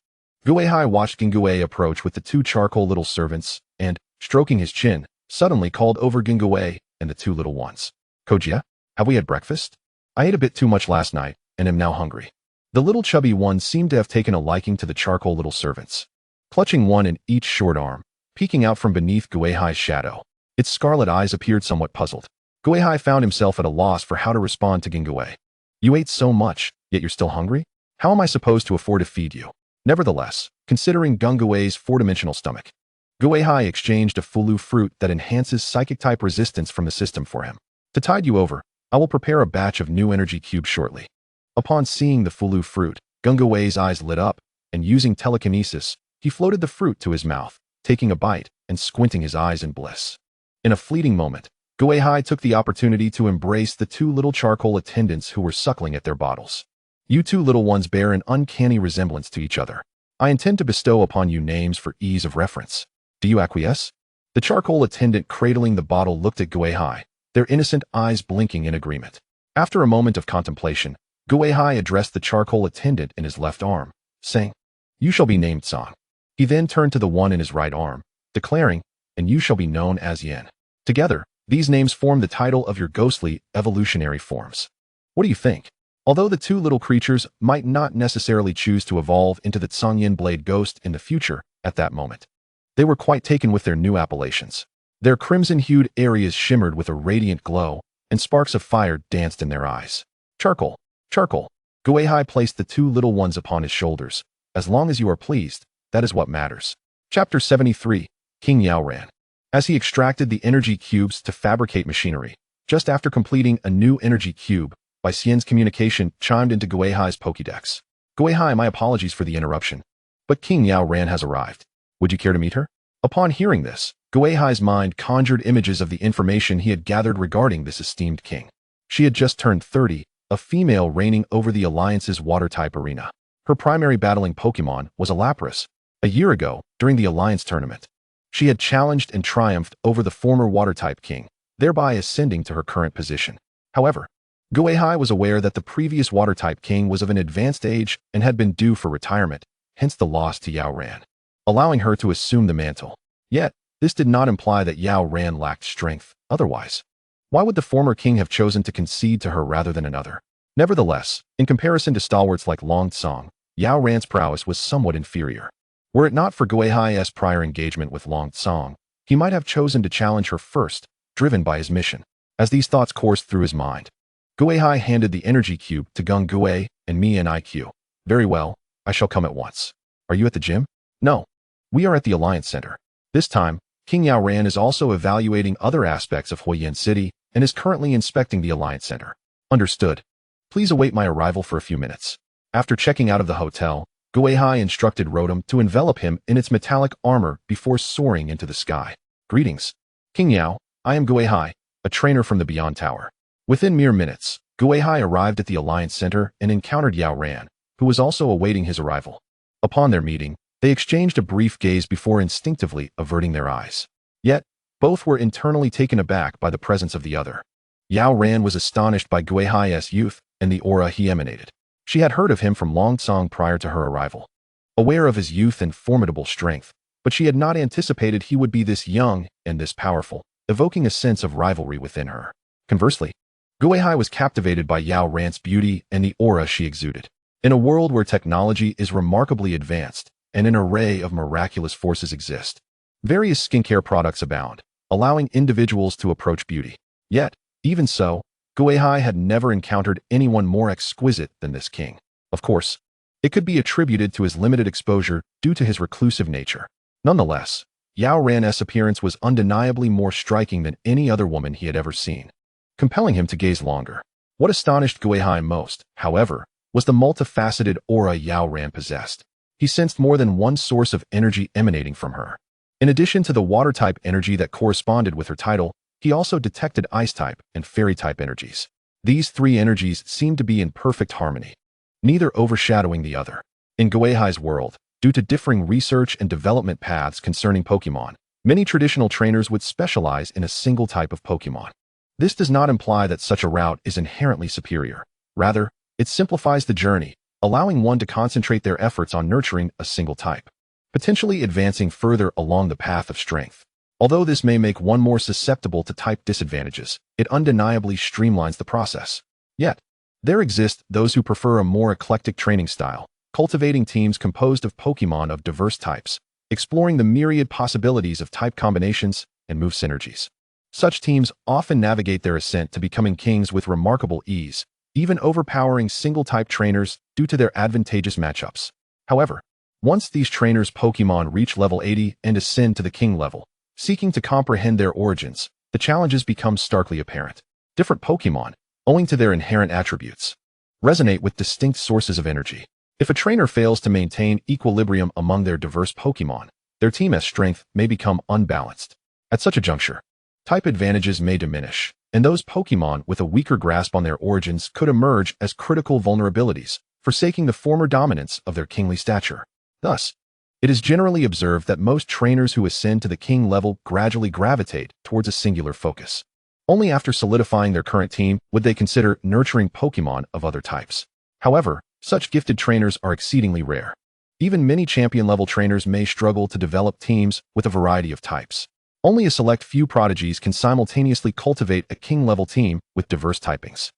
Gui Hai watched Gingui approach with the two charcoal little servants and, stroking his chin, suddenly called over Gingui and the two little ones. Kojia, have we had breakfast? I ate a bit too much last night and am now hungry. The little chubby one seemed to have taken a liking to the charcoal little servants. Clutching one in each short arm, peeking out from beneath Gui Hai's shadow, its scarlet eyes appeared somewhat puzzled. Gui Hai found himself at a loss for how to respond to Gingui. You ate so much, yet you're still hungry? How am I supposed to afford to feed you? Nevertheless, considering Gungui's four-dimensional stomach, Gui Hai exchanged a fulu fruit that enhances psychic-type resistance from the system for him. To tide you over, I will prepare a batch of new energy cubes shortly. Upon seeing the fulu fruit, Gungui's eyes lit up, and using telekinesis, he floated the fruit to his mouth, taking a bite and squinting his eyes in bliss. In a fleeting moment, Gui Hai took the opportunity to embrace the two little charcoal attendants who were suckling at their bottles. You two little ones bear an uncanny resemblance to each other. I intend to bestow upon you names for ease of reference. Do you acquiesce? The charcoal attendant cradling the bottle looked at Gui Hai, their innocent eyes blinking in agreement. After a moment of contemplation, Gui Hai addressed the charcoal attendant in his left arm, saying, You shall be named Song. He then turned to the one in his right arm, declaring, And you shall be known as Yin. Together, these names form the title of your ghostly evolutionary forms. What do you think? Although the two little creatures might not necessarily choose to evolve into the Tsangyin Blade Ghost in the future at that moment, they were quite taken with their new appellations. Their crimson-hued areas shimmered with a radiant glow, and sparks of fire danced in their eyes. Charcoal, charcoal. Gui Hai placed the two little ones upon his shoulders. As long as you are pleased, that is what matters. Chapter 73, King Yao ran. As he extracted the energy cubes to fabricate machinery, just after completing a new energy cube, Bai Xian's communication chimed into Gui Hai's Pokédex. Gui Hai, my apologies for the interruption, but King Yao Ran has arrived. Would you care to meet her? Upon hearing this, Gui Hai's mind conjured images of the information he had gathered regarding this esteemed king. She had just turned 30, a female reigning over the Alliance's water-type arena. Her primary battling Pokémon was a Lapras. A year ago, during the Alliance tournament, she had challenged and triumphed over the former water-type king, thereby ascending to her current position. However, Gui Hai was aware that the previous water-type king was of an advanced age and had been due for retirement, hence the loss to Yao Ran, allowing her to assume the mantle. Yet, this did not imply that Yao Ran lacked strength. Otherwise, why would the former king have chosen to concede to her rather than another? Nevertheless, in comparison to stalwarts like Long Tsong, Yao Ran's prowess was somewhat inferior. Were it not for Gui Hai's prior engagement with Long Tsong, he might have chosen to challenge her first, driven by his mission. As these thoughts coursed through his mind, Gui Hai handed the energy cube to Gung Gui and me and IQ. Very well, I shall come at once. Are you at the gym? No. We are at the Alliance Center. This time, King Yao Ran is also evaluating other aspects of Huiyin City and is currently inspecting the Alliance Center. Understood. Please await my arrival for a few minutes. After checking out of the hotel, Gui Hai instructed Rotom to envelop him in its metallic armor before soaring into the sky. Greetings. King Yao, I am Gui Hai, a trainer from the Beyond Tower. Within mere minutes, Gui Hai arrived at the Alliance Center and encountered Yao Ran, who was also awaiting his arrival. Upon their meeting, they exchanged a brief gaze before instinctively averting their eyes. Yet, both were internally taken aback by the presence of the other. Yao Ran was astonished by Gui Hai's youth and the aura he emanated. She had heard of him from Long Tsong prior to her arrival, aware of his youth and formidable strength, but she had not anticipated he would be this young and this powerful, evoking a sense of rivalry within her. Conversely, Gui Hai was captivated by Yao Ran's beauty and the aura she exuded. In a world where technology is remarkably advanced and an array of miraculous forces exist, various skincare products abound, allowing individuals to approach beauty. Yet, even so, Gui Hai had never encountered anyone more exquisite than this king. Of course, it could be attributed to his limited exposure due to his reclusive nature. Nonetheless, Yao Ran's appearance was undeniably more striking than any other woman he had ever seen, compelling him to gaze longer. What astonished Gui Hai most, however, was the multifaceted aura Yao Ran possessed. He sensed more than one source of energy emanating from her. In addition to the water-type energy that corresponded with her title, he also detected ice-type and fairy-type energies. These three energies seemed to be in perfect harmony, neither overshadowing the other. In Gui Hai's world, due to differing research and development paths concerning Pokémon, many traditional trainers would specialize in a single type of Pokémon. This does not imply that such a route is inherently superior. Rather, it simplifies the journey, allowing one to concentrate their efforts on nurturing a single type, potentially advancing further along the path of strength. Although this may make one more susceptible to type disadvantages, it undeniably streamlines the process. Yet, there exist those who prefer a more eclectic training style, cultivating teams composed of Pokémon of diverse types, exploring the myriad possibilities of type combinations and move synergies. Such teams often navigate their ascent to becoming kings with remarkable ease, even overpowering single-type trainers due to their advantageous matchups. However, once these trainers' Pokémon reach level 80 and ascend to the king level, seeking to comprehend their origins, the challenges become starkly apparent. Different Pokémon, owing to their inherent attributes, resonate with distinct sources of energy. If a trainer fails to maintain equilibrium among their diverse Pokémon, their team's strength may become unbalanced. At such a juncture, type advantages may diminish, and those Pokémon with a weaker grasp on their origins could emerge as critical vulnerabilities, forsaking the former dominance of their kingly stature. Thus, it is generally observed that most trainers who ascend to the king level gradually gravitate towards a singular focus. Only after solidifying their current team would they consider nurturing Pokémon of other types. However, such gifted trainers are exceedingly rare. Even many champion-level trainers may struggle to develop teams with a variety of types. Only a select few prodigies can simultaneously cultivate a king-level team with diverse typings.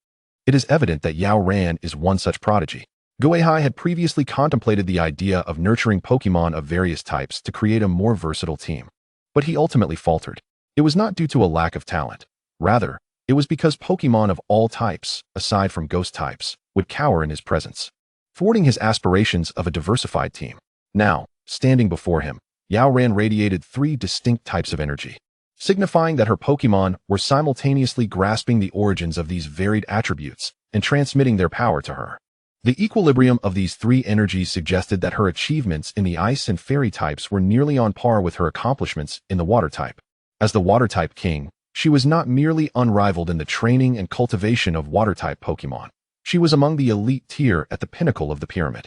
It is evident that Yao Ran is one such prodigy. Gui Hai had previously contemplated the idea of nurturing Pokémon of various types to create a more versatile team. But he ultimately faltered. It was not due to a lack of talent. Rather, it was because Pokémon of all types, aside from ghost types, would cower in his presence, thwarting his aspirations of a diversified team. Now, standing before him, Yao Ran radiated 3 distinct types of energy, signifying that her Pokémon were simultaneously grasping the origins of these varied attributes and transmitting their power to her. The equilibrium of these 3 energies suggested that her achievements in the ice and fairy types were nearly on par with her accomplishments in the water type. As the water type king, she was not merely unrivaled in the training and cultivation of water type Pokémon. She was among the elite tier at the pinnacle of the pyramid.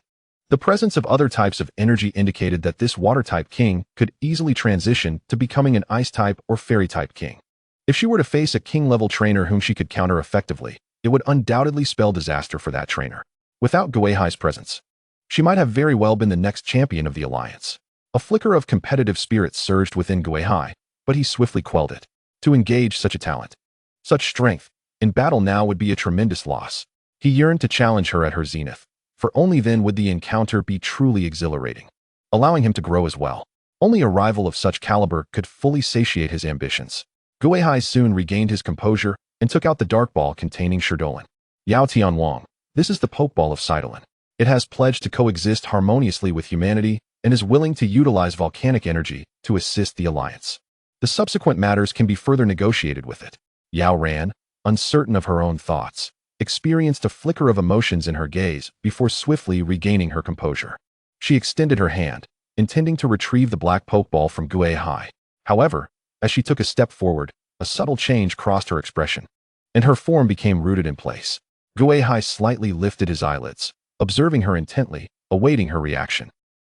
The presence of other types of energy indicated that this water-type king could easily transition to becoming an ice-type or fairy-type king. If she were to face a king-level trainer whom she could counter effectively, it would undoubtedly spell disaster for that trainer. Without Gui Hai's presence, she might have very well been the next champion of the alliance. A flicker of competitive spirit surged within Gui Hai, but he swiftly quelled it. To engage such a talent, such strength, in battle now would be a tremendous loss. He yearned to challenge her at her zenith, for only then would the encounter be truly exhilarating, allowing him to grow as well. Only a rival of such caliber could fully satiate his ambitions. Gui Hai soon regained his composure and took out the dark ball containing Sherdolin. Yao Tianwang, this is the Pokeball of Sidolin. It has pledged to coexist harmoniously with humanity and is willing to utilize volcanic energy to assist the alliance. The subsequent matters can be further negotiated with it. Yao Ran, uncertain of her own thoughts, experienced a flicker of emotions in her gaze before swiftly regaining her composure. She extended her hand, intending to retrieve the black Pokeball from Gui Hai. However, as she took a step forward, a subtle change crossed her expression, and her form became rooted in place. Gui Hai slightly lifted his eyelids, observing her intently, awaiting her reaction.